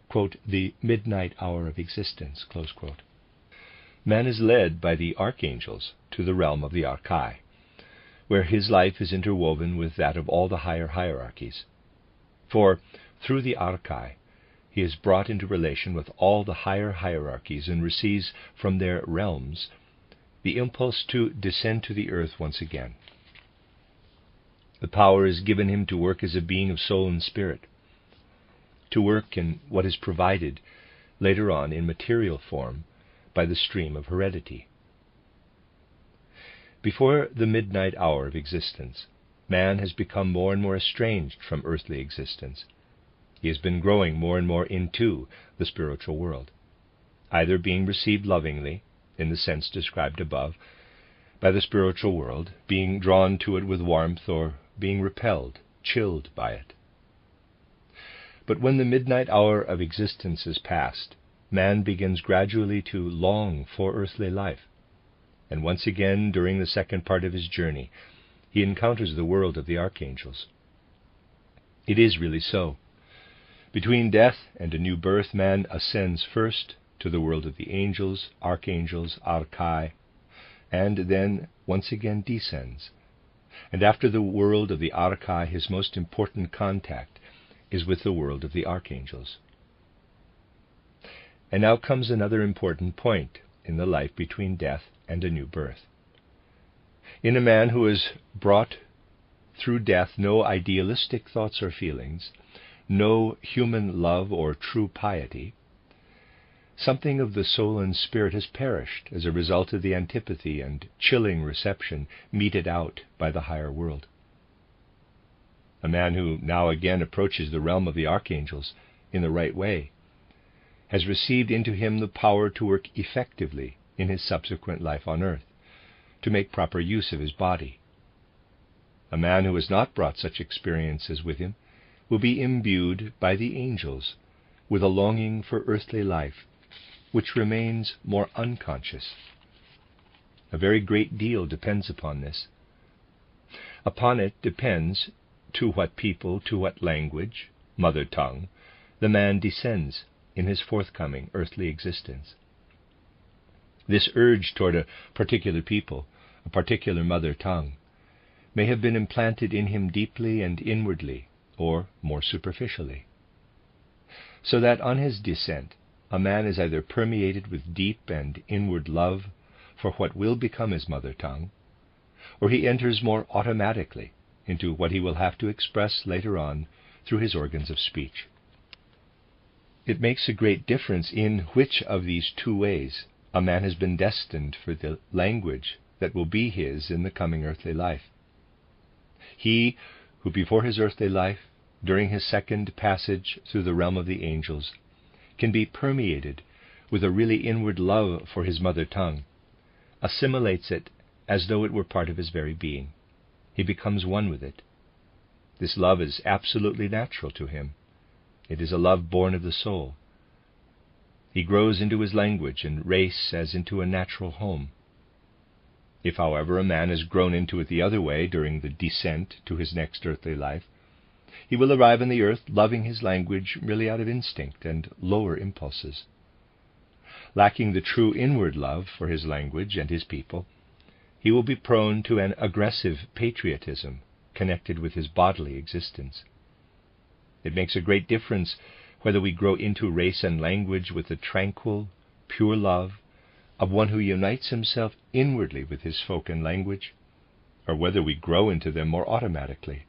quote, the midnight hour of existence, close quote. Man is led by the archangels to the realm of the archai, where his life is interwoven with that of all the higher hierarchies. For through the archai, he is brought into relation with all the higher hierarchies and receives from their realms the impulse to descend to the earth once again. The power is given him to work as a being of soul and spirit, to work in what is provided later on in material form by the stream of heredity. Before the midnight hour of existence, man has become more and more estranged from earthly existence. He has been growing more and more into the spiritual world, either being received lovingly, in the sense described above, by the spiritual world, being drawn to it with warmth, or being repelled, chilled by it. But when the midnight hour of existence is past, man begins gradually to long for earthly life, and once again, during the second part of his journey, he encounters the world of the archangels. It is really so. Between death and a new birth, man ascends first to the world of the angels, archangels, archai, and then once again descends. And after the world of the archai, his most important contact is with the world of the archangels. And now comes another important point in the life between death and a new birth. In a man who has brought through death no idealistic thoughts or feelings, no human love or true piety, something of the soul and spirit has perished as a result of the antipathy and chilling reception meted out by the higher world. A man who now again approaches the realm of the archangels in the right way has received into him the power to work effectively in his subsequent life on earth, to make proper use of his body. A man who has not brought such experiences with him will be imbued by the angels with a longing for earthly life, which remains more unconscious. A very great deal depends upon this. Upon it depends to what people, to what language, mother tongue, the man descends in his forthcoming earthly existence. This urge toward a particular people, a particular mother tongue, may have been implanted in him deeply and inwardly, or more superficially, so that on his descent a man is either permeated with deep and inward love for what will become his mother tongue, or he enters more automatically into what he will have to express later on through his organs of speech. It makes a great difference in which of these two ways a man has been destined for the language that will be his in the coming earthly life. He who before his earthly life, during his second passage through the realm of the angels, can be permeated with a really inward love for his mother tongue, assimilates it as though it were part of his very being. He becomes one with it. This love is absolutely natural to him. It is a love born of the soul. He grows into his language and race as into a natural home. If, however, a man has grown into it the other way during the descent to his next earthly life, he will arrive on the earth loving his language merely out of instinct and lower impulses. Lacking the true inward love for his language and his people, he will be prone to an aggressive patriotism connected with his bodily existence. It makes a great difference whether we grow into race and language with the tranquil, pure love of one who unites himself inwardly with his folk and language, or whether we grow into them more automatically,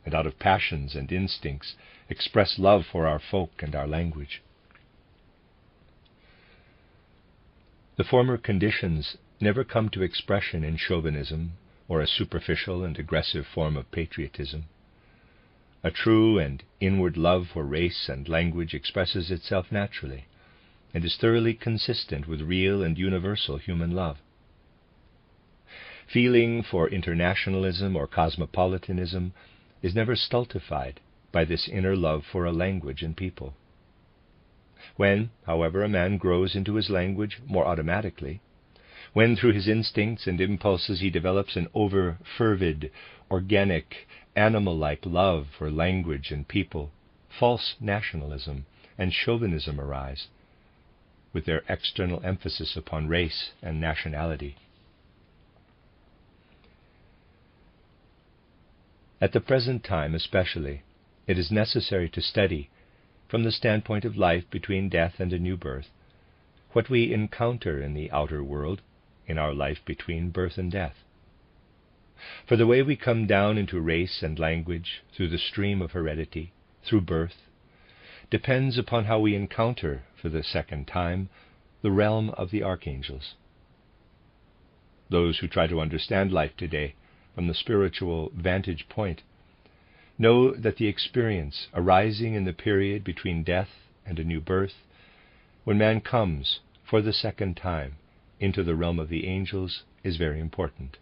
and out of passions and instincts express love for our folk and our language. The former conditions never come to expression in chauvinism or a superficial and aggressive form of patriotism. A true and inward love for race and language expresses itself naturally, and is thoroughly consistent with real and universal human love. Feeling for internationalism or cosmopolitanism is never stultified by this inner love for a language and people. When, however, a man grows into his language more automatically, when through his instincts and impulses he develops an over-fervid, organic, animal-like love for language and people, false nationalism and chauvinism arise, with their external emphasis upon race and nationality. At the present time especially, it is necessary to study, from the standpoint of life between death and a new birth, what we encounter in the outer world, in our life between birth and death. For the way we come down into race and language, through the stream of heredity, through birth, depends upon how we encounter, for the second time, the realm of the archangels. Those who try to understand life today from the spiritual vantage point know that the experience arising in the period between death and a new birth, when man comes for the second time into the realm of the angels, is very important.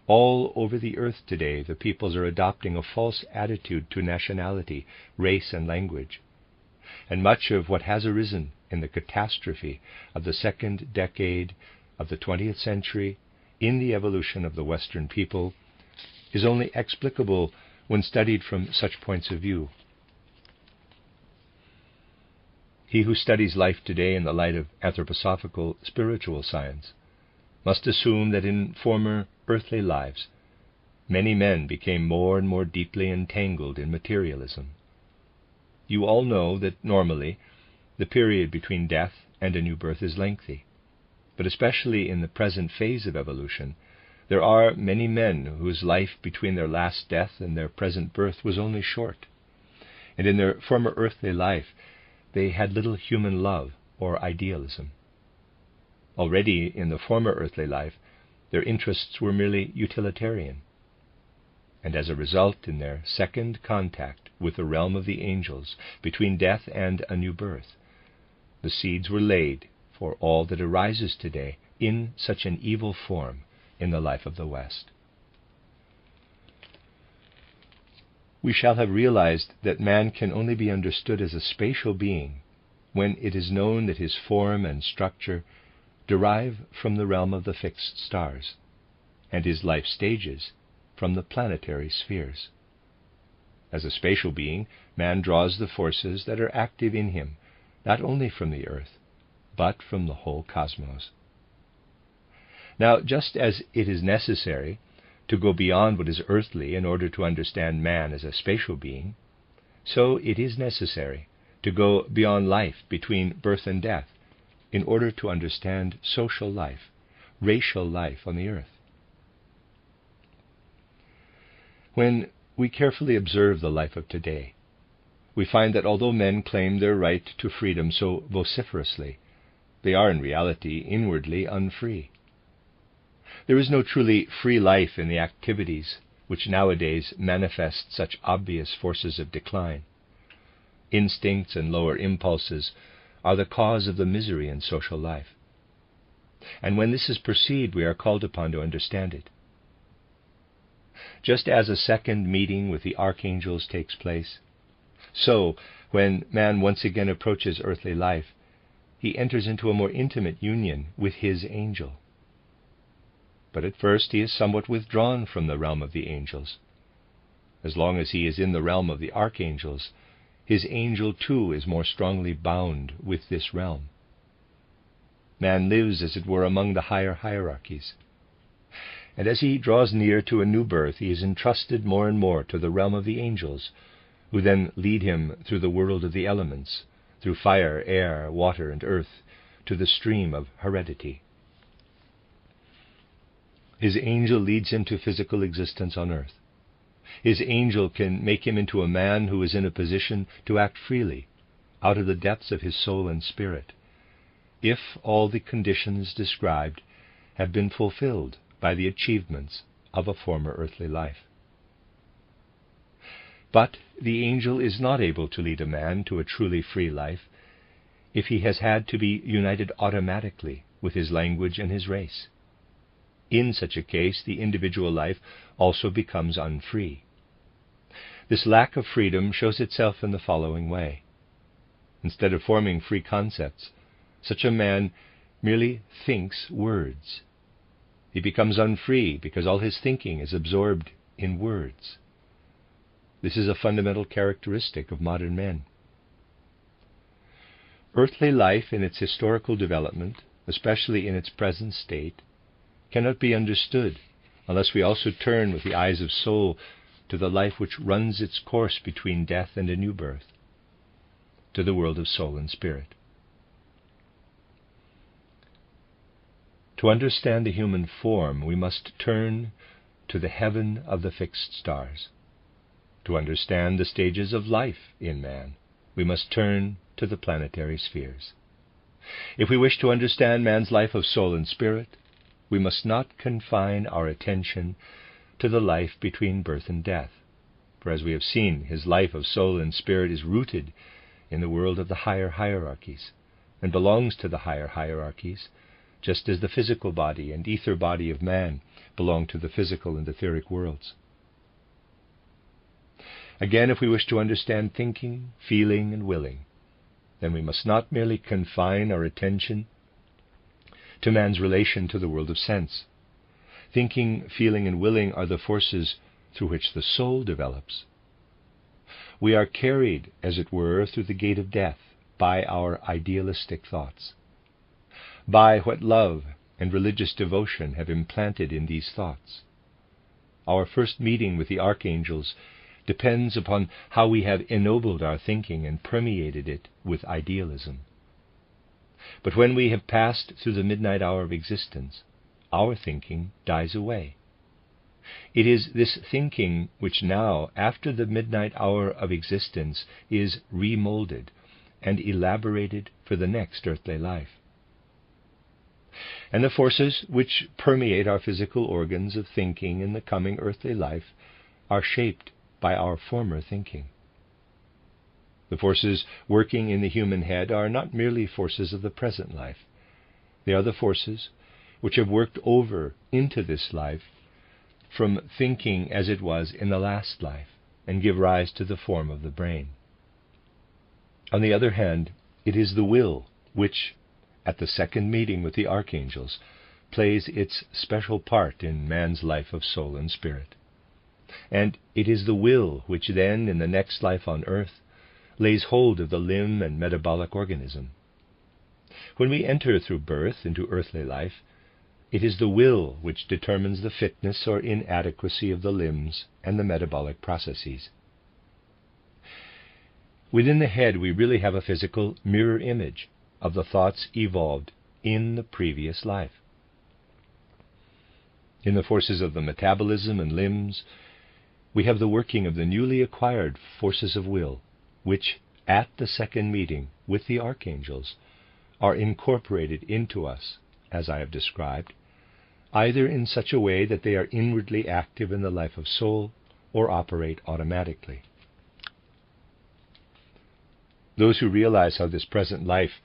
All over the earth today, the peoples are adopting a false attitude to nationality, race, and language, and much of what has arisen in the catastrophe of the second decade of the 20th century in the evolution of the Western people is only explicable when studied from such points of view. He who studies life today in the light of anthroposophical spiritual science must assume that in former earthly lives many men became more and more deeply entangled in materialism. You all know that normally the period between death and a new birth is lengthy, but especially in the present phase of evolution, there are many men whose life between their last death and their present birth was only short, and in their former earthly life they had little human love or idealism. Already in the former earthly life, their interests were merely utilitarian, and as a result, in their second contact with the realm of the angels between death and a new birth, the seeds were laid for all that arises today in such an evil form in the life of the West. We shall have realized that man can only be understood as a spatial being when it is known that his form and structure derive from the realm of the fixed stars, and his life stages from the planetary spheres. As a spatial being, man draws the forces that are active in him, not only from the earth, but from the whole cosmos. Now, just as it is necessary to go beyond what is earthly in order to understand man as a spatial being, so it is necessary to go beyond life between birth and death in order to understand social life, racial life on the earth. When we carefully observe the life of today, we find that although men claim their right to freedom so vociferously, they are in reality inwardly unfree. There is no truly free life in the activities which nowadays manifest such obvious forces of decline. Instincts and lower impulses are the cause of the misery in social life. And when this is perceived, we are called upon to understand it. Just as a second meeting with the archangels takes place, so when man once again approaches earthly life, he enters into a more intimate union with his angel. But at first he is somewhat withdrawn from the realm of the angels. As long as he is in the realm of the archangels, his angel too is more strongly bound with this realm. Man lives, as it were, among the higher hierarchies. And as he draws near to a new birth, he is entrusted more and more to the realm of the angels, who then lead him through the world of the elements, through fire, air, water, and earth, to the stream of heredity. His angel leads him to physical existence on earth. His angel can make him into a man who is in a position to act freely, out of the depths of his soul and spirit, if all the conditions described have been fulfilled by the achievements of a former earthly life. But the angel is not able to lead a man to a truly free life if he has had to be united automatically with his language and his race. In such a case, the individual life also becomes unfree. This lack of freedom shows itself in the following way. Instead of forming free concepts, such a man merely thinks words. He becomes unfree because all his thinking is absorbed in words. This is a fundamental characteristic of modern men. Earthly life in its historical development, especially in its present state, cannot be understood unless we also turn with the eyes of soul to the life which runs its course between death and a new birth, to the world of soul and spirit. To understand the human form, we must turn to the heaven of the fixed stars. To understand the stages of life in man, we must turn to the planetary spheres. If we wish to understand man's life of soul and spirit, we must not confine our attention to the life between birth and death, for as we have seen, his life of soul and spirit is rooted in the world of the higher hierarchies, and belongs to the higher hierarchies, just as the physical body and ether body of man belong to the physical and etheric worlds. Again, if we wish to understand thinking, feeling, and willing, then we must not merely confine our attention to man's relation to the world of sense. Thinking, feeling, and willing are the forces through which the soul develops. We are carried, as it were, through the gate of death by our idealistic thoughts, by what love and religious devotion have implanted in these thoughts. Our first meeting with the archangels depends upon how we have ennobled our thinking and permeated it with idealism. But when we have passed through the midnight hour of existence, our thinking dies away. It is this thinking which now, after the midnight hour of existence, is remolded and elaborated for the next earthly life. And the forces which permeate our physical organs of thinking in the coming earthly life are shaped by our former thinking. The forces working in the human head are not merely forces of the present life. They are the forces which have worked over into this life from thinking as it was in the last life, and give rise to the form of the brain. On the other hand, it is the will which, at the second meeting with the archangels, plays its special part in man's life of soul and spirit. And it is the will which then, in the next life on earth, lays hold of the limb and metabolic organism. When we enter through birth into earthly life, it is the will which determines the fitness or inadequacy of the limbs and the metabolic processes. Within the head, we really have a physical mirror image of the thoughts evolved in the previous life. In the forces of the metabolism and limbs, we have the working of the newly acquired forces of will, which, at the second meeting with the archangels, are incorporated into us, as I have described, either in such a way that they are inwardly active in the life of soul, or operate automatically. Those who realize how this present life,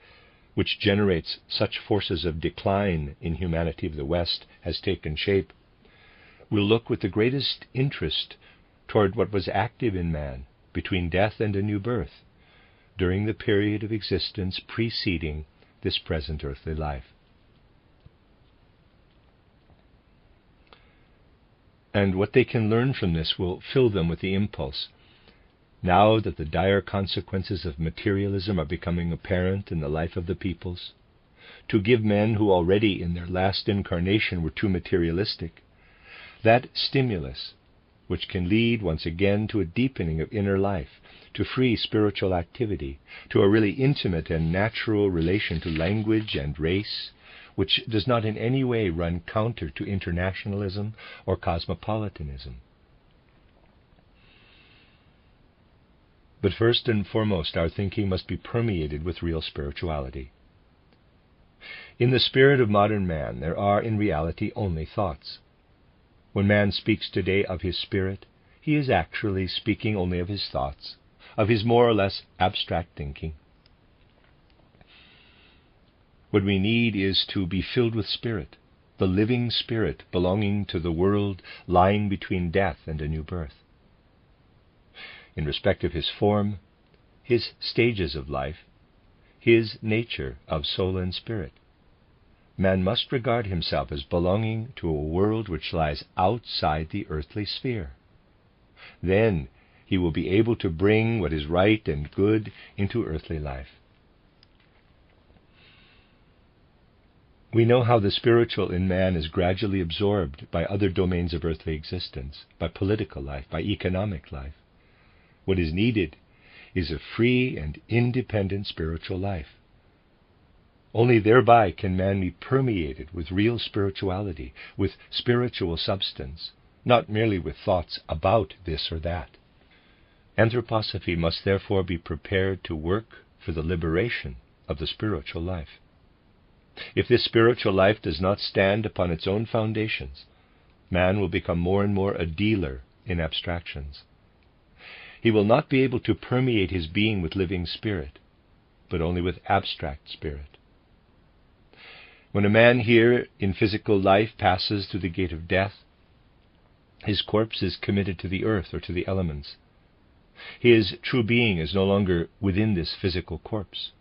which generates such forces of decline in humanity of the West, has taken shape, will look with the greatest interest toward what was active in man between death and a new birth, during the period of existence preceding this present earthly life. And what they can learn from this will fill them with the impulse, now that the dire consequences of materialism are becoming apparent in the life of the peoples, to give men who already in their last incarnation were too materialistic that stimulus which can lead once again to a deepening of inner life, to free spiritual activity, to a really intimate and natural relation to language and race, which does not in any way run counter to internationalism or cosmopolitanism. But first and foremost, our thinking must be permeated with real spirituality. In the spirit of modern man, there are in reality only thoughts. When man speaks today of his spirit, he is actually speaking only of his thoughts, of his more or less abstract thinking. What we need is to be filled with spirit, the living spirit belonging to the world lying between death and a new birth. In respect of his form, his stages of life, his nature of soul and spirit, man must regard himself as belonging to a world which lies outside the earthly sphere. Then he will be able to bring what is right and good into earthly life. We know how the spiritual in man is gradually absorbed by other domains of earthly existence, by political life, by economic life. What is needed is a free and independent spiritual life. Only thereby can man be permeated with real spirituality, with spiritual substance, not merely with thoughts about this or that. Anthroposophy must therefore be prepared to work for the liberation of the spiritual life. If this spiritual life does not stand upon its own foundations, man will become more and more a dealer in abstractions. He will not be able to permeate his being with living spirit, but only with abstract spirit. When a man here in physical life passes through the gate of death, his corpse is committed to the earth or to the elements. His true being is no longer within this physical corpse.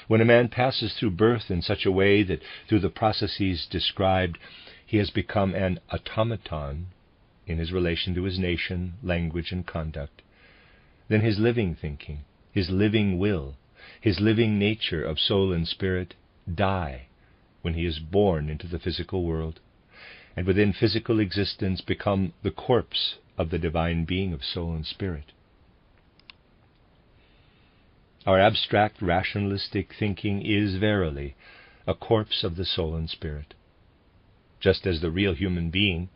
When a man passes through birth in such a way that through the processes described he has become an automaton in his relation to his nation, language, and conduct, then his living thinking, his living will, his living nature of soul and spirit die when he is born into the physical world, and within physical existence become the corpse of the divine being of soul and spirit. Our abstract rationalistic thinking is verily a corpse of the soul and spirit. Just as the real human being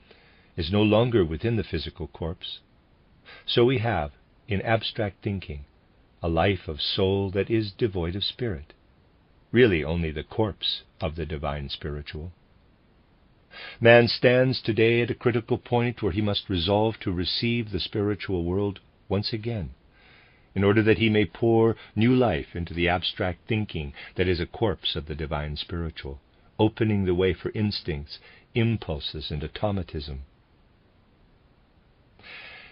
is no longer within the physical corpse, so we have, in abstract thinking, a life of soul that is devoid of spirit, really only the corpse of the divine spiritual. Man stands today at a critical point where he must resolve to receive the spiritual world once again, in order that he may pour new life into the abstract thinking that is a corpse of the divine spiritual, opening the way for instincts, impulses, and automatism.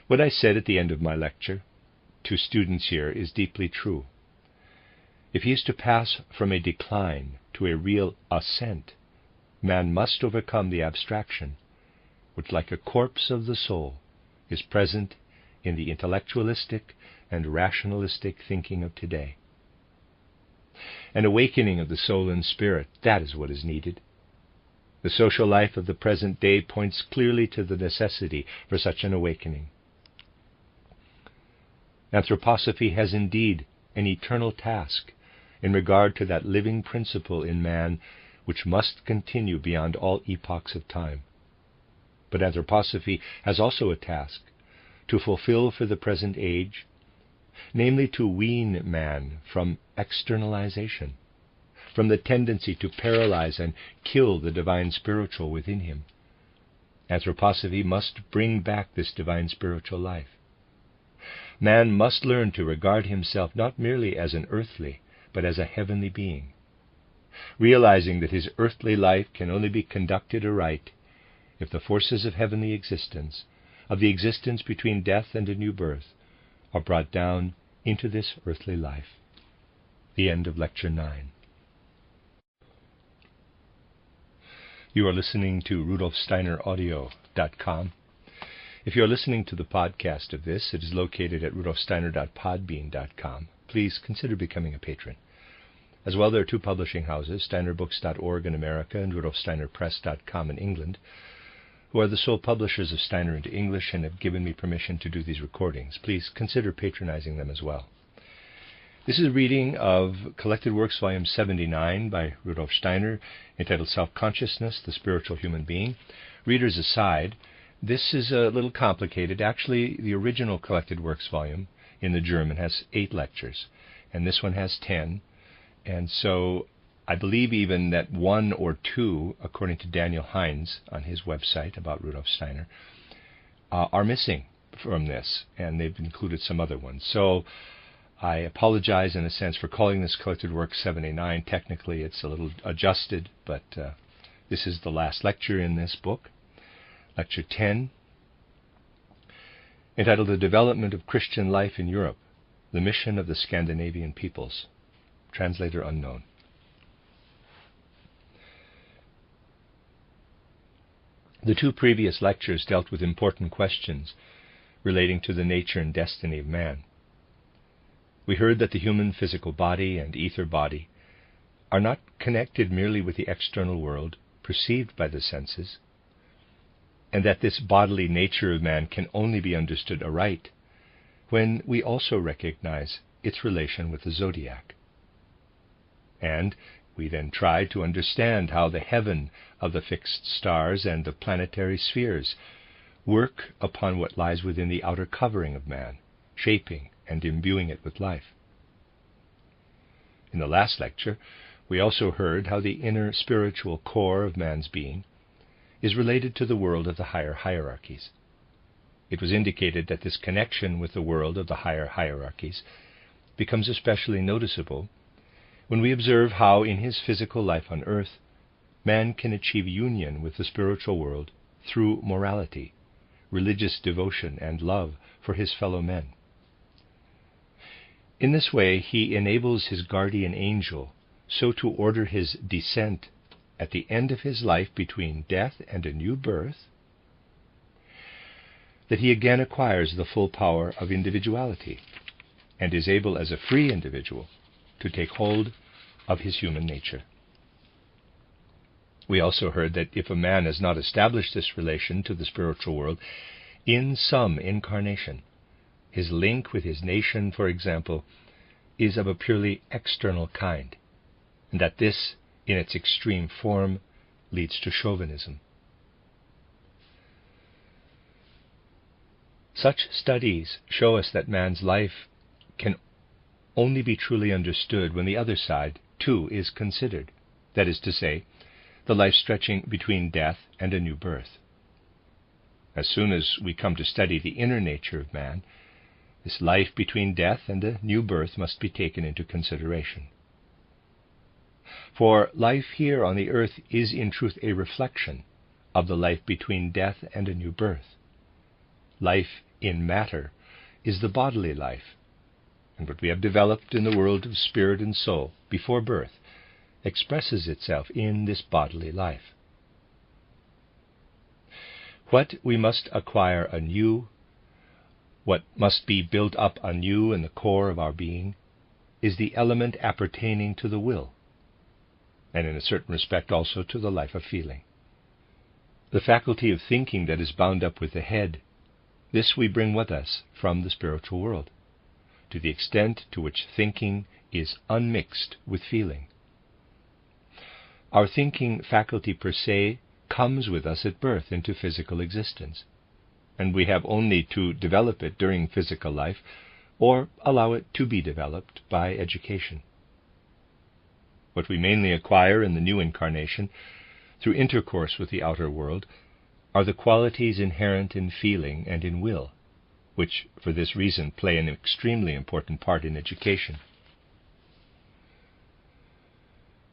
What I said at the end of my lecture to students here is deeply true. If he is to pass from a decline to a real ascent, man must overcome the abstraction, which, like a corpse of the soul, is present in the intellectualistic and rationalistic thinking of today. An awakening of the soul and spirit, that is what is needed. The social life of the present day points clearly to the necessity for such an awakening. Anthroposophy has indeed an eternal task in regard to that living principle in man which must continue beyond all epochs of time. But anthroposophy has also a task to fulfill for the present age, namely to wean man from externalization, from the tendency to paralyze and kill the divine spiritual within him. Anthroposophy must bring back this divine spiritual life. Man must learn to regard himself not merely as an earthly, but as a heavenly being, realizing that his earthly life can only be conducted aright if the forces of heavenly existence, of the existence between death and a new birth, are brought down into this earthly life. The end of Lecture 9. You are listening to RudolfSteinerAudio.com. If you are listening to the podcast of this, it is located at rudolfsteiner.podbean.com. Please consider becoming a patron. As well, there are two publishing houses, steinerbooks.org in America and rudolfsteinerpress.com in England, who are the sole publishers of Steiner into English and have given me permission to do these recordings. Please consider patronizing them as well. This is a reading of Collected Works, Volume 79 by Rudolf Steiner, entitled Self-Consciousness, the Spiritual Human Being. Readers aside, this is a little complicated. Actually, the original Collected Works volume in the German has 8 lectures, and this one has 10. And so I believe even that 1 or 2, according to Daniel Hines on his website about Rudolf Steiner, are missing from this, and they've included some other ones. So I apologize in a sense for calling this Collected Works 79. Technically it's a little adjusted, but this is the last lecture in this book. Lecture 10, entitled The Development of Christian Life in Europe, the Mission of the Scandinavian Peoples. Translator unknown. The 2 previous lectures dealt with important questions relating to the nature and destiny of man. We heard that the human physical body and ether body are not connected merely with the external world perceived by the senses, and that this bodily nature of man can only be understood aright when we also recognize its relation with the zodiac. And we then try to understand how the heaven of the fixed stars and the planetary spheres work upon what lies within the outer covering of man, shaping and imbuing it with life. In the last lecture, we also heard how the inner spiritual core of man's being is related to the world of the higher hierarchies. It was indicated that this connection with the world of the higher hierarchies becomes especially noticeable when we observe how in his physical life on earth, man can achieve union with the spiritual world through morality, religious devotion, and love for his fellow men. In this way, he enables his guardian angel so to order his descent at the end of his life between death and a new birth, that he again acquires the full power of individuality and is able as a free individual to take hold of his human nature. We also heard that if a man has not established this relation to the spiritual world in some incarnation, his link with his nation, for example, is of a purely external kind, and that this, in its extreme form, leads to chauvinism. Such studies show us that man's life can only be truly understood when the other side, too, is considered, that is to say, the life stretching between death and a new birth. As soon as we come to study the inner nature of man, this life between death and a new birth must be taken into consideration. For life here on the earth is in truth a reflection of the life between death and a new birth. Life in matter is the bodily life, and what we have developed in the world of spirit and soul before birth expresses itself in this bodily life. What we must acquire anew, what must be built up anew in the core of our being, is the element appertaining to the will, and in a certain respect also to the life of feeling. The faculty of thinking that is bound up with the head, this we bring with us from the spiritual world, to the extent to which thinking is unmixed with feeling. Our thinking faculty per se comes with us at birth into physical existence, and we have only to develop it during physical life or allow it to be developed by education. What we mainly acquire in the new incarnation through intercourse with the outer world are the qualities inherent in feeling and in will, which for this reason play an extremely important part in education.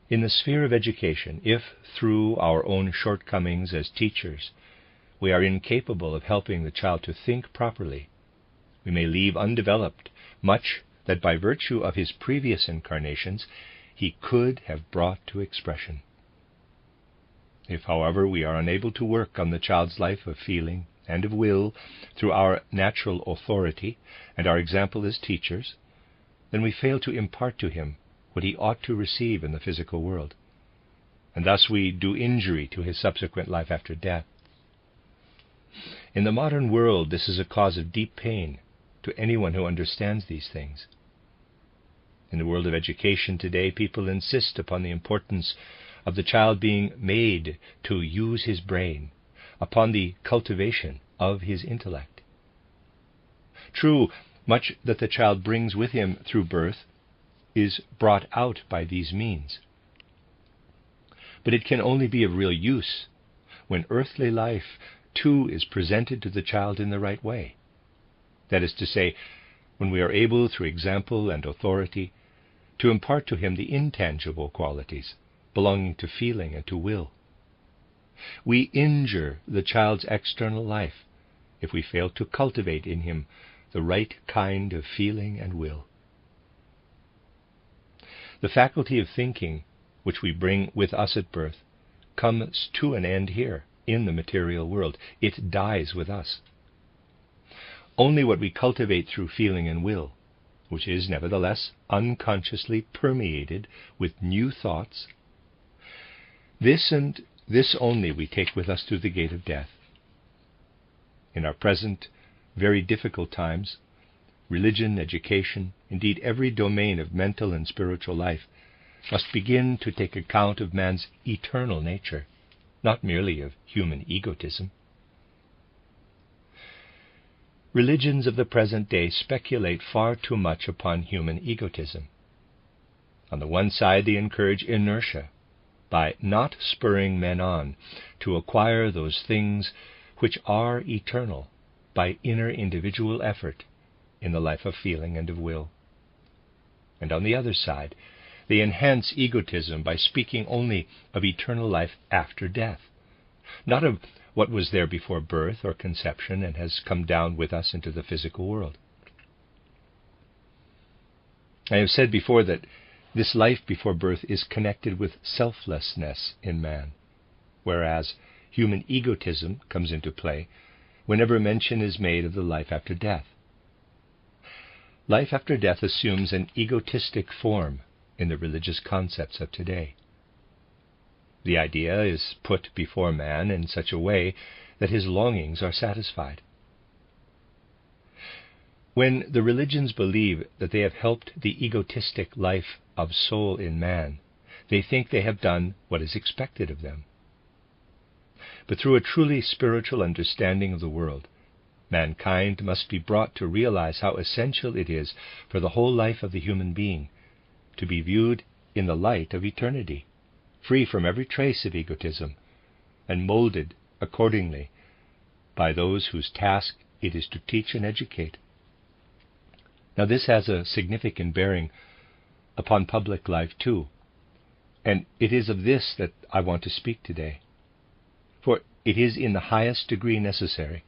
In the sphere of education, if through our own shortcomings as teachers we are incapable of helping the child to think properly, we may leave undeveloped much that by virtue of his previous incarnations he could have brought to expression. If, however, we are unable to work on the child's life of feeling and of will through our natural authority and our example as teachers, then we fail to impart to him what he ought to receive in the physical world, and thus we do injury to his subsequent life after death. In the modern world, this is a cause of deep pain to anyone who understands these things. In the world of education today, people insist upon the importance of the child being made to use his brain, upon the cultivation of his intellect. True, much that the child brings with him through birth is brought out by these means, but it can only be of real use when earthly life too is presented to the child in the right way. That is to say, when we are able, through example and authority, to impart to him the intangible qualities belonging to feeling and to will. We injure the child's external life if we fail to cultivate in him the right kind of feeling and will. The faculty of thinking, which we bring with us at birth, comes to an end here, in the material world. It dies with us. Only what we cultivate through feeling and will which is nevertheless unconsciously permeated with new thoughts, this and this only we take with us through the gate of death. In our present, very difficult times, religion, education, indeed every domain of mental and spiritual life, must begin to take account of man's eternal nature, not merely of human egotism. Religions of the present day speculate far too much upon human egotism. On the one side, they encourage inertia by not spurring men on to acquire those things which are eternal by inner individual effort in the life of feeling and of will. And on the other side, they enhance egotism by speaking only of eternal life after death, not of what was there before birth or conception and has come down with us into the physical world. I have said before that this life before birth is connected with selflessness in man, whereas human egotism comes into play whenever mention is made of the life after death. Life after death assumes an egotistic form in the religious concepts of today. The idea is put before man in such a way that his longings are satisfied. When the religions believe that they have helped the egotistic life of soul in man, they think they have done what is expected of them. But through a truly spiritual understanding of the world, mankind must be brought to realize how essential it is for the whole life of the human being to be viewed in the light of eternity, free from every trace of egotism, and molded accordingly by those whose task it is to teach and educate. Now this has a significant bearing upon public life too, and it is of this that I want to speak today. For it is in the highest degree necessary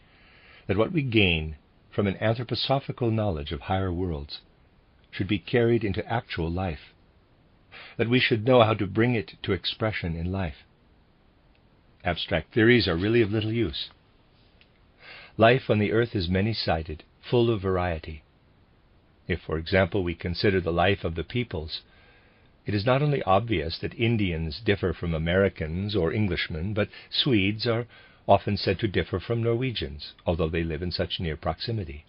that what we gain from an anthroposophical knowledge of higher worlds should be carried into actual life, that we should know how to bring it to expression in life. Abstract theories are really of little use. Life on the earth is many-sided, full of variety. If, for example, we consider the life of the peoples, it is not only obvious that Indians differ from Americans or Englishmen, but Swedes are often said to differ from Norwegians, although they live in such near proximity.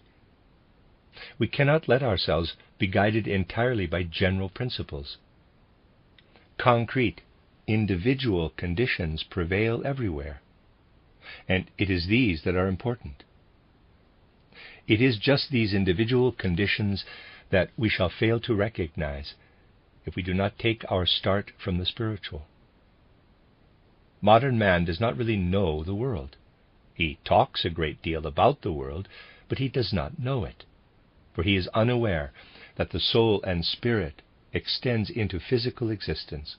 We cannot let ourselves be guided entirely by general principles. Concrete, individual conditions prevail everywhere, and it is these that are important. It is just these individual conditions that we shall fail to recognize if we do not take our start from the spiritual. Modern man does not really know the world. He talks a great deal about the world, but he does not know it, for he is unaware that the soul and spirit extends into physical existence,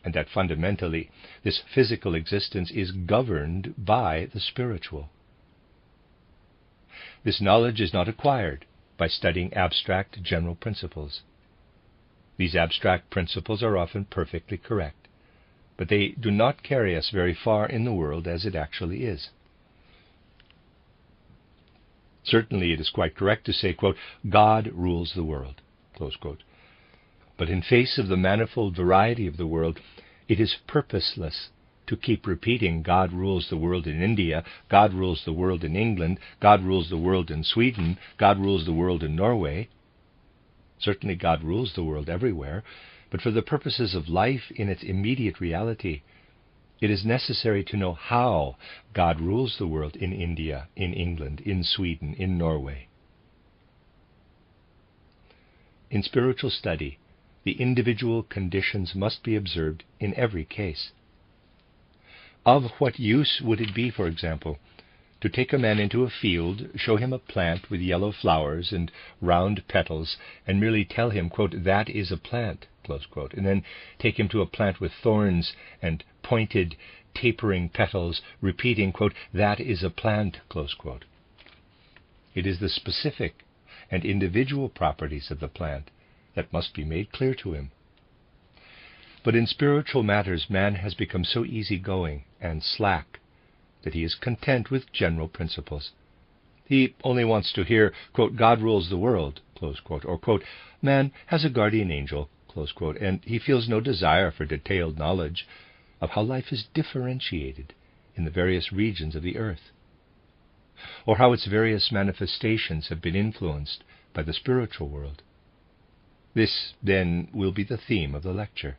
and that fundamentally this physical existence is governed by the spiritual. This knowledge is not acquired by studying abstract general principles. These abstract principles are often perfectly correct, but they do not carry us very far in the world as it actually is. Certainly it is quite correct to say, quote, God rules the world, close quote. But in face of the manifold variety of the world, it is purposeless to keep repeating God rules the world in India, God rules the world in England, God rules the world in Sweden, God rules the world in Norway. Certainly God rules the world everywhere, but for the purposes of life in its immediate reality, it is necessary to know how God rules the world in India, in England, in Sweden, in Norway. In spiritual study, the individual conditions must be observed in every case. Of what use would it be, for example, to take a man into a field, show him a plant with yellow flowers and round petals, and merely tell him, quote, that is a plant, close quote, and then take him to a plant with thorns and pointed, tapering petals, repeating, quote, that is a plant, close quote. It is the specific and individual properties of the plant that must be made clear to him. But in spiritual matters, man has become so easygoing and slack that he is content with general principles. He only wants to hear, quote, God rules the world, close quote, or, quote, man has a guardian angel, close quote, and he feels no desire for detailed knowledge of how life is differentiated in the various regions of the earth, or how its various manifestations have been influenced by the spiritual world. This, then, will be the theme of the lecture.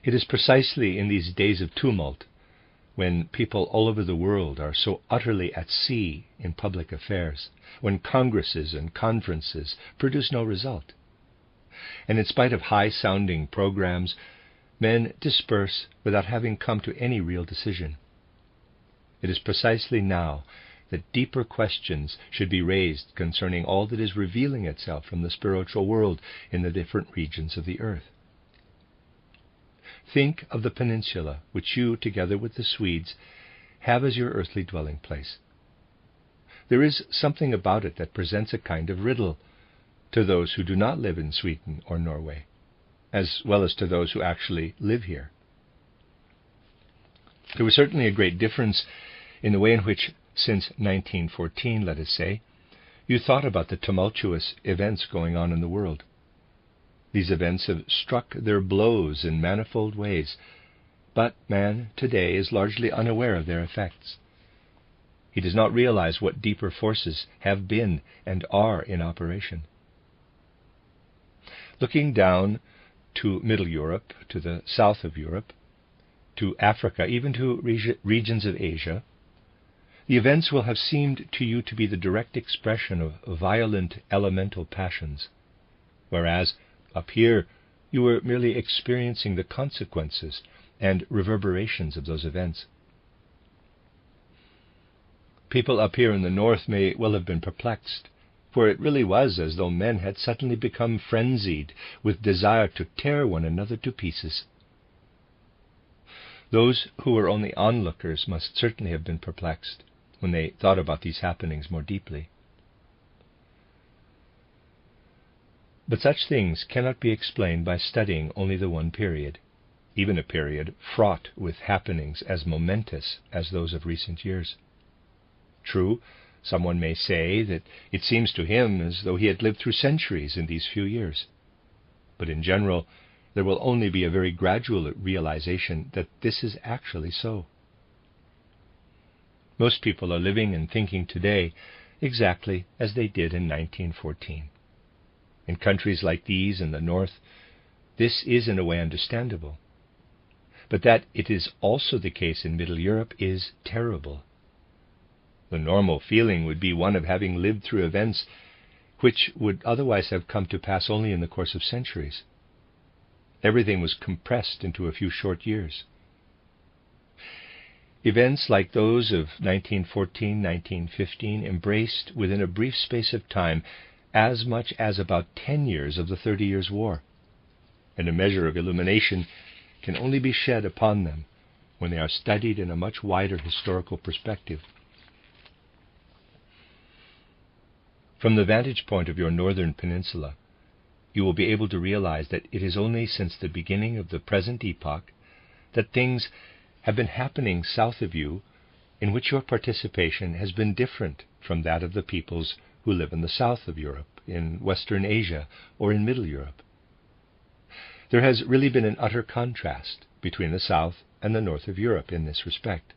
It is precisely in these days of tumult, when people all over the world are so utterly at sea in public affairs, when congresses and conferences produce no result, and in spite of high-sounding programs, men disperse without having come to any real decision. It is precisely now that deeper questions should be raised concerning all that is revealing itself from the spiritual world in the different regions of the earth. Think of the peninsula, which you, together with the Swedes, have as your earthly dwelling place. There is something about it that presents a kind of riddle to those who do not live in Sweden or Norway, as well as to those who actually live here. There was certainly a great difference in the way in which, since 1914, let us say, you thought about the tumultuous events going on in the world. These events have struck their blows in manifold ways, but man today is largely unaware of their effects. He does not realize what deeper forces have been and are in operation. Looking down to Middle Europe, to the south of Europe, to Africa, even to regions of Asia, the events will have seemed to you to be the direct expression of violent elemental passions, whereas up here you were merely experiencing the consequences and reverberations of those events. People up here in the north may well have been perplexed, for it really was as though men had suddenly become frenzied with desire to tear one another to pieces. Those who were only onlookers must certainly have been perplexed when they thought about these happenings more deeply. But such things cannot be explained by studying only the one period, even a period fraught with happenings as momentous as those of recent years. True, someone may say that it seems to him as though he had lived through centuries in these few years. But in general, there will only be a very gradual realization that this is actually so. Most people are living and thinking today exactly as they did in 1914. In countries like these in the north, this is in a way understandable. But that it is also the case in Middle Europe is terrible. The normal feeling would be one of having lived through events which would otherwise have come to pass only in the course of centuries. Everything was compressed into a few short years. Events like those of 1914, 1915 embraced within a brief space of time as much as about 10 years of the 30 Years' War, and a measure of illumination can only be shed upon them when they are studied in a much wider historical perspective. From the vantage point of your northern peninsula, you will be able to realize that it is only since the beginning of the present epoch that things have been happening south of you in which your participation has been different from that of the peoples who live in the south of Europe, in Western Asia, or in Middle Europe. There has really been an utter contrast between the south and the north of Europe in this respect.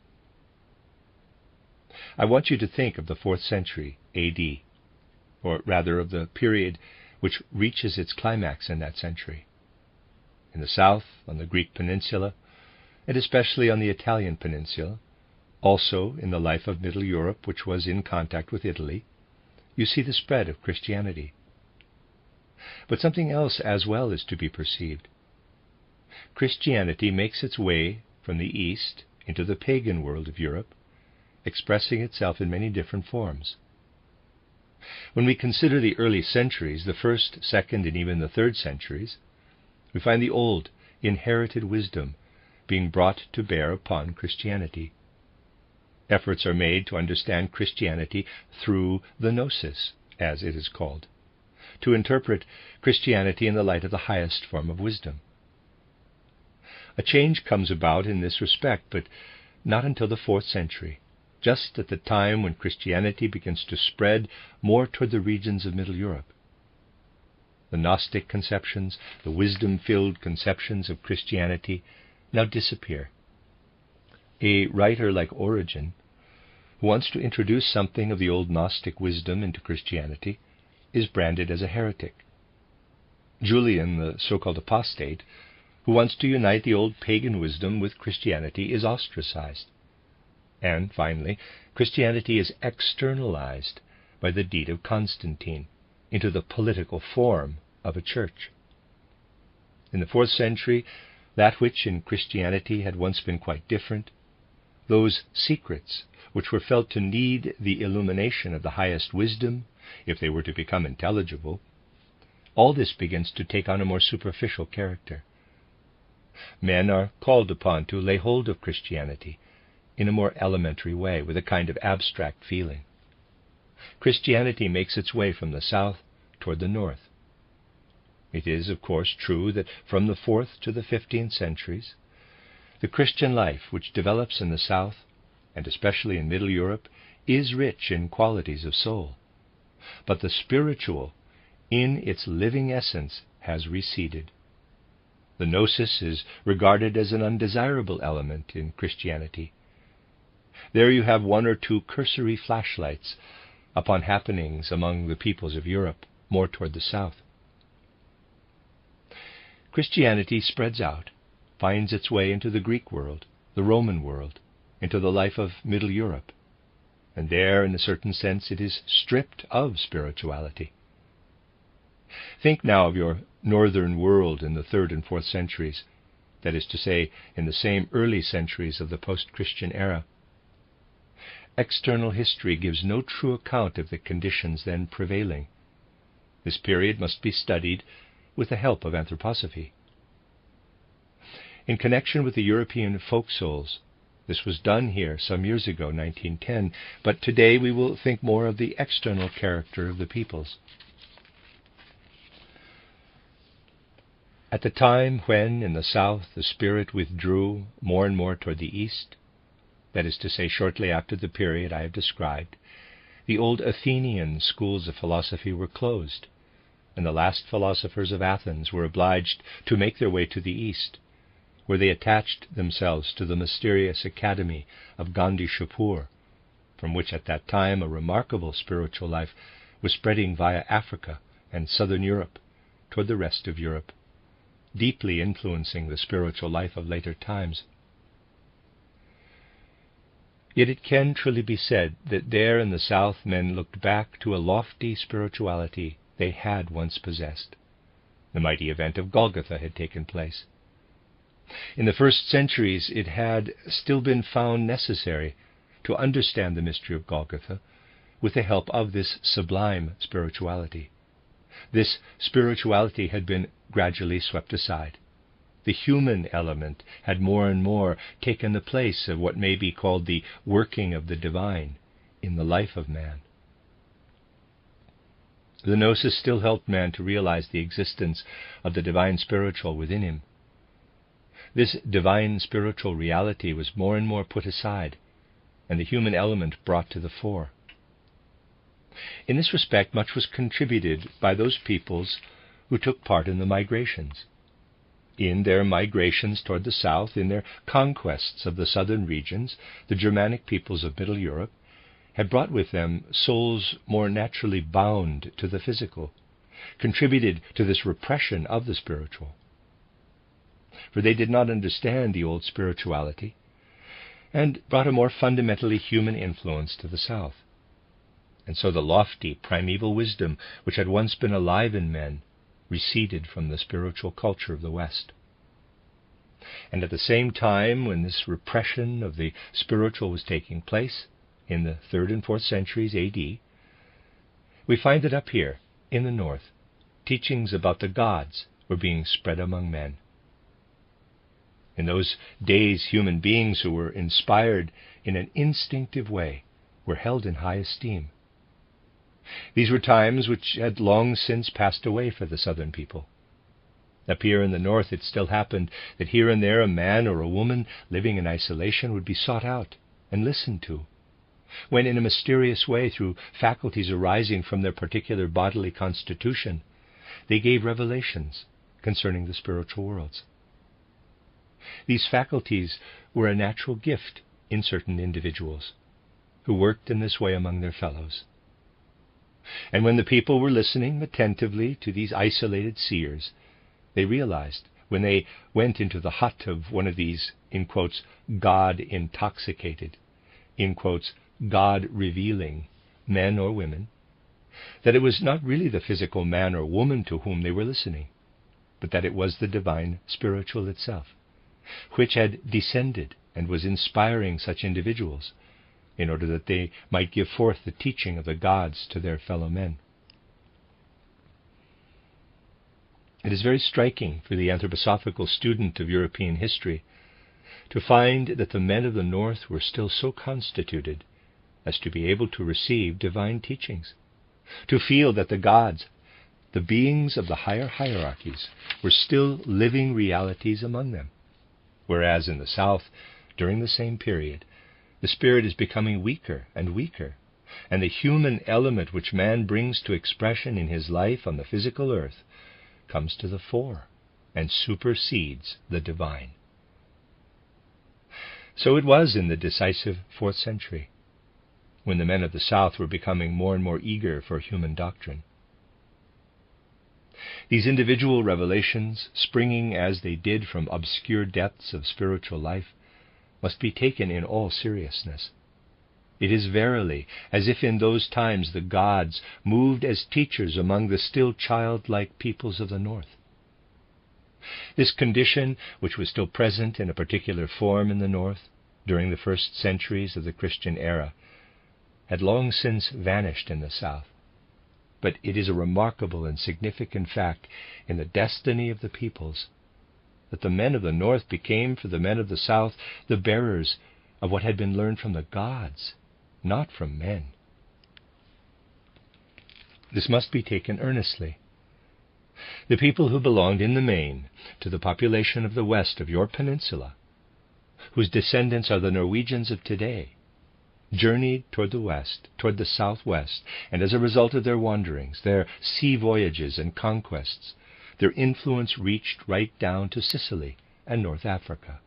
I want you to think of the 4th century A.D., or rather of the period which reaches its climax in that century. In the south, on the Greek peninsula, and especially on the Italian peninsula, also in the life of Middle Europe, which was in contact with Italy, you see the spread of Christianity. But something else as well is to be perceived. Christianity makes its way from the east into the pagan world of Europe, expressing itself in many different forms. When we consider the early centuries, the 1st, 2nd, and even the 3rd centuries, we find the old, inherited wisdom being brought to bear upon Christianity. Efforts are made to understand Christianity through the gnosis, as it is called, to interpret Christianity in the light of the highest form of wisdom. A change comes about in this respect, but not until the 4th century, just at the time when Christianity begins to spread more toward the regions of Middle Europe. The Gnostic conceptions, the wisdom-filled conceptions of Christianity now disappear. A writer like Origen, who wants to introduce something of the old Gnostic wisdom into Christianity, is branded as a heretic. Julian, the so-called apostate, who wants to unite the old pagan wisdom with Christianity, is ostracized. And finally, Christianity is externalized by the deed of Constantine into the political form of a church. In the 4th century, that which in Christianity had once been quite different, those secrets which were felt to need the illumination of the highest wisdom, if they were to become intelligible, all this begins to take on a more superficial character. Men are called upon to lay hold of Christianity in a more elementary way, with a kind of abstract feeling. Christianity makes its way from the south toward the north. It is, of course, true that from the 4th to the 15th centuries, the Christian life which develops in the south, and especially in Middle Europe, is rich in qualities of soul. But the spiritual, in its living essence, has receded. The gnosis is regarded as an undesirable element in Christianity. There you have one or two cursory flashlights upon happenings among the peoples of Europe, more toward the south. Christianity spreads out, finds its way into the Greek world, the Roman world, into the life of Middle Europe, and there, in a certain sense, it is stripped of spirituality. Think now of your northern world in the 3rd and 4th centuries, that is to say, in the same early centuries of the post-Christian era. External history gives no true account of the conditions then prevailing. This period must be studied with the help of anthroposophy. In connection with the European folk souls, this was done here some years ago, 1910, but today we will think more of the external character of the peoples. At the time when, in the south, the spirit withdrew more and more toward the east, that is to say, shortly after the period I have described, the old Athenian schools of philosophy were closed, and the last philosophers of Athens were obliged to make their way to the east, where they attached themselves to the mysterious academy of Gandhi Shapur, from which at that time a remarkable spiritual life was spreading via Africa and southern Europe toward the rest of Europe, deeply influencing the spiritual life of later times. Yet it can truly be said that there in the south men looked back to a lofty spirituality they had once possessed. The mighty event of Golgotha had taken place. In the 1st centuries it had still been found necessary to understand the mystery of Golgotha with the help of this sublime spirituality. This spirituality had been gradually swept aside. The human element had more and more taken the place of what may be called the working of the divine in the life of man. The gnosis still helped man to realize the existence of the divine spiritual within him. This divine spiritual reality was more and more put aside, and the human element brought to the fore. In this respect, much was contributed by those peoples who took part in the migrations. In their migrations toward the south, in their conquests of the southern regions, the Germanic peoples of Middle Europe had brought with them souls more naturally bound to the physical, contributed to this repression of the spiritual. For they did not understand the old spirituality, and brought a more fundamentally human influence to the south. And so the lofty primeval wisdom which had once been alive in men receded from the spiritual culture of the West. And at the same time, when this repression of the spiritual was taking place, in the 3rd and 4th centuries A.D., we find that up here, in the north, teachings about the gods were being spread among men. In those days, human beings who were inspired in an instinctive way were held in high esteem. These were times which had long since passed away for the southern people. Up here in the north it still happened that here and there a man or a woman living in isolation would be sought out and listened to. when in a mysterious way, through faculties arising from their particular bodily constitution, they gave revelations concerning the spiritual worlds. These faculties were a natural gift in certain individuals who worked in this way among their fellows. And when the people were listening attentively to these isolated seers, they realized, when they went into the hut of one of these, in quotes, God-intoxicated, in quotes, God-revealing men or women, that it was not really the physical man or woman to whom they were listening, but that it was the divine spiritual itself, which had descended and was inspiring such individuals, in order that they might give forth the teaching of the gods to their fellow men. It is very striking for the anthroposophical student of European history to find that the men of the North were still so constituted as to be able to receive divine teachings, to feel that the gods, the beings of the higher hierarchies, were still living realities among them, whereas in the South, during the same period, the spirit is becoming weaker and weaker, and the human element which man brings to expression in his life on the physical earth comes to the fore and supersedes the divine. So it was in the decisive 4th century, when the men of the South were becoming more and more eager for human doctrine. These individual revelations, springing as they did from obscure depths of spiritual life, must be taken in all seriousness. It is verily as if in those times the gods moved as teachers among the still childlike peoples of the North. This condition, which was still present in a particular form in the North during the first centuries of the Christian era, had long since vanished in the South. But it is a remarkable and significant fact in the destiny of the peoples that the men of the North became for the men of the South the bearers of what had been learned from the gods, not from men. This must be taken earnestly. The people who belonged in the main to the population of the west of your peninsula, whose descendants are the Norwegians of today, journeyed toward the west, toward the southwest, and as a result of their wanderings, their sea voyages and conquests, their influence reached right down to Sicily and North Africa.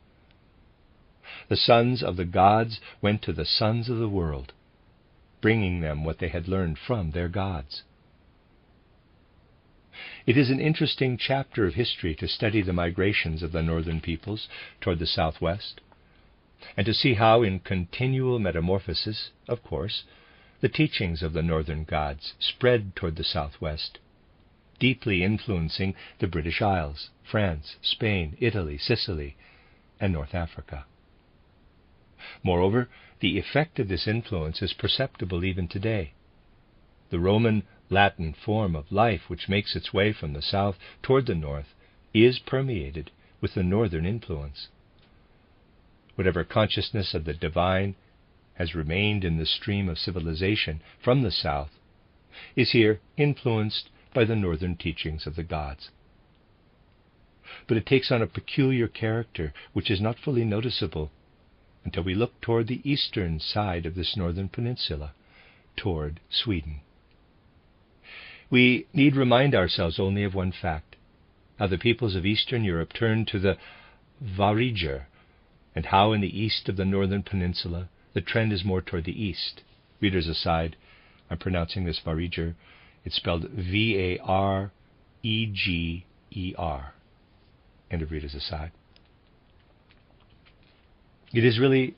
The sons of the gods went to the sons of the world, bringing them what they had learned from their gods. It is an interesting chapter of history to study the migrations of the northern peoples toward the southwest, and to see how, in continual metamorphosis, of course, the teachings of the northern gods spread toward the southwest, deeply influencing the British Isles, France, Spain, Italy, Sicily, and North Africa. Moreover, the effect of this influence is perceptible even today. The Roman Latin form of life which makes its way from the south toward the north is permeated with the northern influence. Whatever consciousness of the divine has remained in the stream of civilization from the south is here influenced by the northern teachings of the gods. But it takes on a peculiar character which is not fully noticeable until we look toward the eastern side of this northern peninsula, toward Sweden. We need remind ourselves only of one fact, how the peoples of Eastern Europe turned to the Variger, and how in the east of the northern peninsula the trend is more toward the east. Readers aside, I'm pronouncing this Variger. It's spelled Vareger. End of readers aside. It is really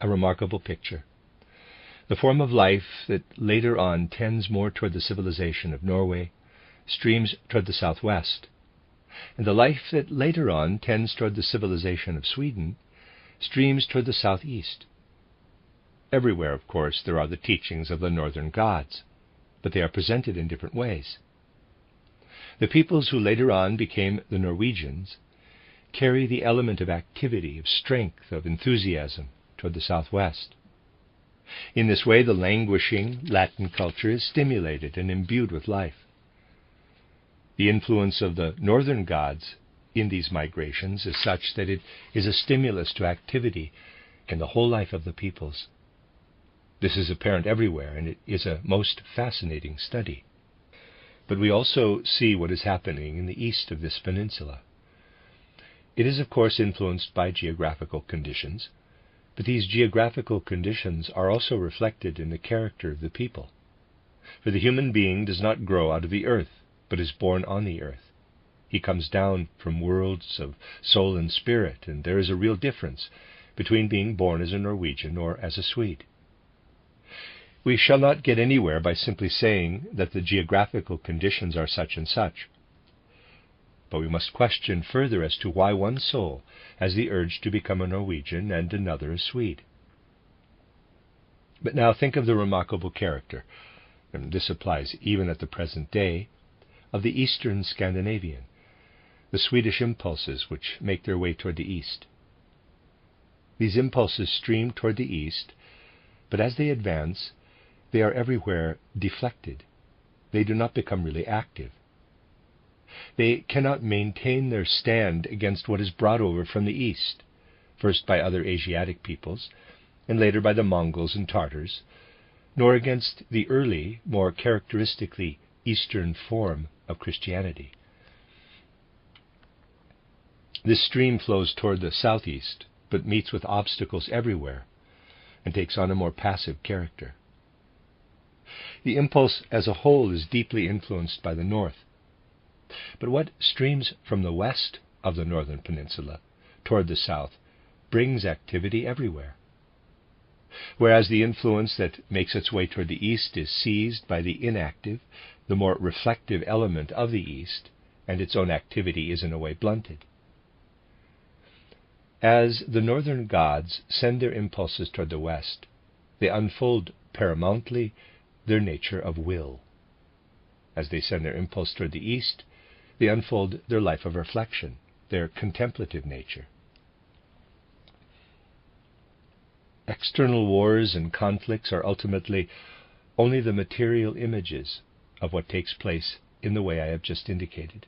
a remarkable picture. The form of life that later on tends more toward the civilization of Norway streams toward the southwest, and the life that later on tends toward the civilization of Sweden streams toward the southeast. Everywhere, of course, there are the teachings of the northern gods, but they are presented in different ways. The peoples who later on became the Norwegians carry the element of activity, of strength, of enthusiasm toward the southwest. In this way, the languishing Latin culture is stimulated and imbued with life. The influence of the northern gods in these migrations is such that it is a stimulus to activity in the whole life of the peoples. This is apparent everywhere, and it is a most fascinating study. But we also see what is happening in the east of this peninsula. It is, of course, influenced by geographical conditions, but these geographical conditions are also reflected in the character of the people. For the human being does not grow out of the earth, but is born on the earth. He comes down from worlds of soul and spirit, and there is a real difference between being born as a Norwegian or as a Swede. We shall not get anywhere by simply saying that the geographical conditions are such and such. But we must question further as to why one soul has the urge to become a Norwegian and another a Swede. But now think of the remarkable character, and this applies even at the present day, of the Eastern Scandinavian, the Swedish impulses which make their way toward the east. These impulses stream toward the east, but as they advance, they are everywhere deflected. They do not become really active. They cannot maintain their stand against what is brought over from the east, first by other Asiatic peoples, and later by the Mongols and Tartars, nor against the early, more characteristically Eastern form of Christianity. This stream flows toward the southeast, but meets with obstacles everywhere, and takes on a more passive character. The impulse as a whole is deeply influenced by the north. But what streams from the west of the northern peninsula toward the south brings activity everywhere. Whereas the influence that makes its way toward the east is seized by the inactive, the more reflective element of the east, and its own activity is in a way blunted. As the northern gods send their impulses toward the west, they unfold paramountly their nature of will. As they send their impulse toward the east, they unfold their life of reflection, their contemplative nature. External wars and conflicts are ultimately only the material images of what takes place in the way I have just indicated.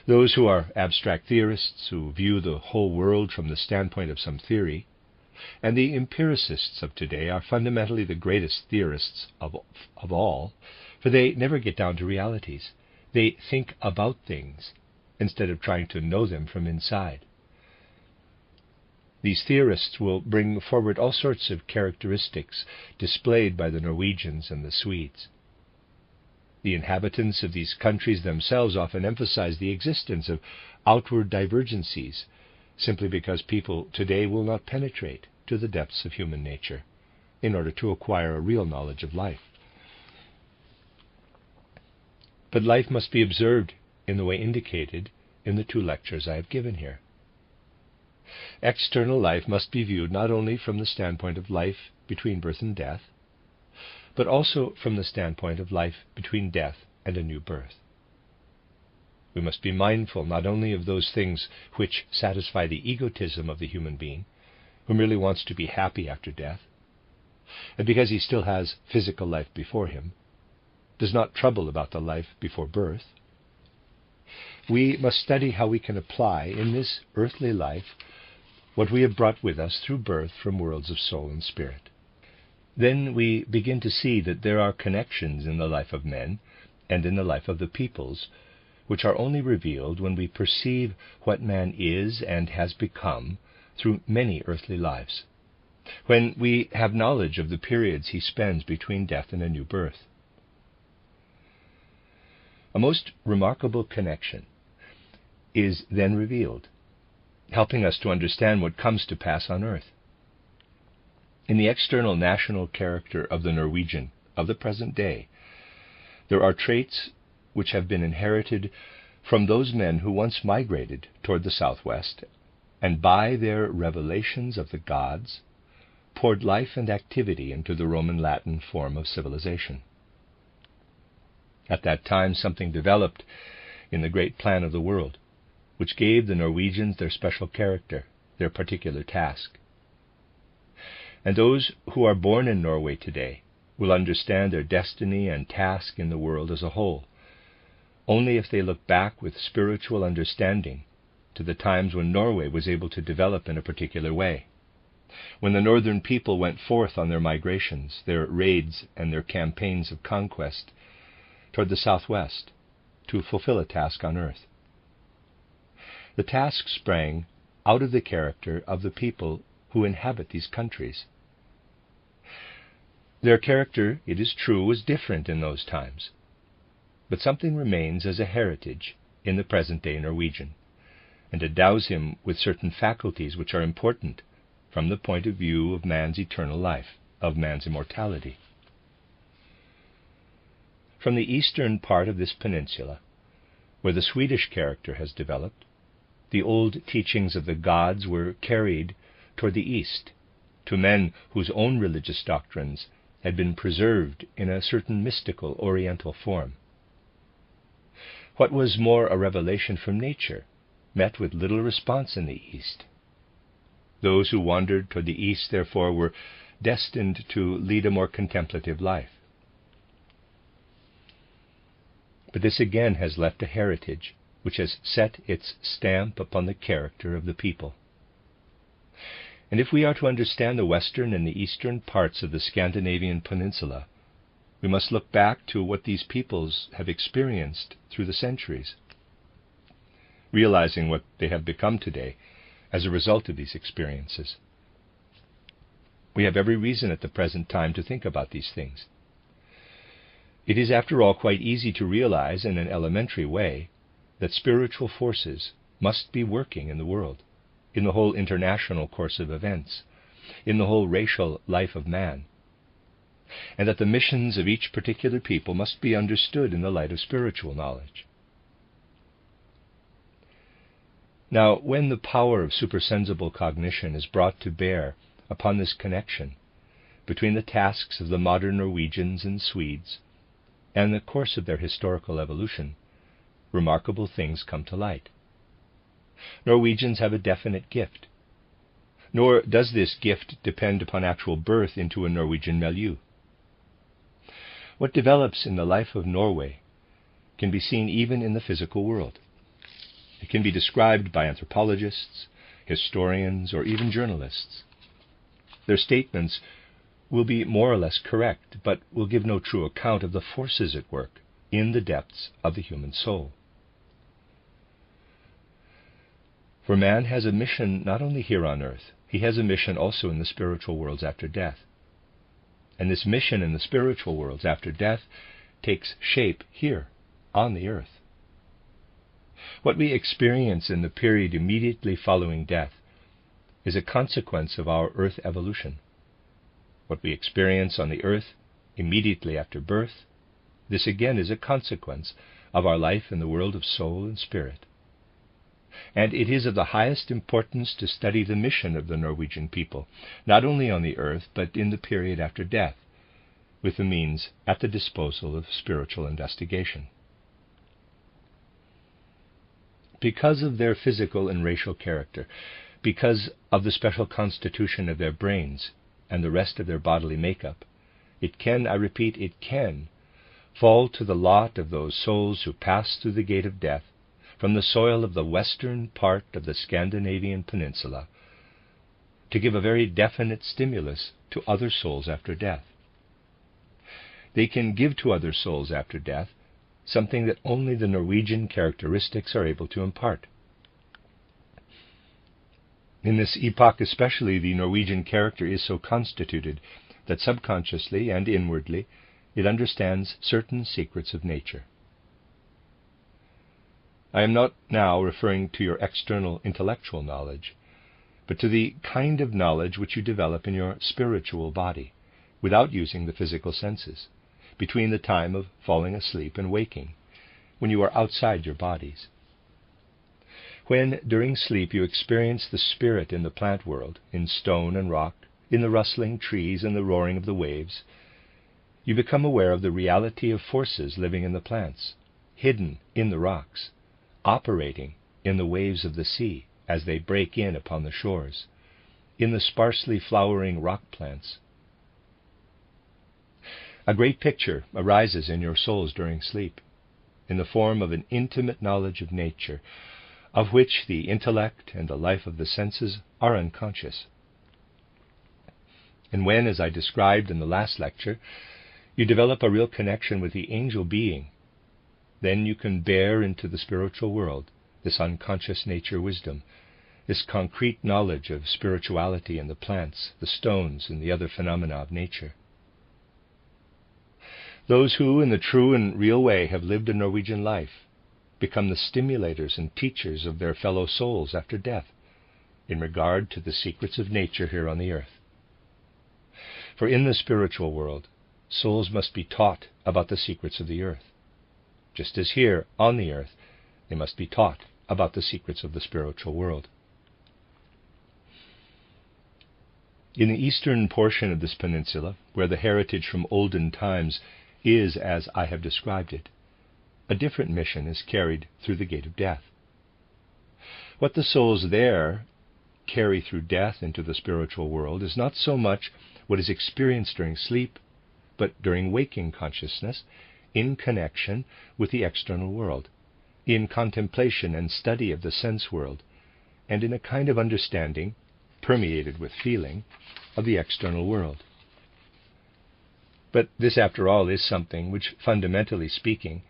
Those who are abstract theorists who view the whole world from the standpoint of some theory, and the empiricists of today are fundamentally the greatest theorists of all, for they never get down to realities. They think about things instead of trying to know them from inside. These theorists will bring forward all sorts of characteristics displayed by the Norwegians and the Swedes. The inhabitants of these countries themselves often emphasize the existence of outward divergencies, simply because people today will not penetrate to the depths of human nature in order to acquire a real knowledge of life. But life must be observed in the way indicated in the two lectures I have given here. External life must be viewed not only from the standpoint of life between birth and death, but also from the standpoint of life between death and a new birth. We must be mindful not only of those things which satisfy the egotism of the human being, who merely wants to be happy after death, and because he still has physical life before him, does not trouble about the life before birth. We must study how we can apply in this earthly life what we have brought with us through birth from worlds of soul and spirit. Then we begin to see that there are connections in the life of men and in the life of the peoples, which are only revealed when we perceive what man is and has become through many earthly lives, when we have knowledge of the periods he spends between death and a new birth. A most remarkable connection is then revealed, helping us to understand what comes to pass on earth. In the external national character of the Norwegian of the present day, there are traits which have been inherited from those men who once migrated toward the southwest, and by their revelations of the gods, poured life and activity into the Roman-Latin form of civilization. At that time, something developed in the great plan of the world, which gave the Norwegians their special character, their particular task. And those who are born in Norway today will understand their destiny and task in the world as a whole, only if they look back with spiritual understanding to the times when Norway was able to develop in a particular way. When the northern people went forth on their migrations, their raids and their campaigns of conquest toward the southwest to fulfill a task on earth. The task sprang out of the character of the people who inhabit these countries. Their character, it is true, was different in those times, but something remains as a heritage in the present-day Norwegian, and endows him with certain faculties which are important from the point of view of man's eternal life, of man's immortality. From the eastern part of this peninsula, where the Swedish character has developed, the old teachings of the gods were carried toward the east, to men whose own religious doctrines had been preserved in a certain mystical oriental form. What was more a revelation from nature met with little response in the east. Those who wandered toward the east, therefore, were destined to lead a more contemplative life. But this again has left a heritage which has set its stamp upon the character of the people. And if we are to understand the western and the eastern parts of the Scandinavian peninsula, we must look back to what these peoples have experienced through the centuries, realizing what they have become today as a result of these experiences. We have every reason at the present time to think about these things. It is, after all, quite easy to realize in an elementary way that spiritual forces must be working in the world, in the whole international course of events, in the whole racial life of man, and that the missions of each particular people must be understood in the light of spiritual knowledge. Now, when the power of supersensible cognition is brought to bear upon this connection between the tasks of the modern Norwegians and Swedes and the course of their historical evolution, remarkable things come to light. Norwegians have a definite gift, nor does this gift depend upon actual birth into a Norwegian milieu. What develops in the life of Norway can be seen even in the physical world. It can be described by anthropologists, historians, or even journalists. Their statements will be more or less correct, but will give no true account of the forces at work in the depths of the human soul. For man has a mission not only here on earth, he has a mission also in the spiritual worlds after death. And this mission in the spiritual worlds after death takes shape here, on the earth. What we experience in the period immediately following death is a consequence of our earth evolution. What we experience on the earth immediately after birth, this again is a consequence of our life in the world of soul and spirit. And it is of the highest importance to study the mission of the Norwegian people, not only on the earth, but in the period after death, with the means at the disposal of spiritual investigation. Because of their physical and racial character, because of the special constitution of their brains and the rest of their bodily makeup, it can, I repeat, it can fall to the lot of those souls who pass through the gate of death from the soil of the western part of the Scandinavian peninsula to give a very definite stimulus to other souls after death. They can give to other souls after death something that only the Norwegian characteristics are able to impart. In this epoch especially, the Norwegian character is so constituted that subconsciously and inwardly it understands certain secrets of nature. I am not now referring to your external intellectual knowledge, but to the kind of knowledge which you develop in your spiritual body, without using the physical senses, between the time of falling asleep and waking, when you are outside your bodies. When, during sleep, you experience the spirit in the plant world, in stone and rock, in the rustling trees and the roaring of the waves, you become aware of the reality of forces living in the plants, hidden in the rocks, operating in the waves of the sea as they break in upon the shores, in the sparsely flowering rock plants. A great picture arises in your souls during sleep, in the form of an intimate knowledge of nature, of which the intellect and the life of the senses are unconscious. And when, as I described in the last lecture, you develop a real connection with the angel being, then you can bear into the spiritual world this unconscious nature wisdom, this concrete knowledge of spirituality in the plants, the stones, and the other phenomena of nature. Those who, in the true and real way, have lived a Norwegian life become the stimulators and teachers of their fellow souls after death in regard to the secrets of nature here on the earth. For in the spiritual world, souls must be taught about the secrets of the earth, just as here on the earth they must be taught about the secrets of the spiritual world. In the eastern portion of this peninsula, where the heritage from olden times is as I have described it, a different mission is carried through the gate of death. What the souls there carry through death into the spiritual world is not so much what is experienced during sleep, but during waking consciousness, in connection with the external world, in contemplation and study of the sense world, and in a kind of understanding, permeated with feeling, of the external world. But this, after all, is something which, fundamentally speaking,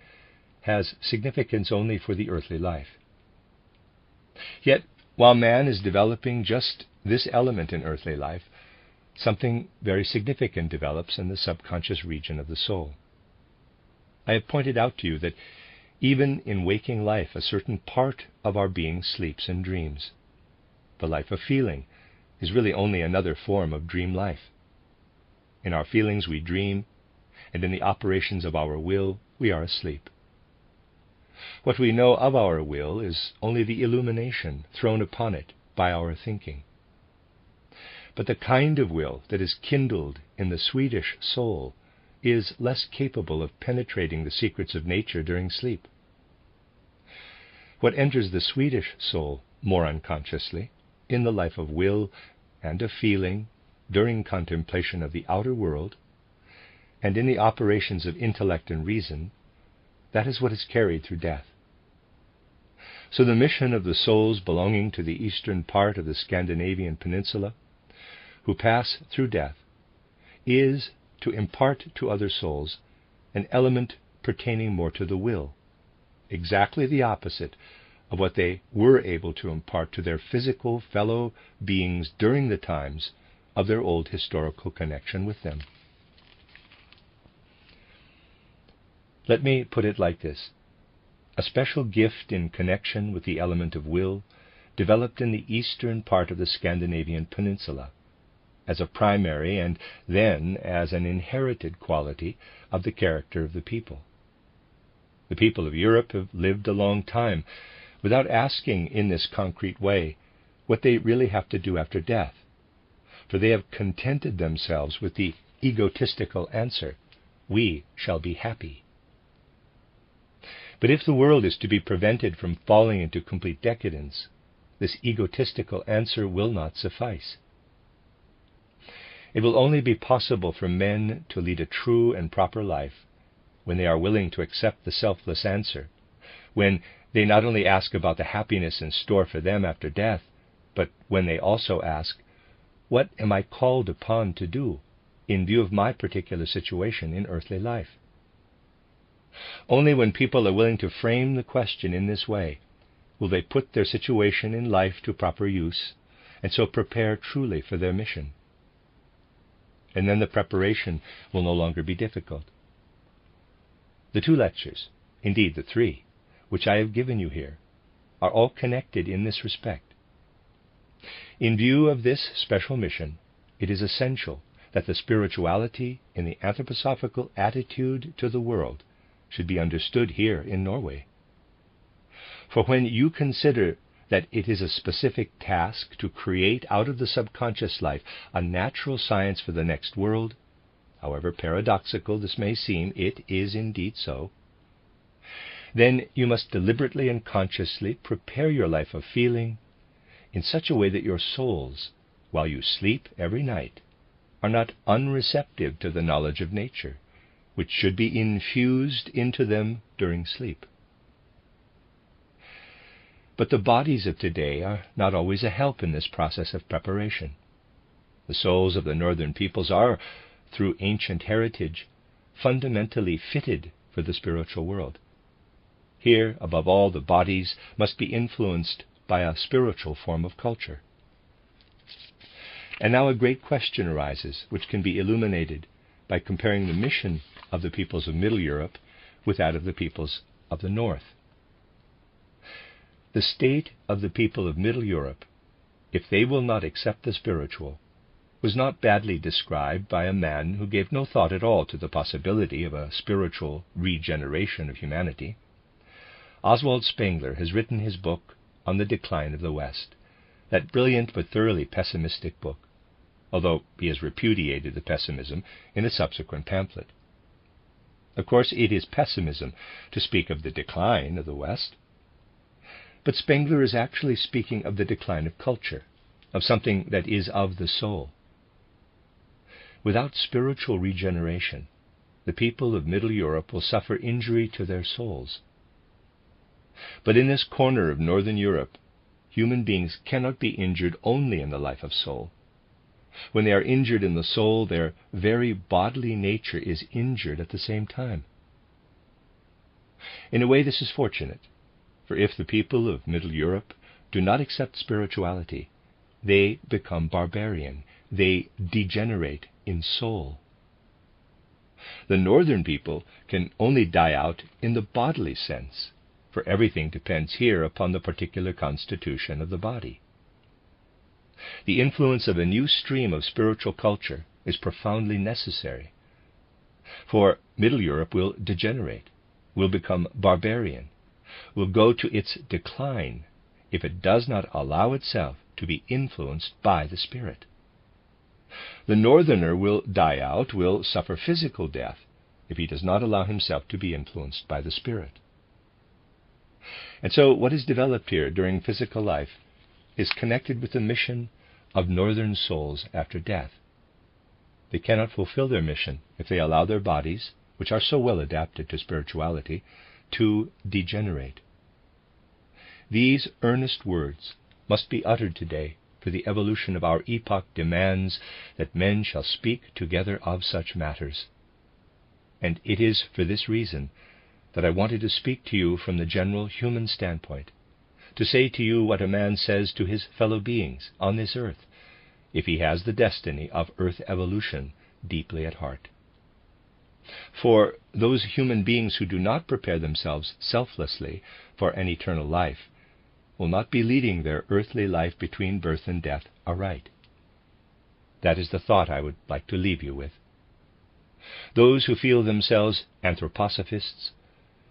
has significance only for the earthly life. Yet, while man is developing just this element in earthly life, something very significant develops in the subconscious region of the soul. I have pointed out to you that even in waking life, a certain part of our being sleeps and dreams. The life of feeling is really only another form of dream life. In our feelings we dream, and in the operations of our will we are asleep. What we know of our will is only the illumination thrown upon it by our thinking. But the kind of will that is kindled in the Swedish soul is less capable of penetrating the secrets of nature during sleep. What enters the Swedish soul more unconsciously, in the life of will and of feeling, during contemplation of the outer world, and in the operations of intellect and reason, that is what is carried through death. So the mission of the souls belonging to the eastern part of the Scandinavian peninsula, who pass through death, is to impart to other souls an element pertaining more to the will, exactly the opposite of what they were able to impart to their physical fellow beings during the times of their old historical connection with them. Let me put it like this. A special gift in connection with the element of will developed in the eastern part of the Scandinavian peninsula, as a primary and then as an inherited quality of the character of the people. The people of Europe have lived a long time without asking in this concrete way what they really have to do after death, for they have contented themselves with the egotistical answer, "We shall be happy." But if the world is to be prevented from falling into complete decadence, this egotistical answer will not suffice. It will only be possible for men to lead a true and proper life when they are willing to accept the selfless answer, when they not only ask about the happiness in store for them after death, but when they also ask, "What am I called upon to do in view of my particular situation in earthly life?" Only when people are willing to frame the question in this way will they put their situation in life to proper use, and so prepare truly for their mission. And then the preparation will no longer be difficult. The 2 lectures, indeed the 3, which I have given you here, are all connected in this respect. In view of this special mission, it is essential that the spirituality in the anthroposophical attitude to the world should be understood here in Norway. For when you consider that it is a specific task to create out of the subconscious life a natural science for the next world, however paradoxical this may seem, it is indeed so, then you must deliberately and consciously prepare your life of feeling in such a way that your souls, while you sleep every night, are not unreceptive to the knowledge of nature, which should be infused into them during sleep. But the bodies of today are not always a help in this process of preparation. The souls of the northern peoples are, through ancient heritage, fundamentally fitted for the spiritual world. Here, above all, the bodies must be influenced by a spiritual form of culture. And now a great question arises, which can be illuminated by comparing the mission of the peoples of Middle Europe with that of the peoples of the North. The state of the people of Middle Europe, if they will not accept the spiritual, was not badly described by a man who gave no thought at all to the possibility of a spiritual regeneration of humanity. Oswald Spengler has written his book on the decline of the West, that brilliant but thoroughly pessimistic book, although he has repudiated the pessimism in a subsequent pamphlet. Of course, it is pessimism to speak of the decline of the West, but Spengler is actually speaking of the decline of culture, of something that is of the soul. Without spiritual regeneration, the people of Middle Europe will suffer injury to their souls. But in this corner of Northern Europe, human beings cannot be injured only in the life of soul. When they are injured in the soul, their very bodily nature is injured at the same time. In a way, this is fortunate, for if the people of Middle Europe do not accept spirituality, they become barbarian, they degenerate in soul. The northern people can only die out in the bodily sense, for everything depends here upon the particular constitution of the body. The influence of a new stream of spiritual culture is profoundly necessary, for Middle Europe will degenerate, will become barbarian, will go to its decline if it does not allow itself to be influenced by the Spirit. The northerner will die out, will suffer physical death, if he does not allow himself to be influenced by the Spirit. And so what is developed here during physical life is connected with the mission of northern souls after death. They cannot fulfill their mission if they allow their bodies, which are so well adapted to spirituality, to degenerate. These earnest words must be uttered today, for the evolution of our epoch demands that men shall speak together of such matters. And it is for this reason that I wanted to speak to you from the general human standpoint, to say to you what a man says to his fellow beings on this earth, if he has the destiny of earth evolution deeply at heart. For those human beings who do not prepare themselves selflessly for an eternal life will not be leading their earthly life between birth and death aright. That is the thought I would like to leave you with. Those who feel themselves anthroposophists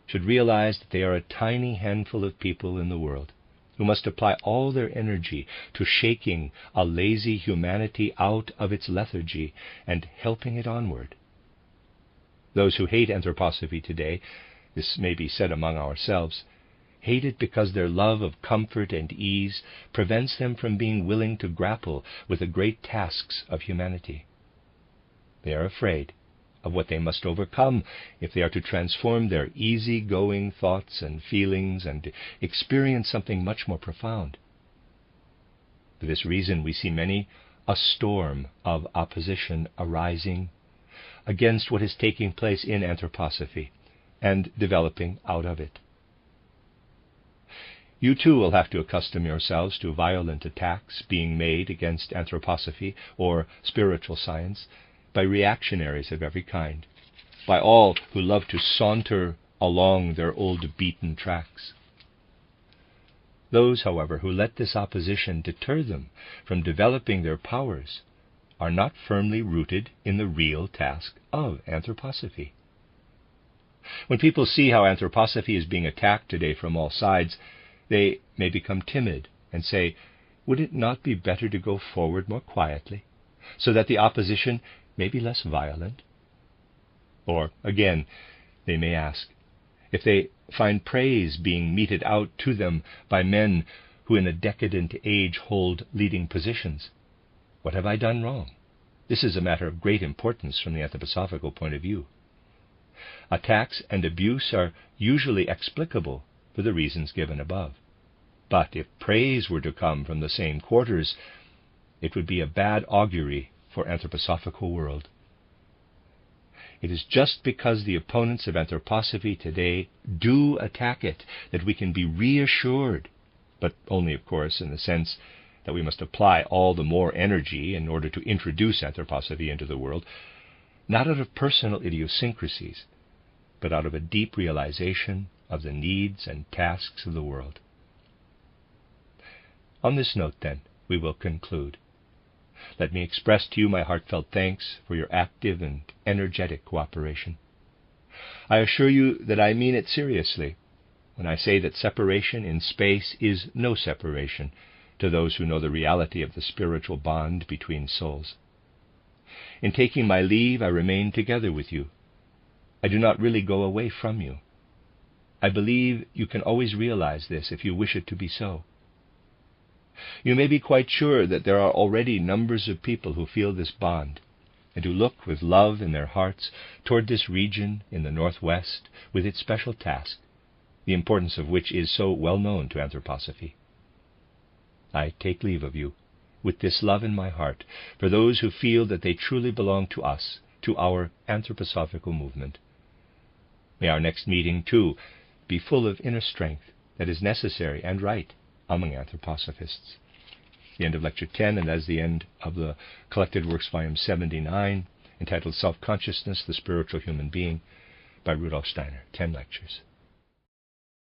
should realize that they are a tiny handful of people in the world who must apply all their energy to shaking a lazy humanity out of its lethargy and helping it onward. Those who hate anthroposophy today, this may be said among ourselves, hate it because their love of comfort and ease prevents them from being willing to grapple with the great tasks of humanity. They are afraid of what they must overcome if they are to transform their easy-going thoughts and feelings and experience something much more profound. For this reason, we see many a storm of opposition arising against what is taking place in anthroposophy and developing out of it. You too will have to accustom yourselves to violent attacks being made against anthroposophy or spiritual science by reactionaries of every kind, by all who love to saunter along their old beaten tracks. Those, however, who let this opposition deter them from developing their powers are not firmly rooted in the real task of anthroposophy. When people see how anthroposophy is being attacked today from all sides, they may become timid and say, would it not be better to go forward more quietly, so that the opposition may be less violent? Or, again, they may ask, if they find praise being meted out to them by men who in a decadent age hold leading positions, what have I done wrong? This is a matter of great importance from the anthroposophical point of view. Attacks and abuse are usually explicable for the reasons given above. But if praise were to come from the same quarters, it would be a bad augury for anthroposophical world. It is just because the opponents of anthroposophy today do attack it that we can be reassured, but only, of course, in the sense that we must apply all the more energy in order to introduce anthroposophy into the world, not out of personal idiosyncrasies, but out of a deep realization of the needs and tasks of the world. On this note, then, we will conclude. Let me express to you my heartfelt thanks for your active and energetic cooperation. I assure you that I mean it seriously when I say that separation in space is no separation to those who know the reality of the spiritual bond between souls. In taking my leave, I remain together with you. I do not really go away from you. I believe you can always realize this if you wish it to be so. You may be quite sure that there are already numbers of people who feel this bond, and who look with love in their hearts toward this region in the northwest with its special task, the importance of which is so well known to anthroposophy. I take leave of you with this love in my heart for those who feel that they truly belong to us, to our anthroposophical movement. May our next meeting, too, be full of inner strength that is necessary and right among anthroposophists. The end of Lecture 10, and as the end of the Collected Works, Volume 79, entitled Self-Consciousness, the Spiritual Human Being, by Rudolf Steiner. 10 lectures.